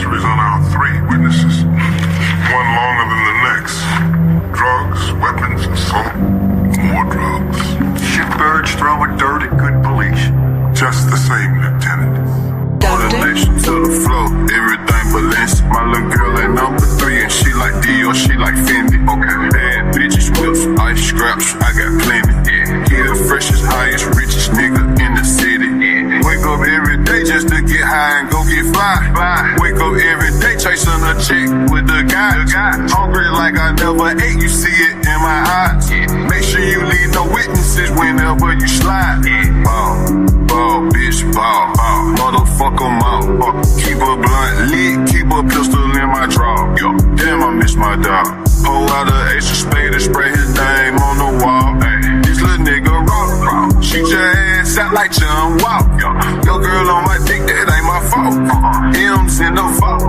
dispensaries on our 3 witnesses. One longer than the next. Drugs, weapons, assault, more drugs. Shitbirds throwing dirt at good police. Just the same, Lieutenant. Ordination to the floor, everything Balenci. My little girl at number 3 and she like Dior, she like Fendi. Okay, bad bitches, whips, ice scraps, I got plenty. Yeah, he the freshest, highest, richest nigga in the city. Yeah. Wake up every day just to get high and go get fly. Wake up every day chasing a chick with the guy. Hungry like I never ate, you see it in my eyes. Yeah. Make sure you leave no witnesses whenever you slide. Yeah. Ball, bitch, ball. Motherfuck 'em out. Keep a blunt lit, keep a pistol in my draw. Yo, damn, I miss my dog. Pull out a ace of spade and spray his name on the wall. Ay, this little nigga raw. Shoot your ass out like John Wall. Your girl on my dick, that ain't my fault. M's in the fault.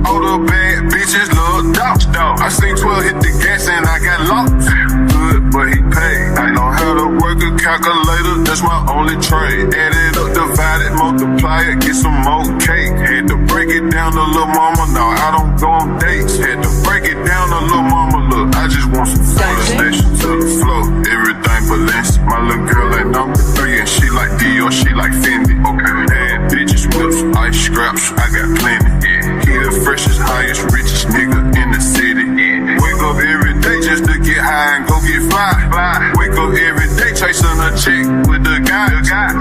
All the bad bitches love dogs. I seen 12 hit the gas and I got lost. Good, but he paid. I know how to work a calculator, that's my only trade. Add it up, divide it, multiply it, get some more cake. Had to break it down to lil' mama, no, I don't go on dates. Had to break it down to lil' mama, look, I just want some food. Station to the floor, everything Balenci. My little girl at number 3 and she like Dior, she like Fendi. Okay, bad bitches, whips, ice scraps, I got plenty. Yeah, he the freshest, highest, richest nigga in the city. Yeah. Wake up every day just to get high and go get fly. Wake up every day chasing a chick with the guy.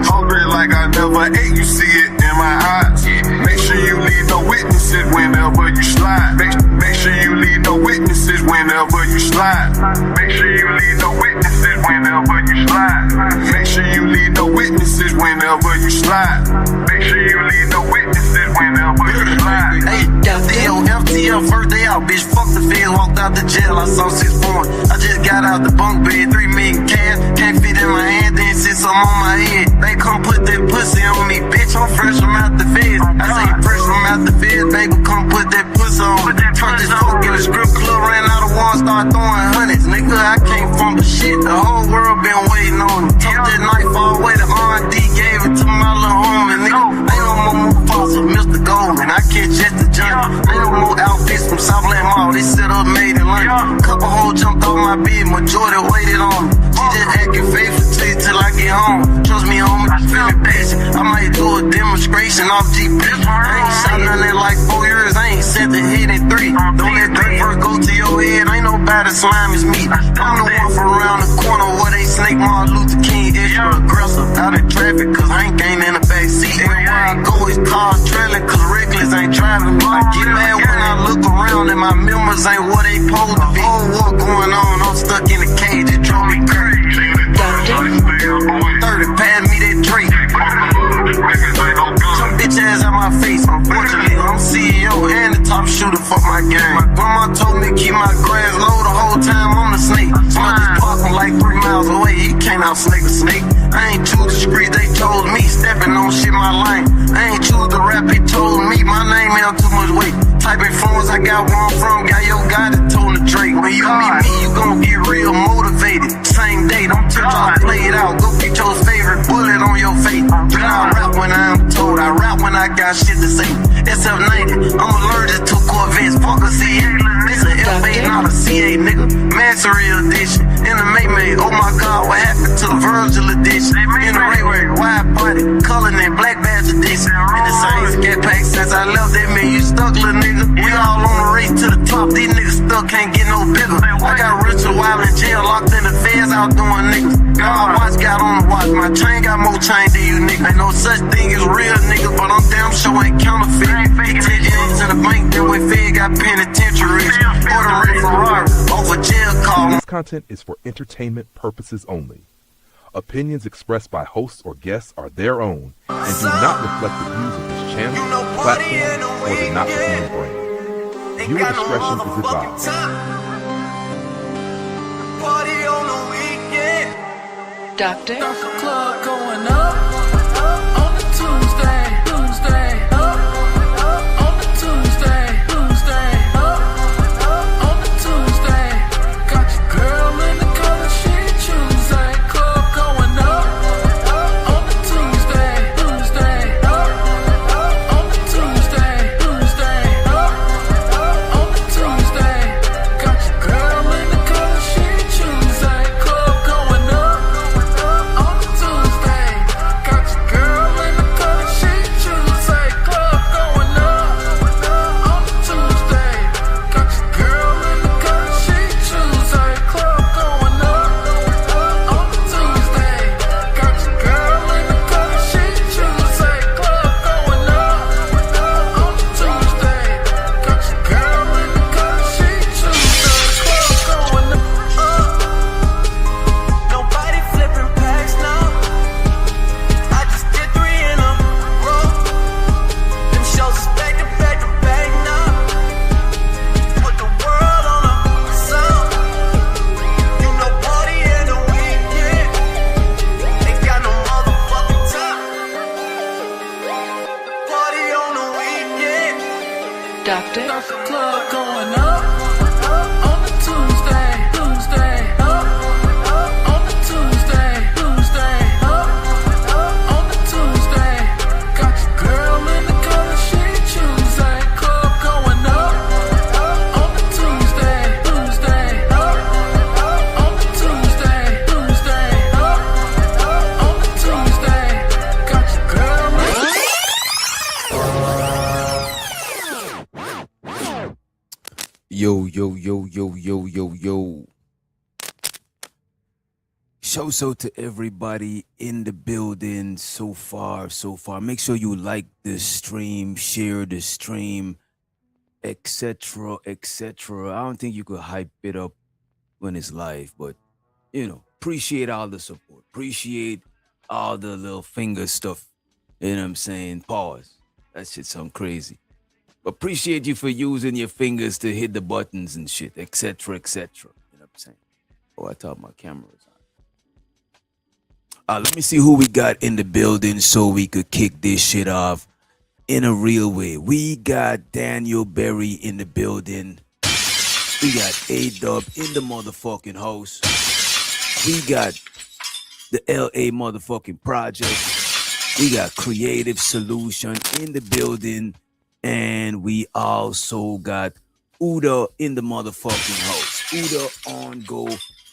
Hungry like I never ate, you see it in my eyes. Make sure you leave no witnesses whenever you slide. Make sure you leave no witnesses whenever you slide. Make sure you leave no witnesses whenever you slide. Make sure you leave no witnesses whenever you slide. Make sure you leave no witnesses whenever you slide. Hey, FTL, first day out, bitch, fuck the feds, walked out the jail, I saw 6 points. I just got out the bunk bed, 3 million cash, can't fit in my hand, then sit some on my head. They come put that pussy on me, bitch, I'm fresh from out the feds. I say fresh from out the feds, baby, come put that pussy on me. Fuck this fuck in the strip club, ran out of one, start throwing hundreds. Nigga, I can't fumble shit, the whole world been waiting on me. Took that knife all the way to R&D, gave it to my little homie, nigga. Ain't no more Mufasa, Mr. Goldman, I catch just the junkie. Ain't no more outfits from Southland Mall, they set up made in London. Couple hoes jumped off my bed, majority waited on me. She just acting faithful till I get home. Trust me, homie, feeling basic. I might do a demonstration off GP. I ain't shot nothing like 4 years, I ain't set the head in 3. Don't let that first go to your head, ain't nobody slime as me. I'm the one from around the corner where they snake Martin Luther King, extra aggressive. Out in traffic, cause I ain't in the back seat. Everywhere I go, it's cars trailing, cause reckless ain't driving me. I get mad when I look around and my members ain't what they supposed to be. Whole war going on, I'm stuck in a cage, it drove me crazy. 30, pass me that Drake. Some bitch ass out my face. Unfortunately, I'm CEO and the top shooter for my game. My grandma told me keep my grass low the whole time I'm the snake. So I just park him like 3 miles away. He can't out snake a snake. I ain't choose the street, they told me. Stepping on shit my lane. I ain't choose the rap, they told me. My name ain't too much weight. Type influence, I got where I'm from. Got your guy that told the Drake. When you meet me, you gon' get real motivated. Same day, don't touch, I'll play it out. Go get your favorite bullet on your face. But I rap when I'm told. I rap when I got shit to say. SF90, I'm allergic to Corvettes. Fuck a C8. This a F8, not a C8, nigga. Mastery edition. In the May. Oh my God, what happened to the Virgil edition? In the Ray, wide body, color and black badge edition. In the same scat pack since I left that man. You stuck, little nigga. We all on the race to the top. These niggas stuck, can't get no bigger. I got Richard while in jail, locked in the feds, out doing niggas. God watch, got on the watch. My chain got more chain than you niggas. Ain't no such thing as real niggas, but I'm damn sure ain't counterfeit. He 10 M's in the bank, then we fed got penitentiaries. Puerto Rico Ferrari, over jail call. This content is for entertainment purposes only. Opinions expressed by hosts or guests are their own and do not reflect the views of this channel, platform, or the Not For Human brand. Viewer discretion is advised. Party on the weekend. Doctor. Club going up on the Tuesday. Up on the Tuesday. Up on the Tuesday. Got your girl in the color she Tuesday. Club going up on the Tuesday. Up on the Tuesday. Got the club going up on the Tuesday, up on the Tuesday, up on the Tuesday. Got your girl in the color she Tuesday. Club going up on the Tuesday, up on the Tuesday, up on the Tuesday. Got your girl in Yo. Shouts out to everybody in the building so far. Make sure you like the stream, share the stream, etc. I don't think you could hype it up when it's live, but appreciate all the support. Appreciate all the little finger stuff. You know what I'm saying? Pause. That shit sound crazy. Appreciate you for using your fingers to hit the buttons and shit, etc. You know what I'm saying? Oh, I thought my camera was on. Let me see who we got in the building so we could kick this shit off in a real way. We got Daniel Berry in the building. We got A-Dub in the motherfucking house. We got the LA motherfucking project. We got Creative Solution in the building. And we also got Uda in the motherfucking house. Uda on go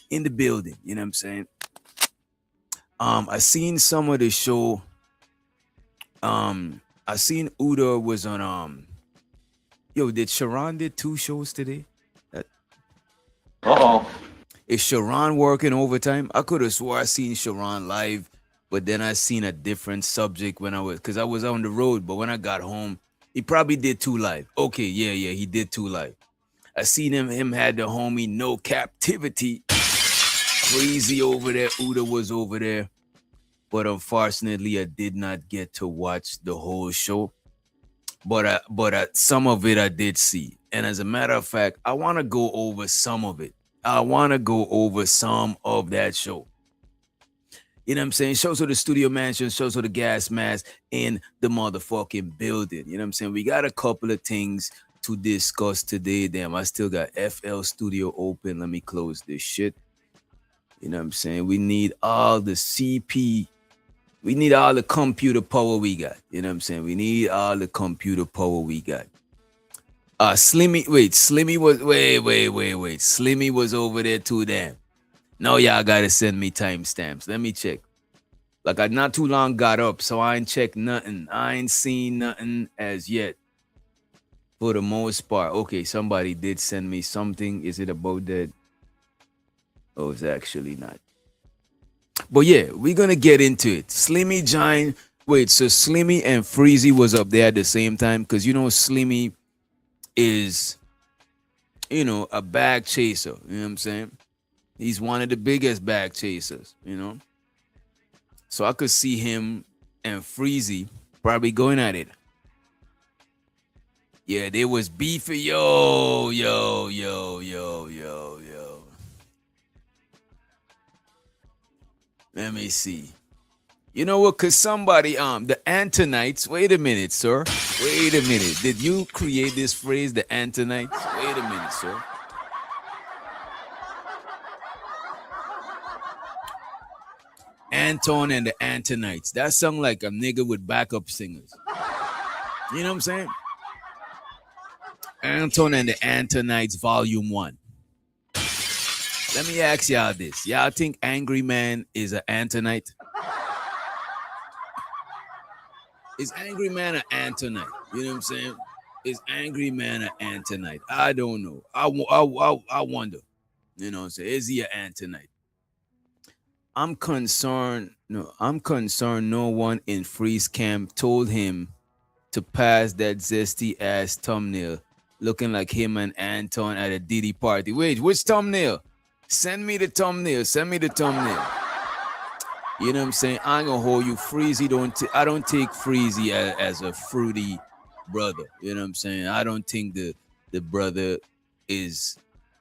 in the building. You know what I'm saying? I seen some of the show. I seen Uda was on did Sharon did 2 shows today? Is Sharon working overtime? I could have swore I seen Sharon live, but then I seen a different subject because I was on the road, but when I got home, he probably did 2 live. Okay, yeah, he did 2 live. I seen him had the homie No Captivity. Crazy over there. Uda was over there. But unfortunately, I did not get to watch the whole show. But some of it I did see. And as a matter of fact, I want to go over some of it. I want to go over some of that show. You know what I'm saying? Shows to the studio mansion, shows to the gas mask in the motherfucking building. You know what I'm saying? We got a couple of things to discuss today. Damn, I still got FL Studio open. Let me close this shit. You know what I'm saying? We need all the CP. We need all the computer power we got. You know what I'm saying? We need all the computer power we got. Slimmy was over there too, damn. Now y'all gotta send me timestamps. Let me check. Like I not too long got up, so I ain't checked nothing. I ain't seen nothing as yet. For the most part. Okay, somebody did send me something. Is it about that? Oh, it's actually not. But yeah, we're gonna get into it. Slimmy Giant. Wait, so Slimmy and Freezy was up there at the same time? Because Slimmy is, a bag chaser. You know what I'm saying? He's one of the biggest bag chasers, So I could see him and Freezy probably going at it. Yeah, there was beef. Yo. Let me see. You know what? Cause somebody, the Antonites. Wait a minute, sir. Wait a minute. Did you create this phrase, the Antonites? Wait a minute, sir. Anton and the Antonites. That sound like a nigga with backup singers. You know what I'm saying? Anton and the Antonites, Volume 1. Let me ask y'all this. Y'all think Angry Man is an Antonite? Is Angry Man an Antonite? You know what I'm saying? Is Angry Man an Antonite? I don't know. I wonder. You know what I'm saying? Is he an Antonite? I'm concerned no one in Freeze Camp told him to pass that zesty ass thumbnail looking like him and Anton at a Diddy party. Wait, which thumbnail? Send me the thumbnail. You know what I'm saying? I ain't gonna hold you. Freezy I don't take Freezy as a fruity brother. You know what I'm saying? I don't think the brother is.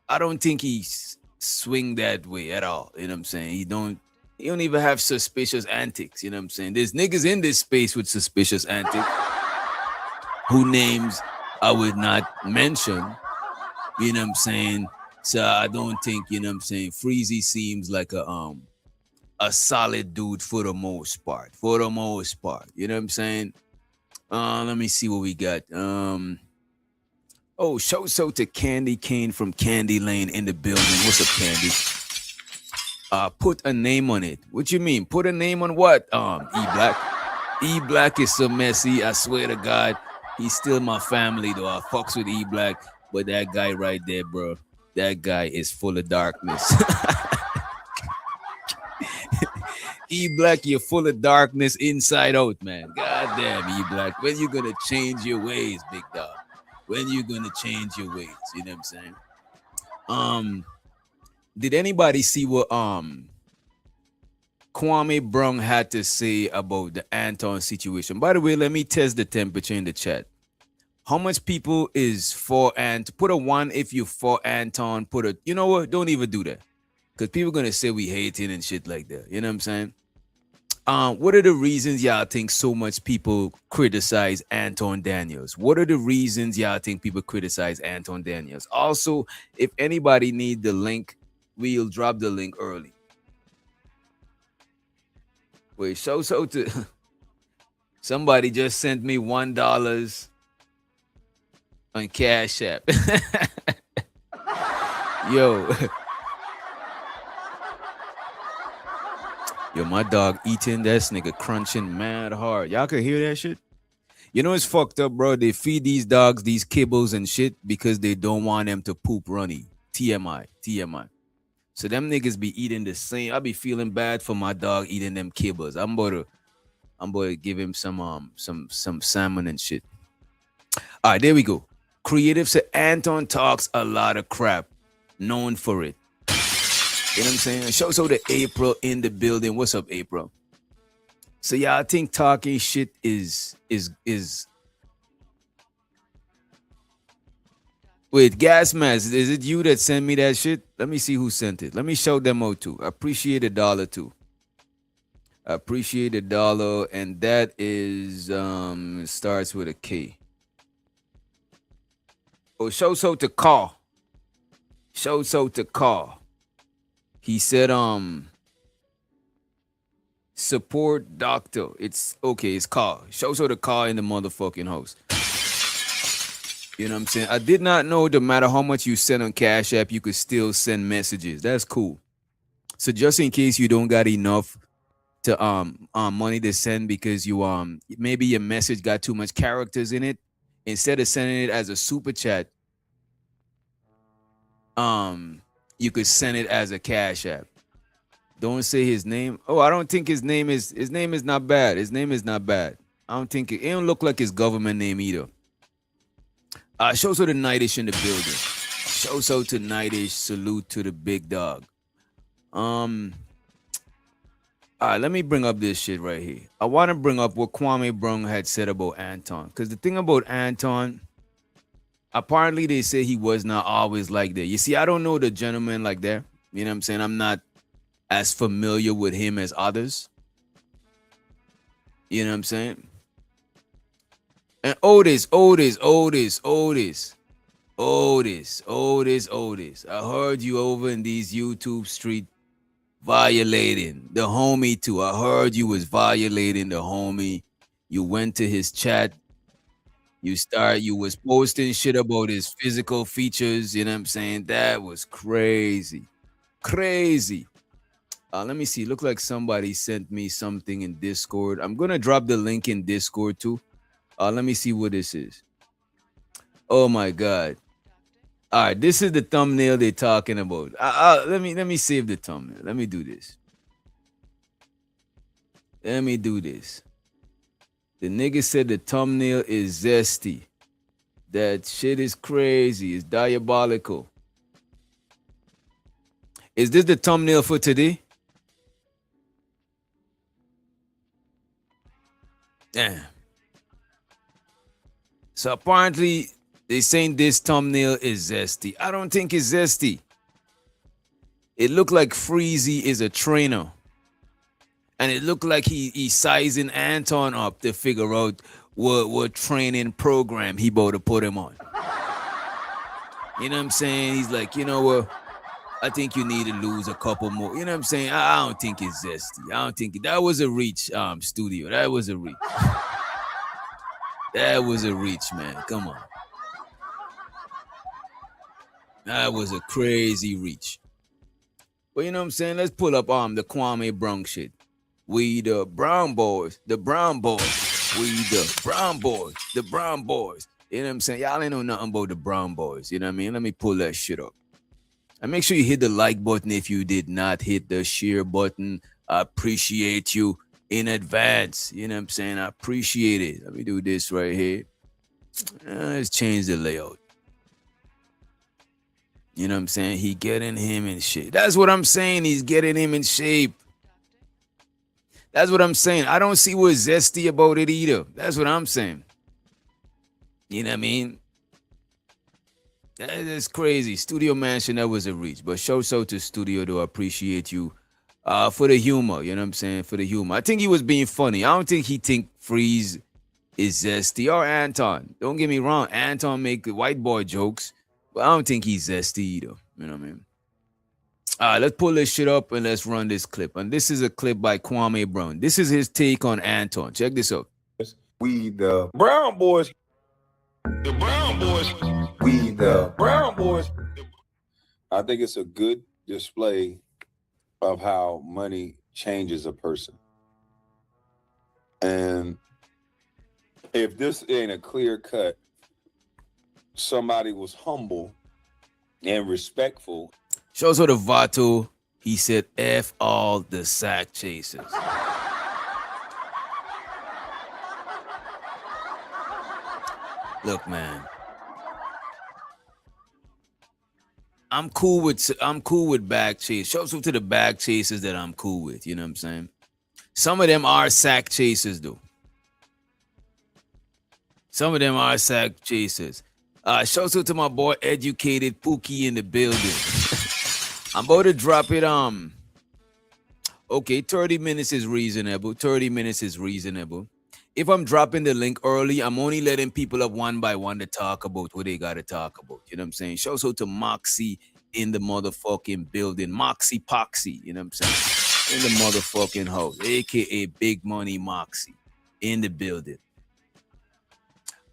I don't think he's swing that way at all. You know what I'm saying? He don't even have suspicious antics. You know what I'm saying? There's niggas in this space with suspicious antics who names I would not mention, you know what I'm saying? So I don't think, you know what I'm saying, Freezy seems like a solid dude for the most part. For the most part. You know what I'm saying? Let me see what we got. Oh, show so to Candy Cane from Candy Lane in the building. What's up, Candy? Put a name on it. What you mean? Put a name on what? E Black. E Black is so messy. I swear to God, he's still my family though. I fucks with E Black, but that guy right there, bro, that guy is full of darkness. E Black, you're full of darkness inside out, man. God damn, E Black. When you gonna change your ways, big dog? When you gonna change your ways? You know what I'm saying? Did anybody see what Kwame Brown had to say about the Anton situation? By the way, let me test the temperature in the chat. How much people is for Anton? Put a 1 if you for Anton. Put a, you know what? Don't even do that. Because people gonna say we hating and shit like that. You know what I'm saying? What are the reasons y'all think so much people criticize Anton Daniels? What are the reasons y'all think people criticize Anton Daniels? Also, if anybody need the link, we'll drop the link early. Wait, so to somebody just sent me $1 on Cash App. Yo. Yo, my dog eating that nigga crunching mad hard. Y'all can hear that shit? You know it's fucked up, bro. They feed these dogs these kibbles and shit because they don't want them to poop runny. TMI. So them niggas be eating the same. I be feeling bad for my dog eating them kibbles. I'm about to give him some salmon and shit. All right, there we go. Creative said Anton talks a lot of crap. Known for it. You know what I'm saying? Show so the April in the building. What's up, April? So y'all think talking shit is wait, gas mask, is it you that sent me that shit? Let me see who sent it. Let me show them out too. I appreciate $1 too. I appreciate $1, and that is it starts with a K. Oh, show so to call. Show so to call. He said, support doctor. It's okay, it's call. Show so the call in the motherfucking house. You know what I'm saying? I did not know no matter how much you send on Cash App, you could still send messages. That's cool. So just in case you don't got enough to money to send because you maybe your message got too much characters in it, instead of sending it as a super chat, you could send it as a Cash App. Don't say his name. Oh, I don't think his name is not bad. His name is not bad. I don't think it don't look like his government name either. Show so to Nightish in the building. Show so to Nightish. Salute to the big dog. All right, let me bring up this shit right here. I want to bring up what Kwame Brown had said about Anton. Because the thing about Anton, apparently they say he was not always like that. You see, I don't know the gentleman like that. You know what I'm saying? I'm not as familiar with him as others. You know what I'm saying? And Otis. I heard you over in these YouTube street violating the homie too. I heard you was violating the homie. You went to his chat. You was posting shit about his physical features. You know what I'm saying? That was crazy. Let me see. Look like somebody sent me something in Discord. I'm gonna drop the link in Discord too. Let me see what this is. Oh my God. All right, this is the thumbnail they're talking about. Let me save the thumbnail. Let me do this. The nigga said the thumbnail is zesty. That shit is crazy. It's diabolical. Is this the thumbnail for today? Damn. So apparently they saying this thumbnail is zesty. I don't think it's zesty. It looked like Freezy is a trainer. And it looked like he's sizing Anton up to figure out what training program he about to put him on. You know what I'm saying? He's like, you know what? I think you need to lose a couple more. You know what I'm saying? I don't think it's zesty. I don't think that was a reach, studio. That was a reach. That was a reach, man. Come on. That was a crazy reach. But you know what I'm saying? Let's pull up the Kwame Brown shit. We the Brown boys, the Brown boys. We the Brown boys, the Brown boys. You know what I'm saying? Y'all ain't know nothing about the Brown boys. You know what I mean? Let me pull that shit up. And make sure you hit the like button if you did not hit the share button. I appreciate you in advance. You know what I'm saying? I appreciate it. Let me do this right here. Let's change the layout. You know what I'm saying? He getting him in shape. That's what I'm saying. He's getting him in shape. That's what I'm saying. I don't see what's zesty about it either. That's what I'm saying. You know what I mean? That's crazy. Studio Mansion, that was a reach. But show so to Studio, though. I appreciate you for the humor. You know what I'm saying? For the humor. I think he was being funny. I don't think he think Freeze is zesty. Or Anton. Don't get me wrong. Anton make white boy jokes. But I don't think he's zesty either. You know what I mean? All right, let's pull this shit up and let's run this clip. And this is a clip by Kwame Brown. This is his take on Anton. Check this out. We the Brown boys. The Brown boys. We the Brown boys. I think it's a good display of how money changes a person. And if this ain't a clear cut, somebody was humble and respectful. Shows her the Vato. He said, F all the sack chasers. Look, man. I'm cool with bag chasers. Shows up to the bag chasers that I'm cool with. You know what I'm saying? Some of them are sack chasers, though. Some of them are sack chasers. Shouts out to my boy Educated Pookie in the building. I'm about to drop it. Okay, 30 minutes is reasonable. 30 minutes is reasonable. If I'm dropping the link early, I'm only letting people up one by one to talk about what they gotta talk about. You know what I'm saying? Shouts out to Moxie in the motherfucking building. Moxie Poxy, you know what I'm saying? In the motherfucking house, aka Big Money Moxie in the building.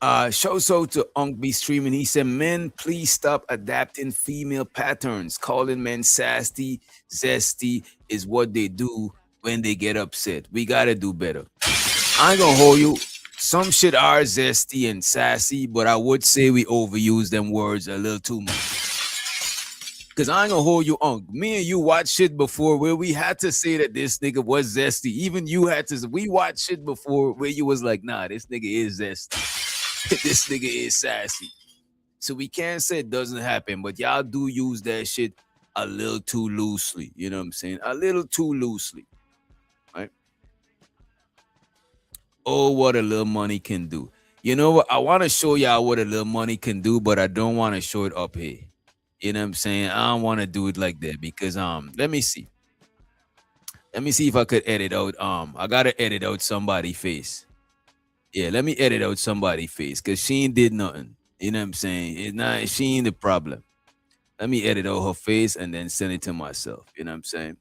Shouts out to Unk B Streaming. He said, men, please stop adapting female patterns. Calling men sassy, zesty is what they do when they get upset. We gotta do better. I ain't gonna hold you. Some shit are zesty and sassy, but I would say we overuse them words a little too much. Cause I ain't gonna hold you, Unk. Me and you watched shit before where we had to say that this nigga was zesty. Even you had to. We watched shit before where you was like, nah, this nigga is zesty. This nigga is sassy. So we can't say it doesn't happen, but y'all do use that shit a little too loosely. You know what I'm saying? A little too loosely. Right? Oh, what a little money can do. You know what? I want to show y'all what a little money can do, but I don't want to show it up here. You know what I'm saying? I don't want to do it like that because let me see. Let me see if I could edit out. I gotta edit out somebody's face. Yeah, let me edit out somebody's face because she ain't did nothing. You know what I'm saying? It's not, she ain't the problem. Let me edit out her face and then send it to myself. You know what I'm saying?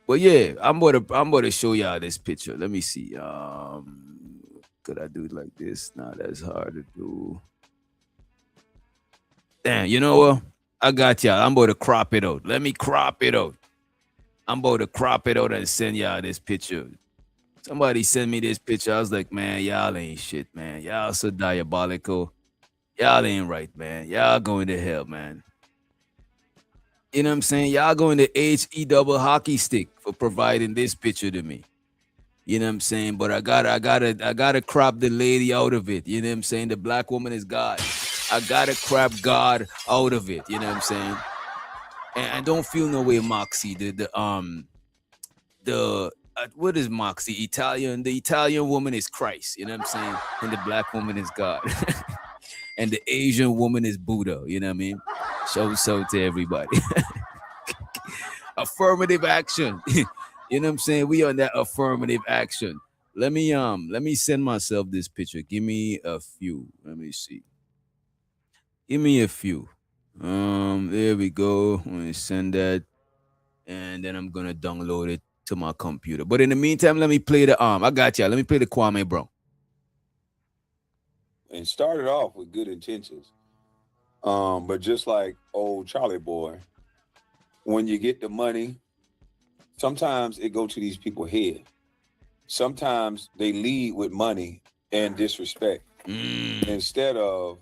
But yeah, I'm about to show y'all this picture. Let me see. Could I do it like this? Nah, that's hard to do. Damn, you know what? I got y'all. I'm about to crop it out. Let me crop it out. I'm about to crop it out and send y'all this picture. Somebody sent me this picture. I was like, man, y'all ain't shit, man. Y'all so diabolical. Y'all ain't right, man. Y'all going to hell, man. You know what I'm saying? Y'all going to HE double hockey stick for providing this picture to me. You know what I'm saying? But I gotta crop the lady out of it. You know what I'm saying? The black woman is God. I gotta crop God out of it. You know what I'm saying? And don't feel no way, Moxie. What is Moxie? Italian. The Italian woman is Christ. You know what I'm saying? And the black woman is God. And the Asian woman is Buddha. You know what I mean? Show so to everybody. Affirmative action. You know what I'm saying? We on that affirmative action. let me send myself this picture. Give me a few. Let me see. Give me a few. There we go. Let me send that, and then I'm gonna download it to my computer. But in the meantime, let me play the I got you. Let me play the Kwame Brown. And started off with good intentions. But just like old Charlie Boy, when you get the money, sometimes it go to these people's head. Sometimes they lead with money and disrespect instead of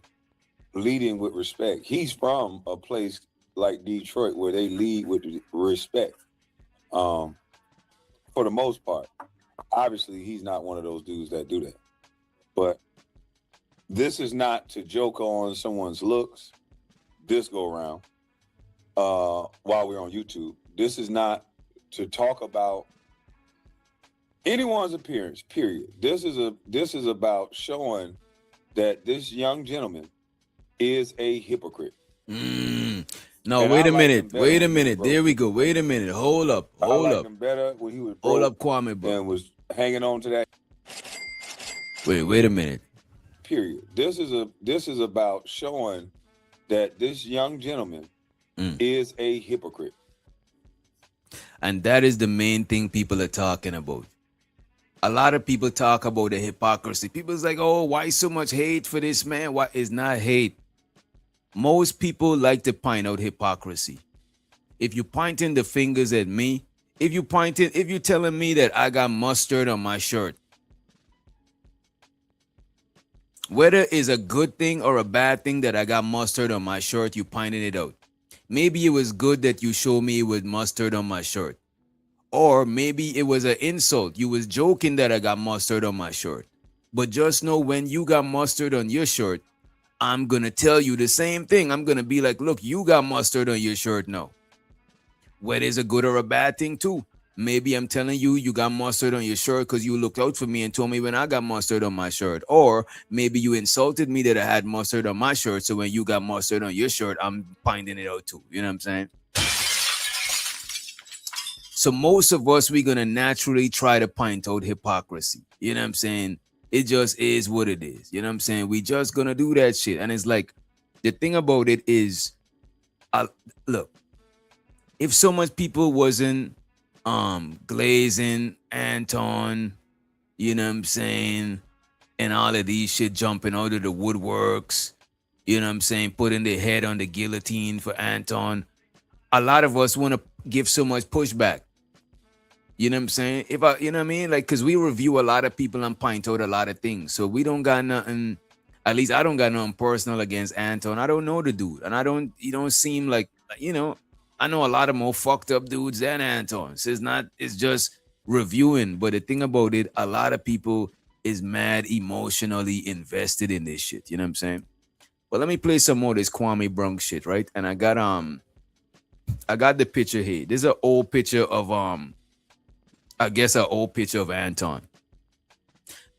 leading with respect. He's from a place like Detroit where they lead with respect. For the most part, obviously he's not one of those dudes that do that. But this is not to joke on someone's looks this go around while we're on YouTube. This is not to talk about anyone's appearance, period. This is about showing that this young gentleman is a hypocrite. No, And wait I a like minute. him better Wait a when he was minute. broke. There we go. Wait a minute. Hold up. I Hold liked up. him better when he was broke Hold up, Kwame, bro. and was hanging on to that. Wait a minute. Period. This is about showing that this young gentleman is a hypocrite. And that is the main thing people are talking about. A lot of people talk about the hypocrisy. People's like, oh, why so much hate for this man? Why is not hate? Most people like to point out hypocrisy. If you're pointing the fingers at me, if you're telling me that I got mustard on my shirt, whether it's a good thing or a bad thing that I got mustard on my shirt, you pointed it out. Maybe it was good that you showed me with mustard on my shirt. Or maybe it was an insult. You was joking that I got mustard on my shirt. But just know when you got mustard on your shirt, I'm going to tell you the same thing. I'm going to be like, look, you got mustard on your shirt now. Whether it's a good or a bad thing too. Maybe I'm telling you, you got mustard on your shirt because you looked out for me and told me when I got mustard on my shirt. Or maybe you insulted me that I had mustard on my shirt. So when you got mustard on your shirt, I'm finding it out too. You know what I'm saying? So most of us, we're going to naturally try to point out hypocrisy. You know what I'm saying? It just is what it is. You know what I'm saying? We just going to do that shit. And it's like, the thing about it is, look, if so much people wasn't glazing Anton, you know what I'm saying, and all of these shit jumping out of the woodworks, you know what I'm saying, putting their head on the guillotine for Anton, a lot of us want to give so much pushback. You know what I'm saying? You know what I mean? Like, because we review a lot of people and point out a lot of things. So we don't got nothing, at least I don't got nothing personal against Anton. I don't know the dude. And he don't seem like, you know, I know a lot of more fucked up dudes than Anton. So it's just reviewing. But the thing about it, a lot of people is mad emotionally invested in this shit. You know what I'm saying? But let me play some more of this Kwame Brown shit, right? And I got the picture here. This is an old picture of I guess an old picture of Anton.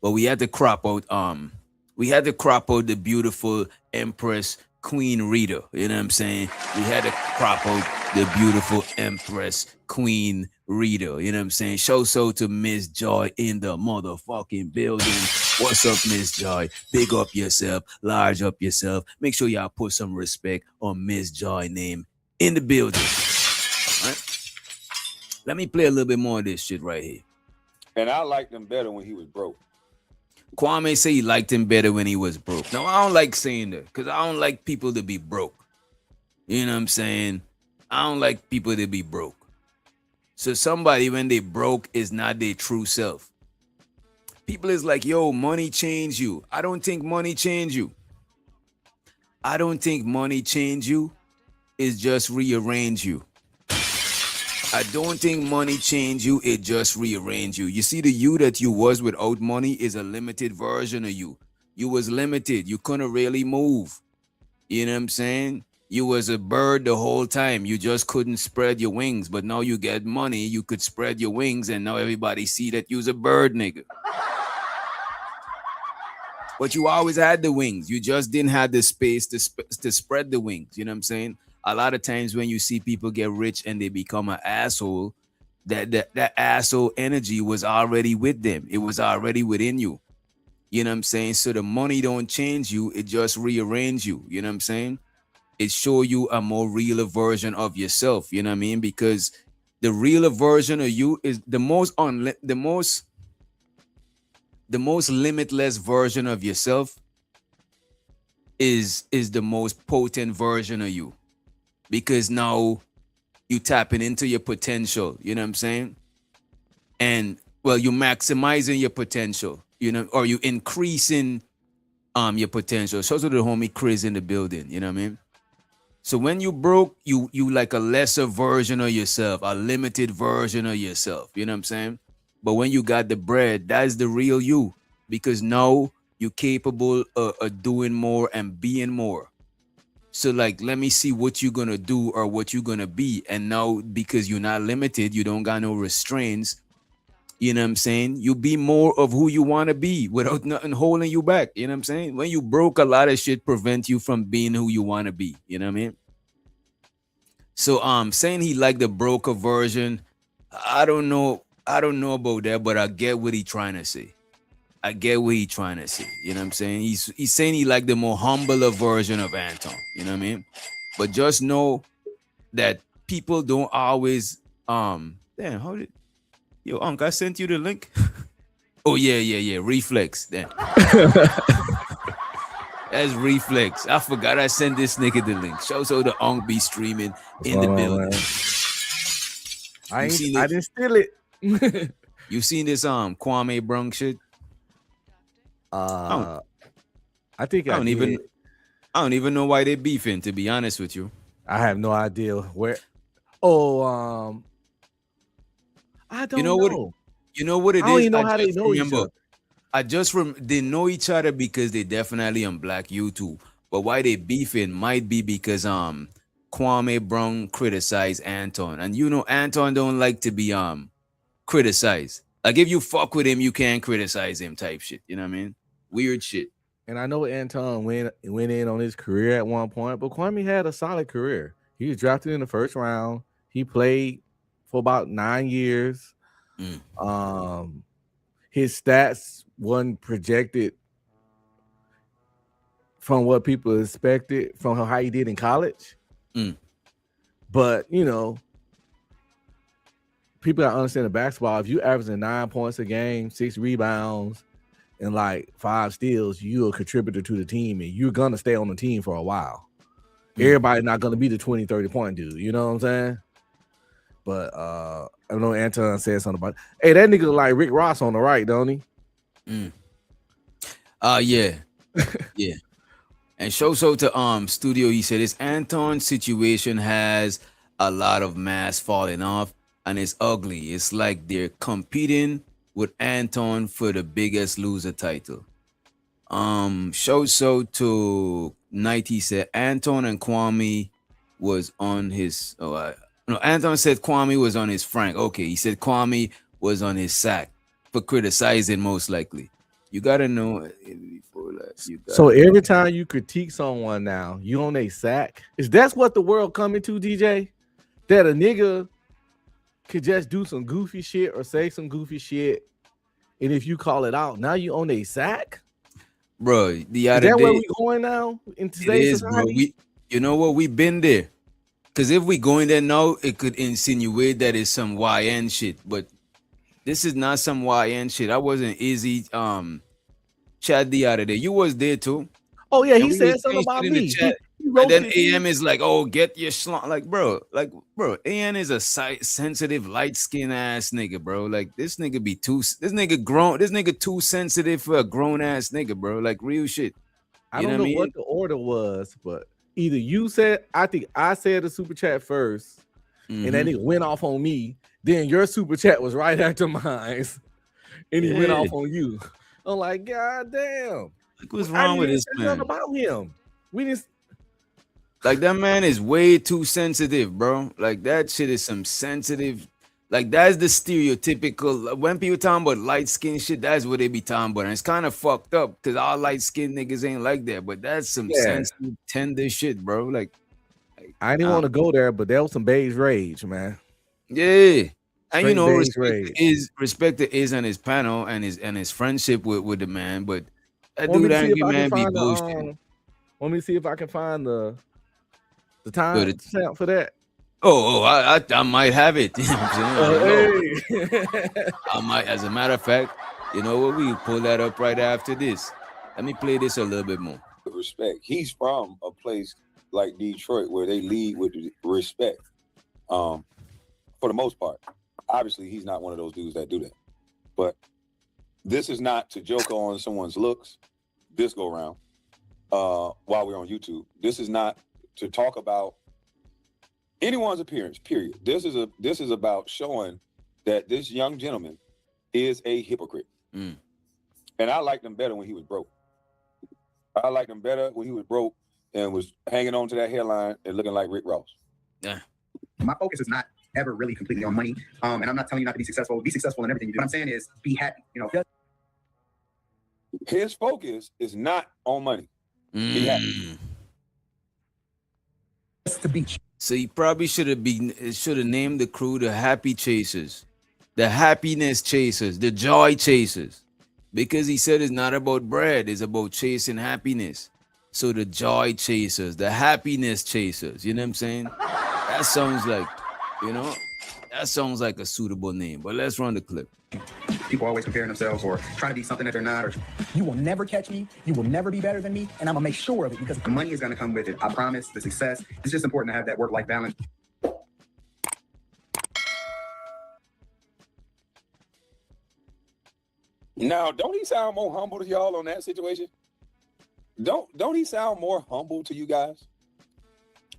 But we had to crop out the beautiful Empress Queen Rita. You know what I'm saying? We had to crop out the beautiful Empress Queen Rita. You know what I'm saying? Show so to Miss Joy in the motherfucking building. What's up, Miss Joy? Big up yourself, large up yourself. Make sure y'all put some respect on Miss Joy name in the building. All right? Let me play a little bit more of this shit right here. And I liked him better when he was broke. Kwame say he liked him better when he was broke. No, I don't like saying that because I don't like people to be broke. You know what I'm saying? I don't like people to be broke. So somebody when they broke is not their true self. People is like, yo, money change you. I don't think money change you. I don't think money change you. It's just rearrange you. I don't think money change you, it just rearrange you. You see, the you that you was without money is a limited version of you. You was limited. You couldn't really move. You know what I'm saying? You was a bird the whole time. You just couldn't spread your wings. But now you get money, you could spread your wings, and now everybody see that you's a bird, nigga. But you always had the wings. You just didn't have the space to spread the wings. You know what I'm saying? A lot of times when you see people get rich and they become an asshole, that asshole energy was already with them. It was already within you. You know what I'm saying? So the money don't change you, it just rearrange you. You know what I'm saying? It show you a more realer version of yourself. You know what I mean? Because the realer version of you is the most limitless version of yourself is the most potent version of you, because now you tapping into your potential. You know what I'm saying? And well, you maximizing your potential, you know, or you increasing your potential. Shout out to the homie Chris in the building. You know what I mean? So when you broke, you like a lesser version of yourself, a limited version of yourself. You know what I'm saying? But when you got the bread, that's the real you, because now you're capable of doing more and being more. So like, let me see what you're gonna do or what you're gonna be. And now, because you're not limited, you don't got no restraints. You know what I'm saying? You be more of who you want to be without nothing holding you back. You know what I'm saying? When you broke, a lot of shit prevent you from being who you want to be. You know what I mean? So saying he liked the broker version, I don't know about that, but I get what he trying to say. I get what he trying to say. You know what I'm saying? He's saying he like the more humbler version of Anton. You know what I mean? But just know that people don't always damn, how did yo Unc, I sent you the link. Oh yeah. Reflex. Damn. That's Reflex. I forgot I sent this nigga the link. Shows how the Unc be streaming in the building. I didn't steal it. You seen this Kwame Brung shit? I think I don't even know why they beefing, to be honest with you. I have no idea where. Oh, I don't know. You know what it is? I don't even know how they know each other. They know each other because they definitely on Black YouTube. But why they beefing might be because Kwame Brung criticized Anton, and you know Anton don't like to be criticized. Like if you fuck with him, you can't criticize him type shit. You know what I mean? Weird shit. And I know Anton went in on his career at one point, but Kwame had a solid career. He was drafted in the first round. He played for about 9 years. His stats wasn't projected from what people expected from how he did in college. But you know, people gotta understand the basketball. If you averaging 9 points a game, 6 rebounds, and like 5 steals, you're a contributor to the team, and you're gonna stay on the team for a while. Everybody not gonna be the 20, 30 point dude. You know what I'm saying? But I know Anton said something about it. Hey, that nigga like Rick Ross on the right, don't he? Yeah. Yeah. And so to studio, he said this Anton situation has a lot of mass falling off, and it's ugly. It's like they're competing with Anton for the Biggest Loser title. So to Night, he said Anton and Kwame was on his Anton said Kwame was on his Frank. Okay, he said Kwame was on his sack for criticizing, most likely. You gotta know before that. So every time you critique someone now, you on a sack. Is that's what the world coming to, DJ? That a nigga could just do some goofy shit or say some goofy shit, and if you call it out, now you on a sack? Bro, the other is that day, where we going now in today's society? Bro. You know what? We've been there. Because if we go in there now, it could insinuate that it's some YN shit. But this is not some YN shit. I wasn't easy chat the other day. You was there too. Oh yeah, he said something about me. And then AM is like, oh, get your schlong. Like, bro, AM is a sensitive, light-skinned ass nigga, bro. Like, this nigga too sensitive for a grown-ass nigga, bro. Like, real shit. I don't know what the order was, but either you said, I think I said the super chat first, and that nigga went off on me. Then your super chat was right after mine, and he went off on you. I'm like, God damn. Like, what's wrong with this man? Nothing about him. We just like that man is way too sensitive, bro. Like that shit is some sensitive. Like that's the stereotypical. When people talking about light skin shit, that's what they be talking about. And it's kind of fucked up because all light skinned niggas ain't like that. But that's some sensitive, tender shit, bro. Like I didn't want to go there, but there was some beige rage, man. Yeah. And you Straight know, days raid. respect is on his panel and his friendship with the man, but that Want me dude to see if angry I can man be find the bullshit. want me to see if I can find the Yo, time stamp for that. I might have it. You know what I'm saying? Hey. I might, as a matter of fact, you know what? We pull that up right after this. Let me play this a little bit more. Respect. He's from a place like Detroit where they lead with respect. For the most part. Obviously, he's not one of those dudes that do that. But this is not to joke on someone's looks this go around while we're on YouTube. This is not to talk about anyone's appearance, period. This is about showing that this young gentleman is a hypocrite. And I liked him better when he was broke. I liked him better when he was broke and was hanging on to that hairline and looking like Rick Ross. Yeah. My focus is not ever really completely on money. And I'm not telling you not to be successful. Be successful in everything you do. What I'm saying is be happy. You know, his focus is not on money. Be happy. to beach. So he probably should have named the crew the Happy Chasers, the Happiness Chasers, the Joy Chasers, because he said it's not about bread, it's about chasing happiness. So the Joy Chasers, the Happiness Chasers, you know what I'm saying? That sounds like, that sounds like a suitable name. But let's run the clip. People always comparing themselves or trying to be something that they're not. Or you will never catch me. You will never be better than me. And I'm going to make sure of it because the money is going to come with it. I promise. The success. It's just important to have that work-life balance. Now, don't he sound more humble to y'all on that situation? Don't he sound more humble to you guys?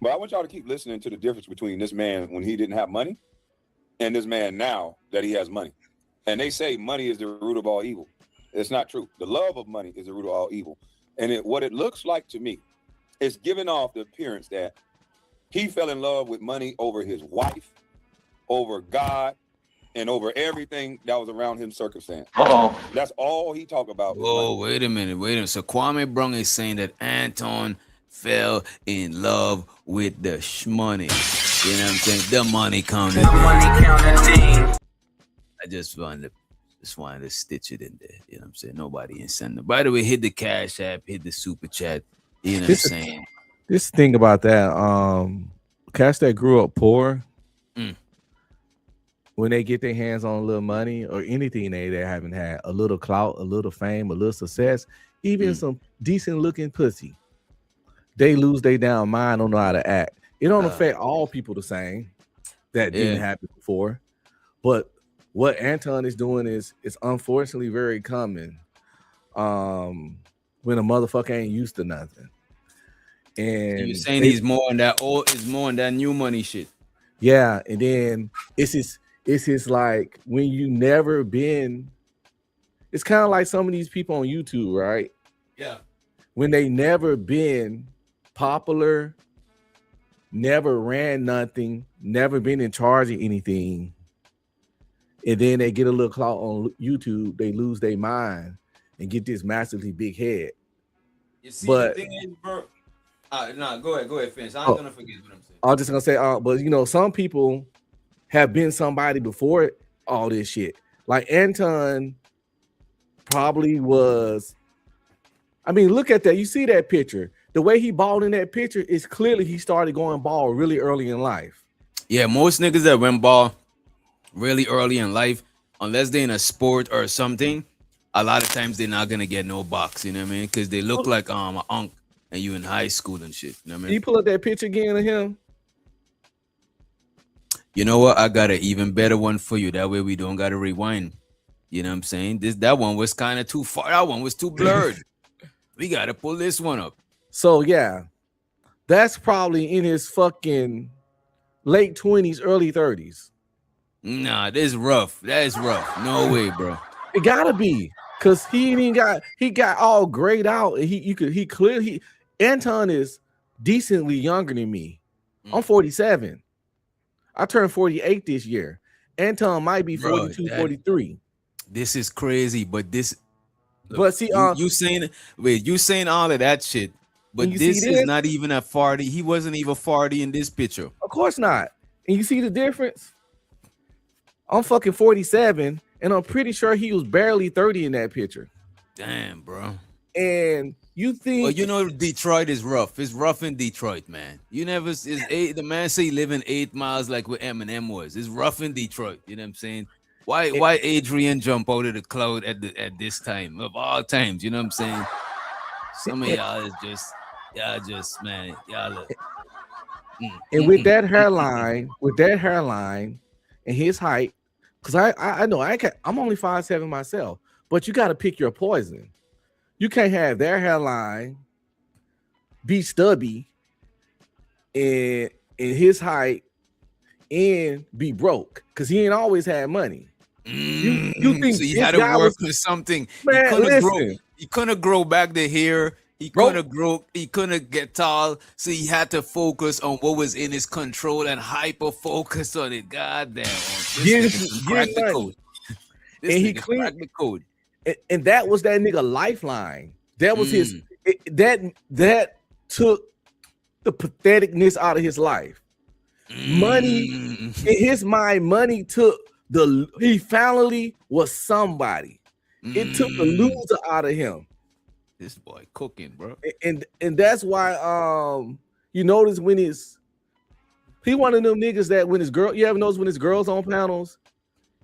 But I want y'all to keep listening to the difference between this man when he didn't have money and this man now that he has money. And they say money is the root of all evil. It's not true. The love of money is the root of all evil. And what it looks like to me is giving off the appearance that he fell in love with money over his wife, over God, and over everything that was around him circumstance. That's all he talked about. Whoa, wait a minute. So Kwame Brown is saying that Anton fell in love with the shmoney. You know what I'm saying? The money counting. I just wanted to stitch it in there. You know what I'm saying? Nobody incentive. By the way, hit the Cash App, hit the Super Chat. You know what I'm saying? This thing about that, cats that grew up poor, when they get their hands on a little money or anything they haven't had, a little clout, a little fame, a little success, even some decent looking pussy, they lose their damn mind, don't know how to act. It don't affect all people the same that didn't happen before. But what Anton is doing is unfortunately very common when a motherfucker ain't used to nothing. And you're saying he's more on that new money shit. Yeah, and then it's his like when you never been, it's kind of like some of these people on YouTube, right? Yeah. When they never been popular, never ran nothing, never been in charge of anything, and then they get a little clout on YouTube, they lose their mind and get this massively big head. You see, the thing is, bro. No, go ahead, finish. I'm gonna forget what I'm saying. I'm just gonna say, but some people have been somebody before all this shit. Like Anton probably was. I mean, look at that. You see that picture? The way he balled in that picture is clearly he started going ball really early in life. Yeah, most niggas that went ball really early in life, unless they're in a sport or something, a lot of times they're not gonna get no box. You know what I mean? Because they look like an unk. And you in high school and shit. You know what I mean? Can you pull up that picture again of him? You know what? I got an even better one for you. That way we don't gotta rewind. You know what I'm saying? That one was kind of too far. That one was too blurred. We gotta pull this one up. So yeah, that's probably in his fucking late 20s, early 30s. Nah, this is rough. That is rough. No way, bro. It gotta be. Cause he got all grayed out. And Anton is decently younger than me. I'm 47. I turned 48 this year. Anton might be 42, 43. This is crazy, but this. But see, you saying all of that shit, but this is not even a 40. He wasn't even 40 in this picture. Of course not. And you see the difference? I'm fucking 47, and I'm pretty sure he was barely 30 in that picture. Damn, bro. And you think, well, you know, Detroit is rough. It's rough in Detroit, man. You never is the man say he living 8 miles like what Eminem was. It's rough in Detroit. You know what I'm saying? Why Adrian jump out of the cloud at this time of all times? You know what I'm saying? Some of y'all is just man, y'all look. And with that hairline, and his height, because I know I'm only 5'7" myself, but you got to pick your poison. You can't have their hairline, be stubby, and his height, and be broke, because he ain't always had money. You think so he had to work with something? Man, he couldn't grow back the hair. He couldn't get tall, so he had to focus on what was in his control and hyper focus on it. God damn. This cracked the code. And he cracked the code. And that was that nigga lifeline. That was his that took the patheticness out of his life. Money, in his mind, money took he finally was somebody. It took the loser out of him. This boy cooking, bro. And that's why you notice when he one of them niggas that when his girl, you ever notice when his girls on panels,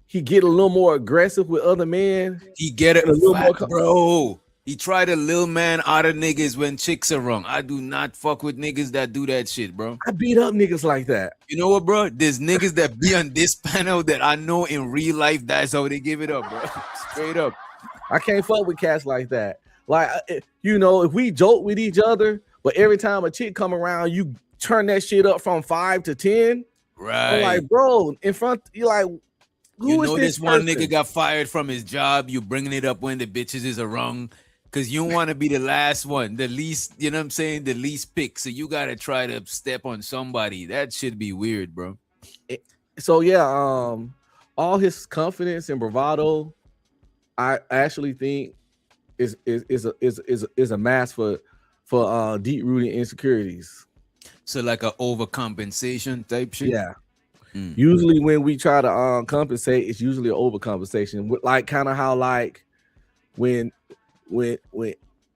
he get a little more aggressive with other men. He get it a little more, bro. He tried a little man out of niggas when chicks are wrong. I do not fuck with niggas that do that shit, bro. I beat up niggas like that. You know what, bro? There's niggas that be on this panel that I know in real life that's how they give it up, bro. Straight up. I can't fuck with cats like that. Like, you know, if we joke with each other, but every time a chick come around, you turn that shit up from 5 to 10. Right. I'm like, bro, in front, you like, you know this one nigga got fired from his job. You bringing it up when the bitches is wrong because you don't want to be the last one, the least, you know what I'm saying, the least pick. So you got to try to step on somebody. That should be weird, bro. So yeah, all his confidence and bravado, I actually think is a mask for deep rooted insecurities. So like a overcompensation type shit. Yeah. Usually when we try to compensate, it's usually an overcompensation. Like kind of how like when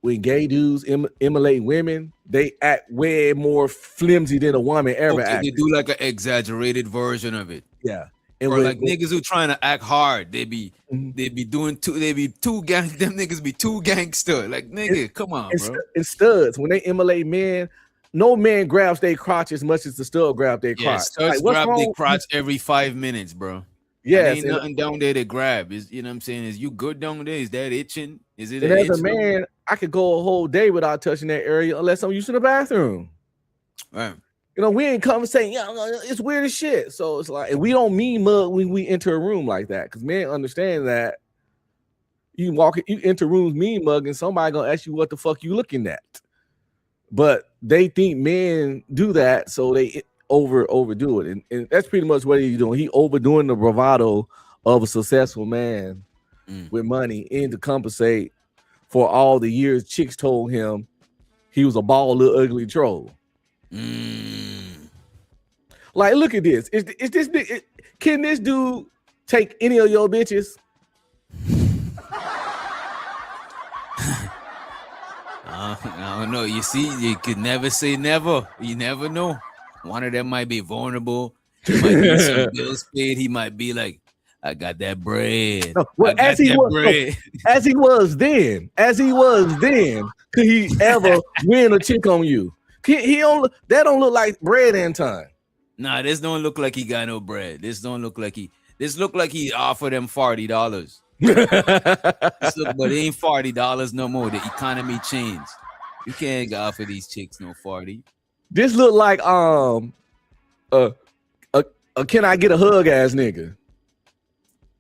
gay dudes emulate women, they act way more flimsy than a woman ever acts. They do like an exaggerated version of it. Yeah. And or like niggas who trying to act hard, they be doing too gang. Them niggas be too gangster. Like nigga, come on, bro. And studs when they emulate men, no man grabs their crotch as much as the stud grab their crotch. Studs grab their crotch every 5 minutes, bro. Yeah, ain't nothing down there to grab. Is you know what I'm saying? Is you good down there? Is that itching? Is it? As a man, I could go a whole day without touching that area unless I'm using the bathroom. Right. You know, we ain't come saying, yeah, it's weird as shit. So it's like, and we don't mean mug when we enter a room like that, because men understand that you enter rooms mean mug, and somebody gonna ask you what the fuck you looking at. But they think men do that, so they overdo it, and that's pretty much what he's doing. He overdoing the bravado of a successful man with money, and to compensate for all the years chicks told him he was a bald little ugly troll. Like, look at this. Can this dude take any of your bitches? I don't know. You see, you could never say never. You never know. One of them might be vulnerable. He might be some bills paid. He might be like, I got that bread. Well, as he was then, could he ever win a chick on you? That don't look like bread, Anton. Nah, this don't look like he got no bread. This look like he offered them $40. But it ain't $40 no more. The economy changed. You can't offer these chicks no 40. This look like can I get a hug ass nigga?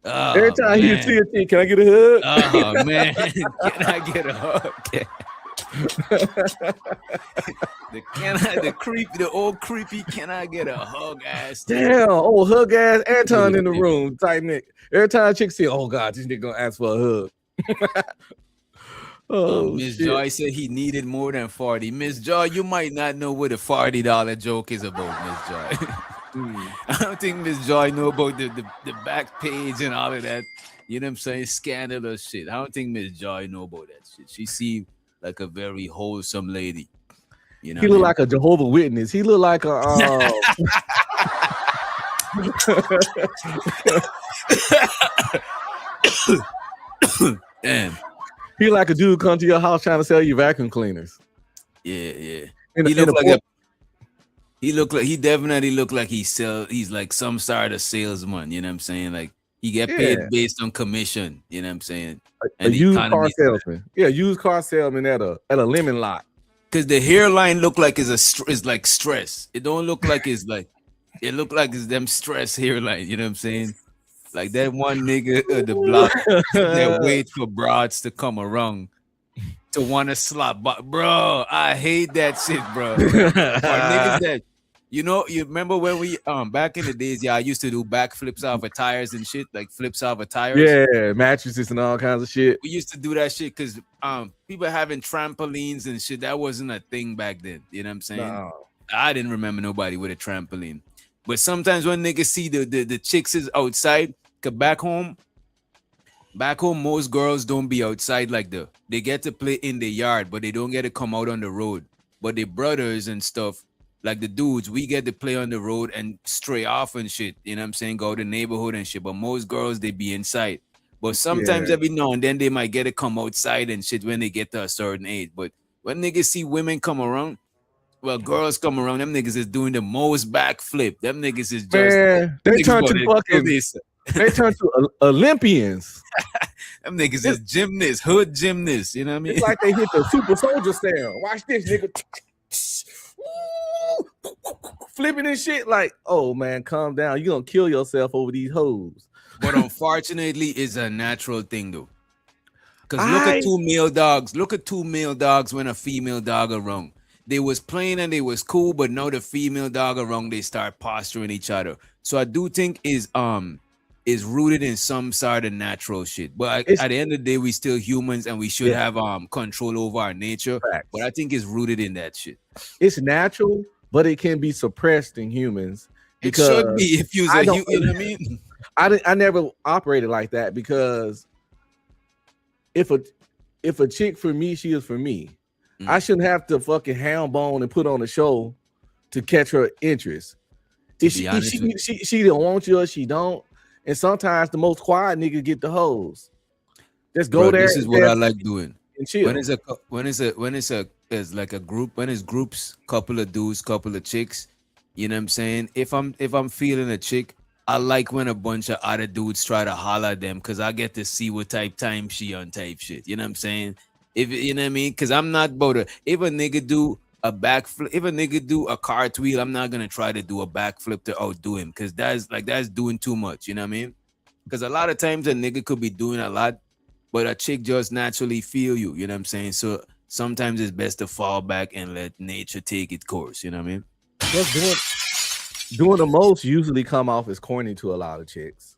Oh, every time you see a chick, can I get a hug? Oh man, can I get a hug? The old creepy, can I get a hug ass? Damn, hug ass Anton in the room type nigga. Every time chick see, oh god, this nigga gonna ask for a hug. Miss Joy said he needed more than 40. Miss Joy, you might not know what a $40 joke is about, Miss Joy. I don't think Miss Joy know about the back page and all of that. You know what I'm saying? Scandalous shit. I don't think Miss Joy know about that shit. She seemed like a very wholesome lady. You know He what I look mean? like a Jehovah Witness. He look like a Damn. he like a dude come to your house trying to sell you vacuum cleaners. Yeah. In He a look like port- he definitely look like he's like some sort of salesman, you know what I'm saying? Like he get Yeah. paid based on commission, you know what I'm saying? a And the used car economy, salesman. Yeah, used car salesman at a lemon lot. because the hairline look like is like stress. It don't look like it's like it look like it's them stress hairline, you know what I'm saying? Like that one nigga the block that wait for broads to come around to want to slap, but bro, I hate that shit, bro. For niggas that you remember when we back in the days, I used to do backflips off of tires and shit, like flips off of tires. Yeah, mattresses and all kinds of shit. We used to do that shit because people having trampolines and shit, that wasn't a thing back then. You know what I'm saying? No. I didn't remember nobody with a trampoline. But sometimes when niggas see the chicks is outside, cause back home, most girls don't be outside like they get to play in the yard, but they don't get to come out on the road. But the brothers and stuff, like the dudes, we get to play on the road and stray off and shit. You know what I'm saying? Go to the neighborhood and shit. But most girls, they be inside. But sometimes every now and then they might get to come outside and shit when they get to a certain age. But when niggas see women come around, well, girls come around, them niggas is doing the most backflip. Them niggas is just they turn to fucking they turn to Olympians. Them niggas is gymnasts, hood gymnasts. You know what I mean? It's like they hit the super soldier style. Watch this, nigga. Flipping and shit. Like, oh man, calm down. You're gonna kill yourself over these hoes. But unfortunately, it's a natural thing though. Because look at two male dogs. Look at two male dogs when a female dog around. They was playing and they was cool, but now the female dog around, they start posturing each other. So I do think is rooted in some sort of natural shit. But at the end of the day, we still humans and we should have control over our nature. Facts. But I think it's rooted in that shit. It's natural, but it can be suppressed in humans. It should be if you you know what I mean? I never operated like that because if a chick for me, she is for me. I shouldn't have to fucking hound bone and put on a show to catch her interest. If she don't want you or she don't, and sometimes the most quiet nigga get the hoes. Just go there. This is what I like doing. And chill. When it's like a group, when it's groups, couple of dudes, couple of chicks, you know what I'm saying? If I'm feeling a chick, I like when a bunch of other dudes try to holler at them because I get to see what type time she on type shit. You know what I'm saying? If you know what I mean, because I'm not about to. If a nigga do a backflip, if a nigga do a cartwheel, I'm not gonna try to do a backflip to outdo him because that's doing too much. You know what I mean? Because a lot of times a nigga could be doing a lot, but a chick just naturally feel you. You know what I'm saying? So sometimes it's best to fall back and let nature take its course. You know what I mean? Just doing the most usually come off as corny to a lot of chicks.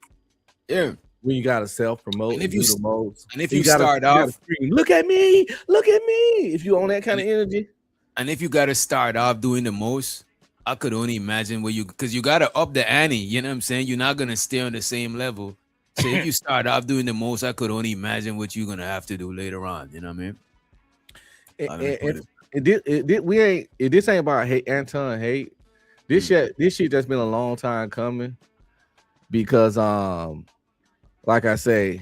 Yeah. When you gotta self-promote and do the most. And if you start off, scream, look at me, if you on that kind of energy. And if you gotta start off doing the most, I could only imagine because you gotta up the ante, you know what I'm saying? You're not gonna stay on the same level. So if you start off doing the most, I could only imagine what you're gonna have to do later on, you know what I mean? This ain't about hate, Anton hate. This shit that's been a long time coming because like I say,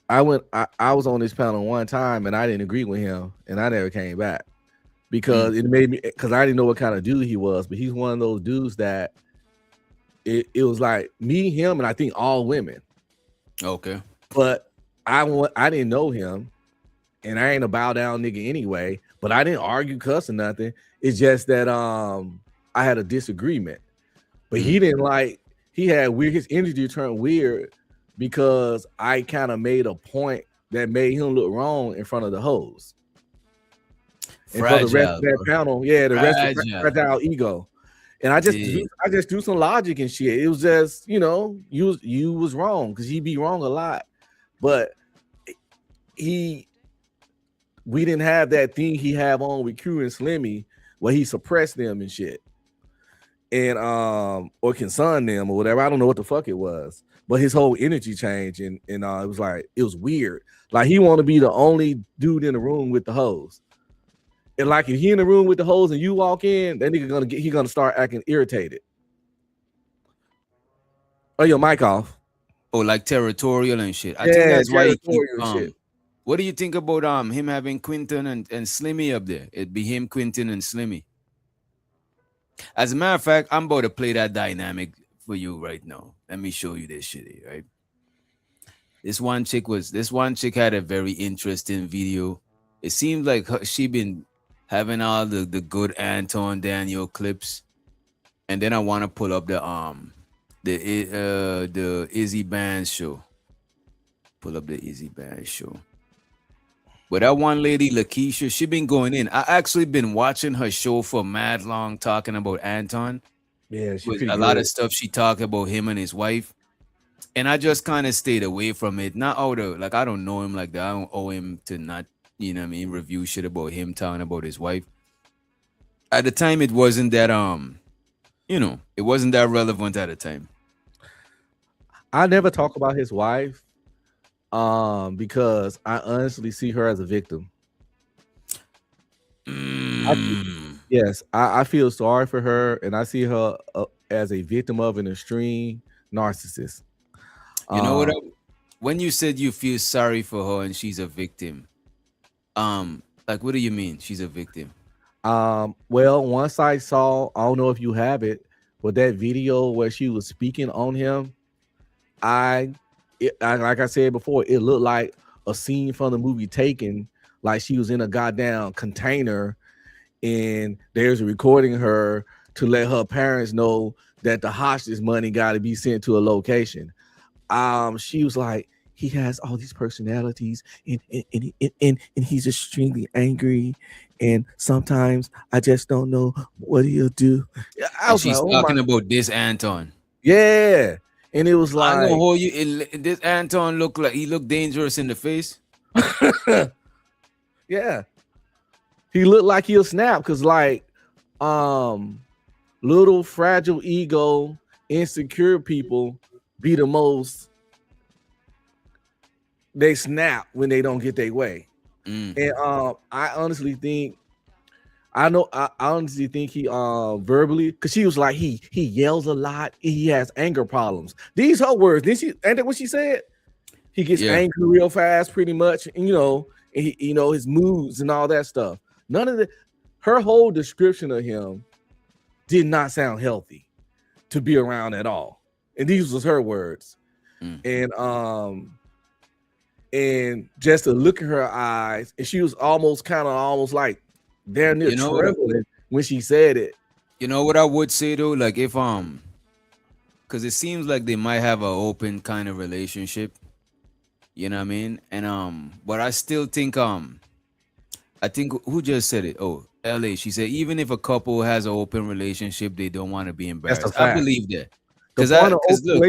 I was on this panel one time and I didn't agree with him and I never came back because it made me, because I didn't know what kind of dude he was, but he's one of those dudes that it was like me, him, and I think all women. Okay. But I didn't know him and I ain't a bow down nigga anyway, but I didn't argue, cuss or nothing. It's just that I had a disagreement, but he didn't like. He had weird, his energy turned weird because I kind of made a point that made him look wrong in front of the hoes. And for the rest of that panel, the rest of fragile ego. And I just do some logic and shit. It was just, you was wrong because he be wrong a lot. But we didn't have that thing he have on with Q and Slimmy where he suppressed them and shit. and or concern them or whatever. I don't know what the fuck it was, but his whole energy changed, and it was like it was weird. Like he want to be the only dude in the room with the hose, and like if he in the room with the hose and you walk in, that nigga gonna start acting irritated. Oh, your mic off. Oh, like territorial and shit. I Yeah, think that's why he keep territorial shit. What do you think about him having Quinton and Slimmy up there? It'd be him, Quinton, and Slimmy. As a matter of fact, I'm about to play that dynamic for you right now. Let me show you this shit here, right? This one chick had a very interesting video. It seems like she been having all the good Anton Daniel clips, and then I want to pull up the Izzy Band show. Pull up the Izzy Band show. But that one lady, Lakeisha, she been going in. I actually been watching her show for mad long, talking about Anton. Yeah, she's a lot of stuff she talked about him and his wife. And I just kind of stayed away from it. Not out of like I don't know him like that. I don't owe him to not, you know what I mean, review shit about him talking about his wife. At the time, it wasn't that it wasn't that relevant at the time. I never talk about his wife, because I honestly see her as a victim. Yes, I feel sorry for her, and I see her as a victim of an extreme narcissist. You know what? When you said you feel sorry for her and she's a victim, like what do you mean she's a victim? Well, once I saw, I don't know if you have it, but that video where she was speaking on him, I like I said before, it looked like a scene from the movie Taken, like she was in a goddamn container, and there's a recording her to let her parents know that the hostage money got to be sent to a location. She was like, he has all these personalities, and he's extremely angry, and sometimes I just don't know what he'll do. She's talking about this Anton. Yeah, and it was like, I'm gonna hold you. This Anton looked dangerous in the face. Yeah, he looked like he'll snap because like, little fragile ego, insecure people be the most. They snap when they don't get their way. And I honestly think he verbally, because she was like he yells a lot, he has anger problems. These her words. Didn't she? Ain't that what she said? He gets angry real fast, pretty much, and his moods and all that stuff. None of her whole description of him did not sound healthy to be around at all. And these was her words. And just to look in her eyes, and she was almost like damn near trembling when she said it. You know what I would say though, like if because it seems like they might have an open kind of relationship. You know what I mean? And but I still think I think who just said it? Oh, LA. She said even if a couple has an open relationship, they don't want to be embarrassed. I believe that. Because look,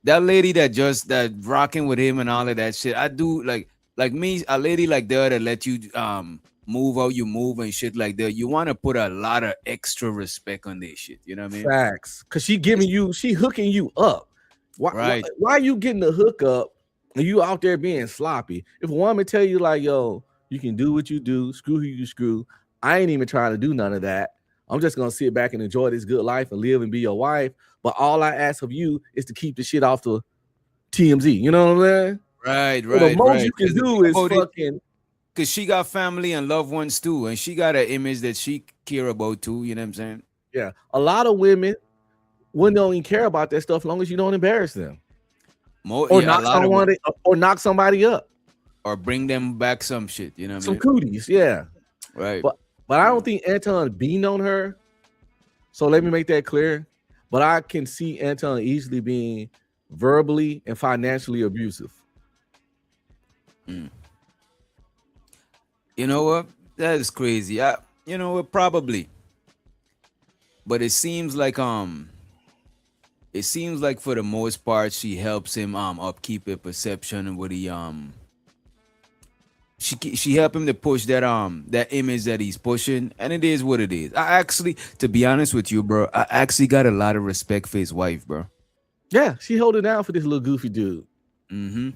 that lady that rocking with him and all of that shit, I do like me, a lady like that let you move how you move and shit like that. You want to put a lot of extra respect on this shit. You know what I mean? Facts. Because she hooking you up. Why are you getting the hookup and you out there being sloppy? If a woman tell you like, yo, you can do what you do, screw who you screw, I ain't even trying to do none of that. I'm just gonna sit back and enjoy this good life and live and be your wife. But all I ask of you is to keep the shit off the TMZ. You know what I'm saying? Right. The most you can do is fucking. Because she got family and loved ones too, and she got an image that she care about too. You know what I'm saying? Yeah, a lot of women don't even care about that stuff as long as you don't embarrass them, or knock somebody up, or bring them back some shit. You know what I mean? Some cooties. Yeah. Right. But I don't think Anton being on her. So let me make that clear. But I can see Anton easily being verbally and financially abusive. You know what? That is crazy. You know what? Probably. But it seems like for the most part she helps him upkeep a perception with she helped him to push that image that he's pushing, and it is what it is. I actually, to be honest with you, bro, I actually got a lot of respect for his wife, bro. Yeah, she hold it down for this little goofy dude. Mm-hmm.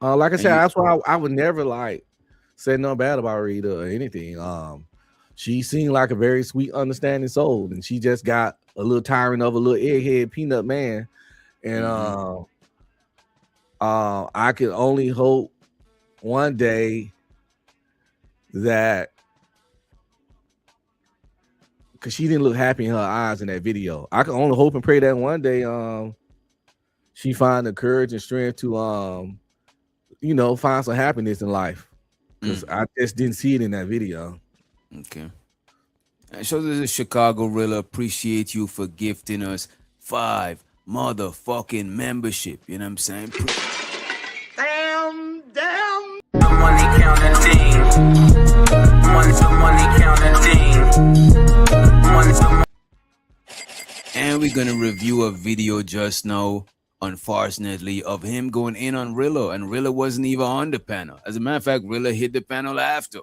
Like I said, that's why I would never like say nothing bad about Rita or anything. She seemed like a very sweet, understanding soul, and she just got a little tiring of a little egghead peanut man. And I can only hope one day that, because she didn't look happy in her eyes in that video. I can only hope and pray that one day she find the courage and strength to find some happiness in life. Because I just didn't see it in that video. Okay. And so this is Chicago Rilla. Appreciate you for gifting us 5 motherfucking membership. You know what I'm saying? Damn. Money counting team. Money counting team. And we're gonna review a video just now, unfortunately, of him going in on Rilla, and Rilla wasn't even on the panel. As a matter of fact, Rilla hit the panel after.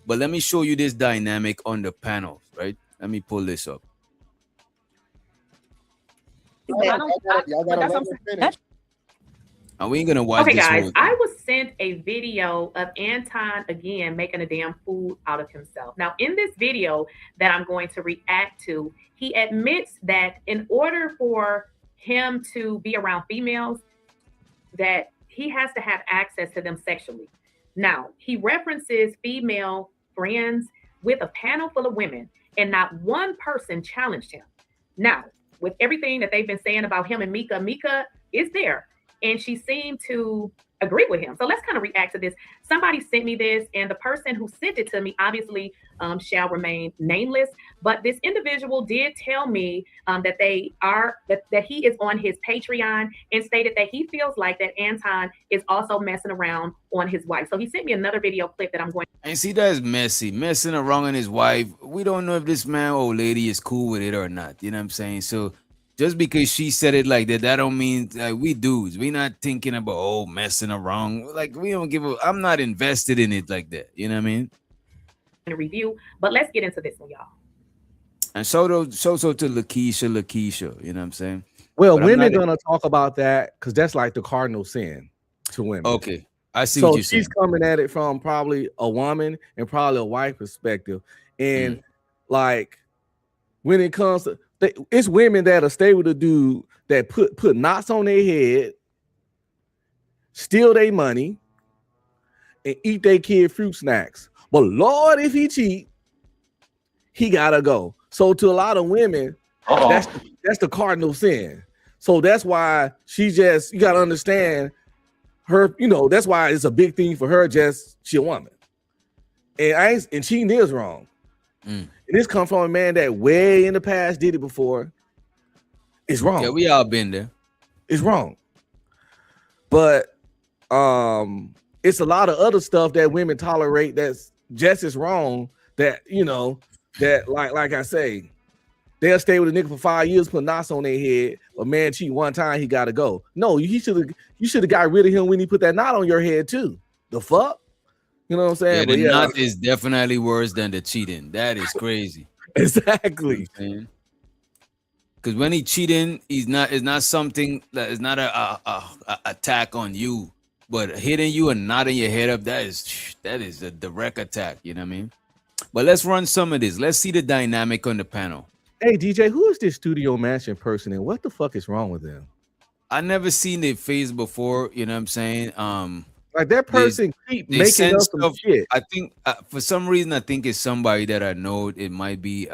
But let me show you this dynamic on the panels, right? Let me pull this up. And we ain't gonna watch okay, this guys, whole I was sent a video of Anton again making a damn fool out of himself. Now, in this video that I'm going to react to, he admits that in order for him to be around females, that he has to have access to them sexually. Now, he references female friends with a panel full of women, and not one person challenged him. Now, with everything that they've been saying about him and Mika is there, and she seemed to agree with him. So let's kind of react to this. Somebody sent me this, and the person who sent it to me obviously shall remain nameless. But this individual did tell me that that he is on his Patreon, and stated that he feels like that Anton is also messing around on his wife. So he sent me another video clip that I'm going. And see, that's messing around on his wife. We don't know if this man or lady is cool with it or not. You know what I'm saying? So just because she said it like that, that don't mean like we dudes. We not thinking about messing around. Like we don't give a. I'm not invested in it like that. You know what I mean? To review, but let's get into this one, y'all. And so to Lakeisha. You know what I'm saying? Well, women gonna talk about that because that's like the cardinal sin to women. Okay, I see what you're saying. So she's coming at it from probably a woman and probably a wife perspective, and like when it comes to it's women that'll stay with a dude that put knots on their head, steal their money, and eat their kid fruit snacks. But Lord, if he cheat, he gotta go. So to a lot of women, that's the cardinal sin. So that's why you gotta understand her. That's why it's a big thing for her. Just she a woman, and cheating is wrong. And this comes from a man that way in the past did it before. It's wrong. Yeah, we all been there. It's wrong. But it's a lot of other stuff that women tolerate that's just as wrong. That that like I say, they'll stay with a nigga for 5 years, put knots on their head. But man, cheat one time, he gotta go. No, you should have got rid of him when he put that knot on your head too. The fuck? You know what I'm saying? Yeah, the knot is definitely worse than the cheating. That is crazy. Exactly. Because when he cheating, it's not something that is not a attack on you, but hitting you and knotting your head up, that is a direct attack. You know what I mean? But let's run some of this. Let's see the dynamic on the panel. Hey DJ, who is this Studio Mansion person and what the fuck is wrong with them? I never seen their face before. You know what I'm saying? Like that person keep making up some shit. I think for some reason I think it's somebody that I know. It might be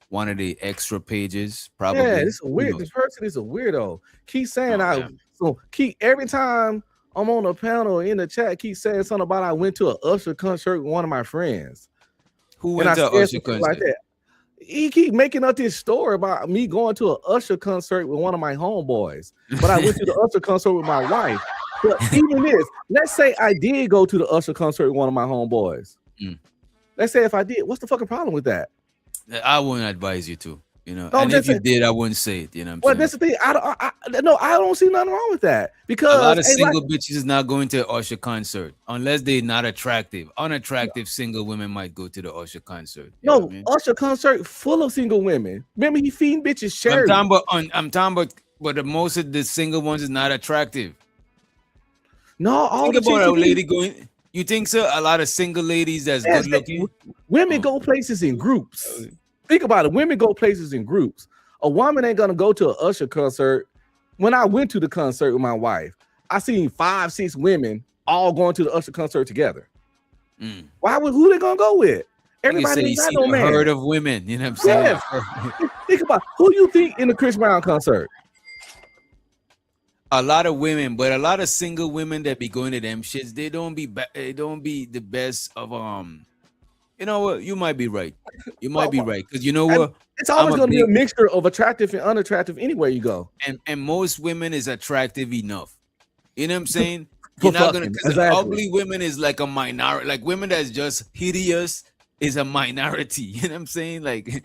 one of the extra pages. Probably. Yeah, it's weird. This person is a weirdo. Keep saying every time I'm on a panel in the chat, keep saying something about I went to an Usher concert with one of my friends. Who went to Usher concert? Like that. He keep making up this story about me going to an Usher concert with one of my homeboys, but I went to the Usher concert with my wife. But even this, let's say I did go to the Usher concert with one of my homeboys. Let's say if I did, what's the fucking problem with that? I wouldn't advise you to. You know, No, and if that's you it. did, I wouldn't say it. You know what I'm Well, saying? that's the thing. I don't see nothing wrong with that A because lot of hey, like, single bitches is not going to Usher concert unless they're not attractive. Unattractive single women might go to the Usher concert. You know what I no mean? Usher concert full of single women. Remember, he feeding bitches I'm Sherry. talking about. I'm talking about. But the most of the single ones is not attractive. No, all Think the about chicks a he lady going. You think so? A lot of single ladies that's yes, good looking. women go places in groups. Think about it. Women go places in groups. A woman ain't gonna go to an Usher concert. When I went to the concert with my wife, I seen 5, 6 women all going to the Usher concert together. Mm. Who they gonna go with? Everybody Everybody you ain't got see no a man. herd of women. You know what I'm saying? Yes. Think about who you think in the Chris Brown concert. A lot of women, but a lot of single women that be going to them shits, they don't be the best of You know what? You might be right. You might be right because you know And what? it's always going to be a mixture of attractive and unattractive anywhere you go. And most women is attractive enough. You know what I'm saying? For You're not gonna fucking, because exactly. ugly women is like a minority. Like women that's just hideous is a minority. You know what I'm saying? Like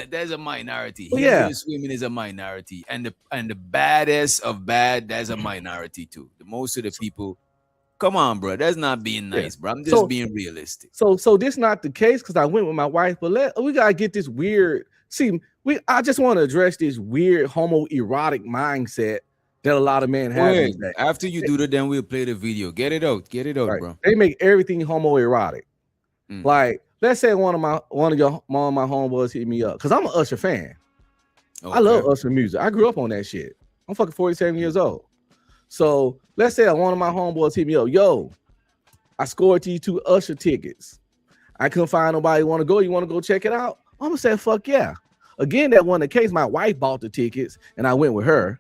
there's a minority. Well, yeah. Hideous women is a minority, and the baddest of bad, that's a minority too. The most of the people. Come on, bro. That's not being nice, bro. I'm just being realistic. So this not the case because I went with my wife, but we gotta get this weird. See, I just want to address this weird homoerotic mindset that a lot of men have these days. After you do that, then we'll play the video. Get it out, Right. bro. They make everything homoerotic. Like, let's say one of my homeboys hit me up because I'm an Usher fan. I love Usher music. I grew up on that shit. I'm fucking 47 years old. So let's say one of my homeboys hit me up. Yo, I scored these 2 Usher tickets. I couldn't find nobody want to go. You want to go check it out? I'm gonna say fuck yeah. Again, that wasn't the case. My wife bought the tickets and I went with her.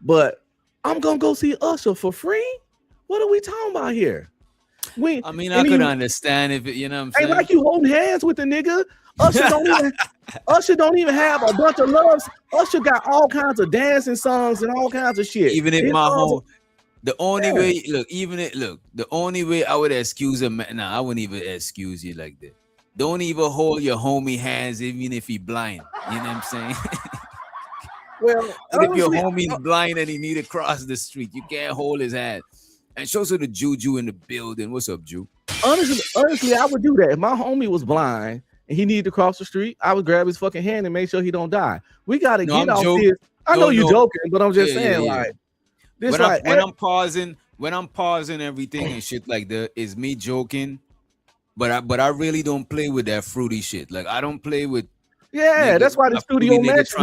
But I'm gonna go see Usher for free. What are we talking about here? I mean, I could understand if you know what I'm saying. Ain't like you holding hands with the nigga. Usher don't even have a bunch of loves. Usher got all kinds of dancing songs and all kinds of shit. Even if the only way, the only way I would excuse a man. Nah, I wouldn't even excuse you like that. Don't even hold your homie hands, even if he blind. You know what I'm saying? Well, if your homie's blind and he need to cross the street, you can't hold his hand. And shows to the Juju in the building. What's up, Ju? Honestly, I would do that. If my homie was blind and he needed to cross the street, I would grab his fucking hand and make sure he don't die. We gotta get off this. I know you're joking, but I'm just saying, like, this when I'm pausing everything and shit like that, is me joking. But I really don't play with that fruity shit. Like I don't play with. Yeah, niggas, that's why the studio match.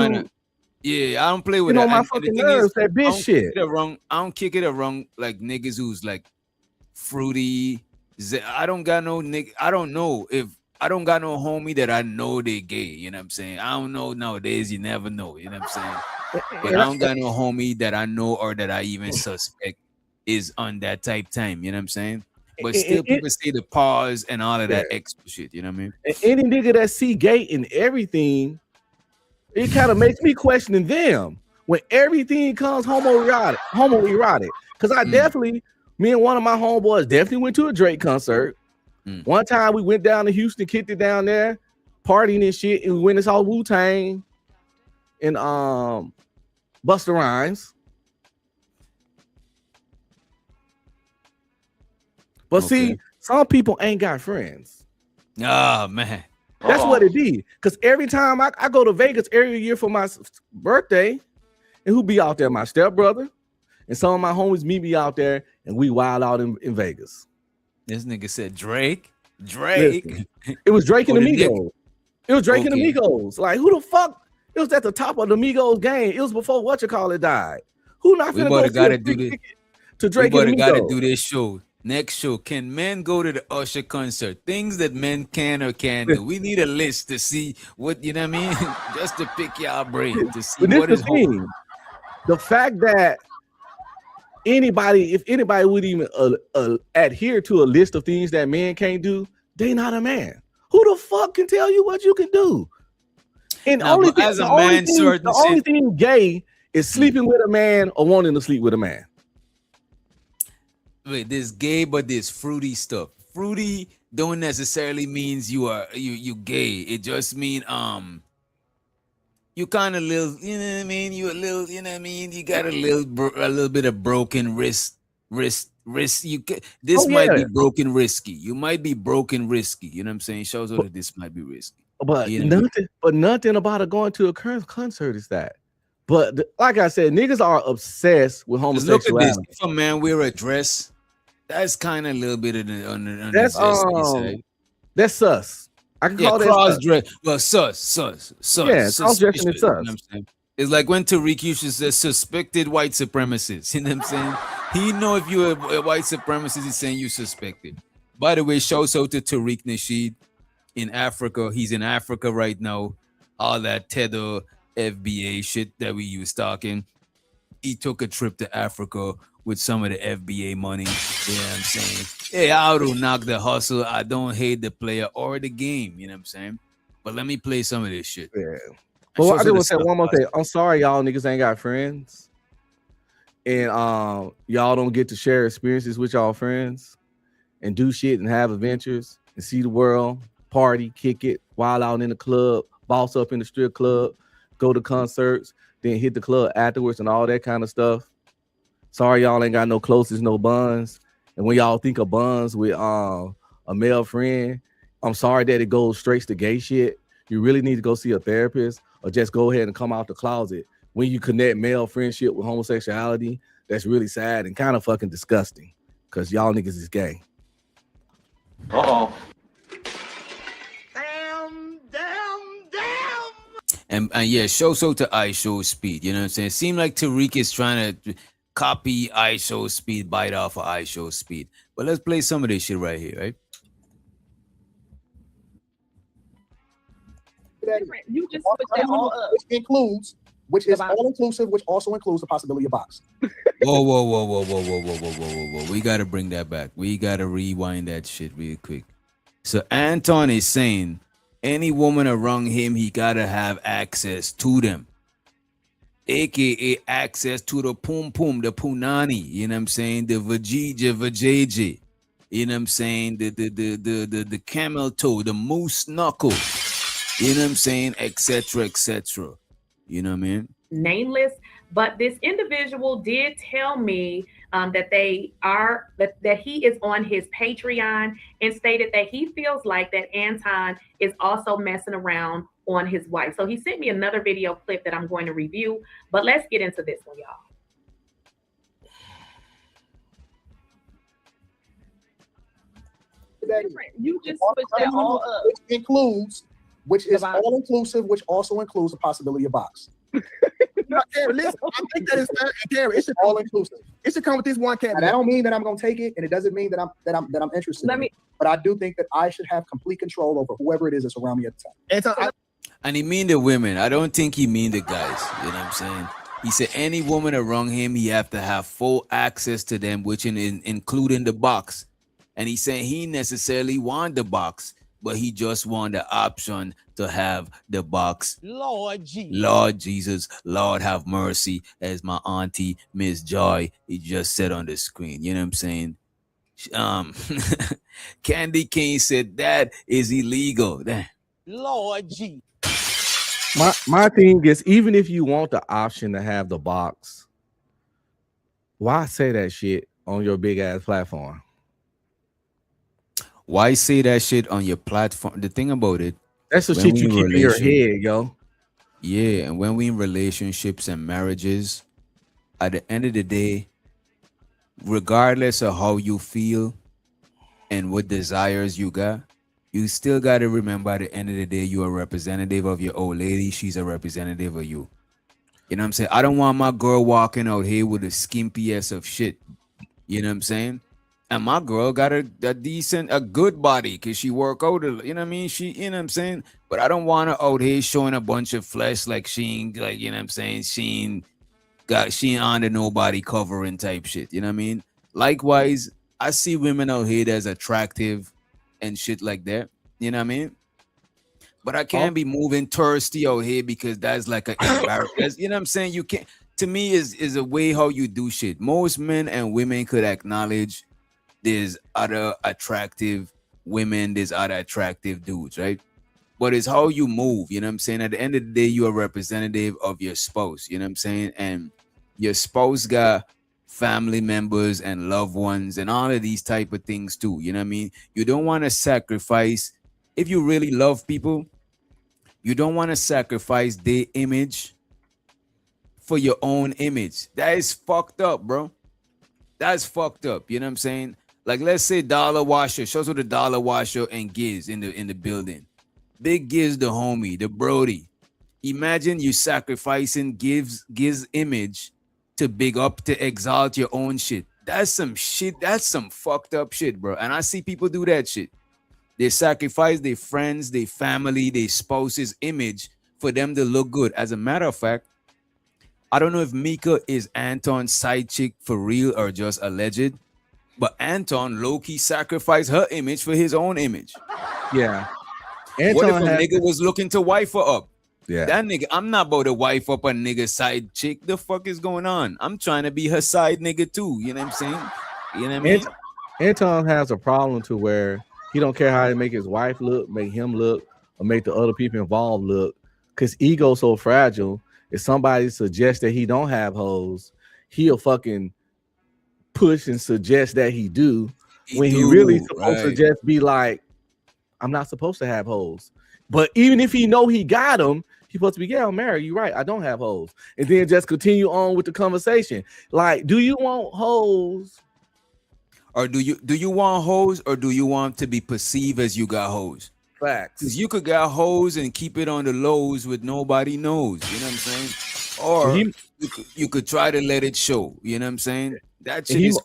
Yeah, I don't play with that. My fucking nerves, that bitch shit. I don't kick it around like niggas who's like fruity. I don't got no nigga. I don't know if I don't got no homie that I know they gay. You know what I'm saying? I don't know nowadays. You never know. You know what I'm saying? But I don't got no homie that I know or that I even suspect is on that type time. You know what I'm saying? But still, people say the pause and all of that extra shit. You know what I mean? Any nigga that see gay in everything, it kind of makes me questioning them when everything comes homoerotic. Because I definitely, me and one of my homeboys definitely went to a Drake concert. One time we went down to Houston, kicked it down there, partying and shit, and we went and saw Wu-Tang and Busta Rhymes. But see, some people ain't got friends. Oh man. That's what it be. Because every time I go to Vegas every year for my birthday, and who be out there? My stepbrother and some of my homies meet me out there, and we wild out in Vegas. This nigga said Drake. Listen, it was Drake and the Migos. It was Drake and the Migos. Like, who the fuck? It was at the top of the Migos game. It was before whatchamacallit died. Who not finna go gotta do this to Drake and the Migos? Gotta do this show. Next show, can men go to the Usher concert? Things that men can or can't do. We need a list to see what, you know what I mean? Just to pick your brain to see what is thing. The fact that if anybody would even adhere to a list of things that men can't do, they not a man. Who the fuck can tell you what you can do? And the only thing gay is sleeping with a man or wanting to sleep with a man. Wait, there's gay, but there's fruity stuff. Fruity don't necessarily means you gay. It just mean you kind of little, you know what I mean? You a little, you know what I mean? You got a little bit of broken wrist. This Oh might yeah, be broken risky. You might be broken risky. You know what I'm saying? Shows but, that this might be risky. but You know what I mean? nothing about it going to a current concert is that. But like I said, niggas are obsessed with 'Cause look at this. homosexuality. If a man wear a dress, that's kind of a little bit of on the That's zesty side. that's sus. I can Yeah, call that cross sus. dress. Well, Yeah, cross dressing suspicious. is You know what sus. I'm saying? It's like when Tariq used to say suspected white supremacists. You know what I'm saying? He know if you're a white supremacist, he's saying you suspected. By the way, shouts out to Tariq Nasheed in Africa. He's in Africa right now. All that tether FBA shit that we was talking. He took a trip to Africa with some of the FBA money. You know what I'm saying? Hey, I don't knock the hustle. I don't hate the player or the game. You know what I'm saying? But let me play some of this shit. Yeah. But I just want to say one more thing. I'm sorry, y'all niggas ain't got friends, and y'all don't get to share experiences with y'all friends, and do shit and have adventures and see the world, party, kick it, wild out in the club, boss up in the strip club, go to concerts, then hit the club afterwards and all that kind of stuff. Sorry, y'all ain't got no closest, no buns. And when y'all think of buns with a male friend, I'm sorry that it goes straight to gay shit. You really need to go see a therapist or just go ahead and come out the closet. When you connect male friendship with homosexuality, that's really sad and kind of fucking disgusting because y'all niggas is gay. Uh-oh. And yeah, show to iShow Speed. You know what I'm saying? Seem like Tariq is trying to copy iShow Speed, bite off of iShow Speed. But let's play some of this shit right here, right? You just put that all up. Which is all inclusive, which also includes the possibility of box. Whoa. We gotta bring that back. We gotta rewind that shit real quick. So Anton is saying any woman around him, he gotta have access to them. AKA access to the pum pum, the punani, you know what I'm saying? The vajayjay, you know what I'm saying? The camel toe, the moose knuckle, you know what I'm saying? Etc. You know what I mean? Nameless, but this individual did tell me that that he is on his Patreon and stated that he feels like that Anton is also messing around on his wife. So he sent me another video clip that I'm going to review, but let's get into this one, y'all. You just put that all up. Which is all inclusive, which also includes the possibility of box. Listen, I think that is fair. It should all inclusive. It should come with this one caveat. I don't mean that I'm gonna take it, and it doesn't mean that I'm interested. But I do think that I should have complete control over whoever it is that's around me at the time. And he mean the women. I don't think he mean the guys. You know what I'm saying? He said any woman around him, he have to have full access to them, which including the box. And he said he necessarily want the box, but he just want the option to have the box. Lord Jesus, Lord have mercy, as my auntie Miss Joy, he just said on the screen. You know what I'm saying? Candy King said that is illegal. Lord G. My thing is, even if you want the option to have the box, why say that shit on your big ass platform? Why say that shit on your platform? The thing about it, that's the shit you keep in your head, yo. Yeah, and when we in relationships and marriages, at the end of the day, regardless of how you feel and what desires you got, you still got to remember at the end of the day, you're a representative of your old lady. She's a representative of you. You know what I'm saying? I don't want my girl walking out here with a skimpy ass of shit. You know what I'm saying? And my girl got a good body because she work out, you know what I mean? You know what I'm saying? But I don't want her out here showing a bunch of flesh like she ain't, like, you know what I'm saying? She ain't under nobody covering type shit. You know what I mean? Likewise, I see women out here that's attractive and shit like that. You know what I mean? But I can't be moving thirsty out here because that's like an embarrassment. You know what I'm saying? You can't. To me, is a way how you do shit. Most men and women could acknowledge there's other attractive women, there's other attractive dudes, right? but it's how you move. You know what I'm saying? At the end of the day, you're a representative of your spouse. You know what I'm saying? And your spouse got family members and loved ones and all of these type of things too. You know what I mean? You don't want to sacrifice if you really love people. You don't want to sacrifice their image for your own image. That is fucked up, bro. That's fucked up. You know what I'm saying? Like, let's say Dollar Washer shows with the Dollar Washer and Giz in the building. Big Giz the homie, the Brody. Imagine you sacrificing Giz image to big up to exalt your own shit. That's some shit. That's some fucked up shit, bro. And I see people do that shit. They sacrifice their friends, their family, their spouse's image for them to look good. As a matter of fact, I don't know if Mika is Anton's side chick for real or just alleged, but Anton low-key sacrificed her image for his own image. Yeah. What if a nigga was looking to wife her up? Yeah. That nigga, I'm not about to wife up a nigga side chick. The fuck is going on? I'm trying to be her side nigga too. You know what I'm saying? You know what I mean? Anton has a problem to where he don't care how he make his wife look, make him look, or make the other people involved look, because ego's so fragile. If somebody suggests that he don't have hoes, he'll fucking push and suggest that he do, when he really supposed to just be like, I'm not supposed to have hoes. But even if he know he got them, he's supposed to be, yeah, I'm married. You're right. I don't have hoes. And then just continue on with the conversation. Like, do you want hoes? Or do you want hoes, or do you want to be perceived as you got hoes? Facts. Because you could got hoes and keep it on the lows with nobody knows. You know what I'm saying? Or you could try to let it show. You know what I'm saying? That shit is,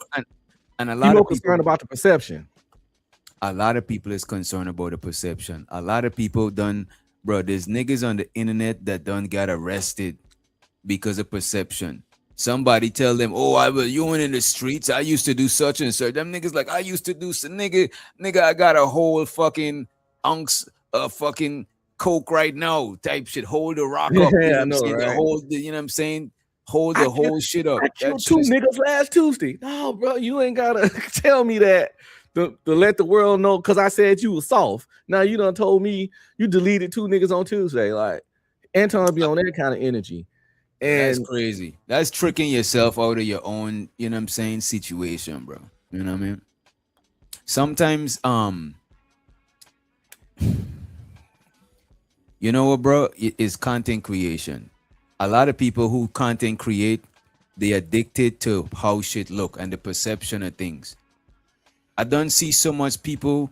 and a lot of people concerned about the perception. A lot of people is concerned about the perception. A lot of people done, bro. There's niggas on the internet that done got arrested because of perception. Somebody tell them, oh, you went in the streets. I used to do such and such. Them niggas like, I used to do some nigga, I got a whole fucking fucking coke right now type shit. Hold the rock up. You know what I'm saying? Right? You know what I'm saying? Hold the whole shit up. I killed two niggas last Tuesday. No, bro, you ain't gotta tell me that to let the world know because I said you was soft. Now you done told me you deleted two niggas on Tuesday. Like, Anton be on that kind of energy. And that's crazy. That's tricking yourself out of your own, you know what I'm saying, situation, bro. You know what I mean? Sometimes, you know what, bro? It's content creation. A lot of people who content create, they addicted to how shit look and the perception of things. I don't see so much people.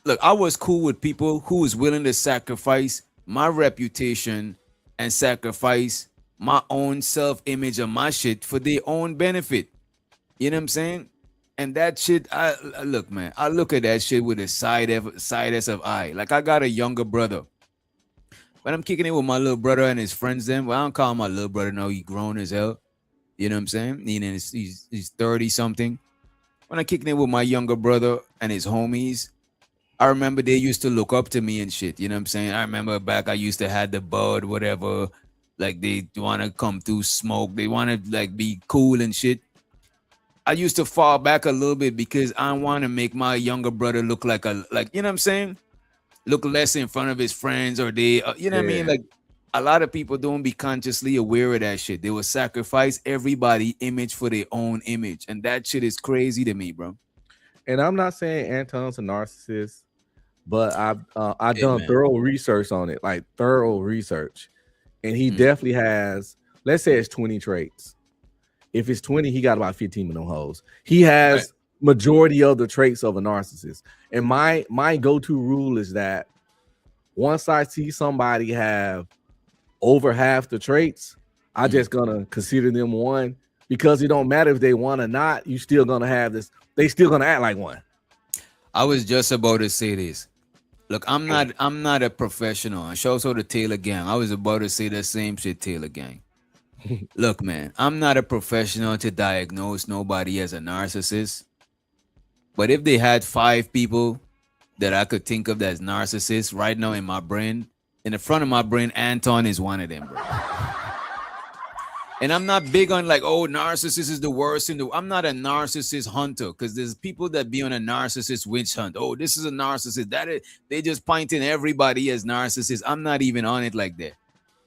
Look, I was cool with people who was willing to sacrifice my reputation and sacrifice my own self-image of my shit for their own benefit. You know what I'm saying? And that shit, I look, man, I look at that shit with a side of eye. Like, I got a younger brother. When I'm kicking it with my little brother and his friends, then, well, I don't call him my little brother now. He grown as hell. You know what I'm saying? He's 30 something. When I'm kicking it with my younger brother and his homies, I remember they used to look up to me and shit. You know what I'm saying? I remember back I used to have the bud, whatever. Like, they want to come through smoke. They want to, like, be cool and shit. I used to fall back a little bit because I want to make my younger brother look like you know what I'm saying? Look less in front of his friends, or they, you know what I mean? Like, a lot of people don't be consciously aware of that shit. They will sacrifice everybody image for their own image. And that shit is crazy to me, bro. And I'm not saying Anton's a narcissist, but I've done thorough research on it, like thorough research. And he definitely has, let's say it's 20 traits. If it's 20, he got about 15 of them hoes. He has majority of the traits of a narcissist. And my go-to rule is that once I see somebody have over half the traits, I just gonna consider them one, because it don't matter if they want or not, you still gonna have this, they still gonna act like one. I was just about to say this. Look, I'm not a professional. And show the Taylor gang. I was about to say the same shit, Taylor gang. Look, man, I'm not a professional to diagnose nobody as a narcissist. But if they had 5 people that I could think of as narcissists right now in my brain, in the front of my brain, Anton is one of them, bro. And I'm not big on like, oh, narcissist is the worst in the. I'm not a narcissist hunter because there's people that be on a narcissist witch hunt. Oh, this is a narcissist. That is, they just pointing everybody as narcissists. I'm not even on it like that.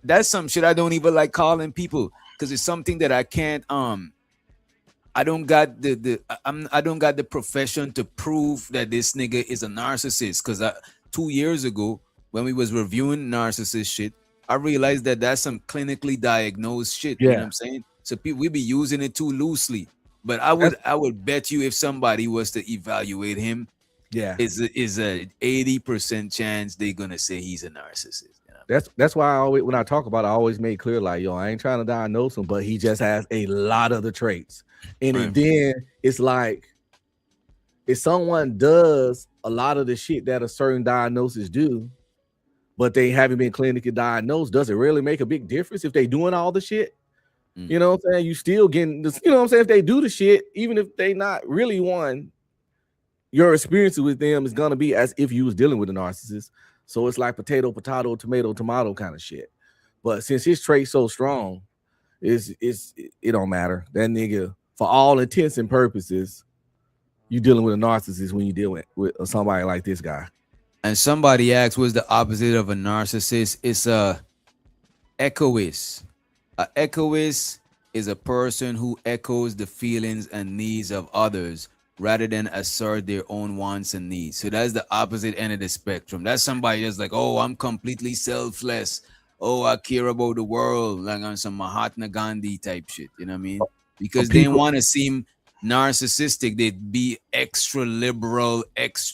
That's some shit I don't even like calling people because it's something that I can't. I don't got I don't got the profession to prove that this nigga is a narcissist. Because 2 years ago when we was reviewing narcissist shit, I realized that that's some clinically diagnosed shit. You know what I'm saying? So people we be using it too loosely. But I would bet you if somebody was to evaluate him, is a 80% chance they're gonna say he's a narcissist. You know? That's why I always, when I talk about it, I always make clear like, yo, I ain't trying to diagnose him, but he just has a lot of the traits. And then it's like, if someone does a lot of the shit that a certain diagnosis do, but they haven't been clinically diagnosed, does it really make a big difference if they doing all the shit? You know what I'm saying? You still getting this, you know what I'm saying? If they do the shit, even if they not really one, your experience with them is gonna be as if you was dealing with a narcissist. So it's like potato, potato, tomato, tomato kind of shit. But since his trait's so strong, it don't matter. That nigga, for all intents and purposes, you dealing with a narcissist when you deal with somebody like this guy. And somebody asked, what's the opposite of a narcissist? It's a echoist. A echoist is a person who echoes the feelings and needs of others rather than assert their own wants and needs. So that's the opposite end of the spectrum. That's somebody that's like, oh, I'm completely selfless. Oh, I care about the world, like on some Mahatma Gandhi type shit. You know what I mean? Because they want to seem narcissistic. They'd be extra liberal,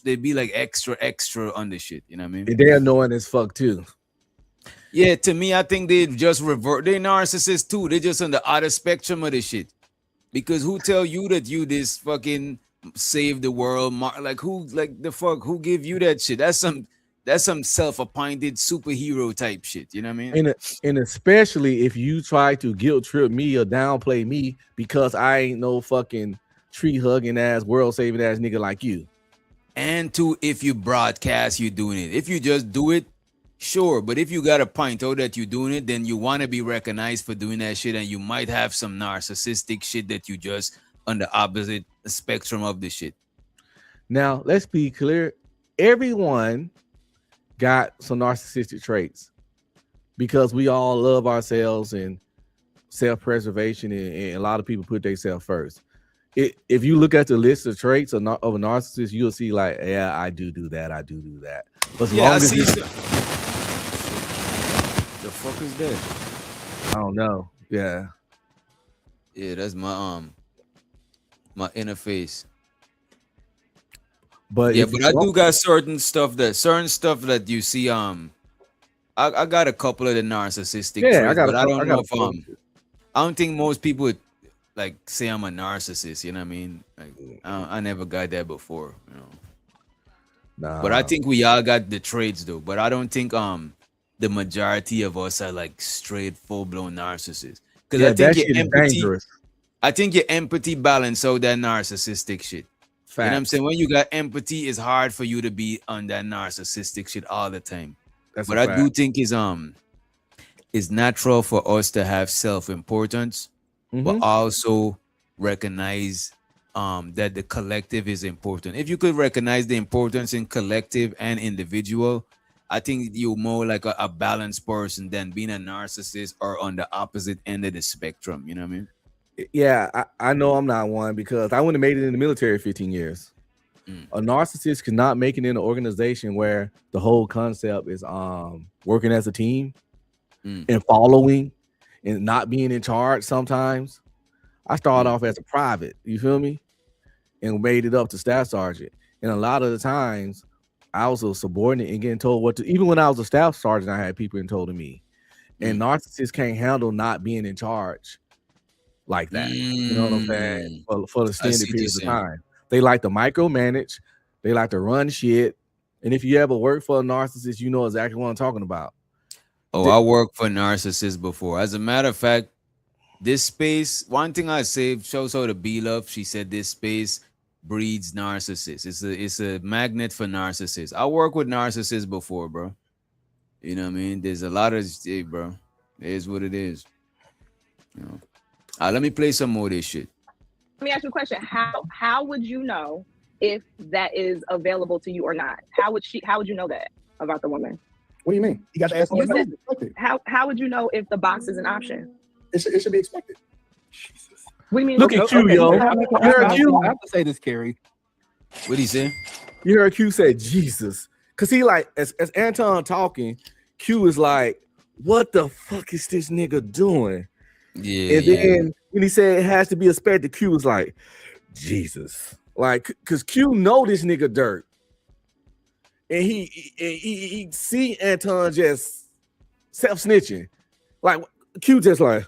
they'd be like extra on the shit. You know what I mean? And they're annoying as fuck too. Yeah, to me, I think they just revert. They're narcissists too. They're just on the other spectrum of the shit. Because who tell you that you this fucking save the world? Like who? Like the fuck? Who give you that shit? That's some self-appointed superhero type shit. You know what I mean? And especially if you try to guilt trip me or downplay me because I ain't no fucking tree hugging ass, world saving ass nigga like you. And two, if you broadcast you doing it, if you just do it, sure. But if you got to point out that you're doing it, then you want to be recognized for doing that shit, and you might have some narcissistic shit that you just on the opposite spectrum of the shit. Now, let's be clear. Everyone got some narcissistic traits because we all love ourselves and self-preservation, and a lot of people put themselves first. If you look at the list of traits of a narcissist, you'll see like, yeah, I do that. I do that. But yeah, I see. The fuck is that? I don't know. Yeah, that's my interface. But yeah, but I do got certain stuff that you see. I got a couple of the narcissistic traits, but I don't know if I don't think most people would like say I'm a narcissist. You know what I mean? Like I never got that before. You know. Nah. But I think we all got the traits though. But I don't think the majority of us are like straight full blown narcissists. Because I think your empathy balance out that narcissistic shit. Facts. You know what I'm saying? When you got empathy, it's hard for you to be on that narcissistic shit all the time. But I do think it's natural for us to have self-importance, but also recognize that the collective is important. If you could recognize the importance in collective and individual, I think you're more like a balanced person than being a narcissist or on the opposite end of the spectrum. You know what I mean? Yeah, I know I'm not one because I wouldn't have made it in the military 15 years. A narcissist cannot make it in an organization where the whole concept is working as a team and following and not being in charge sometimes. I started off as a private, you feel me? And made it up to staff sergeant. And a lot of the times I was a subordinate and getting told what to, even when I was a staff sergeant, I had people getting told to me. And narcissists can't handle not being in charge like that. You know what I'm saying? For extended periods of time. They like to micromanage, they like to run shit. And if you ever work for a narcissist, you know exactly what I'm talking about. Oh, I worked for narcissists before. As a matter of fact, this space, one thing I say, shows how to be love. She said this space breeds narcissists. It's a magnet for narcissists. I work with narcissists before, bro. You know what I mean? There's a lot of bro. It is what it is. You know? Let me play some more of this shit. Let me ask you a question. How would you know if that is available to you or not? How would you know that about the woman? What do you mean? You got to ask them. How would you know if the box is an option? It should be expected. What do you mean? Look at Q, yo. I have to say this, Carrie. What he say? You heard Q say Jesus. Cause he like as Anton talking, Q is like, what the fuck is this nigga doing? Yeah. And then when he said it has to be expected, Q was like, Jesus. Like, cause Q know this nigga dirt. And he see Anton just self-snitching. Like Q just like,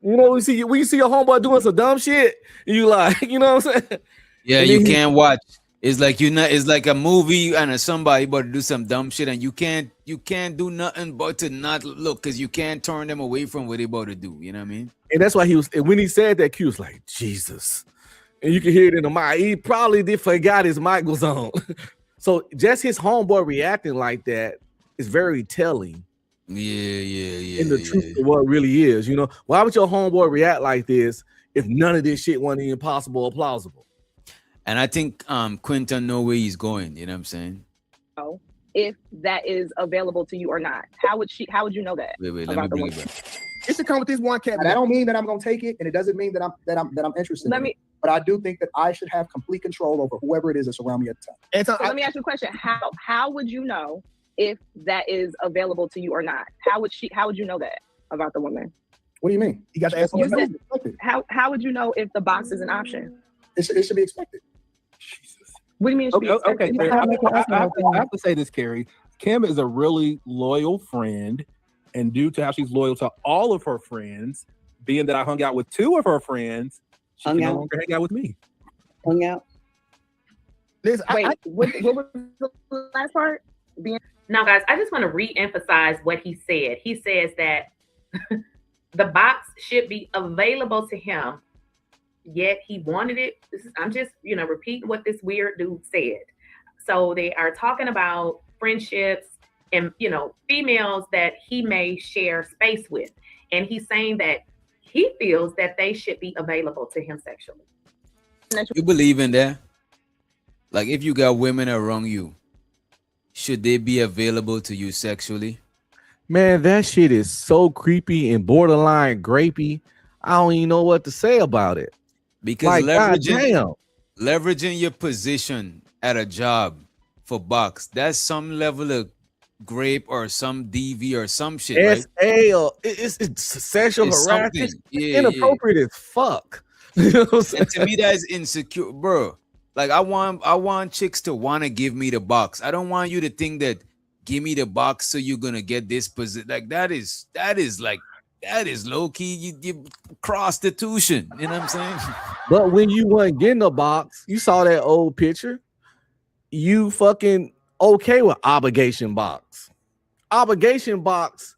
you know, when you see your homeboy doing some dumb shit, you like, you know what I'm saying? Yeah, you can't watch. It's like it's like a movie and somebody about to do some dumb shit, and you can't do nothing but to not look, because you can't turn them away from what they about to do. You know what I mean? And that's why when he said that, Q was like, Jesus. And you can hear it in the mic. He probably forgot his mic was on. So just his homeboy reacting like that is very telling. Yeah. In the truth of what really is, you know. Why would your homeboy react like this if none of this shit wasn't even possible or plausible? And I think Quinton know where he's going. You know what I'm saying? Oh, if that is available to you or not, how would you know that? Wait, let me bring it back. It's to come with this one cat. That don't mean that I'm gonna take it, and it doesn't mean that I'm interested. But I do think that I should have complete control over whoever it is that's around me at the time. And so let me ask you a question. How would you know if that is available to you or not? How would you know that about the woman? What do you mean? You got to ask them. How would you know if the box is an option? It should be expected. What do you mean? Okay. I have to say this, Carrie. Kim is a really loyal friend, and due to how she's loyal to all of her friends, being that I hung out with two of her friends, she can no longer hang out with me. Hung out. Listen, what was the last part? Now, guys, I just want to re-emphasize what he said. He says that the box should be available to him, yet he wanted it. I'm just, repeating what this weird dude said. So they are talking about friendships and, females that he may share space with. And he's saying that he feels that they should be available to him sexually. You believe in that? Like, if you got women around you, should they be available to you sexually? Man, that shit is so creepy and borderline grapey. I don't even know what to say about it. Because leveraging your position at a job for box, that's some level of grape or some DV or some shit, right? It's sexual harassment. Yeah, inappropriate as fuck. You know what I'm saying? And to me, that's insecure, bro. Like, I want chicks to want to give me the box. I don't want you to think that give me the box so you're gonna get this position. Like, that is low key. You prostitution. You know what I'm saying? But when you weren't getting the box, you saw that old picture. You fucking okay with obligation box. Obligation box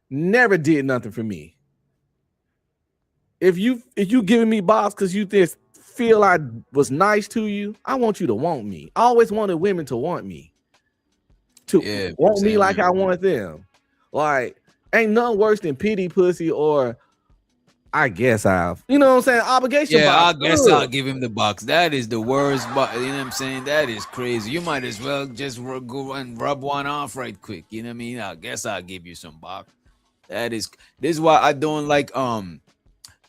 never did nothing for me. If you giving me box because you just feel I was nice to you, I want you to want me. I always wanted women to want me. Want me like I want them. Like, ain't nothing worse than pity pussy or I guess I've, you know what I'm saying? Obligation box. I guess I'll give him the box. That is the worst, you know what I'm saying? That is crazy. You might as well just go and rub one off right quick. You know what I mean? I guess I'll give you some box. This is why I don't like,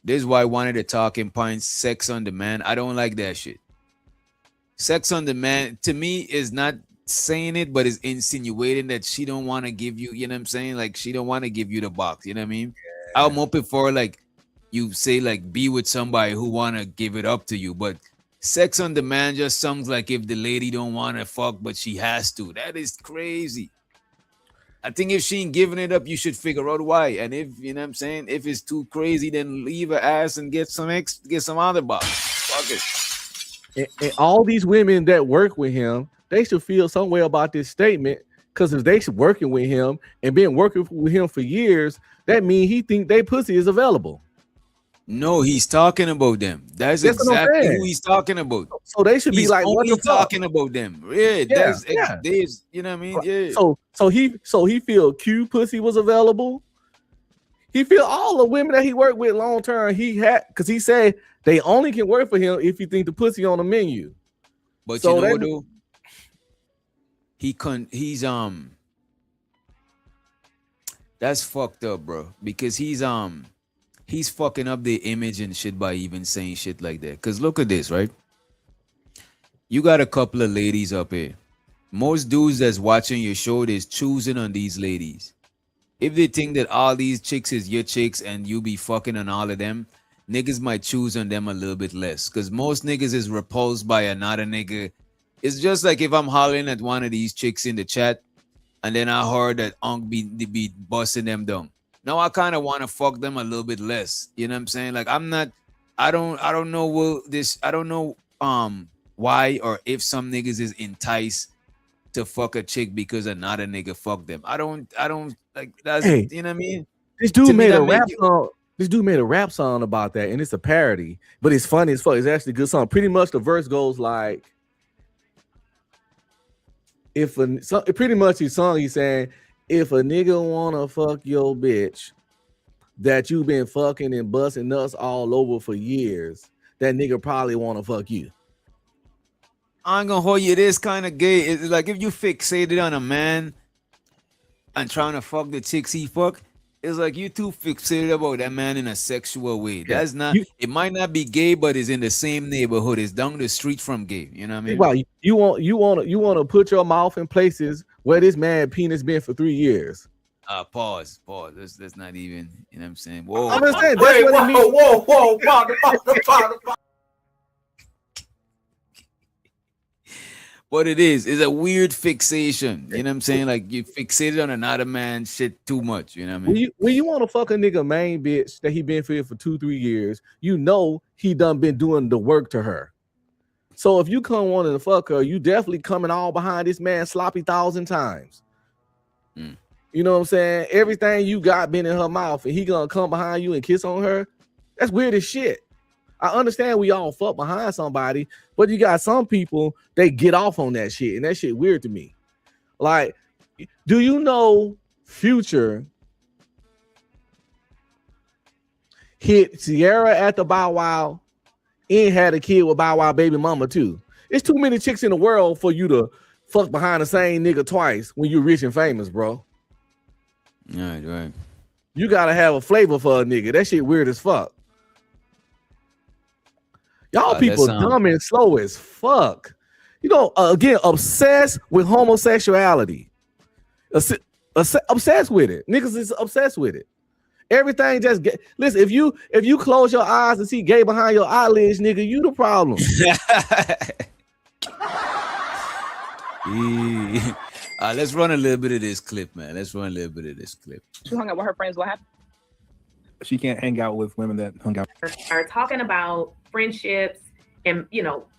this is why one of the talking points, sex on demand. I don't like that shit. Sex on demand, to me, is not saying it, but is insinuating that she don't want to give you, you know what I'm saying? Like, she don't want to give you the box, you know what I mean? Yeah. I'm open for, like, you say, like, be with somebody who want to give it up to you, but sex on demand just sounds like if the lady don't want to fuck, but she has to. That is crazy. I think if she ain't giving it up, you should figure out why. And if, you know what I'm saying, if it's too crazy, then leave her ass and get some other box. Fuck it. And all these women that work with him, they should feel some way about this statement, because if they working with him and been working with him for years, that means he think they pussy is available. No, he's talking about them. That's exactly who he's talking about. So they should be like, what only talking about them. Yeah, that's you know what I mean? Yeah. So he feel Q pussy was available. He feel all the women that he worked with long term. He had because he said they only can work for him if you think the pussy on the menu. But So you know that- what though? That's fucked up, bro. Because he's fucking up the image and shit by even saying shit like that. Cause look at this, right? You got a couple of ladies up here. Most dudes that's watching your show is choosing on these ladies. If they think that all these chicks is your chicks and you be fucking on all of them, niggas might choose on them a little bit less. Cause most niggas is repulsed by another nigga. It's just like if I'm hollering at one of these chicks in the chat, and then I heard that Unc be busting them down. Now I kind of want to fuck them a little bit less. You know what I'm saying? Like I don't know why or if some niggas is enticed to fuck a chick because another nigga fuck them. I don't like that's Hey, you know what I mean? This dude To me, made that a rap make you- song. This dude made a rap song about that, and it's a parody, but it's funny as fuck. It's actually a good song. Pretty much the verse goes like, pretty much his song, he's saying, if a nigga wanna fuck your bitch that you been fucking and busting nuts all over for years, that nigga probably wanna fuck you. I ain't gonna hold you. It is kind of gay. It's like if you fixated on a man and trying to fuck the chicks he fuck, it's like you too fixated about that man in a sexual way. Yeah. That's not. It might not be gay, but it's in the same neighborhood. It's down the street from gay. You know what I mean? Well, you want to put your mouth in places where this man penis been for 3 years. Pause. That's not even. You know what I'm saying? Whoa. I'm just saying, Wait, that's what it means. whoa, pause. What it is a weird fixation. You know what I'm saying? Like you fixated on another man shit too much. You know what I mean? When you want to fuck a nigga main bitch that he been for 2-3 years, you know he done been doing the work to her. So if you come wanting to fuck her, you definitely coming all behind this man sloppy 1,000 times. You know what I'm saying? Everything you got been in her mouth, and he gonna come behind you and kiss on her. That's weird as shit. I understand we all fuck behind somebody, but you got some people, they get off on that shit, and that shit weird to me. Like, do you know Future hit Sierra at the Bow Wow and had a kid with Bow Wow baby mama too? It's too many chicks in the world for you to fuck behind the same nigga twice when you're rich and famous, bro. Right. You gotta have a flavor for a nigga. That shit weird as fuck. Y'all people dumb and slow as fuck. You know, again, obsessed with homosexuality. Obsessed with it. Niggas is obsessed with it. Everything just get. Listen, if you close your eyes and see gay behind your eyelids, nigga, you the problem. Let's run a little bit of this clip, man. Let's run a little bit of this clip. She hung out with her friends. What happened? She can't hang out with women that hung out. Are talking about friendships and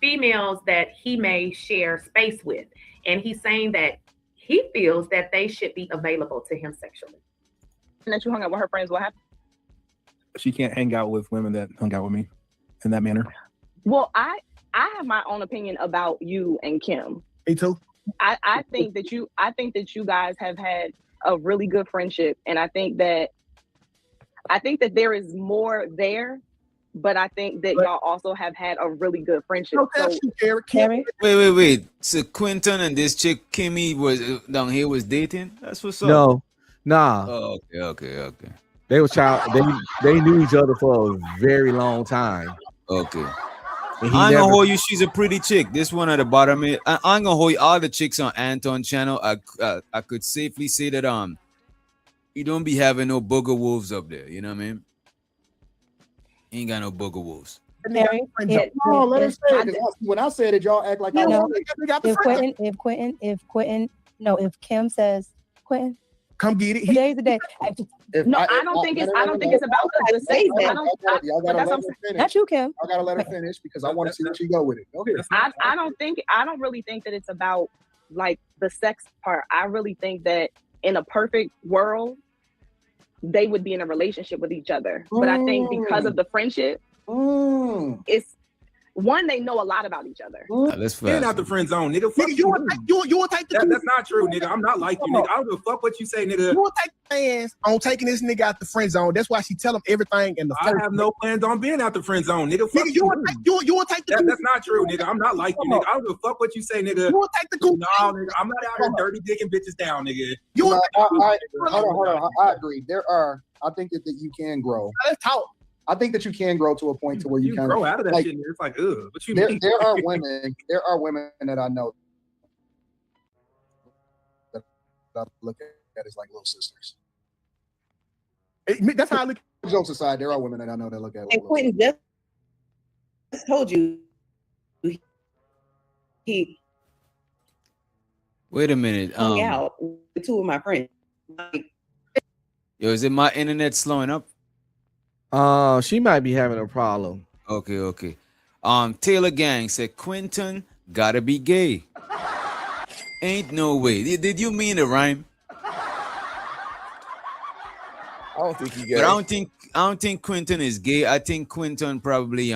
females that he may share space with, and he's saying that he feels that they should be available to him sexually. And that you hung out with her friends. What happened? She can't hang out with women that hung out with me in that manner. Well, I have my own opinion about you and Kim. Me too. I think that you guys have had a really good friendship, and I think that there is more there, but I think that y'all also have had a really good friendship. Wait. So Quentin and this chick Kimmy was down here was dating? That's what's up. No, nah. Oh, okay. They was they knew each other for a very long time. Okay. I ain't gonna hold you. She's a pretty chick. This one at the bottom. I ain't gonna hold you. All the chicks on Anton channel. I could safely say that you don't be having no booger wolves up there. You know what I mean? You ain't got no booger wolves. No, let her say it. When I said it, y'all act like I got the friend. If Kim says, Quentin, come get it. Today's the day. I don't think it's about the sex. Y'all gotta let her finish. Not you, Kim. I gotta let her finish because I want to see where she go with it. Go ahead. I don't really think that it's about like the sex part. I really think that in a perfect world, they would be in a relationship with each other. But I think because of the friendship, one, they know a lot about each other. Let's Getting out the friend zone, nigga. Fuck Nigga, you will take the that's not true, nigga. I'm not like you, nigga. I don't give a fuck what you say, nigga. You will take plans on taking this nigga out the friend zone. That's why she tell him everything in the I have no plans on being out the friend zone, nigga. Fuck nigga, you will take the that's not true, nigga. I'm not like you, nigga. I don't give a fuck what you say, nigga. You will take the cool. No, nigga. I'm not out here dirty dicking bitches down, nigga. You will hold on. I agree. I think that you can grow. Let's talk. I think that you can grow to a point to where you can grow out of that shit. It's like, ugh. What you mean? There are women that I know that I look at as like little sisters. That's how I look. Jokes aside, there are women that I know that look at. And Quentin just told you he Wait a minute. hung out with two of my friends. Yo, is it my internet slowing up? She might be having a problem. Okay. Taylor Gang said Quentin gotta be gay. Ain't no way. Did you mean the rhyme? I don't think he gay. But I don't think Quentin is gay. I think Quentin probably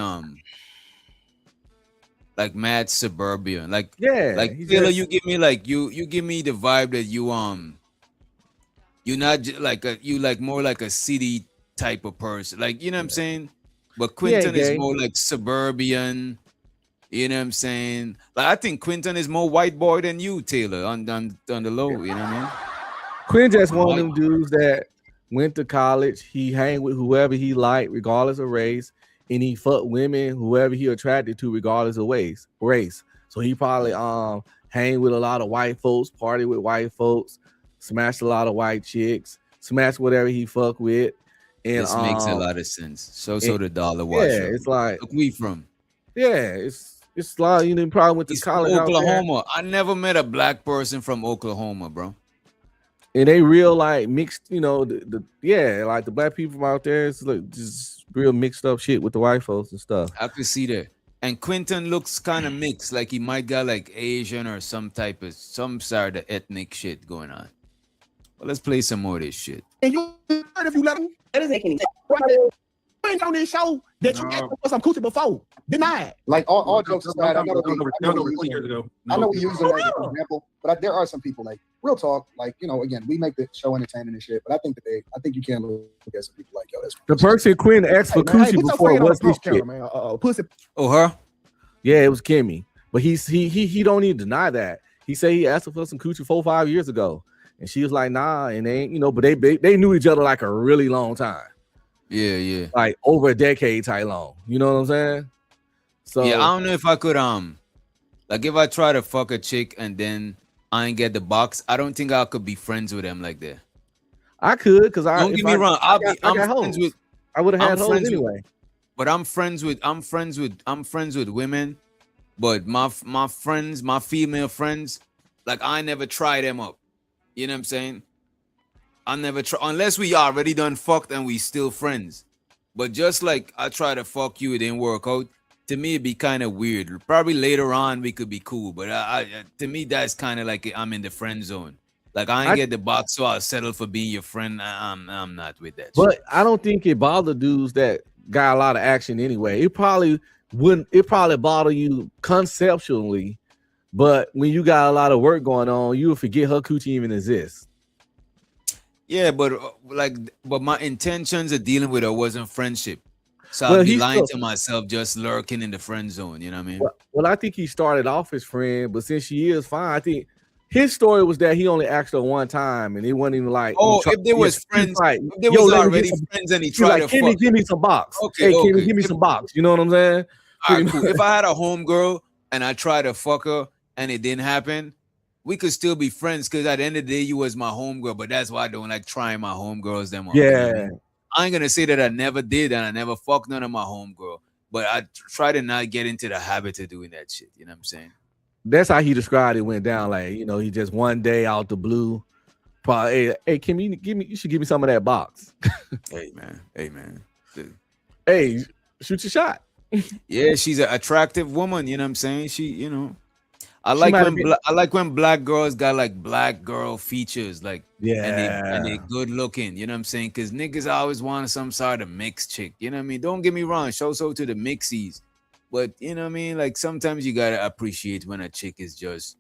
like mad suburban. Like like Taylor, you give me like you give me the vibe that you're not like you like more like a city type of person, like, you know what I'm saying? But Quentin is more like suburban, you know what I'm saying? Like, I think Quentin is more white boy than you, Taylor, on the low, you know what I mean? Quinn just one of them dudes that went to college. He hang with whoever he liked, regardless of race, and he fucked women, whoever he attracted to, regardless of race. So he probably hang with a lot of white folks, party with white folks, smashed a lot of white chicks, smashed whatever he fucked with. And this makes a lot of sense. So the dollar washer. Yeah, it's like look, we from. Yeah, it's like you know, probably went to college Oklahoma. I never met a black person from Oklahoma, bro. And they real like mixed, you know, like the black people from out there, it's like just real mixed up shit with the white folks and stuff. I could see that. And Quentin looks kind of mixed, like he might got like Asian or some sort of ethnic shit going on. Well, let's play some more of this shit. And you heard if you let him. That doesn't make any sense. You ain't on this show that you asked for some coochie before. Deny it. Like all jokes aside, I know we use them as an example, but there are some people like real talk. Like, you know, again, we make the show entertaining and shit, but I think you can look at some people like, yo, that's the person Quinn asked for coochie before was this shit. Pussy. Oh, her? Yeah, it was Kimmy, but he don't even deny that. He said he asked her for some coochie 4-5 years ago. And she was like, nah, and they ain't, you know, but they knew each other like a really long time. Yeah. Like over a decade type long. You know what I'm saying? So yeah, I don't know if I could like if I try to fuck a chick and then I ain't get the box, I don't think I could be friends with them like that. I could, because don't get me wrong. I would have had hoes anyway. But I'm friends with women, but my female friends, like I never try them up. You know what I'm saying? I never try unless we already done fucked and we still friends. But just like I try to fuck you, it didn't work out. To me, it'd be kind of weird. Probably later on we could be cool, but to me that's kind of like I'm in the friend zone. Like I ain't get the box, so I'll settle for being your friend. I'm not with that. But shit. I don't think it bothered dudes that got a lot of action anyway. It probably wouldn't. It probably bother you conceptually. But when you got a lot of work going on, you will forget her coochie even exists. Yeah, but my intentions of dealing with her wasn't friendship. So I'd be lying to myself, just lurking in the friend zone. You know what I mean? Well, I think he started off as friend, but since she is fine, I think his story was that he only asked her one time, and it wasn't even like. Oh, if there was friends, if there was already friends, and he tried to fuck. Give me some box. Okay, Kimmy, give me some box. You know what I'm saying? All right, cool. If I had a homegirl and I tried to fuck her and it didn't happen, we could still be friends because at the end of the day, you was my homegirl. But that's why I don't like trying my homegirls them. Yeah. You know what I mean? I ain't gonna say that I never did and I never fucked none of my homegirl, but I try to not get into the habit of doing that shit. You know what I'm saying? That's how he described it went down. Like, you know, he just one day out the blue, probably, hey, Kim, you should give me some of that box. Hey man. Dude. Hey, shoot your shot. Yeah, she's an attractive woman. You know what I'm saying? She, you know. I like when black girls got like black girl features, like and they good looking, you know what I'm saying? Because niggas always want some sort of mixed chick, you know what I mean? Don't get me wrong, show so to the mixies, But you know what I mean? Like sometimes you gotta appreciate when a chick is just,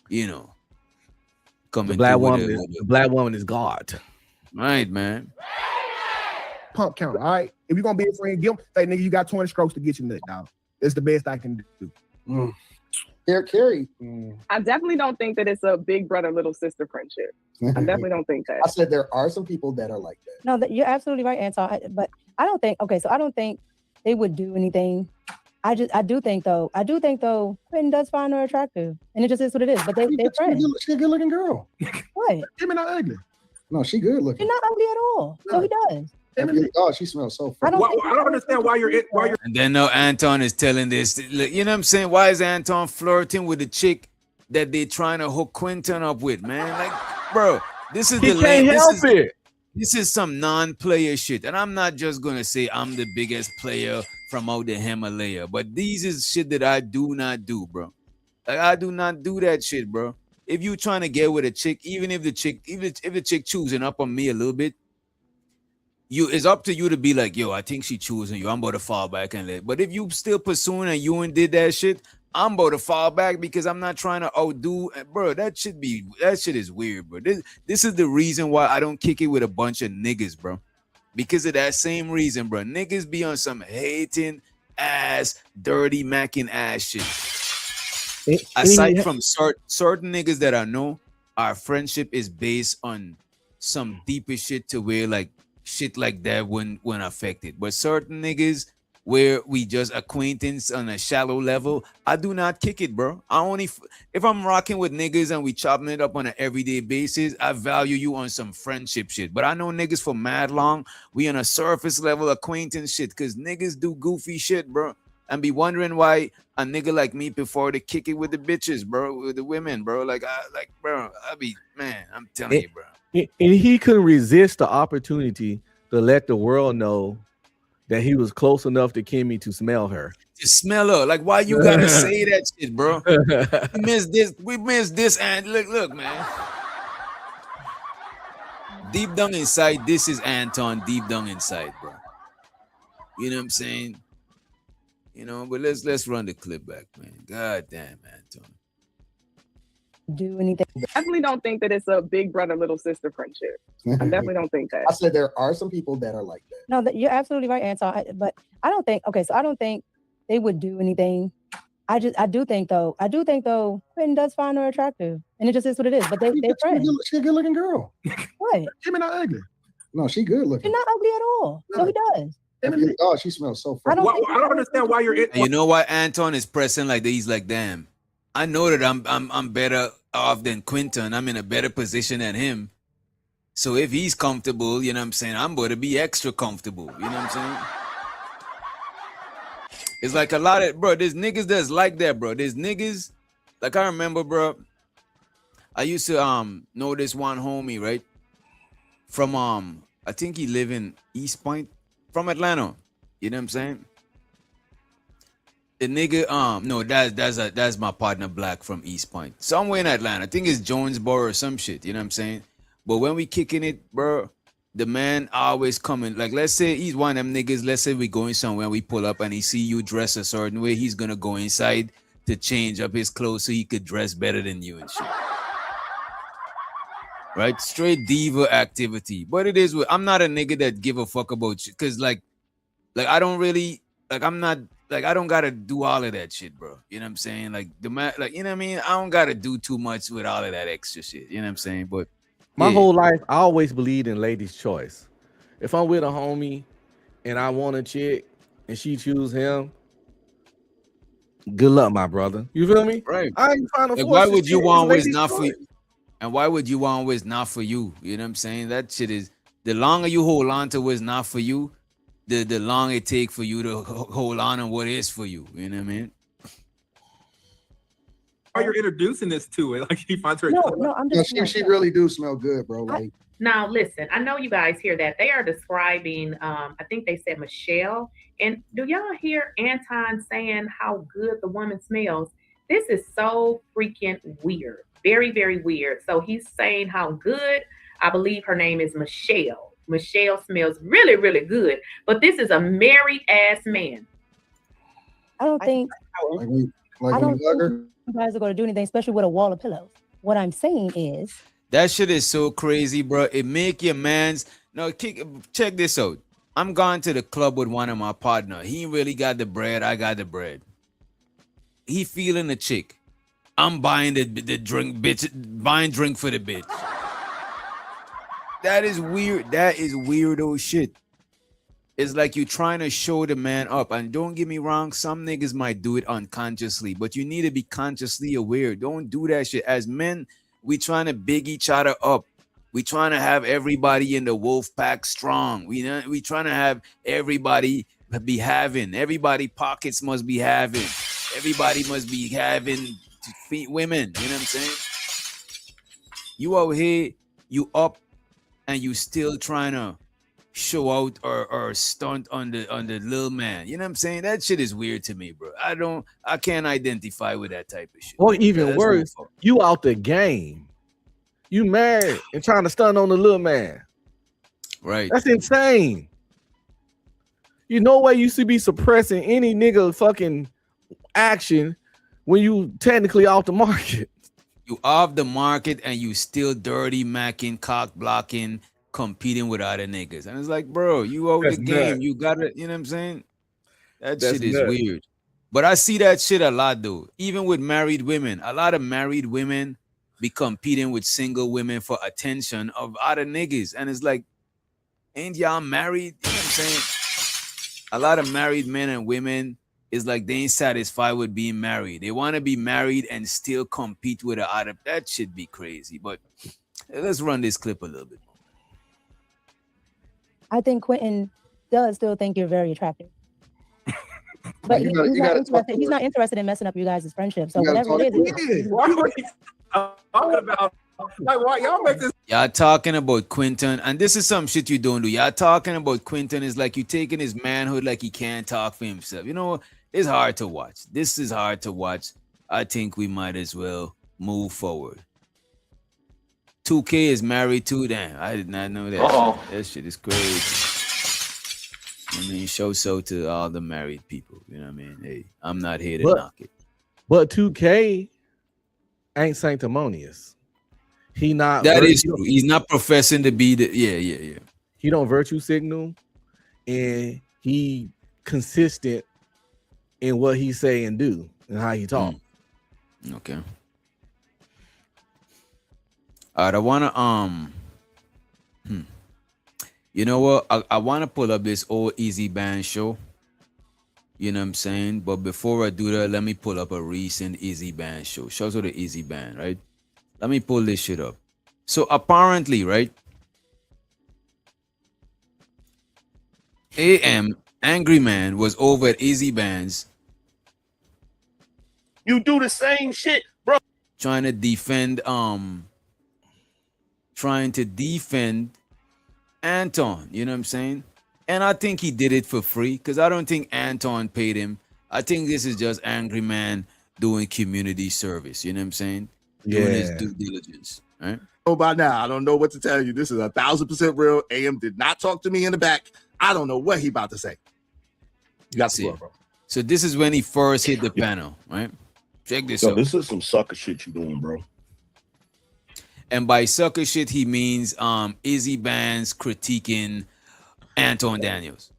you know, The coming black through with woman, the black woman is God. Right, man. Pump counter. All right. If you're gonna be a friend, give him, say, nigga, you got 20 strokes to get your nut, dog. It's the best I can do. Carrie. I definitely don't think that it's a big brother, little sister friendship. I definitely don't think that. I said there are some people that are like that. No, you're absolutely right, Anton. But I don't think. Okay, so I don't think they would do anything. I do think though. Quentin does find her attractive, and it just is what it is. But they're friends. She's a good looking girl. What? Him not ugly. No, she good looking. She's not ugly at all. No, he does. Oh, she smells so I don't understand why you're And then now Anton is telling this. Look, you know what I'm saying? Why is Anton flirting with the chick that they trying to hook Quentin up with, man? Like, bro, this is He can't help it. This is some non-player shit. And I'm not just gonna say I'm the biggest player from out the Himalaya, but these is shit that I do not do, bro. Like I do not do that shit, bro. If you trying to get with a chick, even if the chick choosing up on me a little bit, it's up to you to be like, yo, I think she choosing you. I'm about to fall back and let. But if you still pursuing and you and did that shit, I'm about to fall back because I'm not trying to outdo. Bro, that shit is weird, bro. This is the reason why I don't kick it with a bunch of niggas, bro. Because of that same reason, bro. Niggas be on some hating ass, dirty macking ass shit. Aside from certain niggas that I know, our friendship is based on some deeper shit to where like shit like that wouldn't affect it. But certain niggas where we just acquaintance on a shallow level, I do not kick it, bro. If I'm rocking with niggas and we chopping it up on an everyday basis, I value you on some friendship shit. But I know niggas for mad long, we on a surface level acquaintance shit, because niggas do goofy shit, bro. And be wondering why a nigga like me prefer to kick it with the bitches, bro, with the women, bro. I'm telling you, bro. And he couldn't resist the opportunity to let the world know that he was close enough to Kimmy to smell her. To smell her. Like, why you gotta say that shit, bro? We missed this, and look, man. Deep down inside, this is Anton deep down inside, bro. You know what I'm saying? You know, but let's run the clip back, man. God damn, Anton. Do anything. I definitely don't think that it's a big brother, little sister friendship. I definitely don't think that. I said there are some people that are like that. No, you're absolutely right, Anton. But I don't think. Okay, so I don't think they would do anything. I do think though. Quentin does find her attractive, and it just is what it is. But they're friends. She's a good looking girl. What? Him not ugly. No, she good looking. She's not ugly at all. No, he does. Oh, she smells so fresh. I don't understand why you're. And you know why Anton is pressing like that? He's like, damn. I know that I'm better off than Quentin. I'm in a better position than him. So if he's comfortable, you know what I'm saying, I'm going to be extra comfortable. You know what I'm saying? It's like a lot of, bro, there's niggas that's like that, bro. There's niggas, like I remember, bro, I used to know this one homie, right? From, I think he live in East Point, from Atlanta. You know what I'm saying? The nigga, no, that's my partner Black from East Point. Somewhere in Atlanta. I think it's Jonesboro or some shit. You know what I'm saying? But when we kicking it, bro, the man always coming. Like, let's say he's one of them niggas. Let's say we going somewhere and we pull up and he see you dress a certain way. He's gonna go inside to change up his clothes so he could dress better than you and shit. Right? Straight diva activity. But it is, I'm not a nigga that give a fuck about shit. Cause like I don't really, like I'm not, like I don't gotta do all of that shit, bro. You know what I'm saying? Like you know what I mean? I don't gotta do too much with all of that extra shit. You know what I'm saying? But my whole life, I always believed in ladies' choice. If I'm with a homie and I want a chick and she choose him, good luck, my brother. You feel me? Right. I ain't trying to like, force why this would you shit. want It's what's not ladies' for you? choice. And why would you want what's not for you? You know what I'm saying? That shit is, the longer you hold on to what's not for you, the longer it take for you to hold on to what is for you. You know what I mean? Why you're introducing this to it? Like he finds her. No, I'm just. She really do smell good, bro. Like Now, listen, I know you guys hear that. They are describing, I think they said Michelle. And do y'all hear Anton saying how good the woman smells? This is so freaking weird. Very, very weird. So he's saying how good. I believe her name is Michelle. Michelle smells really, really good. But this is a married ass man. I don't think Like I don't when you hug her? think you guys are going to do anything, especially with a wall of pillows. What I'm saying is, That shit is so crazy, bro. It make your man's no check this out. I'm going to the club with one of my partner. He really got the bread. I got the bread. He feeling the chick. I'm buying the drink, bitch. Buying drink for the bitch. That is weird. That is weirdo shit. It's like you trying to show the man up. And don't get me wrong, some niggas might do it unconsciously, but you need to be consciously aware. Don't do that shit. As men, we trying to big each other up. We trying to have everybody in the wolf pack strong. We trying to have everybody be having. Everybody pockets must be having. Everybody must be having to feed women. You know what I'm saying? You out here, you up, and you still trying to show out or stunt on the little man. You know what I'm saying? That shit is weird to me, bro. I can't identify with that type of shit. Or even That's worse, no fault. you out the game. You married and trying to stunt on the little man. Right. That's insane. You know why you should be suppressing any nigga fucking action when you technically off the market. You off the market and you still dirty macking, cock blocking, competing with other niggas. And it's like, bro, you out That's the game. nuts. You gotta, you know what I'm saying? That That's shit is nuts. weird. But I see that shit a lot though. Even with married women. A lot of married women be competing with single women for attention of other niggas. And it's like, ain't y'all married? You know what I'm saying? A lot of married men and women is like they ain't satisfied with being married. They want to be married and still compete with the other. That should be crazy. But let's run this clip a little bit. I think Quentin does still think you're very attractive. But You gotta he's not interested in messing up you guys' friendship. So You gotta whatever it talk is, Why are we talking about? Like, why y'all make this? Y'all talking about Quentin, and this is some shit you don't do. Y'all talking about Quentin is like you taking his manhood like he can't talk for himself. You know, it's hard to watch. This is hard to watch. I think we might as well move forward. 2K is married too. Damn, I did not know that. Uh-oh. That shit is crazy. I mean, show so to all the married people. You know what I mean? Hey, I'm not here to knock it. But 2K ain't sanctimonious. He not That is true. He's not professing to be the yeah. He don't virtue signal, and he consistent in what he say and do and how he talk. Okay. All right, I wanna you know what? I wanna pull up this old Easy Band show. You know what I'm saying? But before I do that, let me pull up a recent Easy Band show. Shows of the Easy Band, right? Let me pull this shit up. So apparently, right? AM Angry Man was over at Easy Bands. You do the same shit, bro. Trying to defend Anton, you know what I'm saying? And I think he did it for free because I don't think Anton paid him. I think this is just Angry Man doing community service, you know what I'm saying? Doing his due diligence, right? Oh, by now, I don't know what to tell you. This is 1,000% real. AM did not talk to me in the back. I don't know what he about to say. You got to See. go, bro. So this is when he first hit the panel, right? Check this out. This is some sucker shit you doing, bro. And by sucker shit, he means Izzy Bands critiquing Anton Daniels.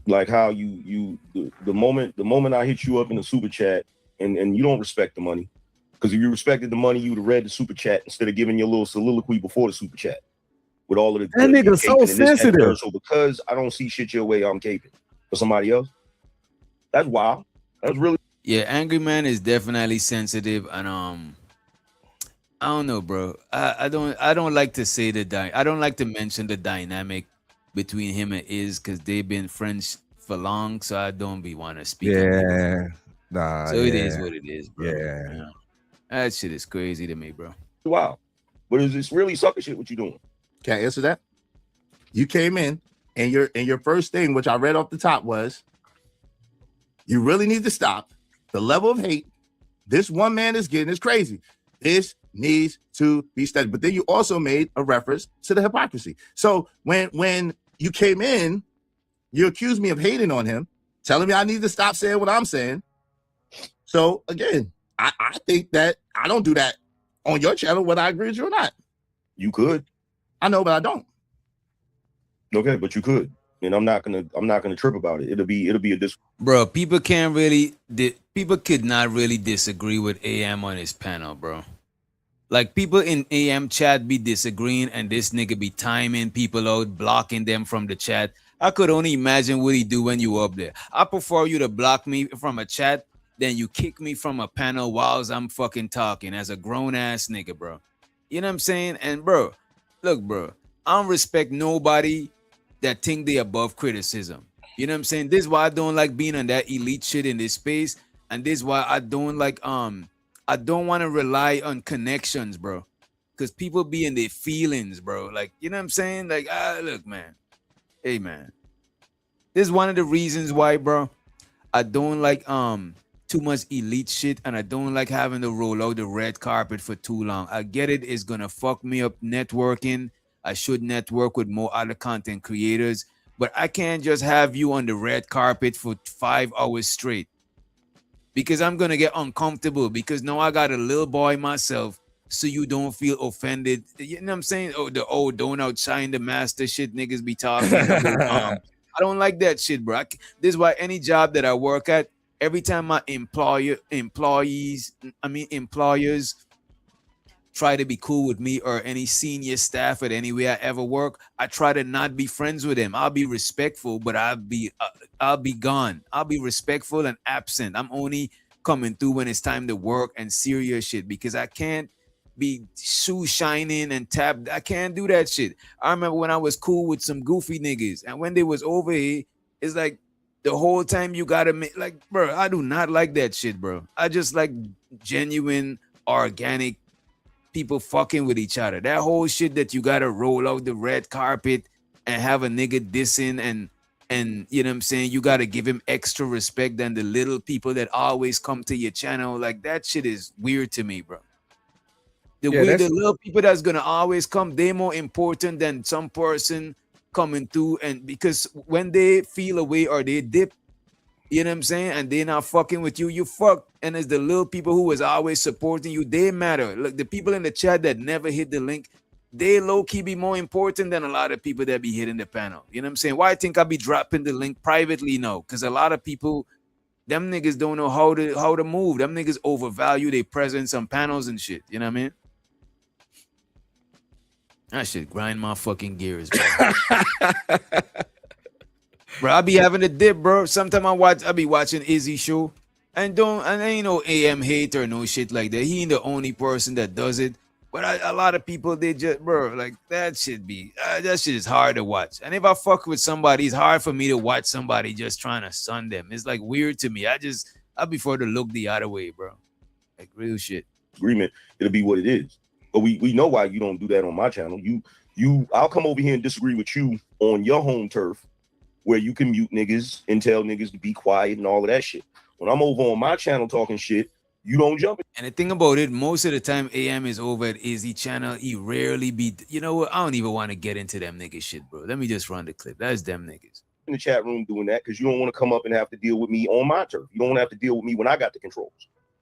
Like how the moment I hit you up in the super chat and you don't respect the money. Because if you respected the money, you would have read the super chat instead of giving your little soliloquy before the super chat. With all of the that nigga so sensitive. So because I don't see shit your way, I'm caping for somebody else. That's wild. That's really Angry Man is definitely sensitive, and I don't know, bro. I don't like to say I don't like to mention the dynamic between him and Iz because they've been friends for long, so I don't want to speak. Yeah, nah. So it is what it is, bro. Yeah. You know? That shit is crazy to me, bro. wow. But is this really sucker shit? What you doing? Can I answer that? You came in and your first thing, which I read off the top, was you really need to stop the level of hate this one man is getting is crazy. This needs to be studied. But then you also made a reference to the hypocrisy. So when you came in, you accused me of hating on him. telling me I need to stop saying what I'm saying. So again, I think that I don't do that on your channel, whether I agree with you or not. You could. I know, but I don't. Okay, but you could. And I'm not gonna trip about it. It'll be a Bro, people people could not really disagree with AM on his panel, bro. Like people in AM chat be disagreeing and this nigga be timing people out, blocking them from the chat. I could only imagine what he do when you up there. I prefer you to block me from a chat than you kick me from a panel whilst I'm fucking talking as a grown ass nigga, bro. You know what I'm saying? And bro, look, bro, I don't respect nobody that think they above criticism. You know what I'm saying? This is why I don't like being on that elite shit in this space. And this is why I don't like I don't want to rely on connections, bro. Because people be in their feelings, bro. Like, you know what I'm saying? Like, look, man. Hey, man. This is one of the reasons why, bro, I don't like too much elite shit, and I don't like having to roll out the red carpet for too long. I get it. It's gonna fuck me up networking. I should network with more other content creators, but I can't just have you on the red carpet for 5 hours straight because I'm gonna get uncomfortable because now I got a little boy myself, so you don't feel offended. You know what I'm saying? Oh, don't outshine the master shit niggas be talking about. I don't like that shit, bro. This is why any job that I work at, every time my employers try to be cool with me or any senior staff at anywhere I ever work, I try to not be friends with them. I'll be respectful, but I'll be gone. I'll be respectful and absent. I'm only coming through when it's time to work and serious shit because I can't be shoe shining and tapped. I can't do that shit. I remember when I was cool with some goofy niggas, and when they was over here, it's like the whole time you gotta make like, bro, I do not like that shit, bro. I just like genuine, organic people fucking with each other. That whole shit that you gotta roll out the red carpet and have a nigga dissing and you know what I'm saying, you gotta give him extra respect than the little people that always come to your channel. Like that shit is weird to me, bro. The little people that's gonna always come, they're more important than some person coming through. And because when they feel away or they dip, you know what I'm saying, and they're not fucking with you, you fuck. And it's the little people who was always supporting you, they matter. Look, the people in the chat that never hit the link, they low-key be more important than a lot of people that be hitting the panel. You know what I'm saying? Why I think I be dropping the link privately now? Because a lot of people, them niggas don't know how to move. Them niggas overvalue their presence on panels and shit. You know what I mean? That shit grind my fucking gears, bro. Bro, I be having a dip, bro. Sometimes I be watching Izzy show and ain't no AM hater or no shit like that. He ain't the only person that does it. But a lot of people, they just, bro, like that shit is hard to watch. And if I fuck with somebody, it's hard for me to watch somebody just trying to sun them. It's like weird to me. I prefer to look the other way, bro. Like real shit. Agreement. It'll be what it is. But we know why you don't do that on my channel. I'll come over here and disagree with you on your home turf where you can mute niggas and tell niggas to be quiet and all of that shit. When I'm over on my channel talking shit, you don't jump in. And the thing about it, most of the time AM is over at Izzy channel. He rarely be, you know what? I don't even want to get into them niggas shit, bro. Let me just run the clip. That's them niggas. In the chat room doing that because you don't want to come up and have to deal with me on my turf. You don't want to have to deal with me when I got the controls.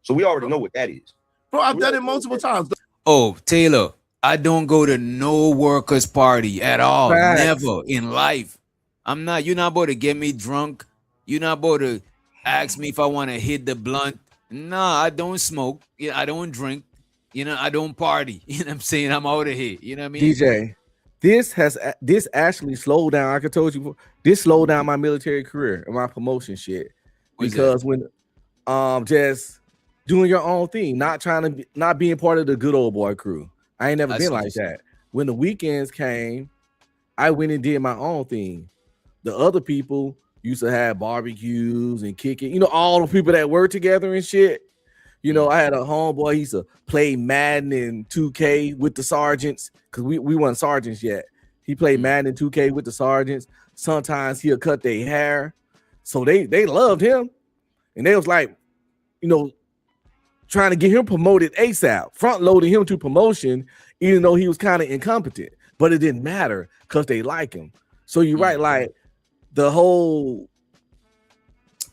So we already know what that is. Bro, I've done it multiple times. Oh, Taylor, I don't go to no workers' party at all. Facts. Never in life. You're not about to get me drunk. You're not about to ask me if I want to hit the blunt. Nah, I don't smoke. Yeah, I don't drink. You know, I don't party. You know what I'm saying? I'm out of here. You know what I mean? DJ, this actually slowed down. Like I told you, this slowed down my military career and my promotion shit. Because when just doing your own thing, not being part of the good old boy crew. I ain't never been like that. When the weekends came, I went and did my own thing. The other people used to have barbecues and kicking, you know, all the people that work together and shit. You know, I had a homeboy, he used to play Madden and 2K with the sergeants because we weren't sergeants yet. He played Madden and 2K with the sergeants. Sometimes he'll cut their hair. So they loved him. And they was like, you know, trying to get him promoted ASAP, front loading him to promotion, even though he was kind of incompetent. But it didn't matter because they like him. So you're right, like the whole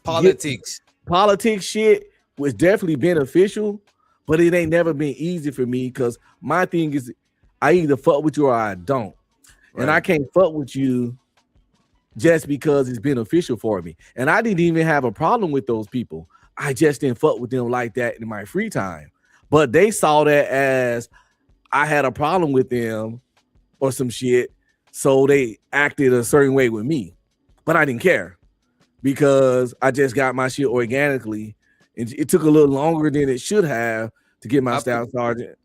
politics. Politics shit was definitely beneficial, but it ain't never been easy for me because my thing is I either fuck with you or I don't. Right. And I can't fuck with you just because it's beneficial for me. And I didn't even have a problem with those people. I just didn't fuck with them like that in my free time. But they saw that as I had a problem with them or some shit. So they acted a certain way with me. But I didn't care because I just got my shit organically. And it took a little longer than it should have to get my staff sergeant.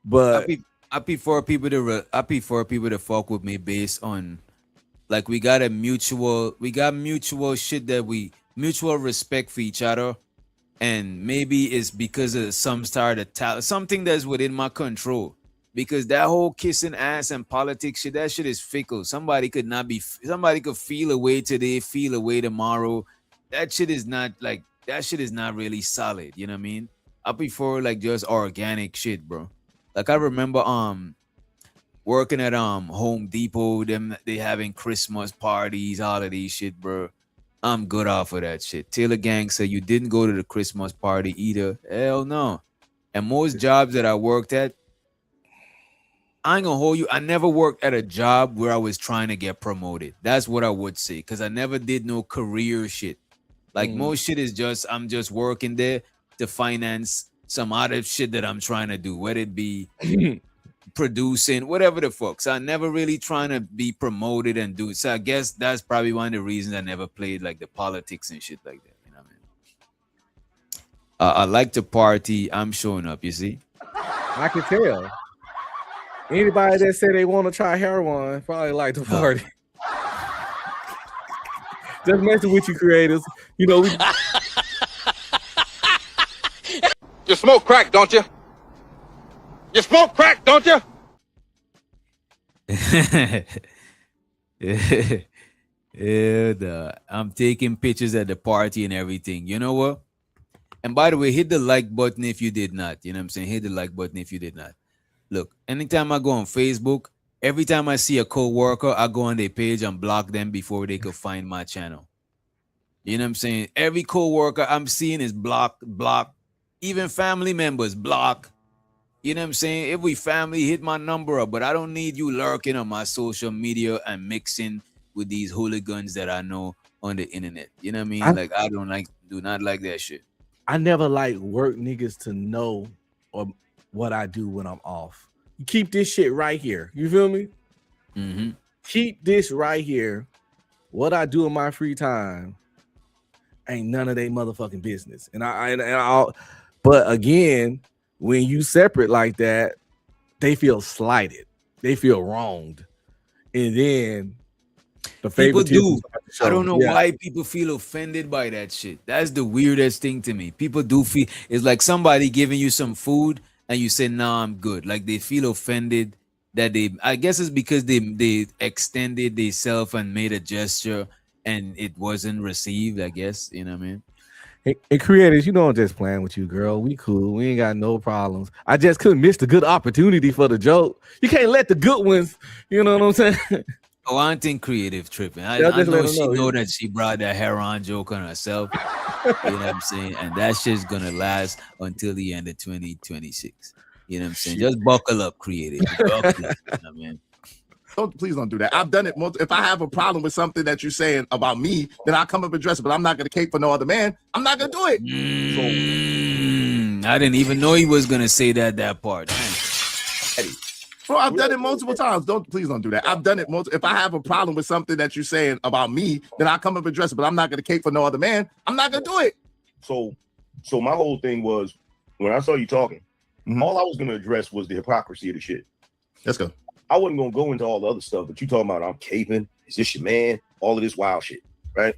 But I prefer people to fuck with me based on like we got mutual shit that we mutual respect for each other, and maybe it's because of some something that's within my control. Because that whole kissing ass and politics shit, that shit is fickle. Somebody could feel a way today, feel a way tomorrow. That shit is not really solid. You know what I mean? I prefer like just organic shit, bro. Like I remember working at Home Depot, they having Christmas parties, all of these shit, bro. I'm good off of that shit. Taylor Gang said you didn't go to the Christmas party either. Hell no. And most jobs that I worked at, I ain't gonna hold you. I never worked at a job where I was trying to get promoted. That's what I would say. Cause I never did no career shit. Like most shit is just, I'm just working there to finance some other shit that I'm trying to do, whether it be producing, whatever the fuck. So I never really trying to be promoted and do it. So I guess that's probably one of the reasons I never played like the politics and shit like that. You know what I mean? I like to party. I'm showing up, you see? I can tell. Anybody that say they want to try heroin probably like to party. Just messing with you creators. You know, You smoke crack, don't you? You smoke crack, don't you? I'm taking pictures at the party and everything. You know what? And by the way, hit the like button if you did not. You know what I'm saying? Hit the like button if you did not. Look, anytime I go on Facebook, every time I see a co-worker, I go on their page and block them before they could find my channel. You know what I'm saying? Every co-worker I'm seeing is blocked. Even family members block. You know what I'm saying? Every family hit my number up, but I don't need you lurking on my social media and mixing with these hooligans that I know on the internet. You know what I mean? I do not like that shit. I never like work niggas to know or what I do when I'm off. You keep this shit right here. You feel me? Mm-hmm. Keep this right here. What I do in my free time ain't none of their motherfucking business. But again, when you separate like that, they feel slighted. They feel wronged. And then the people do. I I don't know why people feel offended by that shit. That's the weirdest thing to me. People do feel it's like somebody giving you some food and you say, "Nah, I'm good." Like they feel offended that I guess it's because they extended themselves and made a gesture and it wasn't received. I guess you know what I mean. And creators, you know I'm just playing with you, girl. We cool. We ain't got no problems. I just couldn't miss the good opportunity for the joke. You can't let the good ones, you know what I'm saying? Oh, I don't think creative tripping. I know she know that she brought that heroin joke on herself. You know what I'm saying? And that shit's gonna last until the end of 2026. You know what I'm saying? Just buckle up, creative. Buckle up, you know what I mean? Please don't do that. I've done it. If I have a problem with something that you're saying about me, then I'll come up and address it. But I'm not going to cape for no other man. I'm not going to do it. I didn't even know he was going to say that part. Bro, I've done it multiple times. Please don't do that. I've done it if I have a problem with something that you're saying about me, then I'll come up and address it. But I'm not going to cape for no other man. I'm not going to do it. So my whole thing was when I saw you talking, all I was going to address was the hypocrisy of the shit. Let's go. I wasn't gonna go into all the other stuff, but you talking about I'm caping. Is this your man? All of this wild shit, right?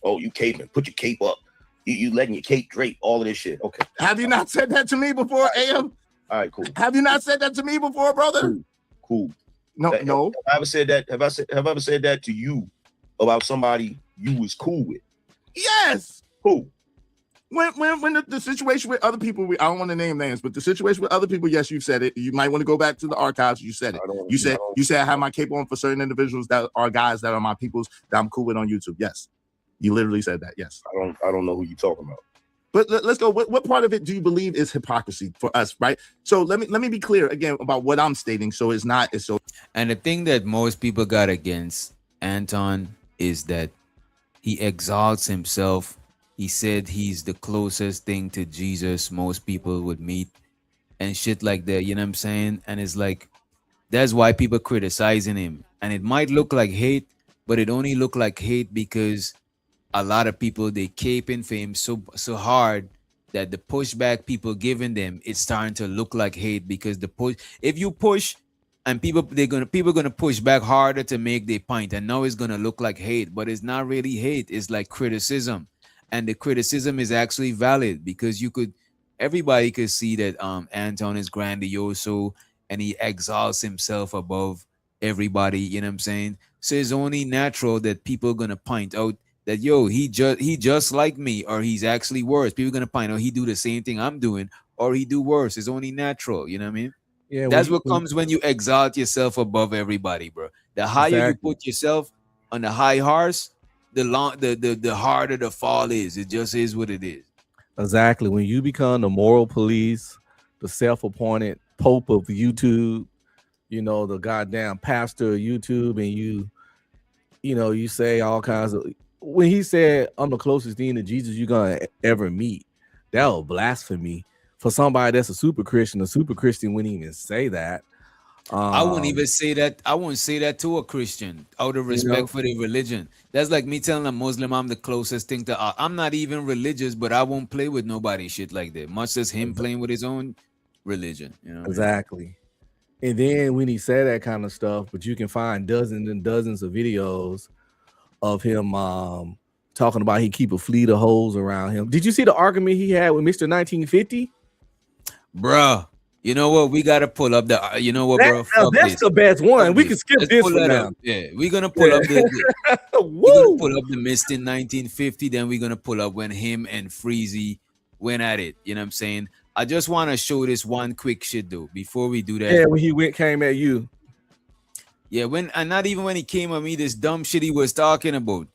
Oh, you caping? Put your cape up. You letting your cape drape? All of this shit. Okay. Have you not said that to me before, AM? All right, cool. Have you not said that to me before, brother? Cool. No. Have I ever said that? Have I ever said that to you about somebody you was cool with? Yes. Who? When the situation with other people, I don't want to name names, but the situation with other people, yes, you've said it. You might want to go back to the archives. You said it. You said I have my cape on for certain individuals that are guys that are my peoples that I'm cool with on YouTube. Yes. You literally said that. Yes. I don't know who you're talking about. But let's go. What part of it do you believe is hypocrisy for us, right? So let me be clear again about what I'm stating. So it's not. It's so. And the thing that most people got against Anton is that he exalts himself. He said he's the closest thing to Jesus most people would meet and shit like that. You know what I'm saying? And it's like, that's why people criticizing him. And it might look like hate, but it only look like hate because a lot of people, they caping for him so hard that the pushback people giving them, it's starting to look like hate because the push, if you push and people gonna push back harder to make their point, and now it's gonna look like hate, but it's not really hate, it's like criticism. And the criticism is actually valid because everybody could see that Anton is grandioso and he exalts himself above everybody, you know what I'm saying? So it's only natural that people are gonna point out that he just like me, or he's actually worse. People are gonna point out he do the same thing I'm doing, or he do worse. It's only natural, you know what I mean? Yeah, That's what comes when you exalt yourself above everybody, bro. The higher you put yourself on the high horse, the harder the fall is. It just is what it is. Exactly. When you become the moral police, the self-appointed pope of YouTube, the goddamn pastor of YouTube, and you say all kinds of. When he said, "I'm the closest thing to Jesus you're gonna ever meet," that was blasphemy for somebody that's a super Christian. A super Christian wouldn't even say that. I wouldn't even say that. I wouldn't say that to a Christian out of respect for their religion. That's like me telling a Muslim I'm the closest thing to. I'm not even religious, but I won't play with nobody shit like that. Much as him playing with his own religion. Exactly. And then when he said that kind of stuff, but you can find dozens and dozens of videos of him talking about he keep a fleet of hoes around him. Did you see the argument he had with Mr. 1950? Bruh, you know what? We gotta pull up the. You know what, bro? That's the best one. We can skip this one now. Yeah, we're gonna pull up the. We're gonna pull up the Mr. 1950. Then we're gonna pull up when him and Freezy went at it. You know what I'm saying? I just want to show this one quick shit though before we do that. Yeah, when he came at you. Yeah, and not even when he came at me, this dumb shit he was talking about.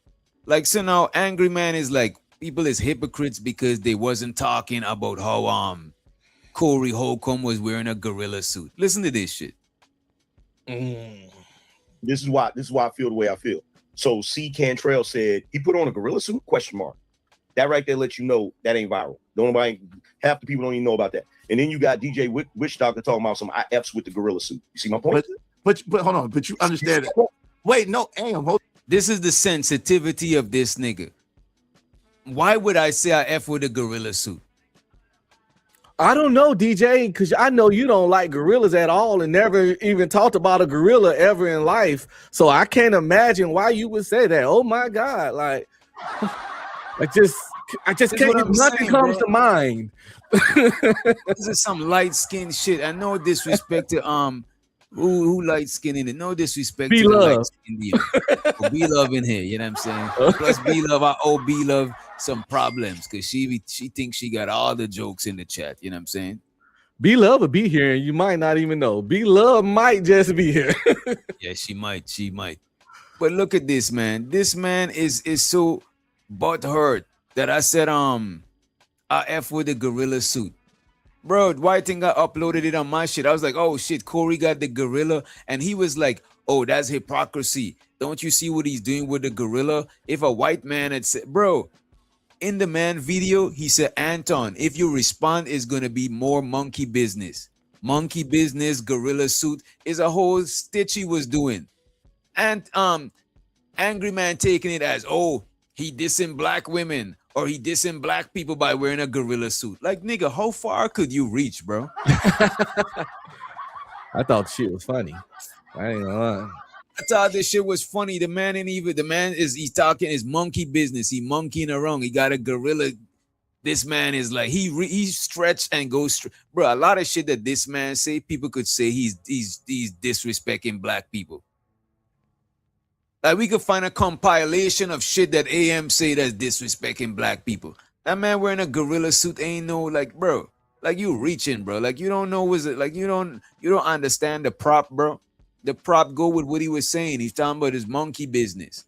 Like, so now Angry Man is like, people is hypocrites because they wasn't talking about how Corey Holcomb was wearing a gorilla suit. Listen to this shit. This is why I feel the way I feel. So C. Cantrell said he put on a gorilla suit? ? That right there lets you know that ain't viral. Half the people don't even know about that. And then you got DJ Witch Doctor talking about some IFs with the gorilla suit. You see my point? But hold on, but you understand it. Wait, no, hold. This is the sensitivity of this nigga. Why would I say I F with a gorilla suit? I don't know, DJ, because I know you don't like gorillas at all and never even talked about a gorilla ever in life. So I can't imagine why you would say that. Oh my God. Like, I just can't, nothing comes to mind. This is some light-skinned shit. I know disrespect to who light skin in it. No disrespect to the light skin B Love in here, you know what I'm saying? Plus B Love, I owe B Love some problems because she thinks she got all the jokes in the chat, you know what I'm saying? B Love will be here and you might not even know. B Love might just be here. Yeah, she might. But look at this, man. This man is so butthurt that I said I F with the gorilla suit. Bro, why think I uploaded it on my shit? I was like, oh shit, Corey got the gorilla. And he was like, oh, that's hypocrisy. Don't you see what he's doing with the gorilla? If a white man had said, bro, in the man video, he said, Anton, if you respond, it's going to be more monkey business. Monkey business, gorilla suit is a whole stitch he was doing. And Angry Man taking it as, oh, he dissing black women. Or he dissing black people by wearing a gorilla suit. Like, nigga, how far could you reach, bro? I thought shit was funny. I ain't gonna lie. I thought this shit was funny. He's talking his monkey business. He monkeying around. He got a gorilla. This man is like, he stretched and goes, bro, a lot of shit that this man say, people could say he's disrespecting black people. Like, we could find a compilation of shit that AM say that's disrespecting black people. That man wearing a gorilla suit ain't no, like, bro, like, you reaching, bro. Like, you don't know, you don't understand the prop, bro. The prop go with what he was saying. He's talking about his monkey business.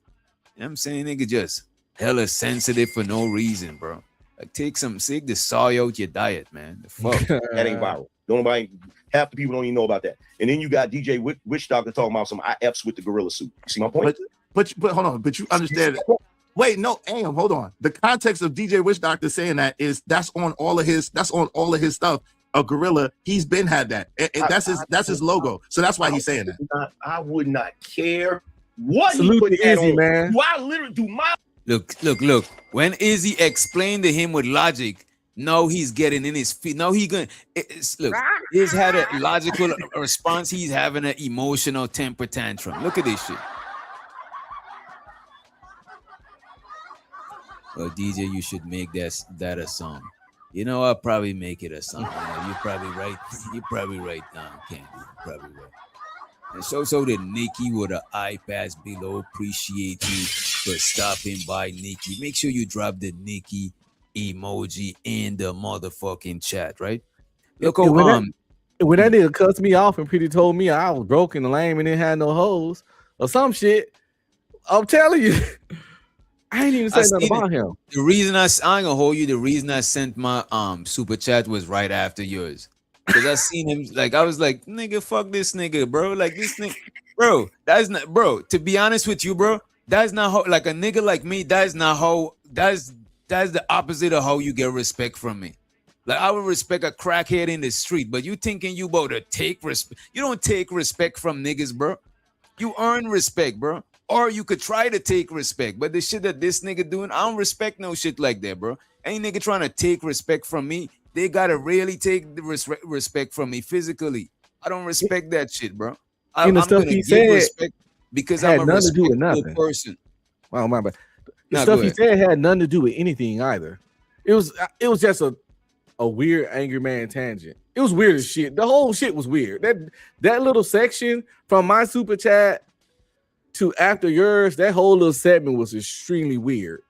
You know what I'm saying, nigga, just hella sensitive for no reason, bro. Like take the soy out your diet, man. The fuck. That ain't viral. Don't nobody, half the people don't even know about that. And then you got DJ Witch Doctor talking about some IFs with the gorilla suit. You see my point? But hold on, but you understand it. Wait, no, Am, hold on. The context of DJ Witch Doctor saying that is that's on all of his stuff. A gorilla, he's been had that. And that's his logo. So that's why he's saying that. I would not care what Salute he put to that Izzy, on. man. Do I literally do my Look. When Izzy explained to him with logic, now he's getting in his feet. Now he gonna look. He's had a logical response. He's having an emotional temper tantrum. Look at this shit. Well, DJ, you should make that a song. You know, I'll probably make it a song. You know, you're probably right now, Candy. You're probably right. And so did Nikki with an eye pass below. Appreciate you for stopping by, Nikki. Make sure you drop the Nikki emoji in the motherfucking chat, right? Look, when that nigga cussed me off and pretty told me I was broken and lame and didn't have no hoes or some shit, I'm telling you, I ain't even say nothing about him. The reason I ain't gonna hold you. The reason I sent my super chat was right after yours. Because I seen him, like, I was like, nigga, fuck this nigga, bro. Like, this nigga, bro, that's not, bro, to be honest with you, bro, that's not how, like, a nigga like me, that's not how, that's the opposite of how you get respect from me. Like, I would respect a crackhead in the street, but you thinking you about to take respect. You don't take respect from niggas, bro. You earn respect, bro. Or you could try to take respect, but the shit that this nigga doing, I don't respect no shit like that, bro. Any nigga trying to take respect from me, they gotta really take the respect from me physically. I don't respect that shit, bro. I'm stuff gonna he give said respect because I'm a had nothing to do with respectful nothing. person. Well, my bad. The Nah, stuff go he ahead. said had nothing to do with anything either. It was just a weird angry man tangent. It was weird as shit. The whole shit was weird. That little section from my super chat to after yours, that whole little segment was extremely weird.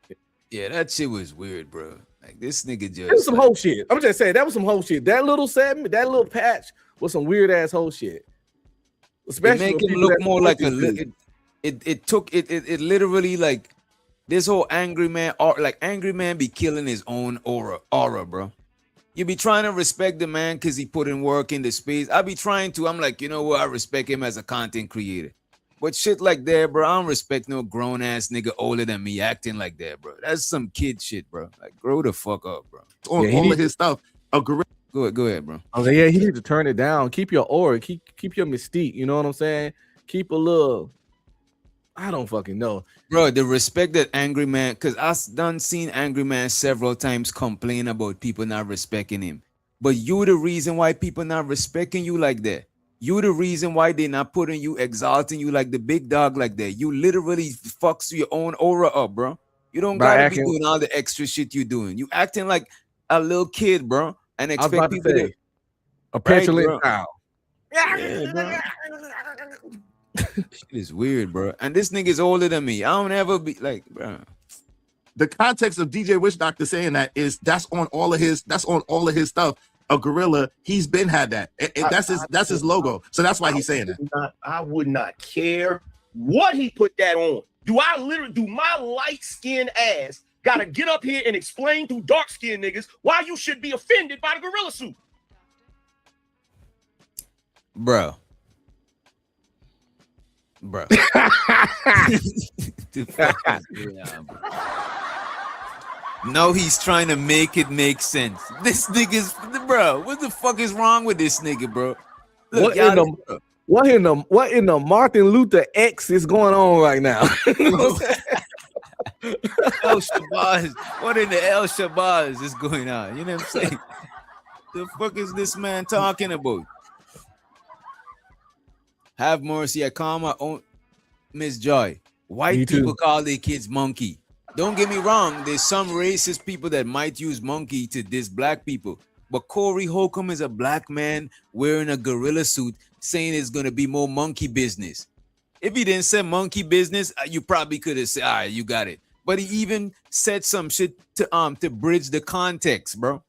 Yeah, that shit was weird, bro. Like this nigga just That was some whole shit. I'm just saying that was some whole shit. That little segment, that little patch was some weird ass whole shit. Especially it make for him people look that more support like this dude. it literally like this whole angry man, or like angry man be killing his own aura, bro. You be trying to respect the man because he put in work in the space. I be trying to. I'm like, you know what? I respect him as a content creator. But shit like that, bro, I don't respect no grown ass nigga older than me acting like that, bro. That's some kid shit, bro. Like, grow the fuck up, bro. On all of his stuff, a gorilla. Go ahead, bro. I was like, yeah, he need to turn it down. Keep your aura, keep your mystique. You know what I'm saying? Keep a little. I don't fucking know, bro. The respect that angry man, because I done seen angry man several times complain about people not respecting him. But you the reason why people not respecting you like that. You the reason why they not putting you, exalting you like the big dog like that. You literally fucks your own aura up, bro. You don't gotta be doing all the extra shit you doing. You acting like a little kid, bro, and expect people to a petulant child. Yeah, bro. Shit is weird, bro. And this nigga's older than me. I don't ever be like, bro. The context of DJ Witch Doctor saying that is that's on all of his stuff. A gorilla, he's been had that. That's his logo. So that's why he's saying that. I would not care what he put that on. Do my light-skinned ass gotta get up here and explain to dark-skinned niggas why you should be offended by the gorilla suit? Bro. No, he's trying to make it make sense. This nigga's, bro. What the fuck is wrong with this nigga, bro? Look, what in the Martin Luther X is going on right now? El Shabazz. What in the El Shabazz is going on? You know what I'm saying? The fuck is this man talking about? Have mercy. I call my own Miss Joy. White people call their kids monkey. Don't get me wrong. There's some racist people that might use monkey to diss black people. But Corey Holcomb is a black man wearing a gorilla suit saying it's going to be more monkey business. If he didn't say monkey business, you probably could have said, all right, you got it. But he even said some shit to bridge the context, bro.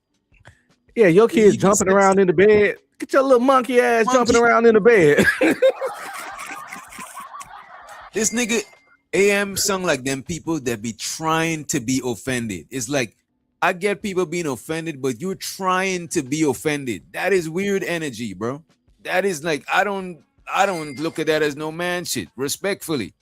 Yeah, your kid's jumping around in the bed. Get your little monkey ass jumping around in the bed. This nigga, AM song like them people that be trying to be offended. It's like I get people being offended, but you're trying to be offended. That is weird energy, bro. That is like I don't look at that as no man shit. Respectfully,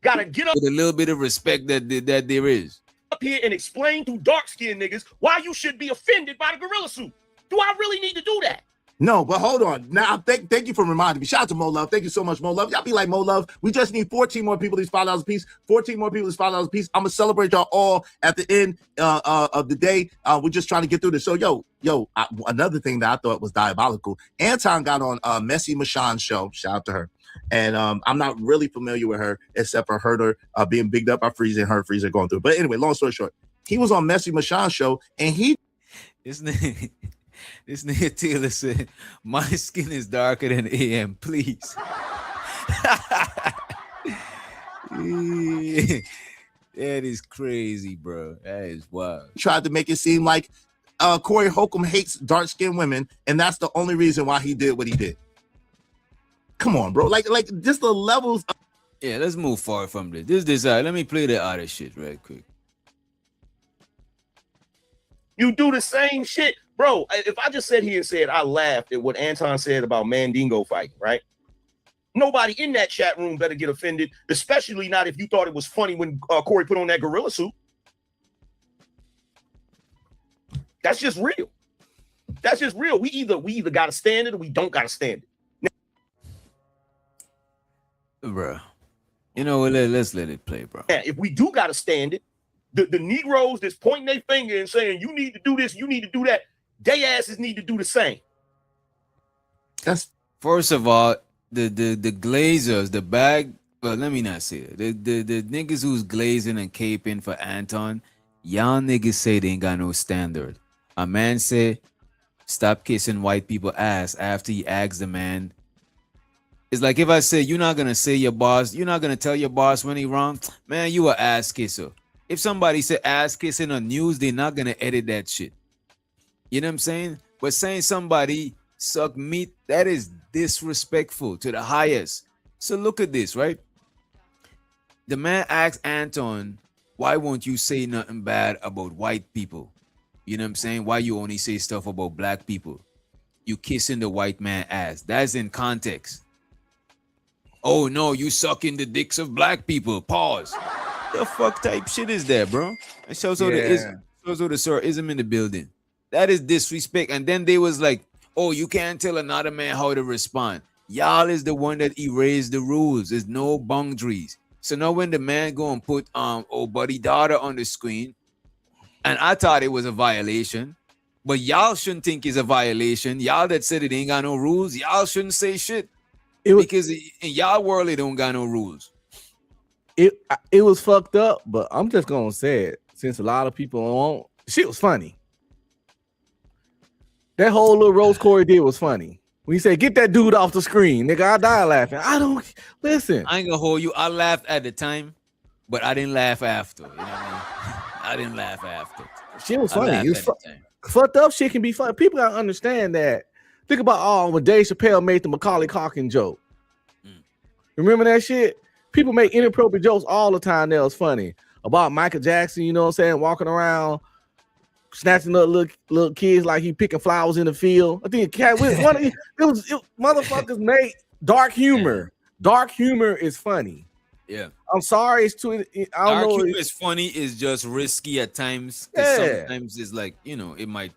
Gotta get up with a little bit of respect that there is. here and explain to dark-skinned niggas why you should be offended by the gorilla suit. Do I really need to do that? No, but hold on. Now, thank you for reminding me. Shout out to Mo Love. Thank you so much, Mo Love. Y'all be like Mo Love. We just need 14 more people. These $5 a piece. 14 more people. These $5 a piece. I'm gonna celebrate y'all all at the end of the day. We're just trying to get through this. So, another thing that I thought was diabolical. Anton got on Messy Michonne's show. Shout out to her. And I'm not really familiar with her except for her being bigged up by Freezer and her Freezer going through. But anyway, long story short, he was on Messy Michonne's show and This nigga Taylor said, my skin is darker than AM, please. That is crazy, bro. That is wild. tried to make it seem like Corey Holcomb hates dark-skinned women, and that's the only reason why he did what he did. Come on, bro. Like just the levels. Yeah, let's move forward from this. This let me play the other shit right quick. You do the same shit. Bro, if I just sat here and said I laughed at what Anton said about Mandingo fighting, right? Nobody in that chat room better get offended, especially not if you thought it was funny when Corey put on that gorilla suit. That's just real. That's just real. We either got to stand it or we don't got to stand it. Bro, you know what? Let's let it play, bro. Yeah, if we do got to stand it, the Negroes that's pointing their finger and saying, you need to do this, you need to do that, they asses need to do the same. That's first of all, the Glazers, the bag. Well, let me not say it. The niggas who's glazing and caping for Anton, y'all niggas say they ain't got no standard. A man said, stop kissing white people ass after he asks the man. It's like if I say you're not gonna say your boss, you're not gonna tell your boss when he wrong, man, you a ass kisser. If somebody said ass kissing on news, they're not gonna edit that shit. You know what I'm saying? But saying somebody suck meat, that is disrespectful to the highest. So look at this, right? The man asked Anton, why won't you say nothing bad about white people? You know what I'm saying? Why you only say stuff about black people? You kissing the white man ass. That's in context. Oh no, you sucking the dicks of black people. Pause. The fuck type shit is that, bro? It shows the sir-ism in the building. That is disrespect. And then they was like, oh, you can't tell another man how to respond. Y'all is the one that erased the rules. There's no boundaries. So now when the man go and put buddy daughter on the screen, and I thought it was a violation, but y'all shouldn't think it's a violation. Y'all that said it ain't got no rules, y'all shouldn't say shit. Because in y'all world, it don't got no rules. It was fucked up, but I'm just gonna say it. Since a lot of people won't, shit was funny. That whole little roast Corey did was funny. When he said, get that dude off the screen, nigga, I died laughing. I don't listen. I ain't gonna hold you. I laughed at the time, but I didn't laugh after. You know what I mean? I didn't laugh after. Shit was funny. It was fucked up shit can be fun. People gotta understand that. Think about when Dave Chappelle made the Macaulay Culkin joke. Remember that shit? People make inappropriate jokes all the time. That was funny. About Michael Jackson, you know what I'm saying, walking around snatching up little kids like he picking flowers in the field. I think motherfuckers made dark humor. Dark humor is funny. Yeah. I'm sorry, it's too. I don't know. Humor is funny. It's just risky at times. Yeah. Sometimes it's like, you know, it might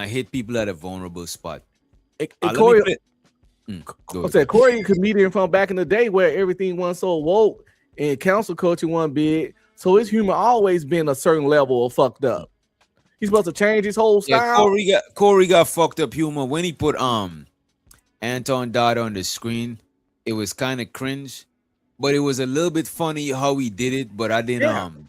hit people at a vulnerable spot. Corey, I said Corey, a comedian from back in the day where everything wasn't so woke and council culture wasn't big, so his humor always been a certain level of fucked up. He's supposed to change his whole style. Yeah, Corey got fucked up humor when he put Anton Dodd on the screen. It was kind of cringe, but it was a little bit funny how he did it. But I didn't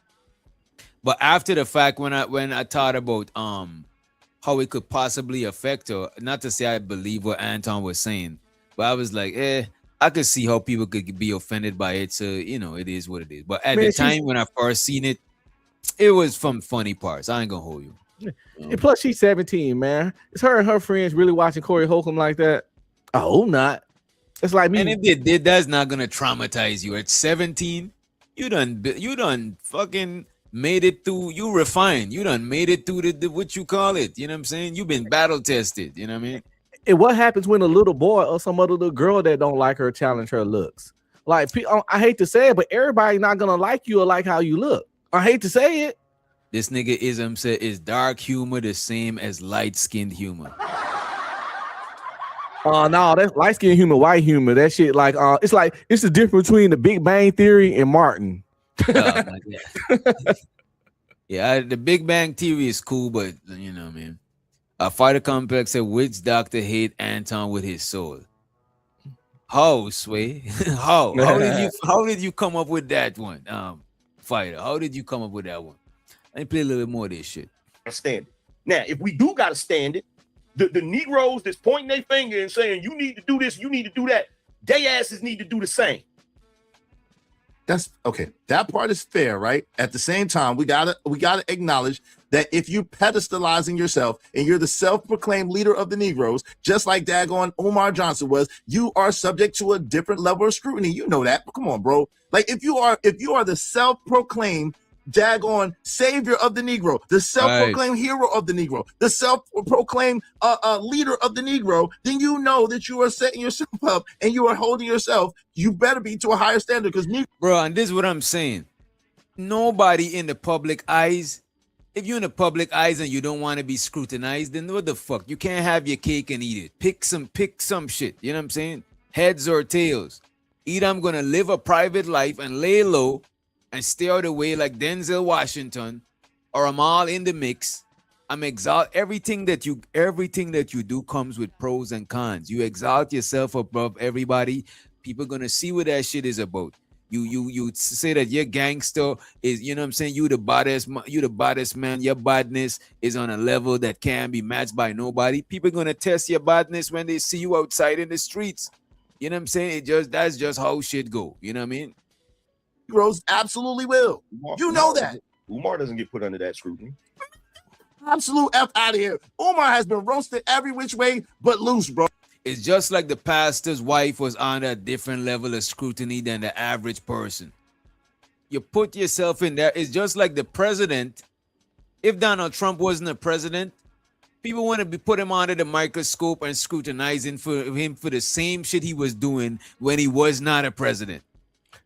But after the fact, when I thought about how it could possibly affect her, not to say I believe what Anton was saying, but I was like, I could see how people could be offended by it. So, you know, it is what it is. But at the time when I first seen it, it was from funny parts. I ain't gonna hold you. And plus, she's 17, man. Is her and her friends really watching Corey Holcomb like that? I hope not. It's like me. And if they did, that's not gonna traumatize you. At 17, You done fucking made it through. You refined. You done made it through the what you call it. You know what I'm saying? You've been battle tested. You know what I mean? And what happens when a little boy or some other little girl that don't like her challenge her looks? Like, I hate to say it, but everybody not gonna like you or like how you look. I hate to say it. This nigga ism said, is dark humor the same as light skinned humor? No, that's light skinned humor, white humor. That shit, like, it's the difference between the Big Bang Theory and Martin. Yeah, the Big Bang Theory is cool, but you know, man. A fighter complex said, which doctor hate Anton with his soul? How, Sway? How did you come up with that one? Fighter, how did you come up with that one? Let me play a little bit more of this shit. I stand it. Now, if we do gotta stand it, the Negroes that's pointing their finger and saying you need to do this, you need to do that, they asses need to do the same. That's okay. That part is fair, right? At the same time, we gotta acknowledge that if you pedestalizing yourself and you're the self-proclaimed leader of the Negroes, just like daggone Omar Johnson was, you are subject to a different level of scrutiny. You know that. Come on, bro. Like if you are the self-proclaimed daggone savior of the Negro, the self-proclaimed hero of the Negro, the self-proclaimed leader of the Negro, then you know that you are setting yourself up and you are holding yourself. You better be to a higher standard, because bro, and this is what I'm saying. Nobody in the public eyes. If you're in the public eyes and you don't want to be scrutinized, then what the fuck? You can't have your cake and eat it. Pick some shit. You know what I'm saying? Heads or tails. Either I'm gonna live a private life and lay low and stay out of the way like Denzel Washington, or I'm all in the mix. I'm exalt everything that you do comes with pros and cons. You exalt yourself above everybody. People gonna see what that shit is about. You say that your gangster is, you know what I'm saying, you the baddest man. Your badness is on a level that can't be matched by nobody. People gonna test your badness when they see you outside in the streets. You know what I'm saying? That's just how shit go. You know what I mean? Negroes absolutely will. You know that. Umar doesn't get put under that scrutiny. Absolute F out of here. Umar has been roasted every which way but loose, bro. It's just like the pastor's wife was under a different level of scrutiny than the average person. You put yourself in there. It's just like the president. If Donald Trump wasn't a president, people want to put him under the microscope and scrutinizing for him for the same shit he was doing when he was not a president.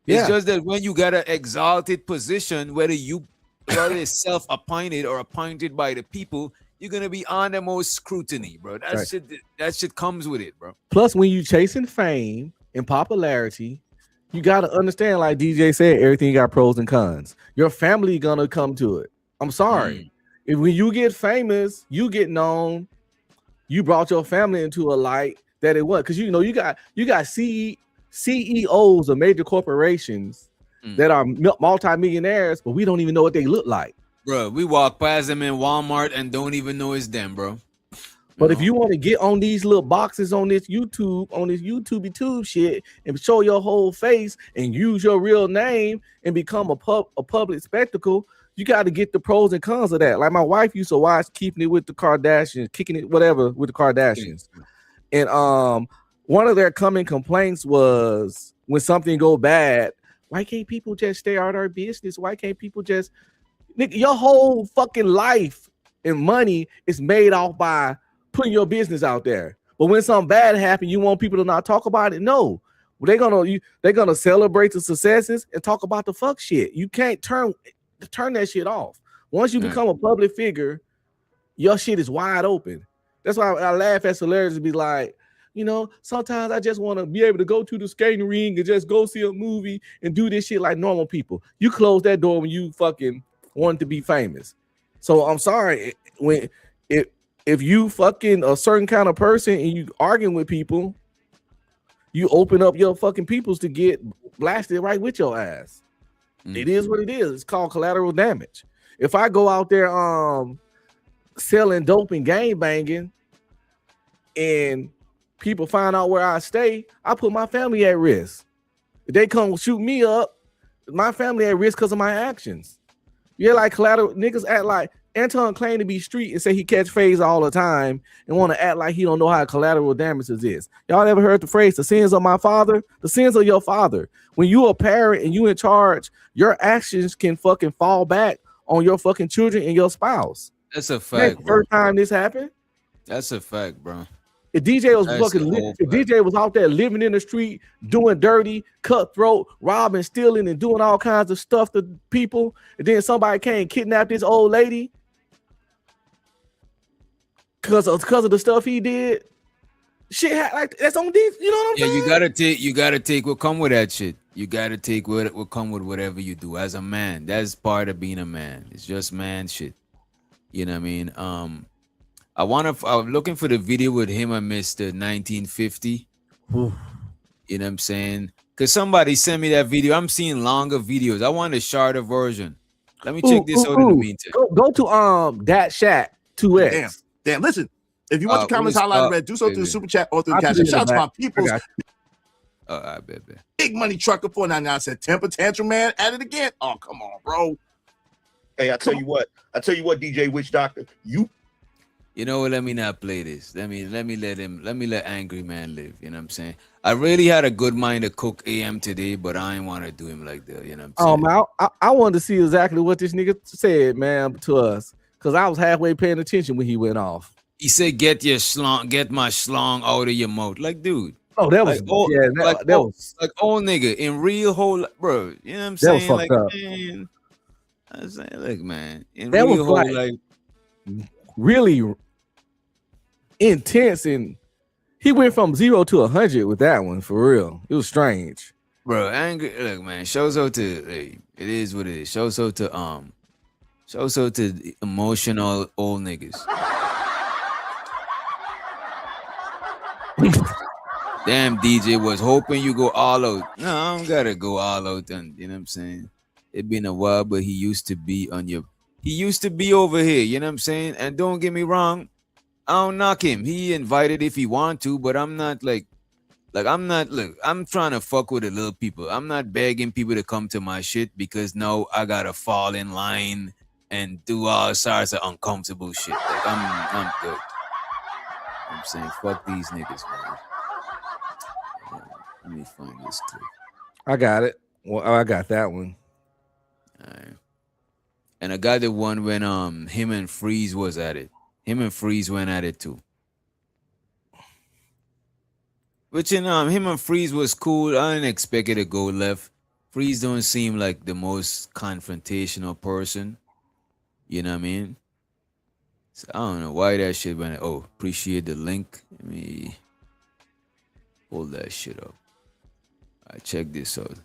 It's just that when you got an exalted position, whether it's self-appointed or appointed by the people, you're gonna be on the most scrutiny, bro. That shit comes with it, bro. Plus, when you chasing fame and popularity, you gotta understand, like DJ said, everything got pros and cons. Your family gonna come to it. I'm sorry. If when you get famous, you get known, you brought your family into a light that it was. Because you got CEOs of major corporations that are multi-millionaires, but we don't even know what they look like. Bro, we walk past them in Walmart and don't even know it's them, bro. But if you want to get on these little boxes on this YouTube shit and show your whole face and use your real name and become a public spectacle, you got to get the pros and cons of that. Like my wife used to watch Keeping It with the Kardashians, Kicking It, whatever, with the Kardashians. And one of their common complaints was when something go bad, why can't people just stay out of our business? Why can't people just, nigga, your whole fucking life and money is made off by putting your business out there. But when something bad happens, you want people to not talk about it? No. They're gonna celebrate the successes and talk about the fuck shit. You can't turn that shit off. Once you become a public figure, your shit is wide open. That's why I laugh at celebrities be like, sometimes I just want to be able to go to the skating ring and just go see a movie and do this shit like normal people. You close that door when you fucking want to be famous. So I'm sorry, if you fucking a certain kind of person and you arguing with people, you open up your fucking peoples to get blasted right with your ass. It is what it is. It's called collateral damage. If I go out there selling dope and gang banging and people find out where I stay, I put my family at risk. If they come shoot me up, my family at risk because of my actions. Yeah, like collateral niggas act like Anton claimed to be street and say he catch phase all the time and want to act like he don't know how collateral damages is. Y'all ever heard the phrase, the sins of my father? The sins of your father. When you a parent and you in charge, your actions can fucking fall back on your fucking children and your spouse. That's a fact, The bro. first time this happened. That's a fact, bro. If DJ was That's fucking, the whole if DJ was out there living in the street, doing dirty, cutthroat, robbing, stealing, and doing all kinds of stuff to people, and then somebody came kidnap this old lady because of the stuff he did, shit, like that's on this. You know what I'm saying? You gotta take what come with that shit. You gotta take what come with whatever you do as a man. That's part of being a man. It's just man shit. You know what I mean? I'm looking for the video with him and Mr. 1950. You know what I'm saying? Because somebody sent me that video. I'm seeing longer videos. I want a shorter version. Let me check this out in the meantime. Go to that Shack 2X. Damn, listen. If you want the comments highlighted red, do so through the super chat or through the cash. Shout out to my people. I bet. Big money trucker 499 said temper tantrum man at it again. Oh, come on, bro. Hey, I tell you what, DJ Witch Doctor, you know what? Let me not play this. Let let Angry Man live. You know what I'm saying? I really had a good mind to cook AM today, but I ain't want to do him like that. You know what I'm saying? I wanted to see exactly what this nigga said, man, to us, because I was halfway paying attention when he went off. He said, "Get my schlong out of your mouth." Like, dude. Oh, that was that was like old nigga in real whole, bro. You know what I'm saying? Like, man, I was saying, look, man, in that real was whole life, really intense, and he went from 0 to 100 with that one for real. It was strange, bro. Angry, look, man. Shows out to it is what it is. Shows out to emotional old niggas. Damn, DJ was hoping you go all out. No, I don't gotta go all out. And you know what I'm saying? It been a while, but he used to be over here. You know what I'm saying? And don't get me wrong, I don't knock him. He invited if he want to, but I'm not look, I'm trying to fuck with the little people. I'm not begging people to come to my shit because now I gotta fall in line and do all sorts of uncomfortable shit. Like I'm good. I'm saying fuck these niggas, man. Let me find this clip. I got it. Well, I got that one. All right. And I got the one when him and Freeze was at it. Him and Freeze went at it too. Which him and Freeze was cool. I didn't expect it to go left. Freeze don't seem like the most confrontational person. You know what I mean? So I don't know why that shit went. Oh, appreciate the link. Let me hold that shit up. I check this out.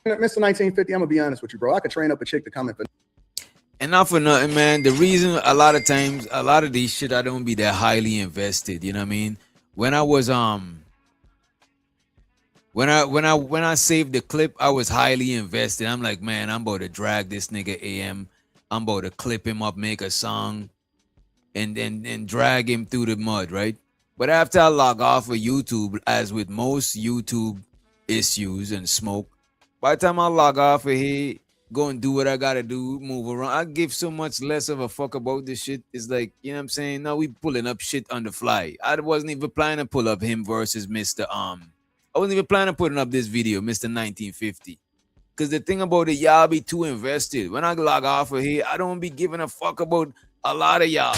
Mr. 1950, I'm gonna be honest with you, bro. I could train up a chick to comment for. And not for nothing, man. The reason a lot of times, a lot of these shit, I don't be that highly invested. You know what I mean? When I was when I saved the clip, I was highly invested. I'm like, man, I'm about to drag this nigga AM. I'm about to clip him up, make a song, and drag him through the mud, right? But after I log off of YouTube, as with most YouTube issues and smoke, by the time I log off of here, go and do what I gotta do, move around, I give so much less of a fuck about this shit. It's like, you know what I'm saying? No, we pulling up shit on the fly. I wasn't even planning to pull up him versus Mr. I wasn't even planning on putting up this video, Mr. 1950. Because the thing about it, y'all be too invested. When I log off of here, I don't be giving a fuck about a lot of y'all.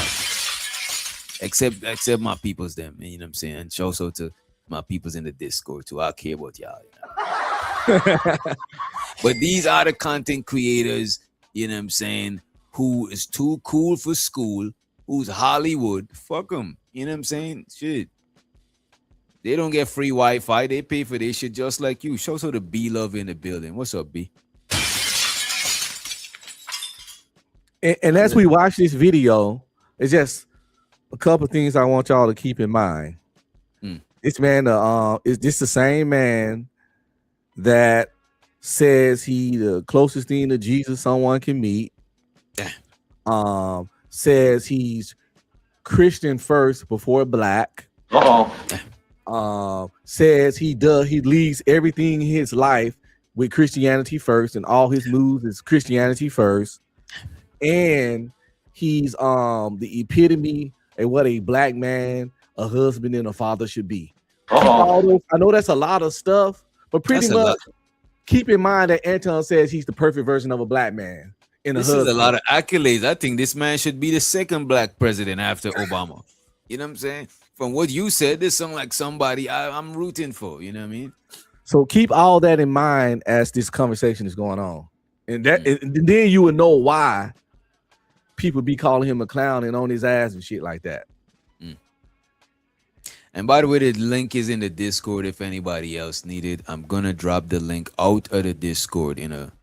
Except my peoples them, you know what I'm saying? And also to my peoples in the Discord too. I care about y'all. You know? But these are the content creators, you know what I'm saying, who is too cool for school, who's Hollywood. Fuck them. You know what I'm saying? Shit. They don't get free Wi-Fi. They pay for this shit just like you. Show so the B love in the building. What's up, B? And as we watch this video, it's just a couple things I want y'all to keep in mind. This man, is this the same man that says he the closest thing to Jesus someone can meet? Says he's Christian first before black. Says he leads everything in his life with Christianity first, and all his moves is Christianity first. and he's the epitome of what a black man, a husband, and a father should be. I know that's a lot of stuff, but pretty That's a much lot. keep in mind that Anton says he's the perfect version of a black man. This is a lot of accolades. I think this man should be the second black president after Obama. You know what I'm saying? From what you said, this sounds like somebody I'm rooting for. You know what I mean? So keep all that in mind as this conversation is going on, and then you would know why people be calling him a clown and on his ass and shit like that. And by the way, the link is in the Discord if anybody else needed. I'm gonna drop the link out of the Discord in a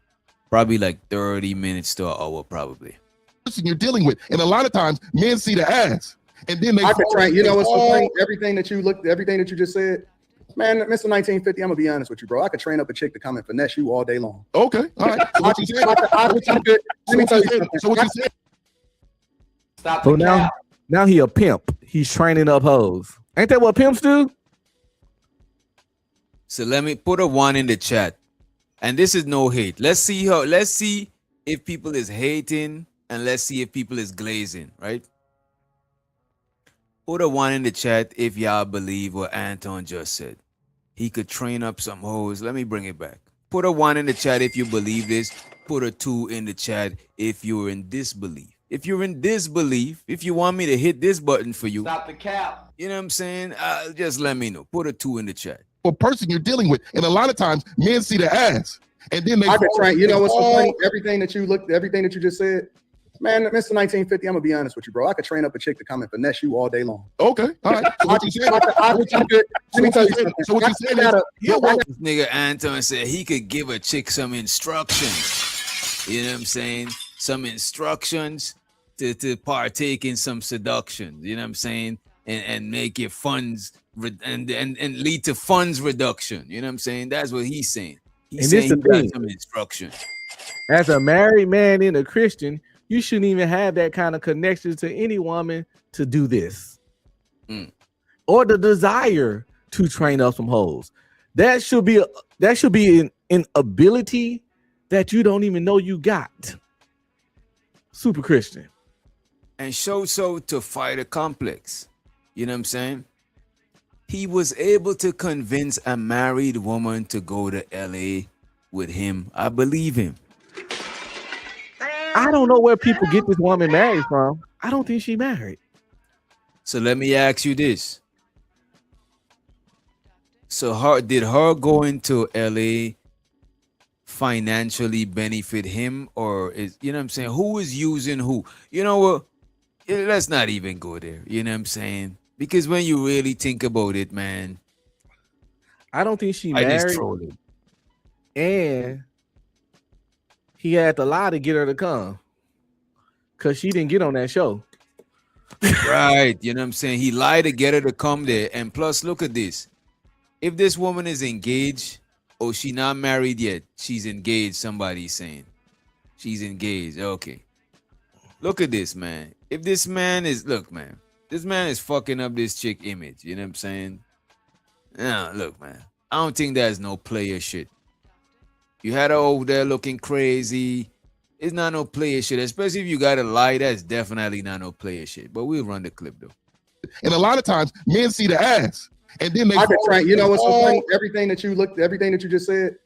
probably like 30 minutes to an hour, probably. Person you're dealing with, and a lot of times men see the ass, and then they. I could train. You know what's so funny? Everything that you just said, man, Mr. 1950. I'm gonna be honest with you, bro. I could train up a chick to come and finesse you all day long. Okay, all right. So what you said? Let me tell you something. So what you said? Stop So now he a pimp. He's training up hoes. Ain't that what pimps do? So let me put a 1 in the chat. And this is no hate. Let's see if people is hating, and let's see if people is glazing, right? Put a 1 in the chat if y'all believe what Anton just said. He could train up some hoes. Let me bring it back. Put a 1 in the chat if you believe this. Put a 2 in the chat if you're in disbelief. If you're in disbelief, if you want me to hit this button for you, Stop the cap. you know what I'm saying? Just let me know. Put a 2 in the chat. For person you're dealing with, and a lot of times men see the ass, and then they. I could train. You know what's so funny? Everything that you just said, man, Mr. 1950. I'm gonna be honest with you, bro. I could train up a chick to come and finesse you all day long. Okay, all right. So what you said? Let me tell you something. So what you said is, This nigga Anton said he could give a chick some instructions. You know what I'm saying? Some instructions to partake in some seduction. You know what I'm saying? And make it funds and lead to funds reduction. You know what I'm saying? That's what he's saying. He's And this saying the he thing. got some instruction. As a married man and a Christian, you shouldn't even have that kind of connection to any woman to do this. Or the desire to train up some hoes. That should be an ability that you don't even know you got. Super Christian. And show so to fight a complex. You know what I'm saying? He was able to convince a married woman to go to LA with him. I believe him. I don't know where people get this woman married from. I don't think she married. So let me ask you this. So did her going to LA financially benefit him, or is, you know what I'm saying, who is using who? You know what? Let's not even go there. You know what I'm saying? Because when you really think about it, man, I don't think she I just married. trolled it. And he had to lie to get her to come. Because she didn't get on that show. Right. You know what I'm saying? He lied to get her to come there. And plus, look at this. If this woman is engaged, or she not married yet, she's engaged, somebody's saying. She's engaged. Okay. Look at this, man. If this man is, look, man, this man is fucking up this chick image. You know what I'm saying? Nah, look, man. I don't think there's no player shit. You had her over there looking crazy. It's not no player shit. Especially if you got a lie, that's definitely not no player shit. But we'll run the clip, though. And a lot of times men see the ass, and then they. I could train. You know what's so funny? Everything that you just said,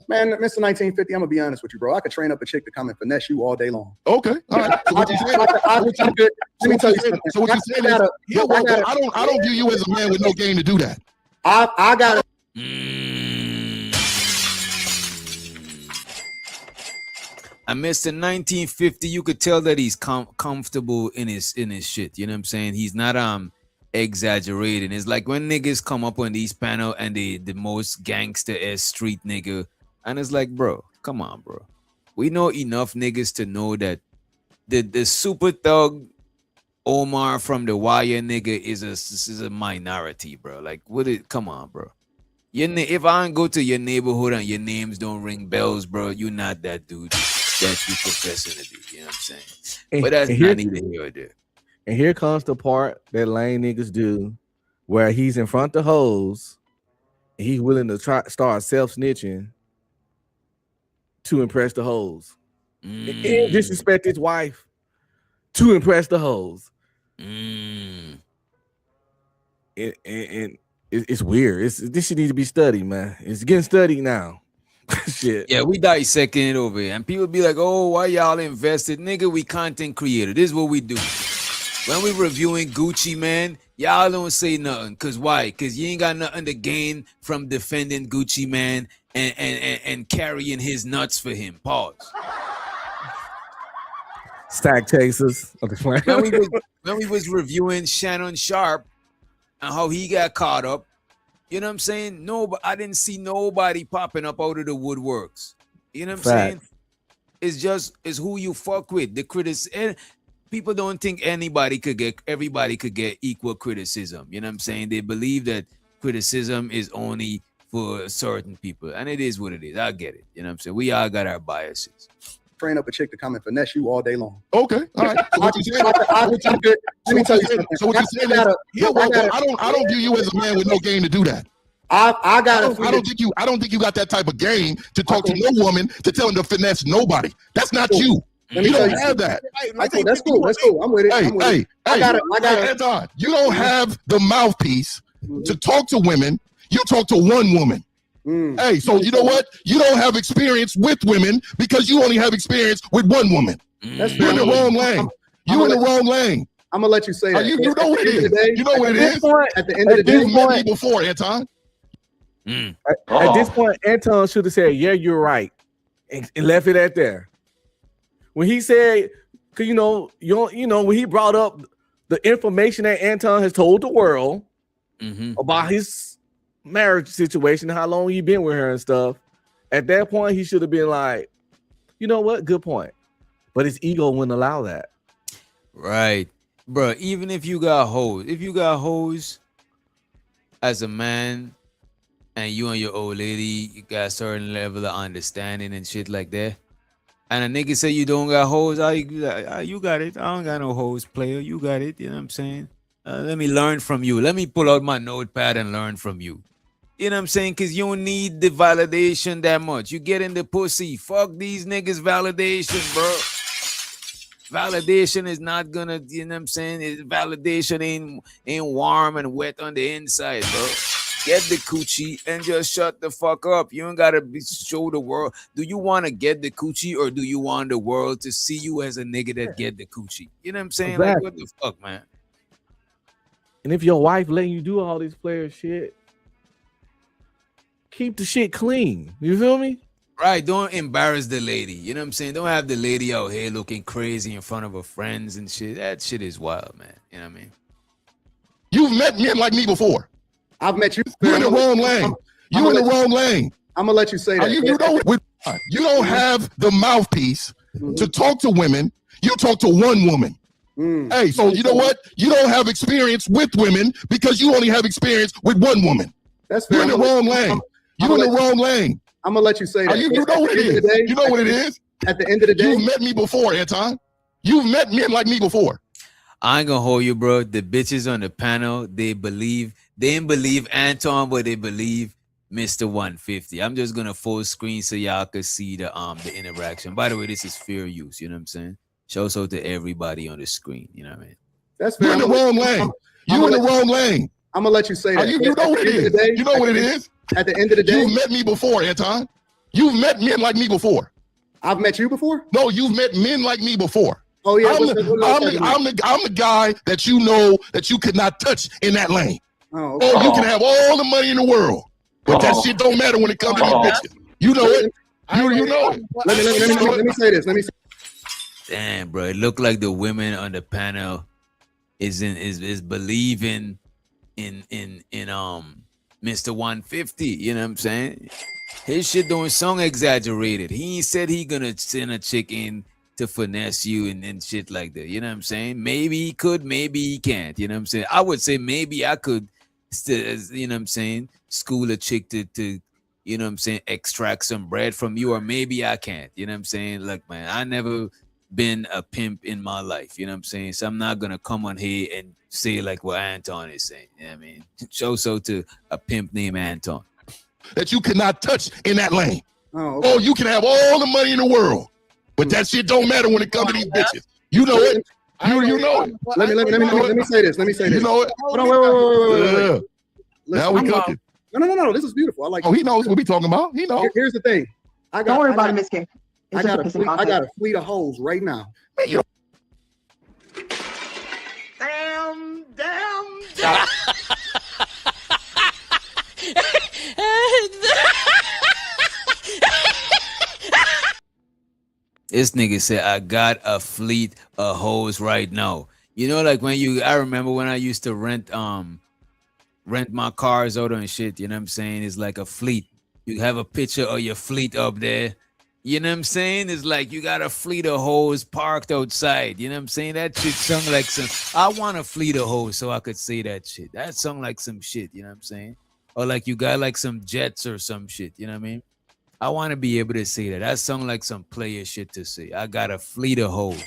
man, Mr. 1950. I'm gonna be honest with you, bro. I could train up a chick to come and finesse you all day long. Okay, all right. So what you said? Let me tell you something. So what you said is, I don't view you as a man with no game to do that. I got it. And Mr. 1950, you could tell that he's comfortable in his shit. You know what I'm saying? He's not exaggerating. It's like when niggas come up on these panel and the most gangster ass street nigga, and it's like, bro, come on, bro. We know enough niggas to know that the super thug Omar from the Wire nigga is a minority, bro. Like, come on, bro. If I don't go to your neighborhood and your names don't ring bells, bro, you're not that dude that you professing to be. You know what I'm saying? But that's not neither here or there. And here comes the part that lame niggas do, where he's in front of hoes, and he's willing to start self-snitching to impress the hoes. and disrespect his wife to impress the hoes. And it's weird. This shit need to be studied, man. It's getting studied now. Shit. Yeah, we dissecting it over here, and people be like, "Oh, why y'all invested, nigga? We content creator. This is what we do. When we reviewing Gucci, man, y'all don't say nothing. Cause why? Cause you ain't got nothing to gain from defending Gucci, man, and carrying his nuts for him. Pause. Stack chasers. When we was reviewing Shannon Sharp and how he got caught up, you know what I'm saying? No, but I didn't see nobody popping up out of the woodworks. You know what I'm saying? It's who you fuck with. The critics, and people don't think everybody could get equal criticism. You know what I'm saying? They believe that criticism is only for certain people, and it is what it is. I get it. You know what I'm saying? We all got our biases. Train up a chick to come and finesse you all day long. Okay, all right. So what you saying? Let me tell you something. So what you saying is, I don't view you as a man with no game to do that. I don't think you got that type of game to talk to no woman to tell them to finesse nobody. That's not you. You don't have that. That's cool. That's cool. I'm with it. Hey, Anton, you don't have the mouthpiece to talk to women. You talk to one woman. Hey, so you know what? You don't have experience with women because you only have experience with one woman. You're in the wrong lane. You in the wrong lane. I'm gonna let you say that. You know what it is. You know what it is. At the end of the day, you met me before, Anton. At this point, Anton should have said, "Yeah, you're right," and left it at there. When he said, "Cause you know, when he brought up the information that Anton has told the world about his marriage situation, how long he been with her and stuff," at that point, he should have been like, "You know what? Good point." But his ego wouldn't allow that. Right, bro. Even if you got hoes, as a man, and you and your old lady, you got a certain level of understanding and shit like that. And a nigga say you don't got hoes, you got it. I don't got no hoes, player. You got it. You know what I'm saying? Let me learn from you. Let me pull out my notepad and learn from you. You know what I'm saying? Because you don't need the validation that much. You get in the pussy. Fuck these niggas validation, bro. Validation is not gonna, you know what I'm saying? Validation ain't warm and wet on the inside, bro. Get the coochie and just shut the fuck up. You ain't gotta show the world. Do you want to get the coochie or do you want the world to see you as a nigga that get the coochie? You know what I'm saying? Exactly. Like, what the fuck, man? And if your wife letting you do all these player shit, keep the shit clean. You feel me? Right. Don't embarrass the lady. You know what I'm saying? Don't have the lady out here looking crazy in front of her friends and shit. That shit is wild, man. You know what I mean? You've met men like me before. I've met you. You're in the wrong lane. You in the wrong lane. I'm gonna let you say that. You don't have the mouthpiece to talk to women. You talk to one woman. Hey, so you know what? You don't have experience with women because you only have experience with one woman. That's fair. You're in the wrong lane. You're in the wrong lane. I'm gonna let you say that. You know what it is. You know what it is. At the end of the day, you've met me before, Anton. You've met men like me before. I ain't gonna hold you, bro. The bitches on the panel, they didn't believe Anton, but they believe Mr. 150. I'm just gonna full screen so y'all can see the interaction. By the way, this is fair use. You know what I'm saying? Show so to everybody on the screen. You know what I mean? That's fair. You're in the wrong lane. You're in the wrong lane. I'm gonna let you say that. You know what it is. You know what it is. At the end of the day, you've met me before, Anton. You've met men like me before. I've met you before? No, you've met men like me before. Oh yeah, I'm the guy that you know that you could not touch in that lane. Oh, okay. You can have all the money in the world, but that shit don't matter when it comes to these bitches. You know it. You know it. Let me say this. Damn, bro. It looked like the women on the panel is believing in Mr. 150. You know what I'm saying? His shit don't sound exaggerated. He said he gonna send a chick in to finesse you and shit like that. You know what I'm saying? Maybe he could, maybe he can't. You know what I'm saying? I would say maybe I could still, you know what I'm saying, school a chick to you know what I'm saying, extract some bread from you, or maybe I can't. You know what I'm saying? Look, man, I never been a pimp in my life. You know what I'm saying? So I'm not gonna come on here and say like what Anton is saying. You know what I mean? Show so to a pimp named Anton. That you cannot touch in that lane. Oh, okay. You can have all the money in the world. But that shit don't matter when it comes to these bitches. You know it. You know it. Let me say this. You know it. Hold on, wait. Now we cooking. No. This is beautiful. I like. Oh, he knows what we talking about. He knows. Here's the thing. Don't worry about it, Miss K. I got a fleet of hoes right now. Man, you Damn. This nigga said, I got a fleet of hoes right now. You know, like I remember when I used to rent my cars out and shit, you know what I'm saying? It's like a fleet. You have a picture of your fleet up there. You know what I'm saying? It's like you got a fleet of hoes parked outside. You know what I'm saying? That shit sung like some, I want a fleet of hoes so I could say that shit. That sung like some shit, you know what I'm saying? Or like you got like some jets or some shit, you know what I mean? I want to be able to say that. That sung like some player shit to say. I got a fleet of hoes.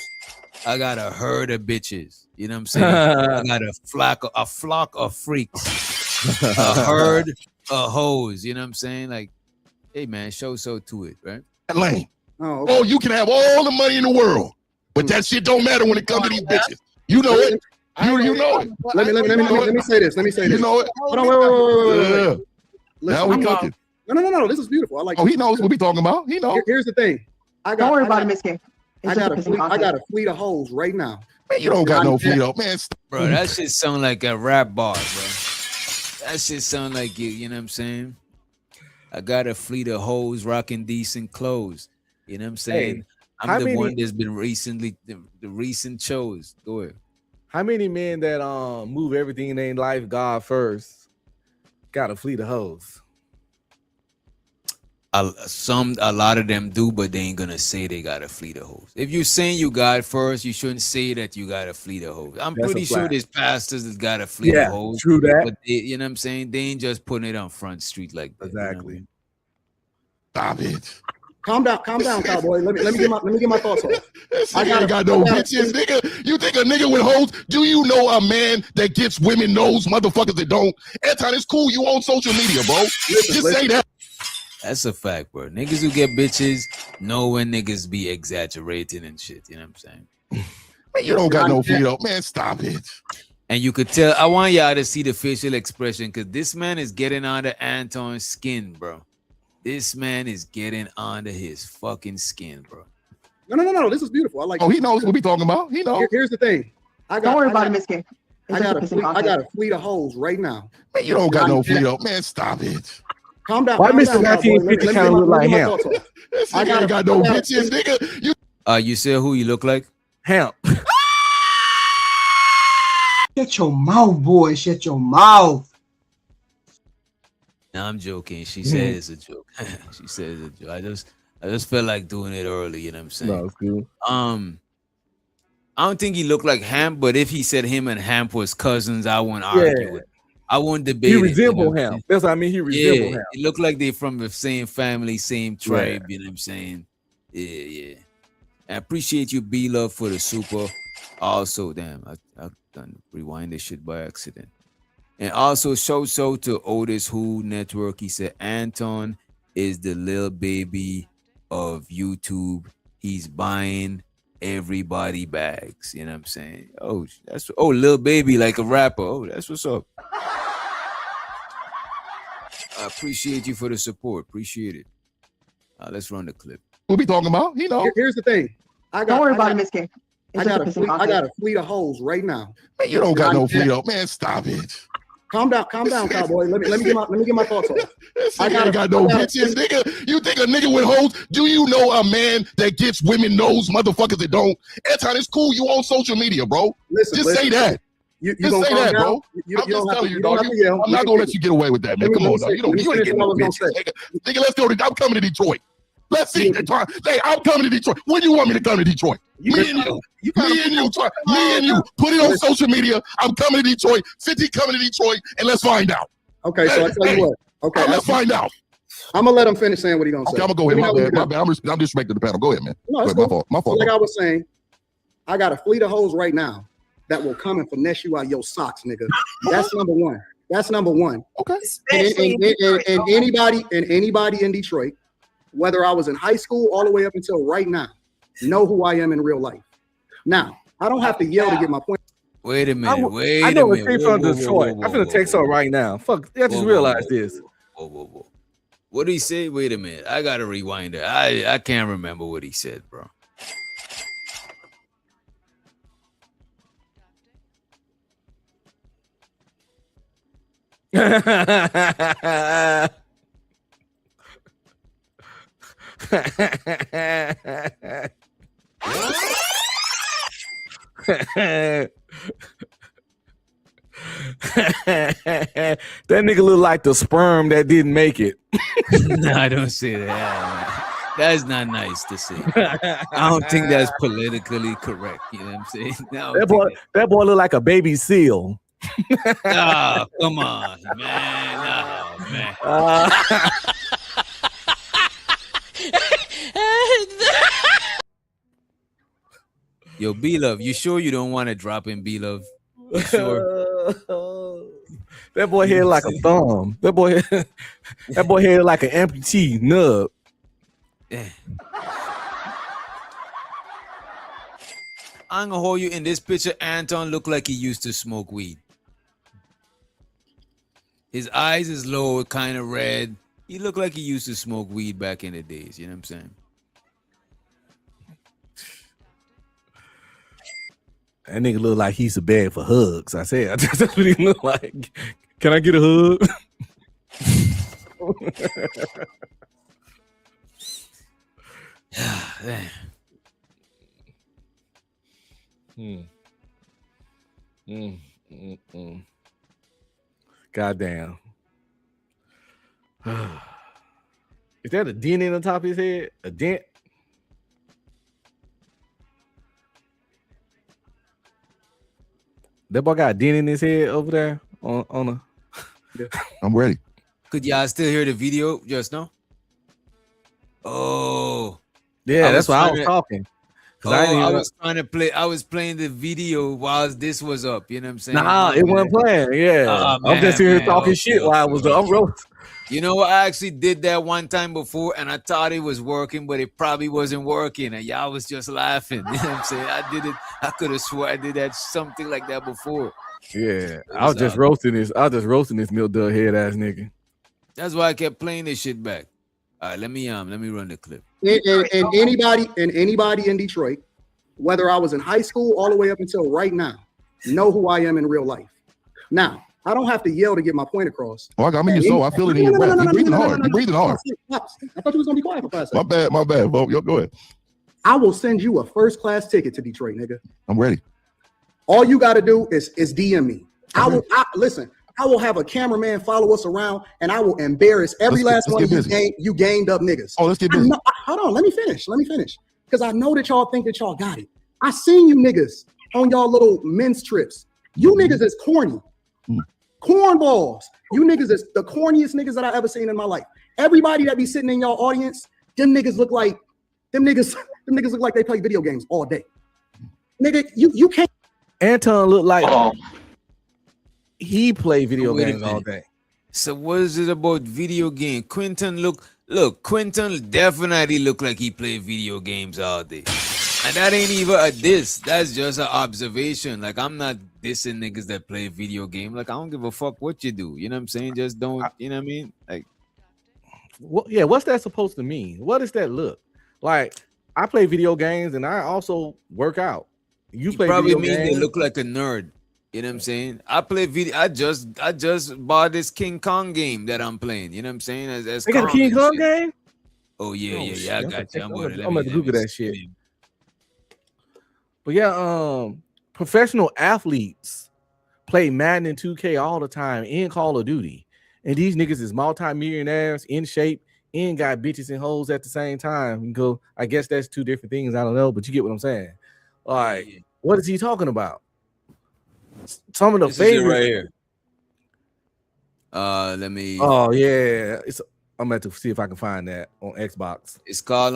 I got a herd of bitches. You know what I'm saying? I got a flock of freaks. A herd of hoes. You know what I'm saying? Like, hey man, show so to it, right? Lane. Oh, you can have all the money in the world, but that shit don't matter when it comes to these bitches. You know it. You know it. Let me say this. You know it. Hold on, wait. Now we cooking. No. This is beautiful. I like. Oh, he knows what we talking about. He knows. Here's the thing. Don't worry about it, Miss K. I got a fleet of hoes right now. Man, you don't got no fleet of man. Bro, that shit sound like a rap bar, bro. That shit sound like you know what I'm saying? I got a fleet of hoes rocking decent clothes. You know what I'm saying? Hey, I'm the one that's been recently the recent shows. Go ahead. How many men that move everything in their life God first got a fleet of hoes? A lot of them do, but they ain't gonna say they got a fleet of hoes. If you're saying you God first, you shouldn't say that you got a fleet of hoes. I'm pretty sure there's pastors that got a fleet of hoes. True that. But they, you know what I'm saying? They ain't just putting it on Front Street like that. Exactly. You know? Stop it. Calm down, cowboy. Let me get my thoughts off. I got no bitches, nigga. You think a nigga with hoes? Do you know a man that gets women knows motherfuckers that don't? Anton, it's cool. You on social media, bro. Just say that. That's a fact, bro. Niggas who get bitches know when niggas be exaggerating and shit. You know what I'm saying? Man, you don't got no fleet up, man. Stop it. And you could tell. I want y'all to see the facial expression because this man is getting under Anton's skin, bro. This man is getting under his fucking skin, bro. No. This is beautiful. I like. Oh, he knows what we talking about. He knows. Here's the thing. Don't worry about it, Miss K. I got a fleet of hoes right now. Man, you don't got no fleet up, man. Stop it. Calm down. Why Mr. 1950 kind of look like him? I got no bitches, nigga. You said who you look like? Hemp. Shut your mouth, boy. Shut your mouth. No, I'm joking. She said it's a joke. She said it's a joke. I just felt like doing it early. You know what I'm saying? No, it's cool. I don't think he looked like Hamp, but if he said him and Hamp was cousins, I wouldn't argue with it. I won't debate. He it, resembled him. That's what I mean. He resembled him. It looked like they from the same family, same tribe. You know what I'm saying? Yeah. I appreciate you, B Love, for the super. Also, damn, I done rewind this shit by accident. And also, so to Otis Who Network. He said Anton is the little baby of YouTube. He's buying everybody bags. You know what I'm saying? Lil Baby, like a rapper. Oh, that's what's up. I appreciate you for the support. Appreciate it. Let's run the clip. What we talking about? You know. Here's the thing. Don't worry about it, Miss K. I got a fleet of hoes right now. Man, you don't got no fleet up, man. Stop it. Calm down, cowboy. Let me get my thoughts off. I got no bitches, nigga. You think a nigga with hoes? Do you know a man that gets women knows motherfuckers that don't? Anton, it's cool. You on social media, bro. Just say that. Just say that, bro. I'm just telling you, dog. I'm not gonna let you get away with that, man. Come on, dog. You ain't getting no bitches, nigga. Let's go. I'm coming to Detroit. Let's see. Hey, I'm coming to Detroit. When do you want me to come to Detroit? Me and you. Put it on social media. I'm coming to Detroit. 50 coming to Detroit, and let's find out. Okay, so I tell you what. Okay, let's find out. I'm gonna let him finish saying what he gonna say. Okay, I'm gonna go ahead. My bad. I'm disrespecting the panel. Go ahead, man. No, it's cool. My fault. Like I was saying, I got a fleet of hoes right now that will come and finesse you out your socks, nigga. That's number one. Okay. And anybody in Detroit, whether I was in high school all the way up until right now, know who I am in real life. Now, I don't have to yell to get my point. Wait a minute. I know a kid from Detroit. I'm finna text her right now. Fuck, I just realized this. Whoa. What did he say? Wait a minute. I gotta rewind it. I can't remember what he said, bro. That nigga look like the sperm that didn't make it. No, I don't say that. Man. That's not nice to say. I don't think that's politically correct. You know what I'm saying? No, that boy look like a baby seal. Oh, come on, man. Oh, man. Yo, B-Love, you sure you don't want to drop in B-Love? You sure? That boy head like a thumb. That boy head like an amputee nub. Yeah. I'm gonna hold you in this picture. Anton look like he used to smoke weed. His eyes is low, kind of red. He looked like he used to smoke weed back in the days. You know what I'm saying? That nigga look like he's a bag for hugs. I said, that's what he look like. Can I get a hug? Goddamn. Is that a dent in the top of his head? A dent? That boy got a dent in his head over there on a. I'm ready. Could y'all still hear the video just now? Oh, yeah, that's why I was talking. I was trying to play. I was playing the video while this was up. You know what I'm saying? Nah, it wasn't playing. Yeah, I'm just here talking shit while I was there. I'm roasting. You know, I actually did that one time before, and I thought it was working, but it probably wasn't working, and y'all was just laughing. You know what I'm saying? I did it. I could have swore I did that something like that before. Yeah, I was just roasting this. I was just roasting this milk dud head ass nigga. That's why I kept playing this shit back. All right, let me run the clip. And anybody in Detroit, whether I was in high school all the way up until right now, know who I am in real life. Now, I don't have to yell to get my point across. Oh, I'm in your soul. I feel it in your breath. You're breathing hard. You're breathing hard. I thought you was gonna be quiet for 5 seconds. My bad. Bo, yo, go ahead. I will send you a first-class ticket to Detroit, nigga. I'm ready. All you got to do is DM me. Listen. I will have a cameraman follow us around, and I will embarrass every last one of you gamed up niggas. Oh, let's get busy. Hold on, let me finish. Because I know that y'all think that y'all got it. I seen you niggas on y'all little men's trips. You niggas is corny. Cornballs. You niggas is the corniest niggas that I ever seen in my life. Everybody that be sitting in y'all audience, them niggas look like they play video games all day. Nigga, you can't. Anton look like he play video games all day. So what is it about video game? Quentin Quentin definitely look like he play video games all day. And that ain't even a diss. That's just an observation. Like, I'm not dissing niggas that play video game. Like, I don't give a fuck what you do. You know what I'm saying? Just don't, you know what I mean? Like, yeah, what's that supposed to mean? What does that look like? I play video games and I also work out. You play probably video mean games. they look like a nerd. You know what I'm saying? I play video. I just bought this King Kong game that I'm playing. You know what I'm saying? As they got a King Kong game? Oh yeah. I got you. I'm gonna Google that shit. But yeah, professional athletes play Madden and 2K all the time in Call of Duty. And these niggas is multi-millionaires, in shape, and got bitches and hoes at the same time. You go, I guess that's two different things. I don't know, but you get what I'm saying. Like, what is he talking about? Some of the favorites right here. Let me. Oh yeah, I'm going to see if I can find that on Xbox. It's called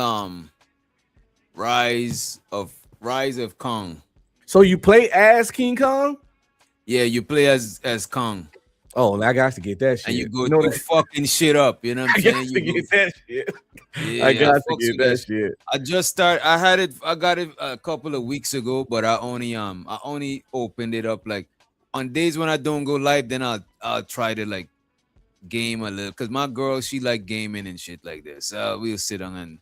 Rise of Kong. So you play as King Kong? Yeah, you play as Kong. Oh, I got to get that shit. And you go know through that? fucking shit up. You know what I'm I saying? got to You get that shit. Yeah, I got to fucks get with that shit. I just started. I got it a couple of weeks ago, but I only opened it up like on days when I don't go live. Then I'll try to like game a little because my girl she like gaming and shit like this. We'll sit down and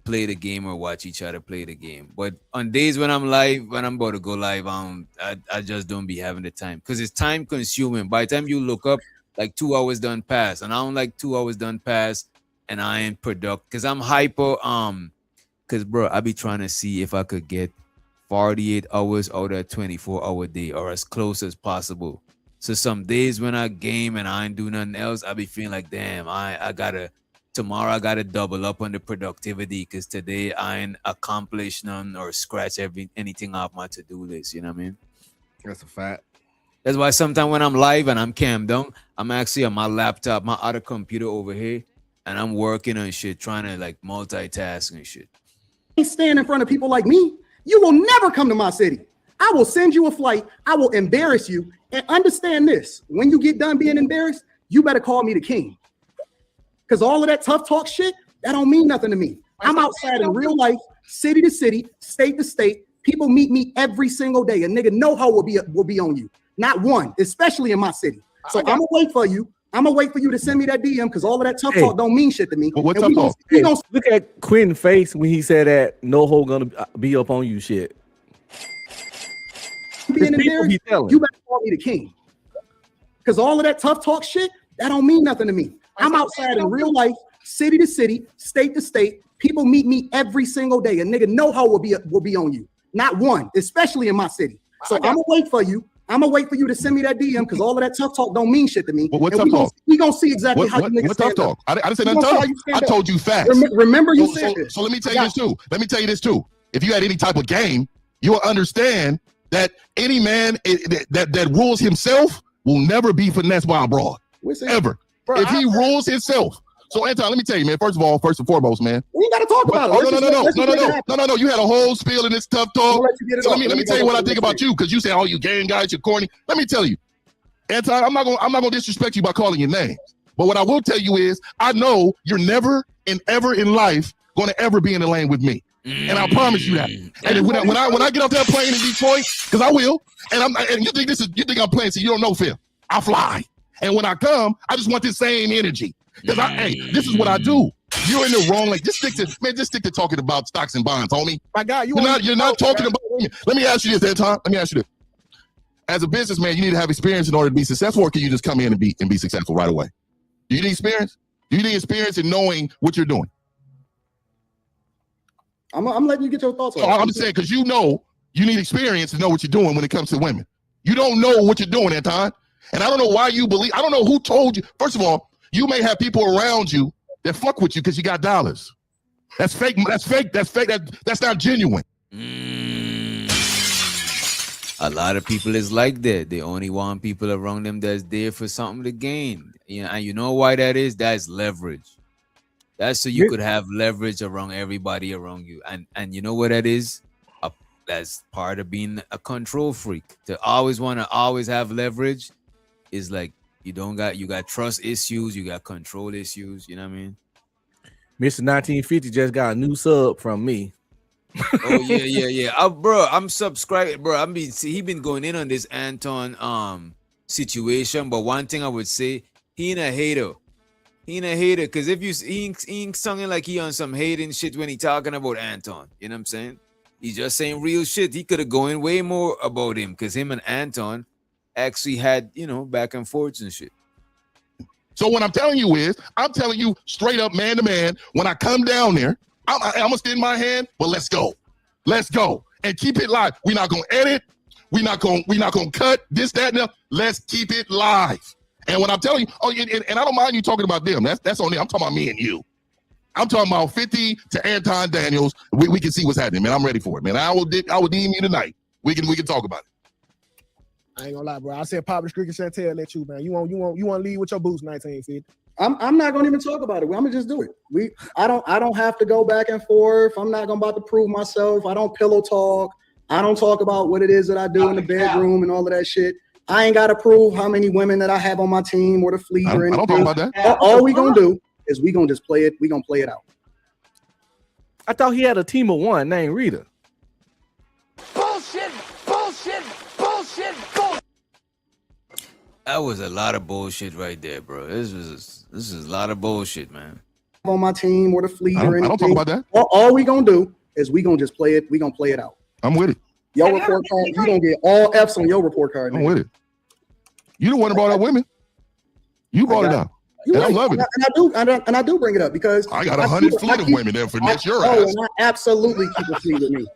play the game or watch each other play the game. But on days when I'm live, when I'm about to go live, I just don't be having the time because it's time consuming. By the time you look up, like 2 hours done pass, and I don't like 2 hours done pass, and I ain't productive because I'm hyper. Because bro, I be trying to see if I could get 48 hours out of a 24-hour day or as close as possible. So some days when I game and I ain't do nothing else, I be feeling like, damn, tomorrow I gotta double up on the productivity because today I ain't accomplished none or scratch anything off my to-do list. You know what I mean? That's a fact. That's why sometimes when I'm live and I'm camped down, I'm actually on my laptop, my other computer over here, and I'm working on shit, trying to like multitask and shit. Stand in front of people like me, you will never come to my city. I will send you a flight. I will embarrass you. And understand this: when you get done being embarrassed, you better call me the king. Because all of that tough talk shit, that don't mean nothing to me. I'm outside in real life, city to city, state to state. People meet me every single day. A nigga know how will be on you. Not one, especially in my city. So I'm gonna wait for you. I'm gonna wait for you to send me that DM because all of that tough talk don't mean shit to me. What's and tough talk? we gonna Look at Quentin's face when he said that no hoe gonna be up on you shit. being embarrassed, you better call me the king. Because all of that tough talk shit, that don't mean nothing to me. I'm outside in real life, city to city, state to state. People meet me every single day. A nigga know how will be on you. Not one, especially in my city. So I'm gonna wait for you. I'm gonna wait for you to send me that DM because all of that tough talk don't mean shit to me. What tough talk? We gonna see exactly how you niggas what tough stand up. talk? I didn't say nothing tough. I told you facts. Remember you said this. So let me tell you this too. Let me tell you this too. If you had any type of game, you'll understand that any man that rules himself will never be finessed by a broad. Ever. Bro, if he rules himself. So Anton, let me tell you, man. First and foremost, man. We ain't gotta talk about it. No. You had a whole spiel in this tough talk. So let me tell you what I think about you, because you say, "Oh, you gang guys, you're corny." Let me tell you, Anton, I'm not gonna disrespect you by calling your names. But what I will tell you is, I know you're never and ever in life going to ever be in the lane with me, and I promise you that. And when I get off that plane in Detroit, because I will, and you think I'm playing, so you don't know, Phil. I fly, and when I come, I just want this same energy. Because this is what I do. You're in the wrong. Like, just stick to talking about stocks and bonds, homie. My God, you're not talking about. Let me ask you this, Anton. Let me ask you this. As a businessman, you need to have experience in order to be successful, or can you just come in and be successful right away? Do you need experience? Do you need experience in knowing what you're doing? I'm letting you get your thoughts on it. I'm saying, because you know you need experience to know what you're doing when it comes to women. You don't know what you're doing, Anton. And I don't know why you believe. I don't know who told you. First of all, you may have people around you that fuck with you because you got dollars. That's fake. That's fake. That's fake. That's not genuine. A lot of people is like that. They only want people around them that's there for something to gain. And you know why that is? That's leverage. That's so you could have leverage around everybody around you. And you know what that is? That's part of being a control freak. To always have leverage is like, you got trust issues, you got control issues, you know what I mean? Mr. 1950 just got a new sub from me. Oh yeah. Bro, I'm subscribed, bro. He been going in on this Anton situation, but one thing I would say, he ain't a hater. Because if he ain't sounding like he on some hating shit when he talking about Anton. You know what I'm saying? He's just saying real shit. He could have going way more about him, because him and Anton actually had, back and forths and shit. So what I'm telling you is, I'm telling you straight up, man to man, when I come down there, I'm gonna extend my hand, but let's go and keep it live. We're not gonna edit. We're not gonna cut this, that, and that. Let's keep it live. And when I'm telling you, and I don't mind you talking about them. That's on them. I'm talking about me and you. I'm talking about 50 to Anton Daniels. We can see what's happening, man. I'm ready for it, man. I will DM you tonight. We can talk about it. I ain't gonna lie, bro. I said pop the streak and Chantel let you, man. You want to lead with your boots, 1950. I'm not gonna even talk about it. I'm gonna just do it. I don't have to go back and forth. I'm not gonna about to prove myself. I don't pillow talk. I don't talk about what it is that I do in the bedroom and all of that shit. I ain't gotta prove how many women that I have on my team or the fleet or anything. I don't talk about that. All we gonna do is we gonna just play it. We gonna play it out. I thought he had a team of one named Rita. Bullshit, bullshit, bullshit, bullshit. That was a lot of bullshit right there, bro. This is a lot of bullshit, man. On my team or the fleet I or don't anything. talk about that. All we gonna do is we gonna just play it. We gonna play it out. I'm with it. Your report card, you gonna get all F's on your report card. I'm with it. You the one that brought up women. You brought it up. And I'm loving it. And I do bring it up because I got 100 fleet of women there finesse your ass. And I absolutely keep a fleet with me.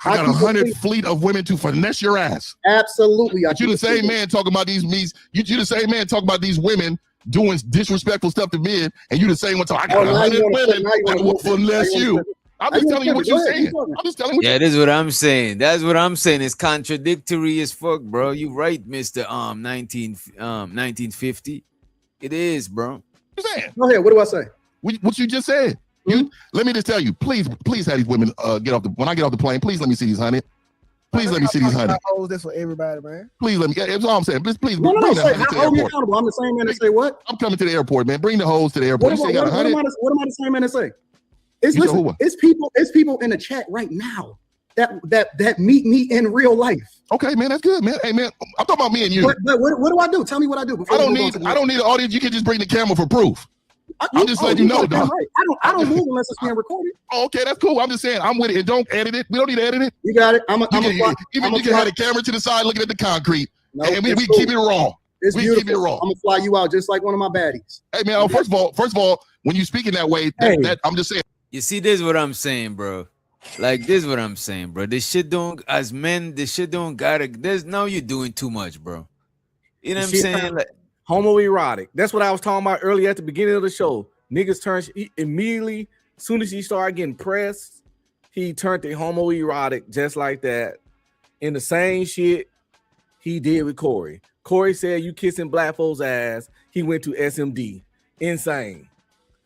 I got 100 fleet of women to finesse your ass. Absolutely. But you the same man talking about these me's. You the same man talking about these women doing disrespectful stuff to men, and you the same one talking. I got 100 women that will finesse you. I'm just telling you what you're saying. I'm just telling you. Yeah, this is what I'm saying. That's what I'm saying. It's contradictory as fuck, bro. You right, Mr. 1950. It is, bro. What you saying? Go ahead. What do I say? What you just said. You let me just tell you, please have these women get off the when I get off the plane. Please let me see these 100. Please let me see these 100. This for everybody, man. Please let me. That's all I'm saying. Please No, bring the say, hoes to the hold me airport. accountable. I'm the same man that say what? I'm coming to the airport, man. Bring the hoes to the airport. You say you got 100. What am I the same man that say? It's You said listen. who? It's people in the chat right now that meet me in real life. Okay, man, that's good, man. Hey, man, I'm talking about me and you. But what do I do? Tell me what I do. I don't need an audience. You can just bring the camera for proof. I'm just letting you know, dog. Right. I don't move unless it's being recorded. Oh, okay, that's cool. I'm just saying, I'm with it. And don't edit it. We don't need to edit it. You got it. You can have the camera to the side looking at the concrete. No, and we cool. keep it raw. It's we beautiful. keep it raw. I'm gonna fly you out just like one of my baddies. Hey, man. First of all, when you speak in that way, that I'm just saying. You see, this is what I'm saying, bro. Like, this is what I'm saying, bro. This shit don't, as men, this shit don't gotta, you're doing too much, bro. You know what I'm saying? Like, homoerotic. That's what I was talking about earlier at the beginning of the show. Niggas turned immediately, as soon as he started getting pressed, he turned to homoerotic just like that. In the same shit he did with Corey. Corey said, you kissing black folks' ass. He went to SMD. Insane.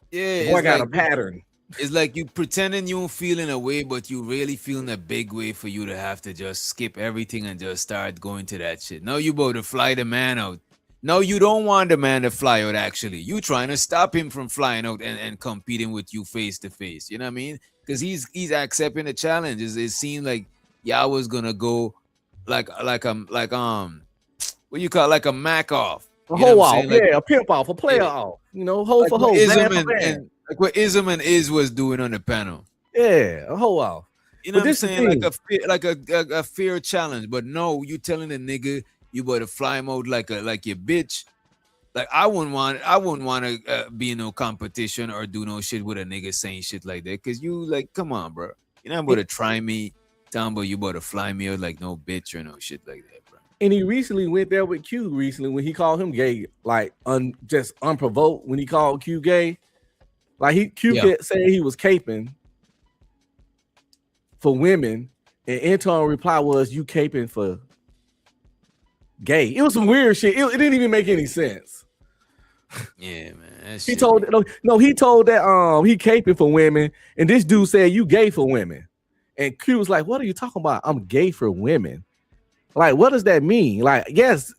Yeah. Boy got a pattern. It's like you pretending you don't feel in a way, but you really feeling a big way for you to have to just skip everything and just start going to that shit. No, you about to fly the man out. No, you don't want the man to fly out, actually. You trying to stop him from flying out and competing with you face to face. You know what I mean? Because he's accepting the challenge. It seemed like y'all was gonna go like what you call like a Mac off. A hoe off, a pimp off, a player off. You know, hoe like for hoe. Like what Ism and Iz was doing on the panel. Yeah, a hoe off. You know what I'm saying? Like a fear challenge. But no, you telling the nigga you better fly him out like your bitch. Like I wouldn't want to be in no competition or do no shit with a nigga saying shit like that. Cause you like, come on, bro. You're not about to try me, talking about you about to fly me out like no bitch or no shit like that, bro. And he recently went there with Q when he called him gay, like just unprovoked when he called Q gay. Like Q kept saying he was caping for women, and Anton reply was, "You caping for gay." It was some weird shit. It didn't even make any sense. Yeah, man. He told that he caping for women, and this dude said, "You gay for women," and Q was like, "What are you talking about? I'm gay for women." Like, what does that mean? Like, yes,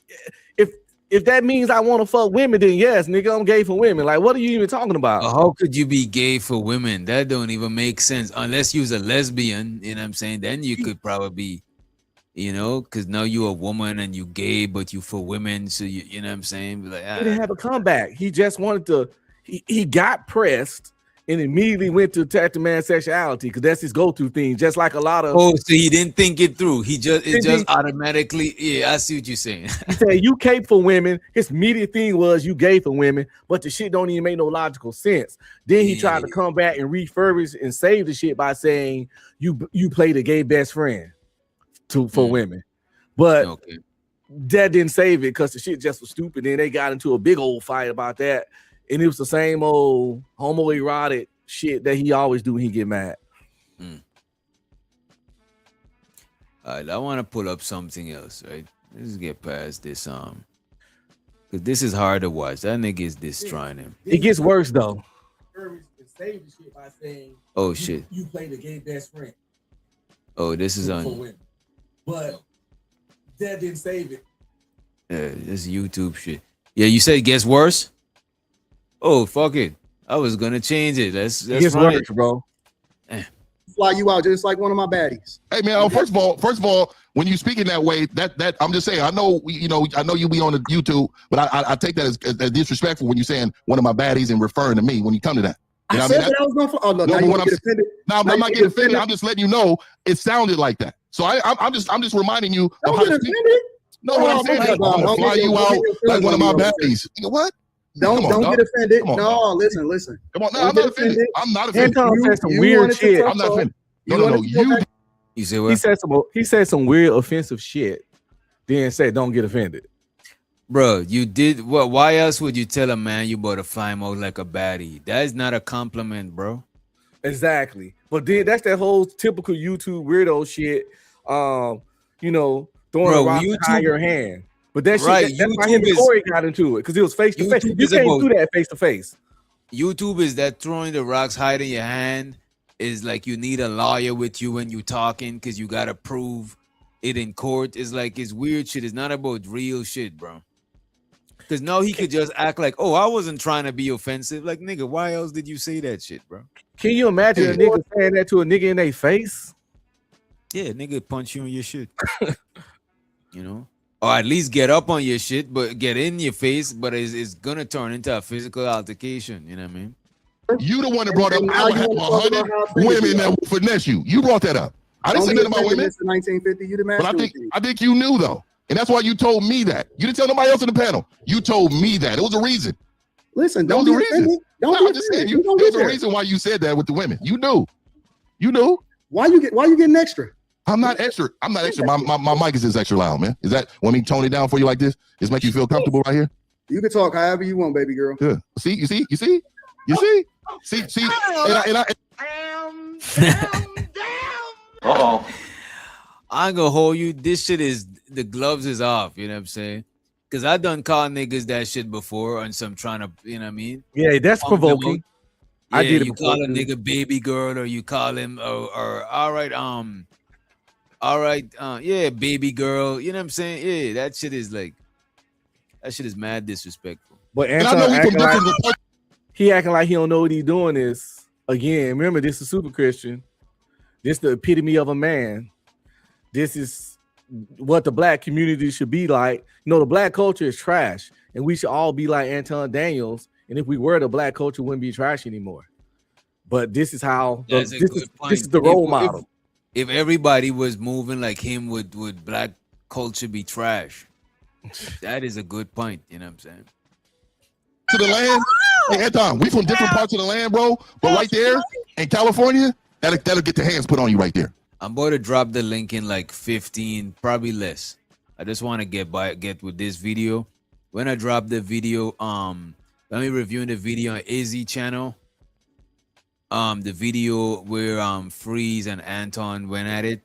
if that means I want to fuck women, then yes, nigga, I'm gay for women. Like, what are you even talking about? How could you be gay for women? That don't even make sense. Unless you're a lesbian, you know what I'm saying? Then you could probably be, you know, because now you're a woman and you gay, but you for women. So you know what I'm saying? Like, He didn't have a comeback. He just wanted to, he got pressed and immediately went to attack the man's sexuality because that's his go-to thing. Just like a lot of. Oh, so he didn't think it through. It just automatically. Yeah, I see what you're saying. He said you cape for women. His immediate thing was you gay for women, but the shit don't even make no logical sense. Then he tried to come back and refurbish and save the shit by saying you played a gay best friend for women, but that didn't save it because the shit just was stupid. Then they got into a big old fight about that. And it was the same old homoerotic shit that he always do when he get mad. All right, I want to pull up something else, right? Let's get past this. Because this is hard to watch. That nigga is destroying him. It gets worse though. Oh shit. You play the gay best friend. Oh, this is on. But that didn't save it. This YouTube shit. Yeah, you said it gets worse. Oh fuck it! I was gonna change it. Let's It's run worse, it, bro. Fly you out just like one of my baddies. Hey man, first of all, when you speak in that way, that I'm just saying, I know I know you be on the YouTube, but I take that as disrespectful when you're saying one of my baddies and referring to me when you come to that. You know I what said that I was going to. Oh, look, now you want to get offended. No, I'm not getting offended. I'm just letting you know it sounded like that. So I'm just reminding you of how to speak. No, what I'm saying, I'm gonna fly you out like one of my baddies. You know what? Don't get offended. No, listen. Come on, no, I'm not offended. I'm not offended. Anton said some weird shit. I'm not offended. No. You say what? He said some weird offensive shit. Then said, "Don't get offended." Bro, you did what? Why else would you tell a man you better fly him out like a baddie? That is not a compliment, bro. Exactly. But then that's that whole typical YouTube weirdo shit. Throwing a rock behind your hand. But that shit, right, that's why him and Corey got into it, because it was face to face. You can't do that face to face. YouTube is that throwing the rocks hiding your hand is like you need a lawyer with you when you're talking because you gotta prove it in court. It's like it's weird shit. It's not about real shit, bro. Because now he could just act like, oh, I wasn't trying to be offensive. Like, nigga, why else did you say that shit, bro? Can you imagine a nigga saying that to a nigga in their face? Yeah, nigga punch you in your shit. You know? Or at least get up on your shit, but get in your face, but it's gonna turn into a physical altercation. You know what I mean? You the one that brought up I would have 100 women that would finesse you. You brought that up. I didn't say nothing about women. 1950, you the man. But I think you knew though. And that's why you told me that. You didn't tell nobody else in the panel. You told me that. It was a reason. Listen, that don't was be a reason. offended. Don't I'm be just saying offended. there's a reason why you said that with the women. You knew. You knew. Why you getting extra? I'm not extra. I'm not extra. My mic is just extra loud, man. Is that want me to tone it down for you like this? Just make you feel comfortable right here? You can talk however you want, baby girl. Yeah. See. Uh-oh. I ain't gonna hold you. This shit is the gloves is off. You know what I'm saying? Because I done call niggas that shit before on some trying to, you know what I mean? Yeah, that's provoking. Yeah, I did it you before, call a too. nigga baby girl, or you call him, or all right, yeah, baby girl. You know what I'm saying? Yeah, that shit is mad disrespectful. But Anton he acting like he don't know what he doing is. Again, remember, this is super Christian. This the epitome of a man. This is what the black community should be like. You know, the black culture is trash, and we should all be like Anton Daniels. And if we were, the black culture wouldn't be trash anymore. But this is how this is the role model. If everybody was moving like him, would black culture be trash? That is a good point. You know what I'm saying? To the land. Hey, Anton, we from different parts of the land, bro. But right there in California, that'll get the hands put on you right there. I'm going to drop the link in like 15, probably less. I just want to get with this video. When I drop the video, let me review the video on Izzy channel. The video where Freeze and Anton went at it.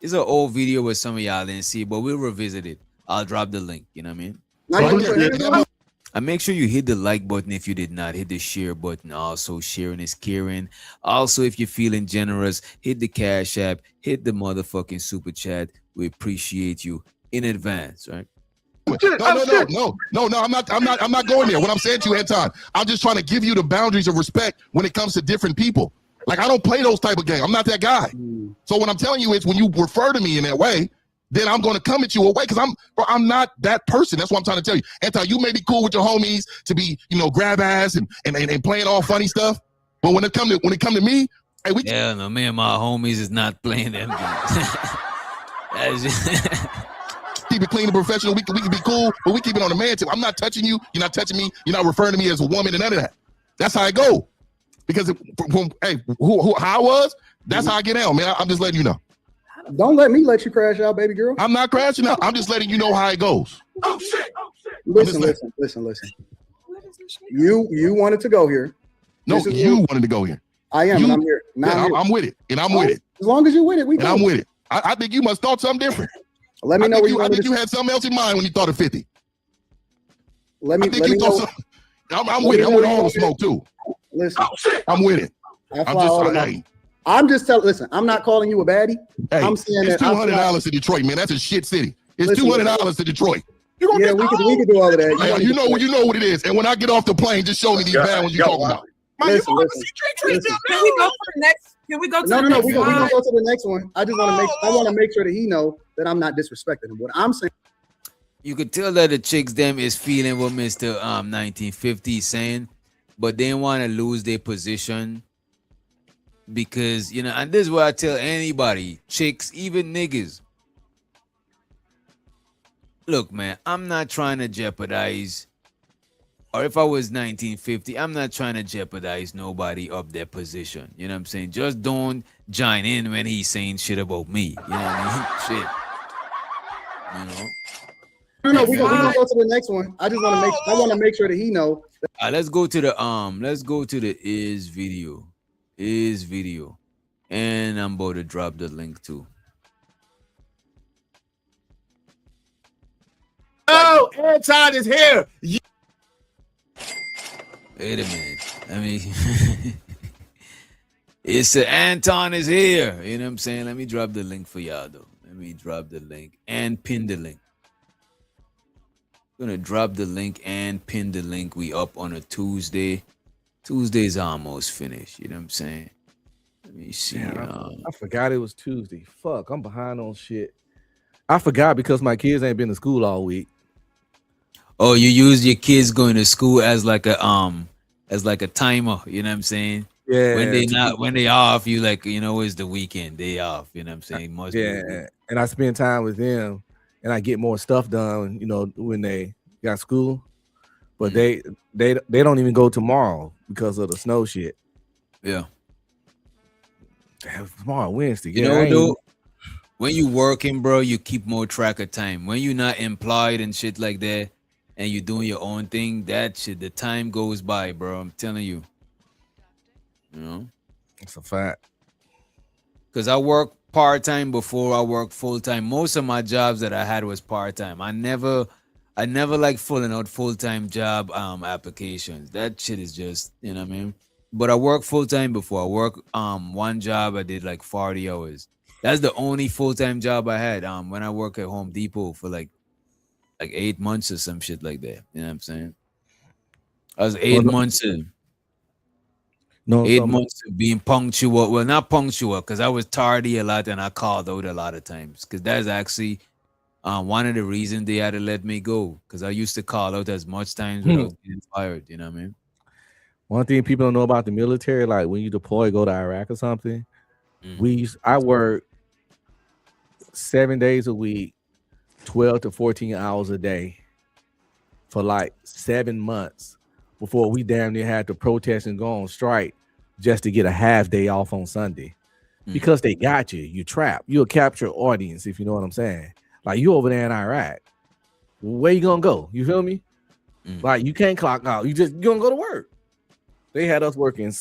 It's an old video where some of y'all didn't see, but we'll revisit it. I'll drop the link. You know what I mean? And make sure you hit the like button if you did not. Hit the share button. Also, sharing is caring. Also, if you're feeling generous, hit the Cash App. Hit the motherfucking super chat. We appreciate you in advance, right? No. I'm not going there. What I'm saying to you, Anton, I'm just trying to give you the boundaries of respect when it comes to different people. Like, I don't play those type of games. I'm not that guy. So what I'm telling you is when you refer to me in that way, then I'm going to come at you away because I'm not that person. That's what I'm trying to tell you. Anton, you may be cool with your homies to be, grab ass and playing all funny stuff. But when it come to me, hey, no, me and my homies is not playing them games. Keep it clean and professional. We can be cool, but we keep it on the man tip. I'm not touching you. You're not touching me. You're not referring to me as a woman and none of that. That's how I go. Because how I was, that's how I get down, man. I'm just letting you know. Don't let me let you crash out, baby girl. I'm not crashing out. I'm just letting you know how it goes. Oh shit. Listen. You wanted to go here. No, you wanted to go here. I am, and I'm here. I'm with it, and I'm with it. As long as you're with it, we. And I'm with it. I think you must thought something different. Let me know where you. I think you had something else in mind when you thought of 50. I'm with it. I'm with all the smoke too. Listen, I'm with it. I'm just telling. Listen, I'm not calling you a baddie. Hey, I'm saying it's that $200 to Detroit, man. That's a shit city. It's $200 to Detroit. Yeah, we could do all of that. Hey, you know what it is. And when I get off the plane, just show me these bad ones you talking about. Listen. Can we go for the next? Can we go to No, the no, next we gonna slide? go to the next one. I just want to I want to make sure that he know that I'm not disrespecting him. What I'm saying. You could tell that the chicks them is feeling what Mr. 1950 is saying, but they want to lose their position because, you know, and this is what I tell anybody, chicks, even niggas. Look, man, I'm not trying to jeopardize, or if I was 1950, I'm not trying to jeopardize nobody of their position. You know what I'm saying? Just don't join in when he's saying shit about me. You know what I mean? Shit. You know? No, we gonna go to the next one. I just want to make sure that he know. Let's go to the is video, and I'm about to drop the link too. Oh, Anton is here. Wait a minute. I mean, it's Anton is here. You know what I'm saying? Let me drop the link for y'all though. Let me drop the link and pin the link. Gonna drop the link and pin the link. We up on a Tuesday. Tuesday's almost finished. You know what I'm saying? Let me see. I forgot it was Tuesday. Fuck, I'm behind on shit. I forgot because my kids ain't been to school all week. Oh, you use your kids going to school as like a timer. You know what I'm saying? Yeah. When they off, you like, you know, it's the weekend, day off. You know what I'm saying? Must be the weekend. And I spend time with them. And I get more stuff done, you know, when they got school, but they don't even go tomorrow because of the snow shit. Yeah, damn, tomorrow Wednesday. You know, dude, when you working, bro, you keep more track of time. When you're not employed and shit like that, and you're doing your own thing, that shit, the time goes by, bro. I'm telling you. You know, it's a fact. Cause I work part-time before I work full-time. Most of my jobs that I had was part-time. I never like filling out full-time job applications. That shit is just, you know what I mean? But I worked full-time before. I worked one job I did like 40 hours. That's the only full-time job I had when I worked at Home Depot for like 8 months or some shit like that. You know what I'm saying? I was 8 months in. 8 months of being punctual. Well, not punctual, because I was tardy a lot and I called out a lot of times. Because that's actually one of the reasons they had to let me go. Because I used to call out as much times without getting fired. You know what I mean? One thing people don't know about the military, like when you deploy, go to Iraq or something, I work 7 days a week, 12 to 14 hours a day for like 7 months. Before we damn near had to protest and go on strike just to get a half day off on Sunday. Because they got you. You trapped. You'll capture audience, if you know what I'm saying. Like you over there in Iraq. Where you gonna go? You feel me? Like you can't clock out. You gonna go to work. They had us working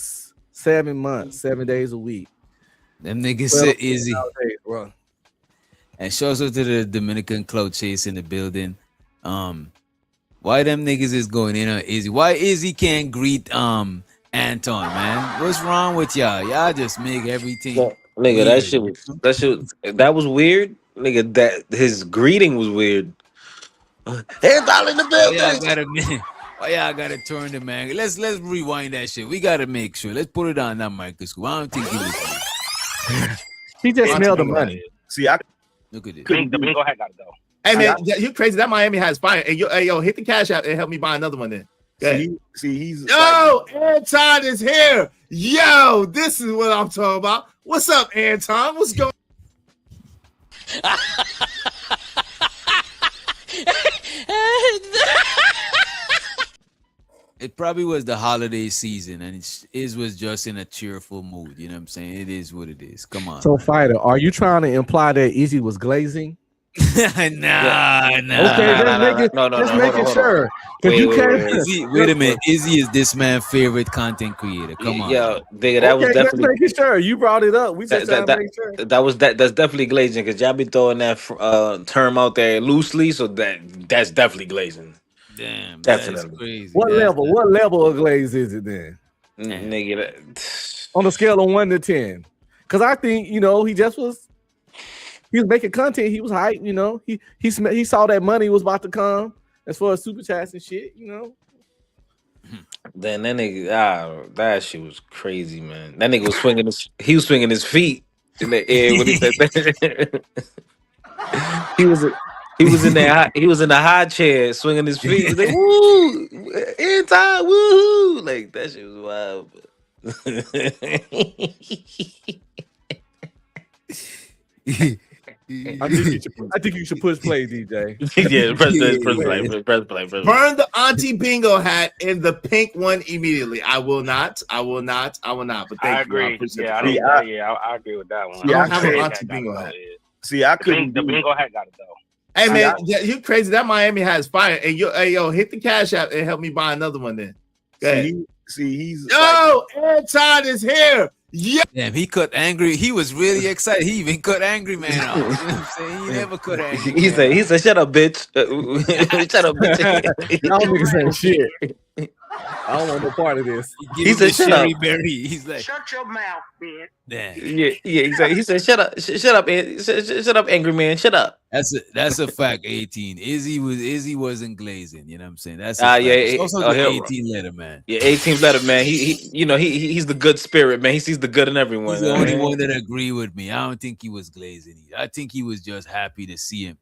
7 months, 7 days a week. Them niggas sit easy. Bro. And shows up to the Dominican Cloud Chase in the building. Why them niggas is going in on Izzy? Why Izzy can't greet Anton, man? What's wrong with y'all? Y'all just make everything. Nigga, weird. that was weird. Nigga, that his greeting was weird. Anton in the building. Why y'all gotta turn the man? Let's rewind that shit. We gotta make sure. Let's put it on that microscope. I don't think he was. He just smelled the money. See, I look at it. Domingo had gotta go. Hey man, you crazy? That Miami has fire. And yo, hit the cash out and help me buy another one then. He's Anton is here. Yo, this is what I'm talking about. What's up, Anton? What's going? It probably was the holiday season, and it was just in a cheerful mood. You know what I'm saying? It is what it is. Come on. So, Fighter, are you trying to imply that Izzy was glazing? Nah. Okay, just making sure. Wait a minute. Izzy is this man's favorite content creator. Come on. Yeah, nigga, that was definitely. Just making sure you brought it up. We just trying to make sure. That's definitely glazing because y'all be throwing that term out there loosely, so that's definitely glazing. Damn, definitely that's crazy. What level of glaze is it then? Nigga, on a scale of 1 to 10, because I think he he was making content. He was hyped, you know. He saw that money was about to come as far as super chats and shit, you know. Then that nigga, that shit was crazy, man. That nigga was swinging his feet in the air when he said that. he was in the high chair swinging his feet. He was like, woo, Anton, woohoo! Like that shit was wild. I think you should push play, DJ. Yeah, press play. Burn the Auntie Bingo hat in the pink one immediately. I will not. But thank I you. agree. appreciate Yeah, it. I agree with that one. I don't have an Auntie Bingo hat. See, I couldn't. The bingo hat got it though. Hey man, you crazy? That Miami hat is fire. And yo, hit the Cash App and help me buy another one then. Go ahead. He's Anton is here. Yeah. Damn, he cut Angry. He was really excited. He even cut Angry Man out. You know what I'm saying? He never cut Angry He Man. said, shut up, bitch. Shut up, bitch. Y'all niggas saying shit. I don't want no part of this. He said, shut up. He's like, shut your mouth, bitch. Damn. Yeah. He said, shut up, shut up, angry man, shut up. That's a fact. 18. Izzy wasn't glazing. You know what I'm saying? That's Yeah. It's also the 18 letter, man. Yeah, 18 letter, man. He's the good spirit, man. He sees the good in everyone. He's the only one that agree with me. I don't think he was glazing. I think he was just happy to see him.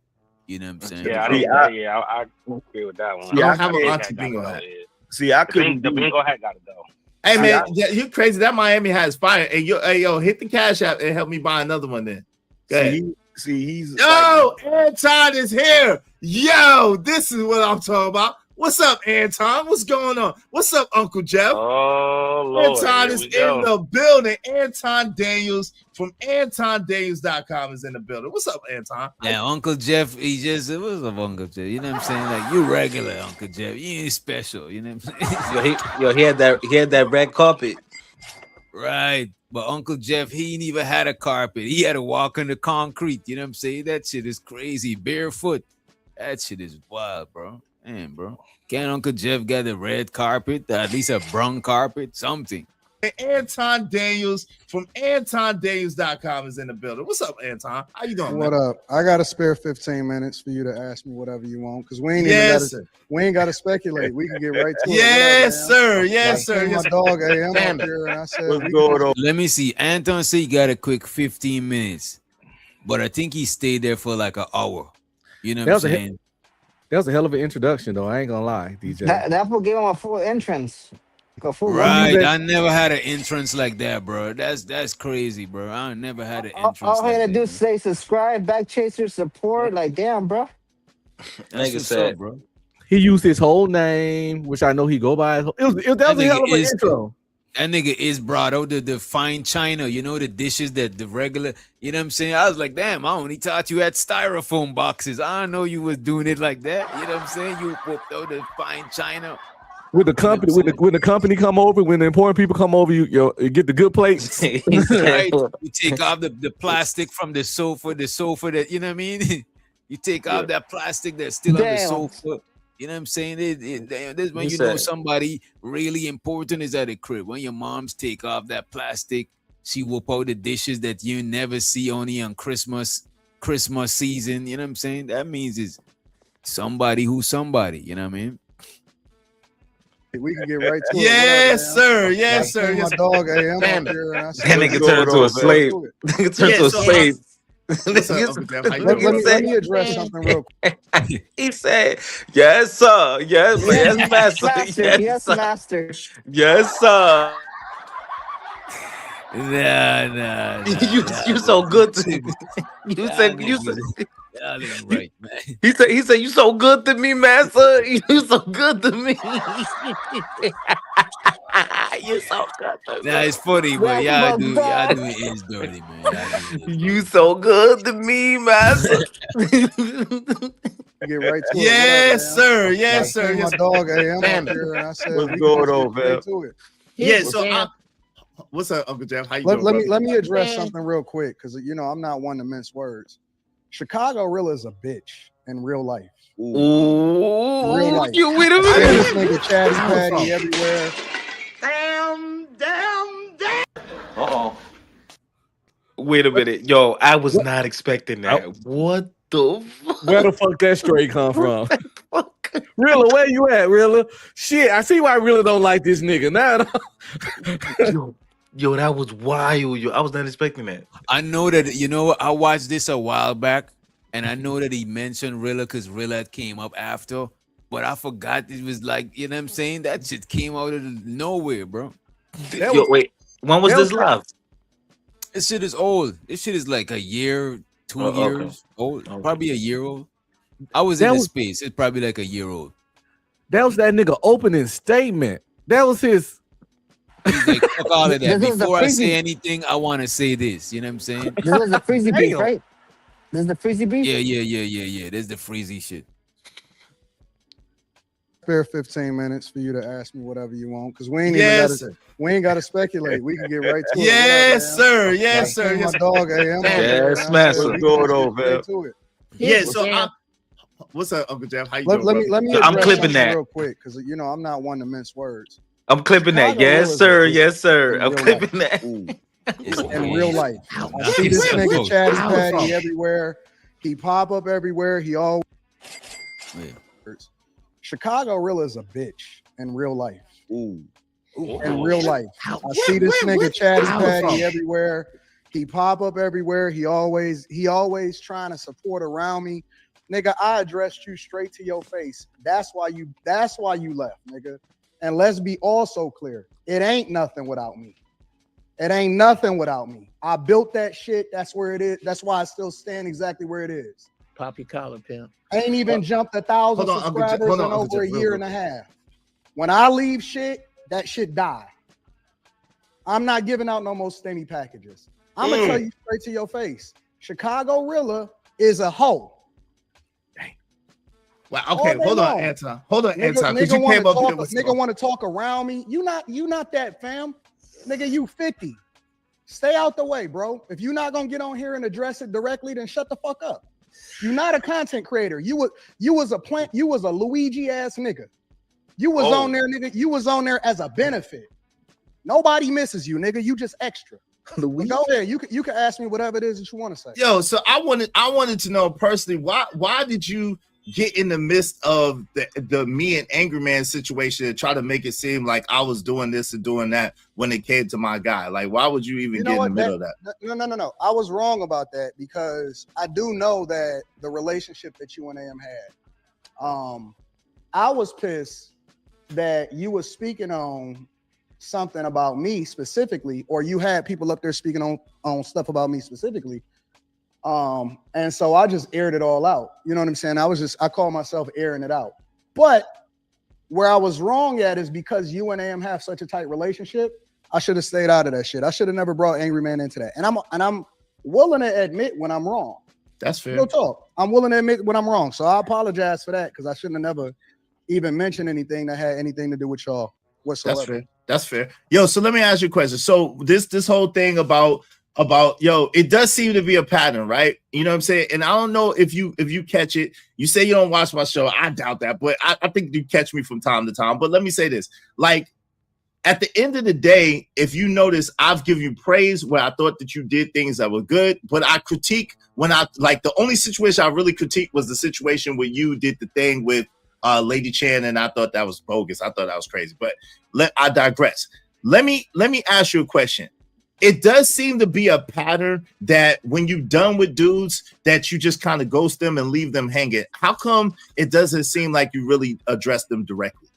You know what I'm saying? Yeah, I agree with that one. Yeah, I have an Auntie Bingo hat. See, I couldn't. The bingo hat got it though. Hey man, you crazy? That Miami hat is fire. And yo, hit the Cash App and help me buy another one then. Go ahead. He's Anton is here. Yo, this is what I'm talking about. What's up, Anton? What's going on? What's up, Uncle Jeff? Oh, Lord. Anton is in the building. Anton Daniels from AntonDaniels.com is in the building. What's up, Anton? Yeah, Uncle Jeff, what's up, Uncle Jeff? You know what I'm saying? Like, you regular, Uncle Jeff. You ain't special. You know what I'm saying? He had that red carpet. Right. But Uncle Jeff, he ain't even had a carpet. He had to walk on the concrete. You know what I'm saying? That shit is crazy. Barefoot. That shit is wild, bro. Man, bro. Can't Uncle Jeff get a red carpet? At least a brown carpet? Something. Anton Daniels from AntonDaniels.com is in the building. What's up, Anton? How you doing? What up? I got a spare 15 minutes for you to ask me whatever you want because we ain't got to speculate. We can get right to it. Yes, sir. Yes, sir. My dog AM up here, and I said, Let me see. Anton said he got a quick 15 minutes, but I think he stayed there for like an hour. You know what I'm saying? That was a hell of an introduction, though. I ain't gonna lie, DJ. That will give him a full entrance. Right, I never had an entrance like that, bro. That's crazy, bro. I never had an entrance. All I gotta do is say subscribe, back chaser, support. Like, damn, bro. That's what's up, bro. He used his whole name, which I know he go by. That was a hell of an intro. That nigga is brought out the fine china, you know, the dishes that the regular, you know what I'm saying? I was like, damn, I only thought you had styrofoam boxes. I don't know you was doing it like that. You know what I'm saying? You whipped out the fine china. With the company, when the company come over, when the important people come over, you get the good plates. Right. You take off the plastic from the sofa that, you know what I mean? You take off that plastic that's still on the sofa. You know what I'm saying? This when you know somebody really important is at a crib. When your moms take off that plastic, she whoop out the dishes that you never see only on Christmas season. You know what I'm saying? That means it's somebody who's somebody. You know what I mean? We can get right to it. Yes, sir. Yes, sir. My dog AM up here, and I said, That nigga turned into a slave. Nigga turned to a slave. Let me address something real quick. He said, yes, sir. Yes, master. Yes, master. Yes, sir. Nah. You so good to me. You said right, man. He said you so good to me, master. You so good to me. You so good to me. Nah, it's funny, but y'all do it is dirty, man. You so good to me, master. Get right to it. Yes, sir. Yes, sir. My dog AM up here, and I said, what's going on, man? Yeah. So, what's up, Uncle Jeff? How you doing? Let me address something real quick because I'm not one to mince words. Chicago real is a bitch in real life. Ooh, real life. You wait a minute. This nigga chatty patty everywhere. Uh-oh. Wait a minute, yo, I was not expecting that. What the fuck? Where the fuck that straight come from? Rilla, where you at, Rilla? Shit, I see why I really don't like this nigga. Now, yo, that was wild. Yo, I was not expecting that. I know that, you know, I watched this a while back, and I know that he mentioned Rilla because Rilla came up after, but I forgot it was like, you know what I'm saying? That shit came out of nowhere, bro. Yo, wait, when was this live? This shit is old. This shit is like a year, 2 okay. years old, probably a year old. I was in the space. It's probably like a year old. that was that nigga opening statement. That was his. He's like, fuck all of that. This is the Before I freaky- say anything, I want to say this. You know what I'm saying? This is the freezy beef, right? This is the freezy beef. Yeah. There's the freezy shit. Spare 15 minutes for you to ask me whatever you want, because we ain't got to speculate. We can get right to it. Yes, sir. Yes, sir. My dog, Yes, master. We can just get straight to it. Yeah. So, what's up, Uncle Jeff? How you doing? Let me I'm address clipping something that. real quick, because I'm not one to mince words. I'm clipping that. Chicago Yes, is sir. a Yes, sir. in I'm real clipping life. that. In real life, I see this nigga chatty patty everywhere. He pop up everywhere. He always. Chicago real is a bitch in real life. In real life, I see this nigga chatty patty everywhere. He pop up everywhere. He always trying to support around me. Nigga, I addressed you straight to your face. That's why you left, nigga. And let's be also clear. It ain't nothing without me. It ain't nothing without me. I built that shit. That's where it is. That's why I still stand exactly where it is. Pop your collar, pimp. Ain't even jumped 1,000 subscribers in over a year and a half. When I leave shit, that shit die. I'm not giving out no more stingy packages. I'm gonna tell you straight to your face. Chicago Rilla is a hoe. Well, okay, hold on, Anton. Hold on, Anton. Because you came up here with nigga want to talk around me. You not that, fam. Nigga, you 50. Stay out the way, bro. If you're not gonna get on here and address it directly, then shut the fuck up. You're not a content creator. You was a Luigi ass nigga. You was on there, nigga. You was on there as a benefit. Nobody misses you, nigga. You just extra. Go ahead. You can ask me whatever it is that you want to say. Yo, so I wanted to know personally, why did you get in the midst of the me and Angry Man situation and try to make it seem like I was doing this and doing that when it came to my guy? Like, why would you even get in the middle of that? No. I was wrong about that, because I do know that the relationship that you and AM had. I was pissed that you was speaking on something about me specifically, or you had people up there speaking on stuff about me specifically. And so I just aired it all out. You know what I'm saying? I call myself airing it out. But where I was wrong at is because you and AM have such a tight relationship, I should have stayed out of that shit. I should have never brought Angry Man into that. And I'm willing to admit when I'm wrong. That's fair. No talk. I'm willing to admit when I'm wrong. So I apologize for that, because I shouldn't have never even mentioned anything that had anything to do with y'all whatsoever. That's fair. Yo, so let me ask you a question. So this whole thing about it does seem to be a pattern, right? You know what I'm saying? And I don't know if you catch it. You say you don't watch my show. I doubt that, but I think you catch me from time to time. But let me say this. Like, at the end of the day, if you notice, I've given you praise where I thought that you did things that were good, but I critique when the only situation I really critiqued was the situation where you did the thing with Lady Chan, and I thought that was bogus. I thought that was crazy, but I digress. Let me ask you a question. It does seem to be a pattern that when you're done with dudes, that you just kind of ghost them and leave them hanging. How come it doesn't seem like you really address them directly?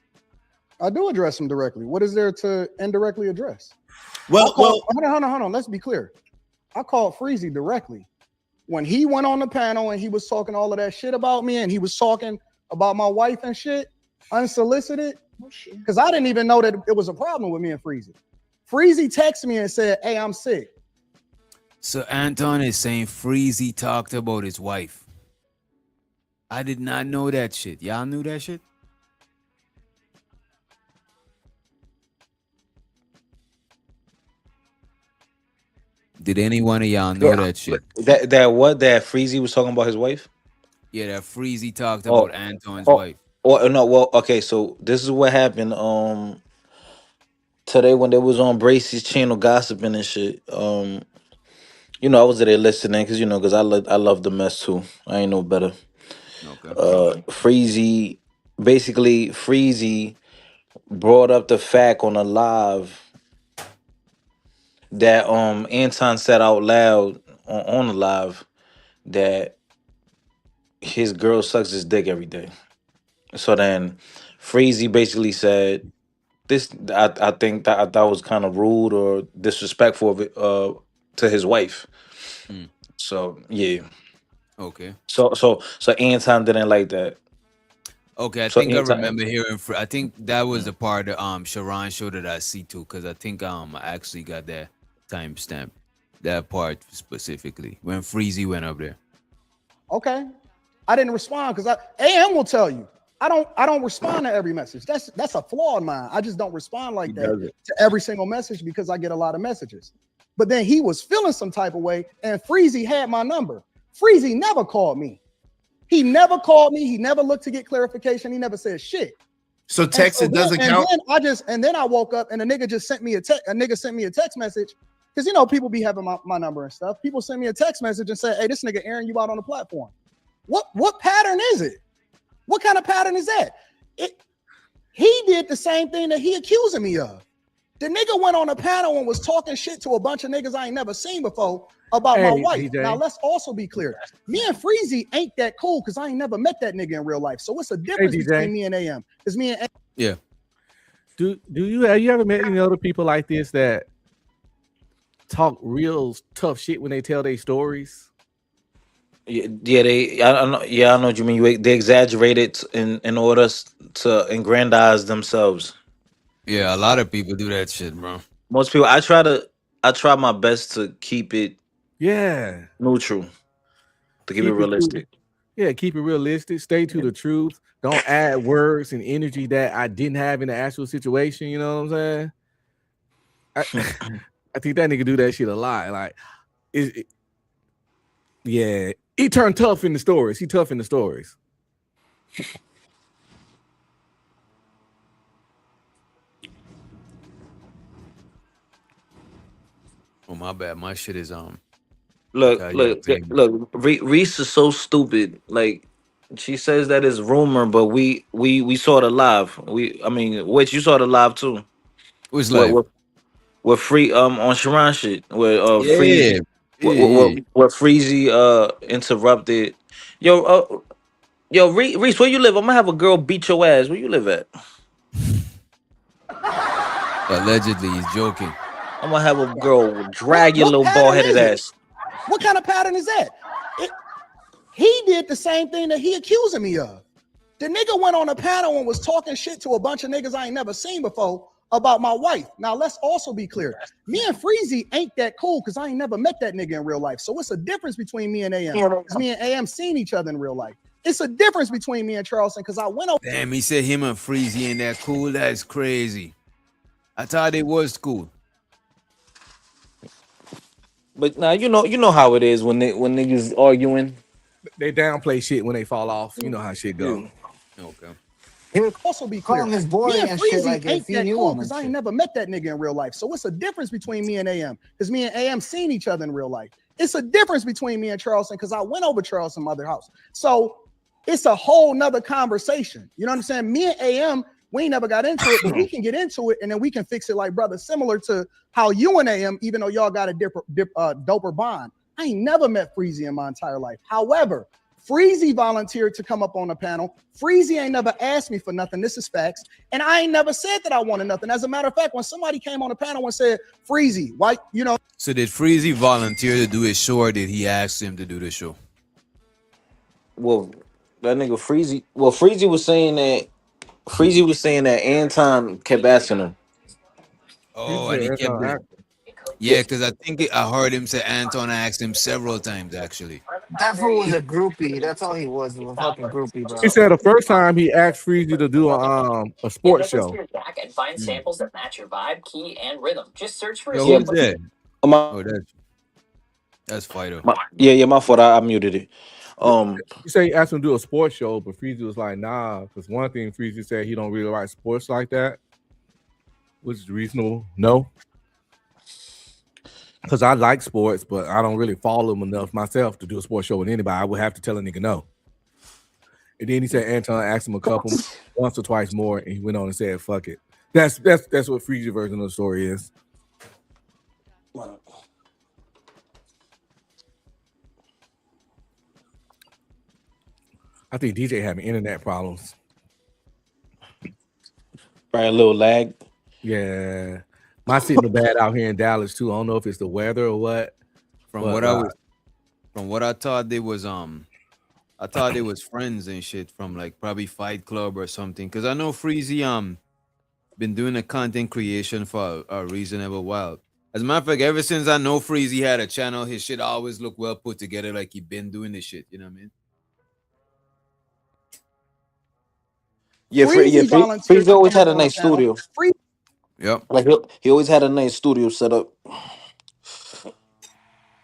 I do address them directly. What is there to indirectly address? Hold on. Let's be clear. I called Freezy directly when he went on the panel and he was talking all of that shit about me, and he was talking about my wife and shit unsolicited, because I didn't even know that it was a problem with me and Freezy. Freezy texted me and said, "Hey, I'm sick." So Anton is saying Freezy talked about his wife. I did not know that shit. Y'all knew that shit? Did any one of y'all know that shit? That Freezy was talking about his wife? Yeah, that Freezy talked about Anton's wife. Okay, so this is what happened today when they was on Bracy's channel gossiping and shit. You know, I was there listening because because I love the mess too. I ain't no better. Okay. Freezy, basically Freezy brought up the fact on a live that Anton said out loud on the live that his girl sucks his dick every day. So then Freezy basically said this. I think that was kind of rude or disrespectful of it, to his wife. Mm. So yeah. Okay. So Anton didn't like that. Okay, I So think I Anton, remember hearing. I think that was the part that Sharon showed that I see too, because I think I actually got that timestamp, that part specifically when Freezy went up there. Okay. I didn't respond because AM will tell you. I don't respond to every message. That's a flaw in mine. I just don't respond like that to every single message because I get a lot of messages. But then he was feeling some type of way, and Freezy had my number. Freezy never called me. He never called me. He never looked to get clarification. He never said shit. So texting doesn't count. And then I woke up and a nigga just sent me a nigga sent me a text message because people be having my number and stuff. People send me a text message and say, "Hey, this nigga airing you out on the platform." What pattern is it? What kind of pattern is that? He did the same thing that he accusing me of. The nigga went on a panel and was talking shit to a bunch of niggas I ain't never seen before about my wife. DJ. Now let's also be clear. Me and Freezy ain't that cool because I ain't never met that nigga in real life. So what's the difference between me and AM? Because me and Yeah. Do you have you ever met any other people like this that talk real tough shit when they tell their stories? yeah, I know. Yeah, I know what you mean. They exaggerate it in order to aggrandize themselves. Yeah, a lot of people do that shit, bro. Most people, I try my best to keep it neutral, to keep it realistic. Keep it realistic. Stay to the truth. Don't add words and energy that I didn't have in the actual situation. You know what I'm saying? I think that nigga do that shit a lot. Like, he turned tough in the stories. He tough in the stories. Oh, my bad. My shit is Look. Reese is so stupid. Like, she says that is rumor, but we saw the live. Which you saw the live too. Who's live? With free on Sharon shit. Where Yeah. Where Freezy interrupted. Yo, Reese, where you live? I'm gonna have a girl beat your ass. Where you live at? Allegedly, he's joking. I'm gonna have a girl drag your little bald headed ass. What kind of pattern is that? He did the same thing that he accusing me of. The nigga went on a panel and was talking shit to a bunch of niggas I ain't never seen before about my wife. Now let's also be clear. Me and Freezy ain't that cool because I ain't never met that nigga in real life. So what's the difference between me and AM? Because me and AM seen each other in real life. It's a difference between me and Charleston because I went over. Damn, he said him and Freezy ain't that cool. That's crazy. I thought they was cool. But now you know how it is when niggas arguing. They downplay shit when they fall off. You know how shit go. Okay. He would also be clear. Calling his boy me and and Freezy shit like ain't if he that knew cool him because and I ain't shit. never met that nigga in real life. So what's the difference between me and AM? Because me and AM seen each other in real life. It's a difference between me and Charleston because I went over Charleston's mother house. So it's a whole nother conversation. You know what I'm saying? Me and AM, we ain't never got into it, but we can get into it and then we can fix it like brother, similar to how you and AM, even though y'all got a doper bond. I ain't never met Freezy in my entire life. However, Freezy volunteered to come up on the panel. Freezy ain't never asked me for nothing. This is facts. And I ain't never said that I wanted nothing. As a matter of fact, when somebody came on the panel and said, Freezy, why, So did Freezy volunteer to do his show, or did he ask him to do the show? Well, that nigga Freezy. Well, Freezy was saying that Anton kept asking him. Oh, and he kept it. Yeah, because I think I heard him say Anton asked him several times, actually. That fool was a groupie. That's all he was a fucking groupie, bro. He said the first time he asked Freezy to do a sports show. Back and find samples that match your vibe, key, and rhythm. Just search for a Yo, sample. who's that? Oh, that's Fido. My fault. I muted it. You say he asked him to do a sports show, but Freezy was like, nah, because one thing Freezy said he don't really like sports like that, which is reasonable. No. Because I like sports, but I don't really follow them enough myself to do a sports show with anybody. I would have to tell a nigga no. And then he said Anton asked him a couple once or twice more, and he went on and said, "Fuck it." That's what Freezy version of the story is. I think DJ having internet problems. Probably a little lag. Yeah, my signal bad out here in Dallas too. I don't know if it's the weather or what. From but, what I thought they was I thought they was friends and shit from like probably Fight Club or something. Cause I know Freezy been doing the content creation for a reasonable while. As a matter of fact, ever since I know Freezy had a channel, his shit always look well put together, like he been doing this shit. You know what I mean? Yeah, Freezy always had a nice studio. Yep. Like he always had a nice studio set up.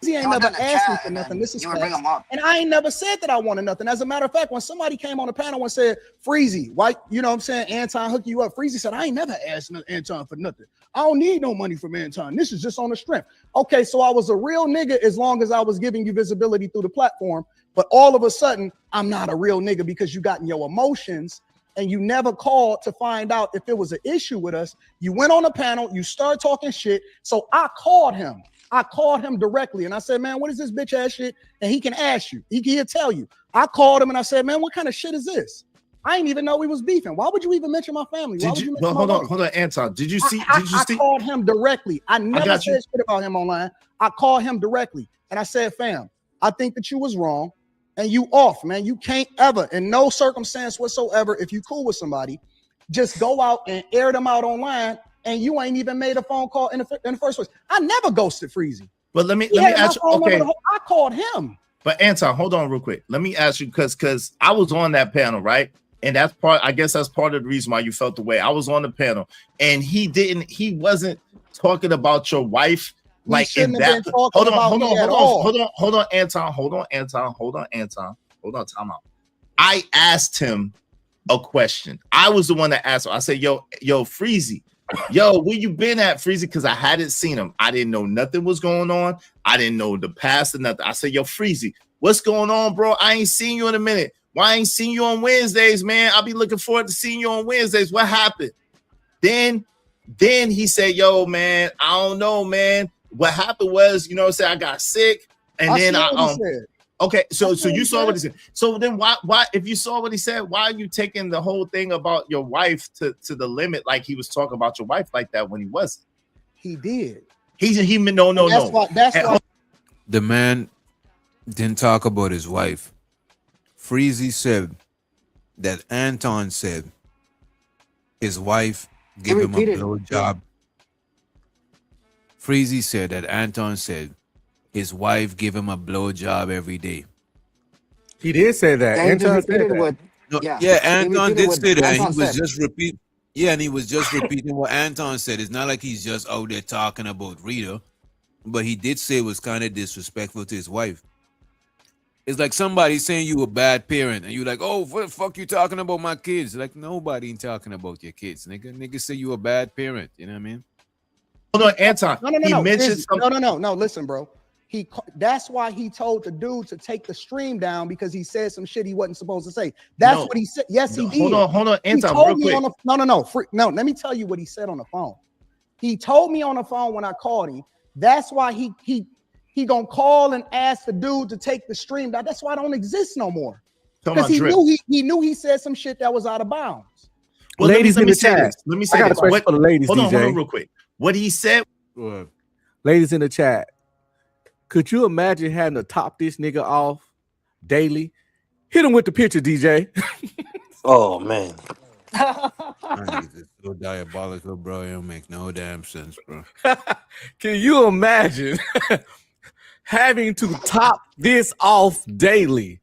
He ain't never asked me for nothing. This is facts. And I ain't never said that I wanted nothing. As a matter of fact, when somebody came on the panel and said, Freezy, why, you know what I'm saying, Anton hook you up, Freezy said, I ain't never asked Anton for nothing. I don't need no money from Anton. This is just on the strength. Okay, so I was a real nigga as long as I was giving you visibility through the platform. But all of a sudden, I'm not a real nigga because you got in your emotions and you never called to find out if it was an issue with us. You went on the panel, you started talking shit. So I called him. I called him directly and I said, man, what is this bitch ass shit? And he can ask you. He'll tell you. I called him and I said, man, what kind of shit is this? I didn't even know we was beefing. Why would you even mention my family? Why would you mention hold my on, Anton. Did you see? I called him directly. I never said shit about him online. I called him directly and I said, fam, I think that you was wrong and you off, man. You can't ever, in no circumstance whatsoever, if you cool with somebody, just go out and air them out online. And you ain't even made a phone call in the first place. I never ghosted Freezy. But let me ask you. Okay, I called him. But Anton, hold on real quick. Let me ask you because I was on that panel, right? And that's part. I guess that's part of the reason why you felt the way. I was on the panel, and he wasn't talking about your wife like in that. Hold on, Anton. Time out. I asked him a question. I was the one that asked him. I said, yo, Freezy. Yo, where you been at, Freezy? Because I hadn't seen him. I didn't know nothing was going on. I didn't know the past or nothing. I said, yo, Freezy, what's going on, bro? I ain't seen you in a minute. Why I ain't seen you on Wednesdays, man? I'll be looking forward to seeing you on Wednesdays. What happened? Then he said, yo, man, I don't know, man. What happened was, you know what I'm saying, I got sick. And then I okay, so you saw what he said. So then why if you saw what he said, why are you taking the whole thing about your wife to the limit like he was talking about your wife like that when he wasn't? He did. No. That's why. The man didn't talk about his wife. Freezy said that Anton said his wife gave him a blowjob. Freezy said that Anton said his wife give him a blowjob every day. He did say that. Anton said that. Anton did say that. He was just repeating. Yeah, and he was just repeating what Anton said. It's not like he's just out there talking about Rita, but he did say it was kind of disrespectful to his wife. It's like somebody saying you a bad parent, and you're like, "Oh, what the fuck you talking about my kids?" Like nobody ain't talking about your kids, nigga. Niggas say you a bad parent. You know what I mean? Hold on, Anton. No. Listen, bro. That's why he told the dude to take the stream down because he said some shit he wasn't supposed to say. That's what he said. Yes, he did. Hold on, Anton, real quick. No. Let me tell you what he said on the phone. He told me on the phone when I called him. That's why he gonna call and ask the dude to take the stream down. That's why I don't exist no more. Because he knew he said some shit that was out of bounds. Well, ladies in the chat. Let me say this. For the ladies, hold on real quick. What he said. Ladies in the chat. Could you imagine having to top this nigga off daily? Hit him with the picture, DJ. Oh man. It's so diabolical, bro. It don't make no damn sense, bro. Can you imagine having to top this off daily?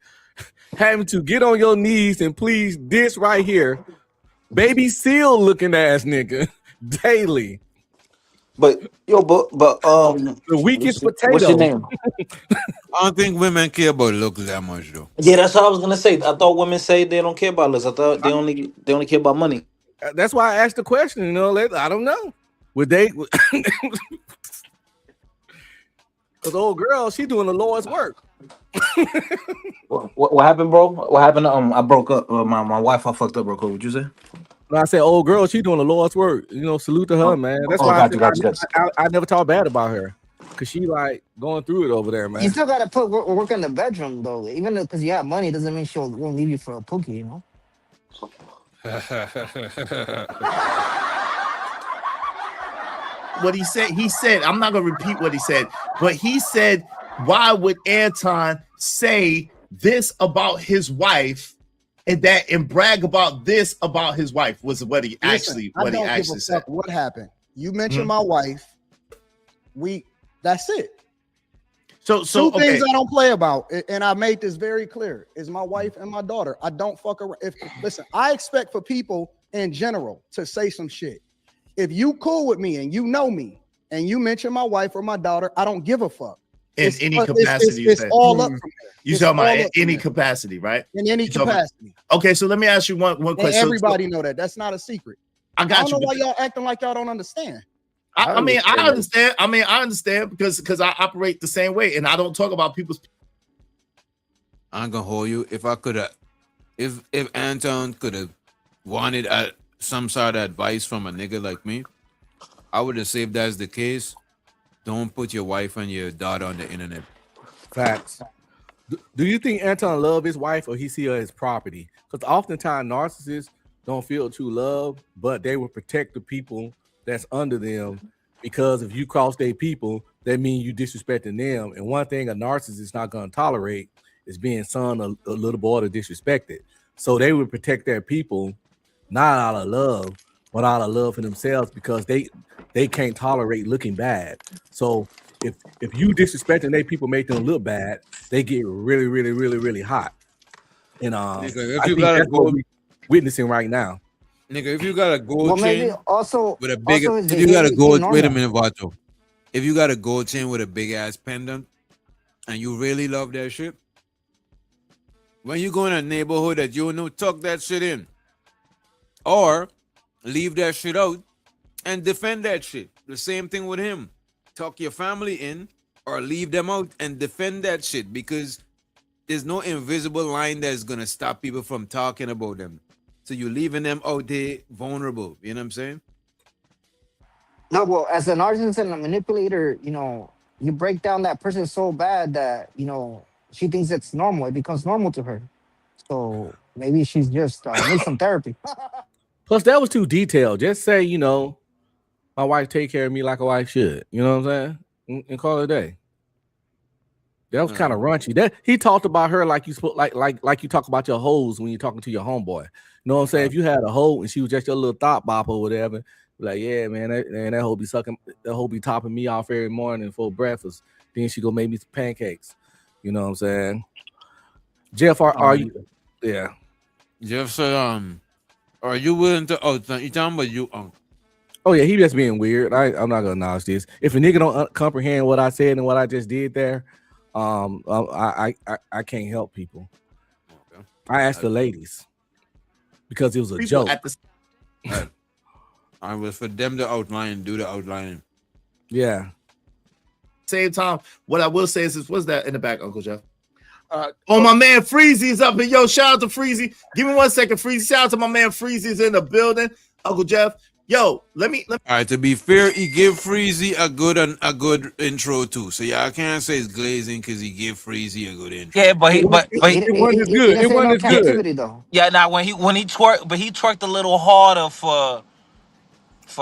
Having to get on your knees and please this right here, baby seal looking ass nigga daily. But the weakest potato. What's your name? I don't think women care about looks that much though. Yeah, that's what I was gonna say. I thought women say they don't care about looks. I thought they only care about money. That's why I asked the question. You know, I don't know. Would they? Cause old girl, she doing the Lord's work. What happened, bro? What happened? I broke up. My wife, I fucked up real quick. What'd you say? When I said old girl, she doing the Lord's work. You know, salute to her, man. That's why I never talk bad about her. Cause she like going through it over there, man. You still gotta put work in the bedroom though. Even because you have money doesn't mean she won't leave you for a pookie, you know. What he said, I'm not gonna repeat what he said, but he said, why would Anton say this about his wife and brag about this about his wife was what he actually said. What happened? You mentioned my wife. That's it. So two things I don't play about, and I made this very clear, is my wife and my daughter. I don't fuck around. Listen, I expect for people in general to say some shit. If you cool with me and you know me and you mention my wife or my daughter, I don't give a fuck. In any capacity, it's all up from there. You talking about any capacity, right? In any capacity. Okay, so let me ask you one question. And everybody know that. That's not a secret. I got I don't know why y'all acting like y'all don't understand. I understand because I operate the same way, and I don't talk about people's. I'm gonna hold you. If I could have, if Anton could have wanted some sort of advice from a nigga like me, I would have said if that's the case, don't put your wife and your daughter on the internet. Facts. Do you think Anton love his wife or he see her as property? Because oftentimes narcissists don't feel true love, but they will protect the people that's under them, because if you cross their people, that means you disrespecting them. And one thing a narcissist is not going to tolerate is being son of a little boy to disrespected. So they would protect their people, not out of love, but out of love for themselves, because they can't tolerate looking bad. So if you disrespecting their people, make them look bad, they get really, really, really, really hot. And I think that's what we're witnessing right now. Nigga, if you got a gold chain also with a big, if you got a gold, wait a minute, Vato. If you got a gold chain with a big ass pendant, and you really love that shit, when you go in a neighborhood that you know, tuck that shit in, or leave that shit out and defend that shit. The same thing with him. Tuck your family in or leave them out and defend that shit, because there's no invisible line that's gonna stop people from talking about them. So you're leaving them out there vulnerable. You know what I'm saying? No, well, as a narcissist and a manipulator, you know, you break down that person so bad that, you know, she thinks it's normal. It becomes normal to her. So maybe she's just needs some therapy. Plus, that was too detailed. Just say, you know, my wife take care of me like a wife should. You know what I'm saying? And call it a day. That was kind of raunchy. That he talked about her like you like you talk about your hoes when you're talking to your homeboy. You know what I'm saying? If you had a hoe and she was just your little thought bop or whatever, like, yeah, man, that hoe be that hoe be topping me off every morning for breakfast. Then she go make me some pancakes. You know what I'm saying? Jeff, are you? Yeah. Jeff said, are you willing to? Oh, you talking about you? Oh yeah, he just being weird. I'm not gonna acknowledge this. If a nigga don't comprehend what I said and what I just did there, I can't help people. Okay. I asked the ladies because it was a joke. I was for them to outline, do the outlining. Yeah. Same time, what I will say is what's that in the back, Uncle Jeff? My man Freezy is up here. Yo, shout out to Freezy. Give me 1 second, Freezy. Shout out to my man Freezy is in the building. Uncle Jeff. Yo, let me. All right, to be fair, he gave Freezy a good intro too. So yeah, I can't say it's glazing because he gave Freezy a good intro. Yeah, but it wasn't as good. It wasn't as good. Though. Yeah, now when he twerked a little harder for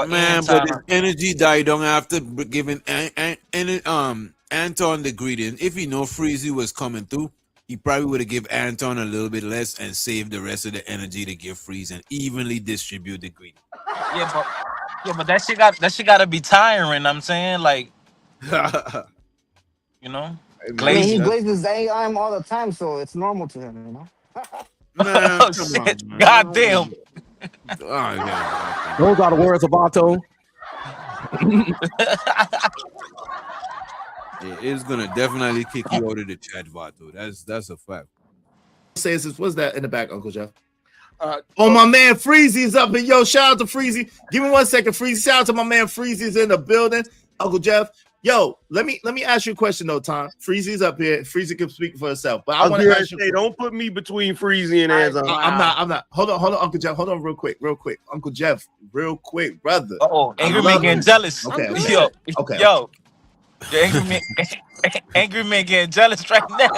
man, Anton. but his energy died down after giving Anton the greeting. If he know Freezy was coming through, he probably would have give Anton a little bit less and save the rest of the energy to give Freezy and evenly distribute the greeting. Yeah, but that shit got to be tiring. I'm saying, like, you know, he glazes AI all the time, so it's normal to him, you know. Man, oh shit! God damn. Oh, yeah. Those are the words of Anton. Yeah, it's gonna definitely kick you out of the chat, Vato. That's a fact. Says this. What's that in the back, Uncle Jeff? My man Freezy is up here. Yo, shout out to Freezy. Give me 1 second, Freezy. Shout out to my man Freezy is in the building. Uncle Jeff. Yo, let me ask you a question though, Tom. Freezy's up here. Freezy can speak for herself, but I I was want to gonna ask you. say, don't put me between Freezy and Anton. I'm not. Hold on, Uncle Jeff. Hold on, real quick. Uncle Jeff, real quick, brother. Oh, I angry love man getting you. jealous. Okay, Yo, the angry man getting jealous right now.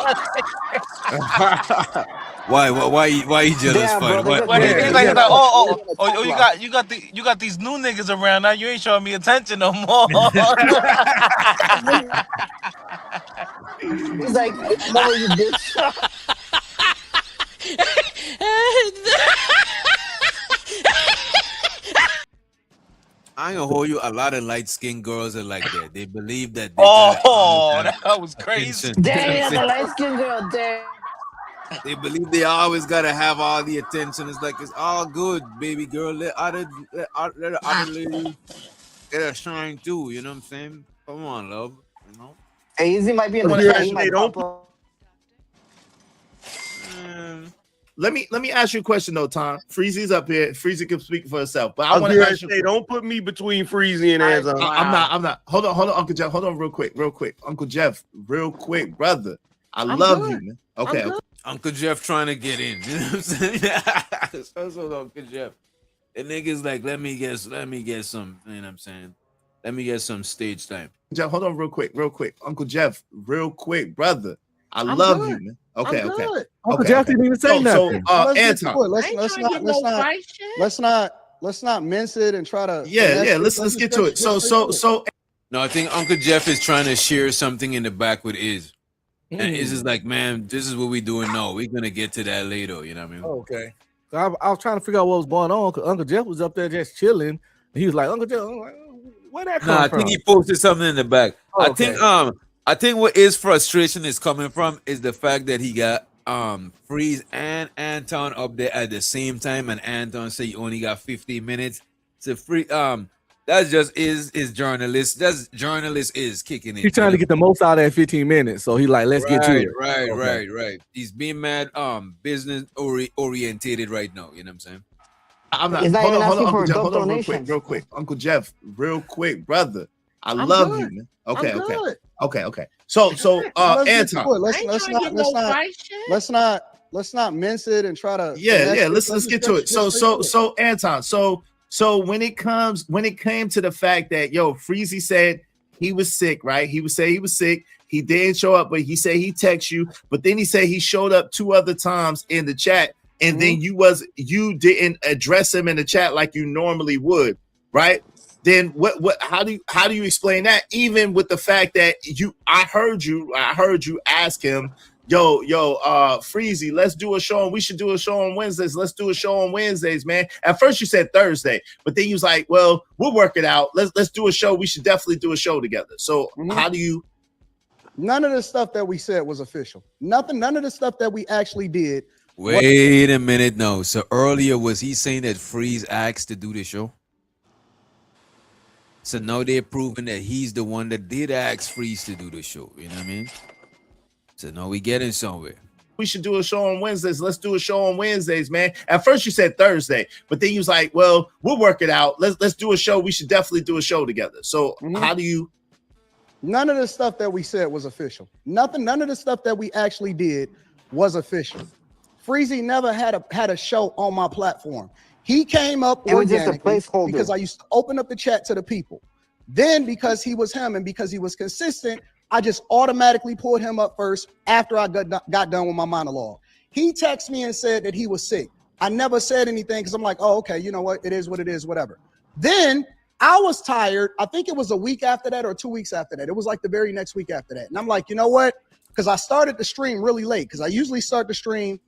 Why you jealous, Damn, bro, Fud? What? Well, he's they like, got you got these new niggas around now. You ain't showing me attention no more. He's like, no, you bitch. I ain't gonna hold you. A lot of light skinned girls are like that. They believe that. That was crazy. Damn, the light skinned girl. Damn. They believe they always gotta have all the attention. It's like it's all good, baby girl. Let other ladies get a shine too. You know what I'm saying? Come on, love. You know. Hey, Easy might be in the Yeah, chat. He might pop up. Let me ask you a question though, Tom. Freezy's up here. Freezy can speak for herself, but I I was want to gonna ask you. say, don't put me between Freezy and Anton. I'm not. Hold on, Uncle Jeff. Hold on, real quick. Uncle Jeff, real quick, brother. I love you, man. Okay. Uncle Jeff trying to get in. You know what I'm saying? So Uncle Jeff. The niggas like, let me get some, you know what I'm saying? Let me get some stage time. Jeff, hold on real quick. Uncle Jeff, real quick, brother. I love you, man. Okay. Uncle Jeff didn't even say nothing. Anton. Let's not mince it and try to. Yeah. Let's get to it. So. No, I think Uncle Jeff is trying to share something in the back with Iz. And Iz is like, man, this is what we doing. No, we're gonna get to that later. You know what I mean? Okay. So I was trying to figure out what was going on because Uncle Jeff was up there just chilling. And he was like, Uncle Jeff, where that come I from? think he posted something in the back. Oh, okay. I think what his frustration is coming from is the fact that he got Freeze and Anton up there at the same time, and Anton said he only got 15 minutes. So that's just his journalist. That's journalist is kicking it. He's trying to get the most out of that 15 minutes. So he like, let's get to it. Right. He's being mad business orientated right now. You know what I'm saying? I'm not. He's not even asking for a dope Hold on, donation. real quick. Uncle Jeff, real quick, brother. I love you, man. Okay. So Anton. Let's not mince it and try to. Let's get to it. So Anton. So when it came to the fact that Freezy said he was sick, right? He would say he was sick. He didn't show up, but he said he texted you. But then he said he showed up 2 other times in the chat, and then you didn't address him in the chat like you normally would, right? Then how do you explain that? Even with the fact that I heard you ask him, Freezy, let's do a show. We should do a show on Wednesdays. Let's do a show on Wednesdays, man. At first you said Thursday, but then you was like, well, we'll work it out. Let's do a show. We should definitely do a show together. So how do you? None of the stuff that we said was official. None of the stuff that we actually did. Wait a minute, no. So earlier was he saying that Freeze asked to do the show? So now they're proving that he's the one that did ask Freeze to do the show. You know what I mean? So now we getting somewhere. We should do a show on Wednesdays. Let's do a show on Wednesdays, man. At first you said Thursday, but then you was like, well, we'll work it out. Let's do a show. We should definitely do a show together. So how do you? None of the stuff that we said was official. None of the stuff that we actually did was official. Freezy never had a show on my platform. He came up organically because I used to open up the chat to the people. Then because he was him and because he was consistent, I just automatically pulled him up first after I got done with my monologue. He texted me and said that he was sick. I never said anything because I'm like, oh, okay, you know what? It is what it is, whatever. Then I was tired. I think it was a week after that or 2 weeks after that. It was like the very next week after that. And I'm like, you know what? Because I started the stream really late because I usually start the stream,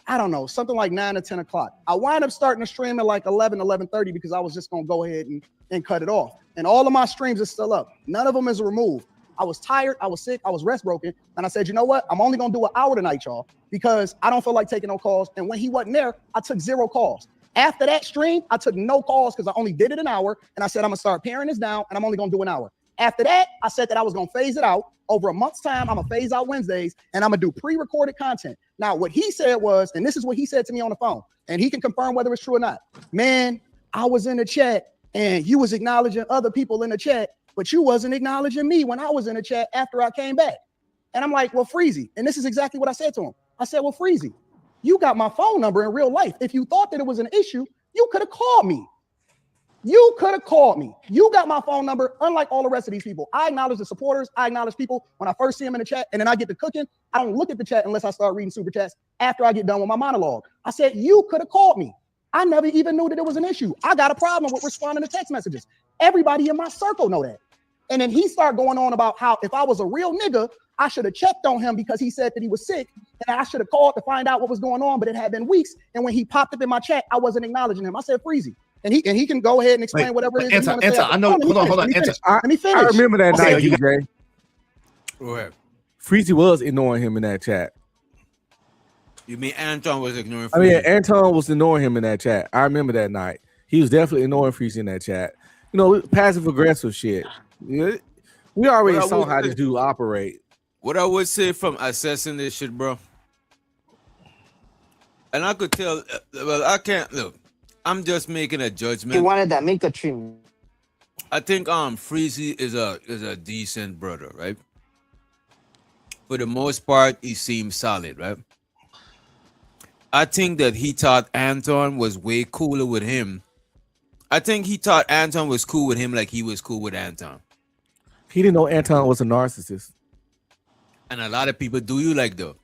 I don't know, something like 9 or 10 o'clock. I wind up starting the stream at like 11:30 because I was just going to go ahead and cut it off. And all of my streams are still up. None of them is removed. I was tired. I was sick. I was rest broken. And I said, you know what? I'm only going to do an hour tonight, y'all, because I don't feel like taking no calls. And when he wasn't there, I took 0 calls. After that stream, I took no calls because I only did it an hour. And I said, I'm going to start paring this down and I'm only going to do an hour. After that, I said that I was going to phase it out. Over a month's time, I'm going to phase out Wednesdays and I'm going to do pre-recorded content. Now, what he said was, and this is what he said to me on the phone, and he can confirm whether it's true or not. Man, I was in the chat and you was acknowledging other people in the chat but you wasn't acknowledging me when I was in the chat after I came back. And I'm like, well, Freezy. And this is exactly what I said to him. I said, well, Freezy, you got my phone number in real life. If you thought that it was an issue, you could have called me. You could have called me. You got my phone number, unlike all the rest of these people. I acknowledge the supporters. I acknowledge people when I first see them in the chat, and then I get to cooking. I don't look at the chat unless I start reading super chats after I get done with my monologue. I said, you could have called me. I never even knew that it was an issue. I got a problem with responding to text messages. Everybody in my circle know that. And then he started going on about how if I was a real nigga, I should have checked on him because he said that he was sick, and I should have called to find out what was going on, but it had been weeks. And when he popped up in my chat, I wasn't acknowledging him. I said, Freezy. And he can go ahead and explain whatever it is. Anton, I know. Hold on. Let me finish. I remember that Okay, night, DJ. Go ahead. Freezy was ignoring him in that chat. You mean Anton was ignoring Freezy? I mean, Anton was ignoring him in that chat. I remember that night. He was definitely ignoring Freezy in that chat. You know, passive aggressive shit. We already saw how this dude operate. What I would say from assessing this shit, bro, and I could tell. Well, I can't look. I'm just making a judgment. He wanted that Mika treatment. I think Freezy is a decent brother, right? For the most part, he seems solid, right? I think that he thought Anton was way cooler with him. I think he thought Anton was cool with him like he was cool with Anton. He didn't know Anton was a narcissist. And a lot of people do you like though.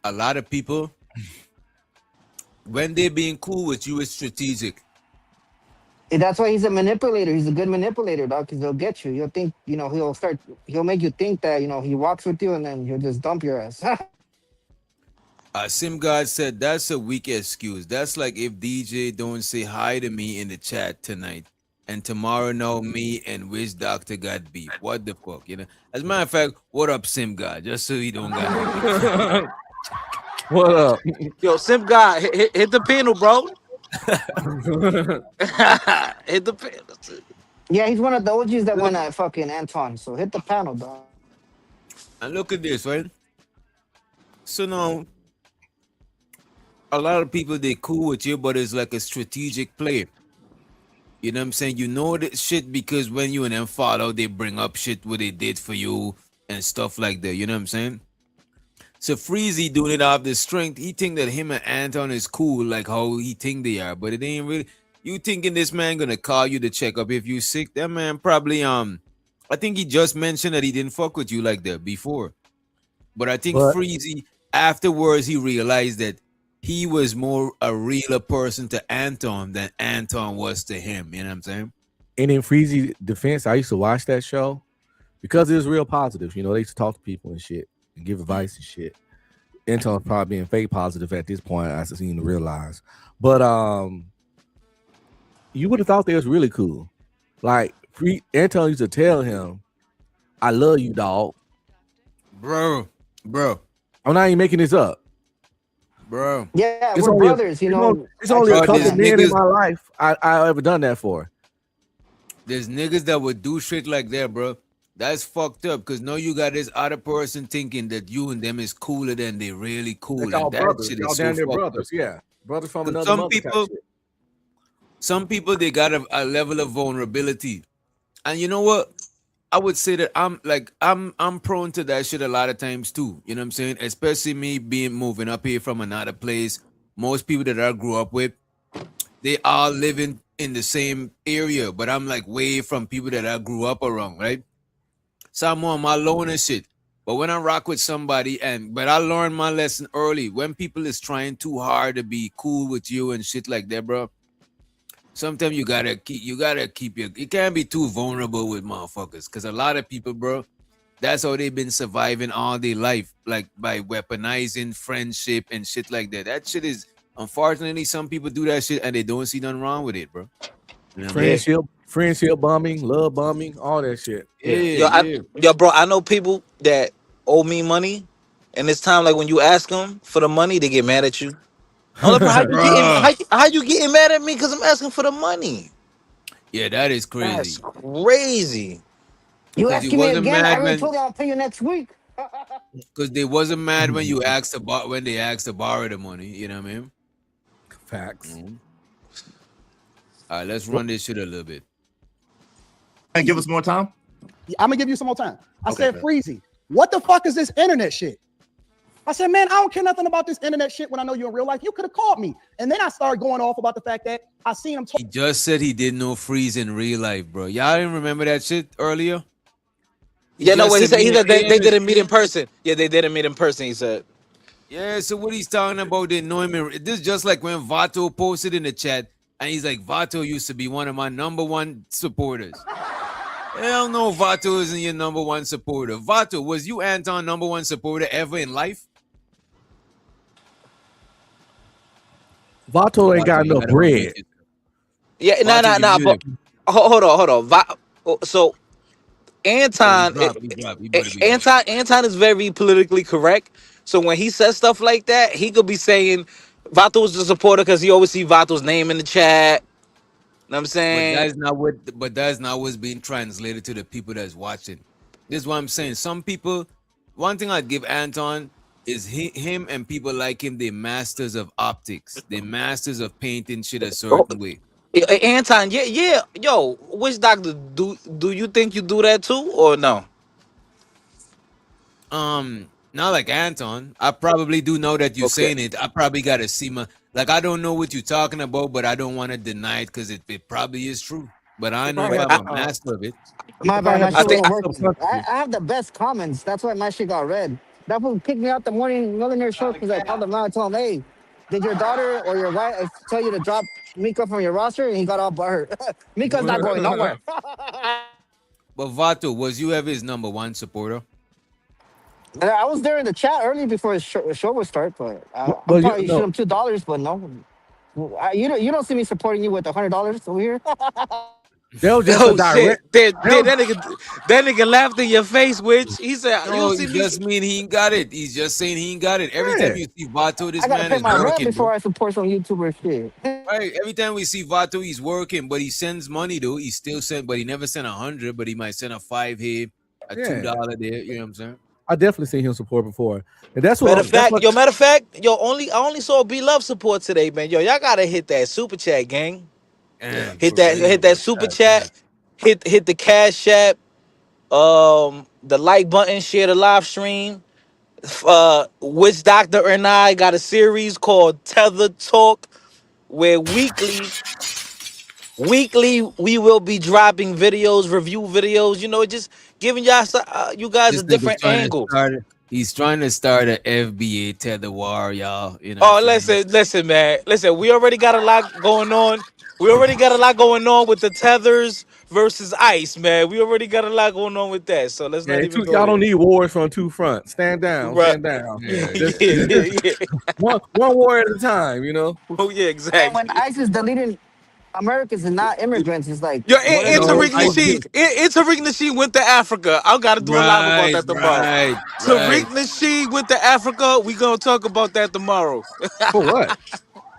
A lot of people, when they're being cool with you, it's strategic. And that's why he's a manipulator. He's a good manipulator, dog, because he'll get you. You'll think, he'll make you think that, he walks with you and then he'll just dump your ass. Sim God said that's a weak excuse. That's like if DJ don't say hi to me in the chat tonight and tomorrow know me and Wiz Doctor got beef. What the fuck, As a matter of fact, what up, Sim God? Just so he don't got What up? Yo, Sim God, hit the panel, bro. Hit the panel. Yeah, he's one of the OGs that went at fucking Anton. So hit the panel, dog. And look at this, right? So now, a lot of people, they cool with you, but it's like a strategic play. You know what I'm saying? You know that shit because when you and them fall out, they bring up shit what they did for you and stuff like that. You know what I'm saying? So Freezy doing it off the strength, he think that him and Anton is cool, like how he think they are, but it ain't really. You thinking this man gonna call you to check up if you sick? That man probably I think he just mentioned that he didn't fuck with you like that before. But I think Freezy afterwards he realized that he was more a realer person to Anton than Anton was to him. You know what I'm saying? And in Freezy's defense, I used to watch that show because it was real positive. They used to talk to people and shit and give advice and shit. Anton's probably being fake positive at this point, I seem to realize. But you would have thought they was really cool. Like Anton used to tell him, "I love you, dog." Bro. I'm not even making this up. Bro. Yeah, It's we're only brothers, It's only a couple men in my life I ever done that for. There's niggas that would do shit like that, bro. That's fucked up because now you got this other person thinking that you and them is cooler than they really cool. Y'all And that brothers. shit Y'all is so down there fucked brothers. up. Yeah, brothers from another Some mother type people, shit. some people they got a level of vulnerability, and you know what? I would say that I'm prone to that shit a lot of times too. You know what I'm saying? Especially me moving up here from another place. Most people that I grew up with, they all living in the same area, but I'm like way from people that I grew up around, right? So I'm on my loan and shit. But when I rock with somebody, but I learned my lesson early. When people is trying too hard to be cool with you and shit like that, bro, sometimes you gotta keep you can't be too vulnerable with motherfuckers. Cause a lot of people, bro, that's how they've been surviving all their life, like by weaponizing friendship and shit like that. That shit is, unfortunately, some people do that shit and they don't see nothing wrong with it, bro. You know Friendship bombing, love bombing, all that shit. Yo, bro, I know people that owe me money, and it's time like when you ask them for the money, they get mad at you. I'm like, bro, how you getting mad at me? Because I'm asking for the money. Yeah, that is crazy. That's crazy. You Because asking me again? I already told you I'll pay you next week. Because they wasn't mad when you asked about when they asked to borrow the money. You know what I mean? Facts. Mm-hmm. All right, let's run this shit a little bit. And give us more time. I'm gonna give you some more time. I Okay, said, man. Freezy, what the fuck is this internet shit? I said, man, I don't care nothing about this internet shit when I know you in real life. You could have called me. And then I started going off about the fact that I seen him talk. He just said he didn't know Freeze in real life, bro. Y'all didn't remember that shit earlier? Yeah, no, just what he said. He me and said they Amos. didn't meet in person. Yeah, they didn't meet in person. He said. Yeah, so what he's talking about, they know him. This is just like when Vato posted in the chat, and he's like, Vato used to be one of my number one supporters. Hell no, Vato isn't your number one supporter. Vato, was you Anton number one supporter ever in life? Vato ain't got you enough gotta bread. unmute it. Yeah, Vato, you nah. But muted. hold on. So Anton, He about to be dropped. Anton is very politically correct. So when he says stuff like that, he could be saying Vato's the supporter because he always see Vato's name in the chat. Know what I'm saying? That's not what's being translated to the people that's watching. This is what I'm saying. Some people, one thing I'd give Anton is him and people like him, they're masters of optics. They're masters of painting shit a certain way. Anton, yeah. Yo, which doctor do you think you do that too or no? Not like Anton. I probably do know that you're saying it. I probably gotta see I don't know what you're talking about, but I don't want to deny it because it probably is true. But I know if I'm a master of it. My bad, my shit wasn't working. I have the best comments. That's why my shit got read. That fool kicked me out the morning millionaire show because I called him out and told him, hey, did your daughter or your wife tell you to drop Mika from your roster? And he got all butthurt. Mika's not going nowhere. But Vato, was you ever his number one supporter? I was there in the chat early before his show would start, but I'll probably shoot him $2, but no. You don't see me supporting you with $100 over here. That was just a direct. That nigga laughed in your face, which he said, No, he just mean he ain't got it. He's just saying he ain't got it. Every time you see Vato, this I gotta man pay is my rent working, before bro. I support some YouTuber shit. Right. Every time we see Vato, he's working, but he sends money though. He still sent, but he never sent 100, but he might send a 5 here, a $2 there. You know what I'm saying? I definitely seen him support before, and that's what. Matter of fact, I only saw B Love support today, man. Yo, y'all gotta hit that super chat, gang. Hit that super chat. Hit the Cash App. The like button. Share the live stream. Witch Doctor and I got a series called Tether Talk, where weekly we will be dropping videos, review videos. You know, just giving y'all you guys This a nigga's different trying angle. He's trying to start an FBA tether war, y'all. You know. Oh, listen, man. Listen, we already got a lot going on. We already got a lot going on with the tethers versus ice, man. We already got a lot going on with that. So let's not even go y'all there. don't need wars from two fronts. Stand down, Right. stand down. Yeah. one war at a time, you know. Oh yeah, exactly. And when ICE is deleting Americans and not immigrants, it's like Yo, what are they Tariq doing for? Tariq Nasheed went to Africa. I gotta do a live about that tomorrow. Tariq Nasheed went to Africa. We gonna talk about that tomorrow. For what?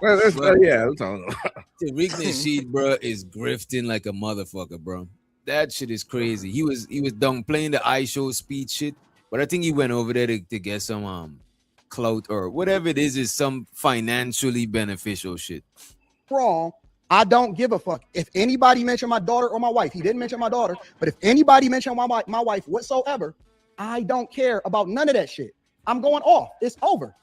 Well, Bro. I'm talking about. Tariq Nasheed, bro, is grifting like a motherfucker, bro. That shit is crazy. He was done playing the iShow speed shit, but I think he went over there to get some clout or whatever it is some financially beneficial shit. Wrong. I don't give a fuck. If anybody mentioned my daughter or my wife, he didn't mention my daughter, but if anybody mentioned my wife whatsoever, I don't care about none of that shit. I'm going off. It's over.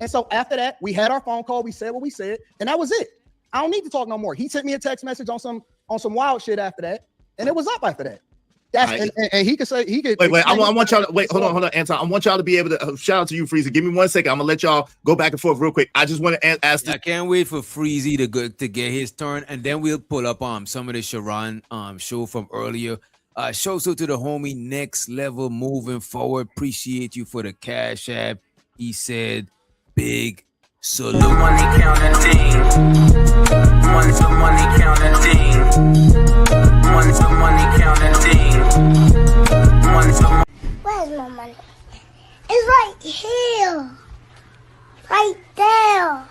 And so after that, we had our phone call. We said what we said, and that was it. I don't need to talk no more. He sent me a text message on some wild shit after that, and it was up after that. That's and he could say he could wait. I want y'all to wait. Hold on, Anton. I want y'all to be able to shout out to you, Freezer. Give me 1 second. I'm gonna let y'all go back and forth real quick. I just want to ask. I can't wait for Freezy to get his turn, and then we'll pull up some of the Sharon show from earlier. Shows out to the homie Next Level moving forward. Appreciate you for the Cash App. He said, "Big salute." Money counting team. Money counting team. Money counting team. Where's my money? It's right here. Right there.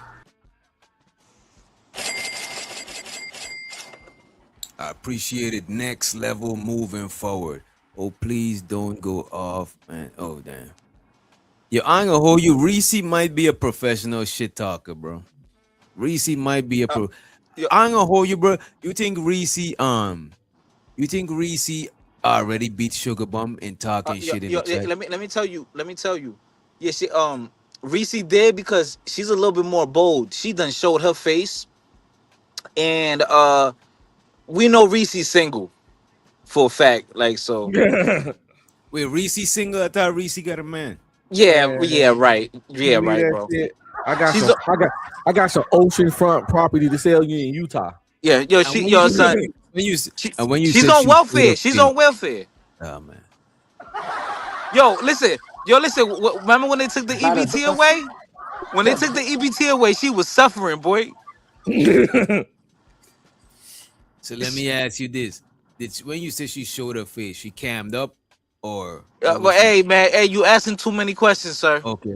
I appreciate it. Next Level moving forward. Oh, please don't go off, man. Oh, damn. Yo, I ain't gonna hold you. Reese might be a professional shit talker, bro. Reese might be a pro. I ain't gonna hold you, bro. You think Reese already beat Sugar Bum and talking shit in the chat. Let me tell you. Yeah, she Reese did because she's a little bit more bold. She done showed her face, and we know Reese's single for a fact. Like so. Wait, Reese single? I thought Reese got a man. Yeah, right. Yeah, Believe right, that bro. shit. I got She's some. I got some oceanfront property to sell you in Utah. Yeah, yo, And when son. when you She's said on she welfare. showed up She's in- on welfare. Oh man. Yo, listen. Remember when they took the EBT away? When they took the EBT away, she was suffering, boy. So let me ask you this: when you said she showed her face, she cammed up, or But hey, man, you asking too many questions, sir. Okay.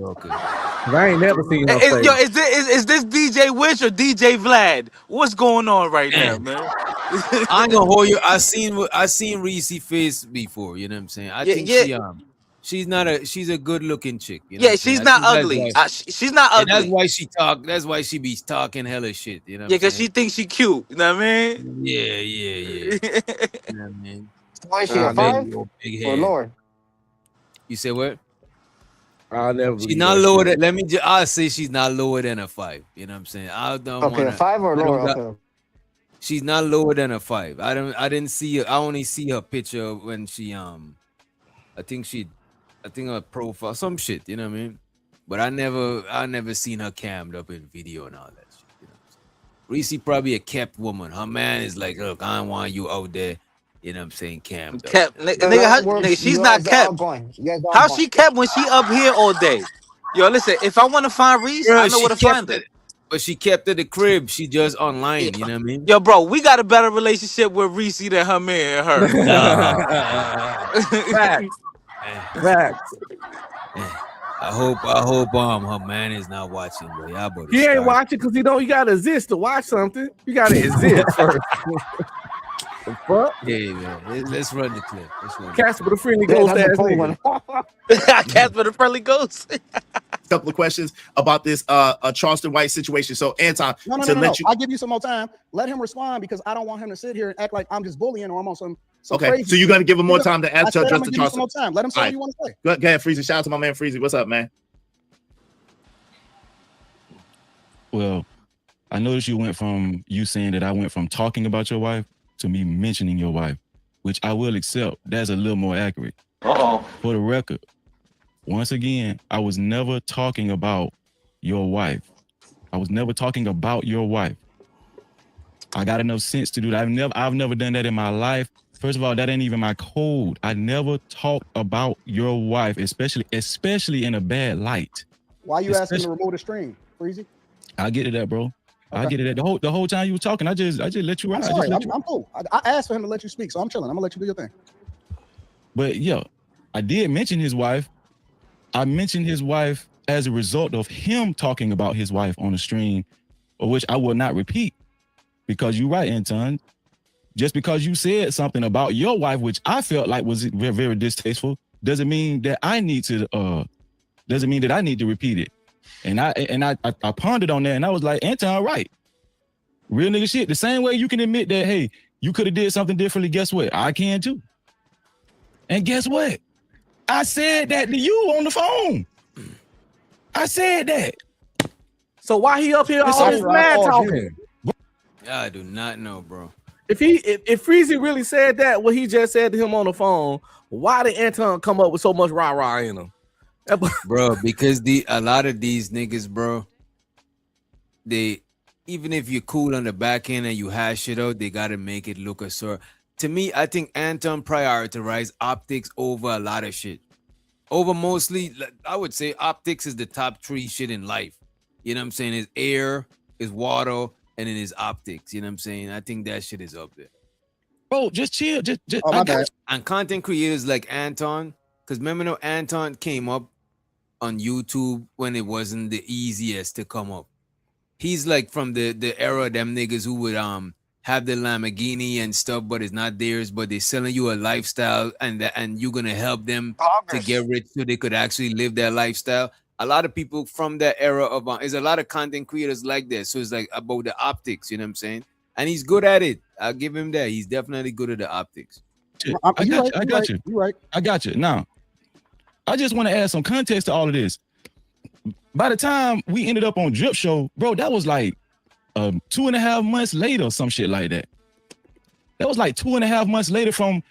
I ain't never seen her face. Yo, is this DJ Wish or DJ Vlad? What's going on right now, man? I ain't gonna hold you. I seen Reese face before. You know what I'm saying? I think she's a good looking chick. You know Yeah, what I'm saying? she's I not think that's ugly. why- She's not and ugly. that's why she be talking hella shit. You know? Yeah, because she thinks she cute. You know what I mean? Yeah. You know what I mean? Why is she a Big 5 big or head. lower? You say what? I'll never. She's not lower than. Let me. I'll say she's not lower than a 5. You know what I'm saying? I don't Okay, wanna. a 5 or I don't lower? got- Okay. She's not lower than a 5. I didn't see her. I only see her picture when she I think her profile, some shit, you know what I mean? But I never seen her cammed up in video and all that shit. You know what I'm saying? Reese probably a kept woman. Her man is like, look, I don't want you out there, you know what I'm saying, cammed up. Kept, nigga, she's not kept. How she kept when she up here all day? Yo, listen, if I want to find Reese, I know where to find her. But she kept at the crib. She just online, you know what I mean? Yo, bro, we got a better relationship with Reese than her man and her. Facts. Facts. I hope her man is not watching, but y'all better He ain't start. watching because you gotta exist to watch something. You gotta exist first. The fuck? Yeah, man. Let's run the clip. Casper the friendly ghost ass nigga. Casper the friendly ghost. Couple of questions about this Charleston White situation. So Anton, No. I'll give you some more time. Let him respond because I don't want him to sit here and act like I'm just bullying or I'm on some okay, crazy so you're gonna give him more time to answer I said I'm Justin gonna give you some Charleston. more time. Let him say All what you want to say. Go ahead, Freezy. Shout out to my man Freezy. What's up, man? Well, I noticed you went from you saying that I went from talking about your wife to me mentioning your wife, which I will accept. That's a little more accurate. For the record, once again, I was never talking about your wife. I was never talking about your wife. I got enough sense to do that. I've never done that in my life. First of all, that ain't even my code. I never talk about your wife, especially in a bad light. Why you asking to remove the stream, Freezy? I get it that, bro. I get it that. The whole time you were talking, I just let you I'm ride. sorry. I'm cool. I asked for him to let you speak, so I'm chilling. I'm gonna let you do your thing. But yeah, I did mention his wife. I mentioned his wife as a result of him talking about his wife on the stream, of which I will not repeat. Because you're right, Anton. Just because you said something about your wife, which I felt like was very, very distasteful, doesn't mean that I need to repeat it. And I pondered on that, and I was like, Anton, right. Real nigga shit. The same way you can admit that, hey, you could have did something differently. Guess what? I can too. And guess what? I said that to you on the phone. I said that. So why he up here all this mad talking? I do not know, bro. If Freezy really said that, what he just said to him on the phone, why did Anton come up with so much rah-rah in him? Bro, because a lot of these niggas, bro, they, even if you're cool on the back end and you hash it out, they gotta make it look a sort. To me, I think Anton prioritized optics over a lot of shit. Over mostly, I would say optics is the top 3 shit in life. You know what I'm saying? Is air, is water, and then is optics. You know what I'm saying? I think that shit is up there. Bro, just chill. Just and content creators like Anton, because remember now Anton came up on YouTube when it wasn't the easiest to come up. He's like from the era of them niggas who would have the Lamborghini and stuff, but it's not theirs, but they're selling you a lifestyle and you're gonna help them to get rich so they could actually live their lifestyle. A lot of people from that era of there's a lot of content creators like that. So it's like about the optics, you know what I'm saying? And he's good at it. I'll give him that. He's definitely good at the optics. I got you. You're right. I got you. Now, I just want to add some context to all of this. By the time we ended up on Drip Show, bro, that was like 2.5 months later, some shit like that. That was like 2.5 months later from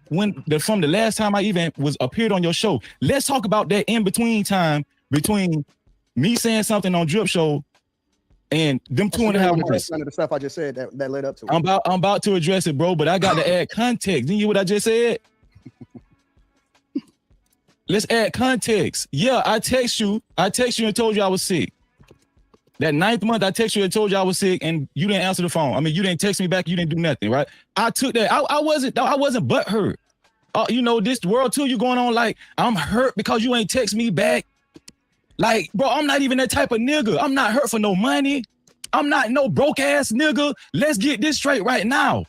the last time I even was appeared on your show. Let's talk about that in between time between me saying something on Drip Show and them 2.5 months. None of the stuff I just said that led up to it. I'm about to address it, bro, but I got to add context. Didn't you hear what I just said? Let's add context. Yeah, I text you and told you I was sick. That 9th month, I text you and told you I was sick, and you didn't answer the phone. I mean, you didn't text me back. You didn't do nothing, right? I took that. I wasn't butthurt. You know, this world too, you going on like I'm hurt because you ain't text me back. Like, bro, I'm not even that type of nigga. I'm not hurt for no money. I'm not no broke ass nigga. Let's get this straight right now.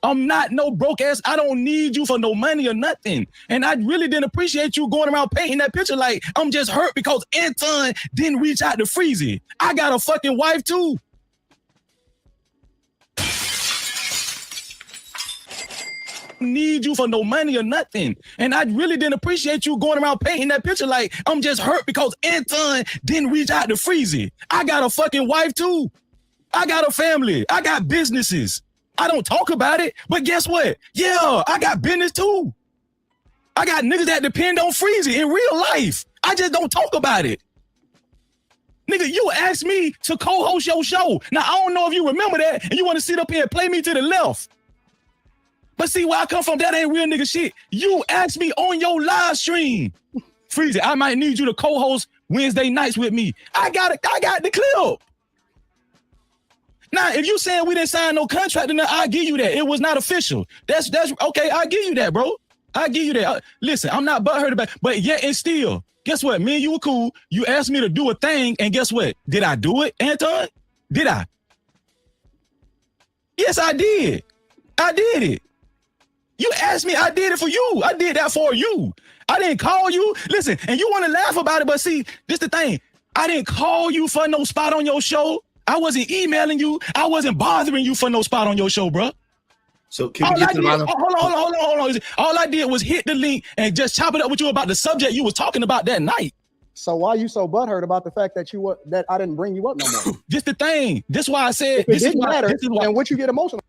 I'm not no broke ass. I don't need you for no money or nothing. And I really didn't appreciate you going around painting that picture like I'm just hurt because Anton didn't reach out to Freezy. I got a fucking wife too. Need you for no money or nothing. And I really didn't appreciate you going around painting that picture like I'm just hurt because Anton didn't reach out to Freezy. I got a fucking wife too. I got a family. I got businesses. I don't talk about it, but guess what? Yeah, I got business too. I got niggas that depend on Freezy in real life. I just don't talk about it. Nigga, you asked me to co-host your show. Now, I don't know if you remember that and you want to sit up here and play me to the left. But see, where I come from, that ain't real nigga shit. You asked me on your live stream, Freezy, I might need you to co-host Wednesday nights with me. I got the clip. Now, if you saying we didn't sign no contract, then I'll give you that. It was not official. That's okay. I'll give you that, bro. I'll give you that. Listen, I'm not butthurt about it, but yet and still, guess what? Me and you were cool. You asked me to do a thing, and guess what? Did I do it, Anton? Did I? Yes, I did. I did it. You asked me, I did it for you. I did that for you. I didn't call you. Listen, and you want to laugh about it, but see, this the thing. I didn't call you for no spot on your show. I wasn't emailing you. I wasn't bothering you for no spot on your show, bro. So can we get to the bottom? Hold on. All I did was hit the link and just chop it up with you about the subject you was talking about that night. So why you so butthurt about the fact that I didn't bring you up no more? Just the thing. This is why I said this didn't matter. And what you get emotional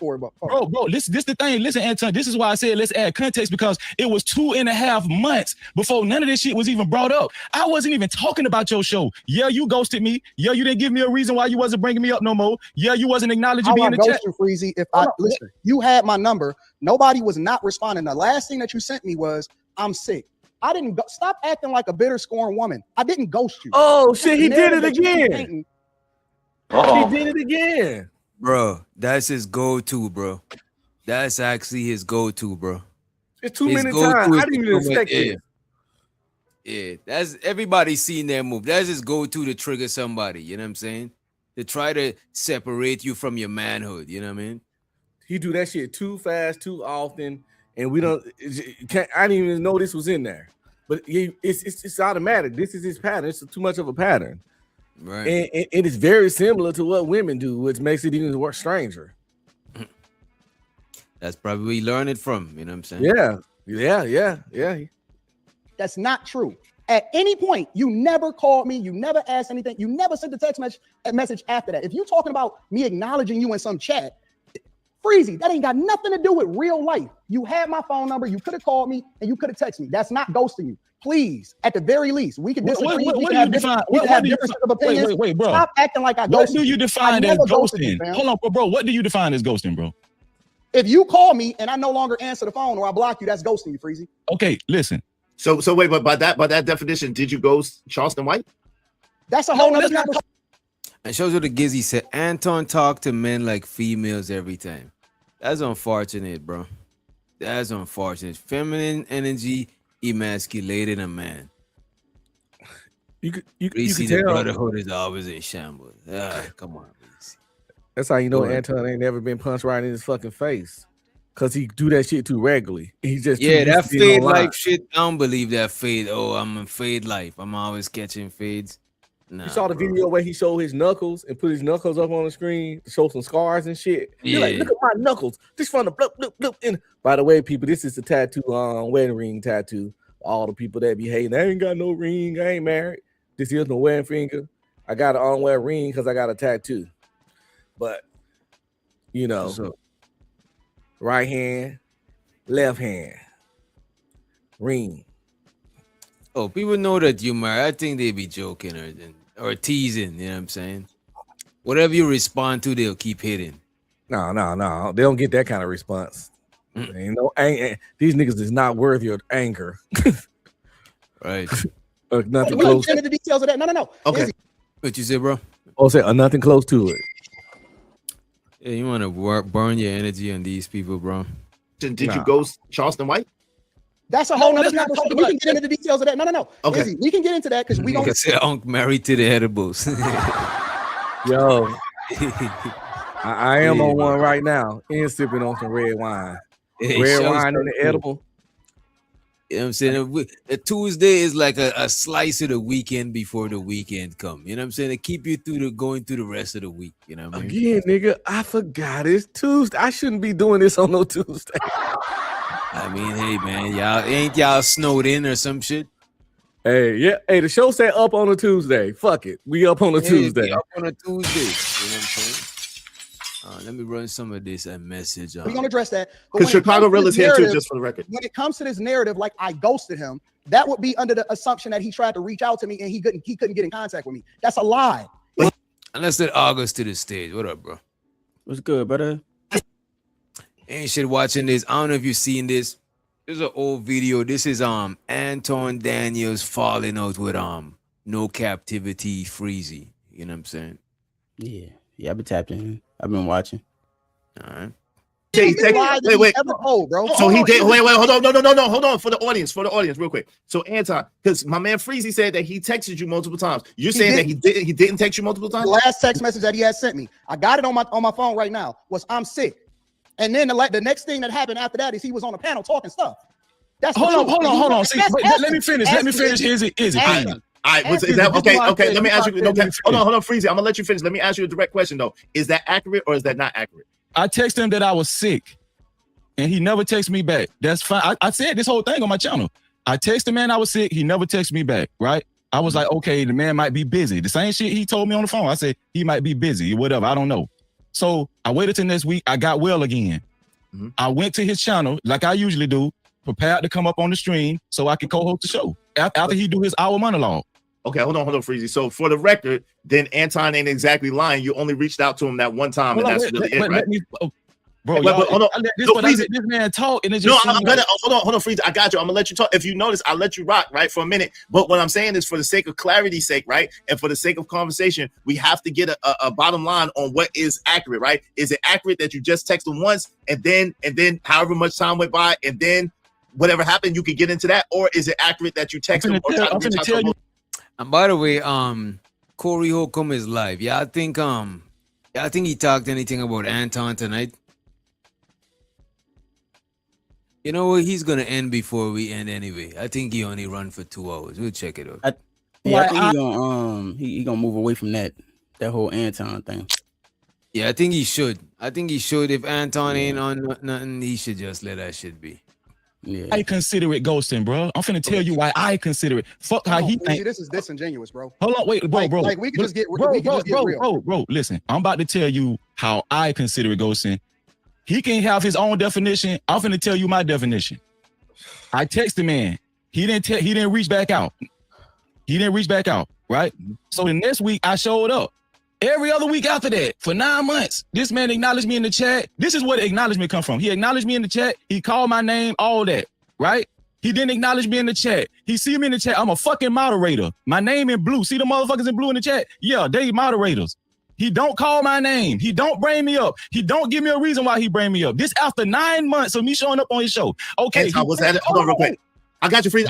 for, bro? Bro, this the thing. Listen, Anton, this is why I said let's add context, because it was 2.5 months before none of this shit was even brought up. I wasn't even talking about your show. Yeah, you ghosted me. Yeah, you didn't give me a reason why you wasn't bringing me up no more. Yeah, you wasn't acknowledging me in the chat. You, Freezy, listen, you had my number. Nobody was not responding. The last thing that you sent me was, I'm sick. I didn't stop acting like a bitter scorned woman. I didn't ghost you. Oh shit, he did it again. He did it again. Bro, that's his go-to, bro. That's actually his go-to, bro. It's too many times. I didn't even expect it. Yeah, that's everybody's seen that move. That's his go-to to trigger somebody. You know what I'm saying? To try to separate you from your manhood. You know what I mean? He do that shit too fast, too often, and we don't. I didn't even know this was in there. But it's automatic. This is his pattern. It's too much of a pattern. Right. And it is very similar to what women do, which makes it even more stranger. That's probably where you learn it from. You know what I'm saying? Yeah. That's not true. At any point, you never called me. You never asked anything. You never sent a text message after that. If you're talking about me acknowledging you in some chat, Freezy, that ain't got nothing to do with real life. You had my phone number. You could have called me and you could have texted me. That's not ghosting you. Please, at the very least, we can disagree. What do you define? Wait, bro. Stop acting like I ghosted. What do you define as ghosting? Hold on, bro. What do you define as ghosting, bro? If you call me and I no longer answer the phone or I block you, that's ghosting you, Freezy. Okay, listen. So wait, but by that definition, did you ghost Charleston White? That's a whole nother conversation. And shows you the Gizzy said Anton talked to men like females every time. That's unfortunate, bro. That's unfortunate. Feminine energy emasculated a man. You could see tell the brotherhood is always in shambles. Come on, Reese. That's how you know Anton ain't never been punched right in his fucking face. Cause he do that shit too regularly. He just that fade life shit. I don't believe that fade. Oh, I'm in fade life. I'm always catching fades. You saw the video where he showed his knuckles and put his knuckles up on the screen to show some scars and shit. You're like, look at my knuckles. This from the bloop, bloop, bloop. And by the way, people, this is the tattoo, wedding ring tattoo. All the people that be hating, I ain't got no ring, I ain't married. This is no wedding finger. I got an unwear ring because I got a tattoo. But you know, right hand, left hand, ring. Oh, people know that you married. I think they be joking or teasing. You know what I'm saying? Whatever you respond to, they'll keep hitting. No. They don't get that kind of response. Ain't these niggas is not worthy of anger. Right. Nothing We close. get into the details of that. No. Okay. What you say, bro? Oh, say nothing close to it. Yeah, you want to burn your energy on these people, bro. Did you ghost Charleston White? That's a whole nother conversation. We can get into the details of that. No. Okay. Izzy, we can get into that because we Like I don't. said, I'm married to the edibles. Yo, I am on one right now and sipping on some red wine. Red wine and the edible. You know what I'm saying? A Tuesday is like a slice of the weekend before the weekend come. You know what I'm saying? To keep you going through the rest of the week. You know what I mean? Again, nigga, I forgot it's Tuesday. I shouldn't be doing this on no Tuesday. I mean, hey man, y'all snowed in or some shit? Hey, yeah. Hey, the show said up on a Tuesday. Fuck it. We up on a Tuesday. We up on a Tuesday. You know what I'm saying? Let me run some of this message. We're gonna address that. Because Chicago Real is here too, just for the record. When it comes to this narrative, like I ghosted him, that would be under the assumption that he tried to reach out to me and he couldn't get in contact with me. That's a lie. And let's let August to the stage. What up, bro? What's good, brother? Ain't shit watching this. I don't know if you've seen this. This is an old video. This is Anton Daniels falling out with No Captivity Freezy. You know what I'm saying? Yeah, I've been tapped in. I've been watching. All right. Wait. bro. So he did. Wait. Hold on. No. Hold on for the audience, real quick. So Anton, because my man Freezy said that he texted you multiple times. You're saying that he didn't text you multiple times? The last text message that he had sent me, I got it on my phone right now, was I'm sick. And then the next thing that happened after that is he was on a panel talking stuff. That's hold on. See, let me finish. Izzy. All right. Is that okay? Okay. Let me ask you. Okay. Hold on, Freezy. I'm gonna let you finish. Let me ask you a direct question though. Is that accurate or is that not accurate? I texted him that I was sick, and he never texted me back. That's fine. I said this whole thing on my channel. I texted the man I was sick. He never texted me back. Right? I was like, okay, the man might be busy. The same shit he told me on the phone. I said he might be busy, whatever. I don't know. So I waited till next week. I got well again. Mm-hmm. I went to his channel like I usually do, prepared to come up on the stream so I could co-host the show after he do his hour monologue. Okay, hold on, Freezy. So for the record, then Anton ain't exactly lying. You only reached out to him that one time, and that's really it, right? Bro, hold on. This man talk, and it just hold on, Freezy. I got you. I'm gonna let you talk. If you notice, I'll let you rock, right, for a minute. But what I'm saying is, for the sake of clarity's sake, right, and for the sake of conversation, we have to get a bottom line on what is accurate, right? Is it accurate that you just texted once, and then however much time went by, and then whatever happened, you could get into that, or is it accurate that you texted him? I'm gonna tell you. And by the way, Corey Holcomb is live. I think he talked anything about Anton tonight. You know what? He's gonna end before we end anyway. I think he only run for 2 hours. We'll check it out. I think he gonna move away from that whole Anton thing. Yeah, I think he should. If Anton ain't on nothing, he should just let that shit be. Yeah. I consider it ghosting, bro. I'm finna tell you why I consider it. Fuck how he think. This is disingenuous, bro. Hold on, wait, bro. Like we can just get real. Bro. Listen, I'm about to tell you how I consider it ghosting. He can have his own definition. I'm finna tell you my definition. I text the man. He didn't reach back out. Right? So the next week I showed up. Every other week after that, for 9 months, this man acknowledged me in the chat. This is where the acknowledgement come from. He acknowledged me in the chat. He called my name, all that, right? He didn't acknowledge me in the chat. He see me in the chat. I'm a fucking moderator. My name in blue. See the motherfuckers in blue in the chat? Yeah, they moderators. He don't call my name. He don't bring me up. He don't give me a reason why he bring me up. This after 9 months of me showing up on his show. Okay. Hold on real quick. I got you, Freeze.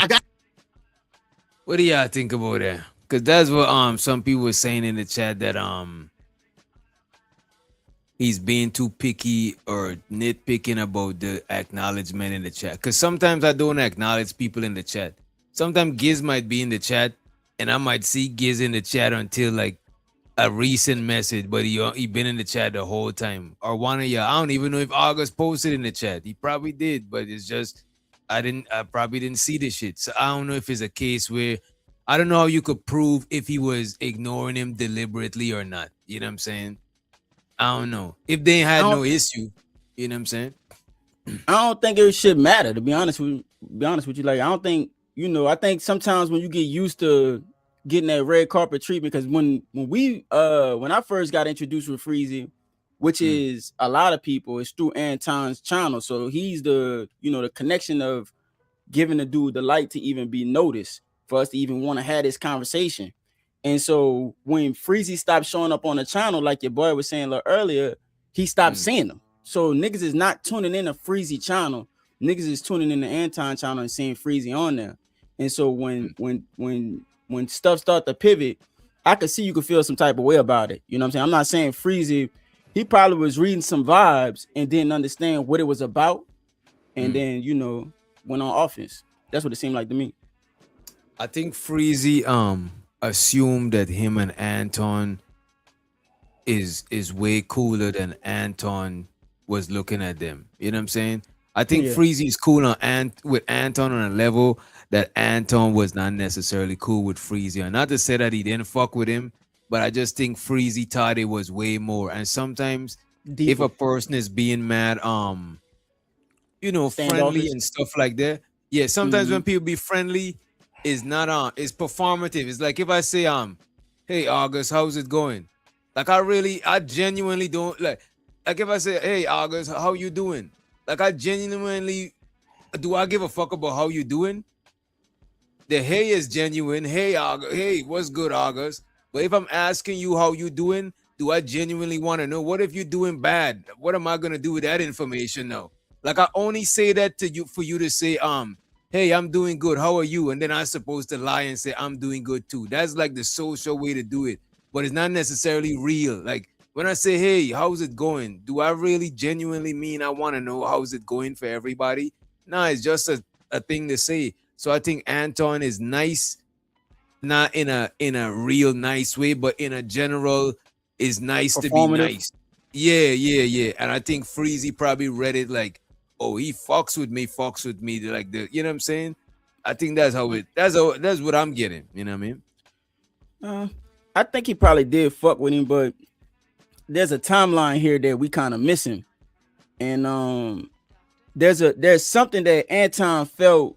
What do y'all think about that? Because that's what some people were saying in the chat, that he's being too picky or nitpicking about the acknowledgement in the chat. Because sometimes I don't acknowledge people in the chat. Sometimes Giz might be in the chat and I might see Giz in the chat until like a recent message, but he been in the chat the whole time. Or one of y'all, I don't even know if August posted in the chat. He probably did, but it's just I probably didn't see this shit. So I don't know if it's a case where I don't know how you could prove if he was ignoring him deliberately or not. You know what I'm saying? I don't know. If they had no issue, you know what I'm saying? I don't think it should matter, to be honest with you. Like, I don't think, I think sometimes when you get used to getting that red carpet treatment, because when I first got introduced with Freezy, which is a lot of people, it's through Anton's channel. So he's the connection of giving the dude the light to even be noticed for us to even want to have this conversation. And so when Freezy stopped showing up on the channel, like your boy was saying a little earlier, he stopped seeing them. So niggas is not tuning in a Freezy channel. Niggas is tuning in the Anton channel and seeing Freezy on there. And so when stuff start to pivot, I could see you could feel some type of way about it. You know what I'm saying? I'm not saying Freezy, he probably was reading some vibes and didn't understand what it was about. And then, went on offense. That's what it seemed like to me. I think Freezy assumed that him and Anton is way cooler than Anton was looking at them. You know what I'm saying? I think Freezy is cool with Anton on a level that Anton was not necessarily cool with Freezy. And not to say that he didn't fuck with him, but I just think Freezy thought it was way more. And sometimes if a person is being mad, friendly and stuff like that. Yeah, sometimes when people be friendly, it's not it's performative. It's like if I say hey August, how's it going? Like I genuinely don't like if I say, hey August, how you doing? Like I genuinely do I give a fuck about how you doing? The hey is genuine. Hey August, hey, what's good, August? But if I'm asking you how you doing, do I genuinely want to know? What if you're doing bad? What am I gonna do with that information now? Like I only say that to you for you to say, hey, I'm doing good. How are you? And then I'm supposed to lie and say I'm doing good too. That's like the social way to do it, but it's not necessarily real. Like when I say, hey, how's it going? Do I really genuinely mean I want to know how's it going for everybody? No, it's just a thing to say. So I think Anton is nice, not in a real nice way, but in a general is nice to be nice. Yeah. And I think Freezy probably read it like, oh, he fucks with me, like the, you know what I'm saying? I think that's what I'm getting. You know what I mean? I think he probably did fuck with him, but there's a timeline here that we kind of missing. And there's something that Anton felt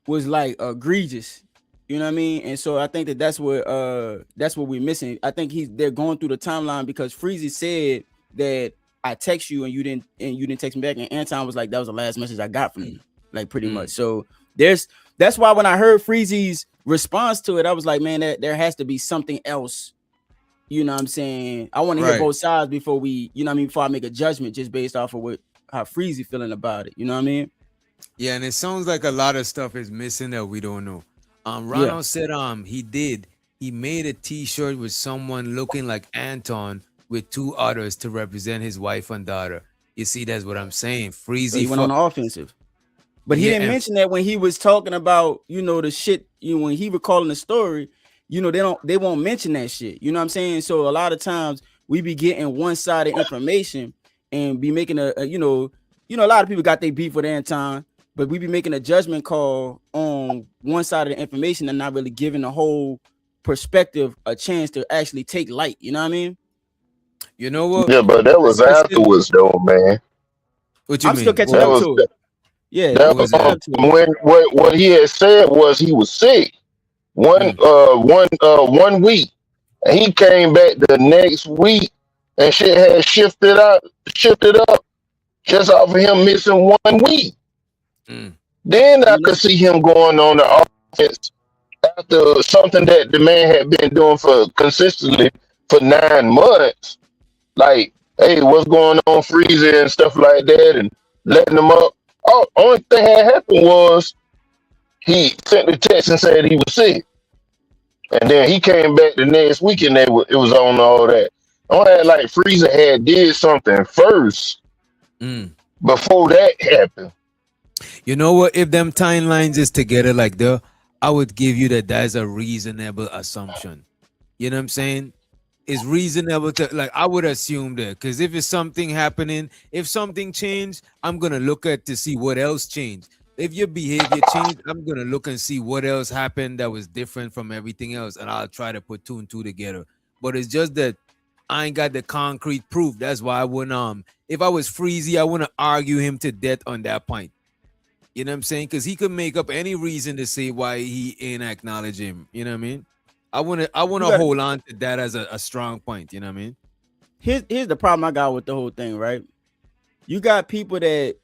was like egregious. You know what I mean? And so I think that's what we're missing. I think they're going through the timeline because Freezy said that I text you and you didn't text me back, and Anton was like, that was the last message I got from you, like pretty much. So that's why when I heard Freezy's response to it, I was like, man, there has to be something else. You know what I'm saying? I want to hear both sides before before I make a judgment just based off of how Freezy feeling about it. You know what I mean? Yeah, and it sounds like a lot of stuff is missing that we don't know. Ronald said he made a t-shirt with someone looking like Anton with two others to represent his wife and daughter. You see, that's what I'm saying. Freezy so he went on the offensive. But he didn't mention that when he was talking about, the shit, when he recalling the story, they won't mention that shit. You know what I'm saying? So a lot of times we be getting one-sided information and be making a lot of people got their beef with Anton, but we be making a judgment call on one side of the information and not really giving the whole perspective a chance to actually take light. You know what I mean? You know what? Yeah, but that was afterwards, though, man. What you I'm mean? still catching up to it. Yeah, that was when what he had said was he was sick one week, and he came back the next week, and shit had shifted up just off of him missing 1 week. Then I could see him going on the offense after something that the man had been doing consistently for 9 months. Like, hey, what's going on, Freezy and stuff like that, and letting them up. Oh, only thing that happened was he sent the text and said he was sick, and then he came back the next week and it was on all that. I had like Freezy had did something first before that happened. You know what? If them timelines is together like that, I would give you that that's a reasonable assumption. You know what I'm saying? It's reasonable to like I would assume that because if it's something happening, if something changed, I'm gonna look at to see what else changed. If your behavior changed, I'm gonna look and see what else happened that was different from everything else, and I'll try to put two and two together. But it's just that I ain't got the concrete proof. That's why I wouldn't if I was Freezy, I wouldn't argue him to death on that point. You know what I'm saying? Because he could make up any reason to say why he ain't acknowledge him. You know what I mean? I wanna hold on to that as a strong point. You know what I mean? Here's the problem I got with the whole thing, right? You got people that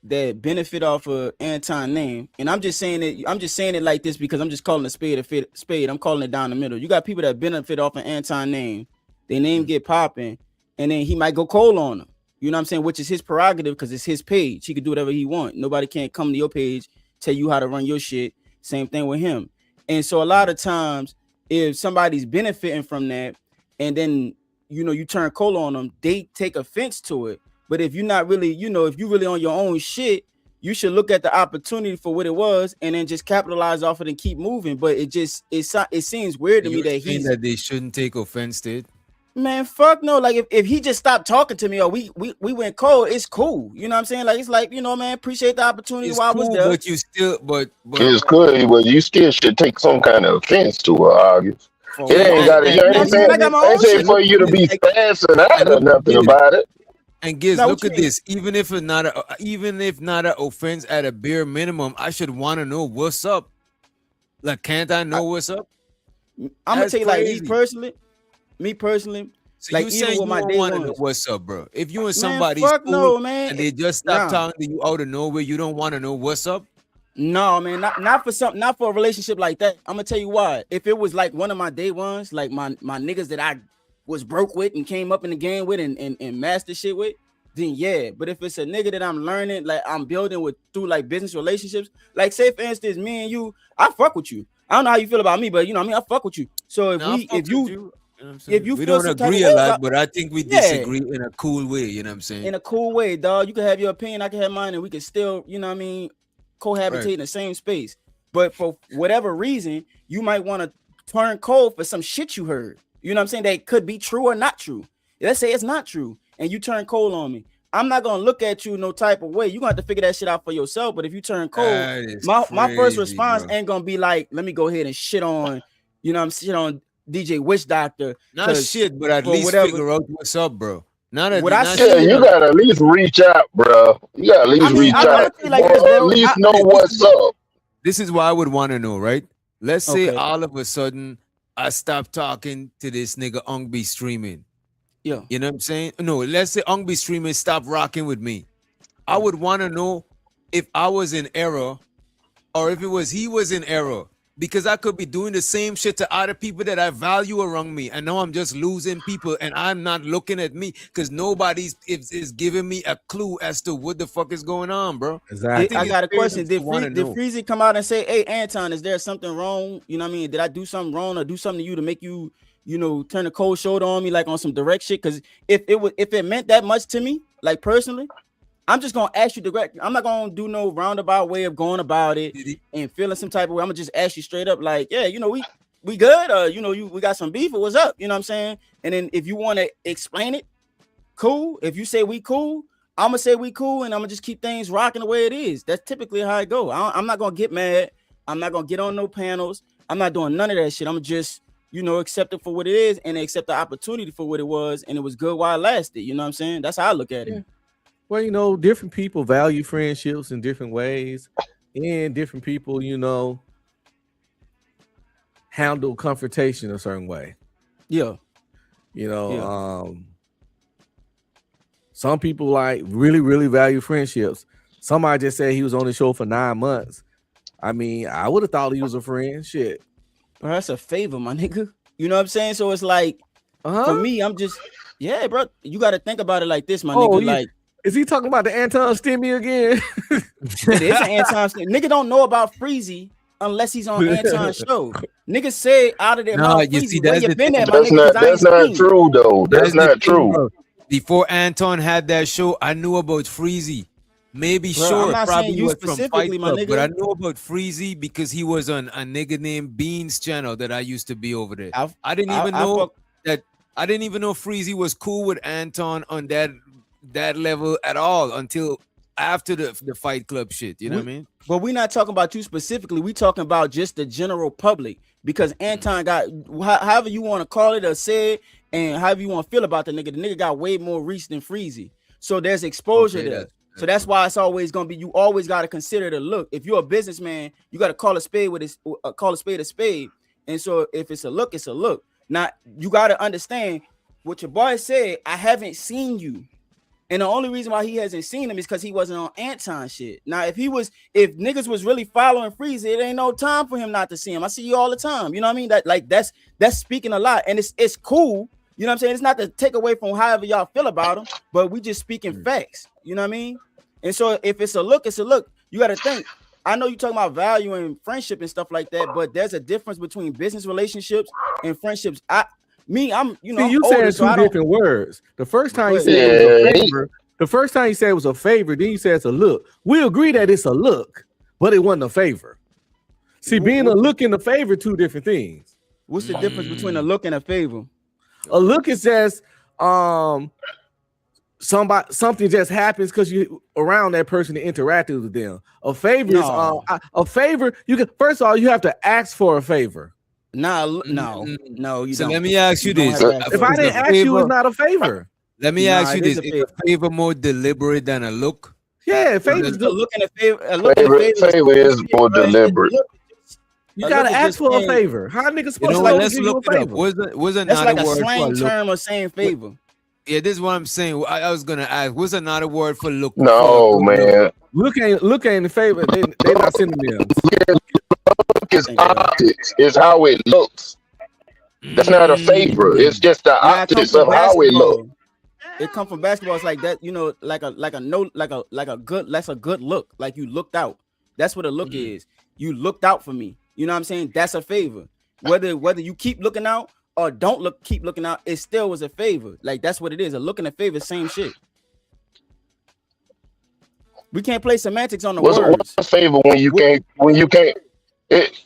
benefit off of Anton name, and I'm just saying it like this because I'm just calling a spade a spade. I'm calling it down the middle. You got people that benefit off of Anton name, their name get popping, and then he might go cold on them. You know what I'm saying? Which is his prerogative because it's his page. He could do whatever he wants. Nobody can't come to your page, tell you how to run your shit. Same thing with him. And so a lot of times, if somebody's benefiting from that, and then you turn cold on them, they take offense to it. But if you're not really, if you're really on your own shit, you should look at the opportunity for what it was and then just capitalize off it and keep moving. But it seems weird to me that they shouldn't take offense to it. Man, fuck no. Like if he just stopped talking to me or we went cold, it's cool. You know what I'm saying? Like it's like, man, appreciate the opportunity it's while cool, I was there. But you still it's cool, but you still should take some kind of offense to it, argue. It ain't got to say for you to be fast and out or nothing about it. And Giz, look at this. Even if not an offense at a bare minimum, I should want to know what's up. Like, can't I know what's up? I'm gonna tell you, like me personally. So like you saying you don't want to know what's up, bro? If you and somebody's cool and they just stop talking to you out of nowhere, you don't want to know what's up? No, man, not for a relationship like that. I'm gonna tell you why. If it was like one of my day ones, like my niggas that I was broke with and came up in the game with and mastered shit with, then yeah. But if it's a nigga that I'm learning, like I'm building with through like business relationships, like say for instance, me and you, I fuck with you. I don't know how you feel about me, but I fuck with you. So if you we don't agree a lot, but I think we disagree in a cool way. You know what I'm saying? In a cool way, dog. You can have your opinion, I can have mine, and we can still, cohabitate in the same space. But for whatever reason, you might want to turn cold for some shit you heard. You know what I'm saying? That could be true or not true. Let's say it's not true, and you turn cold on me. I'm not gonna look at you no type of way. You're gonna have to figure that shit out for yourself. But if you turn cold, my first response ain't gonna be like, let me go ahead and shit on, shit on DJ Witch Doctor. Not shit, but at least figure out what's up, bro. You gotta at least reach out, bro. You gotta at least reach out. At least know what's up. This is why I would want to know, right? Let's say all of a sudden I stop talking to this nigga Ungby streaming. Yeah. You know what I'm saying? No, let's say Ungby streaming stop rocking with me. I would want to know if I was in error or if it was he was in error. Because I could be doing the same shit to other people that I value around me. And now I'm just losing people and I'm not looking at me because nobody is giving me a clue as to what the fuck is going on, bro. Exactly. I got a question. Did Freezy come out and say, hey, Anton, is there something wrong? You know what I mean? Did I do something wrong or do something to you to make you, turn a cold shoulder on me like on some direct shit? Because if it meant that much to me, like personally, I'm just gonna ask you direct. I'm not gonna do no roundabout way of going about it and feeling some type of way. I'm gonna just ask you straight up, like, yeah, we good, or we got some beef, or what's up? You know what I'm saying? And then if you want to explain it, cool. If you say we cool, I'm gonna say we cool, and I'm gonna just keep things rocking the way it is. That's typically how I go. I'm not gonna get mad. I'm not gonna get on no panels. I'm not doing none of that shit. I'm just, accept it for what it is and accept the opportunity for what it was, and it was good while it lasted. You know what I'm saying? That's how I look at it. Well, different people value friendships in different ways, and different people, handle confrontation a certain way. Yeah. Some people like really, really value friendships. Somebody just said he was on the show for 9 months. I mean, I would have thought he was a friend. Shit. Bro, that's a favor, my nigga. You know what I'm saying? So it's like, for me, I'm just, yeah, bro. You got to think about it like this, my nigga. Like, is he talking about the Anton Stimmy again? It is an Anton Stimmy. Nigga don't know about Freezy unless he's on Anton's show. Niggas say out of their mouth, you see, where you been at, my That's nigga? not true, though. That's not true. Bro. Before Anton had that show, I knew about Freezy. Maybe Bro, I'm Short not probably saying you was from Fight specifically, my Club, but I nigga. know about Freezy because he was on a nigga named Beans channel that I used to be over there. I didn't even know that. I didn't even know Freezy was cool with Anton on that level at all until after the Fight Club shit. You know what I mean? But we're not talking about you specifically. We talking about just the general public because Anton got however you want to call it or say it, and however you want to feel about the nigga got way more reach than Freezy. So there's exposure there. So that's why it's always gonna be. You always got to consider the look. If you're a businessman, you got to call a spade with his call a spade a spade. And so if it's a look, it's a look. Now you got to understand what your boy said. I haven't seen you, and the only reason why he hasn't seen him is because he wasn't on Anton shit. Now if niggas was really following Freezy, it ain't no time for him not to see him. I see you all the time. You know what I mean? That's speaking a lot, and it's cool. You know what I'm saying? It's not to take away from however y'all feel about him, but we just speaking facts. You know what I mean? And so if it's a look, it's a look. You got to think. I know you're talking about value and friendship and stuff like that, but there's a difference between business relationships and friendships. I'm See, I'm you older, said so two I don't. different words. The first time you said it was a favor. The first time you said it was a favor, then you said it's a look. We agree that it's a look, but it wasn't a favor. See, being a look and a favor, two different things. What's the difference between a look and a favor? A look is just something just happens because you around that person to interact with them. A favor is a favor. You can first of all you have to ask for a favor. No, you So don't. let me ask you this: If I didn't ask you, it's not a favor. Let me ask you this: is a favor more deliberate than a look? Yeah, favor is a look and a favor. A look and a Favor is more deliberate. You gotta ask for a favor. How niggas supposed to Let's give you a look it up. favor? Was That's another like a word for slang look? term of saying favor. Yeah, this is what I'm saying. I was gonna ask. What's another word for look? No, man. Look ain't in favor. They not synonyms. Look is optics. It's how it looks. That's not a favor. It's just the Now, it come optics from of how it looks. basketball. It come from basketball. It's like that, you know, like a good. That's a good look. Like you looked out. That's what a look is. You looked out for me. You know what I'm saying? That's a favor. Whether you keep looking out or don't keep looking out, it still was a favor. Like that's what it is. A look and a favor, same shit. We can't play semantics on the words. What's a favor when you can't?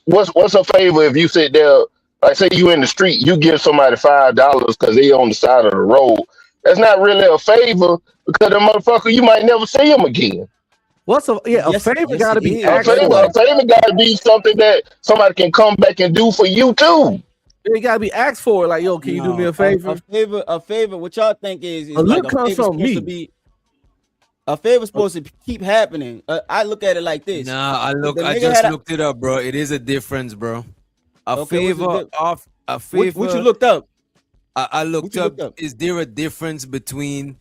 What's a favor if you sit there? Like say you in the street, you give somebody $5 because they on the side of the road. That's not really a favor because the motherfucker you might never see him again. What's a favor got to be A asked for. favor got to be something that somebody can come back and do for you too. It got to be asked for. Like, yo, can you do me a favor? A favor. What y'all think is A look comes from me. To be, a favor supposed to keep happening. I look at it like this. Nah, I just looked it up, bro. It is a difference, bro. A favor. What you looked up? I looked up. Is there a difference between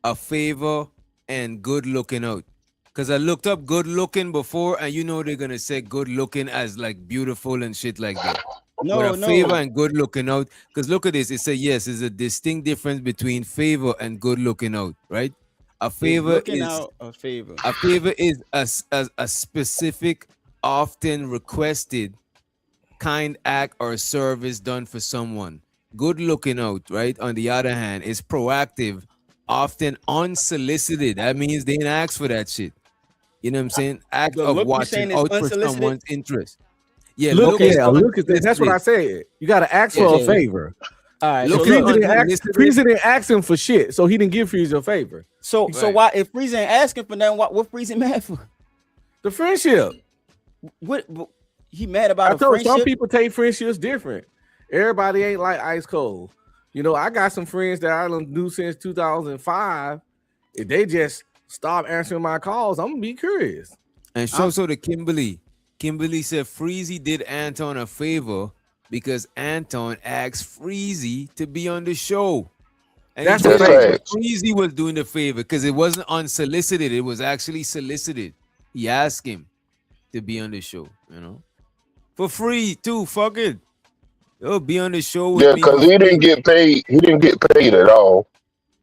a favor and good looking out? Because I looked up good looking before, and you know they're gonna say good looking as like beautiful and shit like that. But a favor and good looking out. Because look at this. It says yes, there's a distinct difference between favor and good looking out, right? A favor is a favor. A favor is a specific, often requested kind act or service done for someone. Good looking out, right? On the other hand, is proactive, often unsolicited. That means they didn't ask for that shit. You know what I'm saying? Act of watching out for someone's interest. Yeah, look is that's what I said. You got to ask for a favor. All right. Look, Freezy didn't ask him for shit, so he didn't give Freezy a favor. So why if Freezy ain't asking for nothing, what Freezy mad for? The friendship. What he mad about? I told some people take friendships different. Everybody ain't like ice cold. You know, I got some friends that I done knew since 2005. If they just stop answering my calls, I'm gonna be curious. And so to Kimberly. Kimberly said Freezy did Anton a favor because Anton asked Freezy to be on the show. And that's right. Freezy was doing the favor because it wasn't unsolicited, it was actually solicited. He asked him to be on the show, you know, for free too. Fuck it. He'll be on the show with me. Because he didn't get paid. He didn't get paid at all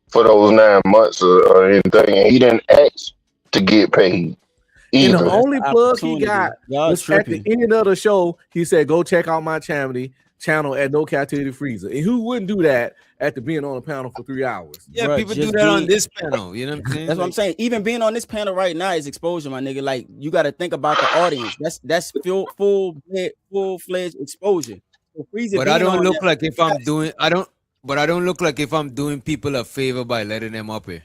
for those 9 months or anything. And he didn't ask to get paid. And the only plug he got was at the end of the show. He said, "Go check out my charity. channel at No Captivity Freezer. And who wouldn't do that after being on a panel for 3 hours? Yeah, Bruh, people do just that on being- this panel. You know what I'm saying? That's what I'm saying. Even being on this panel right now is exposure, my nigga. Like you got to think about the audience. That's full-fledged exposure. So Freezer But I being don't on look that- like if I'm doing. But I don't look like if I'm doing people a favor by letting them up here.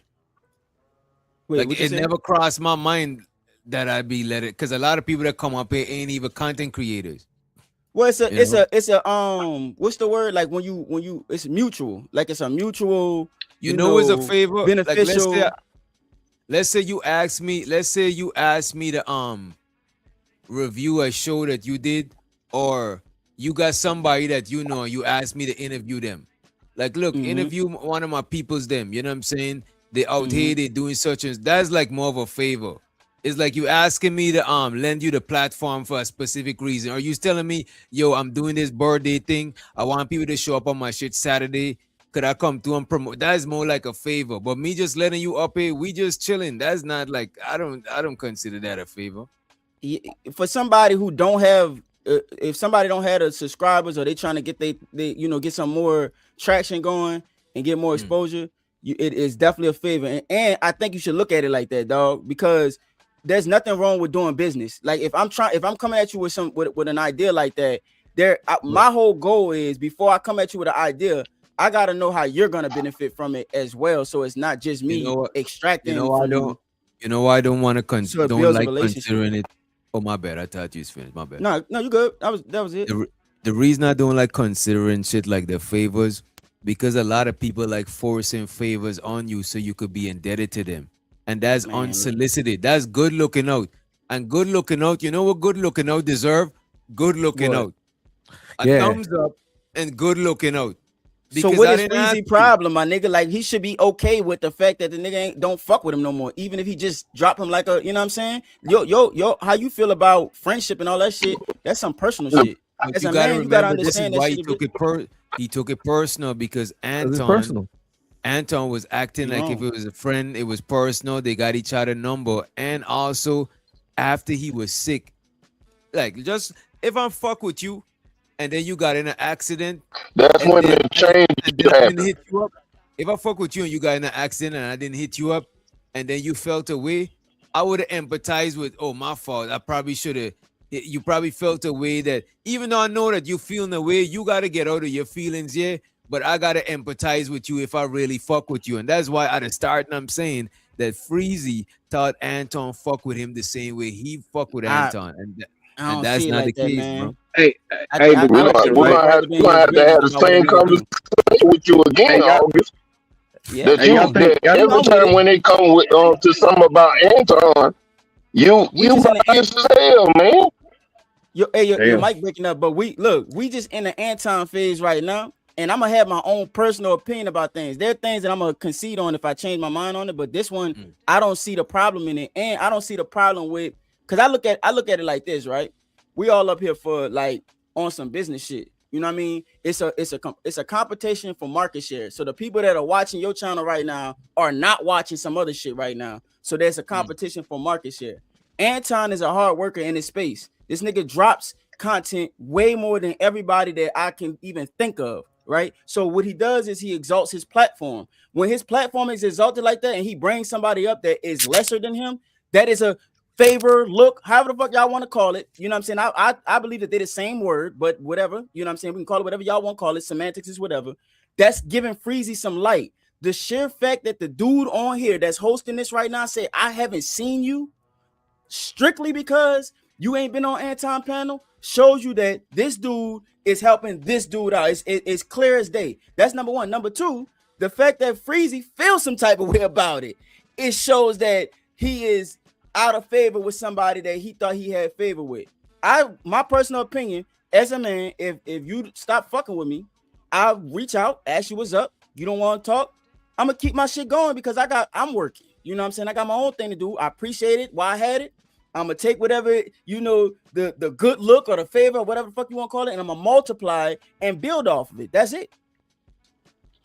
Wait, Like what you it say? never crossed my mind that I'd be let it, because a lot of people that come up here ain't even content creators. Well, You know? it's a what's the word? Like when you it's mutual. Like it's a mutual. You know, it's a know, favor. Like, beneficial. let's say you ask me to review a show that you did, or you got somebody that you know, you asked me to interview them. Like, look, interview one of my peoples, them. You know what I'm saying? They out here, they doing such and that's like more of a favor. It's like you asking me to lend you the platform for a specific reason. Are you telling me, yo, I'm doing this birthday thing, I want people to show up on my shit Saturday, could I come through and promote? That is more like a favor. But me just letting you up here, we just chilling. That's not like, I don't consider that a favor. For somebody who don't have if somebody don't have the subscribers, or they trying to get they get some more traction going and get more exposure, it is definitely a favor. And I think you should look at it like that, dog, because there's nothing wrong with doing business. Like if I'm coming at you with with an idea like that, my whole goal is, before I come at you with an idea, I gotta know how you're gonna benefit from it as well. So it's not just me extracting. I don't want to So it don't builds a like relationship. considering it. Oh, my bad. I thought you was finished. My bad. No, you good. That was it. The reason I don't like considering shit like the favors, because a lot of people like forcing favors on you so you could be indebted to them. And that's unsolicited. That's good looking out. And good looking out, you know what good looking out deserve? Good looking out. A thumbs up and good looking out. So Because what I is didn't ask Freezy problem, my nigga? Like, he should be okay with the fact that the nigga don't fuck with him no more, even if he just drop him like a, you know what I'm saying? Yo, how you feel about friendship and all that shit? That's some personal shit. But As you a gotta man, you gotta remember, this is understand that why shit. he took it personal, because It's personal. Anton was acting like if it was a friend, it was personal. They got each other number. And also, after he was sick, like, just if I fuck with you and then you got in an accident, that's when the change didn't hit you up. If I fuck with you and you got in an accident and I didn't hit you up, and then you felt away, I would have empathized with, oh, my fault. I probably should have. You probably felt a way that, even though I know that you're feeling a way, you got to get out of your feelings, yeah? But I got to empathize with you if I really fuck with you. And that's why at the start, I'm saying that Freezy thought Anton fuck with him the same way he fuck with Anton. And that's not the case, bro. Hey, we're gonna have to have the same conversation with you again, August. Yeah. That every time when they come with to something about Anton, you biased as hell, man. Your mic breaking up, but we just in the Anton phase right now, and I'm gonna have my own personal opinion about things. There are things that I'm gonna concede on if I change my mind on it, but this one, I don't see the problem in it, and I don't see the problem with, because I look at it like this, right? We all up here for like on some business shit. You know what I mean? It's a competition for market share. So the people that are watching your channel right now are not watching some other shit right now. So there's a competition for market share. Anton is a hard worker in his space. This nigga drops content way more than everybody that I can even think of, right? So what he does is he exalts his platform. When his platform is exalted like that and he brings somebody up that is lesser than him, that is a favor, look, however the fuck y'all want to call it. You know what I'm saying? I believe that they're the same word, but whatever. You know what I'm saying? We can call it whatever y'all want to call it. Semantics is whatever. That's giving Freezy some light. The sheer fact that the dude on here that's hosting this right now say, I haven't seen you, strictly because you ain't been on Anton panel, shows you that this dude is helping this dude out. It's clear as day. That's number one. Number two, the fact that Freezy feels some type of way about it, it shows that he is out of favor with somebody that he thought he had favor with. My personal opinion, as a man, if you stop fucking with me, I'll reach out, ask you what's up. You don't want to talk, I'm gonna keep my shit going because I'm working. You know what I'm saying? I got my own thing to do. I appreciate it while I had it. I'm gonna take whatever, the good look or the favor or whatever the fuck you want to call it, and I'm gonna multiply it and build off of it. That's it.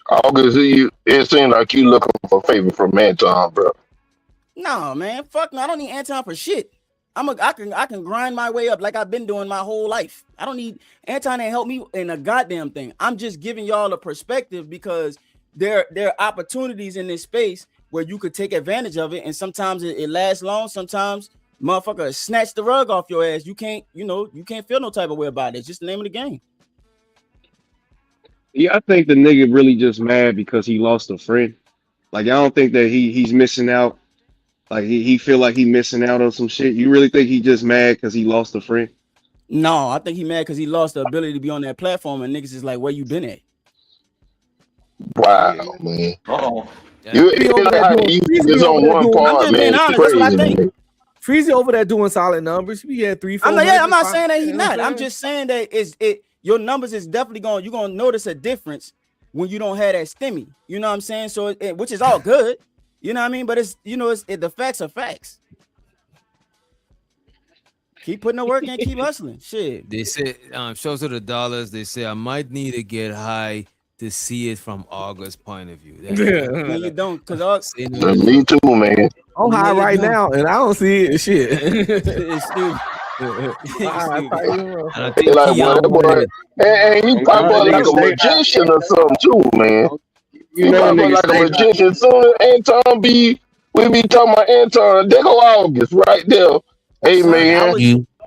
August, it seems like you looking for favor from Anton, bro. No, man, fuck no. I don't need Anton for shit. I can grind my way up like I've been doing my whole life. I don't need Anton ain't help me in a goddamn thing. I'm just giving y'all a perspective because there are opportunities in this space where you could take advantage of it, and sometimes it lasts long. Sometimes motherfucker snatch the rug off your ass. You can't feel no type of way about it. It's just the name of the game. Yeah, I think the nigga really just mad because he lost a friend. Like, I don't think that he's missing out. Like, he feel like he missing out on some shit. You really think he just mad because he lost a friend? No, I think he mad because he lost the ability to be on that platform, and niggas is like, where you been at? Wow, man. Oh, You is on one part, man. It's crazy, man. Freezy over there doing solid numbers. We had 3, 4. I'm not saying that he's not. I'm just saying that your numbers is definitely you're gonna notice a difference when you don't have that stimmy. You know what I'm saying? So which is all good. You know what I mean? But the facts are facts. Keep putting the work in, keep hustling. Shit. They say shows of the dollars. They say I might need to get high to see it from August's point of view. No, you don't, because me too, man. I'm high right now, and I don't see it. Shit. It's stupid. And he pop up like a magician or something too, man. He pop up like a magician. Soon as Anton we be talking about Anton, there go August right there. Hey man,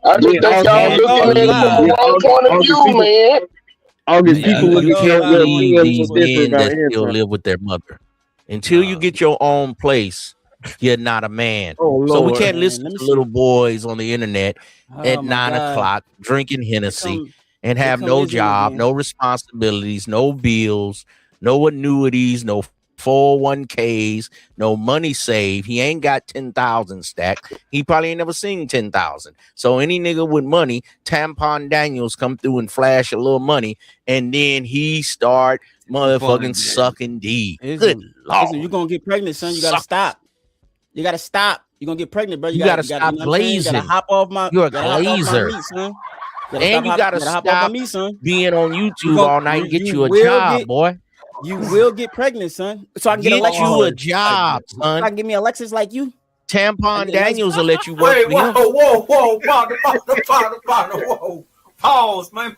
I just think y'all looking at it from the wrong point of view, man. August, people looking at these men that still live with their mother. Until you get your own place, you're not a man. So we can't listen to little boys on the internet at 9 o'clock drinking Hennessy and have no job, no responsibilities, no bills, no annuities, no 401ks, no money saved. He ain't got 10,000 stacked. He probably ain't never seen 10,000. So any nigga with money, Tampon Daniels come through and flash a little money, and then he start motherfucking sucking D. Good Lord. You're gonna get pregnant, son. You gotta stop. You gotta stop. You're gonna get pregnant, bro. You gotta stop blazing. You gotta hop off my. You're a glazer. And you gotta stop being on YouTube all night and get you a job, boy. You will get pregnant, son. So I can get you a job, son. So I can get me a Lexus like you. Tampon Daniels will let you work for him. Whoa. Pause, man.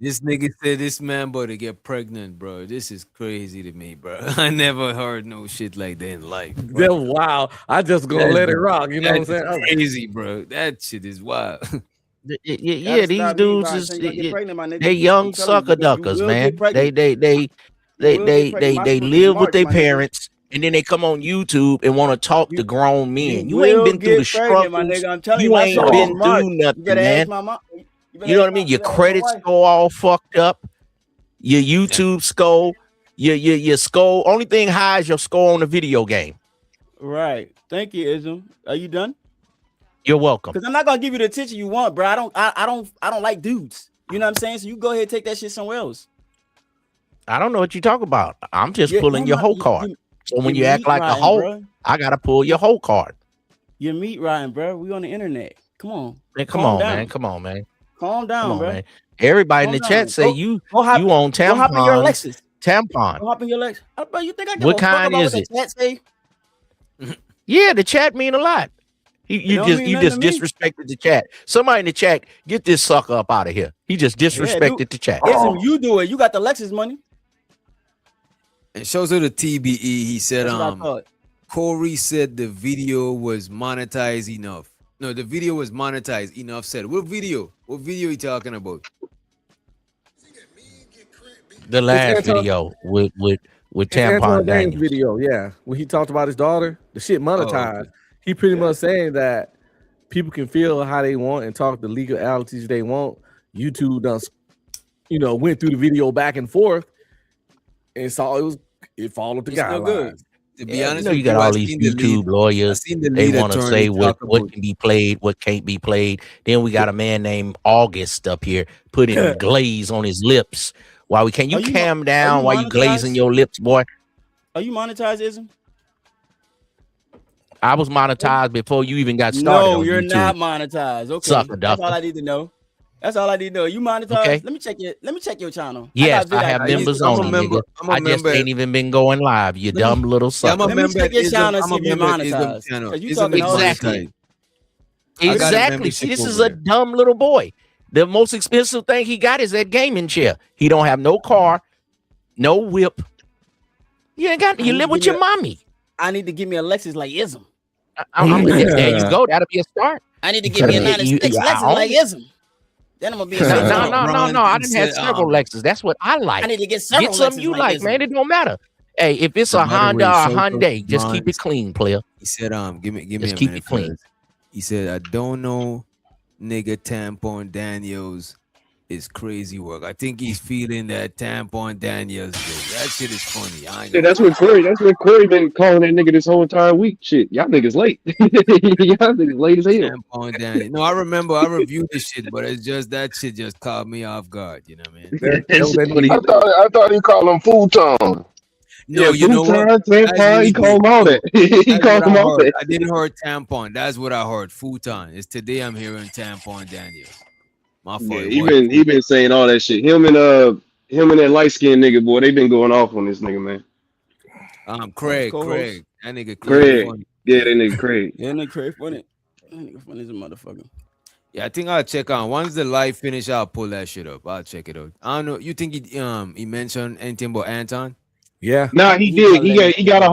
This nigga said this man boy to get pregnant, bro. This is crazy to me, bro. I never heard no shit like that in life. That's wild. I just gonna let it rock. You know what I'm saying? Crazy, bro. That shit is wild. Yeah, these dudes is they young sucker duckers, man. They live with their parents, and then they come on YouTube and want to talk to grown men. You ain't been through the struggle. You ain't been through nothing, man. You know what I mean? Your credit score all fucked up. Your YouTube score, your score. Only thing high is your score on the video game. Right. Thank you, Ism. Are you done? You're welcome. Because I'm not gonna give you the attention you want, bro. I don't like dudes. You know what I'm saying? So you go ahead and take that shit somewhere else. I don't know what you talk about. I'm just pulling your whole card. So when you act like a hoe, bro, I gotta pull your whole card. You're meat riding, bro. We on the internet. Come on. Man, come on, man. Come on, man. Calm down, bro. Man. Everybody in the chat say you on tampons. Go hop in your Lexus. Tampon. Go hop in your Lexus. Bro, you think I give what a fuck kind about is what it? the chat say? Yeah, the chat mean a lot. You just disrespected the chat. Somebody in the chat, get this sucker up out of here. He just disrespected the chat. Ism, you do it. You got the Lexus money. It shows her the TBE. He said, Corey said the video was monetized enough. No, the video was monetized enough. Said what video? What video you talking about? The last video with Tampon Daniels video, yeah. When he talked about his daughter, the shit monetized. Okay. He pretty much saying that people can feel how they want and talk the legalities they want. YouTube does, went through the video back and forth and saw it followed the guidelines. To be honest, you got all these YouTube lawyers. They want to say what can be played, what can't be played. Then we got a man named August up here putting glaze on his lips. Why we can't? You calm down while you glazing your lips, boy. Are you monetized, Ism? I was monetized before you even got started. No, you're not monetized. Okay, sucker that's all I need to know. That's all I need to know. You monetized? Okay. Let me check your channel. Yes, I have members on it. I just ain't even been going live. You dumb little sucker. Let me check your channel and see if you're monetized. Exactly. Exactly. See, this is a dumb little boy. The most expensive thing he got is that gaming chair. He don't have no car, no whip. You ain't got. You live with your mommy. I need to give me a Lexus like Ism. There you go. That'll be a start. I need to give me a 96 Lexus like Ism. Then I'm gonna be a no. I didn't have several Lexus. That's what I like. I need to get several. Get something you like, man. It don't matter. Hey, if it's a Honda or a Hyundai, just keep it clean, player. He said, give me just a keep minute, it clean. cuz. He said, I don't know, nigga, Tampon Daniels is crazy work. I think he's feeling that Tampon Daniels. That shit is funny. Yeah, that's what Corey been calling that nigga this whole entire week. Shit, y'all niggas late. Y'all niggas late as hell. Tampon Daniels. No, I remember I reviewed this shit, but it's just that shit just caught me off guard. You know what I mean? I thought he called him futon. No, Yeah, you know what? tampon, he called him all that. He called him all that. I didn't hear tampon. That's what I heard. Futon. It's today I'm hearing Tampon Daniels. My fault. Yeah, he been saying all that shit. Him and that light skinned nigga, boy, they been going off on this nigga, man. Craig. That nigga Craig. Funny. Yeah, that nigga Craig. Yeah, that nigga Craig funny. That nigga funny as a motherfucker. Yeah, I think I'll check on once the live finish. I'll pull that shit up. I'll check it out. I don't know. You think he mentioned anything about Anton? Yeah. Nah, he did. He got a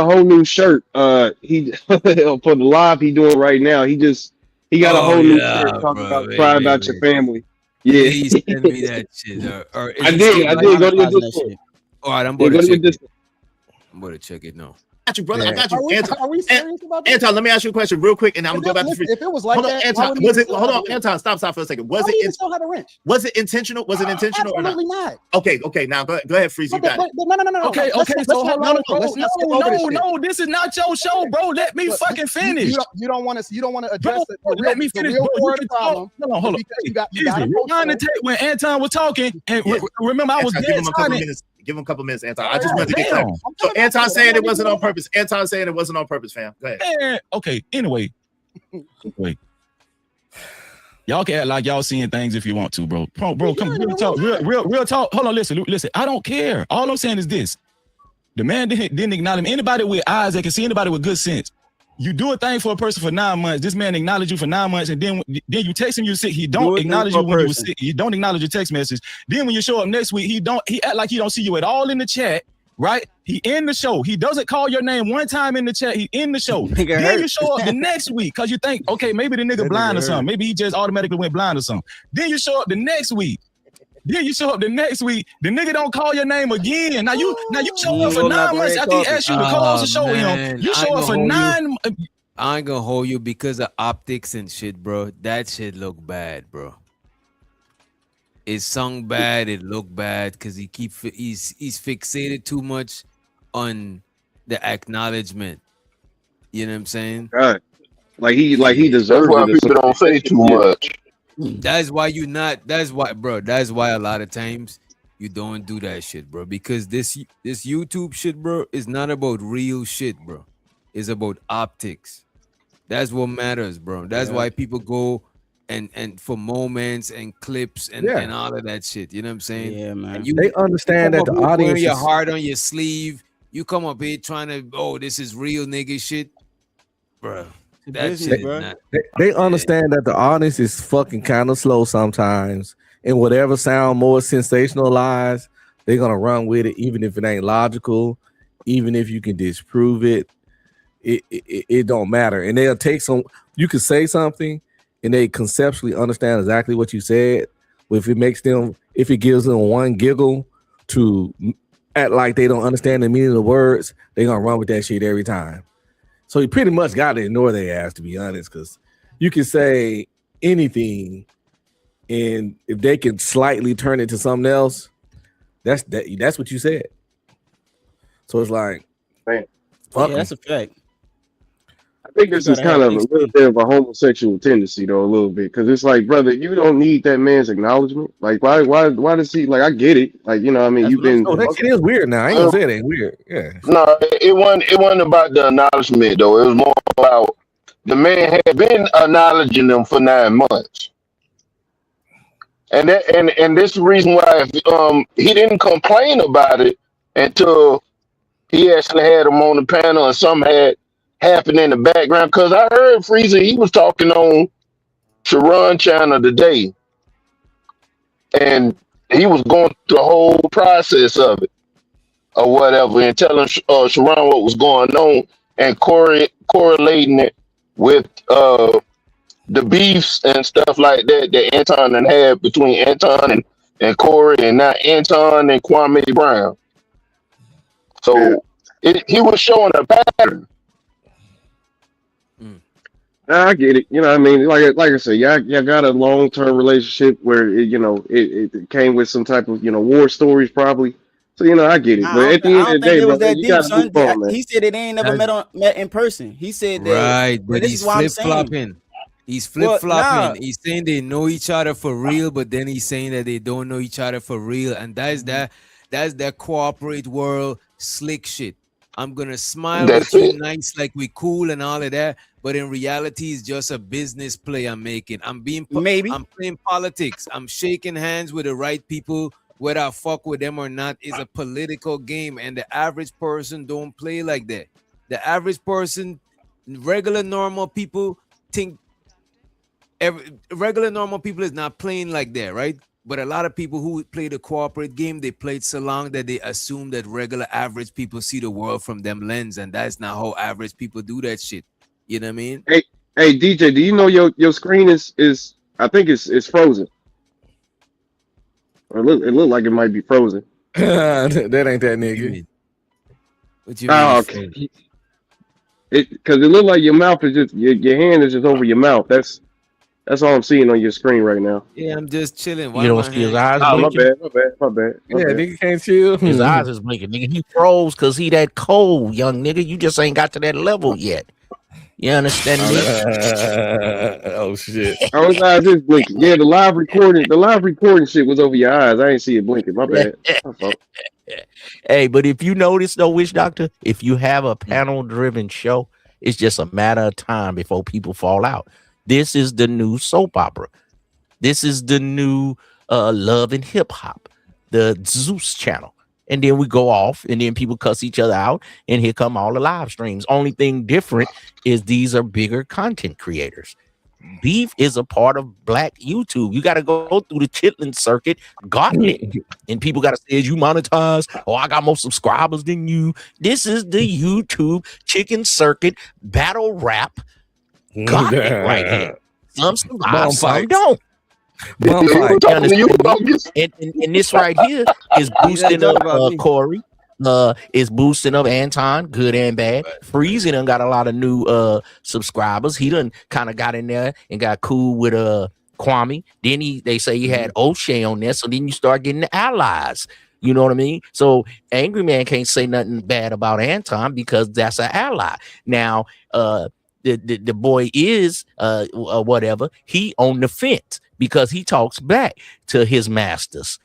whole new shirt. He for the live he doing right now. He got a whole new shirt talking about cry about your family. Yeah, he sent me that shit. I did. Go to your Discord. All right, I'm about to check it. I'm about to check it now. I got you, brother. I got you. Anton, are we serious about this? Anton, let me ask you a question real quick, and I'm gonna go back to free. If it was like that, Anton, hold on, Anton, stop for a second. Was it still have a wrench? Was it intentional? Was it intentional or not? Absolutely not. Okay. Now go ahead, Freeze. You got it. No. Okay. So no. This is not your show, bro. Let me fucking finish. You don't want to address it. Let me finish. Hold on. Rewind the tape when Anton was talking, and remember I was dead silent. Give him a couple minutes, Anton. I just wanted to get clear. So Anton saying it wasn't on purpose. Anton saying it wasn't on purpose, fam. Go ahead. Okay. Anyway. Wait. Y'all can act like y'all seeing things if you want to, bro. Bro, come real talk. Real talk. Hold on, listen. I don't care. All I'm saying is this. The man didn't acknowledge him. Anybody with eyes that can see, anybody with good sense. You do a thing for a person for 9 months. This man acknowledge you for 9 months, and then you text him you're sick. He don't acknowledge you when you were sick. He don't acknowledge your text message. Then when you show up next week, he act like he don't see you at all in the chat, right? He in the show. He doesn't call your name one time in the chat. He in the show. Then you show up the next week because you think, okay, maybe the nigga blind or something. Maybe he just automatically went blind or something. Then you show up the next week. The nigga don't call your name again. Now you show up for 9 months after he asked you to close the show with him. You show up for 9 months. I ain't gonna hold you because of optics and shit, bro. That shit look bad, bro. It sung bad. It looked bad because he's fixated too much on the acknowledgement. You know what I'm saying? Right. Like he deserves. That's why people don't say too much. That's why That's why a lot of times you don't do that shit, bro. Because this YouTube shit, bro, is not about real shit, bro. It's about optics. That's what matters, bro. That's why people go and for moments and clips and all of that shit. You know what I'm saying? Yeah, man. They understand that the audience wearing your is... heart on your sleeve. You come up here trying to, this is real nigga shit, bro. That shit, bro. They understand that the audience is fucking kind of slow sometimes, and whatever sound more sensationalized, they're gonna run with it, even if it ain't logical, even if you can disprove it. It don't matter, and they'll take some. You can say something, and they conceptually understand exactly what you said. But if it gives them one giggle to act like they don't understand the meaning of the words, they're gonna run with that shit every time. So you pretty much got to ignore their ass, to be honest, because you can say anything, and if they can slightly turn it to something else, that's what you said. So it's like, that's a fact. I think this is kind of a little bit of a homosexual tendency, though, a little bit, because it's like, brother, you don't need that man's acknowledgement. Like, why does he? Like, I get it. Like, you know, I mean, you've been. It is weird now. I ain't gonna say it ain't weird. Yeah. No, it wasn't about the acknowledgement though. It was more about the man had been acknowledging them for 9 months, and this is the reason why he didn't complain about it until he actually had them on the panel, and some had happen in the background? Because I heard Freezer, he was talking on Sharon channel today, and he was going through the whole process of it or whatever, and telling Sharon what was going on and correlating it with the beefs and stuff like that that Anton and had between Anton and Corey, and now Anton and Kwame Brown. So he was showing a pattern. I get it. You know what I mean? Like I said, y'all got a long-term relationship where it came with some type of war stories probably. So I get it. Nah, But at the I end don't of the think day, it bro, was that you deep, gotta son. move on, man. He said they ain't never met in person. He said that. Right, But but this he's is why I'm flip saying. flopping. He's Well, flip flopping. nah. He's saying they know each other for real, but then he's saying that they don't know each other for real, and that's that corporate world slick shit. I'm gonna smile That's with you, it. nice, like we cool and all of that, but in reality, it's just a business play I'm making. I'm playing politics. I'm shaking hands with the right people, whether I fuck with them or not. Is a political game, and the average person don't play like that. The average person, regular normal people think regular normal people is not playing like that, right? But a lot of people who play the corporate game, they played so long that they assume that regular average people see the world from them lens, and that's not how average people do that shit. You know what I mean? Hey DJ, do you know your screen is I think it's frozen. Or it look like it might be frozen. That ain't that nigga. What you mean? Oh, okay. Because it looked like your mouth is just your hand is just over your mouth. That's all I'm seeing on your screen right now. Yeah, I'm just chilling. You don't see his eyes Oh, my blinking? bad. My bad. Nigga can't chill. His eyes is blinking, nigga. He froze because he that cold, young nigga. You just ain't got to that level yet. You understand me? Oh shit. Oh, his eyes is blinking. Yeah, the live recording shit was over your eyes. I ain't see it blinking. My bad. My fault. Hey, but if you notice though, Witch Doctor, if you have a panel-driven show, it's just a matter of time before people fall out. This is the new soap opera. This is the new Love and Hip Hop, the Zeus channel. And then we go off, and then people cuss each other out, and here come all the live streams. Only thing different is these are bigger content creators. Beef is a part of Black YouTube. You got to go through the chitlin circuit, gauntlet, and people got to say, "You monetize? Oh, I got more subscribers than you." This is the YouTube chicken circuit battle rap gauntlet right here. Some survive, some don't. And this right here is boosting up Corey. Is boosting up Anton, good and bad. Freezy done got a lot of new subscribers. He done kind of got in there and got cool with Kwame. Then they say he had O'Shea on there. So then you start getting the allies. You know what I mean? So Angry Man can't say nothing bad about Anton because that's an ally. Now the boy is whatever, he on the fence because he talks back to his masters.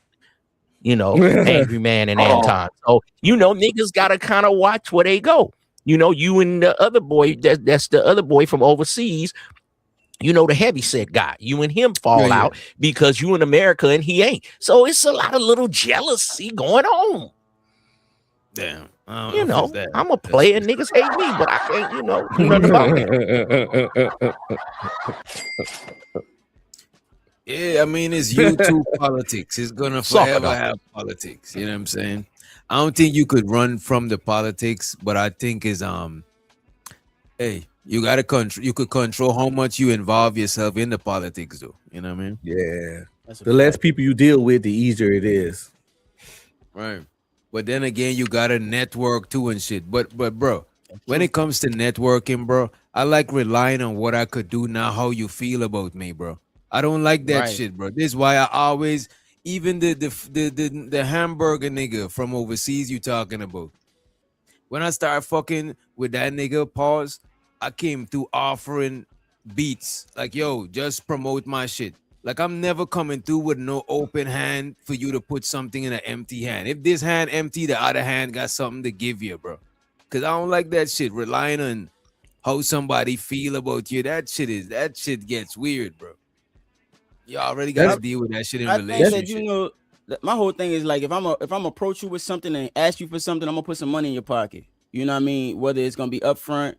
Angry Man and Anton. So, niggas gotta kind of watch where they go. You and the other boy, that's the other boy from overseas, the heavyset guy. You and him fall out because you in America and he ain't. So it's a lot of little jealousy going on. Damn. I'm a player. Niggas hate me, but I can't, do nothing about it. Yeah, I mean, it's YouTube politics. It's gonna forever have politics. You know what I'm saying? I don't think you could run from the politics, but I think is hey, you gotta control. You could control how much you involve yourself in the politics, though. You know what I mean? Yeah. The less people you deal with, the easier it is. Right. But then again, you gotta network too and shit. But bro, when it comes to networking, bro, I like relying on what I could do, not how you feel about me, bro. I don't like that shit, bro. This is why I always, even the hamburger nigga from overseas you talking about. When I start fucking with that nigga, pause, I came through offering beats. Like, yo, just promote my shit. Like, I'm never coming through with no open hand for you to put something in an empty hand. If this hand empty, the other hand got something to give you, bro. Because I don't like that shit. Relying on how somebody feel about you. That shit gets weird, bro. You already got to deal with that shit in relationship. Think that, my whole thing is like if I'm approach you with something and ask you for something, I'm gonna put some money in your pocket. You know what I mean? Whether it's gonna be upfront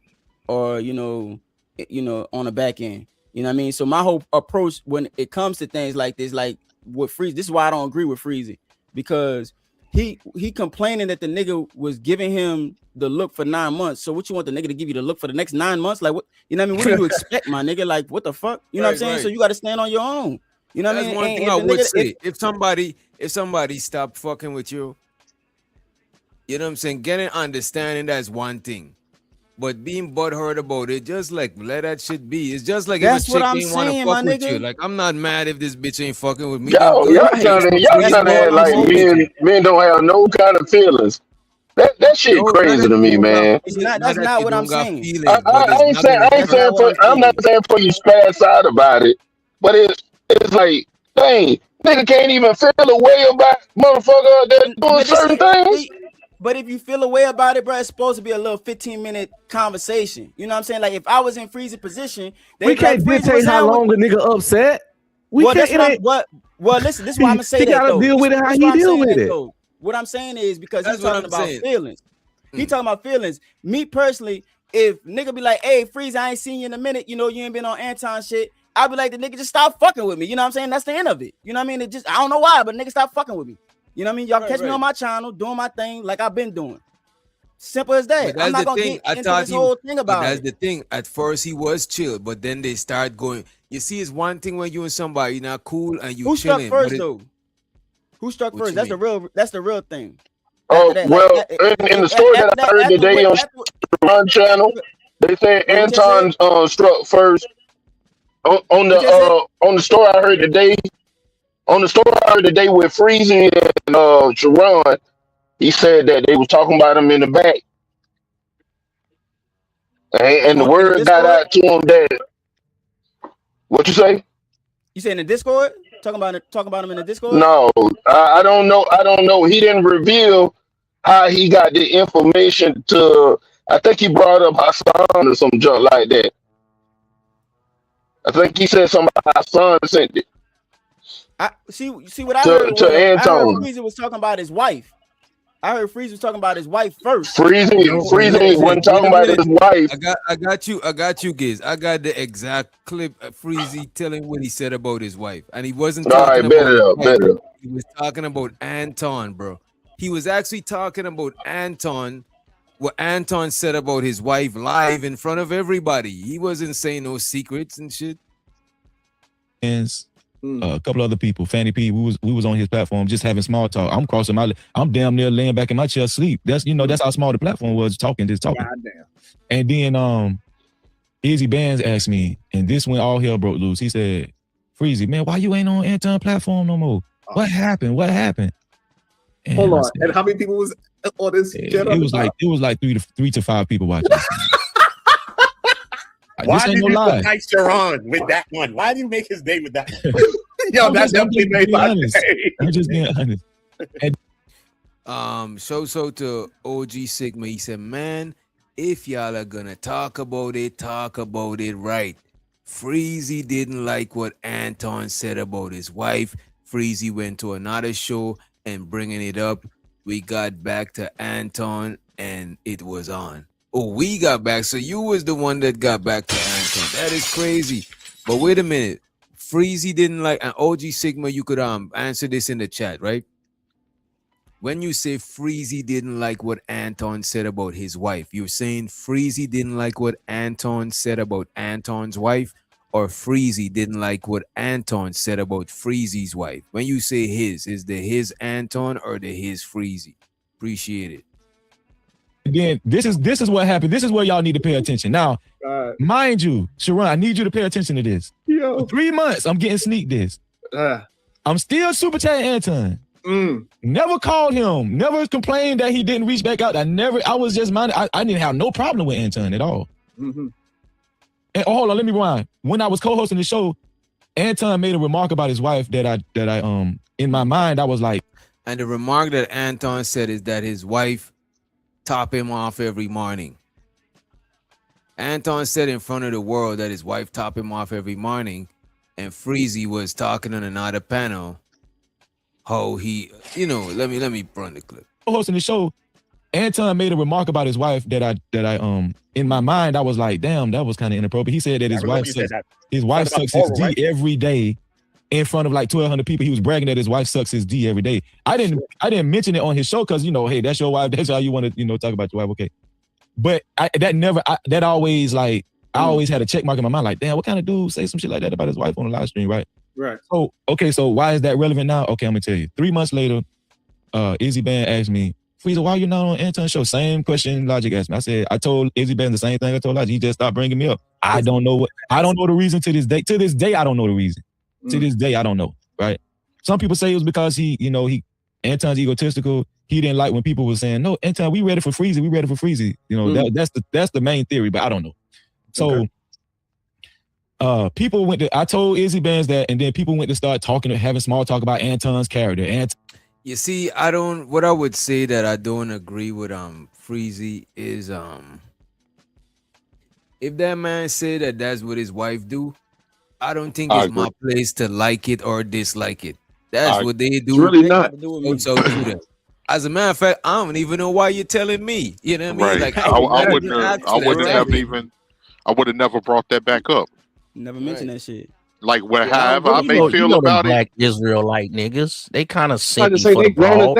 or on the back end. You know what I mean? So my whole approach when it comes to things like this, like with Freezy, this is why I don't agree with Freezy, because he complaining that the nigga was giving him the look for 9 months. So what you want the nigga to give you the look for the next 9 months? Like what? You know what I mean? What do you expect, my nigga? Like what the fuck? You know what I'm saying? Right. So you got to stand on your own. You know what I That's mean? one thing I would say. If somebody stop fucking with you, you know what I'm saying? Getting understanding, that's one thing. But being butthurt about it, just like let that shit be. It's just like That's if a what chick I'm ain't want to saying, fuck my with you. nigga. Like I'm not mad if this bitch ain't fucking with me. Y'all trying to act like men don't have no kind of feelings. That shit No, not crazy that to you me, don't got man. feelings, That's that not you what I'm don't got saying. feelings, but it's not gonna I ain't happen. saying I'm not saying for you spaz out about it, but it's like, dang, nigga can't even feel a way about motherfucker that doing certain things. But if you feel a way about it, bro, it's supposed to be a little 15-minute conversation. You know what I'm saying? Like if I was in Freezy's position, they We be like, can't Freezy, dictate what's how down long a nigga upset. We Well, can't. that's what I'm. It Well, listen. This is why I'm gonna say he that gotta though. deal with it how This he why I'm deal saying with that it. though. What I'm saying is because That's he's what talking I'm about saying. feelings. He talking about feelings. Me personally, if nigga be like, "Hey, Freeze, I ain't seen you in a minute. You know, you ain't been on Anton shit." I'd be like, "The nigga just stop fucking with me." You know what I'm saying? That's the end of it. You know what I mean? It just I don't know why, but nigga stop fucking with me. You know what I mean? Y'all catch me on my channel doing my thing like I've been doing. Simple as that. But I'm that's not the gonna thing. get I into thought this whole thing but about that's it. the thing. At first he was chill, but then they start going. You see, it's one thing when you and somebody not cool and you Who struck chilling. first though? Who struck What first? you That's mean? the real thing. Oh After that, well, in the story that I heard today on Run channel, they said What you just said? Anton struck first. What you said? On the story I heard today, on the story I heard today with Freezy and Sharon, he said that they was talking about him in the back, and the In the word got Discord? out to him that what you say? You say in the Discord? Talking about him in the Discord? No, I don't know. I don't know. He didn't reveal how he got the information to. I think he brought up Hassan or some junk like that. I think he said something about Hassan sent it I see what I heard to was I heard Anton. Freezy was talking about his wife. I heard Freezy was talking about his wife first. Freezy wasn't Wait talking a about minute. his wife. I got you, Giz. I got the exact clip of Freezy telling what he said about his wife, and he wasn't All talking right, about his wife. better. He was talking about Anton, bro. He was actually talking about Anton. What Anton said about his wife live in front of everybody. He wasn't saying no secrets and shit. A couple other people, Fanny P. We was on his platform just having small talk. I'm damn near laying back in my chair asleep. That's that's how small the platform was. Just talking. Goddamn. And then Izzy Bands asked me, and this when all hell broke loose. He said, "Freezy, man, why you ain't on Anton platform no more? What happened? What happened?" And Hold I on. said, And how many people was on this? it was like 3 to 5 people watching. Why This ain't did no you lie. put Sharon with that one? Why did you make his name with that one? Yo, I'm that just definitely made being my honest. day. I'm just being honest. So to OG Sigma, he said, man, if y'all are gonna talk about it right. Freezy didn't like what Anton said about his wife. Freezy went to another show and bringing it up. We got back to Anton and it was on. Oh, we got back. So you was the one that got back to Anton. That is crazy. But wait a minute. Freezy didn't like, and OG Sigma, you could answer this in the chat, right? When you say Freezy didn't like what Anton said about his wife, you're saying Freezy didn't like what Anton said about Anton's wife, or Freezy didn't like what Anton said about Freezy's wife? When you say his, is the his Anton or the his Freezy? Appreciate it. Then this is what happened. This is where y'all need to pay attention. Now, mind you, Sharon, I need you to pay attention to this. For 3 months, I'm getting sneak this. I'm still super chatting Anton. Never called him. Never complained that he didn't reach back out. I was just minded. I didn't have no problem with Anton at all. And hold on, let me rewind. When I was co-hosting the show, Anton made a remark about his wife that I in my mind I was like. And the remark that Anton said is that his wife top him off every morning. Anton said in front of the world that his wife top him off every morning, and Freezy was talking on another panel how he, let me run the clip. Hosting the show, Anton made a remark about his wife that I in my mind I was like, damn, that was kind of inappropriate. He said that his wife sucks his D every day in front of like 1,200 people. He was bragging that his wife sucks his D every day. I didn't mention it on his show because hey, that's your wife. That's how you want to talk about your wife. Okay, but that always like I always had a check mark in my mind like, damn, what kind of dude say some shit like that about his wife on a live stream, right? Right. So okay, so why is that relevant now? Okay, I'm gonna tell you. 3 months later, Izzy Band asked me, Frieza, why you not on Anton show? Same question Logic asked me. I said, I told Izzy Band the same thing I told Logic. He just stopped bringing me up. I don't know the reason to this day. To this day, I don't know the reason. To this day, I don't know. Right? Some people say it was because Anton's egotistical. He didn't like when people were saying, no, Anton, we ready for Frieza. We ready for Frieza. That's the main theory, but I don't know. So people went to, I told Izzy Bands that, and then people went to start having small talk about Anton's character. You see, what I would say that I don't agree with Freezy is if that man said that that's what his wife do, I don't think it's my place to like it or dislike it. That's what they do. It's really not. So to them. As a matter of fact, I don't even know why you're telling me. You know what I mean? Right. Like I would have never brought that back up. Never mentioned that shit. Like however I may feel about Black Israelite niggas, they kind of I just simpy say for they the ball.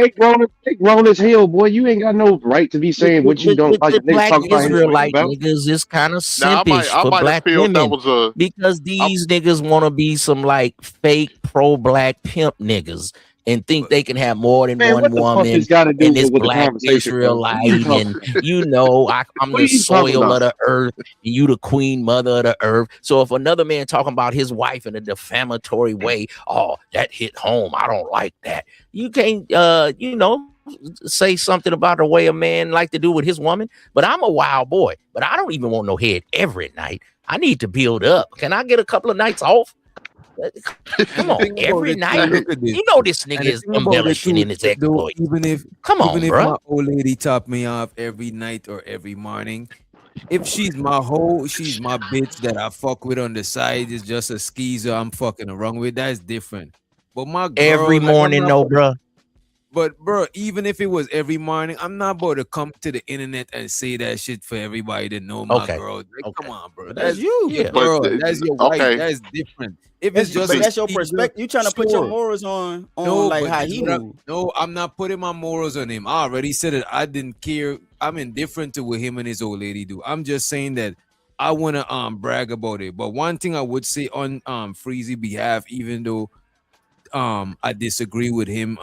grown as hell, boy. You ain't got no right to be saying what you don't like. The Black Talk about Israelite niggas is kind of Now, simpish for black women because these niggas want to be some like fake pro-black pimp niggas and think they can have more than one woman and this Black Israelite and I'm the soil of the earth and you the queen mother of the earth. So if another man talking about his wife in a defamatory way, oh, that hit home. I don't like that. You can't say something about the way a man like to do with his woman. But I'm a wild boy, but I don't even want no head every night. I need to build up. Can I get a couple of nights off? Come on, every night. This nigga is embellishing in his exploit. Even if my old lady top me off every night or every morning, if she's my hoe, she's my bitch that I fuck with on the side, is just a skeezer I'm fucking around with, that's different. But my girl, every morning, bro. But bro, even if it was every morning, I'm not about to come to the internet and say that shit for everybody to know my girl. Like, come on, bro. That's you, bro. That's your wife. That's different. If it's just that's your perspective, you trying to put your morals on like how he move. No, I'm not putting my morals on him. I already said it. I didn't care. I'm indifferent to what him and his old lady do. I'm just saying that I want to brag about it. But one thing I would say on Freezy behalf, even though I disagree with him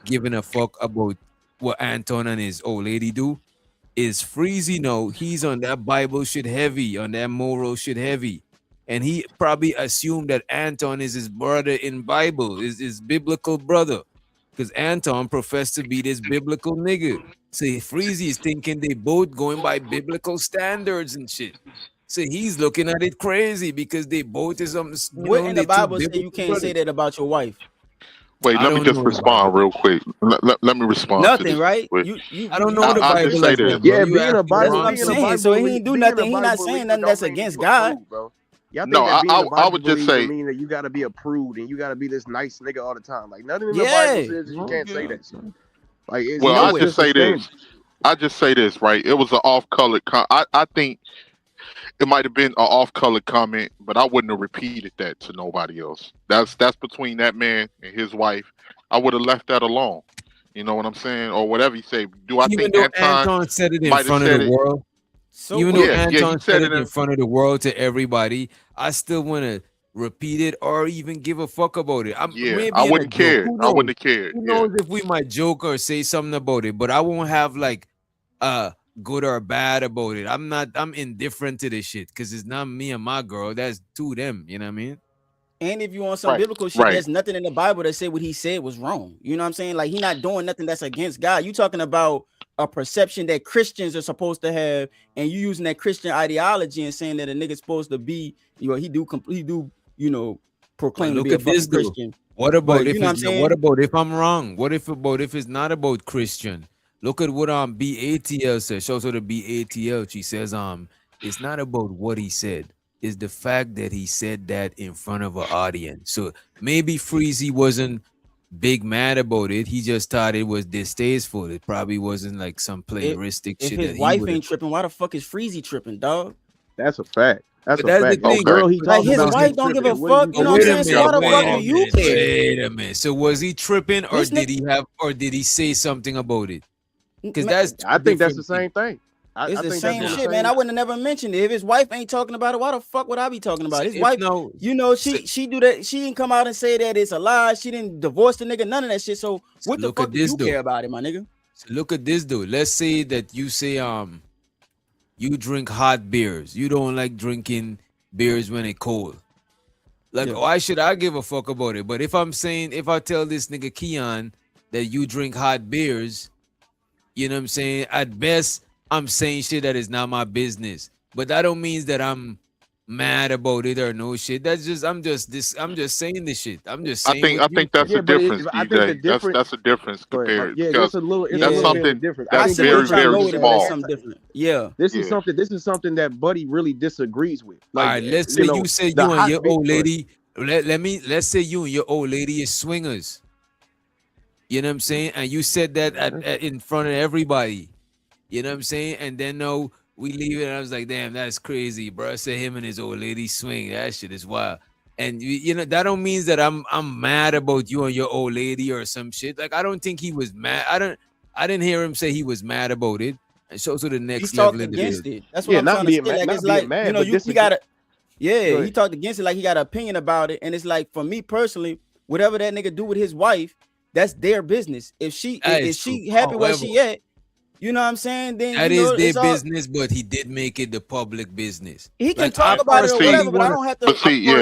giving a fuck about what Anton and his old lady do, is Freezy he's on that Bible shit heavy, on that moral shit heavy. And he probably assumed that Anton is his brother in Bible, is his biblical brother. Because Anton professed to be this biblical nigga. So Freezy is thinking they both going by biblical standards and shit. So he's looking at it crazy because they both is what in the Bible say you can't say that about your wife? Wait, let me just respond real quick. Let me respond. Nothing, to right? I don't know the Bible. Say this. Yeah, being a Bible. That's what I'm saying. So he ain't do nothing. He not saying nothing that's against God. Bro. Y'all think No, that being a I would just say mean that you gotta be approved and you gotta be this nice nigga all the time. Like nothing in the Bible says that you can't say that shit. Like, I just say this. I just say this, right? It was an off-colored. I think it might have been an off-colored comment, but I wouldn't have repeated that to nobody else. That's between that man and his wife. I would have left that alone. You know what I'm saying, or whatever you say. Do I Even think though Anton said it in front of the world? Even though Anton said it in front of the world to everybody, I still want to repeat it or even give a fuck about it. I wouldn't care. I wouldn't have cared. Who knows if we might joke or say something about it, but I won't have like good or bad about it. I'm indifferent to this shit because it's not me and my girl. That's to them. You know what I mean? And if you want some biblical shit, there's nothing in the Bible that said what he said was wrong. You know what I'm saying? Like, he not doing nothing that's against God. You talking about a perception that Christians are supposed to have, and you using that Christian ideology and saying that a nigga's supposed to be, he do proclaim to be a fucking Christian. What about what about if I'm wrong? What if it's not about Christian? Look at what BATL says. Shows her the BATL. She says it's not about what he said. Is the fact that he said that in front of an audience. So maybe Freezy wasn't big mad about it. He just thought it was distasteful. It probably wasn't like some plagiaristic If shit his that he wife would ain't tripping, why the fuck is Freezy tripping, dog? That's a fact. That's But a that's the fact. The thing. girl he Like talking his about wife is don't give a tripping. What are fuck. you You know what I'm saying? So why the fuck do you care? Wait a minute. So was he tripping, or This did he have, or did he say something about it? Because Man, that's I think that's the different same thing. It's I the think same that's shit, man. I wouldn't have never mentioned it. If his wife ain't talking about it, why the fuck would I be talking about it? His if wife, no- you know, she do that. She didn't come out and say that it's a lie. She didn't divorce the nigga, none of that shit. So what the look fuck at do this you though. care about it, my nigga? So look at this though. Let's say that you say you drink hot beers. You don't like drinking beers when it's cold. Like, Yeah. why should I give a fuck about it? But if I tell this nigga Keon that you drink hot beers, you know what I'm saying? At best, I'm saying shit that is not my business. But that don't mean that I'm mad about it or no shit. That's just I'm just saying this shit. I'm just saying. I think that's a difference, I think the DJ. difference. That's a difference Go ahead, compared yeah, because it's a little. It's that's a little bit of a something difference. that's I think very, what you're trying to very go with it, small. that's something different. Yeah. This is something that Buddy really disagrees with. Like, all right, let's say you say the you and hot your beat- old lady. Let's say you and your old lady is swingers. You know what I'm saying? And you said that in front of everybody. You know what I'm saying? And then no, we leave it. And I was like, damn, that's crazy, bro. I said him and his old lady swing. That shit is wild. And you know, that don't mean that I'm mad about you and your old lady or some shit. Like, I don't think he was mad. I didn't hear him say he was mad about it. And so to the next He level talked in the against business. it. That's what I'm trying to say. Like, it's like, you know, you gotta, yeah, he talked against it like he got an opinion about it. And it's like, for me personally, whatever that nigga do with his wife, that's their business. If she happy where she at, you know what I'm saying? Then That you know, is it's their all, business, but he did make it the public business. he can Like, talk I about it or personally whatever, but I don't have to. I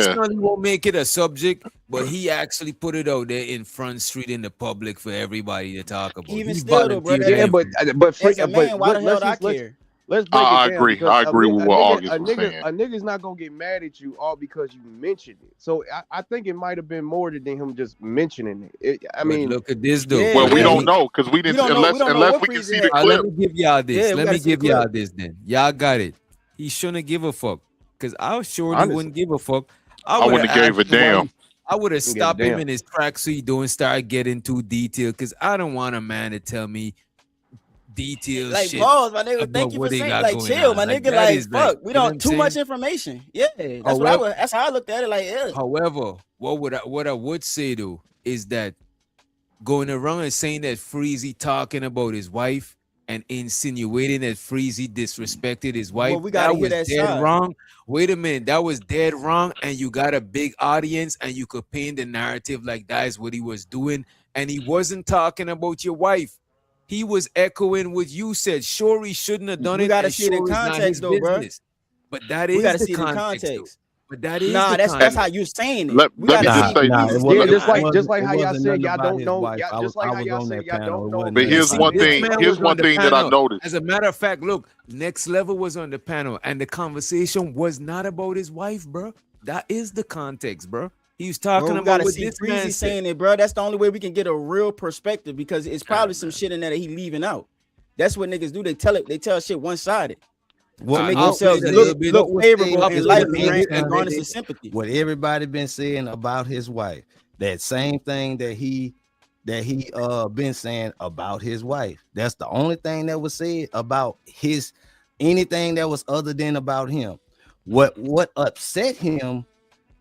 personally won't make it a subject, but he actually put it out there in Front Street in the public for everybody to talk about. Even He still though, brother. volunteered but as a man, why the hell do I care? Let's break I it down. agree. Because I agree with what August a was saying. A nigga's not gonna get mad at you all because you mentioned it. So I think it might have been more than him just mentioning it. I mean, look at this though. Well, we don't know because we didn't unless we can see the Let clip. me give y'all this. Yeah, we Let gotta me see the give y'all clip. this then. Y'all got it. He shouldn't give a fuck. Because I surely Honestly. wouldn't give a fuck. I wouldn't have gave a damn. I would have Give a stopped him damn. in his tracks so he don't start getting too detailed. Because I don't want a man to tell me details. Like, shit pause, my nigga. about Thank you what for they saying. got Like, going chill, on. my nigga. that Like, is fuck, we you know what don't I'm too saying? much information. Yeah, that's what I However- would. That's how I looked at it. Like, yeah. However, what I would say though is that going around and saying that Freezy talking about his wife and insinuating that Freezy disrespected his wife, Well, we gotta hear was that dead side. wrong. Wait a minute, that was dead wrong, and you got a big audience, and you could paint the narrative like that's what he was doing, and he wasn't talking about your wife. He was echoing what you said. Sure, he shouldn't have done We it. gotta and see it in sure, it's not context, his though, bro. business. But that We is gotta the see it in context. Though. context. But that is Nah, the that's context. how you saying it. Let We me gotta just see. say Nah, this. it wasn't. just like it how y'all wasn't said nothing y'all about don't his know. wife. Just like how y'all on said that y'all panel. don't It know. wasn't But nothing here's about one his thing. wife. Man Here's was on one the thing that I panel. noticed. As a matter of fact, look, Next Level was on the panel, and the conversation was not about his wife, bro. That is the context, bro. He was talking Bro, we about gotta what see this man Freezy said. saying it, bro. That's the only way we can get a real perspective because it's probably some shit in there that he leaving out. That's what niggas do. They tell shit one sided to make I'll themselves play a little look bit. favorable I'll in play life a little bit. and garner some sympathy. What everybody been saying about his wife, that same thing that he been saying about his wife. That's the only thing that was said about his anything that was other than about him. What upset him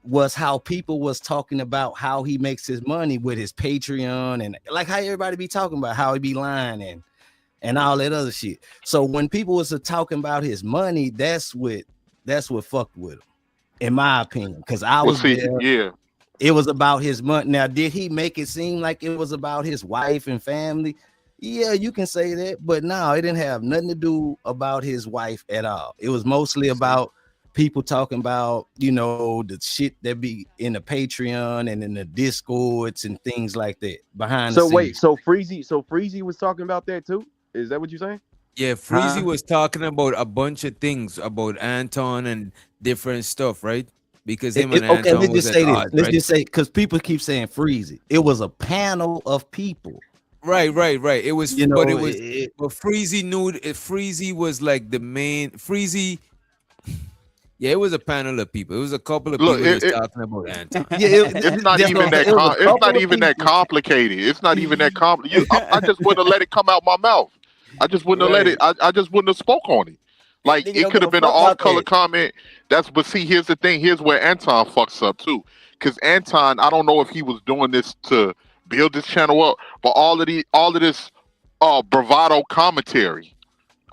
was how people was talking about how he makes his money with his Patreon and like how everybody be talking about how he be lying and all that other shit. So when people was talking about his money, that's what fucked with him, in my opinion. Because I was there. Yeah. It was about his money. Now, did he make it seem like it was about his wife and family? Yeah, you can say that, but no, it didn't have nothing to do about his wife at all. It was mostly about people talking about, you know, the shit that be in the Patreon and in the Discords and things like that behind the So scenes. wait, so Freezy was talking about that too? Is that what you're saying? Yeah, Freezy was talking about a bunch of things about Anton and different stuff, right? Because him and Okay, Anton let's was just at say this. odds, Let's right? just say, because people keep saying Freezy. It was a panel of people. Right. It was, You know, but Freezy knew Freezy was like the main. Freezy Yeah, it was a panel of people. It was a couple of people that's talking about Anton. It's not even that. It's not even that complicated. It's not even that complicated. I just wouldn't have let it come out my mouth. I just wouldn't have let it. I just wouldn't have spoke on it. Like it could have been an off-color comment. But see, here's the thing. Here's where Anton fucks up too. Because Anton, I don't know if he was doing this to build this channel up, but all of this bravado commentary.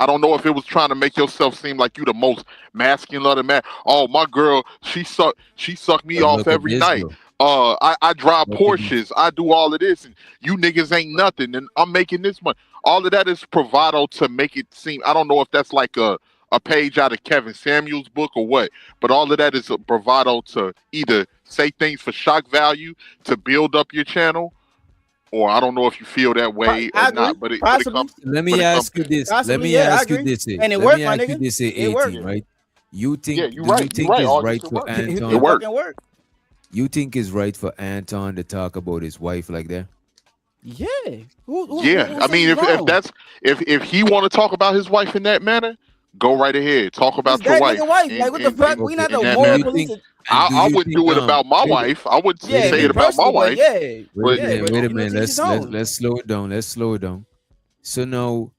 I don't know if it was trying to make yourself seem like you the most masculine of the man. Oh, my girl, she sucked me off every night. I drive Porsches. I do all of this, and you niggas ain't nothing. And I'm making this money. All of that is bravado to make it seem. I don't know if that's like a page out of Kevin Samuel's book or what, but all of that is a bravado to either say things for shock value to build up your channel. Or I don't know if you feel that way or not, but it comes. Let me ask you this. Let me ask you this. And it worked, my nigga. It worked, right? You think? Yeah, you're right. You think it's right for Anton? It worked. You think it's right for Anton to talk about his wife like that? Yeah. Yeah. I mean, if he want to talk about his wife in that manner, go right ahead. Talk about your wife. Like what the fuck? We not the moral police. I wouldn't do it about my wife. I wouldn't say it about my wife. Wait a minute. Let's slow it down. Let's slow it down. So now,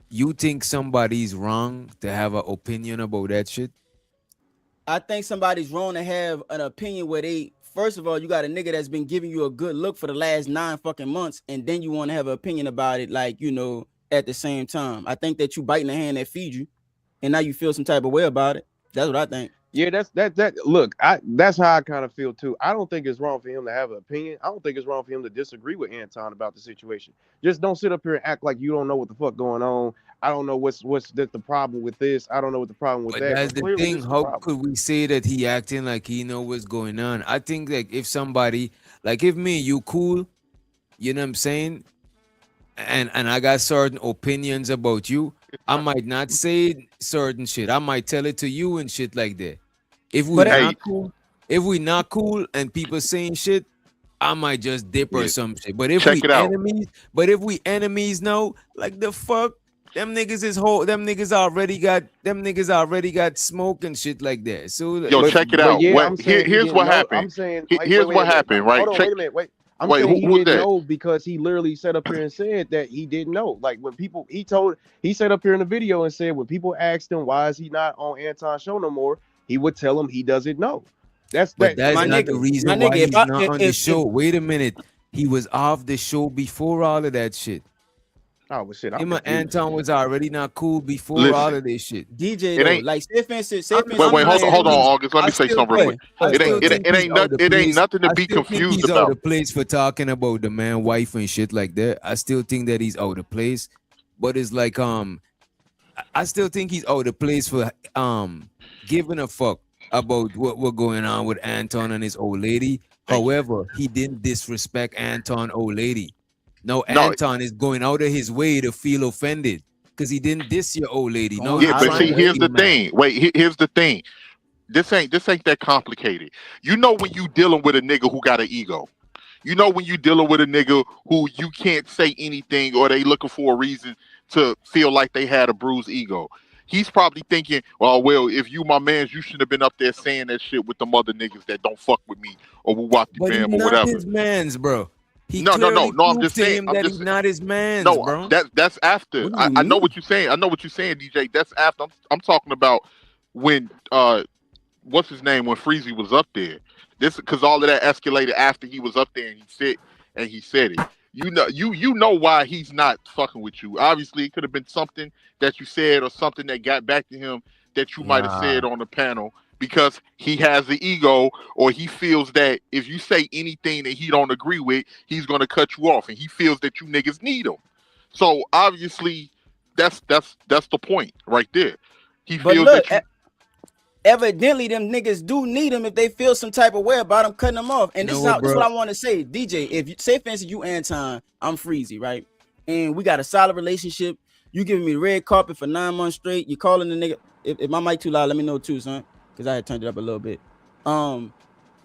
you think somebody's wrong to have an opinion about that shit? I think somebody's wrong to have an opinion where they, first of all, you got a nigga that's been giving you a good look for the last 9 fucking months, and then you want to have an opinion about it, like, you know, at the same time. I think that you biting the hand that feeds you, and now you feel some type of way about it. That's what I think. Yeah, look, that's how I kind of feel too. I don't think it's wrong for him to have an opinion. I don't think it's wrong for him to disagree with Anton about the situation. Just don't sit up here and act like you don't know what the fuck going on. I don't know what's the problem with this. I don't know what the problem with that. That's the thing. How could we say that he acting like he know what's going on? I think like if somebody, like if me, you cool, you know what I'm saying? And I got certain opinions about you, I might not say certain shit. I might tell it to you and shit like that. If we not cool and people saying shit, I might just dip or some shit. But if we enemies now, like the fuck, them niggas already got smoke and shit like that. So check it out. Yeah, here's what happened. I'm saying here's what happened, right? Hold on, wait a minute, wait. I'm saying he didn't know because he literally sat up here and said that he didn't know. Like when people, he sat up here in the video and said when people asked him why is he not on Anton's show no more, he would tell them he doesn't know. That's not the reason why he's not on the show. Wait a minute, he was off the show before all of that shit. Oh well, shit. Him and Anton was already not cool before all of this shit. DJ, though, like wait, hold on, August. Let me say something real quick. It ain't nothing to be confused he's about. Out of place for talking about the man, wife, and shit like that. I still think that he's out of place, but it's like I still think he's out of place for giving a fuck about what going on with Anton and his old lady. However, he didn't disrespect Anton old lady. No, Anton is going out of his way to feel offended because he didn't diss your old lady. No, yeah, but see, here's the thing. Wait, here's the thing. This ain't that complicated. You know when you dealing with a nigga who got an ego. You know when you dealing with a nigga who you can't say anything or they looking for a reason to feel like they had a bruised ego. He's probably thinking, well, if you my mans, you should have been up there saying that shit with them other niggas that don't fuck with me or who watch the fam or whatever. His mans, bro. No. I'm just saying that he's not his man. No, bro. That's after. I know what you're saying. I know what you're saying, DJ. That's after. I'm talking about when what's his name when Freezy was up there. This because all of that escalated after he was up there and he said it. You know why he's not fucking with you. Obviously, it could have been something that you said or something that got back to him that you might have said on the panel. Because he has the ego, or he feels that if you say anything that he don't agree with, he's gonna cut you off, and he feels that you niggas need him. So obviously, that's the point right there. He feels that. Evidently, them niggas do need him if they feel some type of way about him cutting them off. And this is what I want to say, DJ. If you say, for instance, you Anton, I'm Freezy, right? And we got a solid relationship. You giving me the red carpet for 9 months straight. You calling the nigga. If my mic too loud, let me know too, son. Because I had turned it up a little bit.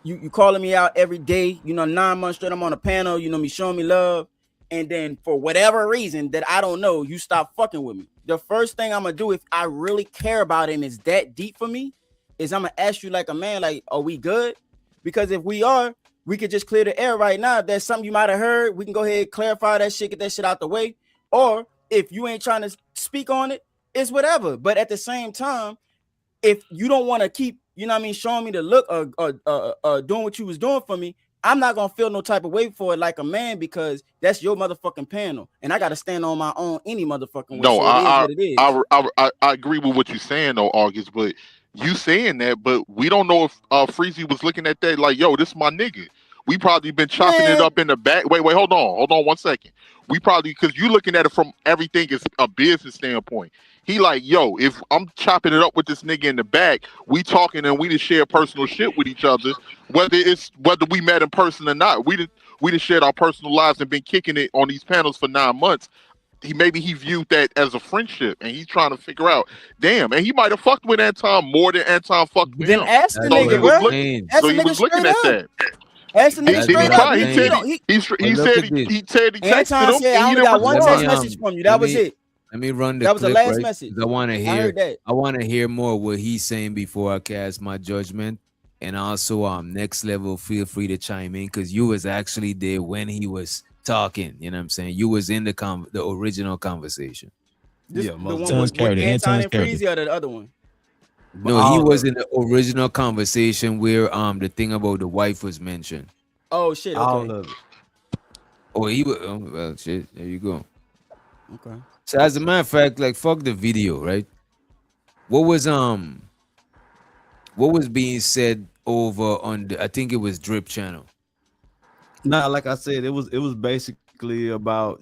You calling me out every day, 9 months straight, I'm on a panel, me showing me love. And then for whatever reason that I don't know, you stop fucking with me. The first thing I'm gonna do if I really care about it and it's that deep for me is I'm gonna ask you like a man, like, are we good? Because if we are, we could just clear the air right now. If there's something you might have heard, we can go ahead and clarify that shit, get that shit out the way. Or if you ain't trying to speak on it, it's whatever. But at the same time, if you don't want to keep, you know what I mean, showing me the look or doing what you was doing for me, I'm not gonna feel no type of way for it like a man, because that's your motherfucking panel, and I gotta stand on my own any motherfucking way. No, So it is what it is. I agree with what you're saying though, August. But you saying that, but we don't know if Freezy was looking at that like, yo, this is my nigga. We probably been chopping it up in the back. Wait, hold on 1 second. We probably, because you looking at it from everything is a business standpoint. He like, yo, if I'm chopping it up with this nigga in the back, we talking and we just share personal shit with each other, whether we met in person or not. We just shared our personal lives and been kicking it on these panels for 9 months. Maybe he viewed that as a friendship, and he's trying to figure out, damn, and he might have fucked with Anton more than Anton fucked with him. Then ask the nigga, bro. So he was looking at that. Ask the nigga straight up. He said he texted Anton him. said, I only got one text message from you. That was it. Let me run the That was the clip, last right? message. 'Cause I want to I hear. heard that. I want to hear more what he's saying before I cast my judgment. And also, next level, feel free to chime in, because you was actually there when he was talking. You know what I'm saying? You was in the original conversation. The one with Anton and Freezy, or the other one? No, he was in the original conversation where the thing about the wife was mentioned. Oh shit! Okay. Oh, he was. Oh, well, shit. There you go. Okay. So as a matter of fact, like, fuck the video, right? What was being said over on the, I think it was Drip channel. Nah, like I said, it was basically about,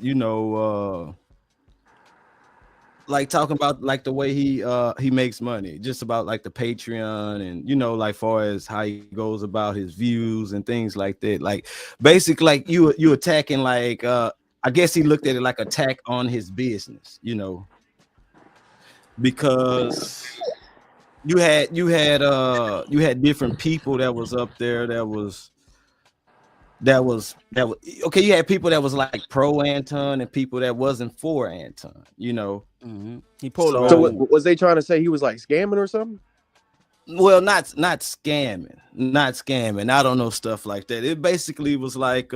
like talking about like the way he makes money, just about like the Patreon and like far as how he goes about his views and things like that. Like basically like you attacking, like I guess he looked at it like attack on his business, because you had different people that was up there that was okay. You had people that was like pro Anton and people that wasn't for Anton, He pulled So was they trying to say he was like scamming or something? Well, not scamming. I don't know, stuff like that. It basically was like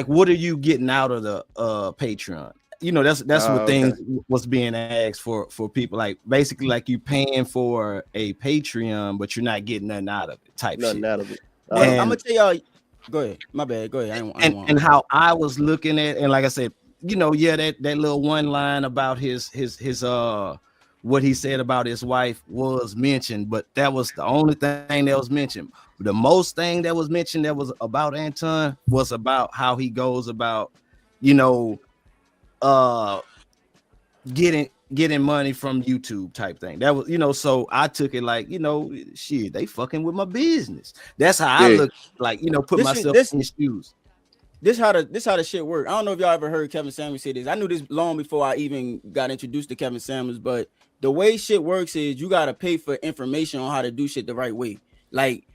what are you getting out of the Patreon? That's what things was being asked for people, like basically like you paying for a Patreon, but you're not getting nothing out of it, type Nothing shit. out of it. I'm gonna tell y'all. Go ahead. My bad. Go ahead. And how I was looking at, and like I said, that little one line about his what he said about his wife was mentioned, but that was the only thing that was mentioned. The most thing that was mentioned that was about Anton was about how he goes about, getting money from YouTube type thing. That was, so I took it like, shit, they fucking with my business. That's how I look, like, put myself in his shoes. This how the shit work. I don't know if y'all ever heard Kevin Samuels say this. I knew this long before I even got introduced to Kevin Samuels, but the way shit works is you gotta pay for information on how to do shit the right way. Like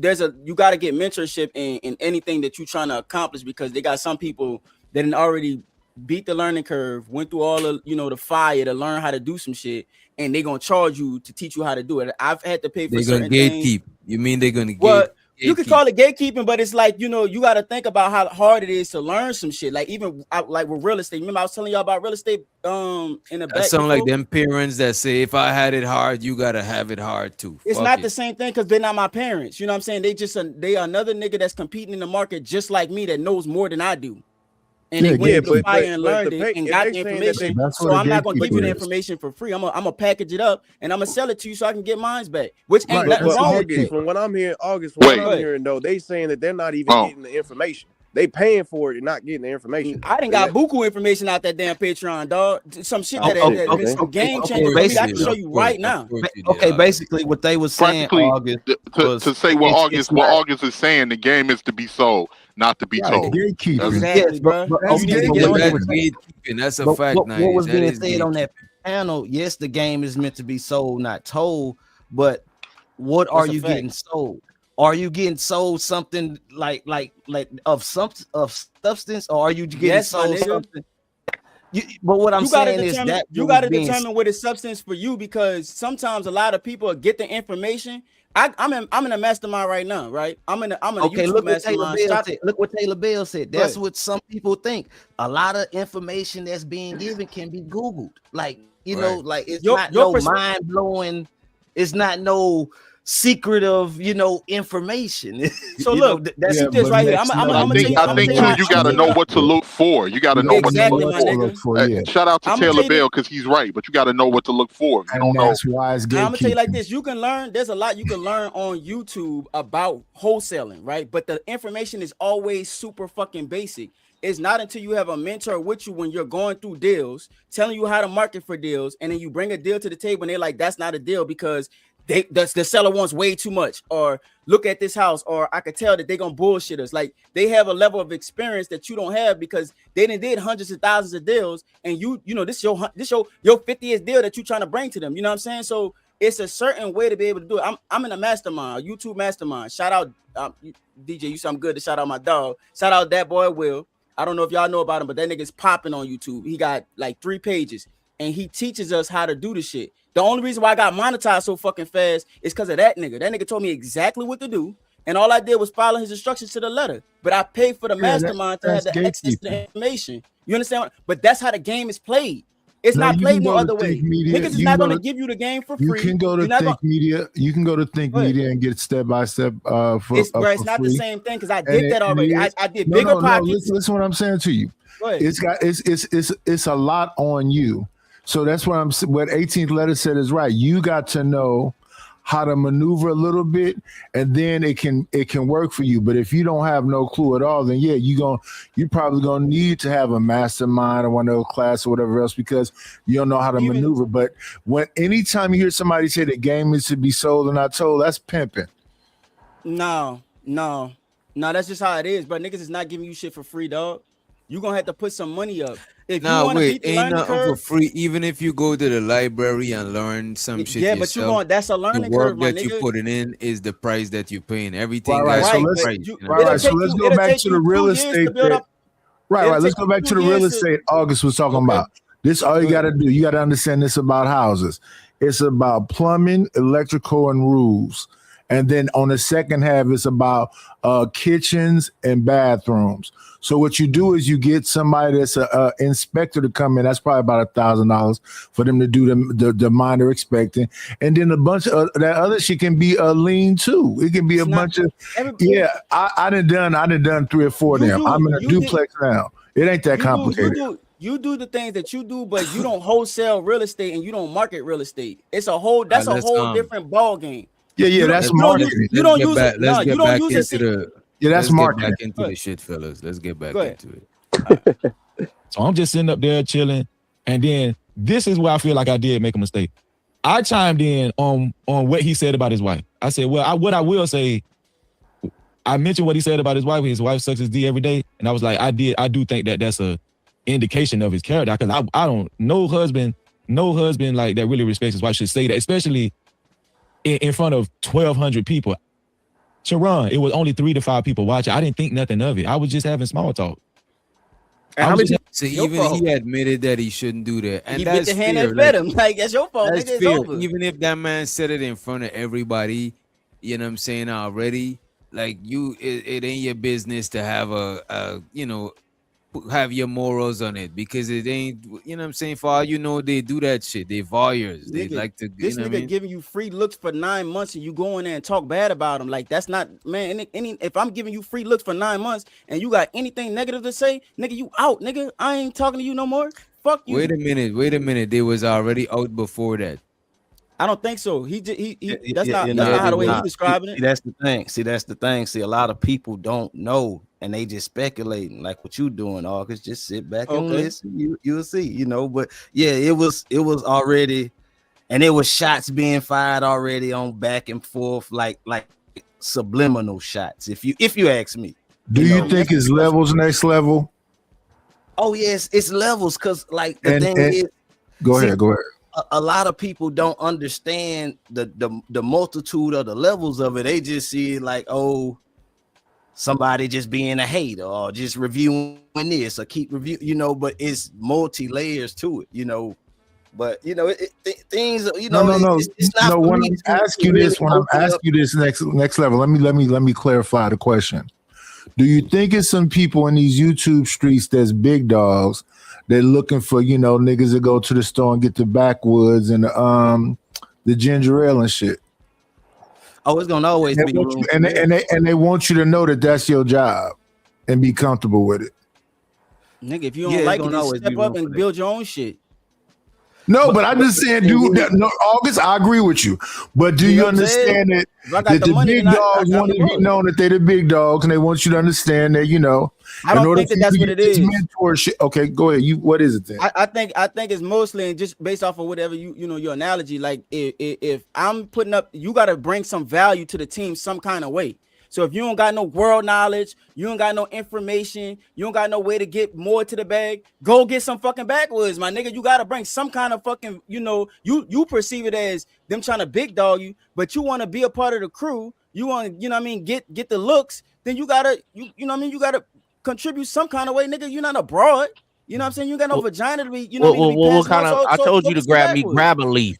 you gotta get mentorship in anything that you're trying to accomplish, because they got some people that already beat the learning curve, went through all of the fire to learn how to do some shit, and they're gonna charge you to teach you how to do it. I've had to pay for certain gatekeep. You mean they're gonna you could call it gatekeeping, but it's like, you got to think about how hard it is to learn some shit. Like even like with real estate. Remember I was telling y'all about real estate in the back. That sound like them parents that say, if I had it hard, you gotta have it hard too. It's not the same thing, because they're not my parents. You know what I'm saying? They are another nigga that's competing in the market just like me, that knows more than I do. And they went through the fire and learned it and got the information. So I'm not gonna give you the information for free. I'm gonna package it up and I'm gonna sell it to you so I can get mine back. Which ain't nothing wrong with it. From what I'm hearing, I'm hearing though, they saying that they're not even getting the information. They paying for it and not getting the information. I didn't got buku information out that damn Patreon, dog. Some shit that some game changer. I can show you right now. Okay, basically what they was saying, August, to say what August is saying, the game is to be sold, not to be told. Exactly, bro. That's a fact. What was being said on that panel? Yes, the game is meant to be sold, not told. But what are you getting sold? Are you getting sold something like of substance, or are you getting sold something? But what I'm you gotta saying is determine, that you was gotta being determine what is substance for you, because sometimes a lot of people get the information. I'm in a mastermind right now, right? I'm in a okay. YouTube Look what Taylor mastermind. Bell said. Look what Taylor Bell said. Go That's ahead. what some people think. A lot of information that's being given can be Googled. Like, you know, Right. like it's Your- not your no pers- mind blowing. It's not no secret of, you know, information. So You look, know, that's peep this right here. I'm But gonna tell you. I I'm gonna think tell you too, how. you I'm got to gonna tell know you how. what to look for. You got to know what to Exactly, look my for. nigga. Shout out to I'm gonna Taylor tell you Bell because he's right, but you got to know what to look for. If you don't know, why it's I'm gonna tell you like this: you can learn. There's a lot you can learn on YouTube about wholesaling, right? But the information is always super fucking basic. It's not until you have a mentor with you when you're going through deals, telling you how to market for deals, and then you bring a deal to the table, and they're like, "That's not a deal because the seller wants way too much," or "Look at this house," or "I could tell that they're gonna bullshit us." Like they have a level of experience that you don't have because they did hundreds of thousands of deals, and you know this your 50th deal that you're trying to bring to them. You know what I'm saying? So it's a certain way to be able to do it. I'm in a mastermind, a YouTube mastermind. Shout out DJ, you sound good to shout out my dog. Shout out that boy Will. I don't know if y'all know about him, but that nigga's popping on YouTube. He got like 3 pages and he teaches us how to do the shit. The only reason why I got monetized so fucking fast is because of that nigga. That nigga told me exactly what to do, and all I did was follow his instructions to the letter. But I paid for the mastermind to have the access to the information. You understand? But that's how the game is played. It's not played no other way. Niggas is not gonna give you the game for free. You can go to Think Media. You can go to Think Media and get step by step for it's not free. the same thing because I did that already. I did bigger No, pockets. listen what I'm saying to you. Go ahead. It's a lot on you. So that's what what 18th letter said is right. You got to know how to maneuver a little bit, and then it can work for you. But if you don't have no clue at all, then yeah, you're probably gonna need to have a mastermind or one of those classes or whatever else because you don't know how to maneuver. But anytime you hear somebody say the game is to be sold and not told, that's pimping. No, that's just how it is. But niggas is not giving you shit for free, dog. You gonna have to put some money up. If you want to beat the ain't learning nothing curve, for free. Even if you go to the library and learn some shit yeah, yourself, but you going that's a learning the work curve, my that nigga. you're putting in is the price that you're paying. Everything Right. got So a let's price. So let's go back to the real estate. Right. Let's go back to the real estate August was talking about. This all you got to do. You got to understand this about houses. It's about plumbing, electrical, and roofs. And then on the second half, it's about kitchens and bathrooms. So what you do is you get somebody that's an inspector to come in. That's probably about $1,000 for them to do the minor expecting. And then a bunch of that other shit can be a lien too. It can be a bunch of I done done 3 or 4 of them. I'm in a duplex now. It ain't that complicated. You do the things that you do, but you don't wholesale real estate and you don't market real estate. It's a whole different ball game. Yeah, that's marketing. You don't use it. Let's get back into that's marketing. Let's get back into the shit, fellas. Let's get back into it. So I'm just sitting up there chilling, and then this is where I feel like I did make a mistake. I chimed in on what he said about his wife. I said, well, what I will say, I mentioned what he said about his wife. His wife sucks his D every day, and I was like, I do think that that's a indication of his character because I don't no husband like that really respects his wife should say that, especially in front of 1,200 people. Sharon, it was only 3 to 5 people watching. I didn't think nothing of it. I was just having small talk. So even he admitted that he shouldn't do that, and he that's bit the hand fair. that fed him. Like that's your fault. That's Nigga, it's fair. over. Even if that man said it in front of everybody, you know what I'm saying already. Like it ain't your business to have have your morals on it because it ain't, you know what I'm saying? For all you know, they do that shit. They voyeurs. They like to, this nigga giving you free looks for 9 months and you go in there and talk bad about him. Like that's not, man. If I'm giving you free looks for 9 months and you got anything negative to say, nigga, you out, nigga. I ain't talking to you no more. Fuck you. Wait a minute. They was already out before that. I don't think so. That's not how the way he describing it. That's the thing. See, a lot of people don't know and they just speculating like what you doing, August. Just sit back and listen. You'll see, you know. But yeah, it was already, and it was shots being fired already on back and forth, like subliminal shots. If you ask me. Do you think it's levels next level? Oh yes, it's levels because like the thing is. Go ahead. A lot of people don't understand the multitude of the levels of it. They just see it like, oh, somebody just being a hater or just reviewing this or keep review, but it's multi-layers to it, but things, No. it's not for When me I to ask you really this, when I'm open asking up. you this next level, let me clarify the question. Do you think it's some people in these YouTube streets that's big dogs? They're looking for, niggas that go to the store and get the backwoods and the ginger ale and shit. Oh, it's gonna always be room for that. And they want you to know that that's your job and be comfortable with it. Nigga, if you don't like it, then step up and build your own shit. No, but I'm just saying, dude. August, I agree with you. But do you understand that the big dogs want to be known that they're the big dogs, and they want you to understand that, I don't think that's what it is. Mentorship. Okay, go ahead. What is it then? I think it's mostly just based off of whatever your analogy. Like if I'm putting up, you got to bring some value to the team some kind of way. So if you don't got no world knowledge, you don't got no information, you don't got no way to get more to the bag, go get some fucking backwoods, my nigga. You got to bring some kind of fucking, you perceive it as them trying to big dog you, but you want to be a part of the crew. You want to, get the looks. Then you gotta, you gotta contribute some kind of way, nigga. You're not abroad. You know what I'm saying? You got no vagina to be, what kind of? I told you to grab a leaf.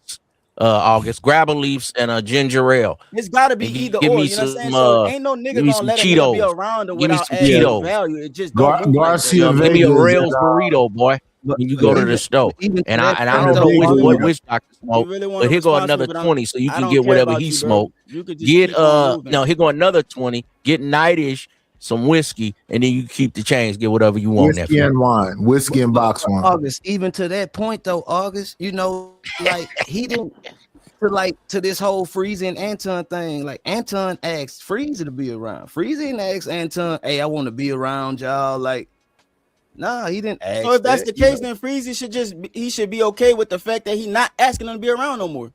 August, grab a leaves and a ginger ale. It's got to be either or. You know what I'm saying? So ain't no nigga gonna let him be around them without adding no value. It just don't move like that. Give me a Rails burrito, boy. When you go to the store, and I don't know which doctor smoke, but here go another 20, so you can get whatever he smoked. Get here go another 20. Get Nightish some whiskey, and then you keep the change. Get whatever you want. Whiskey and wine, whiskey and box wine. August, even to that point though, August, like he didn't to this whole Freezy and Anton thing. Like Anton asked Freezy to be around. Freezy and asked Anton, "Hey, I want to be around y'all." Like, nah, he didn't ask. So if that's the case, then Freezy should be okay with the fact that he not asking him to be around no more.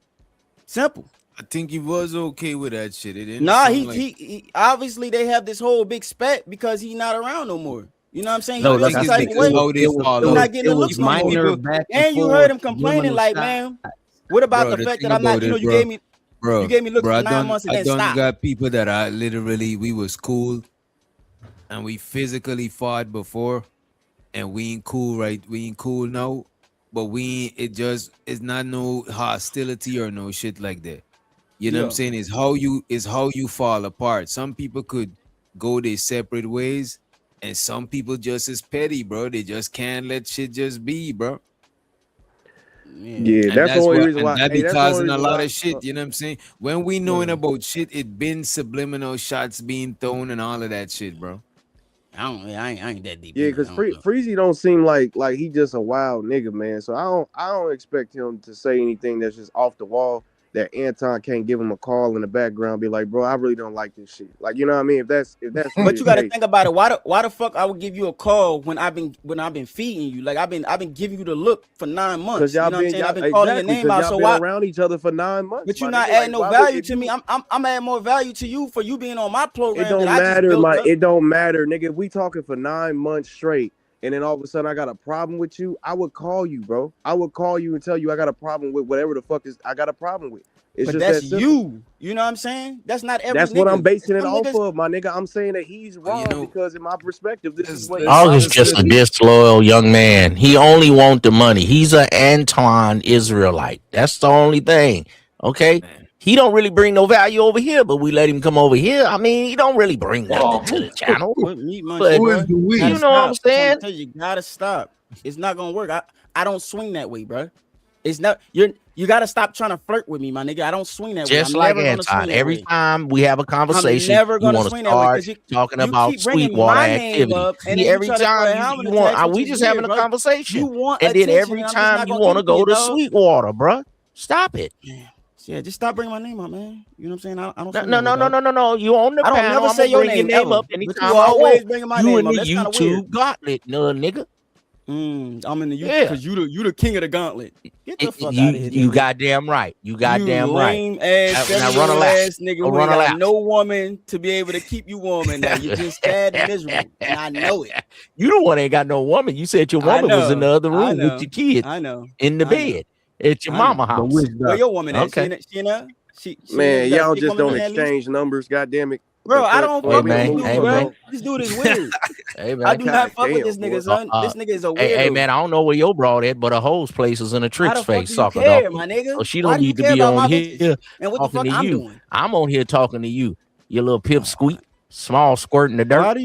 Simple. I think he was okay with that shit. He obviously they have this whole big spat because he's not around no more. You know what I'm saying? No, he's not getting the looks no more. And you heard him complaining like, man, what about the fact that I'm not, you gave me looks for 9 months and then stop. Got people that are literally, we was cool and we physically fought before and we ain't cool, right? We ain't cool now, but it's not no hostility or no shit like that. You know what I'm saying? It's how you fall apart. Some people could go their separate ways, and some people just as petty, bro. They just can't let shit just be, bro. Yeah, that's the only reason why. That be causing a lot of shit. You know what I'm saying? When we knowing about shit, it been subliminal shots being thrown and all of that shit, bro. I ain't that deep. Yeah, because Freezy don't seem like he just a wild nigga, man. So I don't expect him to say anything that's just off the wall that Anton can't give him a call in the background, be like, bro, I really don't like this shit. Like, you know what I mean? If that's but you gotta think about it. Why the fuck I would give you a call when I've been feeding you? Like I've been giving you the look for 9 months. Because y'all I've been calling your name out. So why around each other for 9 months? But you're not adding no value to me. I'm adding more value to you for you being on my program. It don't matter, it don't matter, nigga. If we talking for 9 months straight, and then all of a sudden I got a problem with you, I would call you, bro. I would call you and tell you I got a problem with whatever the fuck I got a problem with. It's but just that's that you. You know what I'm saying? That's not every That's nigga. what I'm basing it Some off niggas- of, my nigga. I'm saying that he's wrong because in my perspective, this is what August just a disloyal young man. He only want the money. He's an Anton Israelite. That's the only thing. Okay. He don't really bring no value over here, but we let him come over here. I mean, he don't really bring nothing to the channel. But But you know what I'm saying? You gotta stop. It's not gonna work. I don't swing that way, bro. It's not you gotta stop trying to flirt with me, my nigga. I don't swing that way. Just like Anton. Every time we have a conversation, never gonna you want to swing that way, start 'cause talking you about keep bringing Sweetwater my name activity. up, and See, then every you try to time play Hamilton you want, attacks, we which just is having a weird, bro. conversation, You want and then attention, every and I'm just time not you gonna want to give it go you, to dog. Sweetwater, bro. Stop it. Yeah, just stop bringing my name up, man. You know what I'm saying? I don't. No. You on the I don't panel. never I'm say gonna your bring your name name ever, up but anytime you I always want. bringing my You name in up. the That's kinda YouTube weird. gauntlet, nigga. I'm in the Yeah. because you the king of the gauntlet. Get the fuck out of here. You nigga. goddamn right. You goddamn right. Lame ass, Now run a 7-year-old lap. ass nigga who Run ain't a got lap. no woman to be able to keep you warm at night. You're just sad and miserable, and I know it. You the one ain't got no woman. You said your I woman was in the know, other I room know, with your kids. I know, In the I know. bed at your I mama know. house. Where your woman at? Okay. She in there? She Man, you got a y'all thick just woman don't in there at least? exchange numbers, goddamn it. Bro, I don't fuck with this dude, Hey, bro. man. This dude is weird. Hey, man. I do not fuck with this nigga, son. This nigga is a weirdo. Hey, man, I don't know where your broad at, but a hoe's place is in a Why trick's the fuck face, do you soccer care, dog. my nigga? So she Why don't do you need to care be about on my here bitches and what the talking fuck to I'm you. doing? I'm on here talking to you. You little pip squeak, small squirt in the dirt.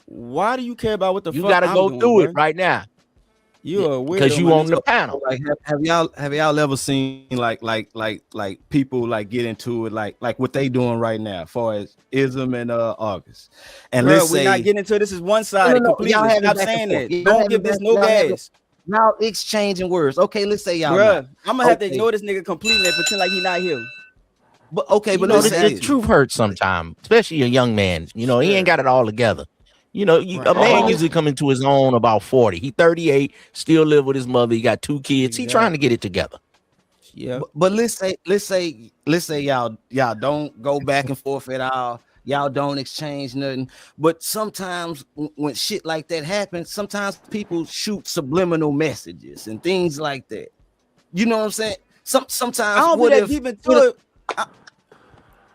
Why do you care about what the You fuck gotta I'm go doing, through bro? it right now. You a weirdo, Because you my on nigga. the panel. Like, have y'all ever seen like people like get into it like what they doing right now, as far as Ism and August, and Bro, let's we're say not getting into this. Is one sided completely. y'all having Stop back and saying forth. that. Y'all Don't having give this back- no y'all having- gas. Y'all exchanging words. Okay, let's say y'all Bruh, not. I'm gonna have to Okay. ignore this nigga completely and pretend like he not here. But okay, but You know, let's the say truth hurts sometimes, especially a young man. You know, he ain't got it all together. You know, a man usually come into his own about 40. He 38, still live with his mother. He got 2 kids. He trying to get it together. Yeah. But let's say y'all don't go back and forth at all. Y'all don't exchange nothing. But sometimes when shit like that happens, sometimes people shoot subliminal messages and things like that. You know what I'm saying? Sometimes I don't be what that if deep into it.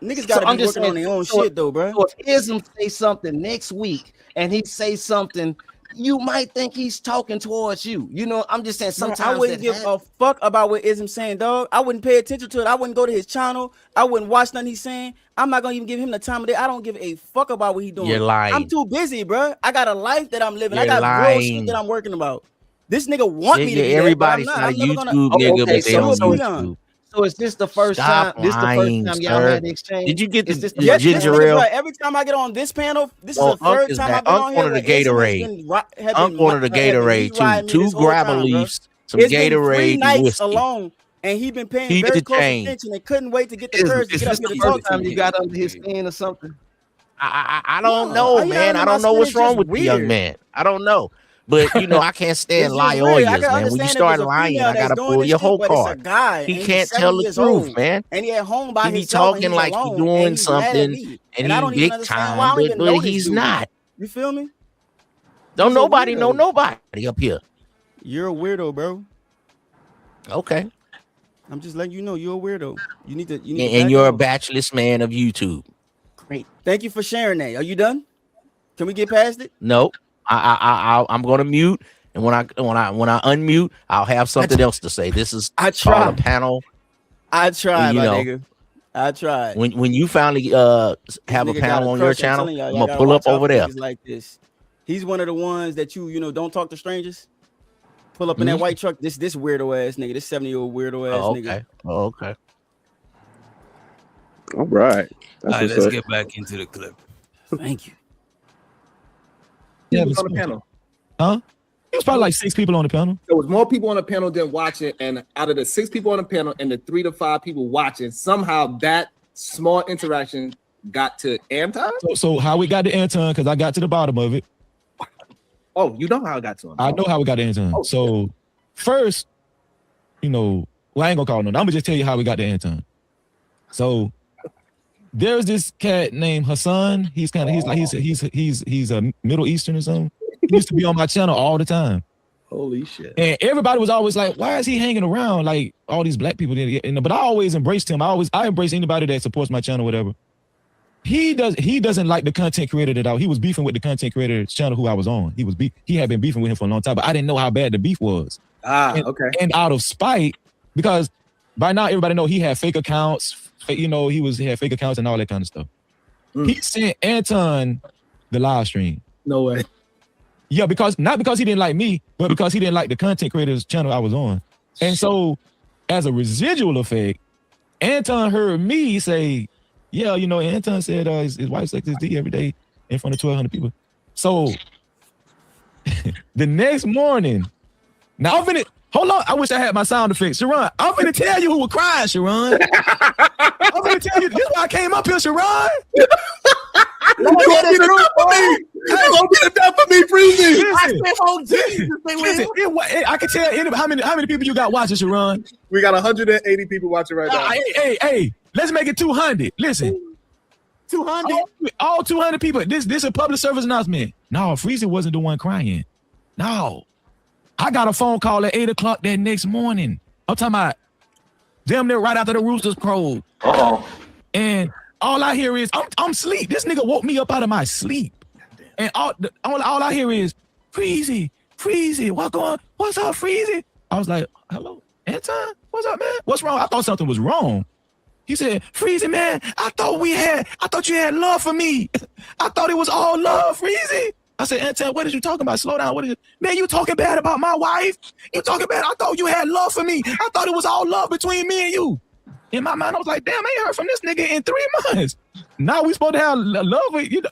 Niggas gotta I'm be just working on saying, their own so- shit though, bro. So if Ism say something next week and he say something, you might think he's talking towards you. You know, I'm just saying sometimes I wouldn't give a fuck about what Ism saying, dog. I wouldn't pay attention to it. I wouldn't go to his channel. I wouldn't watch nothing he's saying. I'm not gonna even give him the time of day. I don't give a fuck about what he's doing. You're lying. I'm too busy, bro. I got a life that I'm living. I You're got real shit lying. that I'm working about. This nigga want me to be everybody's that, but I'm not a not. YouTube nigga, but they on YouTube. So is this the first Stop time? This the first lying, time y'all sir. had the exchange? Did you get Is the this the Yes, first this time? nigga, bro. Every time I get on this panel, this is the third time I've been on here. Wanted a Gatorade. Unc wanted a Gatorade too. 2 grabber leaves, some It's been 3 Gatorade, and nights whiskey. alone, and he been paying Keep very the close change. attention and couldn't wait to get the Is courage to get up this here the to talk first to time me. you got under his skin or something? I don't No, know, he man. not I under don't my know skin, what's it's wrong just with the young weird. man. I don't know. But you know, I can't stand It's just weird. I liars, can man. When you understand if start it's a lying, female I that's gotta doing pull this your shit, whole but it's a card. guy, He and he's can't 70 tell the years truth, old, man. and he at home by He be himself, and talking he's like he alone, doing and he's mad at something, me, and I he don't even big understand why I time, don't even but know this he's dude. not. You feel me? Don't He's a nobody know weirdo. nobody up here. You're a weirdo, bro. Okay. I'm just letting you know you're a weirdo. You need to. You need to And back you're a off. bachelor's man of YouTube. Great. Thank you for sharing that. Are you done? Can we get past it? Nope. I'm gonna mute, and when I unmute, I'll have something else to say. This is I called a tried. panel. I tried, You my know, nigga. I tried. when you finally This have a nigga got panel on your crush. I'm channel, telling y'all, I'm y'all gonna gotta pull up watch out over for there. niggas like this. He's one of the ones that you know don't talk to strangers. Pull up in that white truck. This weirdo ass nigga. This 70-year-old weirdo ass nigga. Okay. All right. All right, let's get back into the clip. Thank you. People on the panel. Huh? It was probably like 6 people on the panel. There was more people on the panel than watching, and out of the 6 people on the panel and the 3 to 5 people watching, somehow that small interaction got to Anton. So how we got to Anton, because I got to the bottom of it. Oh, you know how I got to him. I know how we got to Anton. Oh, so first, you know, well, I ain't gonna call no. I'm gonna just tell you how we got to Anton. So there's this cat named Hassan. He's a Middle Eastern or something. He used to be on my channel all the time. Holy shit. And everybody was always like, why is he hanging around like all these black people? But I always embraced him. I embrace anybody that supports my channel, whatever. He doesn't like the content creator that he was beefing with the content creator's channel who I was on. He had been beefing with him for a long time, but I didn't know how bad the beef was. Okay. And out of spite, because by now everybody know he had fake accounts, you know, he had fake accounts and all that kind of stuff. He sent Anton the live stream. No way. Yeah, not because he didn't like me, but because he didn't like the content creator's channel I was on. And so as a residual effect, Anton heard me say, yeah, you know, Anton said his wife sucks his D every day in front of 1,200 people. So the next morning, now hold on, I wish I had my sound effects. Sharon, I'm gonna tell you who was crying, Sharon. I'm gonna tell you, this is why I came up here, Sharon. You gonna get it done for me. You gonna get it done for me, Freezy. Listen, I can tell anybody how many people you got watching, Sharon. We got 180 people watching right now. Hey, let's make it 200. Listen. 200? All 200 people. This is a public service announcement. No, Freezy wasn't the one crying. No. I got a phone call at 8 o'clock that next morning. I'm talking about damn near right after the roosters crowed. And all I hear is I'm sleep. This nigga woke me up out of my sleep, and all I hear is Freezy, what's up, Freezy? I was like, hello, Anton, what's up, man? What's wrong? I thought something was wrong. He said, Freezy, man, I thought you had love for me. I thought it was all love, Freezy. I said, Anton, what is you talking about? Slow down. Man, you talking bad about my wife? You talking bad? I thought you had love for me. I thought it was all love between me and you. In my mind, I was like, damn, I ain't heard from this nigga in 3 months. Now we supposed to have love with you.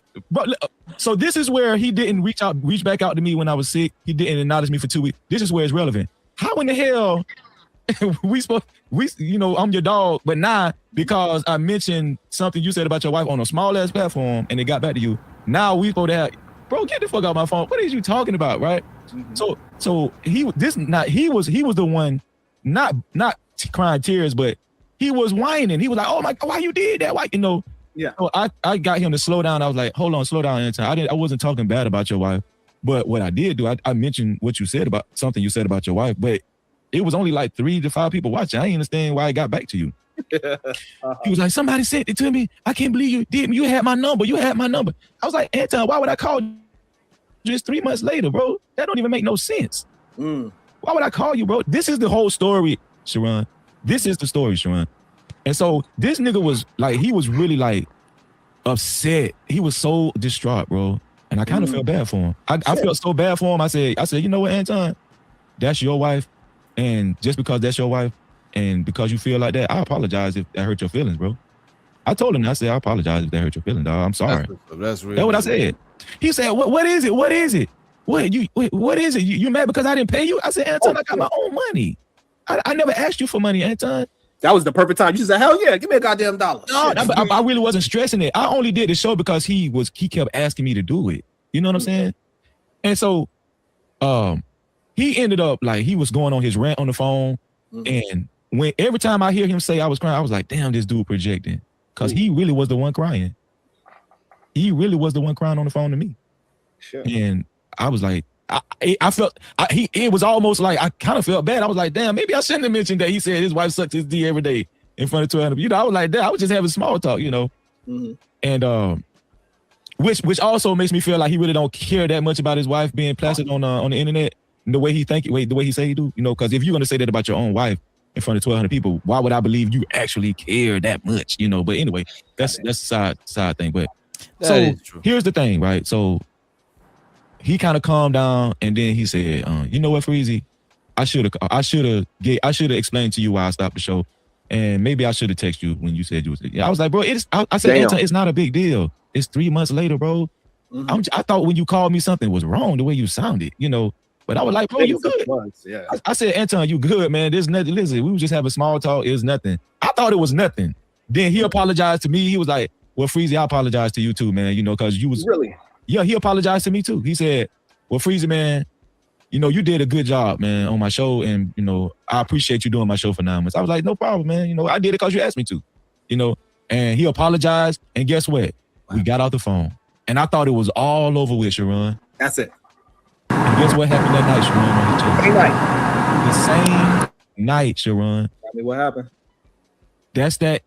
So this is where he didn't reach back out to me when I was sick. He didn't acknowledge me for 2 weeks. This is where it's relevant. How in the hell I'm your dog, but now because I mentioned something you said about your wife on a small ass platform and it got back to you, now we supposed to have, bro, get the fuck out my phone. What is you talking about, right? Mm-hmm. So he was the one not crying tears, but he was whining. He was like, "Oh my God, why you did that? Why?" Yeah. So I got him to slow down. I was like, "Hold on, slow down, Anton. I wasn't talking bad about your wife, but what I did do, I mentioned what you said about something you said about your wife, but it was only like 3 to 5 people watching. I didn't understand why it got back to you." He was like, "Somebody sent it to me. I can't believe you did. You had my number. I was like, Anton, why would I call you just 3 months later, bro? That don't even make no sense. Why would I call you, bro? This is the whole story, Sharon. This is the story, Sharon. And so this nigga was like, he was really like upset. He was so distraught, bro. And I kind of felt bad for him. I felt so bad for him. I said, you know what, Anton? That's your wife. And just because that's your wife and because you feel like that, I apologize if that hurt your feelings, bro. I told him, I said, I apologize if that hurt your feelings, dog. I'm sorry. That's really what I said. He said, what is it? What is it? What is it? You mad because I didn't pay you? I said, Anton, I got my own money. I never asked you for money, Anton. That was the perfect time. You said, hell yeah, give me a goddamn $1. No, I really wasn't stressing it. I only did the show because he kept asking me to do it. You know what I'm saying? And so he ended up like he was going on his rant on the phone. And every time I hear him say I was crying, I was like, damn, this dude projecting. Because he really was the one crying. He really was the one crying on the phone to me. Sure. And I was like, I felt it was almost like I kind of felt bad. I was like, damn, maybe I shouldn't have mentioned that he said his wife sucked his D every day in front of 200 people. I was like, damn, I was just having small talk, And which also makes me feel like he really don't care that much about his wife being plastered on the internet the way he the way he say he do, because if you're gonna say that about your own wife in front of 1,200 people, why would I believe you actually care that much, But anyway, that's a side thing. But so here's the thing, right? So he kind of calmed down, and then he said, "You know what, Freezy? I should have explained to you why I stopped the show, and maybe I should have texted you when you said you was." I was like, "Bro, I said, Anton, it's not a big deal. It's 3 months later, bro. I thought when you called me something was wrong the way you sounded, But I was like, bro, you good? Yeah. I said, Anton, you good, man? There's nothing. Listen, we was just having small talk. It was nothing. I thought it was nothing. Then he apologized to me. He was like, well, Freezy, I apologize to you too, man. Because you was really. Yeah, he apologized to me too. He said, well, Freezy, man, you did a good job, man, on my show. And, I appreciate you doing my show for 9 months. I was like, no problem, man. I did it because you asked me to, And he apologized. And guess what? Wow. We got off the phone. And I thought it was all over with, Sharon. That's it. And guess what happened that night, Sharon? The same night, Sharon. Tell me what happened. That's the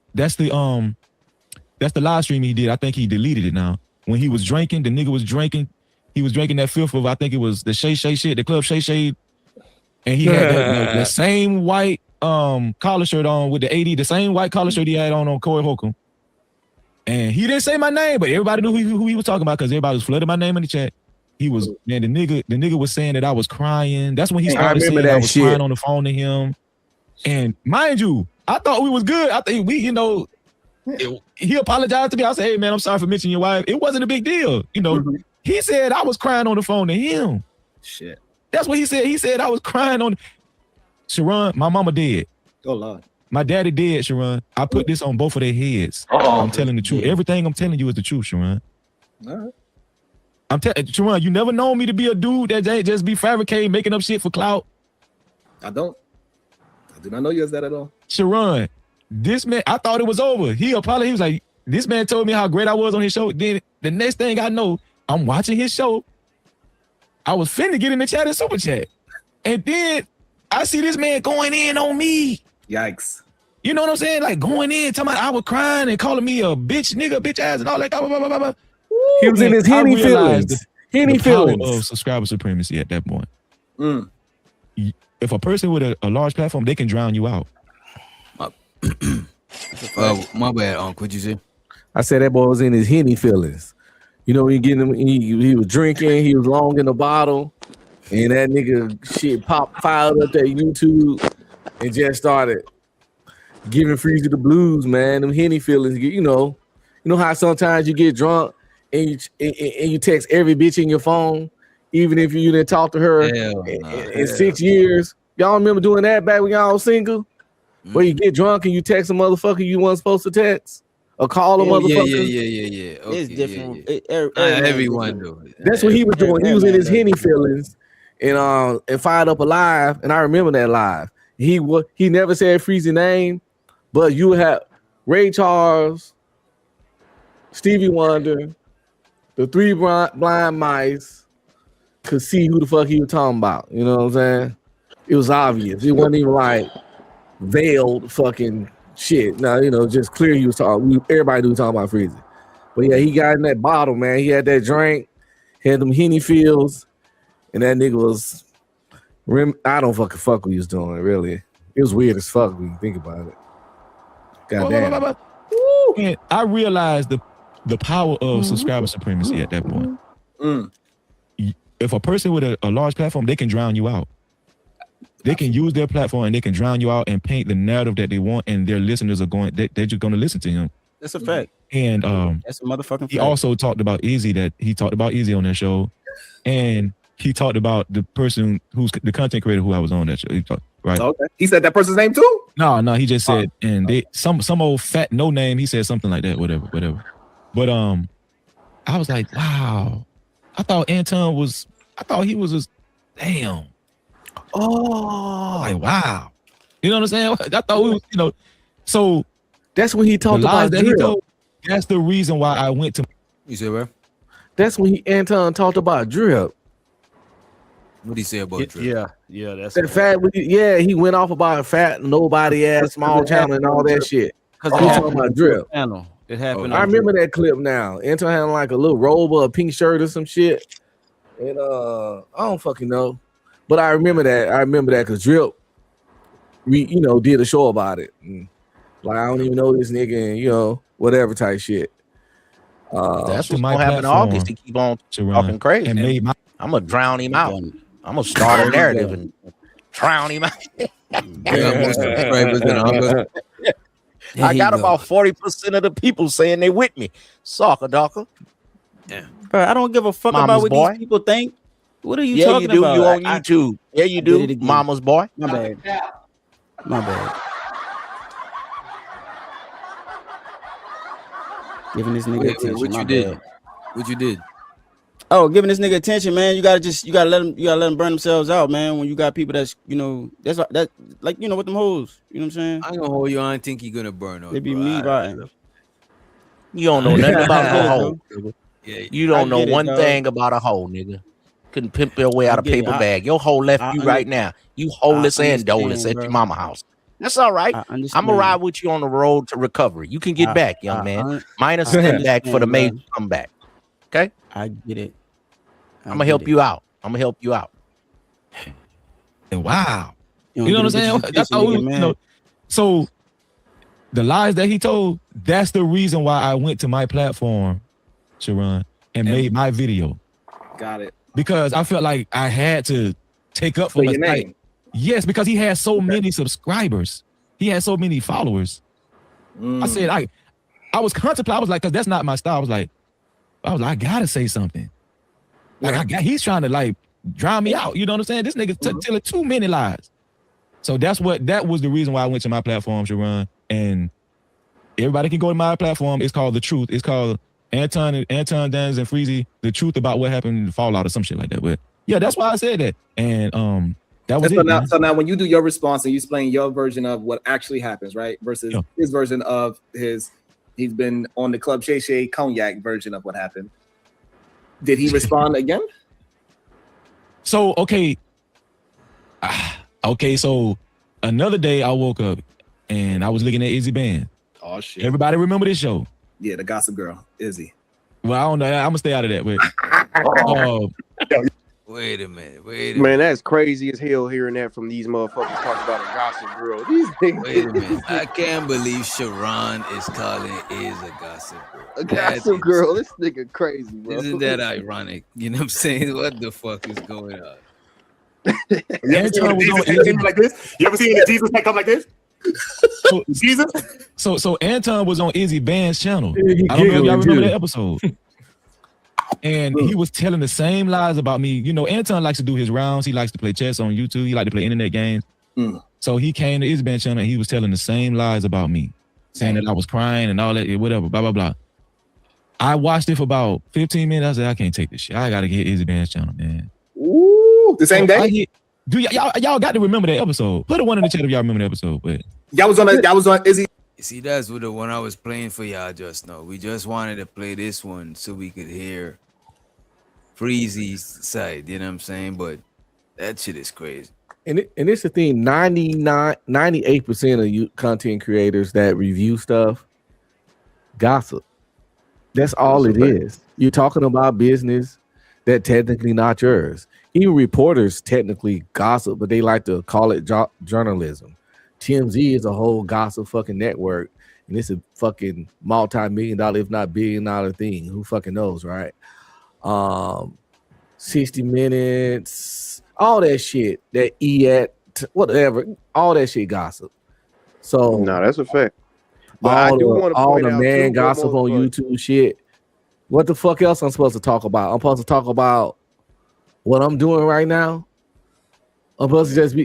live stream he did. I think he deleted it now. When he was drinking, the nigga was drinking. He was drinking that fifth of, I think it was the Shay Shay shit, the Club Shay Shay. And he had the same white collar shirt on with the 80, the same white collar shirt he had on Corey Holcomb. And he didn't say my name, but everybody knew who he was talking about because everybody was flooding my name in the chat. He was, man, the nigga was saying that I was crying. That's when he started saying that I was crying on the phone to him. And mind you, I thought we was good. I think we, he apologized to me. I said, hey, man, I'm sorry for mentioning your wife. It wasn't a big deal. He said I was crying on the phone to him. Shit. That's what he said. He said I was crying on. Sharon, my mama dead. Oh, Lord. My daddy dead, Sharon. I put this on both of their heads. I'm telling the truth. Everything I'm telling you is the truth, Sharon. All right. I'm telling Sharon, you never known me to be a dude that just be fabricating, making up shit for clout. I do not know you as that at all. Sharon, this man, I thought it was over. He apologized. He was like, this man told me how great I was on his show. Then the next thing I know, I'm watching his show. I was finna get in the chat and super chat. And then I see this man going in on me. Yikes. You know what I'm saying? Like going in, talking about I was crying and calling me a bitch, nigga, bitch ass, and all that. Blah, blah, blah, blah, blah. He was in his Henny feelings. The power of subscriber supremacy at that point. If a person with a large platform, they can drown you out. My bad, Uncle. What'd you say? I said that boy was in his Henny feelings. You know, he was drinking, he was long in the bottle, and that nigga shit fired up that YouTube and just started giving Freezy the blues, man. Them Henny feelings, you know how sometimes you get drunk and you text every bitch in your phone, even if you didn't talk to her in 6 years. Y'all remember doing that back when y'all was single? Where you get drunk and you text a motherfucker you weren't supposed to text or call a motherfucker. Yeah. Okay, It's different. Everyone do it. That's what he was doing. He was in his Henny feelings and fired up a live, and I remember that live. He never said Freezy's name, but you have Ray Charles, Stevie Wonder, the three blind mice could see who the fuck he was talking about. You know what I'm saying? It was obvious. It wasn't even like veiled fucking shit. No, just clear he was talking. Everybody knew talking about Freezy. But yeah, he got in that bottle, man. He had that drink, had them Henny feels, and that nigga was. I don't fuck what he was doing. Really, it was weird as fuck when you think about it. Goddamn. And I realized the power of subscriber supremacy at that point. If a person with a large platform, they can drown you out. They can use their platform and they can drown you out and paint the narrative that they want, and their listeners are they're just going to listen to him. That's a fact. And that's a motherfucking fact. He also talked about Easy on that show, and he talked about the person who's the content creator who I was on that show. Right? Okay. He said that person's name too? No, he just said, and they some old fat no name. He said something like that, whatever. But I was like, wow. I thought Anton was. I thought he was just damn. Oh, like wow. You know what I'm saying? I thought we was, So that's when he talked about that drill. That's the reason why I went to. You said where? That's when Anton talked about drip. What did he say about drip? Yeah, that's that fat. He went off about fat, nobody ass, small channel, and all that shit. Because he talking about drip. It happened. I remember that clip now. Anton had like a little robe or a pink shirt or some shit, and I don't fucking know, but I remember that because drip, we did a show about it. And, like I don't even know this nigga, and whatever type shit. That's what's gonna happen in August. He keep on talking crazy. And I'm gonna drown him out. I'm gonna start a narrative and drown him out. I got about 40% of the people saying they with me. Soccer Docker. Yeah. Bro, I don't give a fuck about what these people think. What are you talking about? about? You on YouTube. Yeah, you do. Mama's boy. My bad. Giving this nigga attention. What you did? Oh, giving this nigga attention, man. You gotta let them burn themselves out, man. When you got people that's that like with them hoes. You know what I'm saying? I ain't gonna hold you. I don't think he gonna burn up. They be me, right? You don't know nothing about no hoe. Yeah, you don't know one thing about a hoe, nigga. Couldn't pimp your way out of paper bag. Your hoe left you right now. You holeless and doleless at your mama house. That's all right. I'm gonna ride with you on the road to recovery. You can get back, young man. Minus step back for the major comeback. Okay? I get it. I'm gonna help you out. And wow. You know what I'm saying? That's how we, So the lies that he told, that's the reason why I went to my platform, Sharon, and made my video. Got it. Because I felt like I had to take up for your name. Yes, because he had so many subscribers. He had so many followers. I said, I was contemplating. I was like, because that's not my style. I was like, I gotta say something. Like he's trying to drown me out. You know what I'm saying? This nigga telling too many lies. So that was the reason why I went to my platform, Sharon. And everybody can go to my platform. It's called The Truth. It's called Anton Dance and Freezy, The Truth About What Happened in the Fallout or some shit like that. But yeah, that's why I said that. And that was it. So now when you do your response and you explain your version of what actually happens, right? Versus his version of he's been on the Club Shay Shay Cognac version of what happened. Did he respond again? So, so another day I woke up and I was looking at Izzy Band. Oh shit! Everybody remember this show? Yeah, the Gossip Girl, Izzy. Well, I don't know. I'm gonna stay out of that. But wait a minute. Man, that's crazy as hell hearing that from these motherfuckers talking about a Gossip Girl. These niggas. Wait a minute. I can't believe Sharon is calling Iz a Gossip Girl. A Gossip Girl. This nigga crazy, bro. Isn't that ironic? You know what I'm saying? What the fuck is going on? You ever seen when Jesus came like this? You ever seen when Jesus come like this? Jesus. So Anton was on Izzy Band's channel. I don't know if y'all remember that episode. And he was telling the same lies about me. You know, Anton likes to do his rounds. He likes to play chess on YouTube. He likes to play internet games. So he came to Izzy Band's channel and he was telling the same lies about me, saying that I was crying and all that, whatever, blah, blah, blah. I watched it for about 15 minutes. I said, I can't take this shit. I got to get Izzy Band's channel, man. Ooh, the same day? Y'all got to remember that episode. Put a one in the chat if y'all remember the episode. But Y'all was on Izzy. See, that's what the one I was playing for y'all just now. We just wanted to play this one so we could hear Freezy's side, you know what I'm saying? But that shit is crazy. And it's the thing, 98% of you content creators that review stuff, gossip. That's all it is. You're talking about business that technically not yours. Even reporters technically gossip, but they like to call it journalism. TMZ is a whole gossip fucking network, and it's a fucking multi-million-dollar, if not billion-dollar thing. Who fucking knows, right? 60 Minutes, all that shit, that whatever, all that shit gossip. So no, that's a fact. But I do want to point out all the man gossip on YouTube shit. What the fuck else I'm supposed to talk about? I'm supposed to talk about what I'm doing right now. I'm supposed to just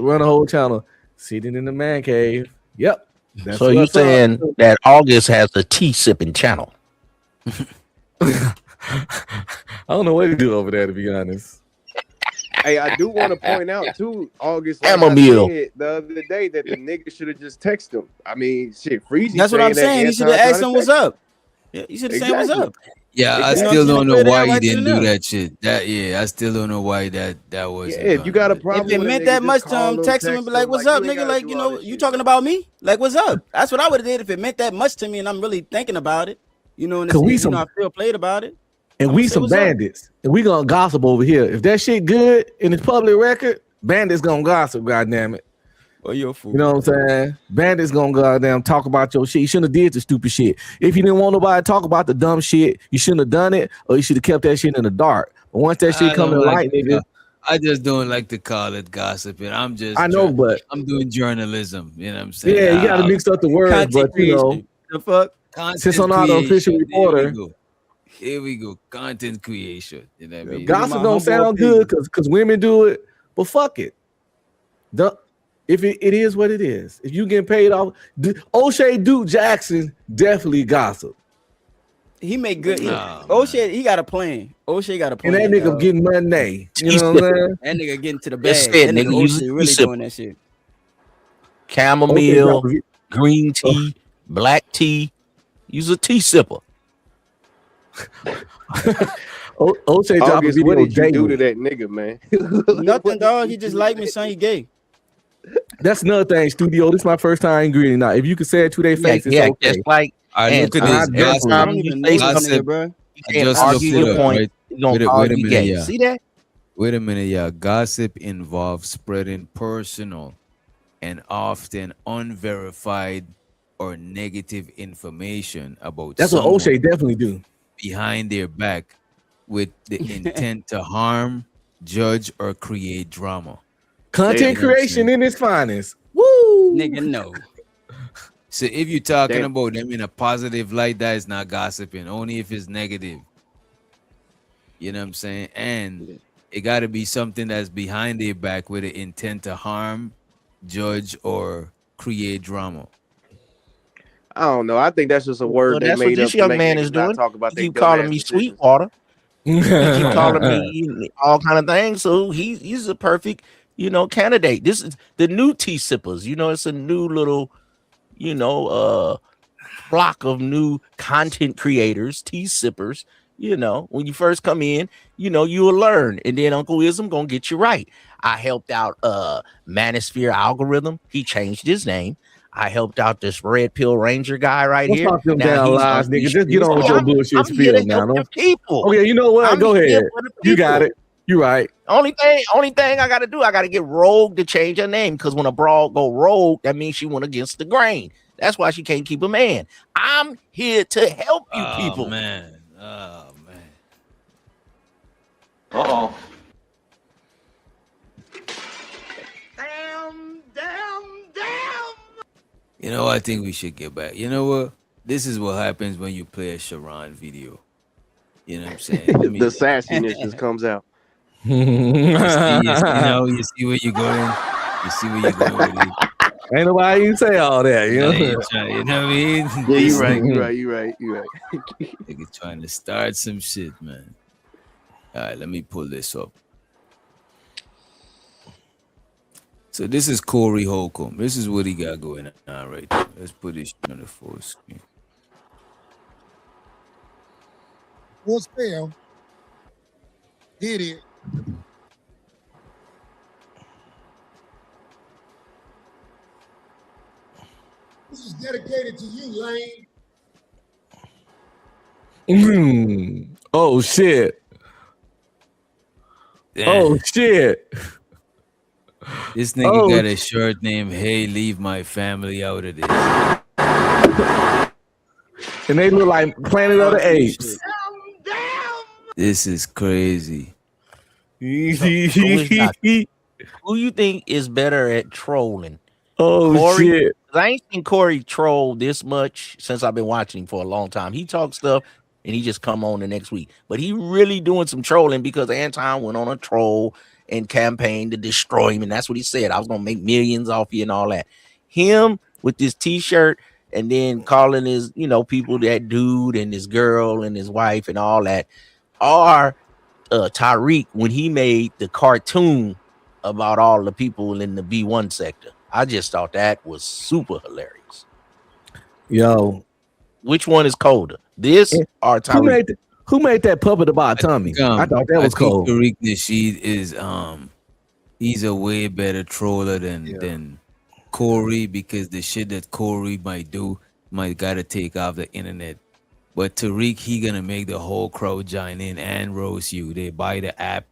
run a whole channel sitting in the man cave. Yep. So you're saying that August has a tea sipping channel? I don't know what to do over there, to be honest. Hey, I do want to point out too, August, like Chamomile. I said the other day, that the nigga should have just texted him. I mean, shit, Freezy. That's what I'm saying. He should have asked him what's up. Yeah, you should have said what's up. Yeah, I still don't know why he didn't do that shit. I still don't know why that was. Yeah, if you got a problem, if it meant that much to him, text him and be like, "What's up, nigga?" Like, you know, you talking about me? Like, what's up? That's what I would have did if it meant that much to me, and I'm really thinking about it. You know, and I feel played about it. And we some bandits, and we gonna gossip over here. If that shit good and it's public record, bandits gonna gossip. Goddamn it! Oh, you're a fool. You know what I'm saying? Bandits gonna goddamn talk about your shit. You shouldn't have did the stupid shit. If you didn't want nobody to talk about the dumb shit, you shouldn't have done it, or you should have kept that shit in the dark. But once that shit come to light, nigga, I just don't like to call it gossiping. I'm doing journalism. You know what I'm saying? Yeah, you gotta mix up the words, but you know, the fuck. Since I'm not an official reporter. Here we go. Content creation. You know what I mean? Gossip don't sound good because women do it, but fuck it. If it is what it is. If you get paid off, O'Shea Duke Jackson definitely gossip. He make good. O'Shea, he got a plan. O'Shea got a plan. And that nigga getting money. You know what I'm saying? That nigga getting to the bag. That's it, that nigga O'Shea really doing that shit. Chamomile, green tea, black tea. He's a tea sipper. O'Shea dropped a video. What did you do to that nigga, man? Nothing, dog. He just like me, son. He gay. That's another thing, studio. This is my first time agreeing. Now, if you could say it to their face, it's okay. Just like look at this. I don't even know this nigga, bro. Just argue your point. Wait a minute, yeah. See that? Wait a minute, yeah. Gossip involves spreading personal and often unverified or negative information about. That's what O'Shea definitely do. Behind their back, with the intent to harm, judge, or create drama. Content creation in its finest. Woo! Nigga, no. So if you're talking about them in a positive light, that is not gossiping. Only if it's negative. You know what I'm saying? And it got to be something that's behind their back with the intent to harm, judge, or create drama. I don't know. I think that's just a word they made up. That's what this young man is doing. He keep calling me Sweetwater. He keep calling me all kind of things. So he's a perfect, candidate. This is the new tea sippers. It's a new little, flock of new content creators, tea sippers. When you first come in, you'll learn, and then Uncle Ism gonna get you right. I helped out Manosphere Algorithm. He changed his name. I helped out this red pill ranger guy right Let's here. talk them Now down he's live, on these nigga. Just get streets. on with Yeah, your bullshit I'm here spiel to now. help the people. Okay, you know what? I'm Go here ahead. for the You got people. it. You right. Only thing I gotta do, I gotta get Rogue to change her name, because when a broad go rogue, that means she went against the grain. That's why she can't keep a man. I'm here to help you people. Man. Oh man. Uh-oh. You know, I think we should get back. You know what? This is what happens when you play a Sharon video. You know what I'm saying? The sassiness just comes out. You see where you're going. You see where you're going with it. Ain't nobody even say all that, you know. You know what I mean? Yeah, you're right. Nigga trying to start some shit, man. All right, let me pull this up. So this is Corey Holcomb. This is what he got going on right there. Let's put this on the full screen. Was fair. Did it. This is dedicated to you, Lane. Oh shit. Damn. Oh shit. This nigga got a shirt named "Hey, leave my family out of this." And they look like Planet of the Apes. This is crazy. Who you think is better at trolling? Oh Corey? shit. I ain't seen Corey troll this much since I've been watching him for a long time. He talks stuff and he just come on the next week. But he really doing some trolling because Anton went on a troll and campaigned to destroy him. And that's what he said. I was gonna make millions off you and all that. Him with this t-shirt and then calling his, people that dude and his girl and his wife and all that. Or Tariq when he made the cartoon about all the people in the B1 sector. I just thought that was super hilarious. Yo, which one is colder, this or Tariq? Who made that puppet about Tommy? I thought that was cold. Tariq Nasheed is he's a way better troller than Corey, because the shit that Corey might do might gotta take off the internet. But Tariq, he gonna make the whole crowd join in and roast you. They buy the app,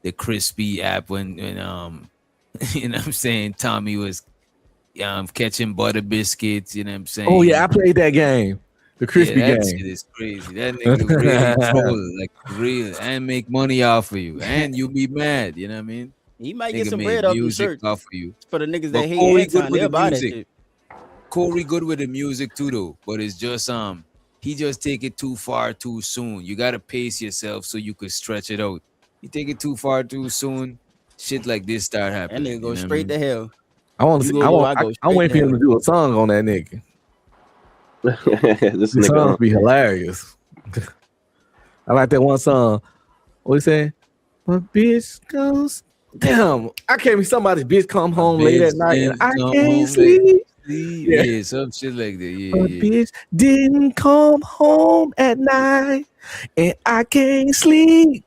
the Crispy app when you know what I'm saying, Tommy was catching butter biscuits, you know what I'm saying? Oh yeah, I played that game. The Crispy that game. shit is crazy. That nigga really troll, like real, and make money off of you. And you be mad, you know what I mean? He might Nigga get some made bread off your music shirt. off of you. For the niggas But that hate Corey Anton, good with they'll the buy that music. shit. Corey good with the music too, though. But it's just he just take it too far too soon. You gotta pace yourself so you could stretch it out. You take it too far too soon, shit like this start happening. That nigga go straight to hell. I want to see. I'm waiting for him to do a song on that nigga. This The nigga. songs be hilarious. I like that one song. What he say? My bitch goes. Damn, I can't be somebody's bitch come home late at night and I can't sleep. Yeah, some shit like that. Yeah, My yeah. bitch didn't come home at night and I can't sleep.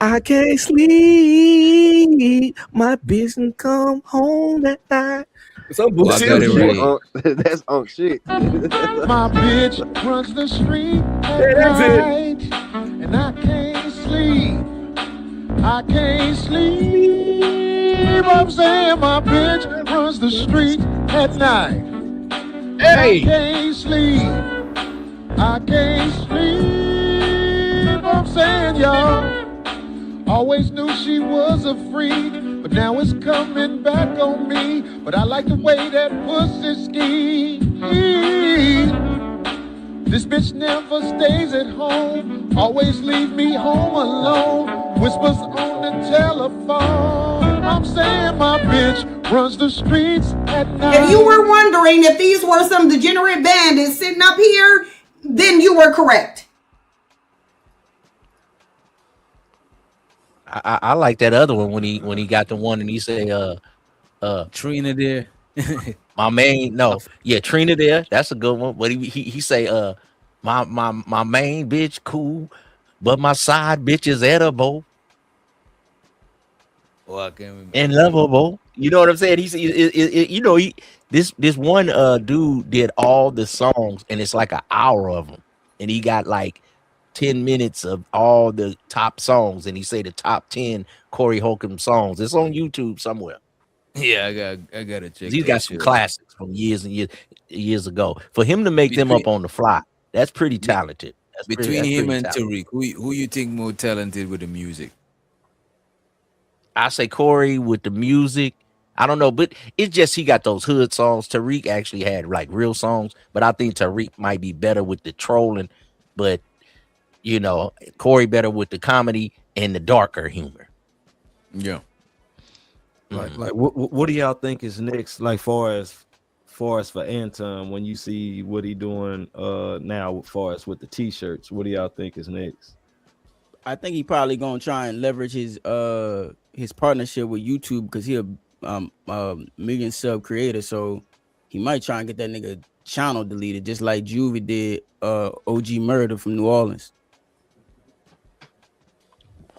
I can't sleep. My bitch didn't come home at night. Some Well, I bullshit. got it right. That's shit. My bitch runs the street at that's it. night, and I can't sleep. I can't sleep. I'm saying my bitch runs the street at night. Hey. I can't sleep. I can't sleep. I'm saying, y'all. Always knew she was a freak, but now it's coming back on me. But I like the way that pussy ski. This bitch never stays at home, always leave me home alone. Whispers on the telephone. I'm saying my bitch runs the streets at night. If you were wondering if these were some degenerate bandits sitting up here, then you were correct. I like that other one when he got the one and he say Trina there. My main Trina there. That's a good one. But he say my main bitch cool, but my side bitch is edible. Oh, I can't remember. And lovable. You know what I'm saying? This one dude did all the songs, and it's like an hour of them, and he got like 10 minutes of all the top songs, and he say the top 10 Corey Holcomb songs. It's on YouTube somewhere. Yeah, I gotta check. He's got some classics from years and years ago. For him to make them up on the fly, that's pretty talented. Between him and Tariq, who you think more talented with the music? I say Corey with the music. I don't know, but it's just he got those hood songs. Tariq actually had like real songs, but I think Tariq might be better with the trolling. But you know, Corey better with the comedy and the darker humor. Yeah. Like what do y'all think is next? Like far as for Anton, when you see what he doing now, as far as with the t-shirts, what do y'all think is next? I think he probably gonna try and leverage his partnership with YouTube because he a million sub creator, so he might try and get that nigga channel deleted, just like Juvie did OG Murder from New Orleans.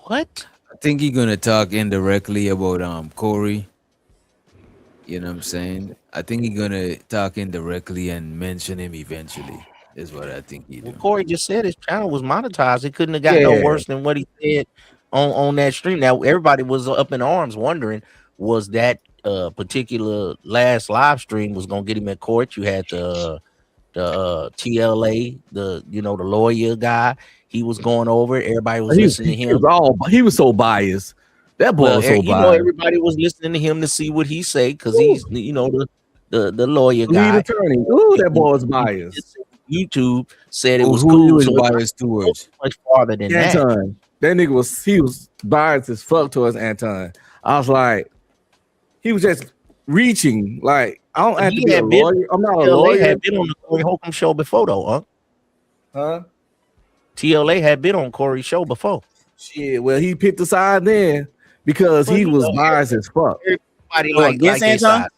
What? I think he's gonna talk indirectly about Corey. You know what I'm saying? I think he's gonna talk indirectly and mention him eventually. Is what I think he do. Well, Corey just said his channel was monetized. It couldn't have got no worse than what he said on that stream. Now everybody was up in arms wondering, was that particular last live stream was gonna get him in court? You had the TLA, the lawyer guy. He was going over it. Everybody was listening to him. He was so biased. That boy was so biased. Everybody was listening to him to see what he say because he's the lawyer guy. Lead attorney. Ooh, that boy was biased. YouTube said it was cool. He was biased towards much farther than Anton. That nigga was biased as fuck towards Anton. I was like, he was just reaching. Like, I don't have to be a lawyer. I'm not a lawyer. Had been on the Corey Holcomb show before though, huh? TLA had been on Corey's show before. Shit, well, he picked the side then because he was biased as fuck. Everybody like his side.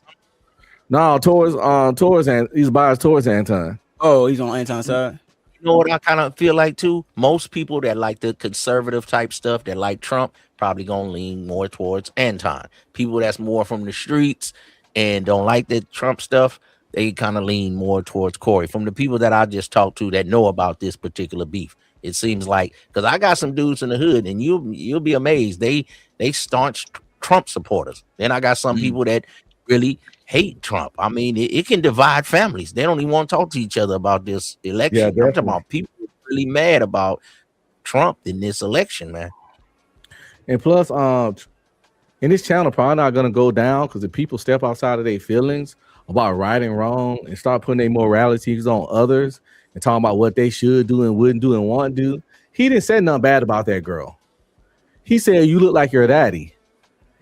No, towards and he's biased towards Anton. Oh, he's on Anton's side. You know what I kind of feel like too? Most people that like the conservative type stuff, that like Trump, probably gonna lean more towards Anton. People that's more from the streets and don't like the Trump stuff, they kind of lean more towards Corey. From the people that I just talked to that know about this particular beef, it seems like, because I got some dudes in the hood, and you'll be amazed. They staunch Trump supporters. Then I got some people that really hate Trump. I mean, it can divide families. They don't even want to talk to each other about this election. Yeah, I'm talking about people really mad about Trump in this election, man. And plus, in this channel, probably not gonna go down because if people step outside of their feelings about right and wrong and start putting their moralities on others and talking about what they should do and wouldn't do and want to do, he didn't say nothing bad about that girl. He said, "You look like your daddy."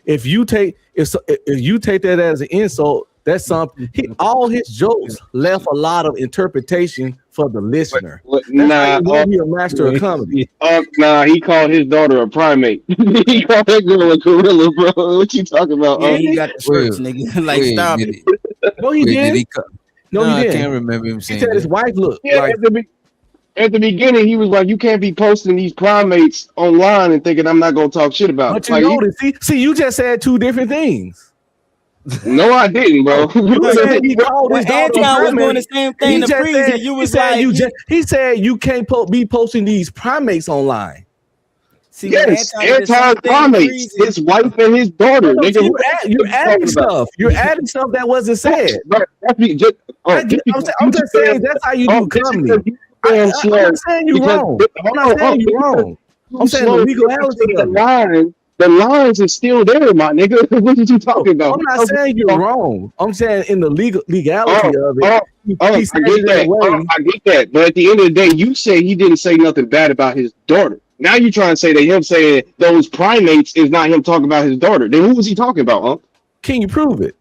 If you take that as an insult, that's something. All his jokes left a lot of interpretation for the listener. Nah, he a master of comedy. Nah, he called his daughter a primate. He called that girl a gorilla, bro. What you talking about? Yeah, he got the shirts, nigga. Like, stop it. No, he didn't. He didn't. I can't remember him saying He said his wife looked like. At the beginning, he was like, "You can't be posting these primates online and thinking I'm not gonna talk shit about." But you like, notice, see, you just said two different things. No, I didn't, bro. You said he called his daughter Anton was primate. doing the same thing to Freezy. You was like, he said you can't be posting these primates online. See, yes, Anton primates, his wife and his daughter. No, Nigga, you're adding stuff. You're adding stuff that wasn't said. I'm just saying that's how you do comedy. I'm not saying you're wrong. I'm not saying you're wrong. I'm saying the legality of it. The lines are still there, my nigga. What are you talking about? I'm not saying you're wrong. I'm saying in the legality of it. I get that. I get that. But at the end of the day, you say he didn't say nothing bad about his daughter. Now you're trying to say that him saying those primates is not him talking about his daughter. Then who was he talking about, huh? Can you prove it?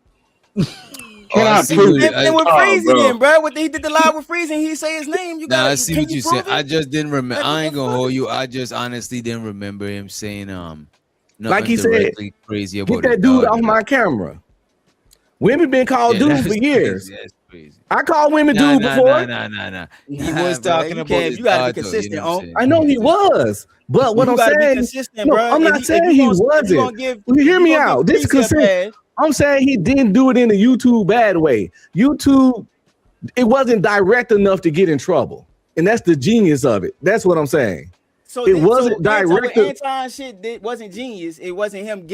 Can I prove it? And with Freezy then, bro. He did the live with Freezy and he say his name. I see what you said. I just didn't remember. I ain't gonna hold you. I just honestly didn't remember him saying like he said, crazy about get that dude off my camera. Women been called dude for years. crazy. I called women dude before. Nah. He was talking about his you gotta be daughter, consistent. you know what I'm saying? I know he was, but what You I'm gotta be saying, consistent, no, bro. I'm not saying he wasn't. Well, hear me out. This is consistent. I'm saying he didn't do it in a YouTube bad way. YouTube, it wasn't direct enough to get in trouble, and that's the genius of it. That's what I'm saying. So it wasn't direct. Anton shit wasn't genius. It wasn't him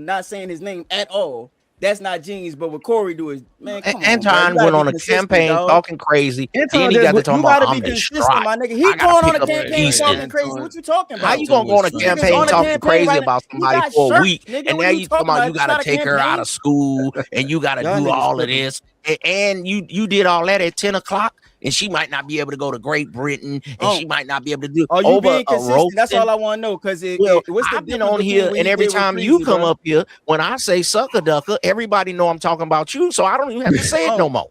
not saying his name at all. That's not genius. But what Corey do is, man, come Anton went on a campaign talking crazy. Then he got to talking about I'm distraught. My nigga. He going on a campaign talking crazy. What you talking about? How you gonna go on a campaign talking crazy about somebody for a week, and now you talking about you gotta take her out of school and you gotta do all of this, and you did all that at 10 o'clock. And she might not be able to go to Great Britain, and she might not be able to do. Are you being consistent? That's all I want to know. Because I've been on here, and every time you come up here, when I say sucker ducker, everybody know I'm talking about you, so I don't even have to say it no more.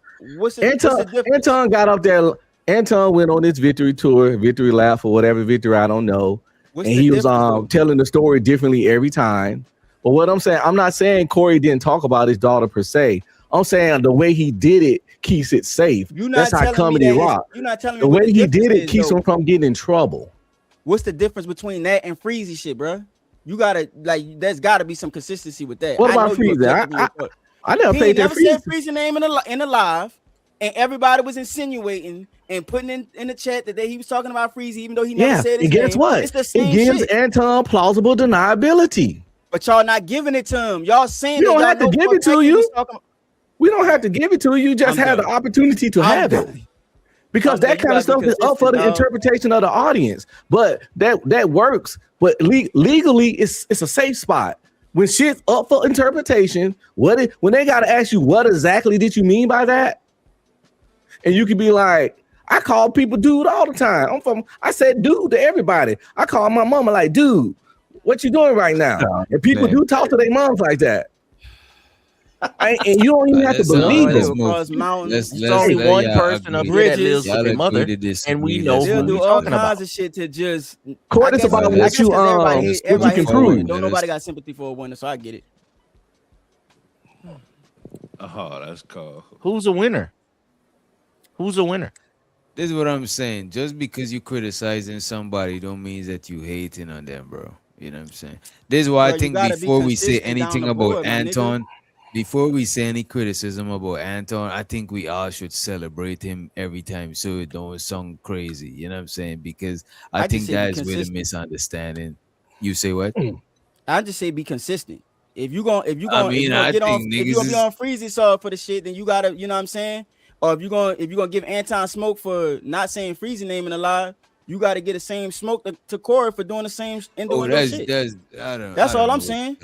Anton got up there. Anton went on this victory tour, victory lap, or whatever victory, I don't know. And he was telling the story differently every time. But what I'm saying, I'm not saying Corey didn't talk about his daughter per se. I'm saying the way he did it keeps it safe. That's how comedy rock. You're not telling me the way he did it keeps him from getting in trouble. What's the difference between that and Freezy shit, bro? You gotta there's gotta be some consistency with that. What about Freezy? I never played that Freezy name in the live, and everybody was insinuating and putting in the chat that he was talking about Freezy, even though he never said his name. And guess what? It's the same it gives shit. Anton plausible deniability. But y'all not giving it to him. Y'all saying we don't have to give it to you. We don't have to give it to you. You just have the opportunity to have it. Because that kind of stuff is up for the interpretation of the audience. But that works. But legally, it's a safe spot. When shit's up for interpretation, when they gotta ask you what exactly did you mean by that, and you can be like, I call people dude all the time. I said dude to everybody. I call my mama like, dude, what you doing right now? And people do talk to their moms like that. And you don't even have to believe it. There's only one person up here that lives with their mother, and we know who do we're all talking kinds about. of shit to just. Court is about what you can prove. Don't nobody got sympathy for a winner, so I get it. Oh, that's cool. Who's a winner? Who's a winner? This is what I'm saying. Just because you criticizing somebody don't mean that you hating on them, bro. You know what I'm saying? This is why I think before we say anything about Anton, before we say any criticism about Anton, I think we all should celebrate him every time so it don't sound crazy. You know what I'm saying? Because I think that is where the misunderstanding. You say what? I just say be consistent. If you gonna be on Freezy Saw for the shit, then you gotta, you know what I'm saying? Or if you're gonna give Anton smoke for not saying Freezy name in the live, you got to get the same smoke to Corey for doing the same shit. That's all I'm saying.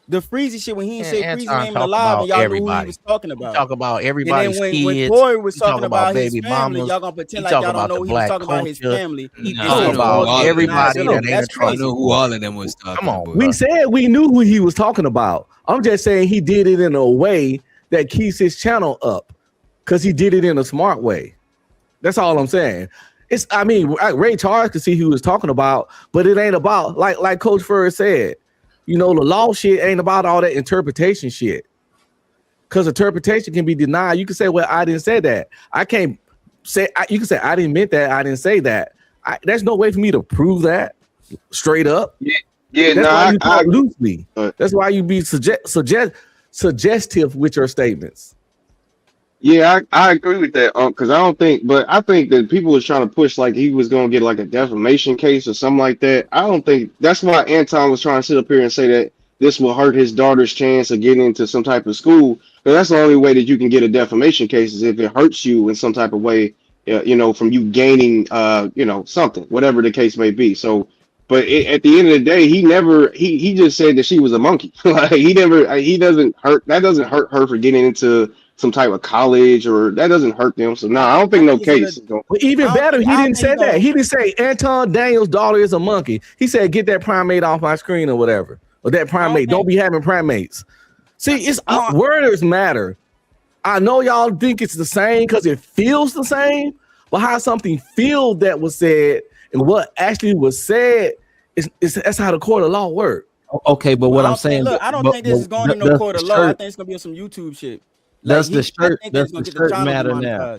The Freezy shit when he didn't say Freezy name in the live, and y'all knew who he was talking about. Talk about everybody's kids. When Corey was talking about his baby family, mamas, y'all gonna pretend like y'all don't know he was talking about his family. He talking about everybody that ain't I know who all of them was talking about. We said we knew who he was talking about. I'm just saying he did it in a way that keeps his channel up because he did it in a smart way. That's all I'm saying. Ray Charles could see who he was talking about, but it ain't about like Coach Furr said. You know, the law shit ain't about all that interpretation shit. Because interpretation can be denied. You can say, well, I didn't say that. I can't say, you can say, I didn't mean that. I didn't say that. There's no way for me to prove that straight up. Yeah, that's why you talk loosely. That's why you be suggestive with your statements. Yeah, I agree with that, because I think that people was trying to push like he was gonna get like a defamation case or something like that. I don't think that's why Anton was trying to sit up here and say that this will hurt his daughter's chance of getting into some type of school. Because that's the only way that you can get a defamation case is if it hurts you in some type of way, from you gaining, something, whatever the case may be. So, but at the end of the day, he just said that she was a monkey. Like that doesn't hurt her for getting into some type of college, or that doesn't hurt them. So no, I don't think no case is going. Well, even better, he didn't say that. He didn't say Anton Daniels' daughter is a monkey. He said, get that primate off my screen or whatever. Or that primate. Don't be having primates. See, it's words matter. I know y'all think it's the same because it feels the same, but how something feels that was said and what actually was said that's how the court of law works. Okay, but what I'm saying, look, I don't think this is going to no court of law. I think it's gonna be some YouTube shit. Does the shirt matter now?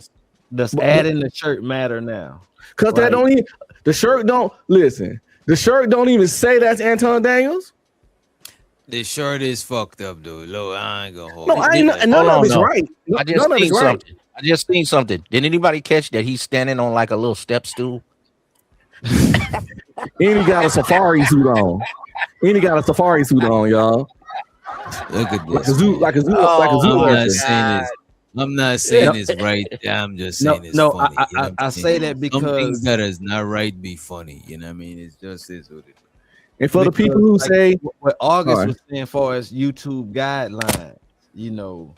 Does adding the shirt matter now? Because that don't even the shirt don't listen. The shirt don't even say that's Anton Daniels. The shirt is fucked up, dude. Look, I ain't gonna hold. No, I ain't. None of it's right. I just seen something. I just seen something. Did anybody catch that he's standing on like a little step stool? And he got a safari suit on. Y'all. Look at Like this. a zoo. I'm not saying it's right. I'm just saying it's funny. I say that because some things that is not right be funny. You know what I mean? It's just is what it is. And for the people who say what August was saying, for as YouTube guidelines, you know,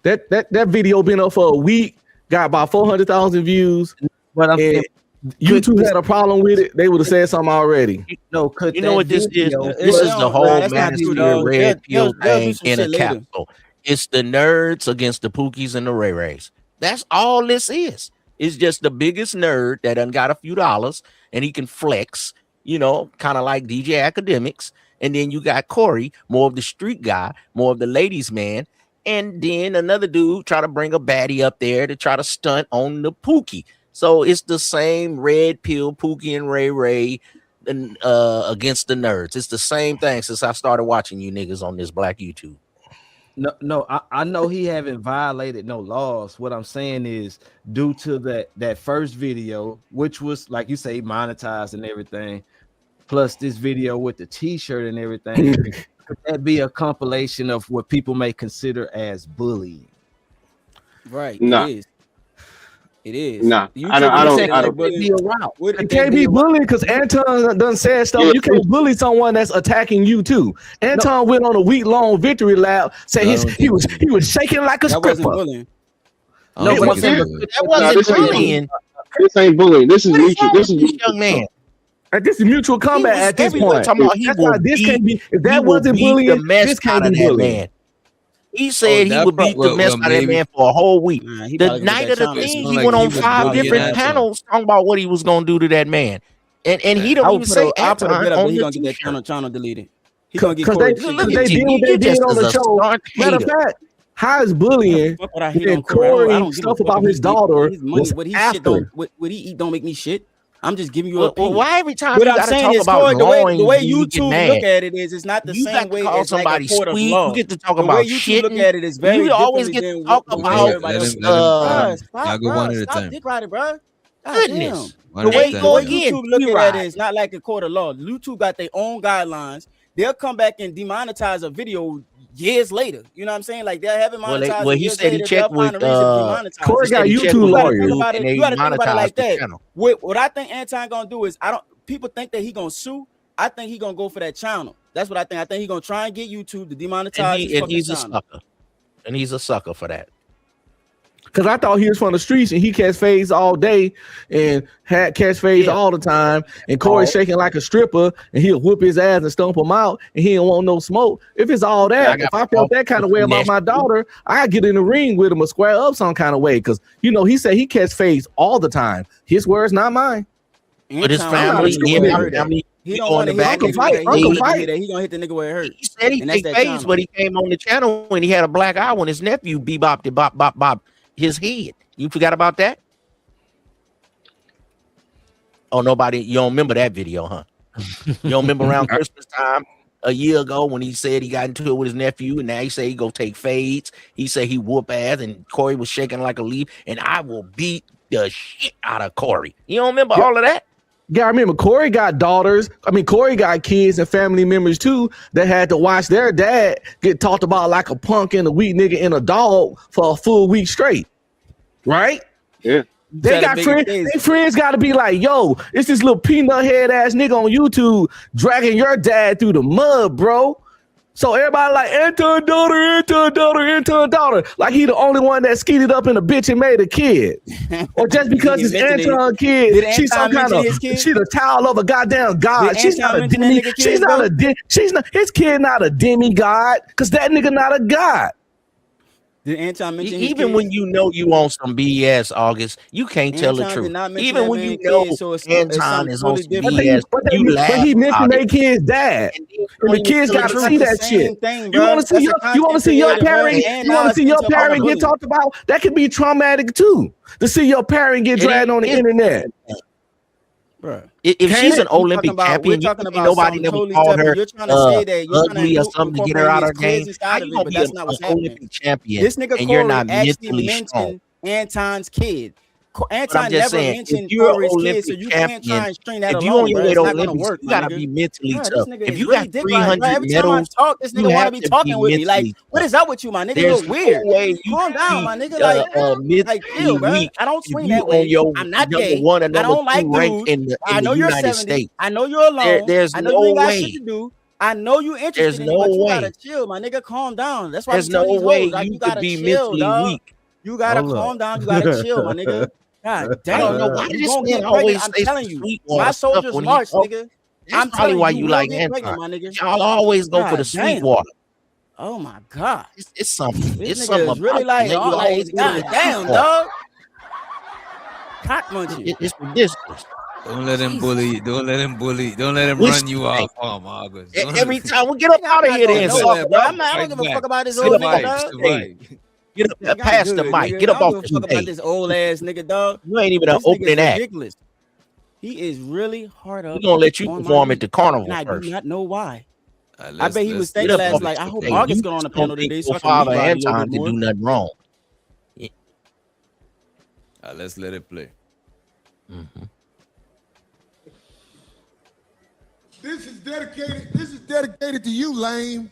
that video been up for a week, got about 400,000 views. But I'm saying, YouTube had a problem with it, they would have said something already. No, you know what this is? This is the whole Manosphere red pill thing in a capsule. It's the nerds against the Pookies and the Ray Rays. That's all this is. It's just the biggest nerd that done got a few dollars and he can flex, you know, kind of like DJ Academics. And then you got Corey, more of the street guy, more of the ladies' man. And then another dude try to bring a baddie up there to try to stunt on the Pookie. So it's the same red pill Pookie and Ray Ray against the nerds. It's the same thing since I started watching you niggas on this black YouTube. No, I know he haven't violated no laws. What I'm saying is due to that first video, which was like you say monetized and everything, plus this video with the t-shirt and everything, could that be a compilation of what people may consider as bullying? Right. No. It is. Nah, I don't. It can't be bullying because Anton done said stuff. You can't bully someone that's attacking you too. Anton went on a week-long victory lap, saying he was shaking like a stripper. That wasn't bullying. This ain't bullying. This is mutual. This is young man. This is mutual combat at this point. This can't be. If that wasn't bullying, this can't be bullying. He said he would beat the mess out of that man for a whole week. The night of the thing, he went on 5 different panels talking about what he was going to do to that man. And he don't even say Anton on he the gonna get that channel deleted. He gonna get because they did what they did on the show. Matter of fact, how is bullying and Corey stuff about his daughter what he after? What he eat don't make me shit. I'm just giving you a opinion. Why every time what you I'm gotta saying talk is, about Corey, the way you YouTube get look mad. at it is, it's not the You same got to way call as like somebody a court of sweet. law. You get to talk The about way YouTube look shitting. at it is very You always get differently to talk than about everybody else. Y'all go one at a Stop time. dick riding, bro. Goodness. One The at a way time, go y'all. YouTube looking at it is not like a court of law. YouTube got their own guidelines. They'll come back and demonetize a video years later. You know what I'm saying? Like they'll have it monetized. Well, he said he checked with Corey got YouTube lawyers. You gotta think about it like that. What I think Anton gonna do is people think that he gonna sue. I think he gonna go for that channel. That's what I think. I think he gonna try and get YouTube to demonetize. And he's a sucker. And he's a sucker for that. Because I thought he was from the streets and he catch fades all day and had catch fades all the time. And Corey's shaking like a stripper and he'll whoop his ass and stomp him out and he don't want no smoke. If it's all that, if I felt that kind of way about my daughter, I'd get in the ring with him or square up some kind of way. Because, you know, he said he catch fades all the time. His words, not mine. But his family, he don't want to fight. He gonna hit the nigga where it hurt. He said he take fades, but he came on the channel when he had a black eye when his nephew bebopped bop his head. You forgot about that? Oh, nobody, you don't remember that video, huh? You don't remember around Christmas time a year ago when he said he got into it with his nephew and now he say he go take fades. He said he whoop ass and Corey was shaking like a leaf and I will beat the shit out of Corey. You don't remember all of that? Yeah, I remember Corey got daughters. I mean, Corey got kids and family members too that had to watch their dad get talked about like a punk and a weak nigga and a dog for a full week straight. Right? Yeah. They got friends. Their friends got to be like, yo, it's this little peanut head ass nigga on YouTube dragging your dad through the mud, bro. So everybody like Anton daughter. Like he the only one that skeeted up in a bitch and made a kid. Or just because it's Anton kid, she's some kind of she's the towel of a goddamn god. She's not a demi. She's not his kid not a demigod, because that nigga not a god. Did Anton mention even when you know you on some BS, August, you can't tell the Anton did truth. not mention Even that when man you know kids, so it's Anton something is on totally some different. BS, you But laugh he mentioned about their it. kid's dad, and the kids tell the got to truth. see the that same shit. thing, You bro. want to see That's you want to see your content creator, parent. bro. And You now want to it's see your into parent get bullying. talked about. That could be traumatic too. To see your parent get dragged on the internet. Bro. If she's an Olympic we're champion, talking ain't about nobody something never totally called separate. her You're trying to say that you're trying ugly to or something to get her incorporate out his her game. kids inside How of you it, gonna but be that's an not what's happening. Olympic champion This nigga and you're Corey not actually mentally strong? mentioned Anton's kid. But I'm Anton just never saying, if mentioned you're an Corey's kid, so Olympic you can't champion, try and string that if you on along, your bro. way It's to not gonna Olympics, work, you my gotta nigga. be mentally Bro, this tough. nigga If is you really got dick riding, bro. 300 Every time I medals, talk, this you nigga want to have be to talking be with me. Like, mentally what tough. is up with you, my nigga? There's You're no weird. way you Calm down, can my nigga. be Like, chill, mentally bro. weak I don't if swing you that on way. your I'm not number gay. one or I number don't two like ranked dudes. in I the know you're United 70. States. I know you're alone. There's I know you ain't no got shit way. to do. I know you There's interested in it, no but you way. gotta chill, my nigga. Calm down. That's why I be There's no telling these way hoes, like, you you could gotta be chill, mentally dog. weak. You gotta Hold calm up. down. You gotta chill, my nigga. God I damn. don't know why You this gonna man get pregnant. always I'm says telling you. Sweetwater My stuff soldiers when he march, talk. nigga. That's I'm probably telling why you, you will like get Anton. pregnant, my nigga. Y'all always go for God the damn. Sweetwater. Oh my God. It's something. This It's nigga something is really about like, you, man. You always go to God the damn, Sweetwater. dog. Cock munching. It's ridiculous. Don't let him bully. Don't let him bully. Don't let him Listen, run you off, August. every time we get up Nigga, out I'm of not here, going then nowhere, sucker bro. up. I don't give a fuck about this Get old up nigga, off dog. the stage. Get up, Nigga, I'm pass the good, mic. nigga. Get up I don't off give a the fuck about stage. this old ass nigga, dog. You ain't even an This nigga is opening act. ridiculous. He is really hard up. We're gonna let you on my perform at meat, the carnival and I do first. not know why. I Let's bet he was Get thinking up last off like, I the hope stage. August You get on the just don't panel think today so your I can meat father ride a little Anton bit can more. do nothing wrong. Let's let it play. Mm-hmm. This is dedicated to you, lame.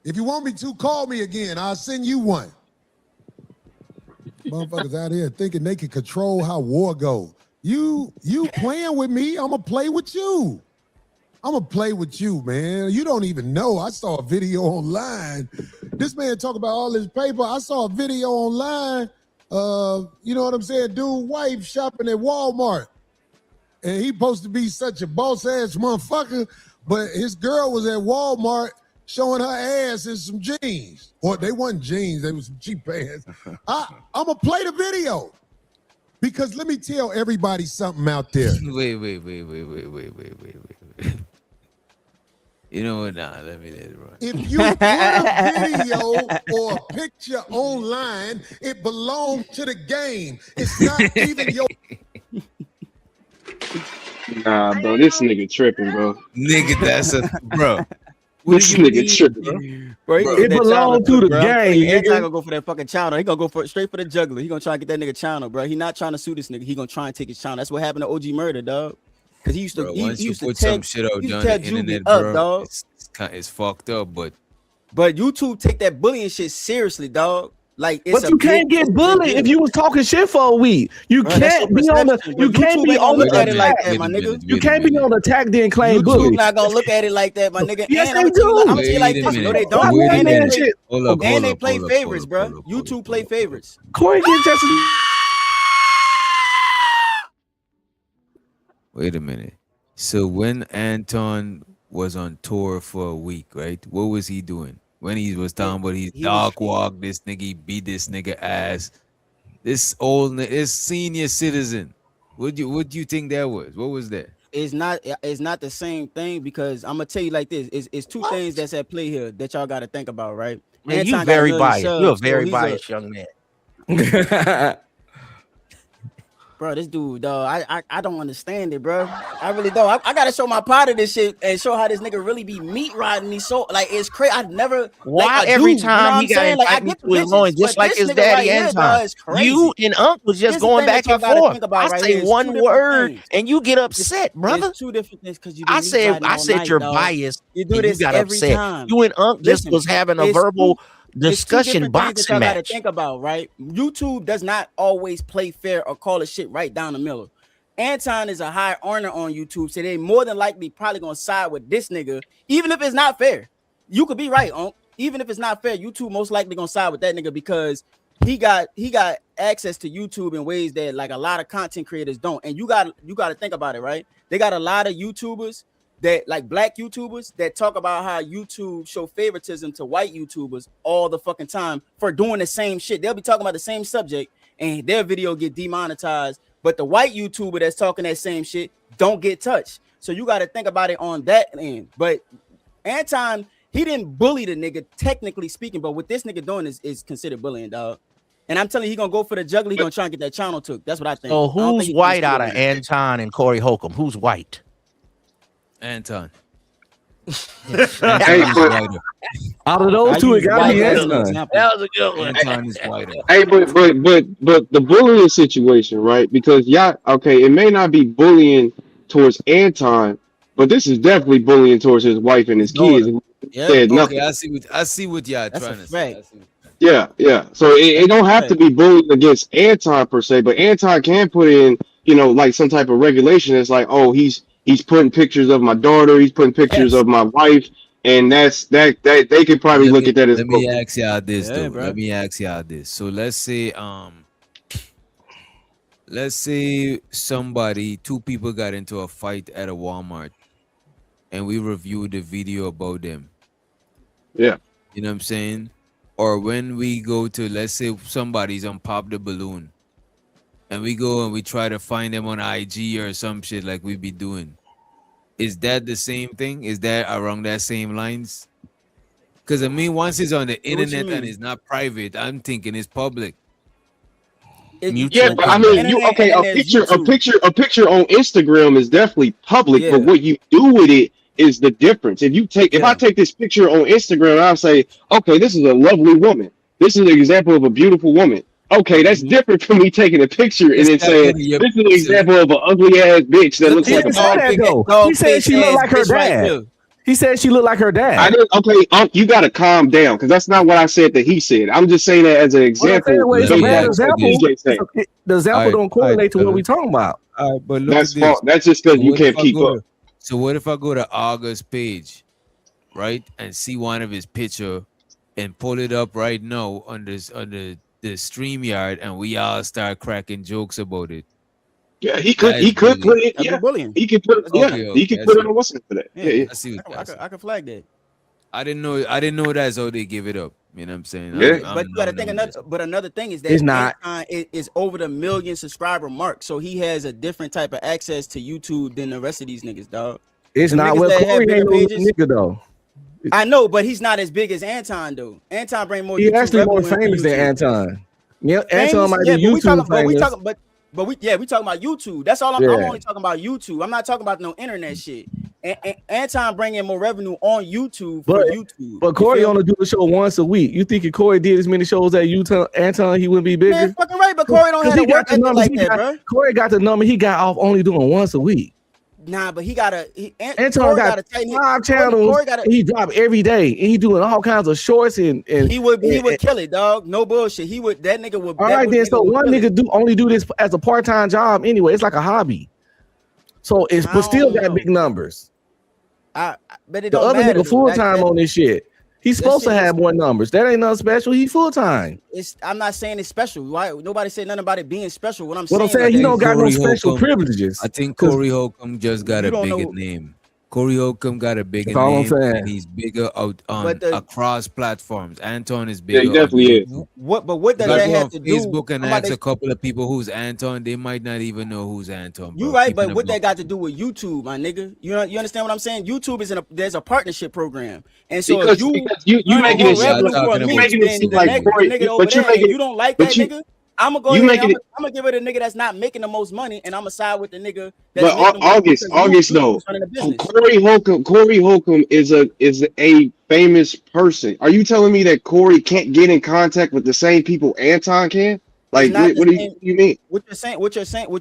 If you want me to, call me again. I'll send you one. Motherfuckers out here thinking they can control how war go. You playing with me, I'm gonna play with you. I'm gonna play with you, man. You don't even know. I saw a video online. This man talk about all his paper. I saw a video online. You know what I'm saying? Dude, wife shopping at Walmart. And he supposed to be such a boss ass motherfucker, but his girl was at Walmart showing her ass in some jeans. Or they wasn't jeans, they was some cheap pants. I'm gonna play the video. Because let me tell everybody something out there. Wait. You know what? Nah, let it run. If you put a video or a picture online, it belongs to the game. It's not even your. Nah, bro, this nigga tripping, bro. Nigga, that's a bro. This nigga tripping, bro. He gonna It get that belongs channel, to the bro. game, Anton nigga. gonna go for that fucking channel. He gonna go for straight for the juggler. He gonna try to get that nigga channel, bro. He not trying to sue this nigga. He gonna try and take his channel. That's what happened to OG Murder, dog. Cause he used to, Bro, he once you used to put tag, some shit out he used on to tag the Juby internet, up, bro, dog. it's fucked up, but YouTube take that bullying shit seriously, dog. Like, it's But you can't get bullied if you was talking shit for a week. You Bro, that's can't your be on the. perception, You bro. can't YouTube be ain't gonna on look the at it like attack. that, my nigga. You can't be on the attack then claim YouTube bully. not gonna look at it like that, my nigga. Yes, and they I'm do. gonna tell you like this. No, they Stop don't. lying, And man, they play, shit. and they play favorites, bro. YouTube play favorites. Corey gets just. wait a minute. So when Anton was on tour for a week, right? What was he doing? When he was talking about his dog walk, this nigga he beat this nigga ass. This senior citizen. What do you think that was? What was that? It's not the same thing because I'm gonna tell you like this. It's two things that's at play here that y'all gotta think about, right? Man, Anton you got very 1 million biased. subs, You're a so very he's biased young man. Bro, this dude, dog, I don't understand it, bro. I really don't. I gotta show my part of this shit and show how this nigga really be meat riding me. So like, it's crazy. I never. Why like, every dude, time he got saying? Like, I invite me get to the his loin, bitches, just but like this his nigga daddy right here, Anton. dog, is crazy. You and Unc was just Here's the going thing that back y'all and gotta forth. think about I right say here. It's one two different word things. and you get upset, brother. It's two different things because you. I said you're dog. biased. You do and this you got every upset. time. You and Unc just Listen, was having a it's verbal It's two discussion different things that boxing y'all gotta match. think about, right? YouTube does not always play fair or call a shit right down the middle. Anton is a high earner on YouTube, so they more than likely probably gonna side with this nigga, even if it's not fair. You could be right, Unc. Even if it's not fair, YouTube most likely gonna side with that nigga because he got access to YouTube in ways that like a lot of content creators don't. And you got to think about it, right? They got a lot of YouTubers that like black YouTubers that talk about how YouTube show favoritism to white YouTubers all the fucking time for doing the same shit. They'll be talking about the same subject and their video get demonetized, but the white YouTuber that's talking that same shit don't get touched. So you got to think about it on that end. But Anton, he didn't bully the nigga, technically speaking, but what this nigga doing is considered bullying, dog. And I'm telling you, he gonna go for the juggler. He gonna try and get that channel took. That's what I think. So who's white out of Anton and Corey Holcomb? Who's white? Anton. Out of those two, it got to be Anton. That was a good one. Anton is whiter. Hey, but the bullying situation, right? Because okay, it may not be bullying towards Anton, but this is definitely bullying towards his wife and his kids. Said nothing. Okay, I see what y'all trying to say. Yeah. So it don't have to be bullying against Anton per se, but Anton can put in, like some type of regulation. It's like, oh, he's putting pictures of my daughter, he's putting pictures of my wife, and that they could probably look at that as. Let me ask y'all this though. Let me ask y'all this. So let's say two people got into a fight at a Walmart, and we reviewed the video about them. Yeah. You know what I'm saying? Or when we go to, let's say somebody's on Pop the Balloon, and we go and we try to find them on IG or some shit like we be doing. Is that the same thing? Is that around that same lines? Because I mean, once it's on the internet and it's not private, I'm thinking it's public. Yeah, but I mean, a picture on Instagram is definitely public, but what you do with it is the difference. If I take this picture on Instagram and I say, okay, this is a lovely woman. This is an example of a beautiful woman. Okay, that's different from me taking a picture and then saying, this is an example of an ugly ass bitch that looks like a He said she looked like her dad. He said she looked like her dad. I didn't. Okay, you got to calm down because that's not what I said that he said. I'm just saying that as an example. The example don't correlate to what we're talking about. But that's just because you can't keep up. So what if I go to August's page, right, and see one of his picture and pull it up right now on the StreamYard, and we all start cracking jokes about it? Yeah, he could put it. Yeah, he could put it. Yeah, he could put it on WhatsApp for that. Yeah. I see. I can flag that. I didn't know that's how they give it up. You know what I'm saying? Yeah. But you got to think another thing is that it's not. It is over the 1 million subscriber mark, so he has a different type of access to YouTube than the rest of these niggas, dog. It's not well. Corey ain't no nigga though. I know, but he's not as big as Anton though. Anton bring more. He's actually more famous than Anton. Yeah, Anton might be YouTube famous. But we talking about YouTube. That's all I'm only talking about YouTube. I'm not talking about no internet shit. And Anton bringing more revenue on YouTube for YouTube. But Corey only do a show once a week. You think if Corey did as many shows as Anton, he wouldn't be bigger? Man, fucking right, but Corey don't have to work like that, bro. Corey got the number he got off only doing once a week. Nah, but he got Anton got 5 channels. He drop every day, and he doing all kinds of shorts and he would kill it, dog. No bullshit. That nigga would. All right, then. So one nigga only do this as a part-time job anyway. It's like a hobby. So but still got big numbers. But it the don't other matter, nigga full time on this shit. He's supposed to have more numbers. That ain't nothing special. He full time. I'm not saying it's special. Why? Nobody said nothing about it being special. What I'm saying, he don't got no special privileges. I think Corey Holcomb just got a bigger name. Corey Holcomb got a bigger name, and he's bigger out on across platforms. Anton is bigger. Yeah, he definitely is. What does that have to do? Facebook and ask a couple of people who's Anton. They might not even know who's Anton. You right, but what that got to do with YouTube, my nigga? You understand what I'm saying? YouTube is there's a partnership program, and so because you making it seem like Corey, but you don't like that nigga. I'm gonna go ahead. I'm gonna give it a nigga that's not making the most money, and I'm gonna side with the nigga. That's August though. Corey Holcomb is a famous person. Are you telling me that Corey can't get in contact with the same people Anton can? Like, what do you mean? What you're saying? I'm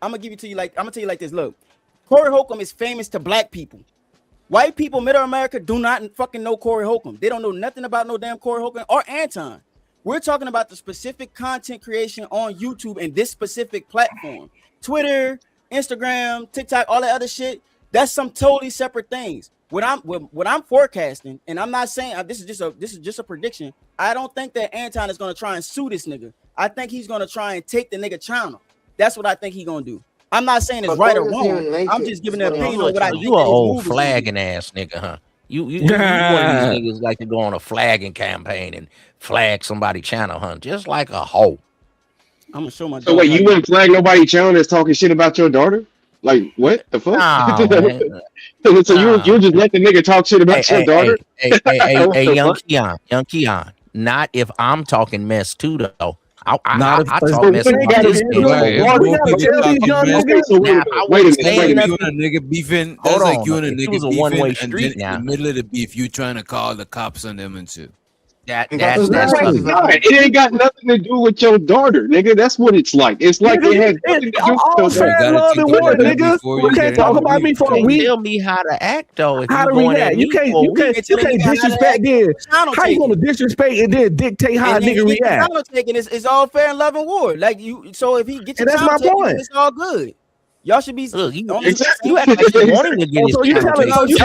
gonna give it to you like I'm gonna tell you like this. Look, Corey Holcomb is famous to black people. White people, Middle America, do not fucking know Corey Holcomb. They don't know nothing about no damn Corey Holcomb or Anton. We're talking about the specific content creation on YouTube and this specific platform. Twitter, Instagram, TikTok, all that other shit, that's some totally separate things. What I'm forecasting, and I'm not saying this is just a prediction. I don't think that Anton is gonna try and sue this nigga. I think he's gonna try and take the nigga channel. That's what I think he's gonna do. I'm not saying it's right or wrong. I'm just giving an opinion on what I think. You an old flagging ass nigga, huh? You one of these niggas like to go on a flagging campaign and flag somebody's channel, huh? Just like a hoe. I'm gonna show my. So wait, you wouldn't flag nobody channel that's talking shit about your daughter? Like what the fuck? Nah, so you just let the nigga talk shit about your daughter? Hey, young Keon. Not if I'm talking mess too though. I talk mess about this nigga beefing. That's like you and a nigga beefing, one-way street and then in the middle of the beef, you trying to call the cops on them and shit. That's it ain't got nothing to do with your daughter, nigga. That's what it's like. It's like it has nothing to do with all fair love and war, nigga. You can't talk about me for a week. Tell me how to act though. How to react? You can't disrespect then. How you gonna disrespect and then dictate how a nigga react? It's all fair and love and war. Like you. So if he gets your that's my point. It's all good. Y'all should be. Look, you act like you wanting to get his. So you telling y'all it's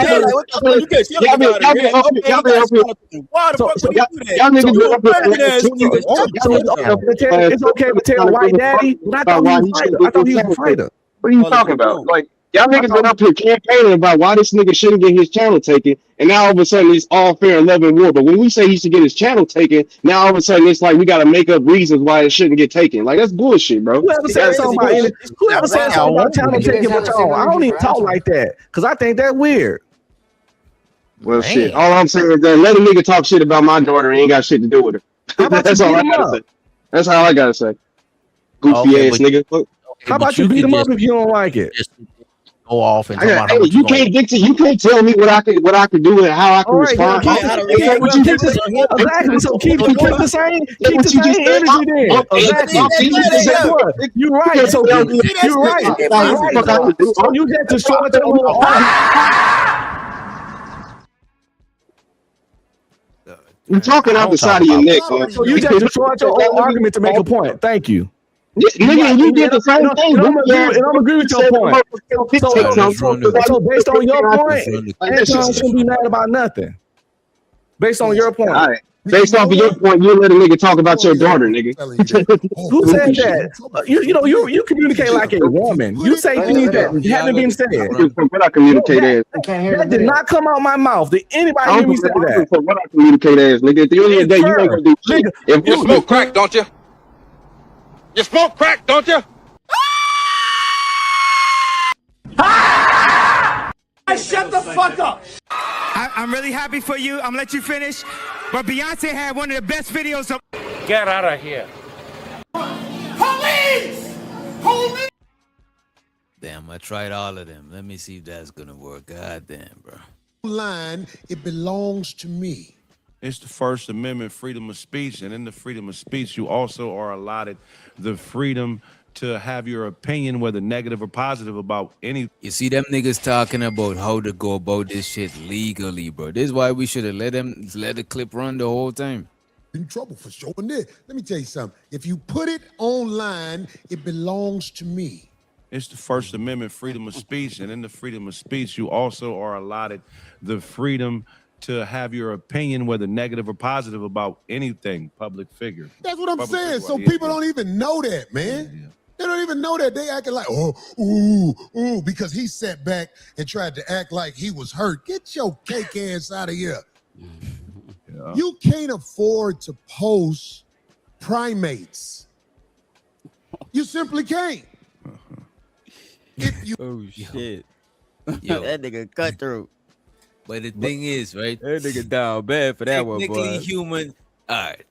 okay to tell white daddy. I thought he was a fighter. What are you talking about? Like y'all niggas been up here campaigning about why this nigga shouldn't get his channel taken, and now all of a sudden it's all fair and love and war. But when we say he should get his channel taken, now all of a sudden it's like we got to make up reasons why it shouldn't get taken. Like that's bullshit, bro. Whoever said something about channel taking my channel? I don't even talk like that because I think that's weird. Well, shit. All I'm saying is that let a nigga talk shit about my daughter and ain't got shit to do with her. That's all I gotta say. That's all I gotta say. Goofy ass nigga. How about you beat him up if you don't like it? Go off and you can't dictate. You can't tell me what I could do and how I can respond. Exactly. So keep the same energy then. Exactly. You're right. So you're right. So you get to show it to you're talking out the side of your neck. So you just destroyed your own argument to make a point. Thank you. Nigga, you did the same thing. And I'm agree with your point. So based on your point, Anton shouldn't be mad about nothing. Based on your point. All right. Based off of your point, you let a nigga talk about your daughter, nigga. Who said that? You communicate like a woman. You say things that haven't been said. What I communicate as. That did not come out my mouth. Did anybody hear me say that? What I communicate as, nigga. At the end of the day, you ain't gonna do shit. You smoke crack, don't you? You smoke crack, don't you? Shut the fuck up! I'm really happy for you. I'm gonna let you finish. But Beyonce had one of the best videos of. Get out of here. Police! Police! Damn, I tried all of them. Let me see if that's gonna work. God damn, bro. Line, it belongs to me. It's the First Amendment, freedom of speech, and in the freedom of speech, you also are allotted the freedom to have your opinion, whether negative or positive, about any. You see them niggas talking about how to go about this shit legally, bro. This is why we should have let the clip run the whole time. In trouble for showing this. Let me tell you something. If you put it online, it belongs to me. It's the First Amendment, freedom of speech, and in the freedom of speech, you also are allotted the freedom to have your opinion, whether negative or positive, about anything, public figure. That's what I'm saying. So people don't even know that, man. Yeah. They don't even know that. They acting like, ooh, because he sat back and tried to act like he was hurt. Get your cake ass out of here. Yeah. You can't afford to post primates. You simply can't. If you shit. Yo. That nigga cutthroat. But the thing is, right? That nigga down bad for that one, boy. Technically human. All right.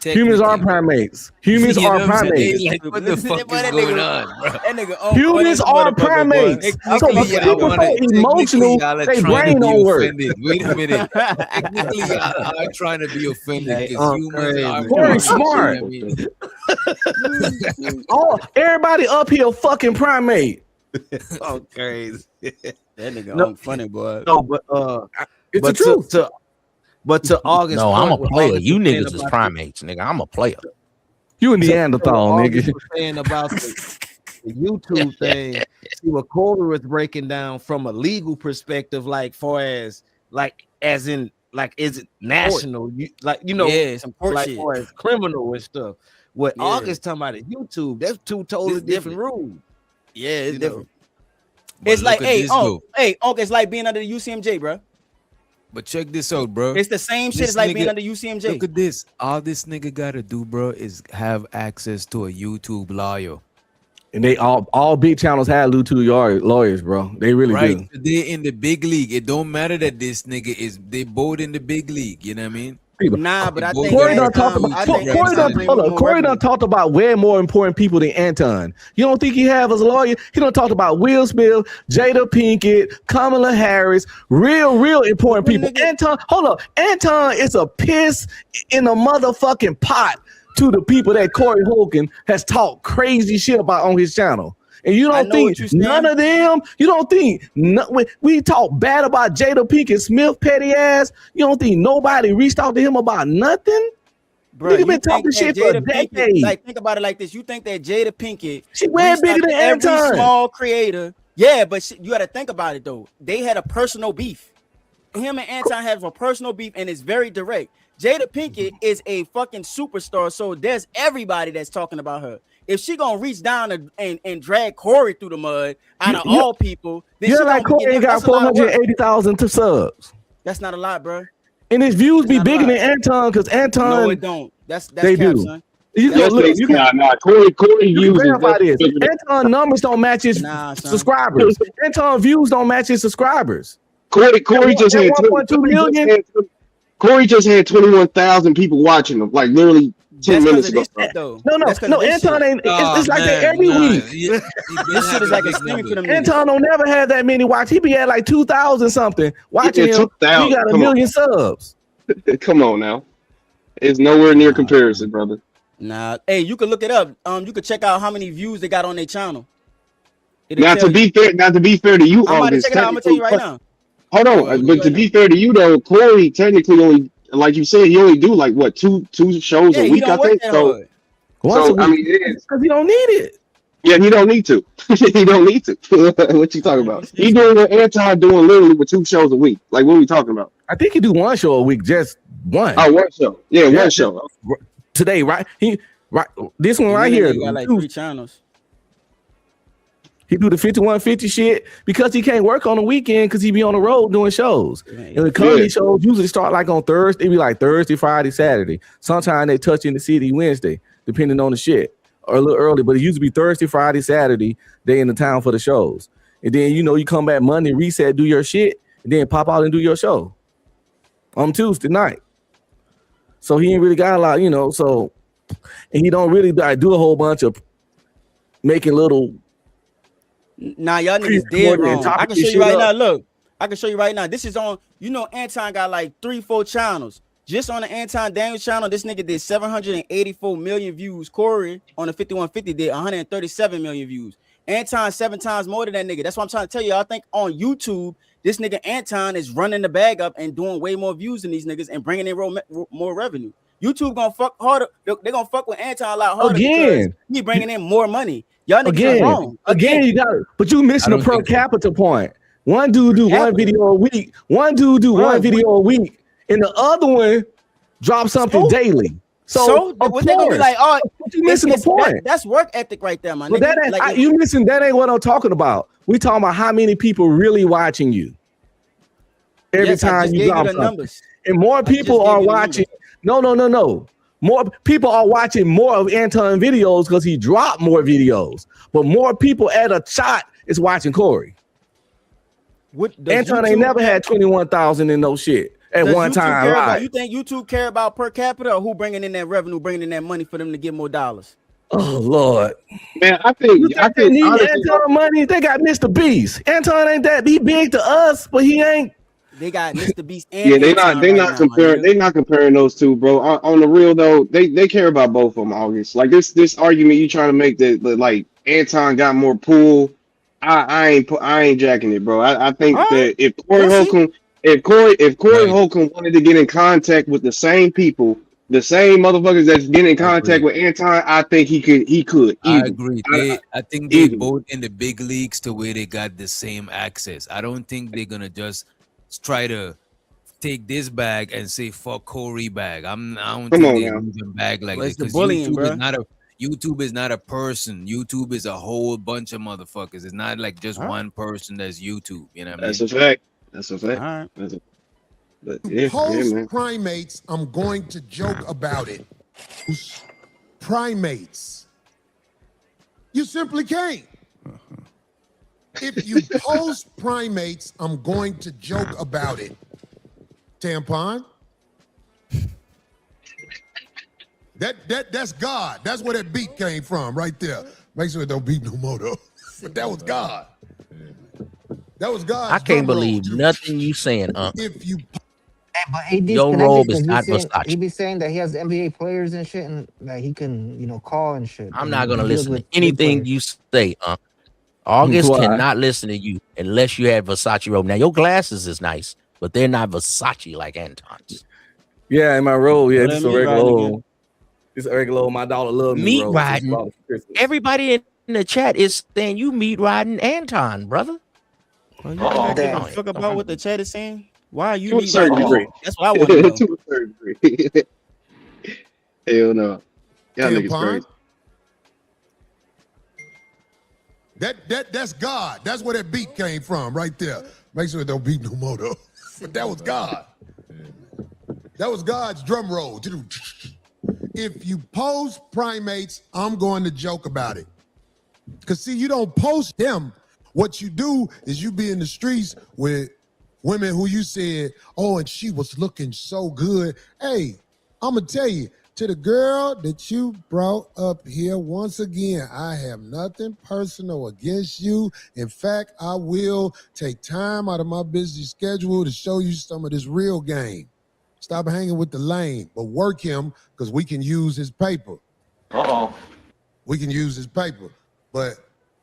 Humans are primates. Humans are primates. Like, what the fuck is going on, bro? That nigga humans are primates. So people so emotional, they brain don't work. Wait a minute. Technically, I'm trying to be offended because humans are very smart. Everybody up here fucking primate. Oh, crazy. That nigga funny, boy. No, but it's the truth. But to August, no, I'm a player. You niggas is primates, nigga. I'm a player. You a Neanderthal, nigga. Saying about the YouTube thing, see what Corey was breaking down from a legal perspective, like far as as in is it national? Some court like shit. Far as criminal and stuff. What August talking about is YouTube. That's two totally different rules. Yeah, it's different. But It's like, look at this, though. it's like being under the UCMJ, bro. But check this out, bro. It's the same shit This as like nigga- being under UCMJ. Look at this. All this nigga gotta do, bro, is have access to a YouTube lawyer. And they all big channels have YouTube lawyers, bro. They really Right. do. They in the big league. It don't matter that this nigga is. They both in the big league. You know what I mean? Nah, but I think Corey done talked about Corey done talked about way more important people than Anton. You don't think he have as a lawyer? He done talked about Will Smith, Jada Pinkett, Kamala Harris, real important people. Anton, hold up. Anton is a piss in a motherfucking pot to the people that Corey Hogan has talked crazy shit about on his channel. And you don't think none of them, you don't think we talk bad about Jada Pinkett Smith, petty ass. You don't think nobody reached out to him about nothing? Bro, Nigga been talking shit for a decade. Like, think about it like this. You think that Jada Pinkett, she way reached bigger out than to every Anton. small creator. Yeah, but you got to think about it though. They had a personal beef. Him and Anton have a personal beef, and it's very direct. Jada Pinkett is a fucking superstar, so there's everybody that's talking about her. If she gonna reach down and drag Corey through the mud out of all people, then You're like Corey ain't got 480,000 to subs. That's not a lot, bro. And his views be bigger than Anton because Anton. No, it don't. That's they cap, do. son. You That's can look. Corey You views can verify is this. Anton numbers don't match his subscribers. Anton views don't match his subscribers. Corey just had 1.2 million. Corey just had 21,000 people watching him, like literally 10 minutes ago. No, Anton ain't. It's like that every week. This shit is like extreme for them niggas. Anton don't never have that many watch. He be at like 2,000 something watching him. 2,000. He got a Come million on. subs. Come on now, it's nowhere near comparison, brother. Nah, hey, you can look it up. You could check out how many views they got on their channel. Now to be fair to you, I'm about to August, check it out. I'm gonna tell you right now. Hold on, but to be fair to you though, Corey technically only, like you said, he only do like what two shows a week, I think. So I mean, it is because he don't need it. Yeah, he don't need to. He don't need to. What you talking about? He doing what Anton doing literally with 2 shows a week. Like, what are we talking about? I think he do 1 show a week, just one. Oh, 1 show. Yeah, 1 show. Today, right? This one right here. Got like 3 channels. He do the 5150 shit because he can't work on the weekend because he be on the road doing shows. And the comedy shows usually start like on Thursday. It be like Thursday, Friday, Saturday. Sometimes they touch in the city Wednesday, depending on the shit. Or a little early, but it used to be Thursday, Friday, Saturday. They in the town for the shows. And then, you come back Monday, reset, do your shit, and then pop out and do your show on Tuesday night. So he ain't really got a lot, so, and he don't really do a whole bunch of making little. Nah, y'all niggas dead wrong. I can show you right now. Look, I can show you right now. This is on, Anton got like 3-4 channels. Just on the Anton Daniels channel, this nigga did 784 million views. Corey on the 5150 did 137 million views. Anton 7 times more than that nigga. That's what I'm trying to tell you. I think on YouTube, this nigga Anton is running the bag up and doing way more views than these niggas and bringing in more revenue. YouTube gonna fuck harder. They're gonna fuck with Anton a lot harder because he bringing in more money. Y'all niggas are wrong. Again, you got it. But you missing the per capita point. One dude do one video a week. One dude do one video a week. And the other one drop something daily. So what they gonna be like? Oh, you missing the point. That's work ethic right there, my nigga. That ain't, you missing. That ain't what I'm talking about. We talking about how many people really watching you every time you drop something. And more people are watching. No. More people are watching more of Anton videos because he dropped more videos. But more people at a shot is watching Corey. Anton ain't never had 21,000 in no shit. At one time, you think YouTube care about per capita or who bringing in that revenue, bringing in that money for them to get more dollars? Oh Lord, man! I think they need Anton money. They got Mr. Beast. Anton ain't that big to us, but he ain't. They got Mr. Beast. And yeah, they not comparing. They not comparing those two, bro. On the real though, they care about both of them. August, like this argument you trying to make that like Anton got more pull. I ain't jacking it, bro. I think that if Corey Holcomb. If Corey Holcomb wanted to get in contact with the same people, the same motherfuckers that's getting in contact with Anton, I think he could. I agree. I think they both in the big leagues to where they got the same access. I don't think they're gonna just try to take this bag and say fuck Corey bag. I don't think they're losing bag like this. The bullying, bro. YouTube is not a person. YouTube is a whole bunch of motherfuckers. It's not like just one person that's YouTube. You know what I mean? That's a fact. That's a fact. All right. But yeah, man. Primates, I'm going to joke about it. Primates. You simply can't. If you post primates, I'm going to joke about it. Tampon. That's God. That's where that beat came from, right there. Make sure it don't beat no more though. But that was God. That was God. I can't believe nothing you saying, If you But he your robe is not Versace. He be saying that he has NBA players and shit, and that he can, call and shit. I'm and not gonna he deals listen to with big anything players. you say, August Why? cannot listen to you unless you have Versace robe. Now your glasses is nice, but they're not Versace like Anton's. Yeah, in my robe, yeah, What just that a meat regular riding old. again? It's a regular old. My daughter loves me Meat robe. So she riding. bought it for Christmas. Everybody in the chat is saying you meat riding Anton, brother. Well, you think I give a fuck about what the chat is saying? Why are you To a meat certain riding degree. me? That's what I want to know. To a certain degree. Hell no. Y'all niggas crazy. That's God. That's where that beat came from, right there. Make sure it don't beat no more though. But that was God. That was God's drum roll. If you post primates, I'm going to joke about it. Because see, you don't post them. What you do is you be in the streets with women who you said, oh, and she was looking so good. Hey, I'm going to tell you, to the girl that you brought up here, once again, I have nothing personal against you. In fact, I will take time out of my busy schedule to show you some of this real game. Stop hanging with the lame, but work him because we can use his paper. We can use his paper. But,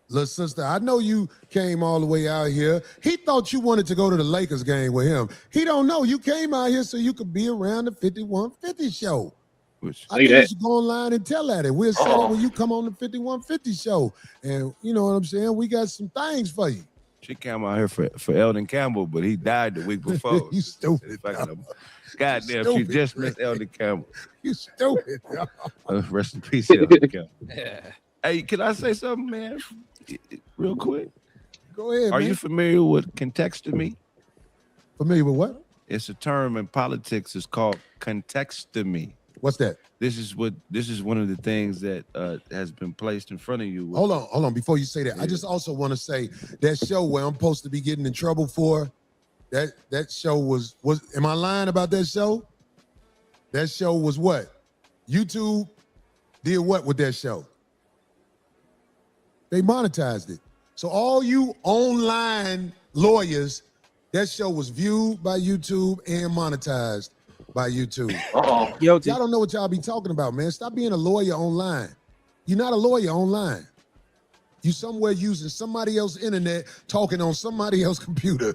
little sister, I know you came all the way out here. He thought you wanted to go to the Lakers game with him. He don't know. You came out here so you could be around the 5150 show. I think you should go online and tell that. And we'll set it when you come on the 5150 show. And you know what I'm saying? We got some things for you. She came out here for Eldon Campbell, but he died the week before. You stupid. Goddamn, she just missed Eldon Campbell. You stupid. Rest in peace, Eldon Campbell. Hey, can I say something, man? Real quick. Go ahead, Are man. you familiar with contextomy? Familiar with what? It's a term in politics. It's called contextomy. What's that? This is one of the things that has been placed in front of you. Hold on. Before you say that, I just also want to say that show where I'm supposed to be getting in trouble for, that show was am I lying about that show? That show was what? YouTube did what with that show? They monetized it. So all you online lawyers, that show was viewed by YouTube and monetized by YouTube. Y'all don't know what y'all be talking about, man. Stop being a lawyer online. You're not a lawyer online. You somewhere using somebody else's internet, talking on somebody else's computer.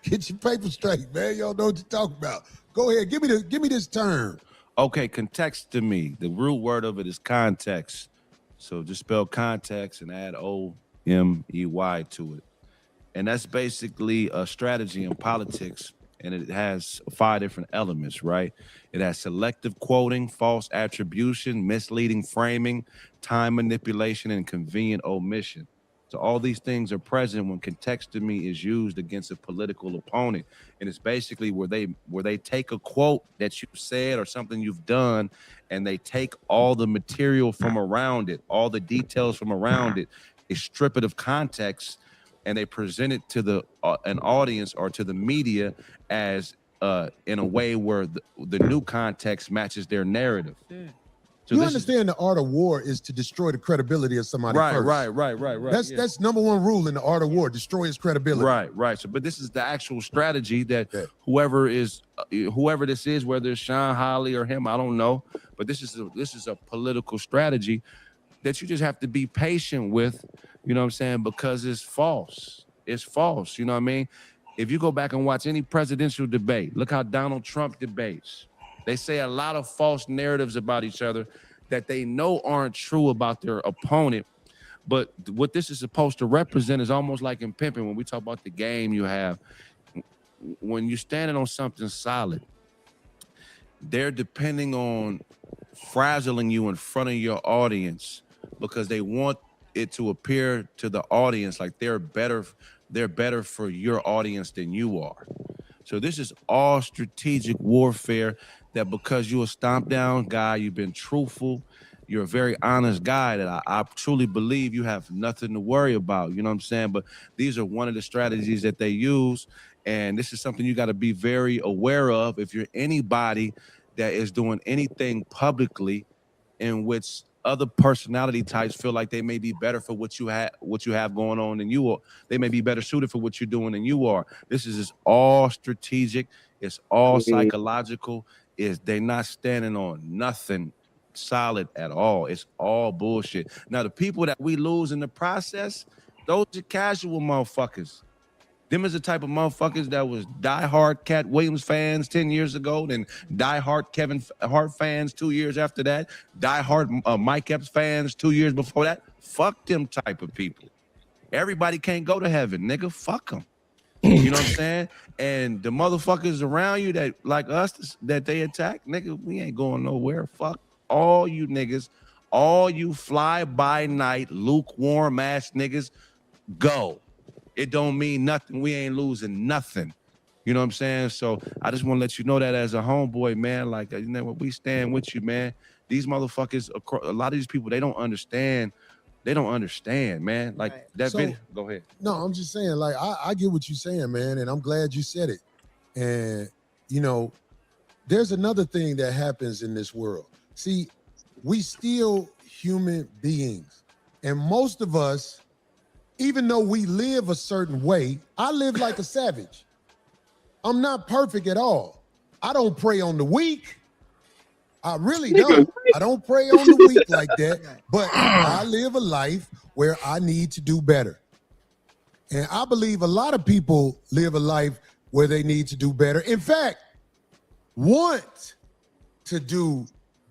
Get your paper straight, man. Y'all know what you're talking about. Go ahead, give me this term. Okay, contextomy. The root word of it is context. So just spell context and add O-M-E-Y to it. And that's basically a strategy in politics. And it has 5 different elements, right? It has selective quoting, false attribution, misleading framing, time manipulation, and convenient omission. So all these things are present when contextomy is used against a political opponent. And it's basically where they take a quote that you said or something you've done, and they take all the material from around it, all the details from around it, they strip it of context, and they present it to an audience or to the media as in a way where the new context matches their narrative. So you understand the art of war is to destroy the credibility of somebody first. Right. That's number one rule in the art of war, destroy his credibility. Right. So, but this is the actual strategy that whoever this is, whether it's Sean Hawley or him, I don't know, but this is a political strategy that you just have to be patient with, you know what I'm saying? Because it's false. It's false, you know what I mean? If you go back and watch any presidential debate, look how Donald Trump debates. They say a lot of false narratives about each other that they know aren't true about their opponent. But what this is supposed to represent is almost like in pimping, when we talk about the game you have, when you're standing on something solid, they're depending on frazzling you in front of your audience because they want it to appear to the audience like they're better for your audience than you are. So this is all strategic warfare that because you're a stomp down guy, you've been truthful, you're a very honest guy that I truly believe you have nothing to worry about. You know what I'm saying? But these are one of the strategies that they use. And this is something you got to be very aware of if you're anybody that is doing anything publicly in which other personality types feel like they may be better for what you have going on than you are. They may be better suited for what you're doing than you are. This is just all strategic. It's all psychological. They're not standing on nothing solid at all. It's all bullshit. Now, the people that we lose in the process, those are casual motherfuckers. Them is the type of motherfuckers that was diehard Cat Williams fans 10 years ago, then diehard Kevin Hart fans 2 years after that, diehard Mike Epps fans 2 years before that. Fuck them type of people. Everybody can't go to heaven, nigga. Fuck them. You know what I'm saying? And the motherfuckers around you that like us that they attack, nigga, we ain't going nowhere. Fuck all you niggas, all you fly-by-night, lukewarm ass niggas, go. It don't mean nothing. We ain't losing nothing. You know what I'm saying? So I just want to let you know that as a homeboy, man, like, you know what, we stand with you, man. These motherfuckers, a lot of these people, they don't understand. They don't understand, man. Like that video. Go ahead. No, I'm just saying, like, I get what you're saying, man, and I'm glad you said it. And, you know, there's another thing that happens in this world. See, we still human beings. And most of us, even though we live a certain way, I live like a savage. I'm not perfect at all. I don't prey on the weak. I really don't. I don't prey on the weak like that. But I live a life where I need to do better. And I believe a lot of people live a life where they need to do better. In fact, want to do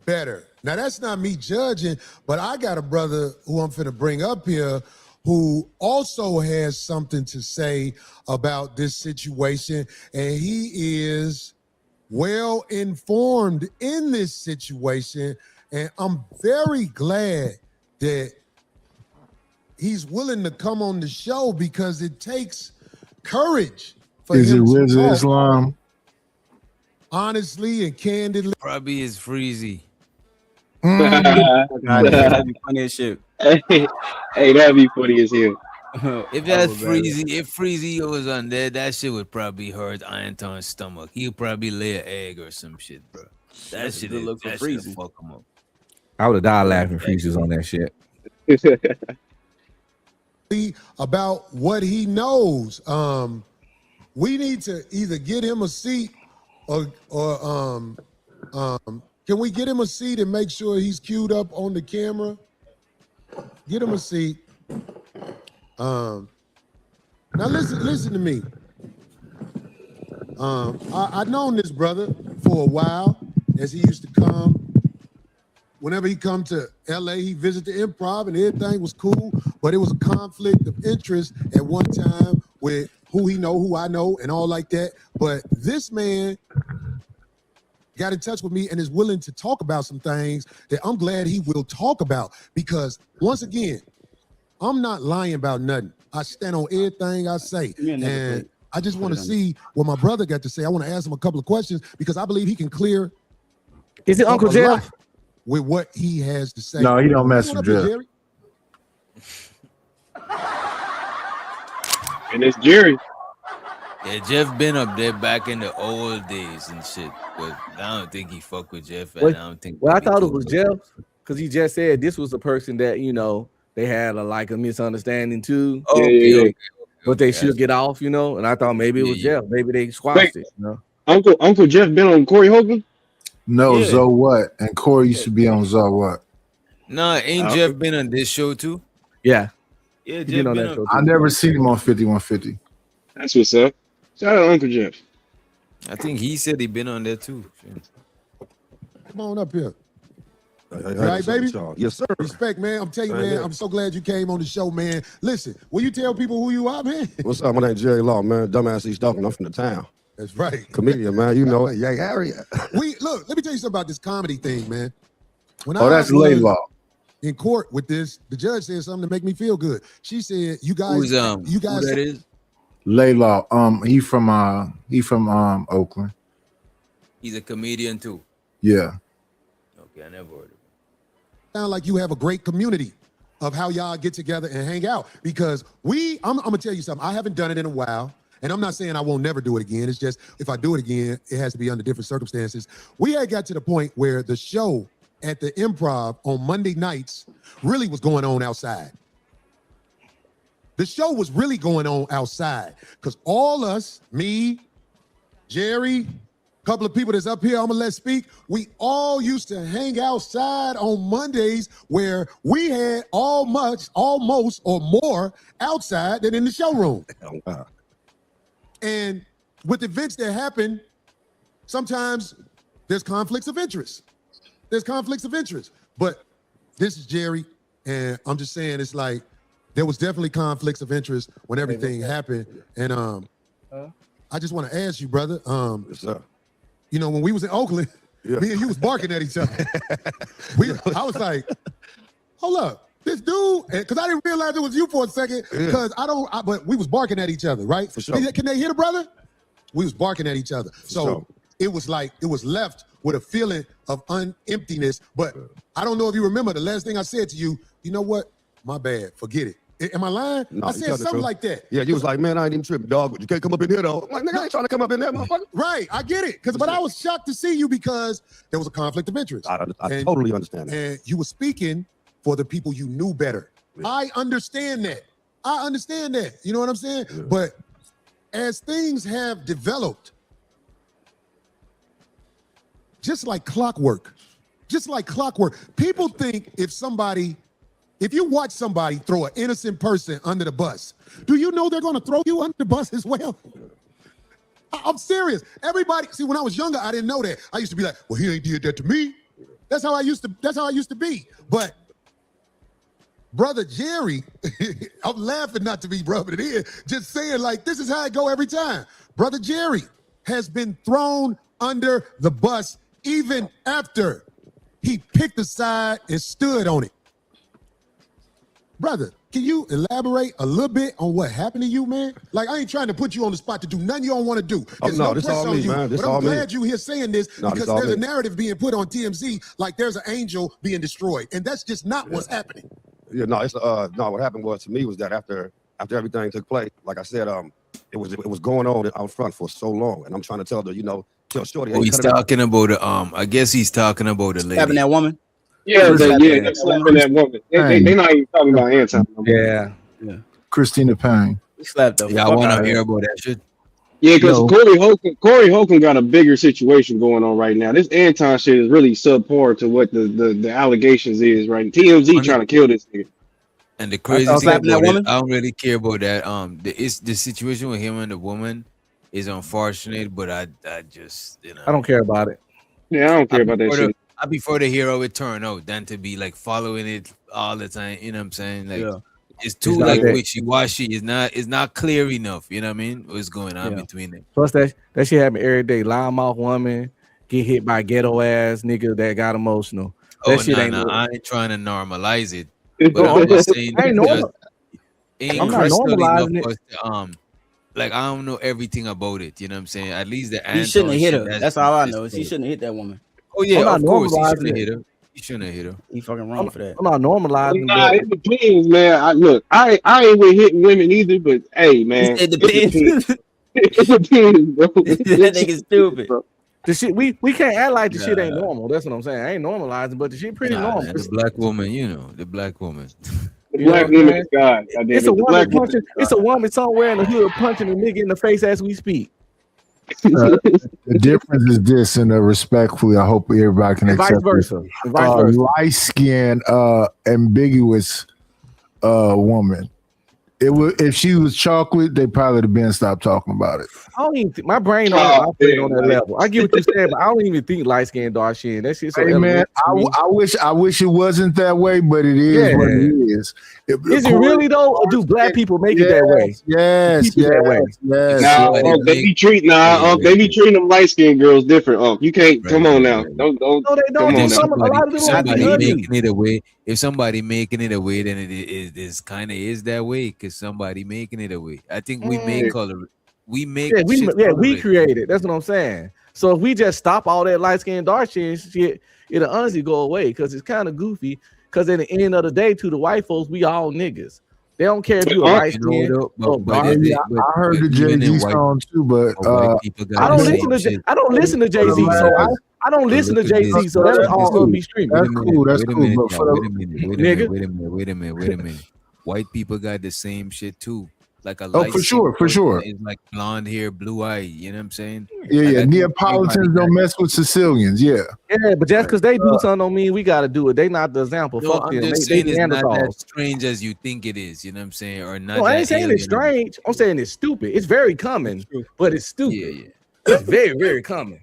better. Now, that's not me judging, but I got a brother who I'm finna bring up here who also has something to say about this situation, and he is well informed in this situation, and I'm very glad that he's willing to come on the show because it takes courage for Is it him to Rizza talk Islam? honestly and candidly. Probably is Freezy. That'd be funny as shit. Hey, that'd be funny as hell. If that's Freezy, if Freezy was on there, that shit would probably hurt Anton's stomach. He'll probably lay an egg or some shit, bro. That shit good look for that Freezy. shit fuck him up. I would have died laughing if Freezy was on that shit. About what he knows. We need to either get him a seat or can we get him a seat and make sure he's queued up on the camera? Get him a seat. Now listen to me. I've known this brother for a while, as he used to come. Whenever he come to LA, he visit the Improv and everything was cool, but it was a conflict of interest at one time with who he know, who I know, and all like that. But this man got in touch with me and is willing to talk about some things that I'm glad he will talk about, because once again, I'm not lying about nothing. I stand on everything I say. And I just want to see what my brother got to say. I want to ask him a couple of questions because I believe he can clear. Is it Uncle Jeff? With what he has to say. No, he don't mess with Jeff. Jerry. And it's Jerry. Yeah, Jeff been up there back in the old days and shit, but I don't think he fuck with Jeff. And I don't think. Well, I thought it was Jeff because he just said this was the person that they had a misunderstanding too. Oh, yeah. But they should get off, and I thought maybe it was Jeff. Maybe they squashed it. Uncle Jeff been on Corey Hogan? No, Zo What? And Corey used to be on Zo What? No, ain't Jeff been on this show too? Yeah. Yeah, Jeff been on. I never seen him on 5150. That's what's up. Shout out Uncle Jeff. I think he said he been on there too. Come on up here. Right, baby? Yes, sir. Respect, man. I'm telling you, man, I'm so glad you came on the show, man. Listen, will you tell people who you are, man? What's up? My name's Jerry Law, man. Dumbass East Oakland. I'm from the town. That's right. Comedian, man. You know it. Yang area. Look, let me tell you something about this comedy thing, man. When that's lay law. In court with this, the judge said something to make me feel good. She said, "You guys, who that is? Laylaw. He from Oakland. He's a comedian too. Yeah. Okay, I never heard of him. Sound like you have a great community of how y'all get together and hang out. Because I'm gonna tell you something. I haven't done it in a while, and I'm not saying I won't never do it again. It's just if I do it again, it has to be under different circumstances. We had got to the point where the show at the Improv on Monday nights really was going on outside. The show was really going on outside because all us, me, Jerry, a couple of people that's up here, I'm gonna let speak. We all used to hang outside on Mondays where we had almost or more outside than in the showroom. And with events that happen, sometimes there's conflicts of interest. But this is Jerry, and I'm just saying it's like there was definitely conflicts of interest when everything happened. And I just want to ask you, brother. Yes, sir. You know, when we was in Oakland, me and you was barking at each other. I was like, hold up, this dude, because I didn't realize it was you for a second, because but we was barking at each other, right? For sure. Can they hear the brother? We was barking at each other. So it was like, it was left with a feeling of emptiness. But I don't know if you remember the last thing I said to you, you know what? My bad, forget it. Am I lying? No, I said something like that. Yeah, you was like, man, I ain't even tripping, dog. But you can't come up in here though. I'm like, nigga, I ain't trying to come up in there, motherfucker. Right, I get it. But I was shocked to see you because there was a conflict of interest. I totally understand that. And you were speaking for the people you knew better. Yeah. I understand that. You know what I'm saying? Yeah. But as things have developed, just like clockwork, people think if you watch somebody throw an innocent person under the bus, do you know they're going to throw you under the bus as well? I'm serious. Everybody, see, when I was younger, I didn't know that. I used to be like, well, he ain't did that to me. That's how I used to be. But Brother Jerry, I'm laughing not to be rubbing it in, just saying like, this is how it go every time. Brother Jerry has been thrown under the bus even after he picked a side and stood on it. Brother, can you elaborate a little bit on what happened to you, man? Like, I ain't trying to put you on the spot to do nothing you don't want to do. There's no this pressure all on me, you. man. This but I'm all glad me. you here saying this because there's a narrative being put on TMZ like there's an angel being destroyed. And that's just not what's happening. Yeah, no, it's what happened was to me was that after everything took place, like I said, it was going on out front for so long. And I'm trying to tell Shorty. Oh, he's talking about I guess he's talking about the lady. Having that woman? Yeah, they're slapping that woman. They're not even talking about Anton. Yeah. Christina Payne. He slapped the I want to hear about that shit. Yeah, because Corey Holcomb got a bigger situation going on right now. This Anton shit is really subpar to what the allegations is, right? TMZ trying to kill this nigga. And the crazy thing about it, I don't really care about that. The situation with him and the woman is unfortunate, but I just, I don't care about it. Yeah, I don't care about that shit. I prefer to hear how it turn out than to be like following it all the time. You know what I'm saying? Like it's too like wishy-washy. It's not clear enough. You know what I mean? What's going on between them? Plus that shit happen every day. Loudmouth woman get hit by ghetto ass nigga that got emotional. That shit ain't. I ain't trying to normalize it. But I'm just saying, I'm not normalizing it. Like I don't know everything about it. You know what I'm saying? At least he shouldn't have hit her. That's all I know. Is he shouldn't have hit that woman. Oh yeah, of course he shouldn't have hit her. He shouldn't have hit her. He fucking wrong for that. I'm not normalizing. Nah, it depends, man. I ain't with hitting women either, but hey, man, it depends. It depends, bro. That nigga's stupid. Bro. The shit we can't act like the shit ain't normal. That's what I'm saying. I ain't normalizing, but the shit pretty normal. Man, the black woman, the black woman. The black woman is God. It's a woman punching. It's a woman somewhere in the hood punching a nigga in the face as we speak. The difference is this, and respectfully, I hope everybody can accept vice versa. Vice versa. Light-skinned, ambiguous woman It would if she was chocolate, they probably would have been stopped talking about it. I don't even my brain don't operate on that level. I get what you're saying, but I don't even think light skin, dark skin. That shit's so man, I wish it wasn't that way, but it is what it is. Is it really though, or do black people make it that way? Yes, that way. They be treating they be treating them light skinned girls different. You can't come on now. Don't no, they don't. Come on now. Somebody making it away. If somebody making it away, then it is kind of is that way because somebody making it away. I think we make color. We make we create it. That's what I'm saying. So if we just stop all that light skin, dark skin shit, it'll honestly go away because it's kind of goofy. Because at the end of the day, to the white folks, we all niggas. They don't care if you a light skin. I heard the Jay-Z song too, but I don't listen to Jay-Z, so I don't listen to Jay-Z, so that's all gonna be streaming. That's cool. That's cool. Wait a minute. White people got the same shit too. Like a light for sure. It's like blonde hair, blue eye. You know what I'm saying? Yeah. Neapolitans don't mess with Sicilians. Yeah, but just because they do something don't mean we got to do it. They not the example. No, Fuck I'm them. just saying it's not that strange as you think it is. You know what I'm saying? Or not. No, I ain't saying it's strange. I'm saying it's stupid. It's very common, but it's stupid. Yeah. It's very, very common.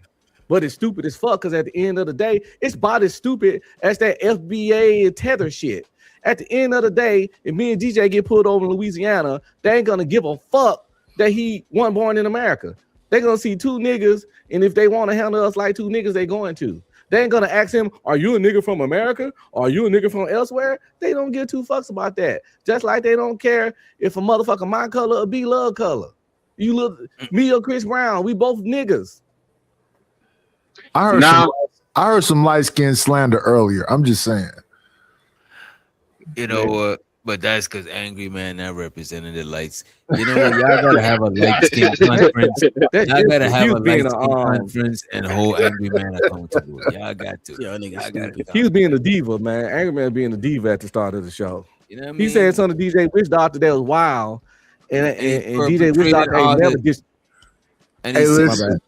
But it's stupid as fuck because at the end of the day, it's about as stupid as that FBA tether shit. At the end of the day, if me and DJ get pulled over in Louisiana, they ain't gonna give a fuck that he wasn't born in America. They're gonna see two niggas, and if they want to handle us like two niggas, they going to. They ain't gonna ask him, are you a nigga from America? Are you a nigga from elsewhere? They don't give two fucks about that. Just like they don't care if a motherfucker my color or B love color. You look me or Chris Brown, we both niggas. I heard some light skin slander earlier. I'm just saying. You know what? But that's because Angry Man not representing the lights. You know what? Y'all gotta have a light skin conference. Y'all gotta have a light skin conference and hold Angry Man accountable. Y'all got to. I got to. He was being a diva, man. Angry Man being a diva at the start of the show. You know what I mean? He said something to DJ Witch Doctor that was wild, and DJ Witch Doctor ain't never just. And listen.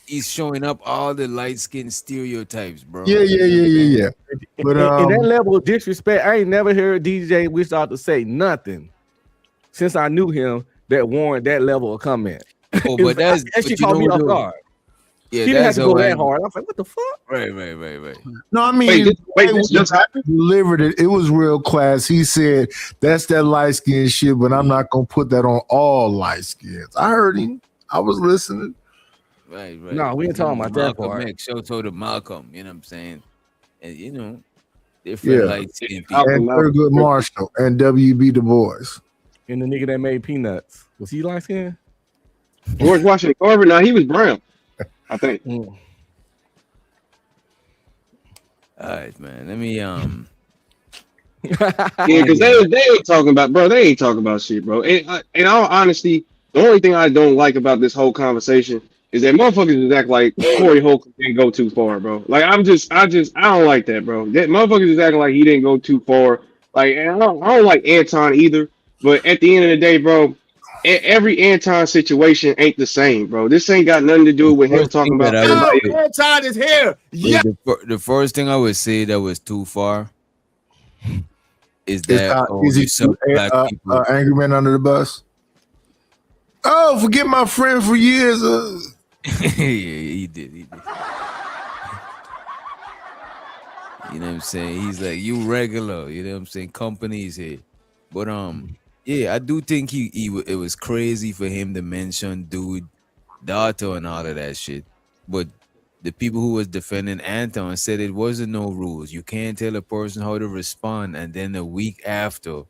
He's showing up all the light skin stereotypes, bro. Yeah. But in that level of disrespect, I ain't never heard DJ Witch Doctor say nothing since I knew him that warrant that level of comment. Oh, but that's she called me off guard. Yeah, he didn't have to go that hard. I was like, what the fuck? Right. No, I mean, this just happened. Delivered it. It was real class. He said, that's that light skin shit, but I'm not gonna put that on all light skins. I heard him. I was listening. Right. No, we ain't talking about that part. Show told Malcolm, you know what I'm saying? And you know, different light skin people. And Thurgood Marshall and W.B. Du Bois. And the nigga that made Peanuts. Was he light skinned? George Washington Carver. Now he was brown, I think. All right, man. Let me Yeah, because they ain't talking about, bro. They ain't talking about shit, bro. And in all honesty, the only thing I don't like about this whole conversation is that motherfuckers just act like Corey Holcomb didn't go too far, bro. Like I don't like that, bro. That motherfuckers is acting like he didn't go too far. Like and I don't like Anton either. But at the end of the day, bro, every Anton situation ain't the same, bro. This ain't got nothing to do with him talking about. Anton is here. Yeah. The first thing I would say that was too far is that is he Angry Man under the bus? Oh, forget my friend for years. Yeah, he did. You know what I'm saying? He's like, you regular. You know what I'm saying? Companies here. But yeah, I do think it was crazy for him to mention dude, daughter, and all of that shit. But the people who was defending Anton said it wasn't no rules. You can't tell a person how to respond, and then a week after,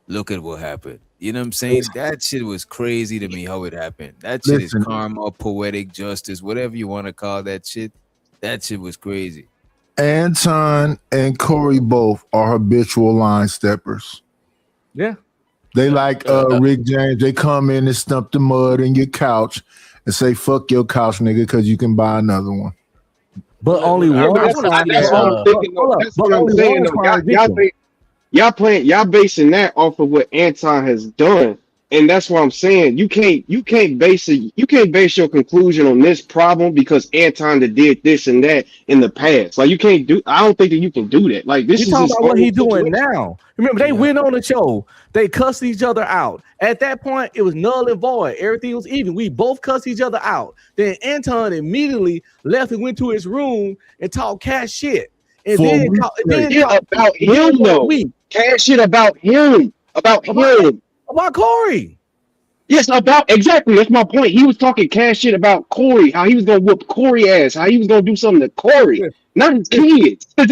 look at what happened. You know what I'm saying? That shit was crazy to me how it happened. That shit is karma, poetic justice, whatever you want to call that shit. That shit was crazy. Anton and Corey both are habitual line steppers. Yeah. They like Rick James. They come in and stump the mud in your couch and say, fuck your couch, nigga, because you can buy another one. But only one. That's what I'm saying. Y'all basing that off of what Anton has done. And that's what I'm saying. You can't base your conclusion on this problem because Anton did this and that in the past. Like I don't think that you can do that. Like this You is talking his about what own he doing situation. now? Remember, they went on the show. They cussed each other out. At that point, it was null and void. Everything was even. We both cussed each other out. Then Anton immediately left and went to his room and talked cash shit. And About him though. Cash shit about him. About Corey. Yes, exactly. That's my point. He was talking cash shit about Corey, how he was gonna whoop Corey ass, how he was gonna do something to Corey, not his kids. not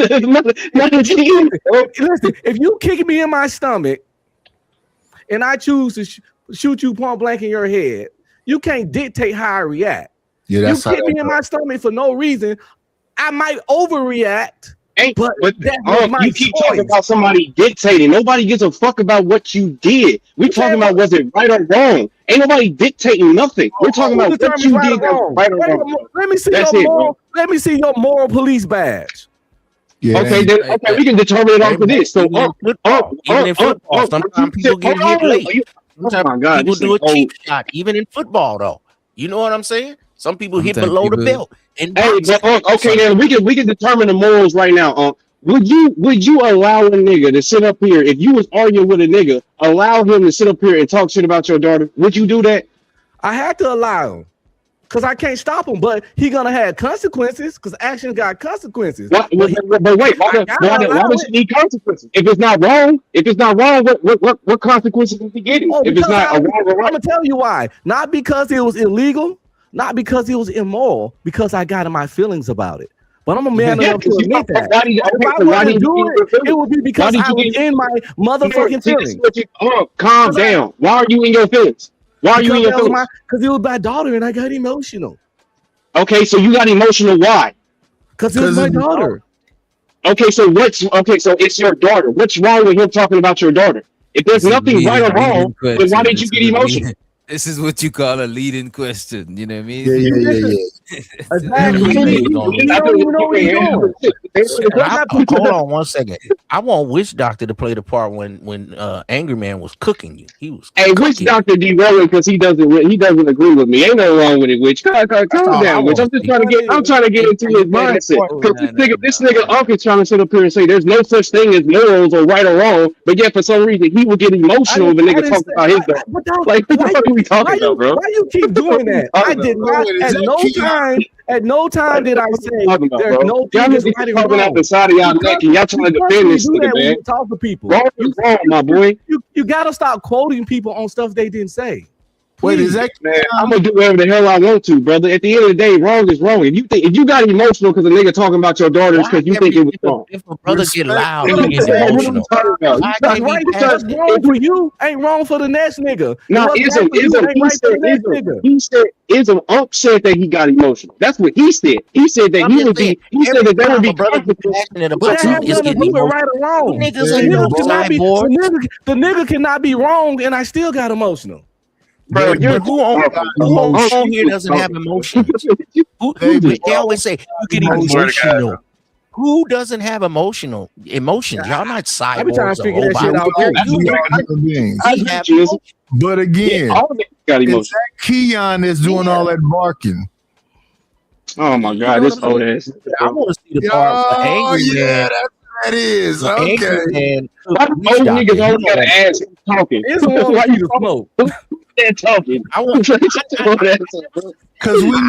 his kids. Listen, if you kick me in my stomach and I choose to shoot you point blank in your head, you can't dictate how I react. Yeah, that's you kick me in my stomach for no reason, I might overreact. But you keep talking about somebody dictating. Nobody gives a fuck about what you did. We're talking about was it right or wrong. Ain't nobody dictating nothing. We're talking about what you did that was right or wrong. Let me see your moral police badge. Yeah, okay, we can determine it off of this. So even in football, sometimes people get hit late. Sometimes people do a cheap shot, even in football, though. You know what I'm saying? Some people hit below the belt. Okay, then we can determine the morals right now. Would you allow a nigga to sit up here if you was arguing with a nigga, allow him to sit up here and talk shit about your daughter? Would you do that? I had to allow him because I can't stop him, but he gonna have consequences because action got consequences. But wait, why does he need consequences? If it's not wrong, what consequences is he getting? If it's not wrong, I'm gonna tell you why. Not because it was illegal. Not because it was immoral, because I got in my feelings about it. But I'm a man enough to admit that. It would be because I was in my motherfucking feelings. Calm down. Why are you in your feelings? Why are you in your feelings? Because it was my daughter and I got emotional. Okay, so you got emotional. Why? Because it was my daughter. Okay, so it's your daughter. What's wrong with him talking about your daughter? If there's nothing right or wrong, then why did you get emotional? This is what you call a leading question. You know what I mean? Yeah. Hold on 1 second. I want Witch Doctor to play the part when Angry Man was cooking you. He was. Hey, Witch Doctor derailing because he doesn't agree with me. Ain't nothing wrong with it, Witch. Calm down, Witch. I'm trying to get into his mindset. Because this nigga Uncle trying to sit up here and say there's no such thing as morals or right or wrong, but yet for some reason he would get emotional when a nigga talk about his daughter. Like what the fuck are we talking about, bro? Why you keep doing that? I did not at no time did I say there's no penis right or wrong. Out the side of y'all neck and y'all trying to defend this nigga, man. Talk to people. Wrong is wrong, my boy. You gotta stop quoting people on stuff they didn't say. Wait, is that man? I'm gonna do whatever the hell I want to, brother. At the end of the day, wrong is wrong. If you got emotional because a nigga talking about your daughter, it's because you think it was wrong. If a brother get loud, he gets emotional. What's wrong for you ain't wrong for the next nigga. No, he said Unc said that he got emotional. That's what he said. He said that he would be. He said that there would be passionate about something. Is getting right or wrong. The nigga cannot be wrong, and I still got emotional. Bro, who on here doesn't have emotions? They always say you get emotional. Who doesn't have emotions? Y'all not cyborgs or robots. But again, it's that Keon that's doing all that barking. Oh my God, this old ass. I want to see the part of Angry Man. That is okay. Why do old niggas always gotta ask who's talking? Why you smoke? They're talking. I want because we know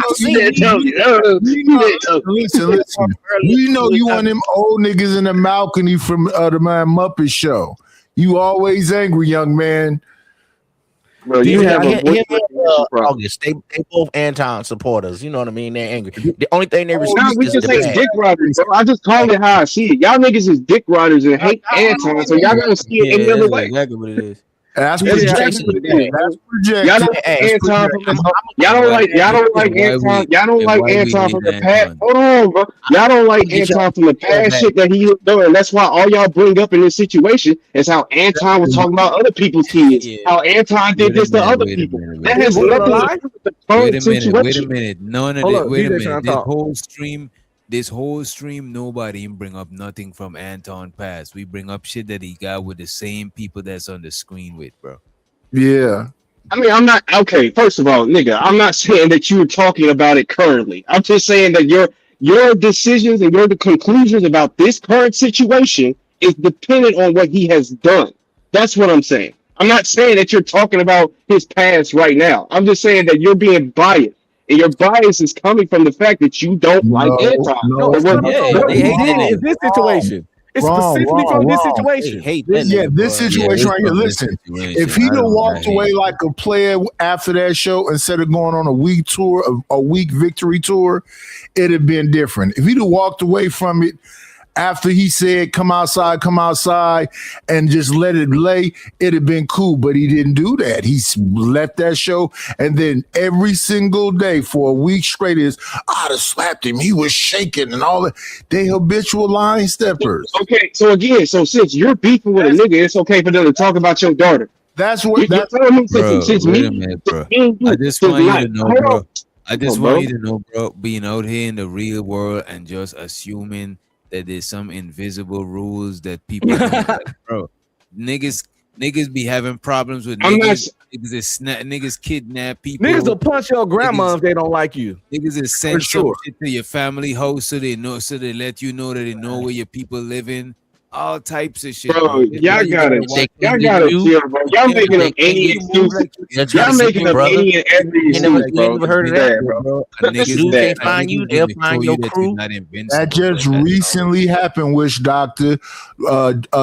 listen. We know you one of them old niggas in the balcony from the Man Muppet Show. You always angry, young man. Bro, you have August. They both Anton supporters. You know what I mean? They're angry. The only thing they respect is the bad. Dick riders, bro. I just call it how I see it. Y'all niggas is dick riders and hate Anton, so y'all gotta see it any other way. Exactly what it is. That's projection. Y'all don't like Anton. Y'all don't like Anton from the past. Hold on, bro. Y'all don't like Anton from the past shit that he was doing. That's why all y'all bring up in this situation is how Anton was talking about other people's kids. How Anton did this to other people. That has nothing to do with the current situation. Wait a minute. None of it. Wait a minute. This whole stream, nobody bring up nothing from Anton past. We bring up shit that he got with the same people that's on the screen with, bro. Yeah. I mean, I'm not okay. First of all, nigga, I'm not saying that you're talking about it currently. I'm just saying that your decisions and your conclusions about this current situation is dependent on what he has done. That's what I'm saying. I'm not saying that you're talking about his past right now. I'm just saying that you're being biased, and your bias is coming from the fact that you don't like Anton. No, it's coming from what he did in this situation. It's specifically from this situation. This situation right here. Listen, if he'd have walked away like a player after that show instead of going on a week tour, a week victory tour, it'd have been different. If he'd have walked away from it after he said, come outside, and just let it lay, it'd have been cool. But he didn't do that. He left that show. And then every single day for a week straight is, I'd have slapped him. He was shaking and all that. They habitual line steppers. Okay, so again, since you're beefing with a nigga, it's okay for them to talk about your daughter. That's what Bro, wait a minute, bro. I just want you to know, bro. I just want you to know, bro, being out here in the real world and just assuming that there's some invisible rules that people don't like, bro. Niggas be having problems with niggas. Niggas kidnap people. Niggas will punch your grandma if they don't like you. Niggas is send some shit to your family house so they let you know that they know where your people living. All types of shit. Bro, y'all gotta chill, bro. Y'all making up any excuse. Y'all making up any and every excuse, bro. You never heard of that, bro. Niggas can't find you, they'll find your crew. That just recently happened, Wish Doctor.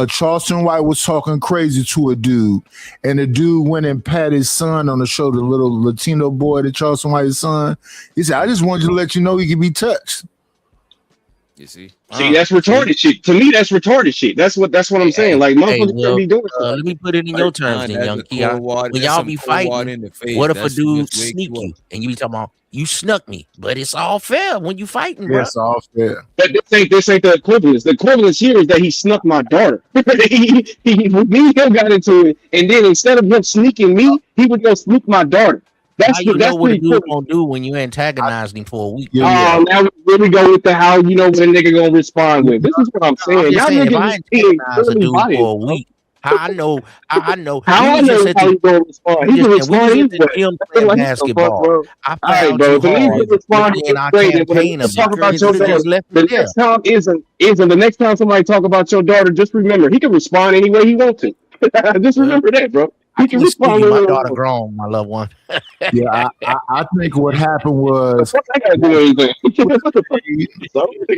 Charleston White was talking crazy to a dude, and the dude went and pat his son on the shoulder, the little Latino boy, the Charleston White's son. He said, I just wanted to let you know he can be touched. You see, that's retarded shit. To me, that's retarded shit. That's what I'm saying. Like, motherfuckers be doing stuff. Let me put it in your terms, then, young Kia. When y'all be fighting, what if a dude sneak you and you be talking about you snuck me? But it's all fair when you fighting, bro. It's all fair. But this ain't the equivalence. The equivalence here is that he snuck my daughter. Me and him got into it, and then instead of him sneaking me, he would go sneak my daughter. That's what a dude gonna do when you antagonize him for a week. Now here we go with how you know what a nigga gonna respond with. This is what I'm saying. Y'all niggas antagonize a dude for a week. How I know how he gonna respond. He can respond anyway. Basketball. I found you hard. Talk about your daughter. The next time isn't the next time somebody talk about your daughter. Just remember, he can respond any way he wants to. Just remember that, bro. He can respond. My daughter grown, my loved one. Yeah, I think what happened was I gotta do anything.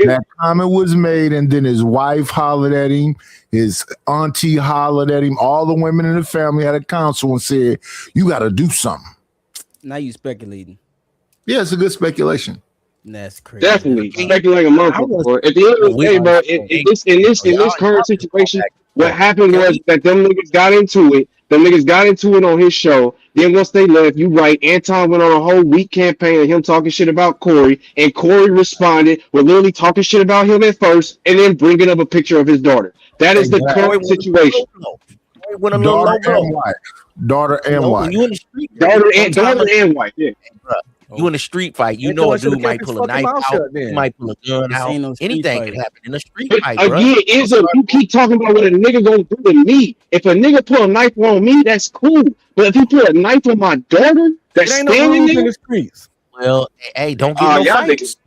That comment was made, and then his wife hollered at him, his auntie hollered at him, all the women in the family had a council and said, "You got to do something." Now you speculating. Yeah, it's a good speculation. That's crazy. Definitely speculating a motherfucker. At the end of the day, bro, in this current situation, what happened was that them niggas got into it. Them niggas got into it on his show. Then once they left, you right, Anton went on a whole week campaign of him talking shit about Corey, and Corey responded with literally talking shit about him at first, and then bringing up a picture of his daughter. That is the current situation. Daughter and wife. You in the street, daughter and wife. Yeah. You in a street fight, you know a dude might pull a knife out, he might pull a gun out. Anything can happen in a street fight, bro. Again, you keep talking about what a nigga gonna do to me. If a nigga pull a knife on me, that's cool. But if he put a knife on my daughter, that's standing in the streets. Well, hey, don't get no fights.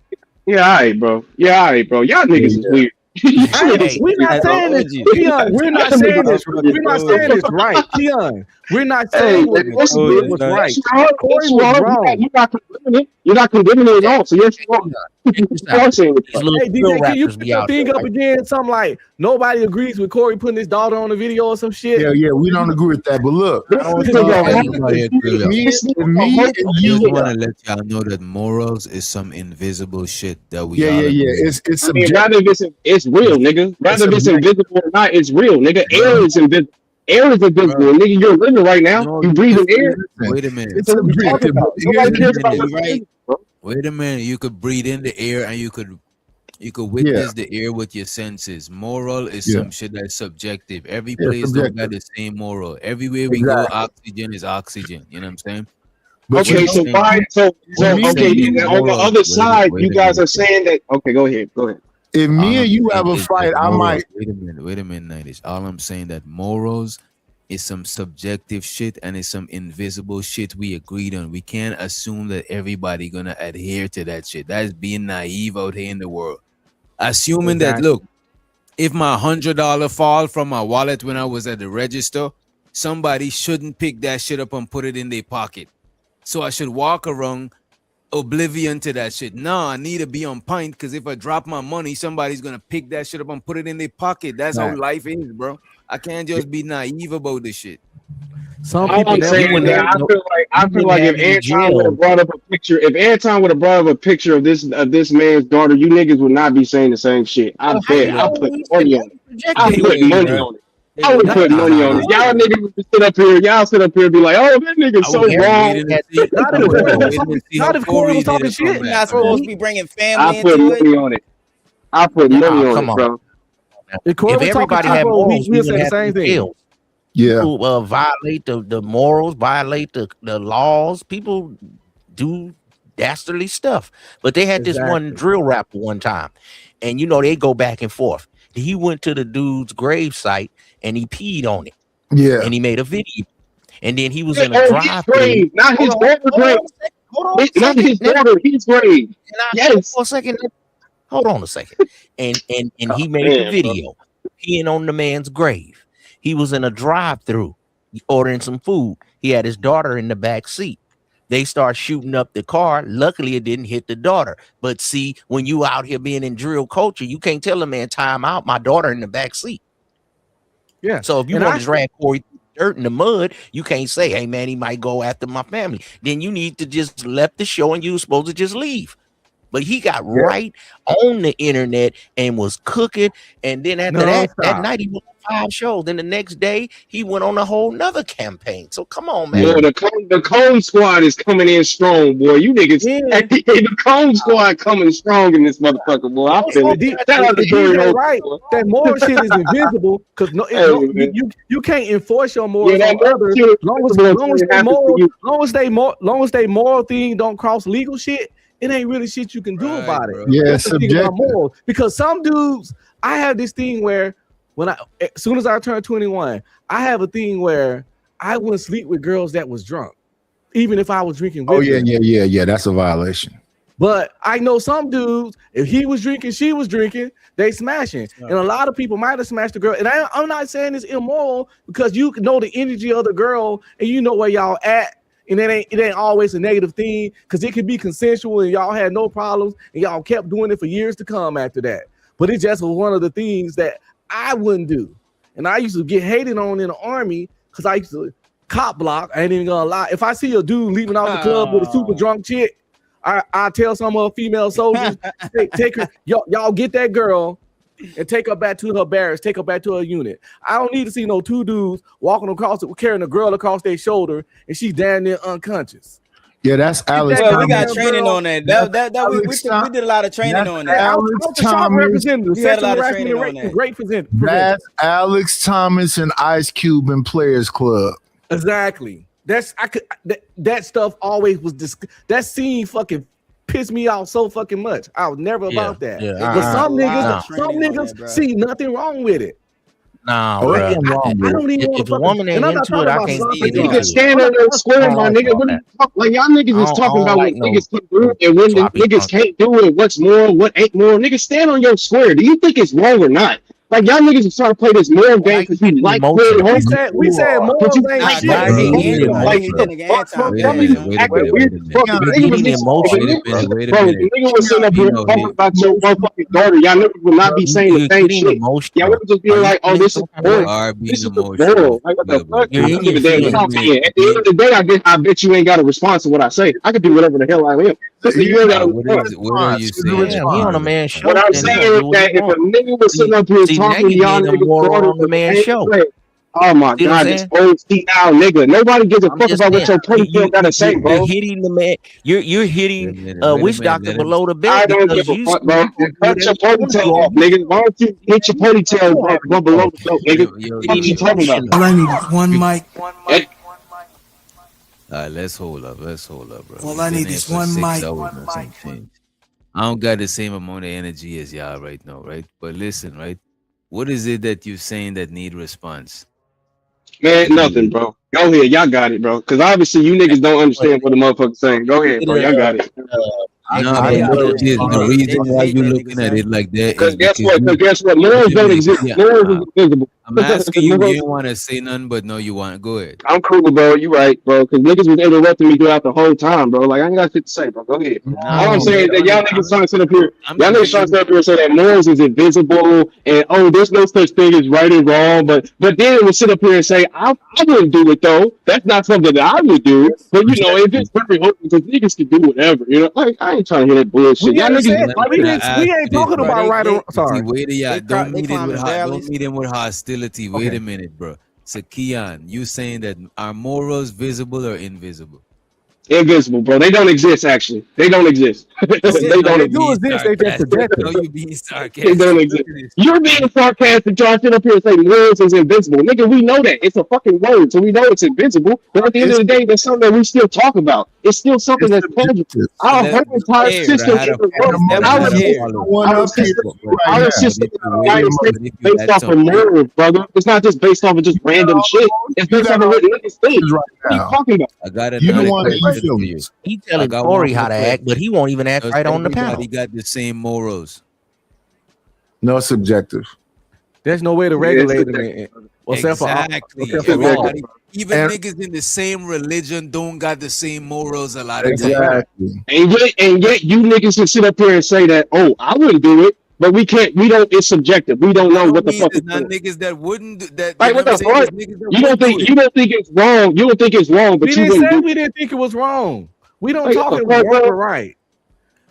Yeah, all right, bro. Y'all niggas is weird. We're not saying this. Keon, we're not saying this. We're not saying this right. Keon, we're not saying what was right. Corey was wrong. You're not condemning it at all. So you're wrong. Hey, DJ, can you put your thing up again? Something like nobody agrees with Corey putting his daughter on the video or some shit. Yeah, we don't agree with that. But look, me and you want to let y'all know that morals is some invisible shit that we. Yeah. It's rather it's real, nigga. Rather if it's invisible or not, it's real, nigga. Air is invisible. Air is invisible, nigga. You're living right now. You breathing air. Wait a minute. It's subjective. Wait a minute. You could breathe in the air and you could witness the air with your senses. Moral is some shit that's subjective. Every place don't got the same moral. Everywhere we go, oxygen is oxygen. You know what I'm saying? Okay, so why? So okay. On the other side, you guys are saying that. Okay, go ahead. If me and you have a fight, I might. Wait a minute, 90s. All I'm saying that morals It's some subjective shit and it's some invisible shit we agreed on. We can't assume that everybody gonna adhere to that shit. That's being naive out here in the world. Assuming that, look, if my $100 fall from my wallet when I was at the register, somebody shouldn't pick that shit up and put it in their pocket. So I should walk around oblivion to that shit. Nah, I need to be on point because if I drop my money, somebody's gonna pick that shit up and put it in their pocket. That's how life is, bro. I can't just be naive about this shit. Some All people I'm never saying, man, I feel like if Anton would have brought up a picture, of this man's daughter, you niggas would not be saying the same shit. I bet. I put money on it. I put money on it. I would put money on it. Y'all niggas would sit up here. Y'all sit up here and be like, "Oh, that nigga's so wrong." Not if Corey was talking shit. You're not supposed to be bringing family I put into it. money on it. I put money on it, bro. If everybody had morals, we'll say the same thing. Yeah. People violate the morals, violate the laws. People do dastardly stuff. But they had this one drill rapper one time, and you know they go back and forth. He went to the dude's grave site and he peed on it. Yeah. And he made a video. And then he was in a drive-through. Not his daughter's grave. Not his daughter, his grave. Yes. For a second. Hold on a second. And he made the video peeing on the man's grave. He was in a drive-through ordering some food. He had his daughter in the back seat. They start shooting up the car. Luckily, it didn't hit the daughter. But see, when you out here being in drill culture, you can't tell a man, time out, my daughter in the back seat. Yeah. So if you want to drag Corey through the dirt in the mud, you can't say, hey, man, he might go after my family. Then you need to just left the show and you were supposed to just leave. But he got right on the internet and was cooking. And then after that night, he went on 5 shows. Then the next day, he went on a whole nother campaign. So come on, man. Yo, the Cone Squad is coming in strong, boy. You niggas, the Cone Squad coming strong in this motherfucker, boy. I feel it. Shout out to Corey Holmes. Right. That moral shit is invisible because you can't enforce your morals on others. Long as they moral thing don't cross legal shit, it ain't really shit you can do about it. Yeah, subjective. Because some dudes, I have this thing where as soon as I turn 21, I have a thing where I wouldn't sleep with girls that was drunk, even if I was drinking with them. Yeah. That's a violation. But I know some dudes, if he was drinking, she was drinking, they smashing. And a lot of people might have smashed the girl. And I'm not saying it's immoral because you know the energy of the girl and you know where y'all at. And it ain't always a negative thing because it can be consensual and y'all had no problems and y'all kept doing it for years to come after that. But it just was one of the things that I wouldn't do. And I used to get hated on in the army because I used to cop block. I ain't even gonna lie. If I see a dude leaving out the club with a super drunk chick, I tell some of the female soldiers, take her, y'all get that girl and take her back to her barracks, take her back to her unit. I don't need to see no 2 dudes walking across, carrying a girl across their shoulder, and she's damn near unconscious. Yeah, that's Alex. Well, we got training on that. We did a lot of training on that. Alex Thomas. We had a lot of training on that. Great presenter. That's Alex Thomas and Ice Cube in Players Club. Exactly. That stuff always was that scene fucking pissed me off so fucking much. I was never about that. But some niggas see nothing wrong with it. Nah, I don't even if a woman ain't into it, I can't see it. You can stand on your square, my nigga. Like y'all niggas is talking about what niggas can do and when niggas can't do it, what's moral, what ain't moral. Niggas stand on your square. Do you think it's wrong or not? Like y'all niggas are trying to play this moral game because you like it. We said moral ain't shit. Like, nigga was sitting up here talking about your motherfucking daughter. Y'all niggas would not be saying the same shit. Y'all would just be like, "Oh, this is moral. This is moral." Like what the fuck? At the end of the day, I bet you ain't got a response to what I say. I can do whatever the hell I am. What are you saying? He on a man show. What I'm saying is that if a nigga was sitting up here talking to y'all niggas on the man show. Oh my God, this old out nigga. Nobody gives a fuck about what your ponytail gotta say, bro. You're hitting the man. You're hitting witch doctor below the belt. I don't give a fuck, bro. Cut your ponytail off, nigga. Why don't you hit your ponytail below the belt, nigga? What you talking about? All I need is one mic. All right, let's hold up, bro. All I need is one mic. I don't got the same amount of energy as y'all right now, right? But listen, right? What is it that you're saying that need response? Man, nothing, bro. Go ahead, y'all got it, bro. Because obviously you niggas don't understand what the motherfucker's saying. Go ahead, bro. Y'all got it. No, but look, the reason why you looking at it like that Because is guess because what? Because guess what? Morals don't exist. yeah. Morals is invisible. I'm asking you. You didn't want to say nothing, but no, you want. Go ahead. I'm cool, bro. You right, bro. Because niggas was interrupting me throughout the whole time, bro. Like I ain't got shit to say, bro. Go ahead. All I'm saying is that y'all niggas trying to sit up here. Y'all niggas trying to sit up here and say that morals is invisible and oh, there's no such thing as right and wrong. But then we'll sit up here and say I wouldn't do it though. That's not something that I would do. But you know, if it's very open, because niggas can do whatever. You know, like I ain't trying to hear that bullshit. Y'all niggas, we ain't talking about right or sorry. Wait a don't meet him with hostility. Wait a minute, bro. So Keon, you saying that are morals visible or invisible? Invisible, bro. They don't exist. Actually, they don't exist. They don't exist. They just subjective. No, you being sarcastic. They don't exist. You're being sarcastic, trying to sit up here and say morals is invisible. Nigga, we know that. It's a fucking word, so we know it's invisible. But at the end of the day, that's something that we still talk about. It's still something that's tangible. Our whole entire system in the world, our system in the United States is based off of morals, brother. It's not just based off of just random shit. It's based off of what niggas think. What are you talking about? I got another question for you. He telling Corey how to act, but he won't even act right on the panel. He got the same morals. No, it's subjective. There's no way to regulate it. Exactly. Even niggas in the same religion don't got the same morals a lot of times. And yet you niggas can sit up here and say that, oh, I wouldn't do it. But we can't. We don't. It's subjective. We don't know what the fuck. There's not niggas that wouldn't do that. Like what the fuck? You don't think it's wrong. You don't think it's wrong, but we you didn't say we didn't think it was wrong. We don't talk it was wrong or right.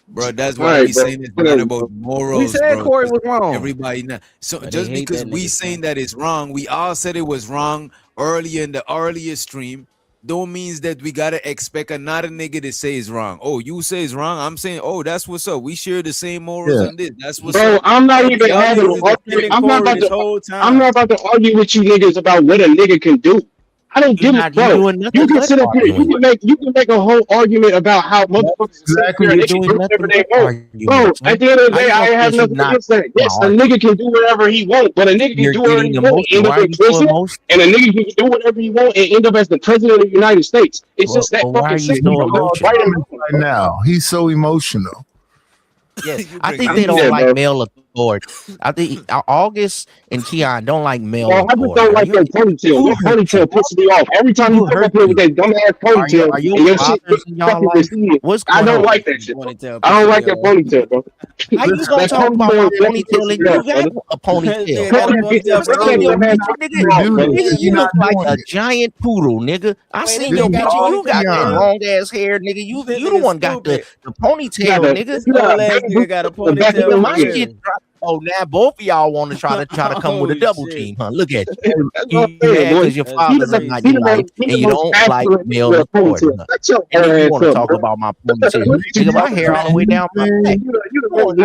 Bro, that's why we saying it's not about morals. We said bro. Corey was wrong. Everybody now. So But just they hate because that we nigga, saying that it's wrong, we all said it was wrong earlier in the earlier stream. Don't means that we gotta expect another nigga to say it's wrong. Oh, you say it's wrong. I'm saying, oh, that's what's up. We share the same morals on this. That's what's up. I'm not even having an argument. I'm not about to argue with you niggas about what a nigga can do. I don't give a fuck. You can sit up here. You can make a whole argument about how motherfuckers exactly do whatever they want. Bro, at the end of the day, I have nothing to say. Yes, a nigga can do whatever he wants, but a nigga can do whatever he wants and end up in prison, and a nigga can do whatever he wants and end up as the president of the United States. It's just that fucking simple. Right now, he's so emotional. Yes, I think they don't like male authority. I think August and Keon don't like male I just authority. don't like that ponytail. That ponytail pisses me off. Every time you come up here with that dumbass ponytail, Are you and your shit fucking receding. I don't like that shit. I don't like that ponytail, bro. How you gonna talk about my ponytail and you got a ponytail? Nigga, you look like a giant poodle, nigga. I seen your picture. You got that long ass hair, nigga. You the one got the ponytail, nigga. Nigga got a ponytail. My shit dropped. Oh, now both of y'all want to try to come with a double team, huh? Look at you. You because your father's not your life and you don't like male authority. And then you want to talk about my ponytail. Nigga, my hair all the way down my back. But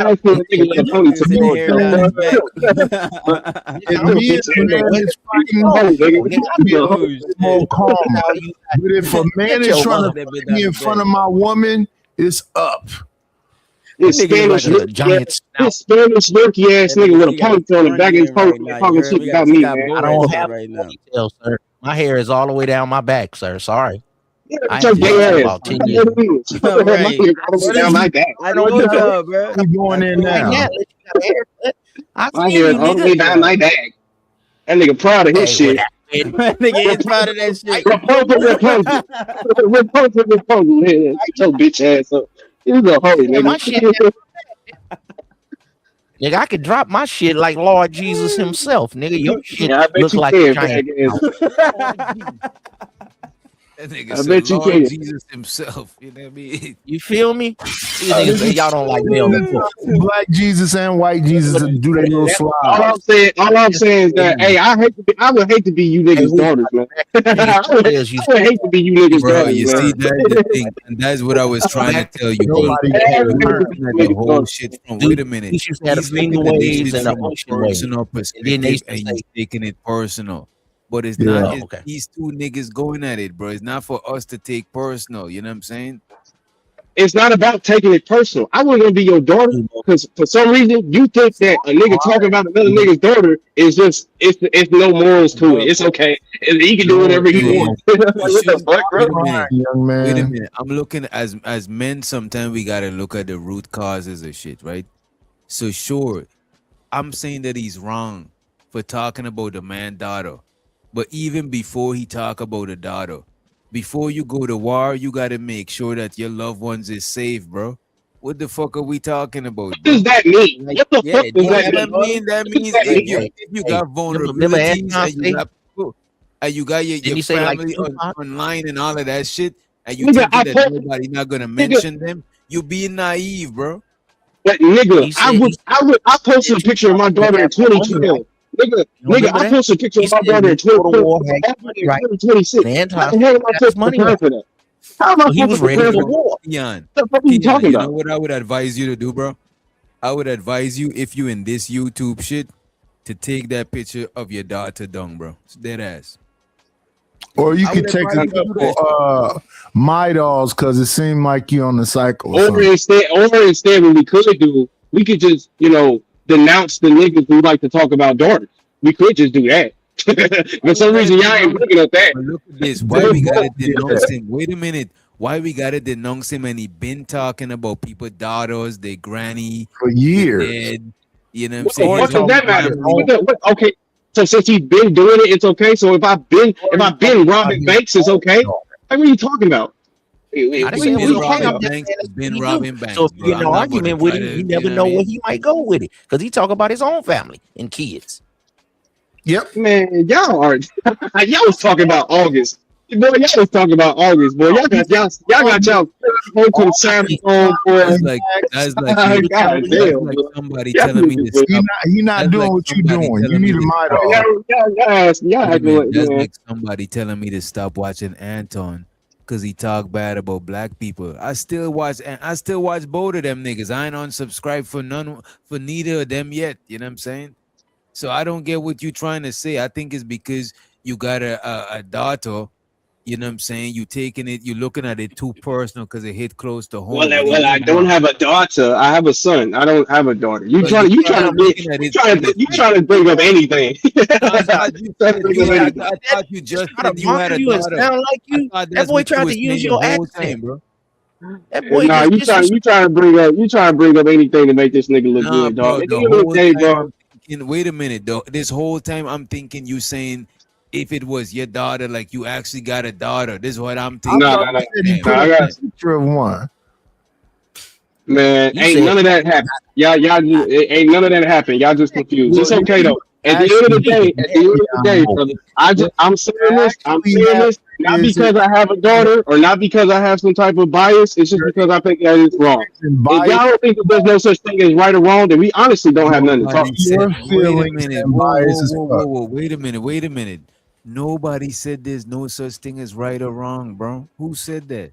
if a man is trying to be in front of my woman, it's up. This Spanish lurky ass nigga with a ponytail on the back of his coat talking shit about me, man. I don't have a ponytail, sir. My hair is all the way down my back, sir. Sorry. I your gay ass. about 10 years. I don't know, bro. I'm going in now. My hair all the way down my back. That nigga proud of his shit. That nigga is proud of that shit. Rapunzel, man. Your bitch ass up. He's a hoe, nigga. Nigga, I could drop my shit like Lord Jesus himself, nigga. Your shit look like a giant. That nigga said Lord Jesus himself. You know what I mean? You feel me? These niggas say y'all don't like male. Black Jesus and white Jesus do their little slide. All I'm saying is that, hey, I would hate to be you niggas' daughters, man. I would hate to be you niggas' daughters. You see, that's the thing, and that's what I was trying to tell you. The whole shit from wait a minute. He's making the personal perspective and he's taking it personal. But it's not these two niggas going at it, bro. It's not for us to take personal. You know what I'm saying? It's not about taking it personal. I wasn't gonna be your daughter. because for some reason you think that a nigga talking about another nigga's daughter is just it's no morals to it. It's okay. He can do whatever he wants. Like, what the fuck, bro? Young man. Wait a minute. I'm looking as men. Sometimes we gotta look at the root causes of shit, right? So sure, I'm saying that he's wrong for talking about the man daughter, but even before he talk about the daughter, before you go to war, you gotta make sure that your loved ones is safe, bro. What the fuck are we talking about? What does that mean? What the fuck does that mean? That means if you got vulnerabilities and you got your family online and all of that shit, and you think that nobody not gonna mention them, you being naive, bro. But nigga, I posted a picture of my daughter in 2012. Nigga, I posted a picture of my daughter in 2026. How the hell am I supposed to prepare for that? How am I supposed to prepare for war? Keon, What the fuck are you talking you about? know what I would advise you to do, bro? I would advise you, if you in this YouTube shit, to take that picture of your daughter down, bro. It's dead ass. Or you could take a couple my dolls because it seemed like you on the cycle. Or instead, what we could do, we could just, denounce the niggas who like to talk about daughters. We could just do that. For some reason, y'all ain't looking at that. Look at this. Why we gotta denounce him? Wait a minute. Why we gotta denounce him? And he been talking about people's daughters, their granny for years. Dead, you know what I'm saying? What does that matter? Okay, so since he's been doing it, it's okay. So if I've been robbing banks, it's okay. Like, what are you talking about? I didn't say it was been robbing banks. So if you get an argument with him, you never know where he might go with it because he talk about his own family and kids. Yep, man, y'all was talking about August. Boy, y'all was talking about August, boy. Y'all got y'all whole concern on, boy. That's like somebody telling me to stop. You're not doing what you're doing. You need a mind off. That's like somebody telling me to stop watching Anton because he talk bad about black people. I still watch both of them niggas. I ain't unsubscribed for neither of them yet. You know what I'm saying? So I don't get what you're trying to say. I think it's because you got a daughter, you know what I'm saying? You're looking at it too personal because it hit close to home. Well, I don't have a daughter. I have a son. I don't have a daughter. You trying to bring up anything? I thought you just said you had a daughter. That boy tried to use your accent, bro. That boy, you trying to bring up anything to make this nigga look good, dog. At the end of the day, bro. Wait a minute, though. This whole time I'm thinking you saying if it was your daughter, like you actually got a daughter. This is what I'm thinking. No, I got a picture of one. Man, ain't none of that happened. Y'all ain't none of that happened. Y'all just confused. It's okay though. At the end of the day, brother, I'm saying this not because I have a daughter or not because I have some type of bias. It's just because I think that it's wrong. If y'all don't think that there's no such thing as right or wrong, then we honestly don't have nothing to talk about. Wait a minute. Nobody said there's no such thing as right or wrong, bro. Who said that?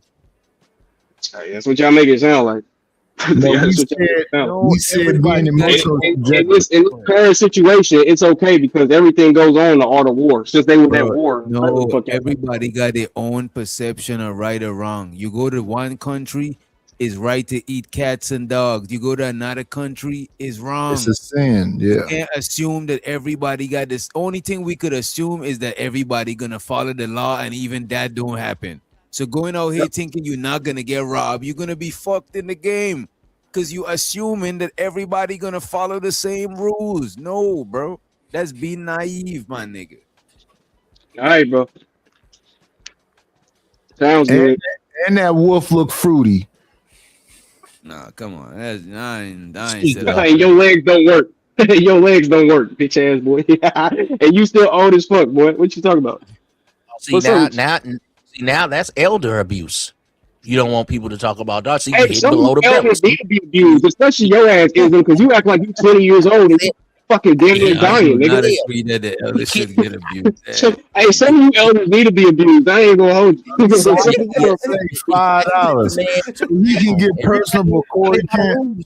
That's what y'all make it sound like. No, we said being emotional. In this current situation, it's okay because everything goes on in the art of war. Since they were at war, no, everybody got their own perception of right or wrong. You go to one country, it's right to eat cats and dogs. You go to another country, it's wrong. It's a sin. Yeah. You can't assume that everybody got this. Only thing we could assume is that everybody gonna follow the law, and even that don't happen. So going out here thinking you're not gonna get robbed, you're gonna be fucked in the game because you assuming that everybody gonna follow the same rules. No, bro, that's being naive, my nigga. All right, bro. Sounds good. And that wolf look fruity. Nah, come on. I ain't your legs don't work. Your legs don't work, bitch ass boy. And you still old as fuck, boy. What you talking about? Now that's elder abuse. You don't want people to talk about that. So you hey, hit below the belt. Elders need to be abused, especially your ass, Ism, because you act like you're 20 years old and you fucking damn near dying, nigga. Agree that the elders should get abused. Hey, some of you elders need to be abused. I ain't gonna hold you. $5. So you can get personal Corey can.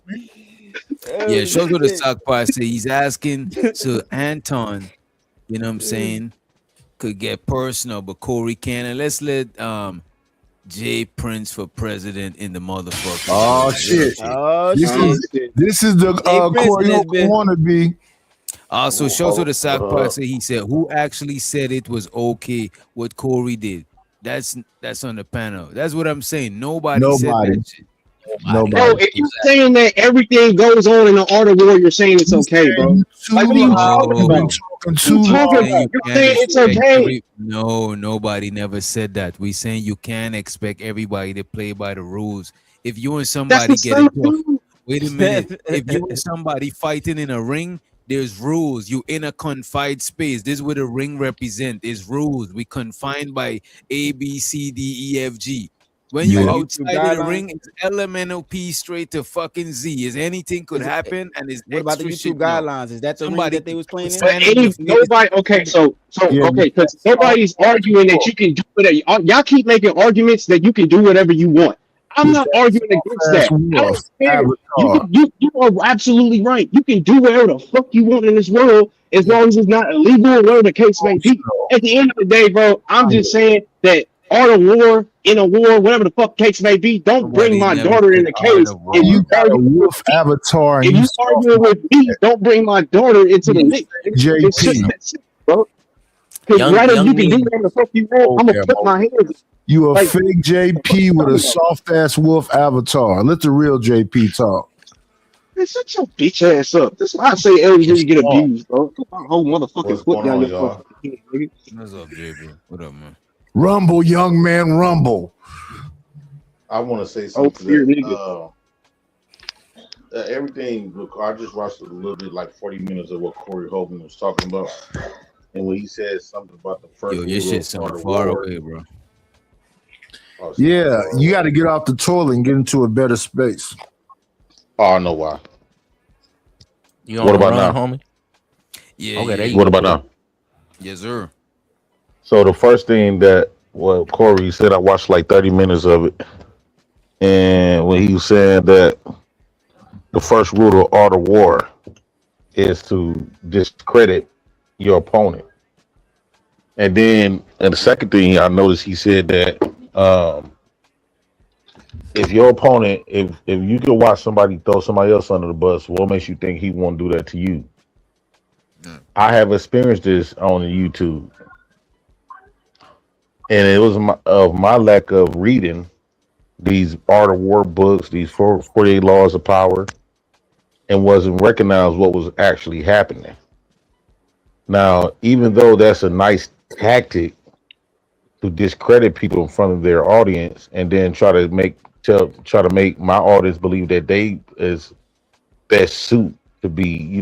Yeah, show to the sock part. Say he's asking so Anton, you know what I'm saying, could get personal, but Corey can. And let's let Jay Prince for president in the motherfucker. Oh shit! Oh This shit! is the Corey wannabe. Also, shows to the sack part say he said, "Who actually said it was okay what Corey did?" That's on the panel. That's what I'm saying. Nobody said that shit. Bro, if you're saying that everything goes on in the art of war, you're saying it's okay, bro. Like, what are you talking about? You're saying it's okay. No, nobody never said that. We saying you can't expect everybody to play by the rules. If you and somebody get into wait a minute. If you and somebody fighting in a ring, there's rules. You in a confined space. This is what a ring represent. There's rules. We confined by A, B, C, D, E, F, G. When you outside of the ring, it's elemental P straight to fucking Z. Is anything could happen, and is what about the YouTube guidelines? Is that the ring that they was playing in? Nobody. Okay, so okay, because nobody's arguing that you can do whatever. Y'all keep making arguments that you can do whatever you want. I'm not arguing against that. I don't care. You are absolutely right. You can do whatever the fuck you want in this world as long as it's not illegal or whatever the case may be. At the end of the day, bro, I'm just saying that art of war, in a war, whatever the fuck case may be, don't bring my daughter in the case. If you got a wolf avatar, if you arguing with me, don't bring my daughter into the mix. It's just that simple, bro. Because rather you can do whatever the fuck you want, I'm gonna put my hands. You a fake JP with a soft ass wolf avatar. Let the real JP talk. Man, shut your bitch ass up. That's why I say elders get abused, bro. Put my whole motherfucking foot down your fucking head, nigga. What's up, JP? What up, man? Rumble, young man, rumble. I want to say something to that. Everything. Look, I just watched a little bit, like 40 minutes of what Corey Hogan was talking about, and when he said something about the first. Yo, your shit sound far away, bro. Yeah, you got to get off the toilet and get into a better space. Oh, I know why. You what about run, now, homie? Yeah. Okay. What about now? Yes, sir. So the first thing that Corey said, I watched like 30 minutes of it, and when he was saying that the first rule of art of war is to discredit your opponent, and then the second thing I noticed, he said that if your opponent, if you can watch somebody throw somebody else under the bus, what makes you think he won't do that to you? I have experienced this on YouTube. And it was my lack of reading these art of war books, these 48 laws of power, and wasn't recognized what was actually happening. Now, even though that's a nice tactic to discredit people in front of their audience, and then try to make my audience believe that they is best suit to be,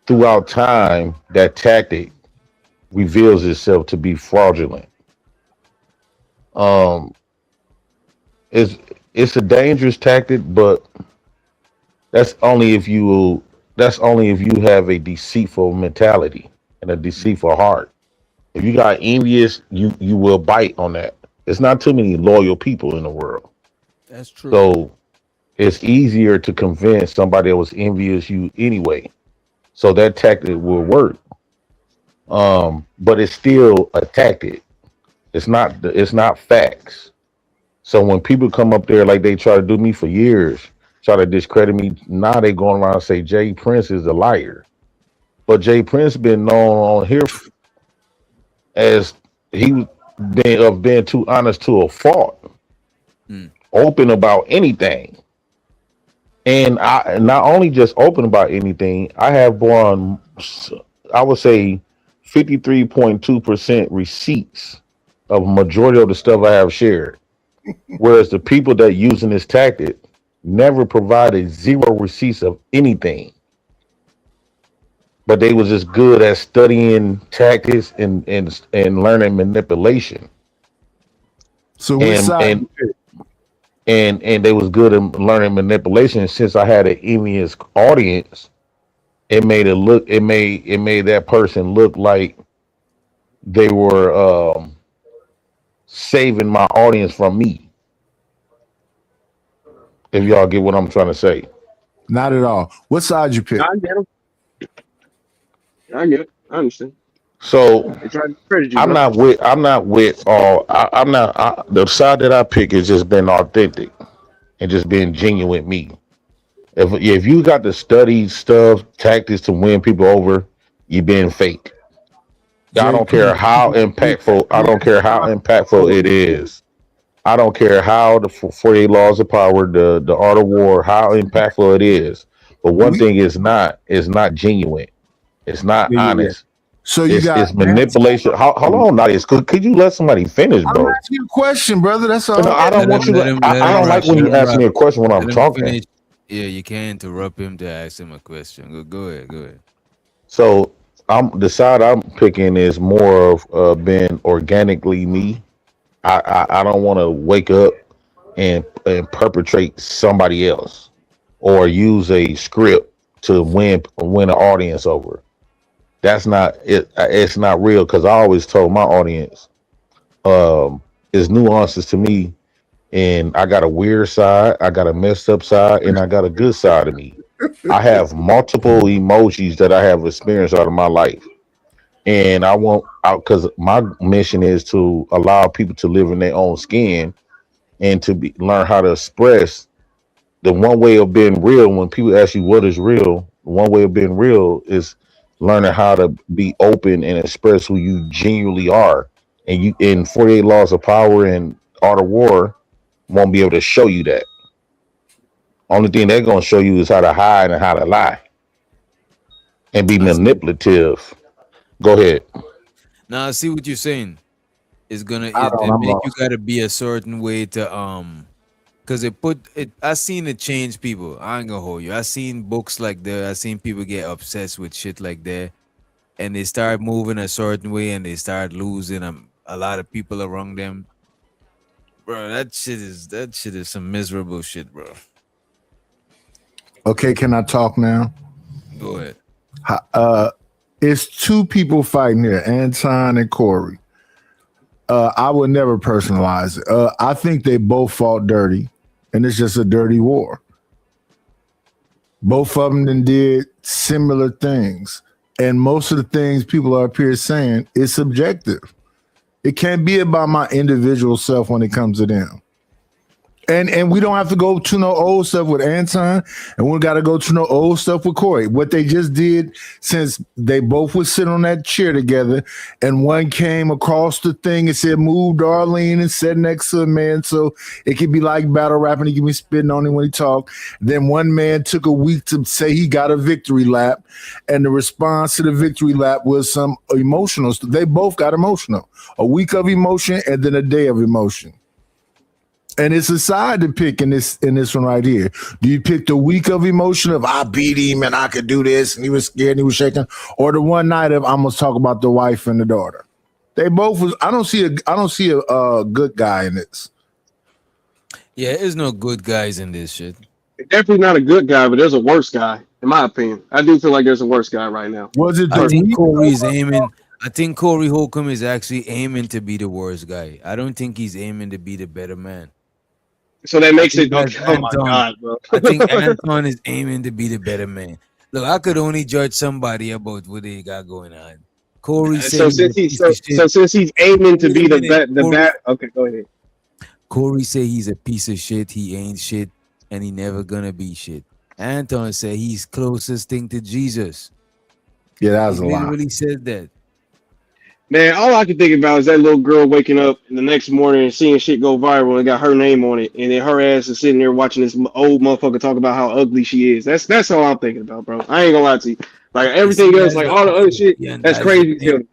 throughout time, that tactic reveals itself to be fraudulent. It's a dangerous tactic, but that's only if you have a deceitful mentality and a deceitful heart. If you got envious, you will bite on that. There's not too many loyal people in the world. That's true. So it's easier to convince somebody that was envious you anyway. So that tactic will work. But it's still a tactic. It's not facts. So when people come up there like they try to do me for years, try to discredit me, now they going around and say Jay Prince is a liar. But Jay Prince been known on here as he been too honest to a fault, open about anything. And I not only just open about anything, I have borne, I would say, 53.2% receipts of majority of the stuff I have shared. Whereas the people that using this tactic never provided zero receipts of anything. But they was just good at studying tactics and learning manipulation. So which side? And they was good at learning manipulation. Since I had an envious audience, it made that person look like they were saving my audience from me. If y'all get what I'm trying to say. Not at all. What side you pick? I get it. I understand. So They try to credit you, I'm bro. not with all. I'm not. The side that I pick is just being authentic and just being genuine me. If you got to study stuff, tactics to win people over, you being fake. I don't care how impactful. I don't care how impactful it is. I don't care how the 48 laws of power, the art of war, how impactful it is. But one thing is not genuine. It's not honest. So you got It's manipulation. Hold on, Nadia. Could you let somebody finish, I'm bro? asking you a question, brother. That's all. No, I don't want you to. I don't like when you ask me a question when I'm talking. Finish. Yeah, you can't interrupt him to ask him a question. Go ahead. So the side I'm picking is more of being organically me. I don't want to wake up and perpetrate somebody else or use a script to win an audience over. That's not it. It's not real because I always told my audience, it's nuances to me, and I got a weird side, I got a messed up side, and I got a good side of me. I have multiple emojis that I have experienced out of my life, and I want out because my mission is to allow people to live in their own skin and to learn how to express. The one way of being real, when people ask you what is real, one way of being real is learning how to be open and express who you genuinely are. And you in 48 laws of power and art of war won't be able to show you that. Only thing they're gonna show you is how to hide and how to lie and be manipulative. Go ahead. Now I see what you're saying. It's gonna I don't, I'm make you lost. gotta be a certain way to because I seen it change people. I ain't gonna hold you. I seen books like that. I seen people get obsessed with shit like that, and they start moving a certain way, and they start losing a lot of people around them. Bro, that shit is some miserable shit, bro. Okay, can I talk now? Go ahead. It's two people fighting here, Anton and Corey. I would never personalize it. I think they both fought dirty, and it's just a dirty war. Both of them then did similar things, and most of the things people are up here saying is subjective. It can't be about my individual self when it comes to them. And we don't have to go to no old stuff with Anton, and we got to go to no old stuff with Corey. What they just did, since they both would sit on that chair together, and one came across the thing and said, "Move, Darlene," and sat next to a man, so it could be like battle rapping. He could be spitting on him when he talked. Then one man took a week to say he got a victory lap, and the response to the victory lap was some emotional stuff. They both got emotional. A week of emotion and then a day of emotion. And it's a side to pick in this one right here. Do you pick the week of emotion of I beat him and I could do this and he was scared and he was shaking, or the one night of I'm gonna talk about the wife and the daughter? They both was. I don't see a good guy in this. Yeah, there's no good guys in this shit. Definitely not a good guy, but there's a worse guy, in my opinion. I do feel like there's a worse guy right now. Was it? I think Corey's aiming. I think Corey Holcomb is actually aiming to be the worst guy. I don't think he's aiming to be the better man. So that makes it. Okay, Oh my God, bro. I think Anton is aiming to be the better man. Look, I could only judge somebody about what they got going on. Corey said So since he's aiming to be the okay, go ahead. Corey said he's a piece of shit. He ain't shit, and he never gonna be shit. Anton said he's closest thing to Jesus. Yeah, that was a lot. He really said that. Man, all I can think about is that little girl waking up the next morning and seeing shit go viral and got her name on it, and then her ass is sitting there watching this old motherfucker talk about how ugly she is. That's all I'm thinking about, bro. I ain't gonna lie to you. Like everything else, like all the other shit, that's crazy.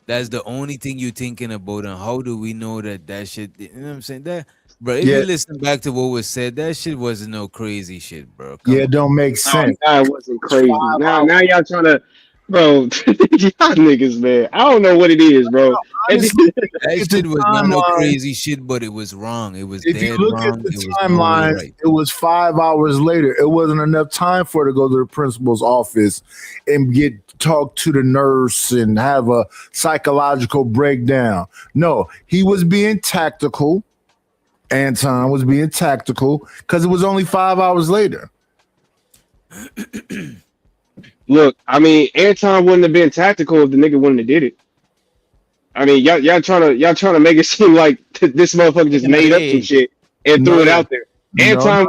That's the only thing you're thinking about, and how do we know that shit? You know what I'm saying? That, bro. If you listen back to what was said, that shit wasn't no crazy shit, bro. Come It don't make sense. Nah, it wasn't crazy. Now y'all trying to. Bro, y'all niggas, man. I don't know what it is, bro. That shit was not no crazy shit, but it was wrong. It was if dead you look wrong. at the timeline, it was 5 hours later. It wasn't enough time for her to go to the principal's office and talk to the nurse and have a psychological breakdown. No, he was being tactical. Anton was being tactical because it was only 5 hours later. Look, I mean, Anton wouldn't have been tactical if the nigga wouldn't have did it. I mean, y'all trying to make it seem like this motherfucker just made up some shit and threw it out there. Anton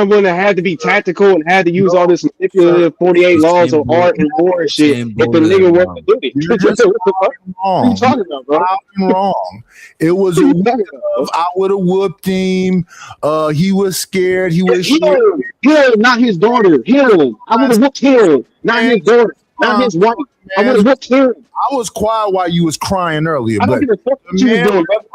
wouldn't have had to be tactical and had to use all this manipulative 48 laws of art and war and shit if the nigga wouldn't have did it. You're just wrong. What are you talking about, bro? Wrong. It was a I would have whooped him. He was scared. He was him, not his daughter. Him. I would have whooped him, not his daughter, not his wife. I would have whooped him. I was quiet while you was crying earlier. I don't give a fuck what you was doing, brother.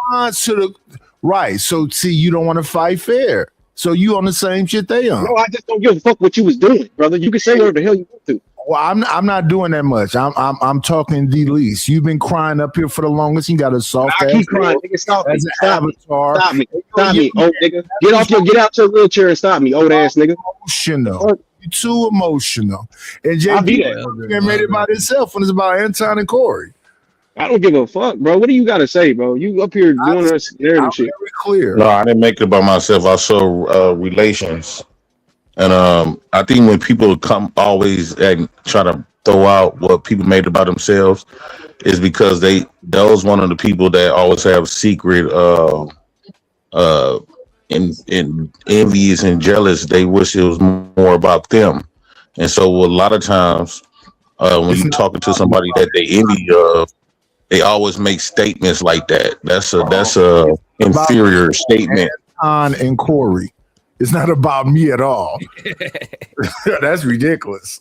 Right. So see, you don't want to fight fair. So you on the same shit they on. No, I just don't give a fuck what you was doing, brother. You can say whatever the hell you want to. Well, I'm not doing that much. I'm talking the least. You've been crying up here for the longest. You got a soft I ass keep crying, nigga. Stop me. Stop me. Stop me. Stop me, old nigga. Get out your wheelchair and stop me, old ass nigga. Emotional. You're too emotional. And JP getting ready about himself when it's about Anton and Corey. I don't give a fuck, bro. What do you got to say, bro? You up here doing this narrative shit. Very clear. No, I didn't make it about myself. I saw relations, and I think when people come always and try to throw out what people made about themselves, is because those one of the people that always have secret in envious and jealous. They wish it was more about them, and so a lot of times when you're talking to somebody that they envy of, they always make statements like that. That's a inferior statement. Anton and Corey. It's not about me at all. That's ridiculous.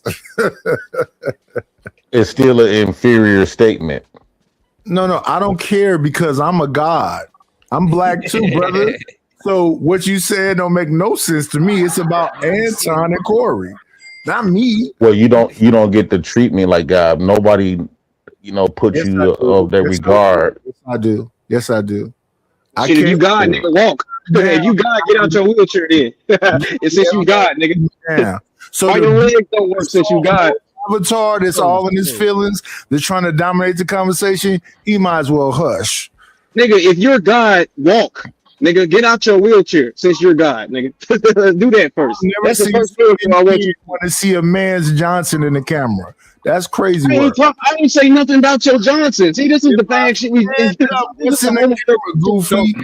It's still an inferior statement. No, I don't care because I'm a god. I'm black too, brother. So what you said don't make no sense to me. It's about Anton and Corey, not me. Well, you don't get the treatment like God. Nobody, put you of that regard. Yes, I do. Yes, I do. Shit, if you God, nigga, walk. If you God, get out your wheelchair then. And since you God, nigga. Yeah. So your legs don't work since you God. Avatar that's all in his feelings. They're trying to dominate the conversation. He might as well hush. Nigga, if you're God, walk. Nigga, get out your wheelchair since you're God, nigga. Do that first. That's the first thing I want to see a man's Johnson in the camera. That's crazy. I didn't say nothing about your Johnson. See, this is the bad shit we listen to the camera, goofy.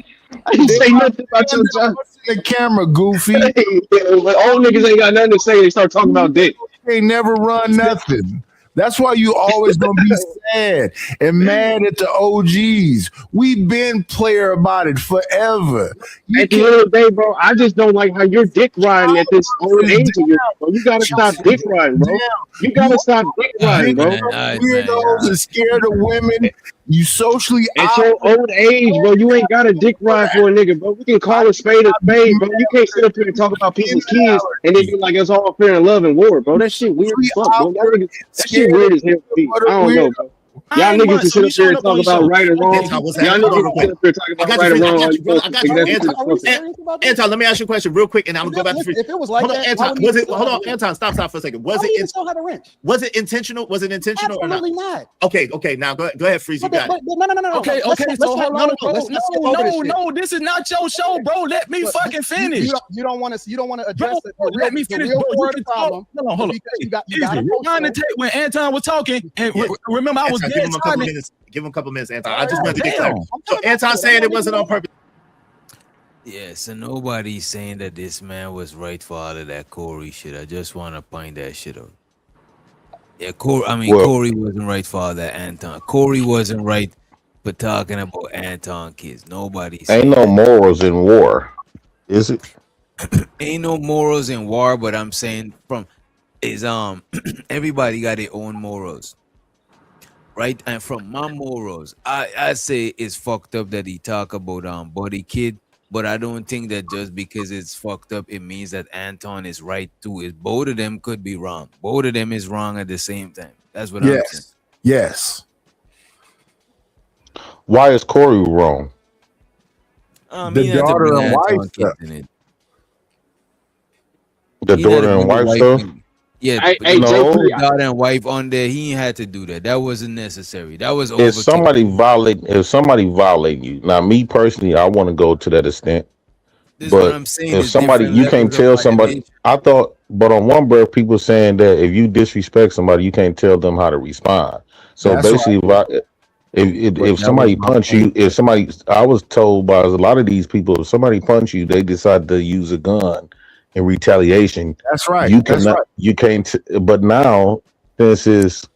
I didn't say nothing about your Johnson. The camera, goofy. But old niggas ain't got nothing to say. They start talking about dick. They never run nothing. That's why you always gonna be sad and mad at the OGs. We've been player about it forever. At the end of the day, bro, I just don't like how you're dick riding at this old age of yours, bro. You gotta stop dick riding, bro. You gotta stop dick riding, bro. Weirdos are scared of women. You socially at your old age, bro. You ain't got a dick ride for a nigga, bro. We can call a spade, bro. You can't sit up here and talk about people's kids and then be like it's all fair and love and war, bro. That shit weird as fuck, bro. That shit weird as hell. I don't know, bro. Y'all niggas can sit up there and talk about right or wrong. Y'all niggas can sit up there and talk about right or wrong. Anton, let me ask you a question real quick, and I'm gonna go back to free. If it was like that, Anton, hold on, Anton, stop for a second. Was it intentional? Was it intentional or not? Absolutely not. Okay. Now go ahead, Freeze. You got it. No. Okay. So no. This is not your show, bro. Let me fucking finish. You don't want to address it. Let me finish. Problem. No, hold on. Rewind the tape when Anton was talking, and remember I was dead. Give him a couple minutes, Anton. I just wanted to get clear. So Anton saying it wasn't on purpose. Yeah, so nobody's saying that this man was right for all of that Corey shit. I just want to point that shit out. Yeah, Corey wasn't right for all that Anton. Corey wasn't right for talking about Anton kids. Nobody's ain't no morals in war, is it? Ain't no morals in war, but I'm saying everybody got their own morals. Right, and from my morals, I say it's fucked up that he talk about Buddy Kid, but I don't think that just because it's fucked up, it means that Anton is right too. Is both of them could be wrong. Both of them is wrong at the same time. That's what I'm saying. Yes. Why is Corey wrong? The daughter and wife stuff. The daughter and wife stuff. Yeah, daughter and wife on there, he ain't had to do that. That wasn't necessary. That was if somebody violate you. Now, me personally, I want to go to that extent. This is what But I'm saying. if There's somebody, different you can't levels of tell somebody. motivation. I thought, but on one breath, people saying that if you disrespect somebody, you can't tell them how to respond. So That's basically, right. But if that was somebody my punch point. you, if somebody, I was told by a lot of these people, if somebody punch you, they decide to use a gun in retaliation. That's right. You That's cannot, right. you can't. But now, this is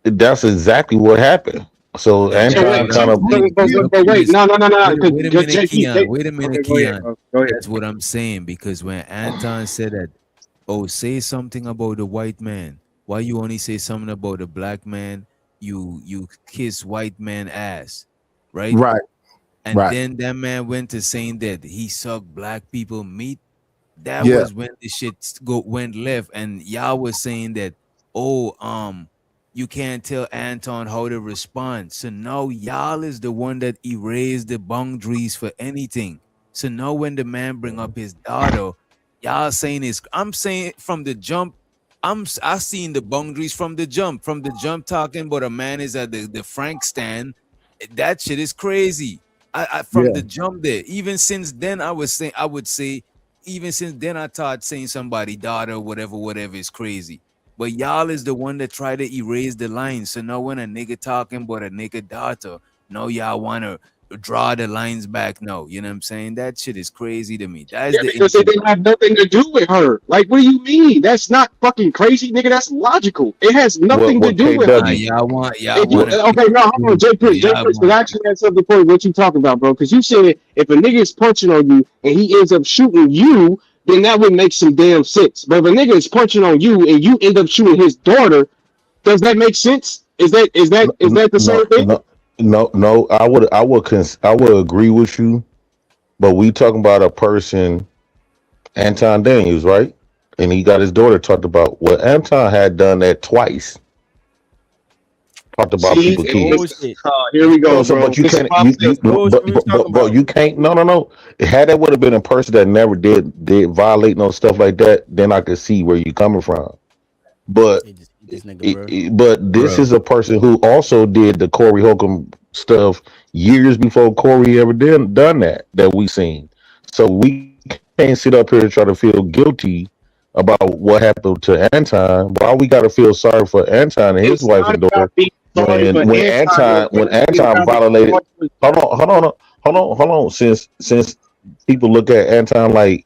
that's exactly what happened. So That, So that's Anton wait, what kind I'm of saying. wait. Listen, No. Because wait a minute, Keon. JP, Wait a minute, okay, go ahead, Keon. bro. Go ahead. That's what I'm saying. Because when Anton said that, oh, say something about the white man. Why you only say something about the black man? You kiss white man ass, right? Right. And Right. then that man went to saying that he sucked black people meat. That Yeah. was when the shit went left, and y'all was saying that, oh, you can't tell Anton how to respond. So now y'all is the one that erased the boundaries for anything. So now when the man bring up his daughter, y'all saying is, I'm saying from the jump, I seen the boundaries from the jump. From the jump, talking about a man is at the Frank stand. That shit is crazy. I from Yeah. the jump there. Even since then, I would say, even since then, I thought saying somebody daughter, whatever is crazy. But y'all is the one that try to erase the lines. So now when a nigga talking about a nigga daughter, no, y'all want to draw the lines back. No, you know what I'm saying? That shit is crazy to me. That is Yeah, the because it didn't have nothing to do with her. Like, what do you mean? That's not fucking crazy, nigga. That's logical. It has nothing to what do with her. Nah, KW. y'all If you want to okay, no, hold on, J y'all Prince, because want I actually had something for what you talking about, bro. Because you said if a nigga is punching on you and he ends up shooting you, then that would make some damn sense. But if a nigga is punching on you and you end up shooting his daughter, does that make sense? Is that the No, same thing? no. I would agree with you, but we talking about a person, Anton Daniels, right? And he got his daughter talked about. Well, Anton had done that twice. Talked about See, people kids. Bullshit. here we go, So, bro. but you This is can't, what I'm saying. Bullshit. What you talking but about? you can't. No. Had that would have been a person that never did violate no stuff like that, then I could see where you coming from. But This nigga, bro. but this bro. is a person who also did the Corey Holcomb stuff years before Corey ever done that we seen. So we can't sit up here and try to feel guilty about what happened to Anton. Why we got to feel sorry for Anton and his It's wife not and daughter about being sorry for Anton. when It's Anton about violated. being Hold on. Since people look at Anton like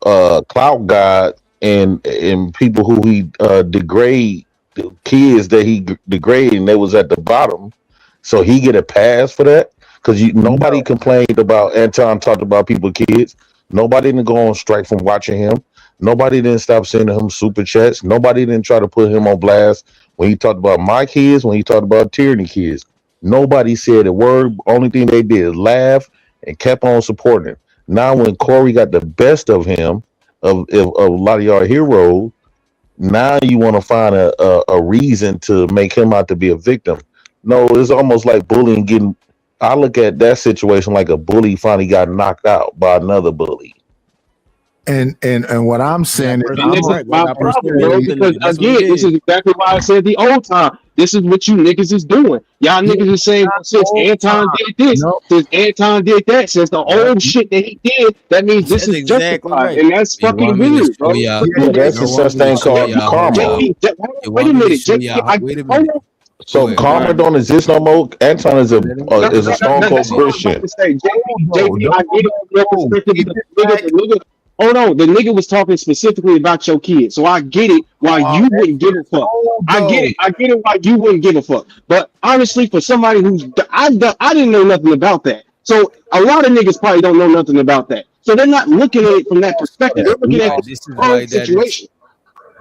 clout god and people who he degrade, the kids that he degrade and they was at the bottom, so he get a pass for that because nobody complained about Anton talked about people kids. Nobody didn't go on strike from watching him. Nobody didn't stop sending him super chats. Nobody didn't try to put him on blast when he talked about my kids, when he talked about tyranny kids. Nobody said a word. Only thing they did is laugh and kept on supporting him. Now, when Corey got the best of him, of a lot of y'all heroes, now you want to find a reason to make him out to be a victim. No, it's almost like bullying getting. I look at that situation like a bully finally got knocked out by another bully. And what I'm saying is, And this is my problem, bro. Because again, this is exactly why I said the old time. This is what you niggas is doing. Y'all niggas is saying, well, since Anton did this, since Anton did that, since the old shit that he did, that means this That's is exactly justified, right. and that's You fucking want me to weird, show bro. y'all? Yeah, that's You a want such me to thing show called y'all? karma. You Wait a want me to minute, show JP. y'all? Wait a Hold minute. on. Go So ahead. karma don't exist no more. Anton is Let him go. is a stone cold That's what I was about Christian. to say. JP, I get it from your perspective. The nigga, hold on. The nigga was talking specifically about your kid. So I get it why you wouldn't give a fuck. I get it. I get it why you wouldn't give a fuck. But honestly, for somebody who's, I didn't know nothing about that. So a lot of niggas probably don't know nothing about that. So they're not looking at it from that perspective. They're looking at Right. it This is from why the that is. situation.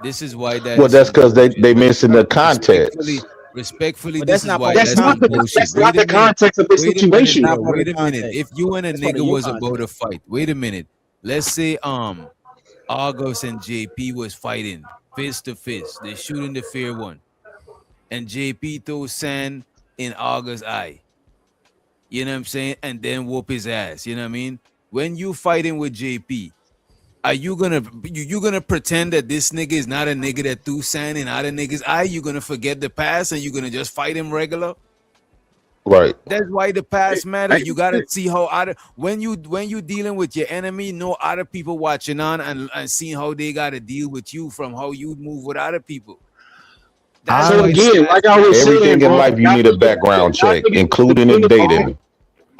This is why that Well, is that's some because bullshit. they missing the context. Respectfully, But this that's is not why part of the That's that's not some the context. bullshit. that's not Wait a the minute. context of this Wait a minute, That's situation. not bro. part of Wait the a minute. context. If you and a That's part nigga of your was about to context. fight, wait a minute. Let's say August and JP was fighting fist to fist. They shooting the fair one, and JP throws sand in August's eye. You know what I'm saying? And then whoop his ass. You know what I mean? When you fighting with JP, are you gonna pretend that this nigga is not a nigga that threw sand in other niggas' eye? You gonna forget the past and you gonna just fight him regular? Right. That's why the past matter. You gotta see how other when you dealing with your enemy, know other people watching on and seeing how they gotta deal with you from how you move with other people. So again, like I was saying, Everything in bro, life, you need a background check, including in dating.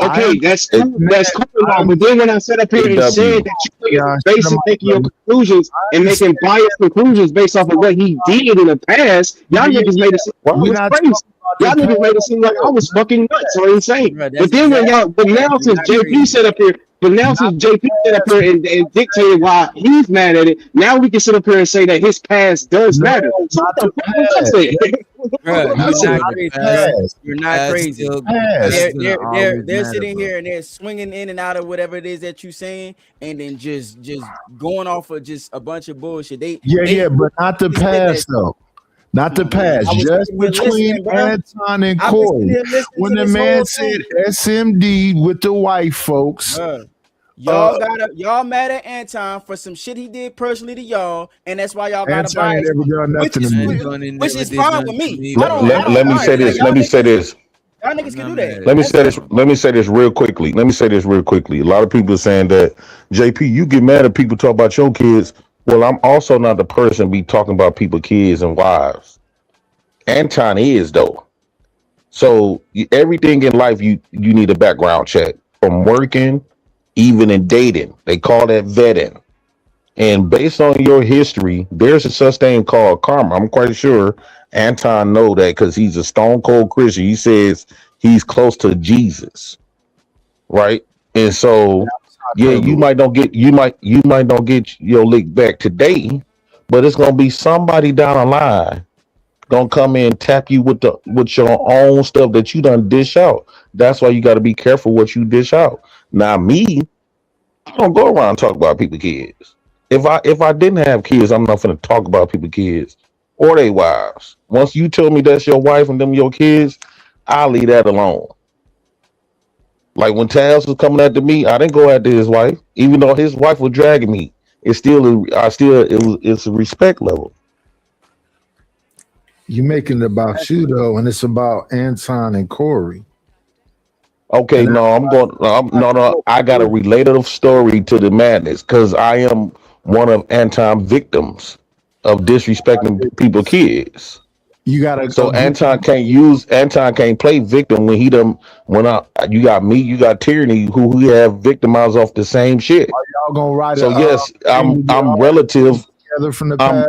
okay, that's cool. That's cool. But then when I sat up here and said that you niggas is basing taking your conclusions and making biased conclusions based off of what he did in the past, y'all niggas made it seem like I was crazy. Y'all niggas made it seem like I was fucking nuts or insane. But then when now since JP set up here, and dictated why he's mad at it, now we can sit up here and say that his past does matter. So what the fuck was I saying? You're not crazy. They're sitting here and they're swinging in and out of whatever it is that you're saying, and then just going off of just a bunch of bullshit. But not the past though. Not the past, just between Anton and Corey. When the man said SMD with the white folks, y'all mad at Anton for some shit he did personally to y'all, and that's why y'all got to buy it. Which is fine with me. Let me say this. Y'all niggas can do that. Let me say this real quickly. A lot of people are saying that JP, you get mad at people talk about your kids. Well, I'm also not the person to be talking about people's kids and wives. Anton is though. So everything in life, you need a background check from working, even in dating. They call that vetting. And based on your history, there's a such thing called karma. I'm quite sure Anton know that because he's a stone cold Christian. He says he's close to Jesus, right? And so, yeah, you might not get your lick back today, but it's gonna be somebody down the line gonna come in and tap you with your own stuff that you done dish out. That's why you got to be careful what you dish out. Now, me, I don't go around and talk about people's kids. If I didn't have kids, I'm not gonna talk about people's kids or their wives. Once you tell me that's your wife and them your kids, I'll leave that alone. Like when Taz was coming after me, I didn't go after his wife, even though his wife was dragging me. It's a respect level. You making it about you though, and it's about Anton and Corey. Okay, I got a relative story to the madness because I am one of Anton's victims of disrespecting people's kids. You gotta Anton can't play victim when you got me, you got Tierney, who we have victimized off the same shit. Are y'all gonna ride yes, I'm relative. From the past?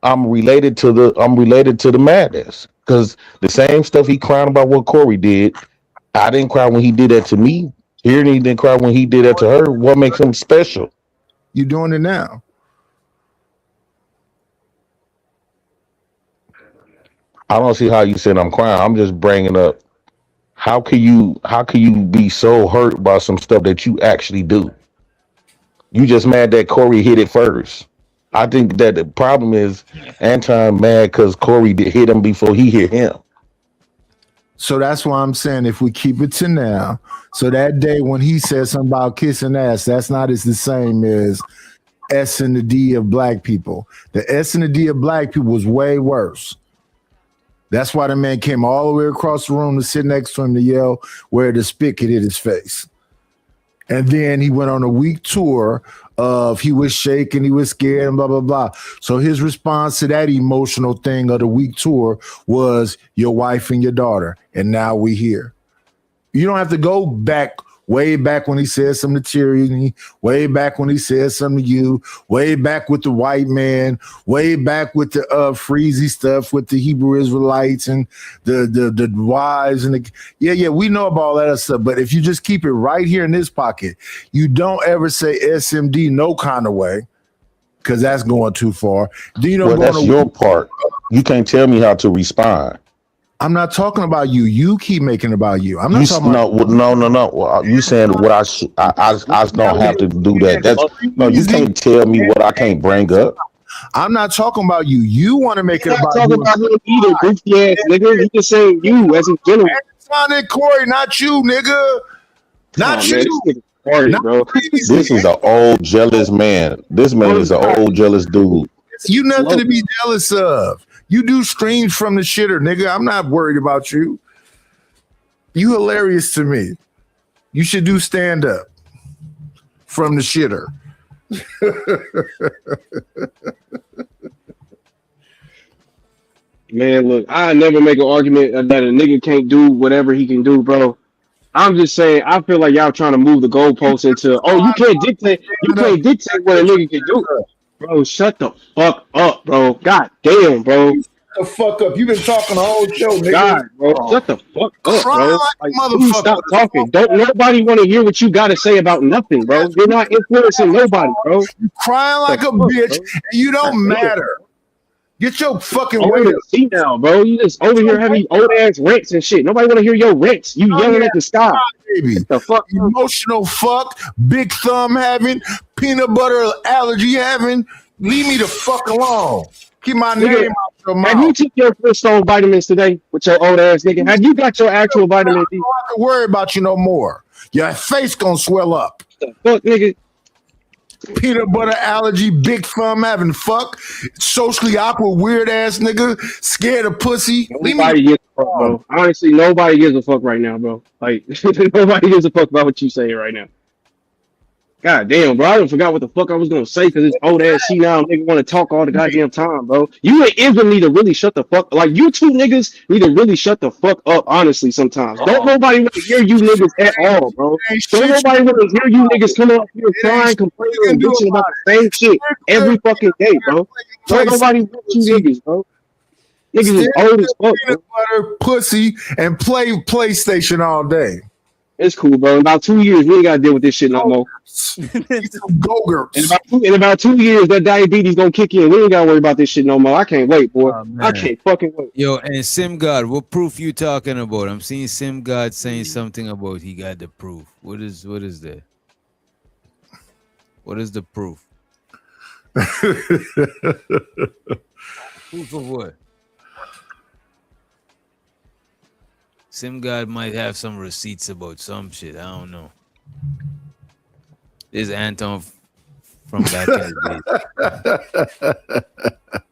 I'm related to the madness because the same stuff he crying about what Corey did. I didn't cry when he did that to me. Tierney didn't cry when he did that to her. What makes him special? You doing it now? I don't see how you said I'm crying. I'm just bringing up how can you be so hurt by some stuff that you actually do? You just mad that Corey hit it first. I think that the problem is Anton mad because Corey hit him before he hit him. So that's why I'm saying if we keep it to now, so that day when he said something about kissing ass, that's not as the same as S and the D of black people. The S and the D of black people was way worse. That's why the man came all the way across the room to sit next to him to yell where the spit could hit his face. And then he went on a week tour of he was shaking, he was scared, and blah, blah, blah. So his response to that emotional thing of the week tour was your wife and your daughter. And now we here. You don't have to go back, way back when he said something to Tyranny, way back when he said something to you, way back with the white man, way back with the freezy stuff with the Hebrew Israelites and the wives and we know about all that other stuff. But if you just keep it right here in this pocket, you don't ever say SMD no kind of way, because that's going too far. That's your part. You can't tell me how to respond. I'm not talking about you. You keep making it about you. I'm not talking about no. Well, you saying what I don't have to do that. You can't tell me what I can't bring up. I'm not talking about you. You want to make it about you. I'm not talking about him either, goofy ass nigga. You just saying you as in general. Anton and Corey, not you, nigga. Not you. Corey, bro. This is an old jealous man. This man is an old jealous dude. You nothing to be jealous of. You do streams from the shitter, nigga. I'm not worried about you. You hilarious to me. You should do stand up from the shitter. Man, look, I never make an argument that a nigga can't do whatever he can do, bro. I'm just saying, I feel like y'all trying to move the goalposts into, you can't dictate what a nigga can do. Bro, shut the fuck up, bro. God damn, bro. Shut the fuck up. You've been talking the whole show, nigga. God, bro. Shut the fuck up, bro. Like Please stop talking. Don't nobody want to hear what you got to say about nothing, bro. You're not influencing nobody, bro. You crying like a bitch, and you don't matter. Get your fucking weight up. See now, bro. You just over here having old ass rants and shit. Nobody want to hear your rants. You yelling at the sky. Baby. What the fuck? Emotional fuck, big thumb having, peanut butter allergy having. Leave me the fuck alone. Keep my name out your mouth. Have you took your Flintstone vitamins today with your old ass nigga? Have you got your actual vitamin D? I don't have to worry about you no more. Your face gonna swell up. The fuck, nigga? Peanut butter allergy, big thumb having fuck, socially awkward, weird ass nigga, scared of pussy. Nobody gives a fuck, bro. Honestly, nobody gives a fuck right now, bro. Like, nobody gives a fuck about what you saying right now. God damn, bro. I done forgot what the fuck I was gonna say because this old ass now nigga want to talk all the goddamn time, bro. You and Israel need to really shut the fuck. Like, you two niggas need to really shut the fuck up. Honestly, sometimes don't nobody want to hear you niggas at all, bro. Don't nobody want to hear you niggas coming up here crying, complaining, and bitching about the same shit every fucking day, bro. Don't nobody want you niggas, bro. Niggas is old as fuck, bro. Peanut butter, pussy, and play PlayStation all day. It's cool, bro. In about 2 years, we ain't gotta deal with this shit no more. In about 2 years, that diabetes gonna kick in. We ain't gotta worry about this shit no more. I can't wait, boy. I can't fucking wait. Yo, and Sim God, what proof you talking about? I'm seeing Sim God saying something about he got the proof. What is that? What is the proof? Proof of what? Sim God might have some receipts about some shit. I don't know. This is Anton from back in the day.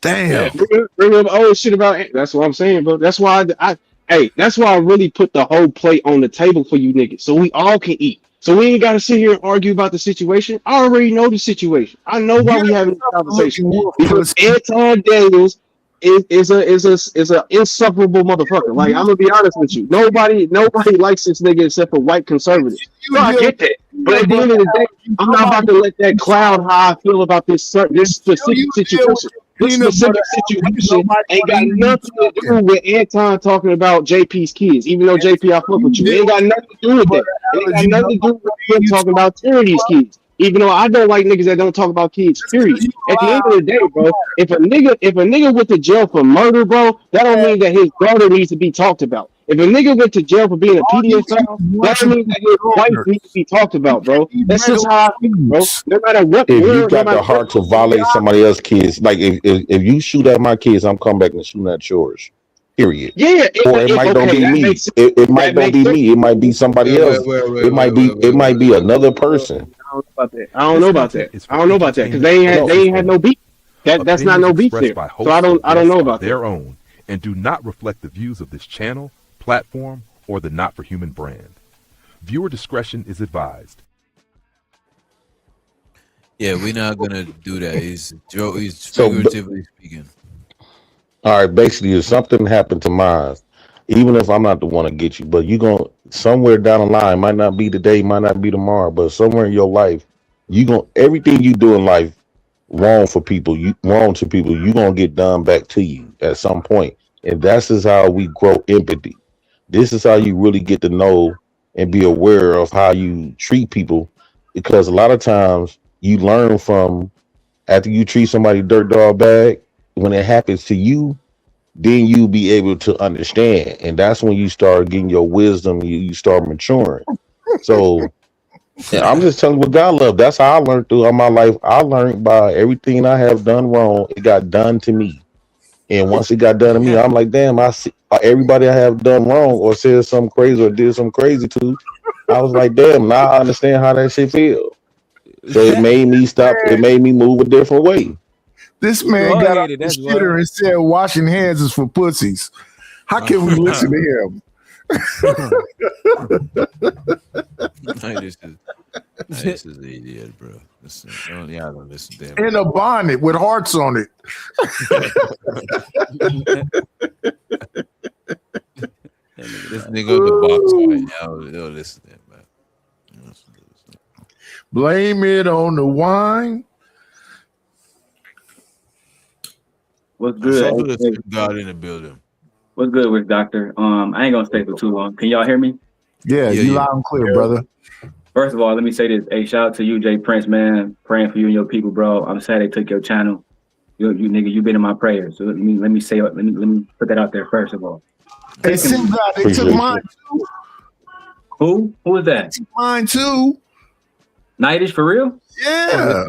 Damn. Yeah, bring up old shit about it. That's what I'm saying, bro. That's why that's why I really put the whole plate on the table for you niggas, so we all can eat. So we ain't gotta sit here and argue about the situation. I already know the situation. I know why we having this conversation. Because Anton Daniels is a insufferable motherfucker. Like, I'm gonna be honest with you. Nobody likes this nigga except for white conservatives. So I get that. But at the end of the day, I'm not about to let that cloud how I feel about this specific situation. This specific situation ain't got nothing to do with Anton talking about JP's kids, even though JP I fuck with you. It ain't got nothing to do with that. It ain't got nothing to do with him talking about Tyranny's kids. Even though I don't like niggas that don't talk about kids, period. At the end of the day, bro, if a nigga went to jail for murder, bro, that don't mean that his daughter needs to be talked about. If a nigga went to jail for being a pedophile, that don't mean that his wife needs to be talked about, bro. That's just how I feel, bro. No matter what. If you got the heart to violate somebody else's kids, like if you shoot at my kids, I'm coming back and shooting at yours. Period. Yeah, or it might not be me. It might not be me. It might be somebody else. It might be another person. I don't know about that because they ain't had no beef. That's not no beef there. So I don't know about their own and do not reflect the views of this channel, platform, or the Not for Human brand. Viewer discretion is advised. Yeah, we're not gonna do that. He's figuratively speaking. All right, basically, if something happened to mine, even if I'm not the one to get you, but you gonna somewhere down the line, might not be today, might not be tomorrow, but somewhere in your life, everything you do in life wrong to people, you gonna get done back to you at some point. And that's just how we grow empathy. This is how you really get to know and be aware of how you treat people, because a lot of times you learn from after you treat somebody dirt dog bad, when it happens to you, then you be able to understand. And that's when you start getting your wisdom, you start maturing. So I'm just telling you what God love. That's how I learned throughout my life. I learned by everything I have done wrong, it got done to me. And once it got done to me, I'm like, damn, I see everybody I have done wrong or said something crazy or did something crazy to. I was like, damn, now I understand how that shit feel. So it made me stop. It made me move a different way. This man got up the shitter and said washing hands is for pussies. How can we listen to him? This is an idiot, bro. Listen, y'all don't listen to him. In a bonnet with hearts on it. This nigga on the box fight, y'all don't listen to him, man. Blame it on the wine. What's good? God in the building. What's good with Doctor? I ain't gonna stay for too long. Can y'all hear me? Yeah, you loud and clear, brother. First of all, let me say this. Hey, shout out to you, Jay Prince, man. Praying for you and your people, bro. I'm sad they took your channel. You nigga, you been in my prayers. So let me say, let me put that out there first of all. Hey, they took mine too. Who was that? They took mine too. Nightish for real? Yeah.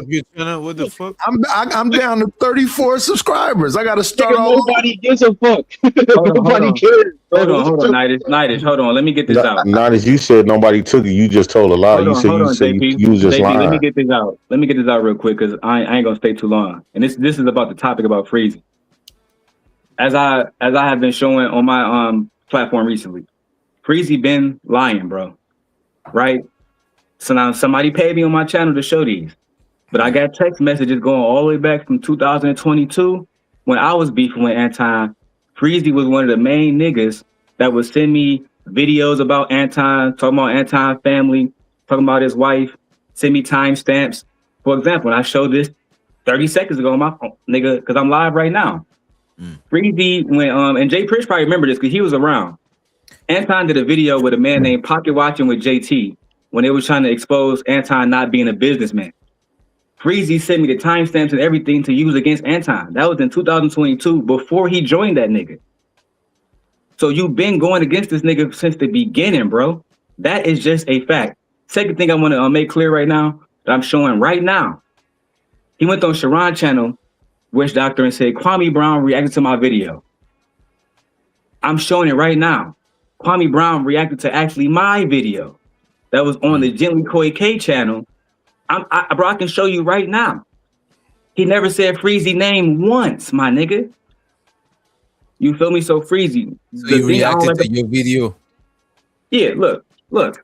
What the fuck? I'm down to 34 subscribers. I got to start all. Nobody gives a fuck. Nobody cares. Hold on, Nightish. Hold on. Let me get this out. Nightish, you said nobody took it. You just told a lie. You said you was just lying. Let me get this out. Let me get this out real quick because I ain't gonna stay too long. And this is about the topic about Freezy. As I have been showing on my platform recently, Freezy been lying, bro. Right? So now somebody paid me on my channel to show these. But I got text messages going all the way back from 2022 when I was beefing with Anton. Freezy was one of the main niggas that would send me videos about Anton, talking about Anton family, talking about his wife, send me timestamps. For example, I showed this 30 seconds ago on my phone, nigga, because I'm live right now. Freezy went, and Jay Prince probably remember this because he was around. Anton did a video with a man named Pocket Watching with JT when they were trying to expose Anton not being a businessman. Freezy sent me the timestamps and everything to use against Anton. That was in 2022 before he joined that nigga. So you've been going against this nigga since the beginning, bro. That is just a fact. Second thing I want to make clear right now that I'm showing right now. He went on Sharon channel, Wish Doctor, and said, Kwame Brown reacted to my video. I'm showing it right now. Kwame Brown reacted to actually my video that was on the Gently Koi K channel. Bro, I can show you right now. He never said Freezy name once, my nigga. You feel me? So Freezy. So you reacted to your video? Yeah, look. Hold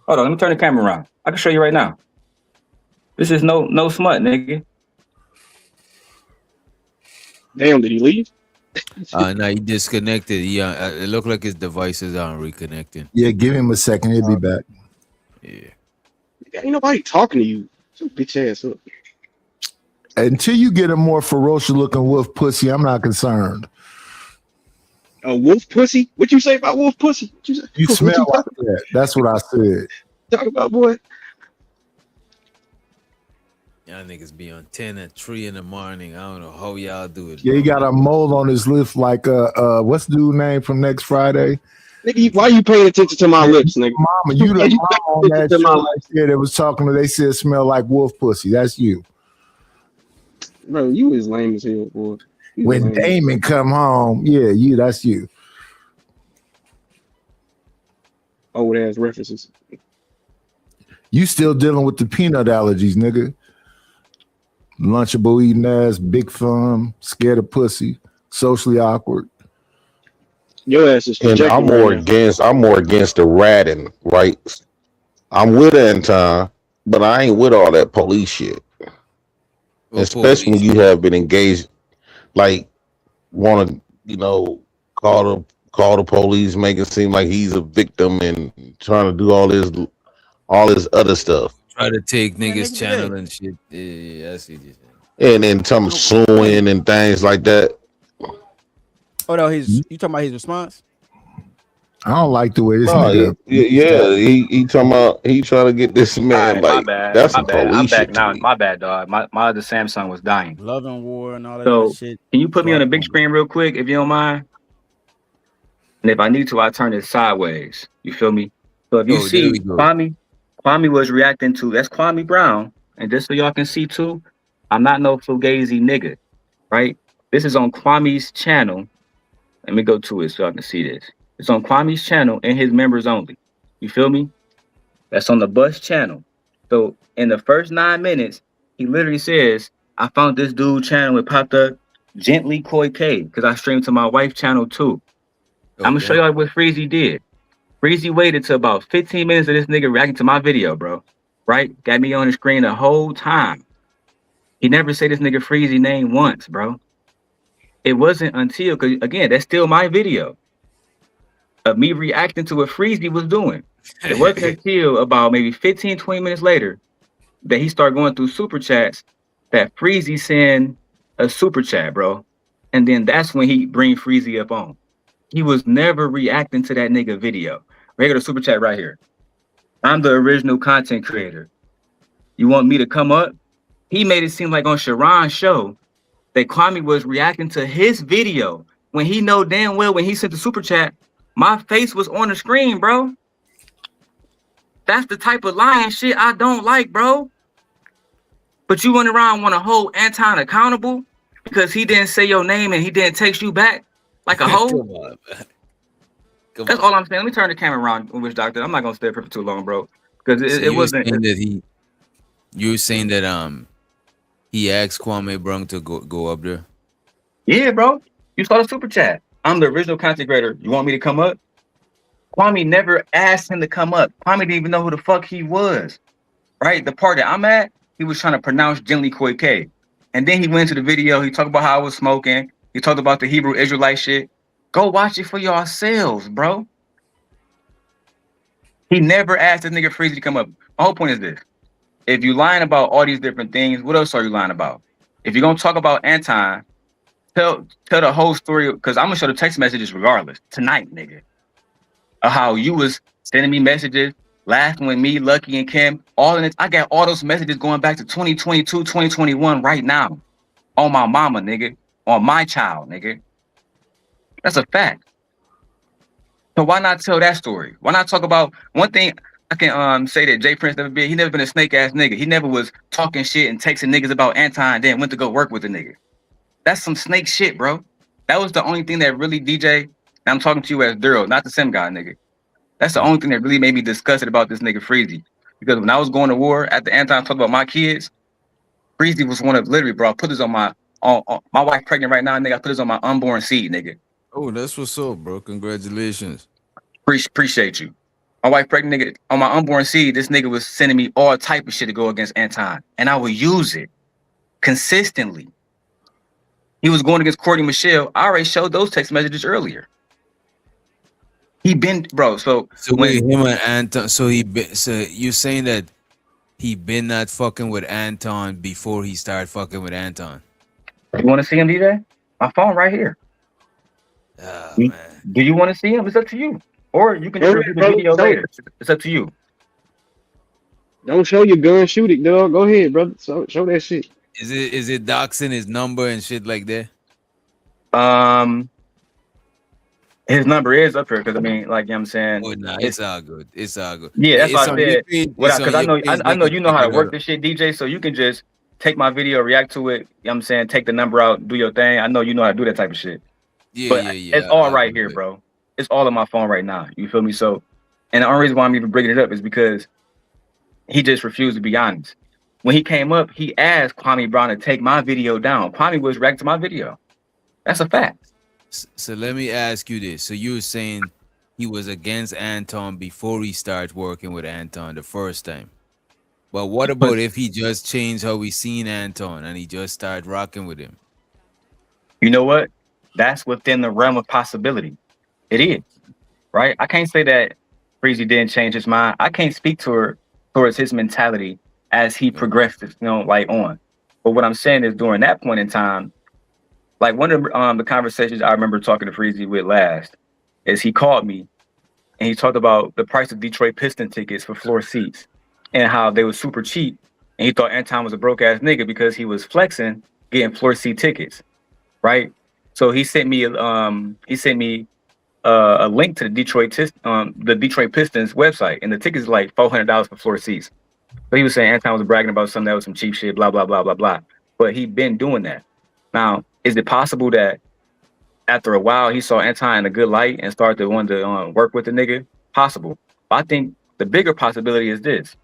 on, let me turn the camera around. I can show you right now. This is no smut, nigga. Damn, did he leave? No, he disconnected. Yeah, it looked like his devices aren't reconnecting. Yeah, give him a second. He'll be back. Yeah. Ain't nobody talking to you. Some bitch ass up. Until you get a more ferocious looking wolf pussy, I'm not concerned. A wolf pussy? What you say about wolf pussy? What you say? You smell like that. That's what I said. Talk about, boy. Y'all niggas be on 10 at 3 in the morning. I don't know how y'all do it. Yeah, he got a mole on his lip like what's the dude name from Next Friday? Nigga, why you paying attention to my lips, nigga? Mama, you like mama on that show like that that was talking to, they said smell like wolf pussy. That's you. Bro, you is lame as hell, boy. When Damon come home, yeah, that's you. Old ass references. You still dealing with the peanut allergies, nigga. Lunchable eating ass, big thumb, scared of pussy, socially awkward. Your ass is and I'm more against the ratting, right? I'm with Anton, but I ain't with all that police shit. Especially when you have been engaged, like want to, call the police, make it seem like he's a victim and trying to do all this other stuff. Try to take niggas' channel and shit. Yeah, I see this. And then some suing and things like that. Oh no, you talking about his response? I don't like the way this nigga. Yeah, he talking about he trying to get this man my bad. That's my some bad. I'm police back shit now. to me. My bad, dog. My other Samsung was dying. Love and War and all that So shit. can you put me on the big screen real quick if you don't mind? And if I need to, I turn it sideways. You feel me? So if you see Kwame was reacting to, that's Kwame Brown. And just so y'all can see too, I'm not no fugazi nigga, right? This is on Kwame's channel. Let me go to it so I can see this. It's on Kwame's channel and his members only. You feel me? That's on the Bus channel. So in the first 9 minutes, he literally says, I found this dude channel. It popped up, Gently Koi K, because I streamed to my wife's channel too. I'm gonna show y'all what Freezy did. Freezy waited till about 15 minutes of this nigga reacting to my video, bro. Right? Got me on the screen the whole time. He never said this nigga Freezy name once, bro. It wasn't until, because again, that's still my video of me reacting to what Freezy was doing. It wasn't until about maybe 15, 20 minutes later that he started going through super chats that Freezy sent a super chat, bro. And then that's when he bring Freezy up on. He was never reacting to that nigga video. Regular super chat right here. I'm the original content creator. You want me to come up? He made it seem like on Sharon's show that Kwame was reacting to his video when he know damn well when he sent the super chat, my face was on the screen, bro. That's the type of lying shit I don't like, bro. But you run around want to hold Anton accountable because he didn't say your name and he didn't text you back like a hoe. Come on, man. That's all I'm saying. Let me turn the camera around, Witch Doctor. I'm not gonna stay up here for too long, bro. Because it wasn't. You're saying that he asked Kwame Brung to go up there. Yeah, bro. You saw the super chat. I'm the original content creator. You want me to come up? Kwame never asked him to come up. Kwame didn't even know who the fuck he was. Right? The part that I'm at, he was trying to pronounce Gently Koike. And then he went into the video. He talked about how I was smoking. He talked about the Hebrew Israelite shit. Go watch it for yourselves, bro. He never asked this nigga Freezy to come up. My whole point is this. If you lying about all these different things, what else are you lying about? If you're gonna talk about Anton, tell the whole story, because I'm gonna show the text messages regardless tonight, nigga. Of how you was sending me messages, laughing with me, Lucky and Kim, all in it. I got all those messages going back to 2022, 2021 right now. On my mama, nigga. On my child, nigga. That's a fact. So why not tell that story? Why not talk about one thing? I can say that Jay Prince he never been a snake ass nigga. He never was talking shit and texting niggas about Anton and then went to go work with the nigga. That's some snake shit, bro. That was the only thing that really DJ, and I'm talking to you as Daryl, not the Sim guy, nigga. That's the only thing that really made me disgusted about this nigga Freezy. Because when I was going to war at the Anton talking about my kids, Freezy was one of literally, bro, I put this on my wife pregnant right now, nigga. I put this on my unborn seed, nigga. Oh, that's what's up, bro. Congratulations. Appreciate you. My wife pregnant, nigga, on my unborn seed, this nigga was sending me all type of shit to go against Anton. And I would use it consistently. He was going against Courtney Michelle. I already showed those text messages earlier. He been, bro, so wait, him and Anton, so you're saying that he been not fucking with Anton before he started fucking with Anton? You want to see him, DJ? My phone right here. Oh, man. Do you want to see him? It's up to you. Or you can review the video later. It's up to you. Don't show your gun, shoot it, dog. Go ahead, brother. Show that shit. Is it doxing his number and shit like that? His number is up here because I mean, like, you know what I'm saying. Oh, nah, it's all good. It's all good. Yeah, that's it's what I said. Because I know you know how to work this shit, DJ. So you can just take my video, react to it. You know what I'm saying? Take the number out, do your thing. I know you know how to do that type of shit. Yeah, but it's all right here, bro. It's all on my phone right now. You feel me? So, and the only reason why I'm even bringing it up is because he just refused to be honest. When he came up, he asked Kwame Brown to take my video down. Kwame was reacting to my video. That's a fact. So let me ask you this. So you were saying he was against Anton before he started working with Anton the first time. But what about if he just changed how we seen Anton and he just started rocking with him? You know what? That's within the realm of possibility. It is, right? I can't say that Freezy didn't change his mind. I can't speak towards his mentality as he progressed, you know, like on. But what I'm saying is during that point in time, like one of the conversations I remember talking to Freezy with last is he called me and he talked about the price of Detroit Piston tickets for floor seats and how they were super cheap. And he thought Anton was a broke ass nigga because he was flexing, getting floor seat tickets, right? So he sent me a link to the Detroit Pistons website, and the tickets is like $400 for floor seats. But he was saying Anton was bragging about something that was some cheap shit, blah blah blah blah blah. But he been doing that. Now, is it possible that after a while he saw Anton in a good light and started to want to work with the nigga? Possible. But I think the bigger possibility is this,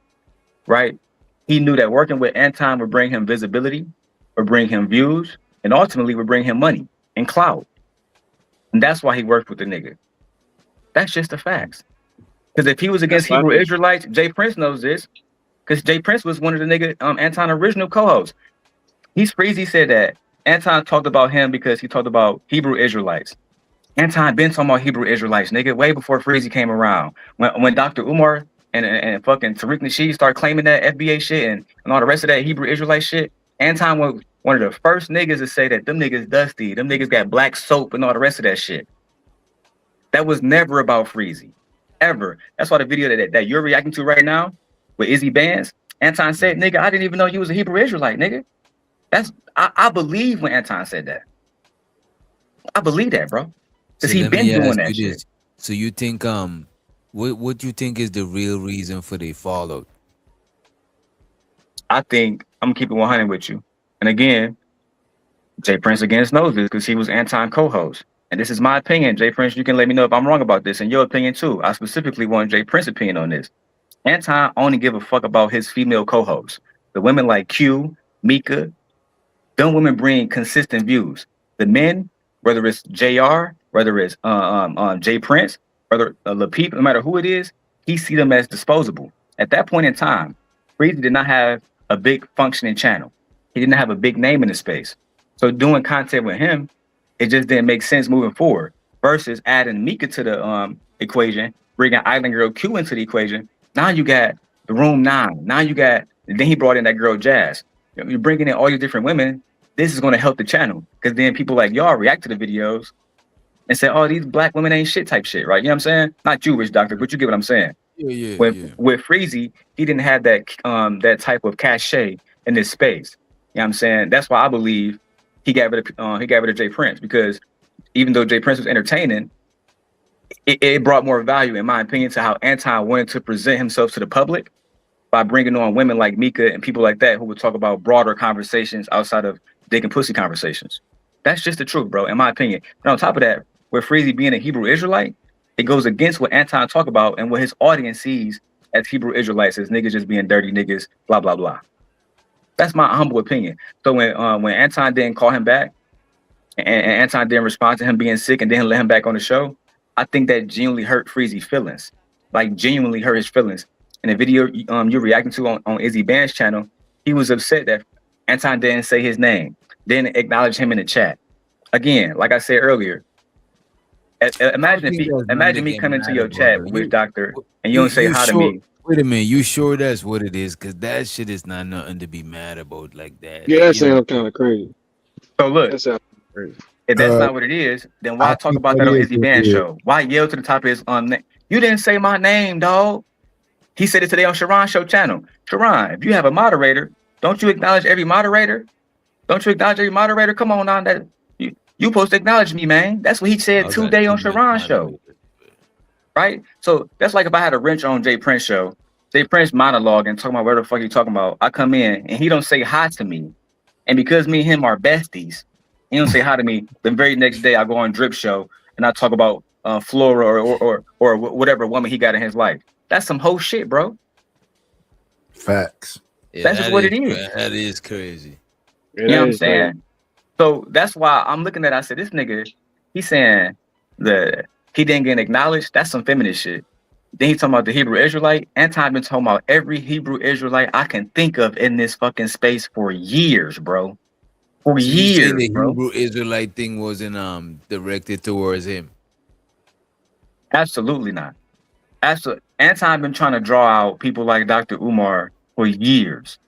right? He knew that working with Anton would bring him visibility, would bring him views, and ultimately would bring him money and clout. And that's why he worked with the nigga. That's just the facts. Because if he was against Hebrew Israelites, Jay Prince knows this. Because Jay Prince was one of the nigga Anton original co-hosts. Freezy said that Anton talked about him because he talked about Hebrew Israelites. Anton been talking about Hebrew Israelites, nigga, way before Freezy came around. When Dr. Umar and fucking Tariq Nasheed started claiming that FBA shit and all the rest of that Hebrew Israelite shit, Anton was one of the first niggas to say that them niggas dusty, them niggas got black soap and all the rest of that shit. That was never about Freezy, ever. That's why the video that you're reacting to right now with Izzy Bands, Anton said, nigga, I didn't even know you was a Hebrew Israelite, nigga. I believe when Anton said that. I believe that, bro. Because he been doing that shit. So you think what do you think is the real reason for the fallout? I think I'm gonna keep it 100 with you. And again, Jay Prince against knows this because he was Anton co-host. And this is my opinion. Jay Prince, you can let me know if I'm wrong about this, and your opinion too. I specifically want Jay Prince's opinion on this. Anton only give a fuck about his female co-hosts. The women like Q, Mika, them women bring consistent views. The men, whether it's JR, whether it's Jay Prince, whether LaPeep, no matter who it is, he see them as disposable. At that point in time, Freezy did not have a big functioning channel. He didn't have a big name in the space. So doing content with him, it just didn't make sense moving forward. Versus adding Mika to the equation, bringing Island Girl Q into the equation. Now you got the Room 9. Now you got, then he brought in that girl Jazz. You're bringing in all these different women. This is going to help the channel because then people like y'all react to the videos and say, "Oh, these black women ain't shit," type shit, right? You know what I'm saying? Not you, Rich Doctor, but you get what I'm saying. With Freezy, he didn't have that that type of cachet in this space. You know what I'm saying? That's why I believe he got rid of Jay Prince, because even though Jay Prince was entertaining, it brought more value, in my opinion, to how Anton wanted to present himself to the public by bringing on women like Mika and people like that who would talk about broader conversations outside of dick and pussy conversations. That's just the truth, bro, in my opinion. And on top of that, with Freezy being a Hebrew Israelite, it goes against what Anton talk about and what his audience sees as Hebrew Israelites, as niggas just being dirty niggas, blah, blah, blah. That's my humble opinion. So when Anton didn't call him back and Anton didn't respond to him being sick and didn't let him back on the show, I think that genuinely hurt Freezy's feelings, like genuinely hurt his feelings. In the video you're reacting to on Izzy Band's channel, he was upset that Anton didn't say his name, didn't acknowledge him in the chat. Again, like I said earlier, imagine me coming to your chat with Doctor and you don't say hi to me. Wait a minute, you sure that's what it is? Because that shit is not nothing to be mad about like that. Yeah, that sounds kind of crazy. So look, that sounds crazy. If that's not what it is, then why talk about that on Izzy Band's show? Why yell to the top of his name? You didn't say my name, dog. He said it today on Sharon's show channel. Sharon, if you have a moderator, don't you acknowledge every moderator? Don't you acknowledge every moderator? Come on now, that you supposed to acknowledge me, man. That's what he said today on Sharon's show. Right? So that's like if I had a wrench on Jay Prince show, Jay Prince monologue and talking about where the fuck he talking about. I come in and he don't say hi to me. And because me and him are besties, he don't say hi to me. The very next day I go on Drip Show and I talk about Flora or whatever woman he got in his life. That's some whole shit, bro. Facts. Yeah, that's just what it is. That is crazy. You know what I'm saying? So that's why I'm looking at it. I said, this nigga, he's saying that he didn't get acknowledged. That's some feminist shit. Then he's talking about the Hebrew Israelite. Anton been talking about every Hebrew Israelite I can think of in this fucking space for years, bro. For years, the bro. Hebrew Israelite thing wasn't directed towards him. Absolutely not. Absolutely. Anton been trying to draw out people like Dr. Umar for years.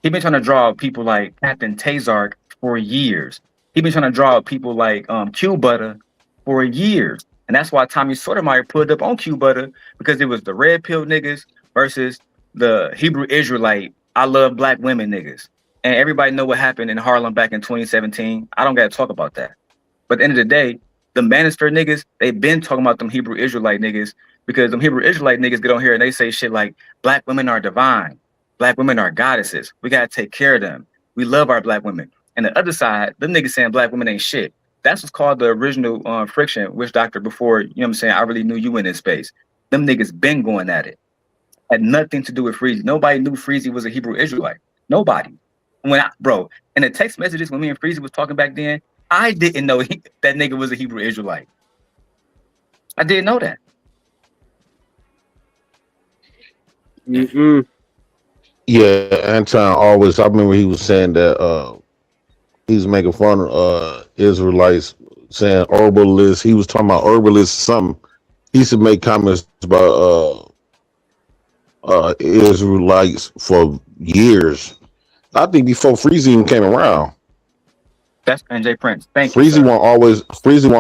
He been trying to draw out people like Captain Tazark for years. He been trying to draw out people like Q Butter for years. And that's why Tommy Sotomayor put up on Q Butter, because it was the red pill niggas versus the Hebrew Israelite, I love black women niggas. And everybody know what happened in Harlem back in 2017. I don't got to talk about that. But at the end of the day, the Bannister niggas, they've been talking about them Hebrew Israelite niggas, because them Hebrew Israelite niggas get on here and they say shit like, black women are divine. Black women are goddesses. We got to take care of them. We love our black women. And the other side, them niggas saying black women ain't shit. That's what's called the original friction, Witch Doctor, before, you know what I'm saying, I really knew you in this space. Them niggas been going at it. Had nothing to do with Freezy. Nobody knew Freezy was a Hebrew Israelite. Nobody. Bro, in the text messages when me and Freezy was talking back then, I didn't know that nigga was a Hebrew Israelite. I didn't know that. Yeah, Anton always. I remember he was saying that he was making fun of Israelites, saying herbalists. He was talking about herbalists. Something. He used to make comments about Israelites for years. I think before Freezy even came around. That's NJ Prince. Thank you, Freezy sir. one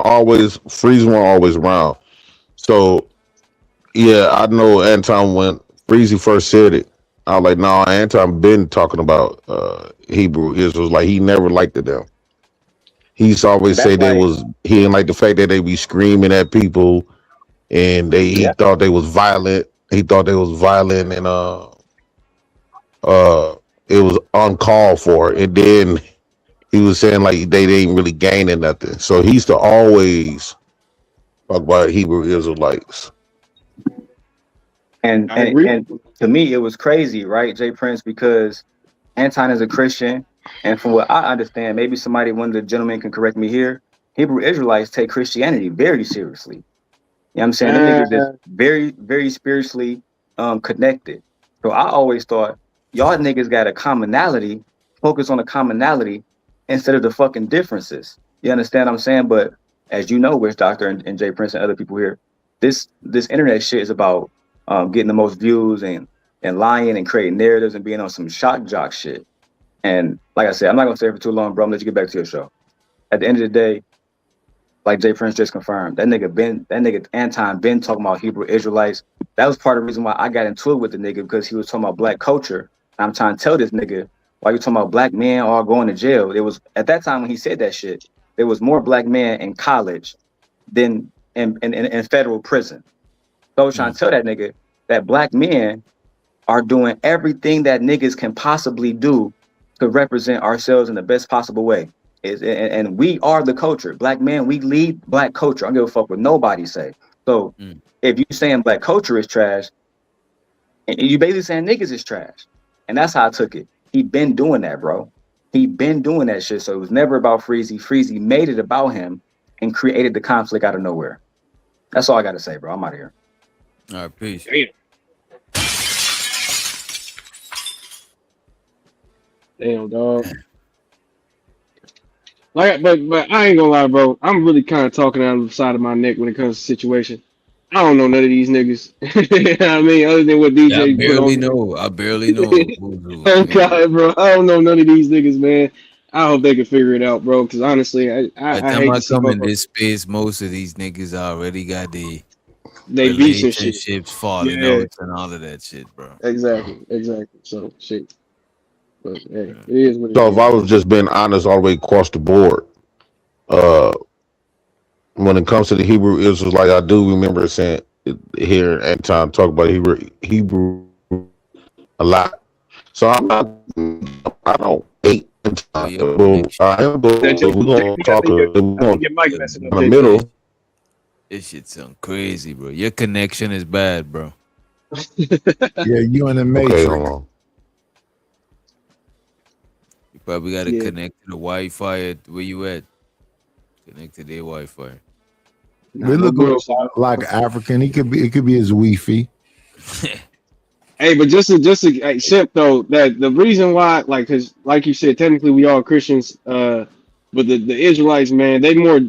always around. So yeah, I know Anton when Freezy first said it. I was like, no, Anton been talking about Hebrew Israels. Like he never liked it them. He used to always say he didn't like the fact that they be screaming at people and he thought they was violent. He thought they was violent and it was uncalled for. And then he was saying like they didn't really gaining nothing. So he used to always talk about Hebrew Israelites. And to me, it was crazy, right, Jay Prince, because Anton is a Christian, and from what I understand, maybe one of the gentlemen can correct me here. Hebrew Israelites take Christianity very seriously. You know what I'm saying? Them niggas is very, very spiritually connected. So I always thought y'all niggas got a commonality, focus on the commonality instead of the fucking differences. You understand what I'm saying? But as you know, Witch Doctor and Jay Prince and other people here, this internet shit is about getting the most views and lying and creating narratives and being on some shock jock shit. And like I said, I'm not gonna stay for too long, bro. I'm gonna let you get back to your show. At the end of the day, like Jay Prince just confirmed, that nigga Anton been talking about Hebrew Israelites. That was part of the reason why I got into it with the nigga, because he was talking about black culture. And I'm trying to tell this nigga, why you talking about black men all going to jail? It was at that time when he said that shit, there was more black men in college than in federal prison. So I was trying to tell that nigga that black men are doing everything that niggas can possibly do to represent ourselves in the best possible way. And we are the culture. Black men, we lead black culture. I don't give a fuck what nobody say. So if you saying black culture is trash, you basically saying niggas is trash. And that's how I took it. He been doing that, bro. He been doing that shit. So it was never about Freezy. Freezy made it about him and created the conflict out of nowhere. That's all I got to say, bro. I'm out of here. All right, peace. Damn, dog. Like, but I ain't gonna lie, bro. I'm really kind of talking out of the side of my neck when it comes to the situation. I don't know none of these niggas. You know what I mean, other than what DJ I barely know. Okay, bro. I don't know none of these niggas, man. I hope they can figure it out, bro. Because honestly, I hate to see come in this space, most of these niggas already got the relationships falling out and all of that shit, bro. Exactly. So shit. But hey, it is what it So is. if I was just being honest all the way across the board, when it comes to the Hebrew Israelites, like I do remember saying here Anton talk about Hebrew a lot. So I don't hate Anton. I am, but we're gonna talk in the middle. This shit sound crazy, bro. Your connection is bad, bro. Yeah, you in the matrix. Okay, hold on. You probably got to connect to the Wi-Fi. Where you at? Connect to their Wi-Fi. We look like African. It could be his Wi-Fi. Hey, but just to accept though that the reason why, like, because like you said, technically we all Christians, but the Israelites, man, they more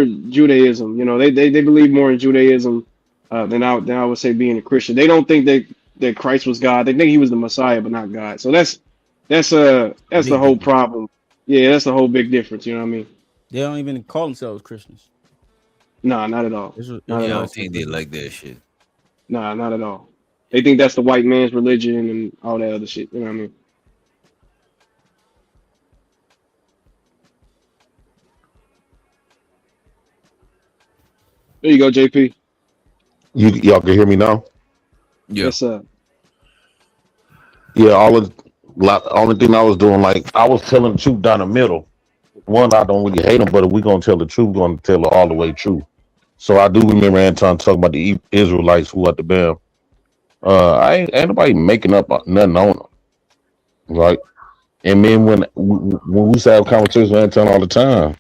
Judaism. You know, they believe more in Judaism than I would say being a Christian. They don't think that Christ was God. They think he was the Messiah, but not God. So that's the whole problem. Yeah, that's the whole big difference. You know what I mean? They don't even call themselves Christians. Nah, not at all. I don't think they like that shit. Nah, not at all. They think that's the white man's religion and all that other shit. You know what I mean? There you go, JP. Y'all can hear me now? Yeah. Yes, sir. Yeah, only thing I was doing, like, I was telling the truth down the middle. One, I don't really hate them, but if we're going to tell the truth, we're going to tell it all the way true. So I do remember Anton talking about the Israelites who at the bam. Ain't nobody making up nothing on them, right? And then when we used to have conversations with Anton all the time,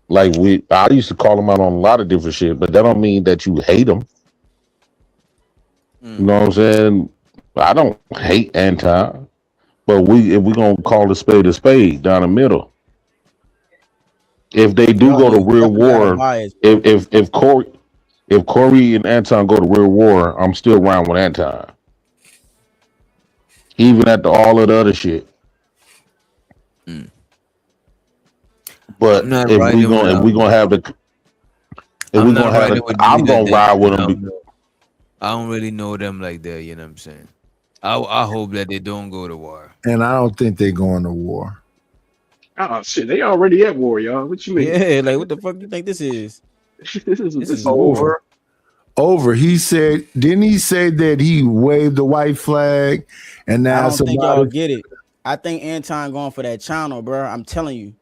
like I used to call him out on a lot of different shit, but that don't mean that you hate him. You know what I'm saying? I don't hate Anton, but if we gonna call a spade down the middle. If they do go to real war, if Corey and Anton go to real war, I'm still around with Anton, even after all of the other shit. But if we gonna have the, I'm gonna ride with them. I don't really know them like that. You know what I'm saying? I hope that they don't go to war. And I don't think they're going to war. Oh shit, they already at war, y'all. What you mean? Yeah, like what the fuck you think this is? this is over. Over. He said, didn't he say that he waved the white flag? And now I don't think y'all get it. I think Anton going for that channel, bro. I'm telling you.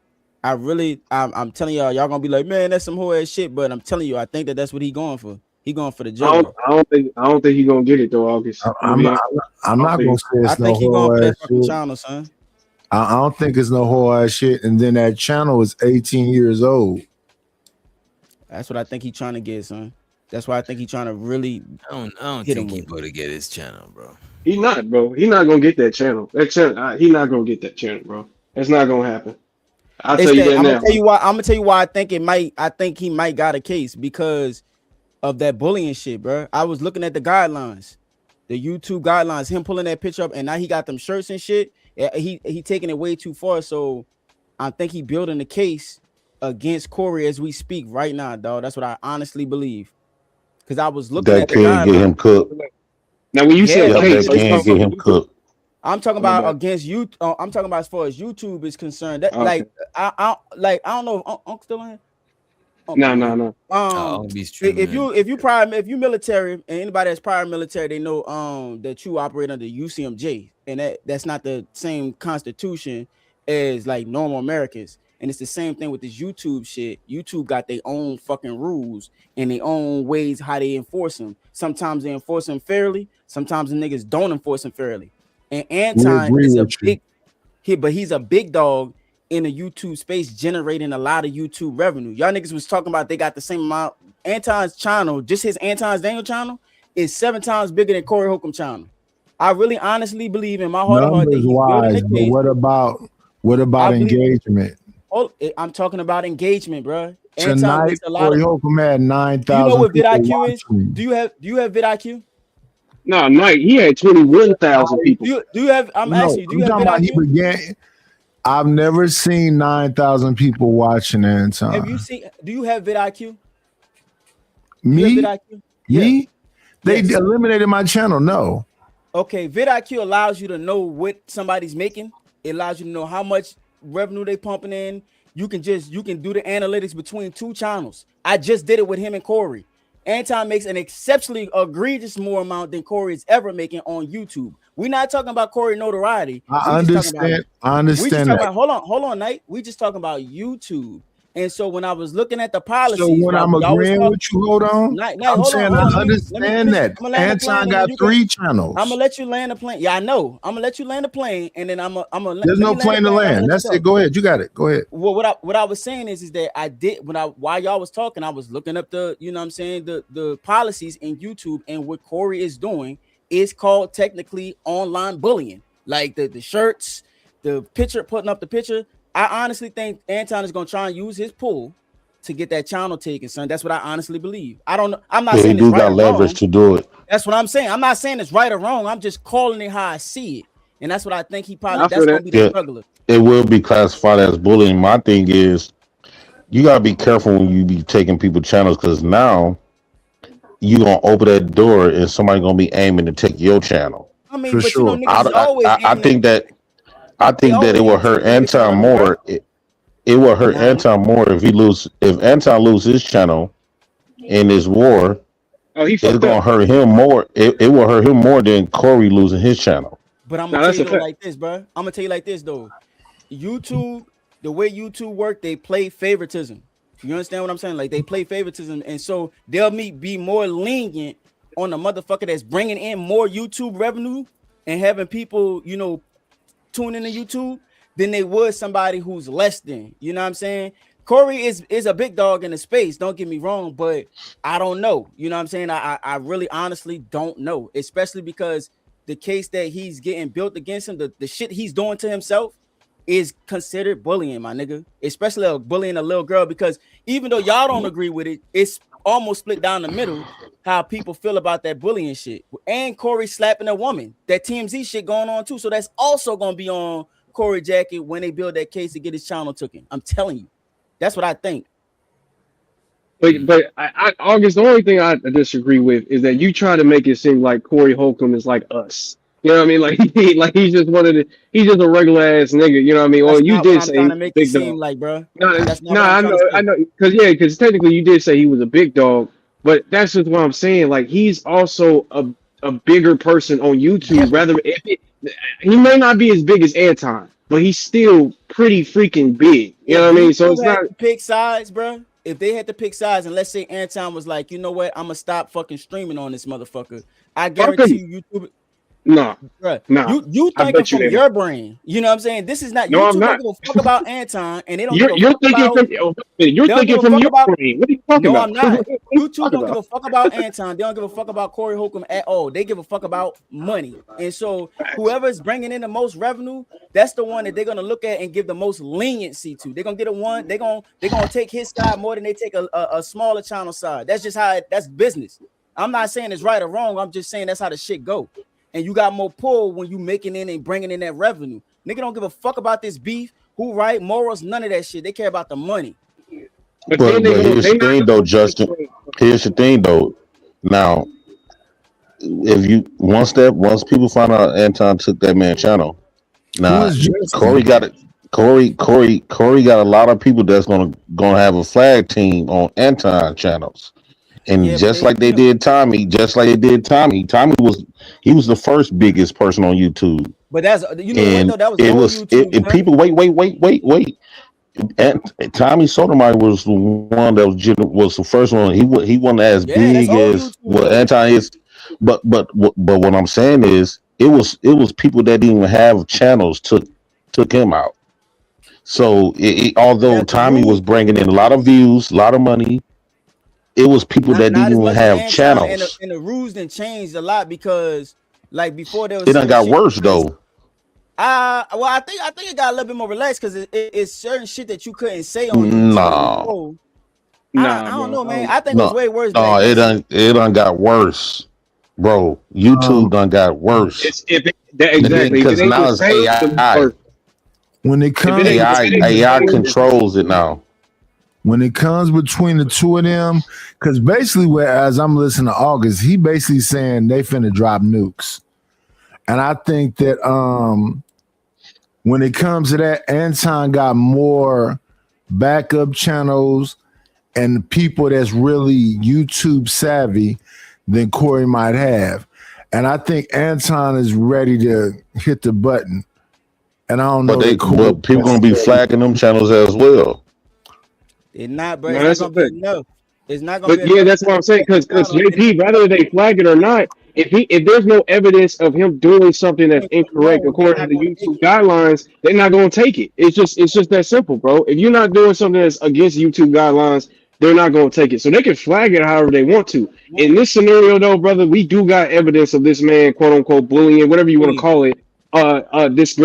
I'm telling y'all gonna be like, man, that's some whole ass shit. But I'm telling you, I think that's what he going for. He going for the joke. I don't think he gonna get it though, August. I'm not gonna say it's no he going for that fucking shit. channel, son. I don't think it's no whole ass shit. And then that channel is 18 years old. That's what I think he's trying to get, son. That's why I think he's trying to really. I don't think he's going to get his channel, bro. He not, bro. He not gonna get that channel. He not gonna get that channel, bro. That's not gonna happen. I'll tell you that now. I'm gonna tell you why I think it might. I think he might got a case because of that bullying shit, bro. I was looking at the guidelines, the YouTube guidelines. Him pulling that picture up, and now he got them shirts and shit. He taking it way too far. So I think he building the case against Corey as we speak right now, dog. That's what I honestly believe. Because I was looking at the can't get him cooked. Now, when you say case, can't get him cooked. I'm talking about against you. I'm talking about as far as YouTube is concerned. That I don't know if Uncle still in. No. If you military and anybody that's prior military, they know that you operate under UCMJ, and that's not the same constitution as like normal Americans. And it's the same thing with this YouTube shit. YouTube got their own fucking rules and their own ways how they enforce them. Sometimes they enforce them fairly. Sometimes the niggas don't enforce them fairly. And Anton is he's a big dog in the YouTube space, generating a lot of YouTube revenue. Y'all niggas was talking about they got the same amount. Anton's channel, just his Anton's Daniel channel, is 7 times bigger than Corey Holcomb channel. I really honestly believe in my heart of heart that he's building the case. What about engagement? I'm talking about engagement, bro. Tonight, Corey Holcomb had 9,000. You know what vidIQ is? Do you have vidIQ? No, Mike, he had 21,000 people. Do you have? I'm asking you. Do you have vidIQ? I've never seen 9,000 people watching Anton. Have you seen? Do you have vidIQ? Me? vidIQ? Me? They eliminated my channel. No. Okay, vidIQ allows you to know what somebody's making. It allows you to know how much revenue they pumping in. You can do the analytics between 2 channels. I just did it with him and Corey. Anton makes an exceptionally egregious more amount than Corey is ever making on YouTube. We're not talking about Corey notoriety. I understand. Hold on, Knight. We just talking about YouTube. And so when I was looking at the policy, so when I'm agreeing with you, hold on. I'm saying I understand that Anton got 3 channels. I'm gonna let you land the plane. Yeah, I know. I'm gonna let you land the plane, and then I'm gonna. There's no plane to land. That's it. Go ahead. You got it. Go ahead. Well, what I was saying is that I did while y'all was talking, I was looking up the policies in YouTube, and what Corey is doing is called technically online bullying, like the shirts, the picture, putting up the picture. I honestly think Anton is gonna try and use his pull to get that channel taken, son. That's what I honestly believe. I don't know. I'm not saying it's right got leverage to do it. That's what I'm saying. I'm not saying it's right or wrong. I'm just calling it how I see it, and that's what I think he probably. That's gonna be the struggler. It will be classified as bullying. My thing is, you gotta be careful when you be taking people's channels, because now you gonna open that door and somebody gonna be aiming to take your channel. I mean, for sure. I think that it will hurt Anton more. It will hurt Anton more if Anton loses his channel in this war. It's gonna hurt him more. It will hurt him more than Corey losing his channel. But I'm gonna tell you like this, bro. I'm gonna tell you like this though. YouTube, the way YouTube work, they play favoritism. You understand what I'm saying? Like they play favoritism, and so they'll be more lenient on the motherfucker that's bringing in more YouTube revenue and having people, tune into YouTube than they would somebody who's less than. You know what I'm saying? Corey is a big dog in the space. Don't get me wrong, but I don't know. You know what I'm saying? I really honestly don't know, especially because the case that he's getting built against him, the shit he's doing to himself is considered bullying, my nigga. Especially bullying a little girl, because even though y'all don't agree with it, it's almost split down the middle how people feel about that bullying shit. And Corey slapping a woman, that TMZ shit going on too. So that's also gonna be on Corey Jacket when they build that case to get his channel taken. I'm telling you, that's what I think. But August, the only thing I disagree with is that you try to make it seem like Corey Holcomb is like us. You know what I mean? Like he's just he's just a regular ass nigga. You know what I mean? That's or you not did what say I'm trying to make it big seem dog. like, bro. No, That's not what I'm trying to say. I know, because technically you did say he was a big dog, but that's just what I'm saying. Like he's also a bigger person on YouTube. He may not be as big as Anton, but he's still pretty freaking big. You know what I mean? So it's not to pick sides, bro. If they had to pick sides, and let's say Anton was like, you know what, I'm gonna stop fucking streaming on this motherfucker, I guarantee you, YouTube. Nah, you thinking from your brain. You know what I'm saying? This is not YouTube. Don't give a fuck about Anton, and they don't give a fuck about. You're thinking from your brain. What are you talking about? No, I'm not. YouTube don't give a fuck about Anton. They don't give a fuck about Corey Holcomb at all. They give a fuck about money. And so whoever is bringing in the most revenue, that's the one that they're gonna look at and give the most leniency to. They're gonna get they're gonna take his side more than they take a smaller channel side. That's just how that's business. I'm not saying it's right or wrong. I'm just saying that's how the shit go. And you got more pull when you making in and bringing in that revenue. Nigga don't give a fuck about this beef, who right, morals, none of that shit. They care about the money. But here's the thing, though, Justin. Here's the thing, though. Now, once people find out Anton took that man's channel, now Corey got it. Corey got a lot of people that's gonna have a flag team on Anton channels. And just like they did Tommy, Tommy was the first biggest person on YouTube. But that's what though, that was people wait. And Tommy Sotomayor was the one that was the first one. He wasn't as big as what Anton is. But what I'm saying is it was people that didn't even have channels took him out. So although Tommy was bringing in a lot of views, a lot of money, it was people that didn't even have channels. And the rules didn't change a lot because, like, before there was. It done got worse though. Well, I think it got a little bit more relaxed because it's certain shit that you couldn't say on YouTube. I don't know, man. I think it was way worse. No, it done got worse, bro. YouTube done got worse. Exactly because now it's AI. When it comes, AI controls it now. When it comes between the two of them, because basically, as I'm listening to August, he basically saying they finna drop nukes, and I think that when it comes to that, Anton got more backup channels and people that's really YouTube savvy than Corey might have, and I think Anton is ready to hit the button. And I don't know, but people gonna be flagging them channels as well. It's not, bro. It's not gonna be enough. It's not gonna. But yeah, that's what I'm saying. Because JP, whether they flag it or not, if there's no evidence of him doing something that's incorrect according to the YouTube guidelines, they're not gonna take it. It's just that simple, bro. If you're not doing something that's against YouTube guidelines, they're not gonna take it. So they can flag it however they want to. In this scenario, though, brother, we do got evidence of this man, quote unquote, bullying, whatever you want to call it, this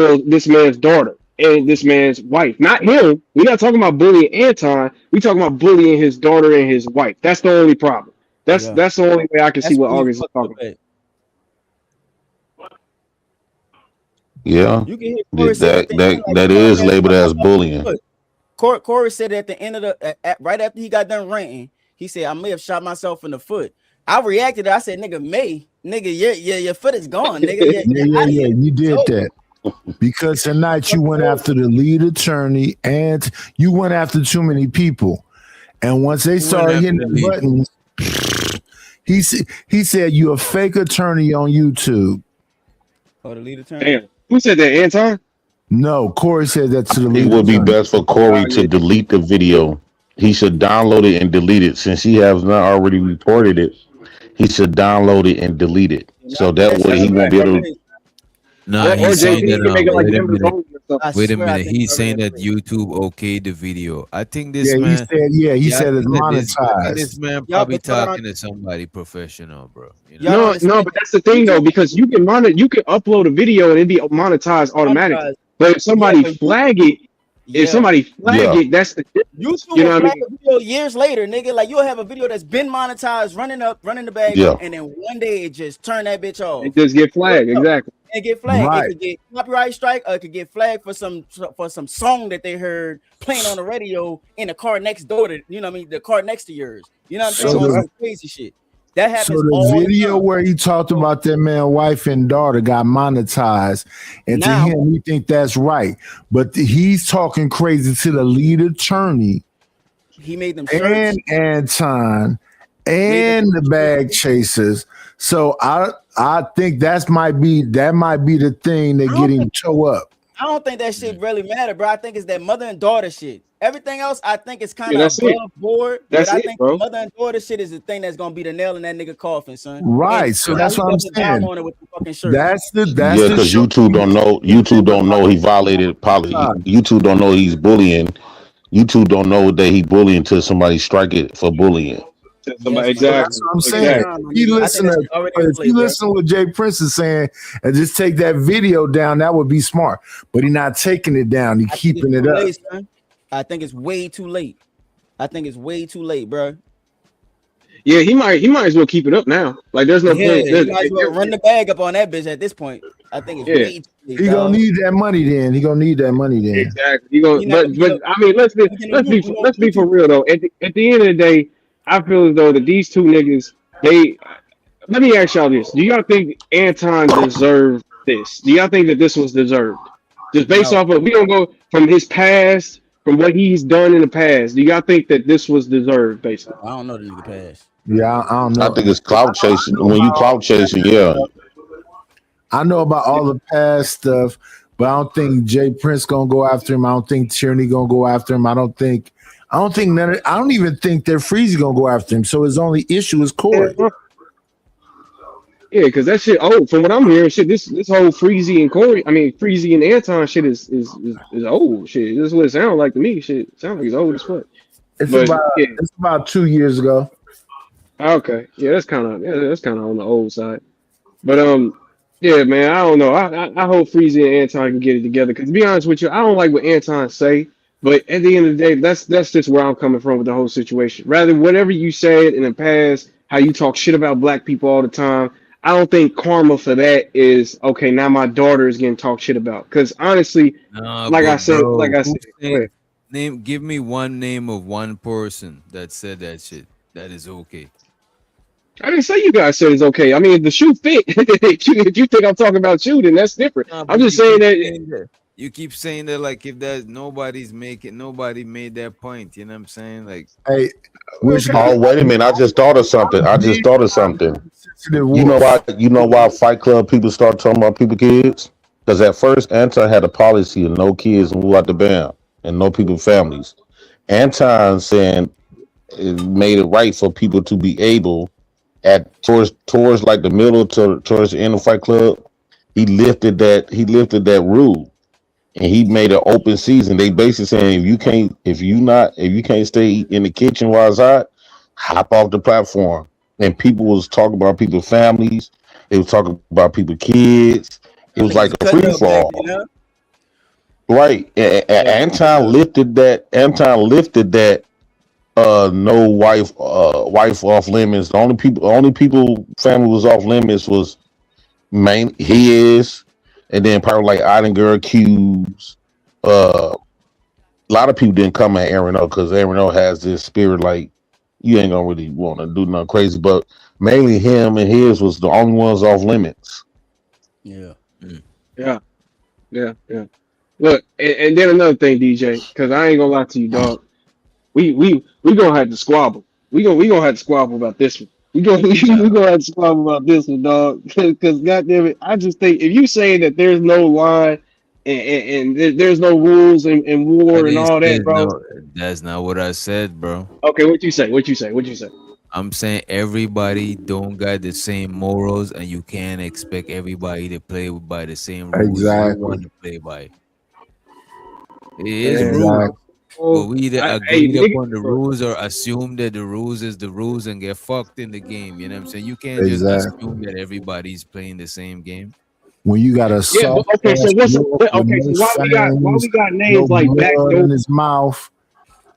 man's daughter and this man's wife. Not him. We're not talking about bullying Anton. We're talking about bullying his daughter and his wife. That's the only problem. That's the only way I can see what August is talking about. Yeah, that is labeled as bullying. Corey said at the end of right after he got done ranting, he said, "I may have shot myself in the foot." I reacted. I said, "Nigga, your foot is gone, nigga." Yeah, you did that. Because tonight you went after the lead attorney and you went after too many people. And once they started hitting the buttons, he said you're a fake attorney on YouTube. Oh, the lead attorney? Damn. Who said that, Anton? No, Corey said that to the lead attorney. It would be best for Corey to delete the video. He should download it and delete it. Since he has not already reported it, he should download it and delete it. So that way he won't be able to. No, he's saying that Wait a minute. He's saying that YouTube okayed the video. I think this Yeah, man. he said it's I think this monetized. man probably talking to somebody professional, bro. You No, know? but that's the thing though, because you can upload a video and it be monetized automatically. But if somebody flag it, that's the difference. YouTube You know will what I flag mean? a video years later, nigga. Like you'll have a video that's been monetized, running the bag Yeah. up, and then one day it just turn that bitch off. It just get flagged, exactly. And get flagged. Right. It could get copyright strike, or it could get flagged for some song that they heard playing on the radio in the car next door to, you know what I mean, the car next to yours. You know what I'm saying? So On the- some crazy shit. That happens So the all video where he talked about that man, wife, and daughter got monetized, and Now- to him, he think that's right. But he's talking crazy to the lead attorney he made them and shirts. Anton and the bag chasers. So I think that might be the thing that get him toe up. I don't think that shit really matter, bro. I think it's that mother and daughter shit. Everything else, I think it's kind of that's it. above board. That's but I it, think bro. the mother and daughter shit is the thing that's gonna be the nail in that nigga coffin, son. Right. And So that's he what I'm doubled down saying. on it with the fucking shirt. That's Yeah, the because show. YouTube don't know he violated policy. YouTube don't know he's bullying. YouTube don't know that he bullying till somebody strike it for bullying. Somebody, That's what I'm saying. If you listen to what Jay Prince is saying and just take that video down, that would be smart. But he's not taking it down. He's keeping it up. I think it's way too late. I think it's way too late, bro. Yeah, he might as well keep it up now. Like there's no Yeah, point. you might as well run the bag up on that bitch at this point. I think it's way too late. He gonna need that money then. Exactly. He gonna, but I mean, let's be for real though. At the end of the day, I feel as though that these two niggas, let me ask y'all this: do y'all think Anton deserved this? Do y'all think that this was deserved? Just based off of, we don't go from his past, from what he's done in the past. Do y'all think that this was deserved? Basically, I don't know the nigga past. Yeah, I don't know. I think it's clout chasing. When you clout chasing, yeah. I know about all the past stuff, but I don't think Jay Prince gonna go after him. I don't think Tierney gonna go after him. I don't even think that Freezy gonna go after him. So his only issue is Corey. yeah, because that shit. Oh, from what I'm hearing, shit. This whole Freezy and Anton shit is old shit. This is what it sounds like to me. Shit, it sounds like it's old as fuck. It's about 2 years ago. Okay, yeah, that's kind of on the old side. But yeah, man, I don't know. I hope Freezy and Anton can get it together. Because to be honest with you, I don't like what Anton say. But at the end of the day, that's just where I'm coming from with the whole situation. Rather, whatever you said in the past, how you talk shit about black people all the time, I don't think karma for that is okay. Now my daughter is getting talked shit about. Because honestly, give me one name of one person that said that shit. That is okay. I didn't say you guys said it's okay. I mean, if the shoe fit, if you think I'm talking about you, then that's different. I'm just saying that. You keep saying that like if there's nobody made that point. You know what I'm saying? Like, hey, oh wait a minute! I just thought of something. You know why Fight Club people start talking about people kids? Because at first Anton had a policy of no kids and move out the band and no people families. Anton saying it made it right for people to be able towards like the middle towards the end of Fight Club. He lifted that rule. And he made an open season. They basically saying if you can't stay in the kitchen while it's hot, hop off the platform. And people was talking about people's families. They was talking about people's kids. It was like a free fall. Right. Anton lifted that no wife off limits. The only people family was off limits was his. And then probably like Island Girl Q's. A lot of people didn't come at Aaron O because Aaron O has this spirit like you ain't gonna really want to do nothing crazy. But mainly him and his was the only ones off limits. Yeah. Yeah. Look, and then another thing, DJ, because I ain't gonna lie to you, dog. We gonna have to squabble. We gonna have to squabble about this one. We gonna have to squabble about this one, dog. Because goddamn it, I just think if you say that there's no line and there's no rules and war and all that, bro. That's not what I said, bro. Okay, what you say? I'm saying everybody don't got the same morals, and you can't expect everybody to play by the same rules you want to play by. It is rules. But we either agreed upon the rules or assume that the rules is the rules and get fucked in the game. You know what I'm saying? You can't just assume that everybody's playing the same game. When you got a soft okay, so why we got names like backdoor in his mouth?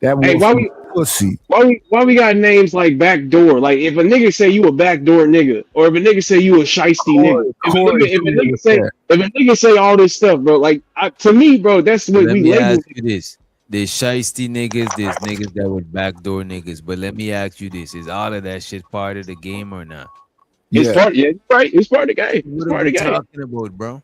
That was pussy. Why we got names like backdoor? Like if a nigga say you a backdoor nigga, or if a nigga say you a shiesty nigga, if a nigga say all this stuff, bro, like to me, bro, that's what we label. Ask you this. There's shiesty niggas, there's niggas that was backdoor niggas. But let me ask you this: is all of that shit part of the game or not? It's part, right. It's part of the game. It's part of the game. Talking about, bro?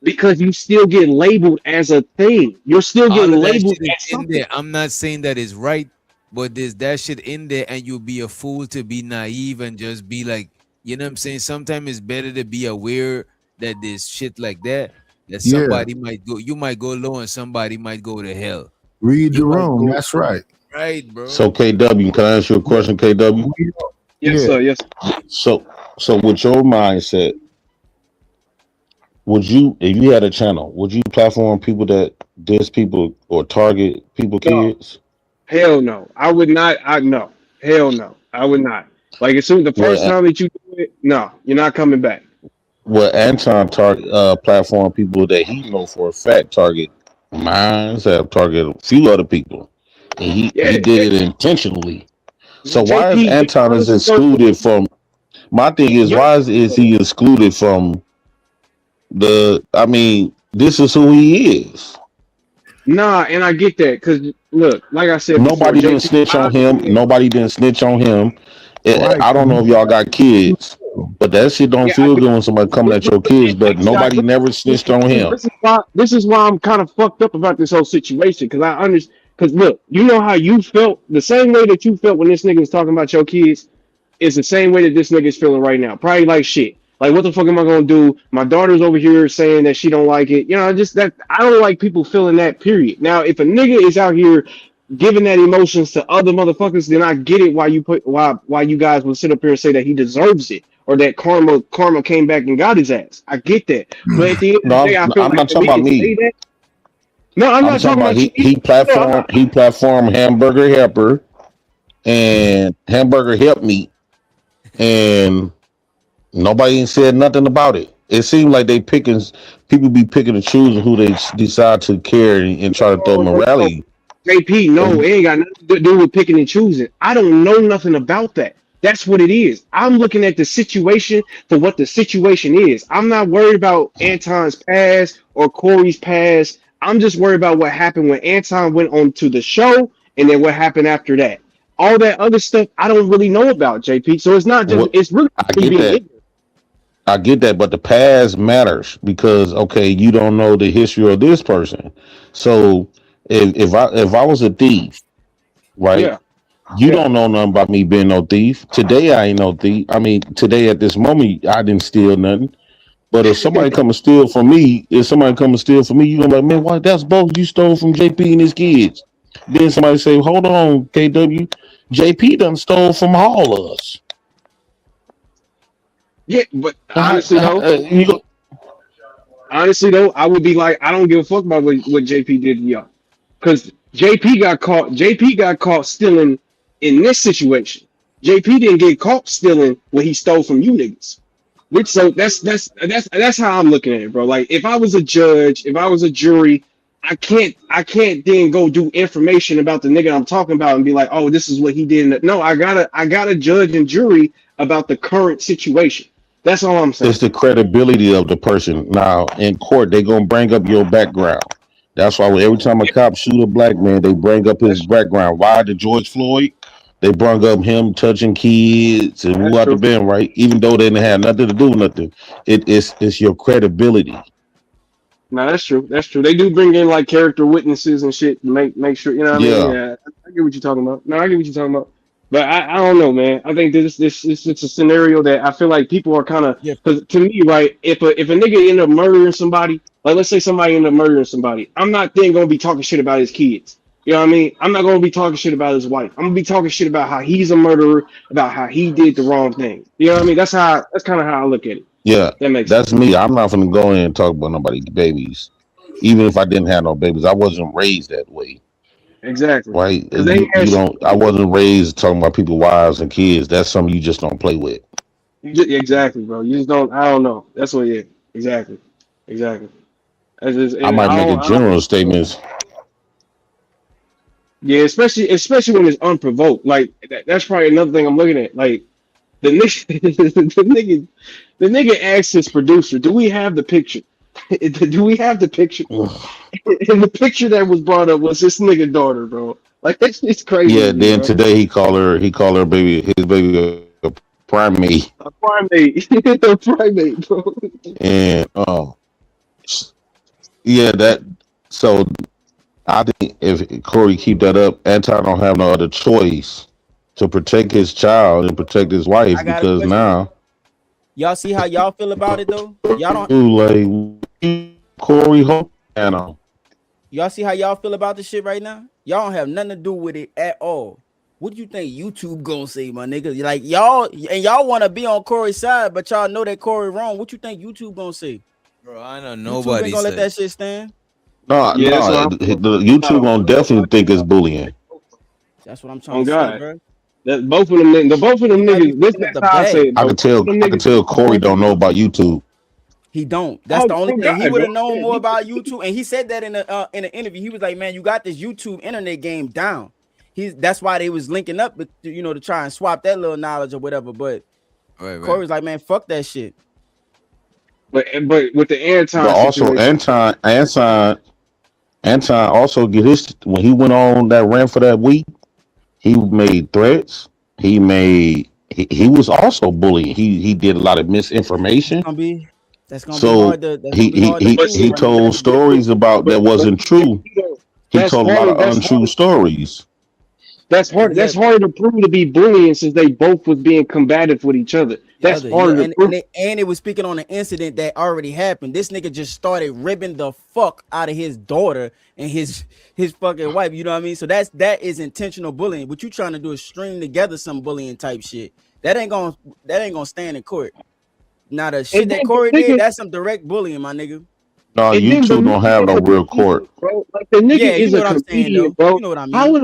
Because you still get labeled as a thing. You're still getting labeled as in there. I'm not saying that is right, but there's that shit in there, and you'll be a fool to be naive and just be like, you know what I'm saying? Sometimes it's better to be aware that there's shit like that. That somebody might go, you might go low, and somebody might go to hell. Read the room. That's right. Right, bro. So KW, can I ask you a question, KW? Yes, sir. Yes. So with your mindset, would you, if you had a channel, would you platform people that diss people or target people, kids? Hell no. I would not. No. Hell no. I would not. Like as soon as the first time that you do it, no, you're not coming back. Well, Anton platform people that he know for a fact target mines, have targeted a few other people, and he did it intentionally. So why is Anton is excluded from? My thing is, why is he excluded from the? I mean, this is who he is. Nah, and I get that because look, like I said, nobody didn't snitch on him. Nobody didn't snitch on him. I don't know if y'all got kids, but that shit don't feel good when somebody coming at your kids. But nobody never snitched on him. This is why I'm kind of fucked up about this whole situation because I understand. Because look, you know how you felt the same way that you felt when this nigga was talking about your kids is the same way that this nigga is feeling right now. Probably like shit. Like what the fuck am I gonna do? My daughter's over here saying that she don't like it. You know, just that I don't like people feeling that. Period. Now, if a nigga is out here giving that emotions to other motherfuckers, then I get it. Why you guys would sit up here and say that he deserves it or that karma came back and got his ass. I get that. But at the end of the day, I feel I'm not talking about me. No, I'm not talking about he platformed Hamburger Helper and Hamburger Help Me, and nobody said nothing about it. It seemed like people be picking and choosing who they decide to carry and try to throw morality. JP, no, it ain't got nothing to do with picking and choosing. I don't know nothing about that. That's what it is. I'm looking at the situation for what the situation is. I'm not worried about Anton's past or Corey's past. I'm just worried about what happened when Anton went on to the show and then what happened after that. All that other stuff I don't really know about, JP. So it's not just it's really I get that, but the past matters because you don't know the history of this person. So if I was a thief, right? You don't know nothing about me being no thief. Today I ain't no thief. I mean, today at this moment I didn't steal nothing. But if somebody come and steal from me, you gonna be like, man, why that's both you stole from JP and his kids. Then somebody say, hold on, KW, JP done stole from all of us. Yeah, but honestly though, I would be like, I don't give a fuck about what JP did to y'all. Because JP got caught stealing in this situation. JP didn't get caught stealing what he stole from you niggas. So that's how I'm looking at it, bro. Like if I was a judge, if I was a jury, I can't then go do information about the nigga I'm talking about and be like, oh, this is what he did. No, I gotta judge and jury about the current situation. That's all I'm saying. It's the credibility of the person. Now in court, they gonna bring up your background. That's why every time a cop shoot a black man, they bring up his background. Why did George Floyd? They brought up him touching kids and who out the band, right? Even though they didn't have nothing to do with nothing. It's your credibility. No, that's true. That's true. They do bring in like character witnesses and shit to make sure, you know what I mean? Yeah, I get what you're talking about. No, I get what you're talking about. But I don't know, man. I think this it's a scenario that I feel like people are kind of because to me, right? If a nigga end up murdering somebody, like let's say somebody end up murdering somebody, I'm not then gonna be talking shit about his kids. You know what I mean? I'm not gonna be talking shit about his wife. I'm gonna be talking shit about how he's a murderer, about how he did the wrong thing. You know what I mean? That's kind of how I look at it. Yeah, that's me. I'm not gonna go in and talk about nobody's babies. even if I didn't have no babies, I wasn't raised that way. Exactly. Right? They You don't. I wasn't raised talking about people's wives and kids. That's something you just don't play with. exactly, bro. You just don't. I don't know. That's what. Yeah. Exactly. Exactly. That's just, I and might I make a don't. general statements. Yeah, especially when it's unprovoked. Like that's probably another thing I'm looking at. Like the nigga, the nigga asked his producer, "Do we have the picture? Do we have the picture?" And the picture that was brought up was this nigga daughter, bro. Like it's crazy Yeah. to me, Then bro. today he called her. He called her baby. His baby a primate. A primate, a primate, bro. And yeah, that. So I think if Corey keep that up, Anton don't have no other choice to protect his child and protect his wife I got a because question. now Y'all see how y'all feel about it though? Y'all don't. like Corey Hope and Y'all see how y'all feel about this shit right now? Y'all don't have nothing to do with it at all. What do you think YouTube gonna say, my nigga? Like y'all want to be on Corey's side, but y'all know that Corey wrong. What you think YouTube gonna say? Bro, I know YouTube ain't nobody gonna let said. that shit stand. no, Yeah, that's no, what the YouTube gonna definitely think it's bullying. That's what I'm trying on to say, God. bro. That both of them, both of them He might be niggas. This picking up that's the how I say bag. it, bro. Both of them I can niggas. tell Corey don't know about YouTube. He don't. That's the only Oh thing. He God, would have bro. known more about YouTube, and he said that in an interview. He was like, "Man, you got this YouTube internet game down." That's why they was linking up, to try and swap that little knowledge or whatever. But Right. Corey was like, "Man, fuck that shit." But with the But Anton also situation, Anton also get his when he went on that rant for that week. He made threats. He was also bullying. He did a lot of misinformation. That's gonna be So hard to but prove he right now. told stories about that wasn't true. He that's told a lot hard. of untrue stories. That's hard. Yeah, That's harder to prove to be bullying since they both was being combative with each other. That's harder to and prove. it was speaking on an incident that already happened. This nigga just started ribbing the fuck out of his daughter and his fucking wife. You know what I mean? So that is intentional bullying. What you trying to do is string together some bullying type shit. That ain't gonna stand in court. Now the shit And that then Corey the did, nigga, that's some direct bullying, my nigga. No, and then the YouTube don't nigga have is no a real comedian, court. bro. Like the nigga Yeah, you is know a what I'm saying comedian, though. bro. You know what I mean. How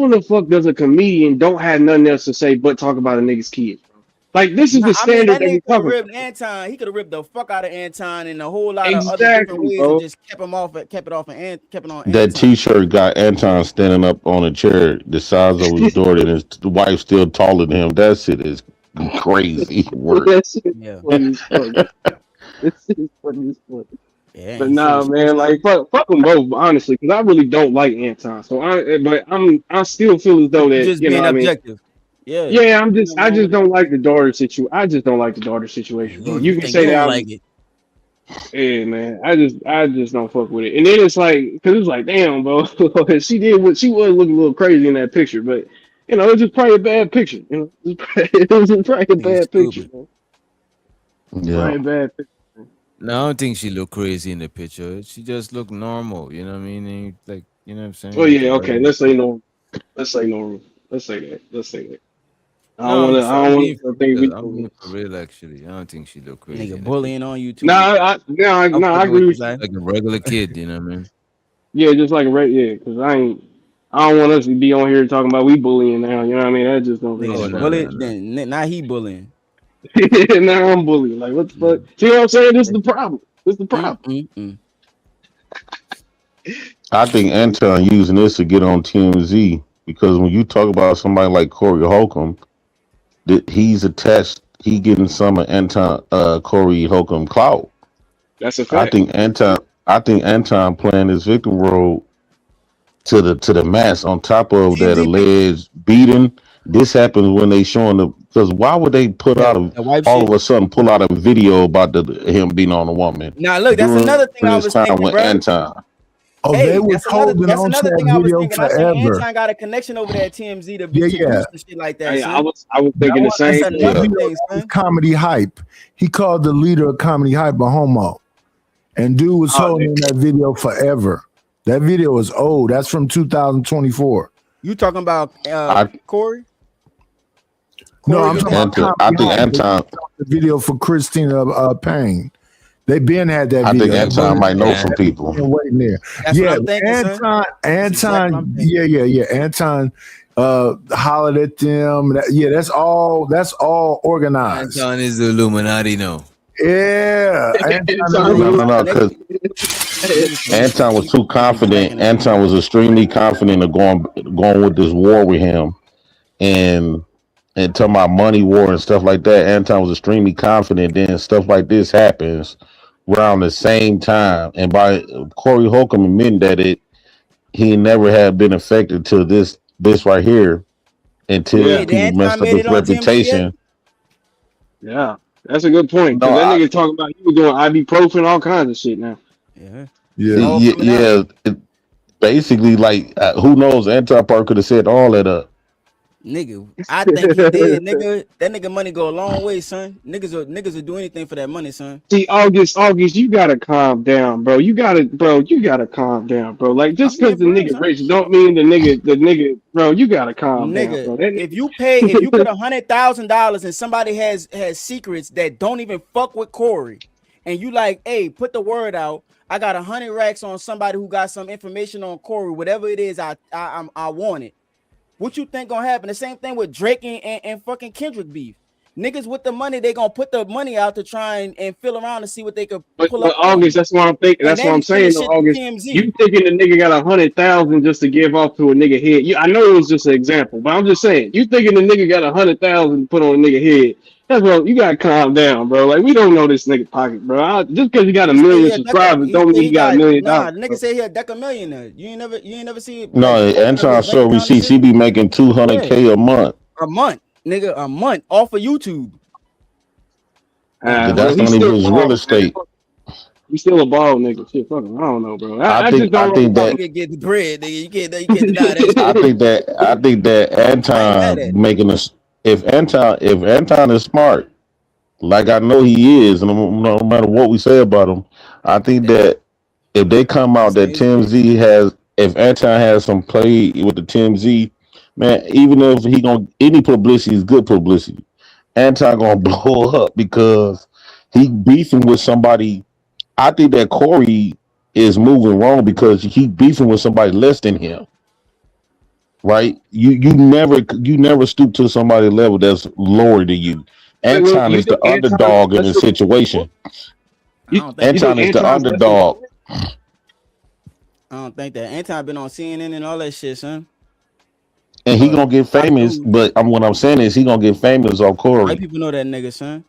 in the fuck does a comedian don't have nothing else to say but talk about a nigga's kids, bro? Like this is Nah, the I mean standard that that nigga we could have talking ripped about. Anton. He could have ripped the fuck out of Anton in a whole lot of other different Exactly, ways and bro. just kept it off and kept it on That Anton. T-shirt got Anton standing up on a chair the size of his daughter, and his wife still taller than him. That shit is crazy work. That shit Yeah. funny as fuck. This is funny as fuck. Yeah, But he said nah, man, like fuck them both, honestly, because I really don't like Anton. So I still feel as But though you that just being I mean, objective. Yeah. yeah, Ain't nothing I wrong just with it. don't like the daughter situation. I just don't like the daughter situation, bro. You You can think you say don't that, like it. yeah, man. I just don't fuck with it. And then it's like, cause it's like, damn, bro, she did what she was looking a little crazy in that picture, but it's just probably a bad picture. It was just probably a Nigga bad picture, stupid. bro. Yeah. Probably a bad picture. No, I don't think she looked crazy in the picture. She just looked normal. You know what I mean? And like, you know what I'm saying? Oh Like a yeah, okay. regular. Let's say normal. Let's say normal. Let's say that. Let's say that. I No, don't want to. I I'm don't being want for to think real. we. I'm being for real. Actually, I don't think she looked crazy Nigga in the picture. bullying on YouTube. No, I agree with you. Like a regular kid. You know what I mean? Yeah, just like a yeah, because I don't want us to be on here talking about we bullying now. You know what I mean? That just don't Nigga Oh done no, no, bullied. no. Then now he bullying. now I'm bullying. Like what the fuck? See what I'm saying? This is the problem. This is the problem. I think Anton using this to get on TMZ because when you talk about somebody like Corey Holcomb, that he's attached, he getting some of Corey Holcomb clout. That's a fact. I think Anton playing his victim role to the max. On top of that alleged beating, this happens when they showing the because why would they put out all of a sudden pull out a video about him beating on a woman? Now look, that's during another thing I this was time thinking, with bro. Anton. Oh, Hey, they was holding that's on to another that thing I was video thinking. I said forever. Anton got a connection over there at TMZ to Yeah, do yeah. some shit like that. Hey, Son. I was thinking the That's same another thing. thing, That was son. comedy hype. He called the leader of comedy hype a homo. And dude was holding that video forever. That video is old. That's from 2024. You talking about Corey? No, I'm talking about I think comedy hype. Anton. The video for Christina Payne. They been had that I think video. Anton might know some people. Waiting there. That's what I'm thinking, son. Anton, exactly what I'm thinking. yeah. Anton hollered at them. That's all organized. Anton is the Illuminati, no. Yeah. No, because Anton was too confident. Anton was extremely confident of going with this war with him, and talking about money war and stuff like that. Anton was extremely confident. Then stuff like this happens around the same time, and by Corey Holcomb admitting that he never had been affected to this right here until people messed up his reputation. Yeah, that's a good point. No, that nigga talking about he was doing ibuprofen, all kinds of shit now. Yeah. Basically, like who knows? Anton Park could have set all that up. Nigga, I think he did, nigga. That nigga money go a long way, son. Niggas will do anything for that money, son. See, August, you gotta calm down, bro. You gotta calm down, bro. Like just because the nigga rich don't mean the nigga, bro. You gotta calm down, bro. If you put $100,000 and somebody has secrets that don't even fuck with Corey, and you like, hey, put the word out. I got 100 racks on somebody who got some information on Corey, whatever it is, I want it. What you think gonna happen? The same thing with Drake and fucking Kendrick beef. Niggas with the money, they gonna put the money out to try and feel around and see what they could pull up. August, that's what I'm thinking. That's what I'm saying. Though, August, you thinking the nigga got 100,000 just to give off to a nigga head? I know it was just an example, but I'm just saying. You thinking the nigga got 100,000 to put on a nigga head? That's what you gotta calm down, bro. Like we don't know this nigga pocket, bro. Just because you got 1 million subscribers, don't mean you got $1 million. Nah, the nigga say he a deca millionaire. You ain't never see it. No, Anton show receipts. He be making $200K a month. A month, nigga, a month off of YouTube. That's not even his real estate. You still a ball nigga. Shit, fuck him. I don't know, bro. I think that get the bread, nigga. You can't deny that. I think that Anton making us. If Anton is smart, like I know he is, and no matter what we say about him, I think that if they come out that TMZ has, if Anton has some play with the TMZ, man, even if he gonna any publicity is good publicity, Anton gonna blow up because he beefing with somebody. I think that Corey is moving wrong because he beefing with somebody less than him. Right? You never stoop to somebody level that's lower than you. Anton is the underdog in the situation. Anton is the underdog. I don't think that. Anton been on CNN and all that shit, son. And he gonna get famous, but what I'm saying is he gonna get famous off Corey. White people know that nigga, son.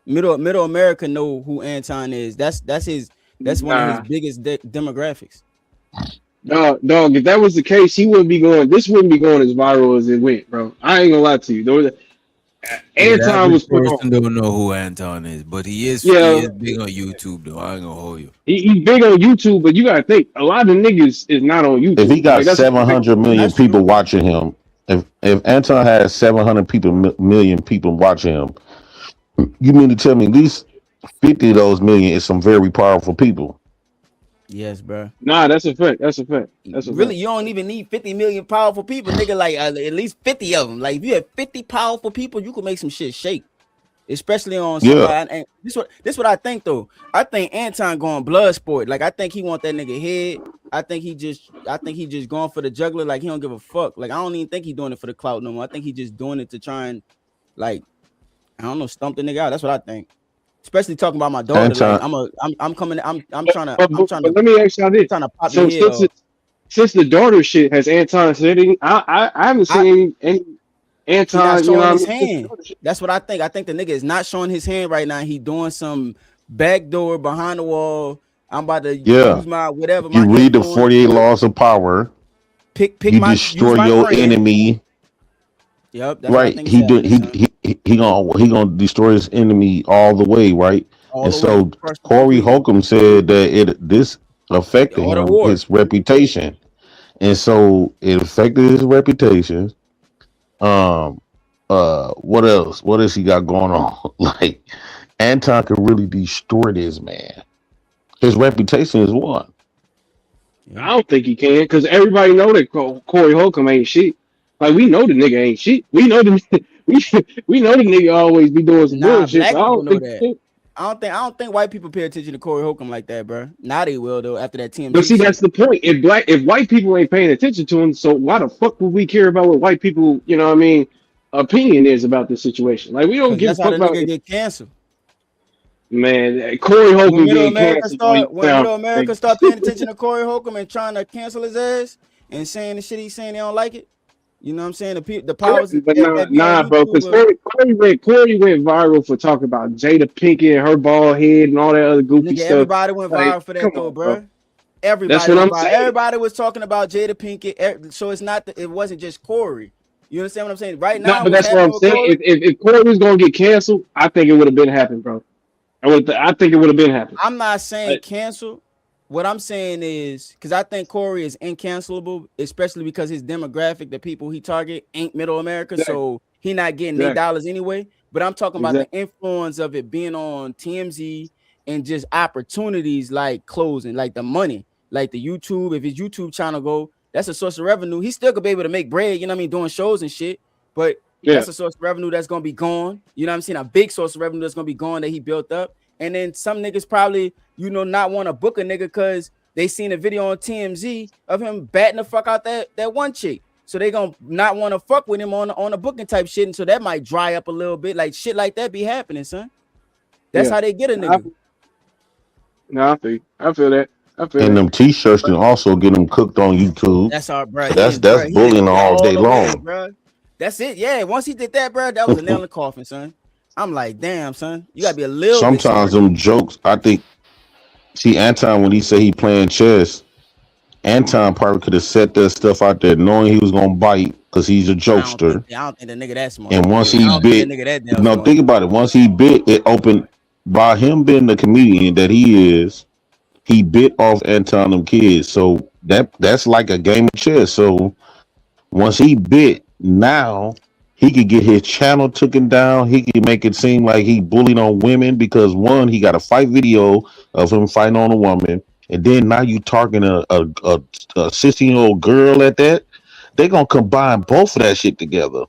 Middle America know who Anton is. That's one of his biggest demographics. Dog, if that was the case, this wouldn't be going as viral as it went, bro. I ain't gonna lie to you. Anton was put on. Don't know who Anton is, but he is big on YouTube, though. I ain't gonna hold you. He's big on YouTube, but you gotta think a lot of niggas is not on YouTube. If he got 700 million people watching him, if Anton has 700 million people watching him, you mean to tell me at least 50 of those million is some very powerful people? Yes, bro. Nah, that's a fact. Really, you don't even need 50 million powerful people, nigga. Like at least 50 of them. Like if you have 50 powerful people, you can make some shit shake. Especially on somebody. And this what I think though. I think Anton going blood sport. Like I think he want that nigga head. I think he just going for the juggler. Like he don't give a fuck. Like I don't even think he doing it for the clout no more. I think he just doing it to try and like I don't know, stump the nigga out. That's what I think. Especially talking about my daughter. Like, I'm trying to. But let me ask y'all this. So since the daughter shit, has Anton said anything? I haven't seen any Anton showing his hand. That's what I think. I think the nigga is not showing his hand right now. He doing some backdoor behind the wall. I'm about to use my whatever. You read the 48 laws of power. You destroy your enemy. Yep. That's right. He gonna destroy his enemy all the way, right? And so Corey Holcomb said that this affected his reputation, and so it affected his reputation. What else? What else he got going on? Like Anton could really destroy this man. His reputation is one. I don't think he can because everybody know that Corey Holcomb ain't shit. Like we know the nigga ain't shit. We know the nigga always be doing some bullshit. So I don't think that. I don't think white people pay attention to Corey Holcomb like that, bro. Now they will though after that TMZ. But see, that's the point. If white people ain't paying attention to him, so why the fuck would we care about what white people, you know what I mean, opinion is about this situation? Like we don't give a That's how fuck the about nigga get canceled. Man, Corey Holcomb When Middle getting canceled. America start paying attention to Corey Holcomb and trying to cancel his ass and saying the shit he's saying they don't like it. You know what I'm saying? The powers But nah, bro, because Corey went viral for talking about Jada Pinkett and her bald head and all that other goofy stuff. Everybody went viral for that though, bro. Everybody was talking about Jada Pinkett. So it's not it wasn't just Corey. You understand what I'm saying? Right now, but that's what I'm saying. If Corey was gonna get canceled, I think it would have been happened, bro. I think it would have been happened. I'm not saying cancel. What I'm saying is because I think Corey is incancelable, especially because his demographic, the people he target, ain't middle America, so he not getting their dollars anyway. But I'm talking about the influence of it being on TMZ and just opportunities like closing, like the money, like the YouTube. If his YouTube channel go, that's a source of revenue. He still could be able to make bread, you know what I mean, doing shows and shit. But that's a source of revenue that's gonna be gone. You know what I'm saying? A big source of revenue that's gonna be gone that he built up. And then some niggas probably, not want to book a nigga because they seen a video on TMZ of him batting the fuck out that one chick. So they gonna not want to fuck with him on a booking type shit. And so that might dry up a little bit. Like shit like that be happening, son. That's how they get a nigga. I feel that. And them t-shirts can also get them cooked on YouTube. That's our bro. That's bullying all day long. Bro. That's it. Yeah. Once he did that, bro, that was a nail in the coffin, son. I'm like, damn, son, you gotta be a little. Sometimes them jokes, I think. See, Anton, when he said he playing chess, Anton probably could have set that stuff out there, knowing he was gonna bite because he's a jokester. I don't think the nigga that smart. And once he bit, think about it. Once he bit, it opened by him being the comedian that he is. He bit off Anton them kids, so that's like a game of chess. So once he bit, now he could get his channel taken down. He could make it seem like he bullied on women because one, he got a fight video of him fighting on a woman, and then now you targeting a 16-year-old girl at that. They're gonna combine both of that shit together.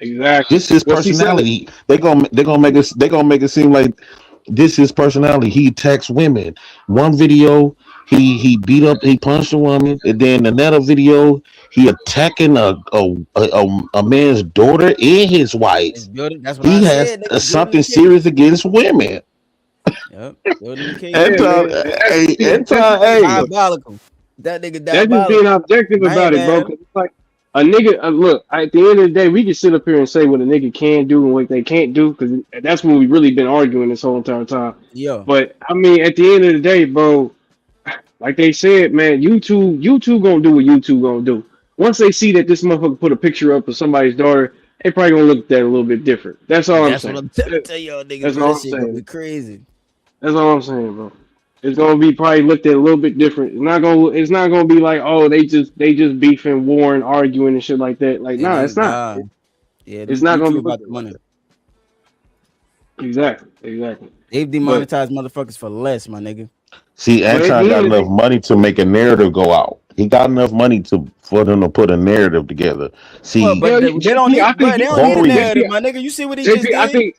Exactly. This is personality. They're gonna make it seem like this is personality. He attacks women. One video, he beat up, he punched a woman, and then another video, he attacking a man's daughter and his wife. That's what he I has said, something serious against women. Yep. Diabolical. That nigga diabolical. That's just being objective about it, bro. It's like a nigga. Look, at the end of the day, we can sit up here and say what a nigga can do and what they can't do, because that's when we really been arguing this whole entire time. Yeah. But I mean, at the end of the day, bro, like they said, man, YouTube gonna do what YouTube gonna do. Once they see that this motherfucker put a picture up of somebody's daughter, they probably gonna look at that a little bit different. That's all I'm saying. That's what I'm telling y'all niggas. That's all I'm That shit gonna be crazy. That's all I'm saying, bro. It's gonna be probably looked at a little bit different. It's not gonna be like, oh, they just beefing, warring, arguing and shit like that. Like, nah, it's not. Yeah, it's not gonna be about the money. Exactly. They've demonetized motherfuckers for less, my nigga. See, Anton got enough money to make a narrative go out. He got enough money for them to put a narrative together. See, but they don't need a narrative, my nigga. You see what he just did?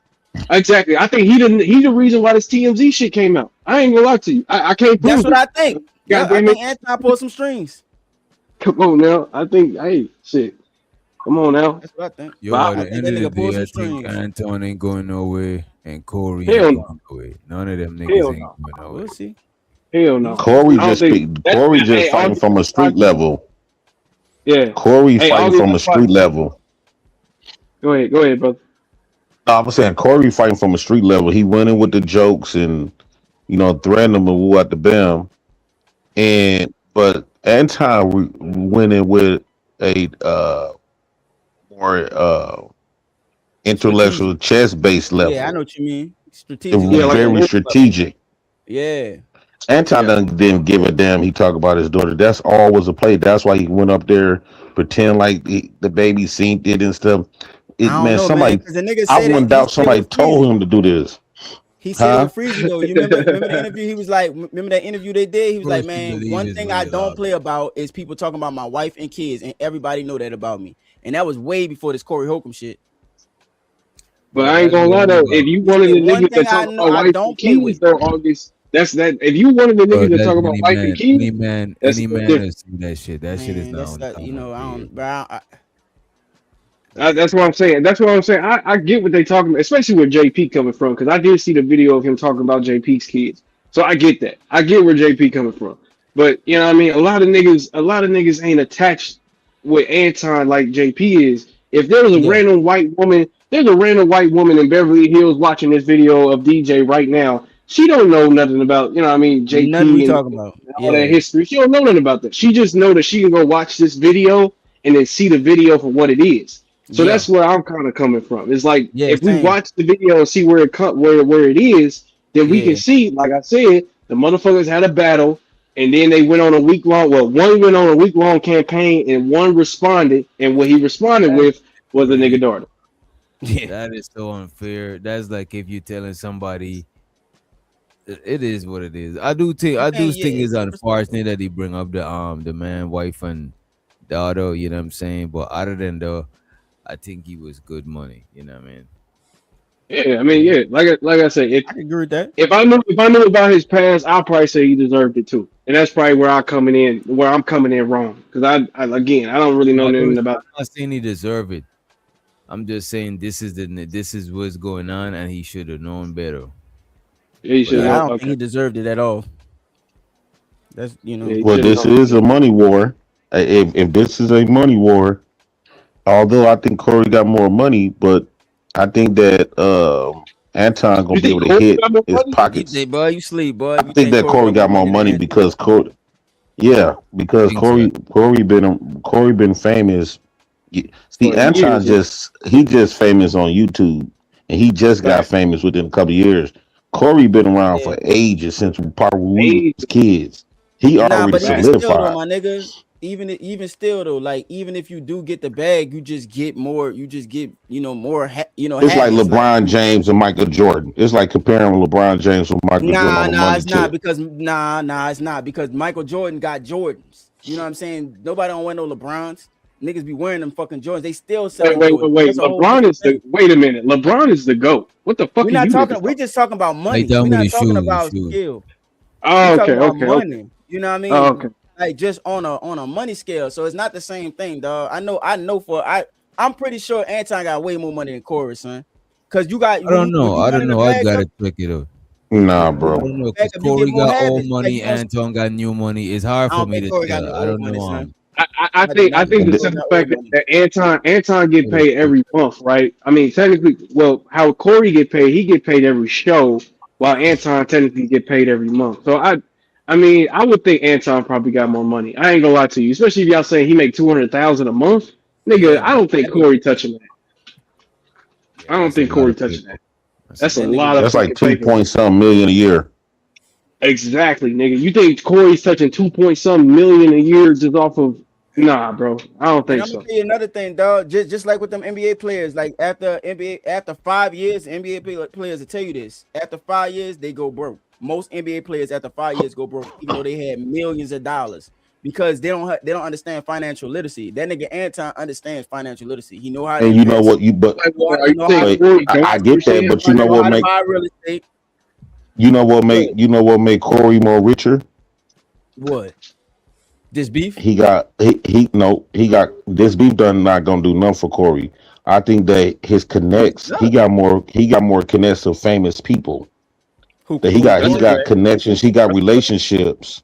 Exactly. I think he's the reason why this TMZ shit came out. I ain't gonna lie to you. I can't prove That's what it. I think. I think Anton pulled some strings. Come on now. I think, hey, shit. Come on now. That's what I think. Yo, at the end of the day, I think Anton ain't going nowhere, and Corey ain't going nowhere. None of them niggas ain't going nowhere. We'll see. Hell no. Corey just fighting from a street level. Yeah. Corey fighting from a street level. Go ahead, brother. I was saying Corey fighting from a street level. He went in with the jokes and threatened them and woo at the bam. But Anton went in with a more intellectual chess-based level. Yeah, I know what you mean. Strategic. Very strategic. Yeah. Anton didn't give a damn. He talked about his daughter. That's all was a play. That's why he went up there, pretend like the baby seen it and stuff. Somebody. I wouldn't doubt somebody told him to do this. He said with Freezy though. You remember the interview? He was like, remember that interview they did? He was like, man, one thing I don't play about is people talking about my wife and kids, and everybody know that about me. And that was way before this Corey Holcomb shit. But I ain't gonna lie though, if you one of the One niggas thing that I talk know about I wife don't and play kids with. though, August, that's that. If you one of the Bro, niggas that that's talk about wife and kids, that's any man different. that's that shit. That shit is not on the You know, I don't, bro. That's what I'm saying. That's what I'm saying. I get what they talking about, especially where JP coming from, because I did see the video of him talking about JP's kids. So I get that. I get where JP coming from. But you know what I mean? A lot of niggas ain't attached with Anton like JP is. If there was a random white woman, there's a random white woman in Beverly Hills watching this video of DJ right now. She don't know nothing about, you know what I mean, Nothing we JP talking about. and all that history. She don't know nothing about that. She just know that she can go watch this video and then see the video for what it is. So that's where I'm kind of coming from. It's like if we watch the video and see where it where it is, then we can see, like I said, the motherfuckers had a battle, and then they went on a week long. Well, one went on a week long campaign, and one responded, and what he responded with was a nigga daughter. That is so unfair. That's like if you're telling somebody, it is what it is. I do think it's unfortunate that he bring up the man, wife, and daughter. You know what I'm saying? But other than that, I think he was good money. You know what I mean? Yeah, I mean, yeah, like I said, I can agree with that. If I knew about his past, I'll probably say he deserved it too, and that's probably where I'm coming in wrong. Because I don't really know nothing about. I'm not saying he deserved it. I'm just saying this is what's going on, and he should have known better. I don't think he deserved it at all. That's Well, this is a money war. If this is a money war, although I think Corey got more money, but I think that Anton gonna be able to hit his pockets. Boy, you sleep, boy. I think that Corey got more money because Corey. Yeah, because Corey been famous. See, Anton just famous on YouTube, and he just got famous within a couple of years. Corey been around for ages since probably we was kids. He already solidified. Still, though, my nigga, even still though, like even if you do get the bag, you just get more. You just get more. It's like LeBron James and Michael Jordan. It's like comparing LeBron James with Michael Jordan. It's not because Michael Jordan got Jordans. You know what I'm saying? Nobody don't wear no LeBrons. Niggas be wearing them fucking Jordans. They still sell. Wait. LeBron is the. Wait a minute. LeBron is the GOAT. What the fuck? We're not talking. We're just talking about money. We're not talking about skill. Oh, okay. Money. You know what I mean? Oh, okay. Like just on a money scale. So it's not the same thing, dog. I know I'm pretty sure Anton got way more money than Corey, son. Cause you got. I don't know. I gotta check it out. Nah, bro. I don't know. Cause Corey got old money, Anton got new money. It's hard for me to tell. I don't know. I think the simple fact that Anton get paid every month, right? I mean, technically, well, how Corey he get paid every show, while Anton technically get paid every month. So I mean, I would think Anton probably got more money. I ain't gonna lie to you, especially if y'all saying he make $200,000 a month, nigga. I don't think Corey touching that. I don't think Corey touching that. That's a lot of. That's like 2-point-something million a year. Exactly, nigga. You think Corey's touching 2-point-something million a year just off of? Nah, bro. I don't think so. I'm gonna tell you another thing, dog. Just like with them NBA players, like after 5 years, NBA players will tell you this. After 5 years, they go broke. Most NBA players after 5 years go broke, even though they had millions of dollars, because they don't understand financial literacy. That nigga Anton understands financial literacy. He know how. And you know what? I get that, but you know what make real estate. You know what make Corey more richer? What? This beef? He got this beef done not gonna do nothing for Corey. I think that his connects, he got more connects of famous people. He got connections, he got relationships.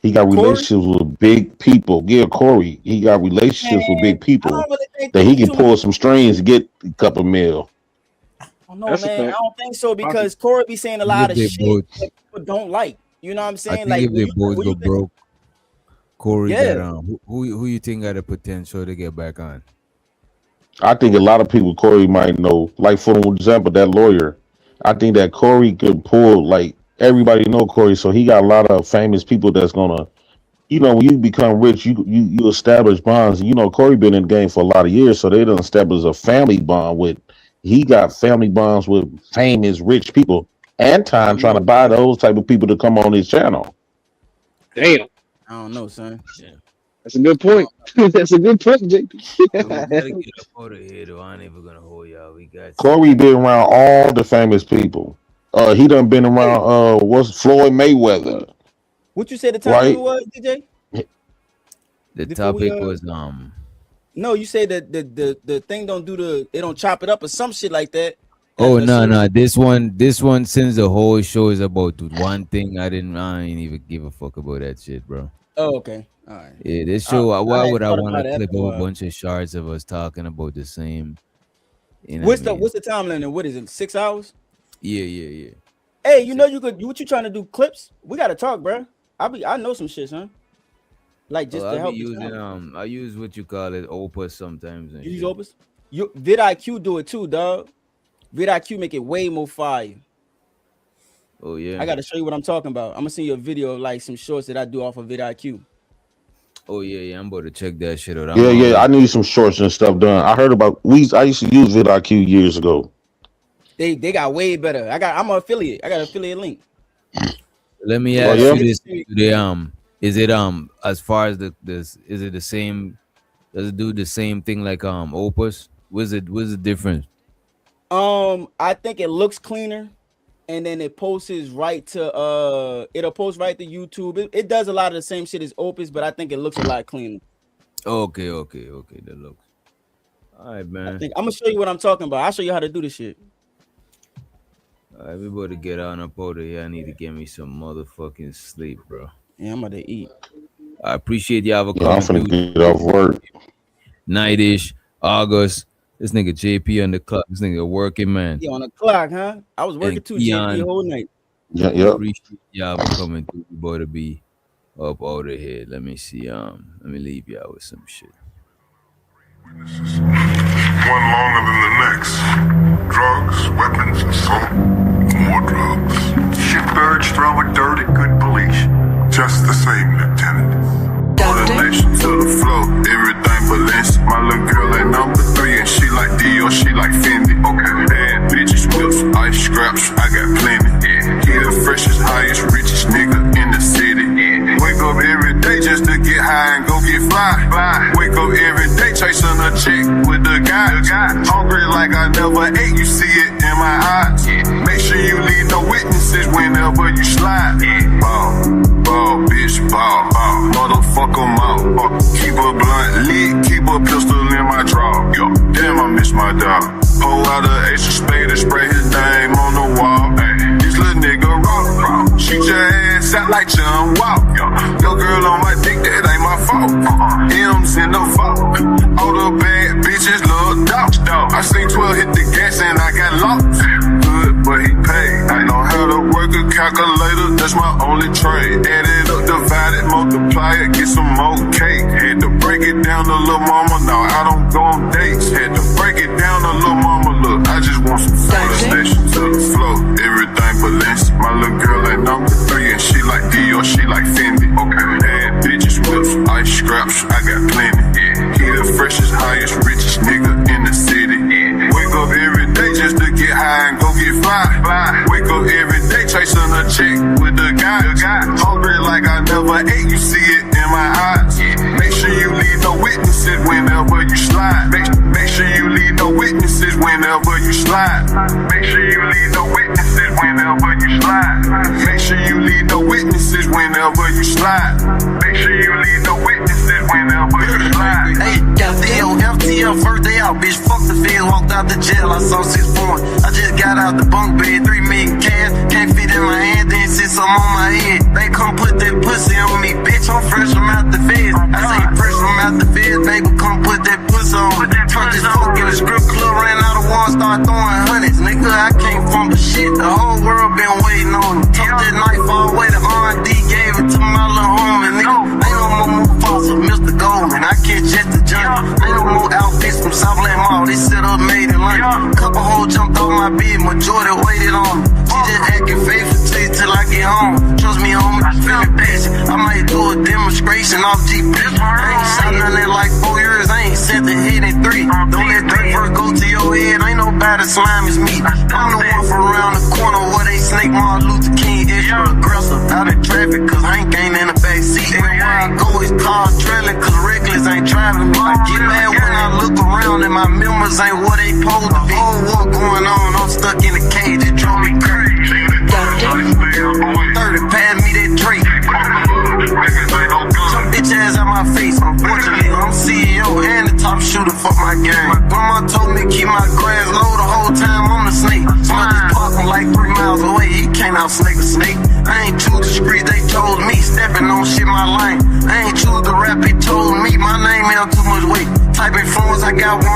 He got relationships with big people. Yeah, Corey. He got relationships with big people that he can pull some strings to get a couple mil. No, man, I don't think so, because Corey be saying a lot of shit that people don't like. You know what I'm saying? I think if they both go broke, Corey got who you think got the potential to get back on? I think a lot of people Corey might know. Like for example, that lawyer. I think that Corey could pull, like everybody know Corey, so he got a lot of famous people that's gonna, when you become rich, you establish bonds. Corey been in the game for a lot of years, so they done established a family bond with. He got family bonds with famous rich people. Anton trying to buy those type of people to come on his channel. Damn. I don't know, son. That's a good point. That's a good point, JP. We gotta get up out of here, though. I ain't even gonna hold y'all. We got Corey been around all the famous people. He done been around what's Floyd Mayweather. What you said the time was, DJ? The topic was No, you said that the thing don't do it don't chop it up or some shit like that. Oh no. This one since the whole show is about one thing. I ain't even give a fuck about that shit, bro. Oh, okay. All right. Yeah, this show. Why would I want to clip a whole bunch of shards of us talking about the same? You know what's the time limit? What is it? 6 hours? Yeah. Hey, you know what you trying to do? Clips? We gotta talk, bro. I know some shit, son. Like just to help you. I use what you call it, Opus sometimes. You use Opus? vidIQ do it too, dog. vidIQ make it way more fire. Oh yeah. I gotta show you what I'm talking about. I'm gonna send you a video of like some shorts that I do off of vidIQ. Oh yeah. I'm about to check that shit out. Yeah. I need some shorts and stuff done. I heard about I used to use vidIQ years ago. They got way better. I'm an affiliate. I got an affiliate link. Let me ask you this: is it as far as is it the same? Does it do the same thing like Opus? What's the difference? I think it looks cleaner, and then it posts right to it'll post right to YouTube. It does a lot of the same shit as Opus, but I think it looks a lot cleaner. Okay. That looks. All right, man. I'm gonna show you what I'm talking about. I'll show you how to do this shit. All right, we about to get on up out of here. I need to get me some motherfucking sleep, bro. Yeah, I'm about to eat. I appreciate y'all for coming. I'm finna get off work. Night-ish, August. This nigga JP on the clock. This nigga working, man. Yeah, on the clock, huh? I was working too, JP, the whole night. Yeah. Appreciate y'all for coming through. We about to be up out of here. Let me see. Let me leave y'all with some shit. One longer than the next. Drugs, weapons, assault, more drugs. Shitbirds throwing dirt at good police. Just the same, Lieutenant. Motivation to the floor, everything Valencia. My little girl at number 3 and she like Dior, she like Fendi. Okay, bad bitches, whips, ice scraps, I got plenty. He the freshest, highest, richest nigga in the city. Wake up every day just to get high and go get fly. Wake up every day chasing a chick with the guy. Hungry like I never ate, you see it in my eyes. Make sure you leave no witnesses whenever you slide. Ball, bitch, ball. Motherfuck 'em out. Keep a blunt lit, keep a pistol in my drawer. Yo, damn, I miss my dog. Pull out a ace of spade and spray his name on the wall. Ay, this little nigga raw. Shoot your ass out like John Wall. Your girl on my dick, that ain't my fault. M's in the fault. All the bad bitches love dogs. I seen 12 hit the gas and I got lost. Good, but he paid. I know how to work a calculator, that's my only trade. Add it up, divide it, multiply it, get some more cake. Had to break it down to little mama, now I don't go on dates. Had to break it down to little mama, look, I just want some station to the floor. Everything Valencia. My little girl at number 3 and she like Dior, she like Fendi. Okay, bad bitches, whips, ice scraps, I got plenty. He the freshest, highest, richest nigga in the city. Wake up every day just to get high and go get fly. Wake up every day chasing a chick with the guy. Hungry like I never ate, you see it in my eyes. Make sure you leave no witnesses whenever you slide. Make sure you leave no witnesses whenever you slide. Make sure you leave no witnesses whenever you slide. Make sure you leave no witnesses whenever you slide. Make sure you leave no witnesses whenever you slide. Hey, FTL, first day out, bitch. Fuck the feds, walked out the jail, I saw 6 points. I just got out the bunk bed, 3 million cash, can't fit in my hand, then sit some on my head. They come put that pussy on me, bitch. I'm fresh from out the feds. I say fresh from out the feds, baby. Come put that pussy on me. Turn this fuck in the strip club, ran out of one, start throwing hundreds. Nigga, I can't fumble shit. The whole world been waiting on me. Took that knife all the way to R&D, gave it to my little homie. Nigga, ain't no more Mufasa, Mr. Goldman. I catch just the junkie. Ain't no more outfits from Southland Mall. They set up made in London. Couple hoes jumped off my bed, majority waited on me. just acting faithful to you till I get home. Trust me, homie, I'm feeling passion. I might do a demonstration off GPS. I ain't shot none in like 4 years. I ain't sent the head in 3. Don't let that verse go to your head. Ain't nobody slime as me. I'm the one from around the corner where they snake Martin Luther King. Extra aggressive out in traffic, cause I ain't ain't in the backseat. Everywhere I go, it's cars trailing, cause reckless ain't driving. I get mad when I look around and my members ain't what they supposed to be. Whole war going on, I'm stuck in a cage, it drove me crazy. 30, pass me that Drake. Some bitch ass out my face. Unfortunately, I'm CEO and the top shooter for my game. My grandma told me keep my grass low the whole time I'm the snake. So I just park him like 3 miles away. He can't out snake a snake. I ain't choose the street, they told me. Stepping on shit my lane. I ain't choose the rap, they told me. My name held too much weight. Type influence, I got one.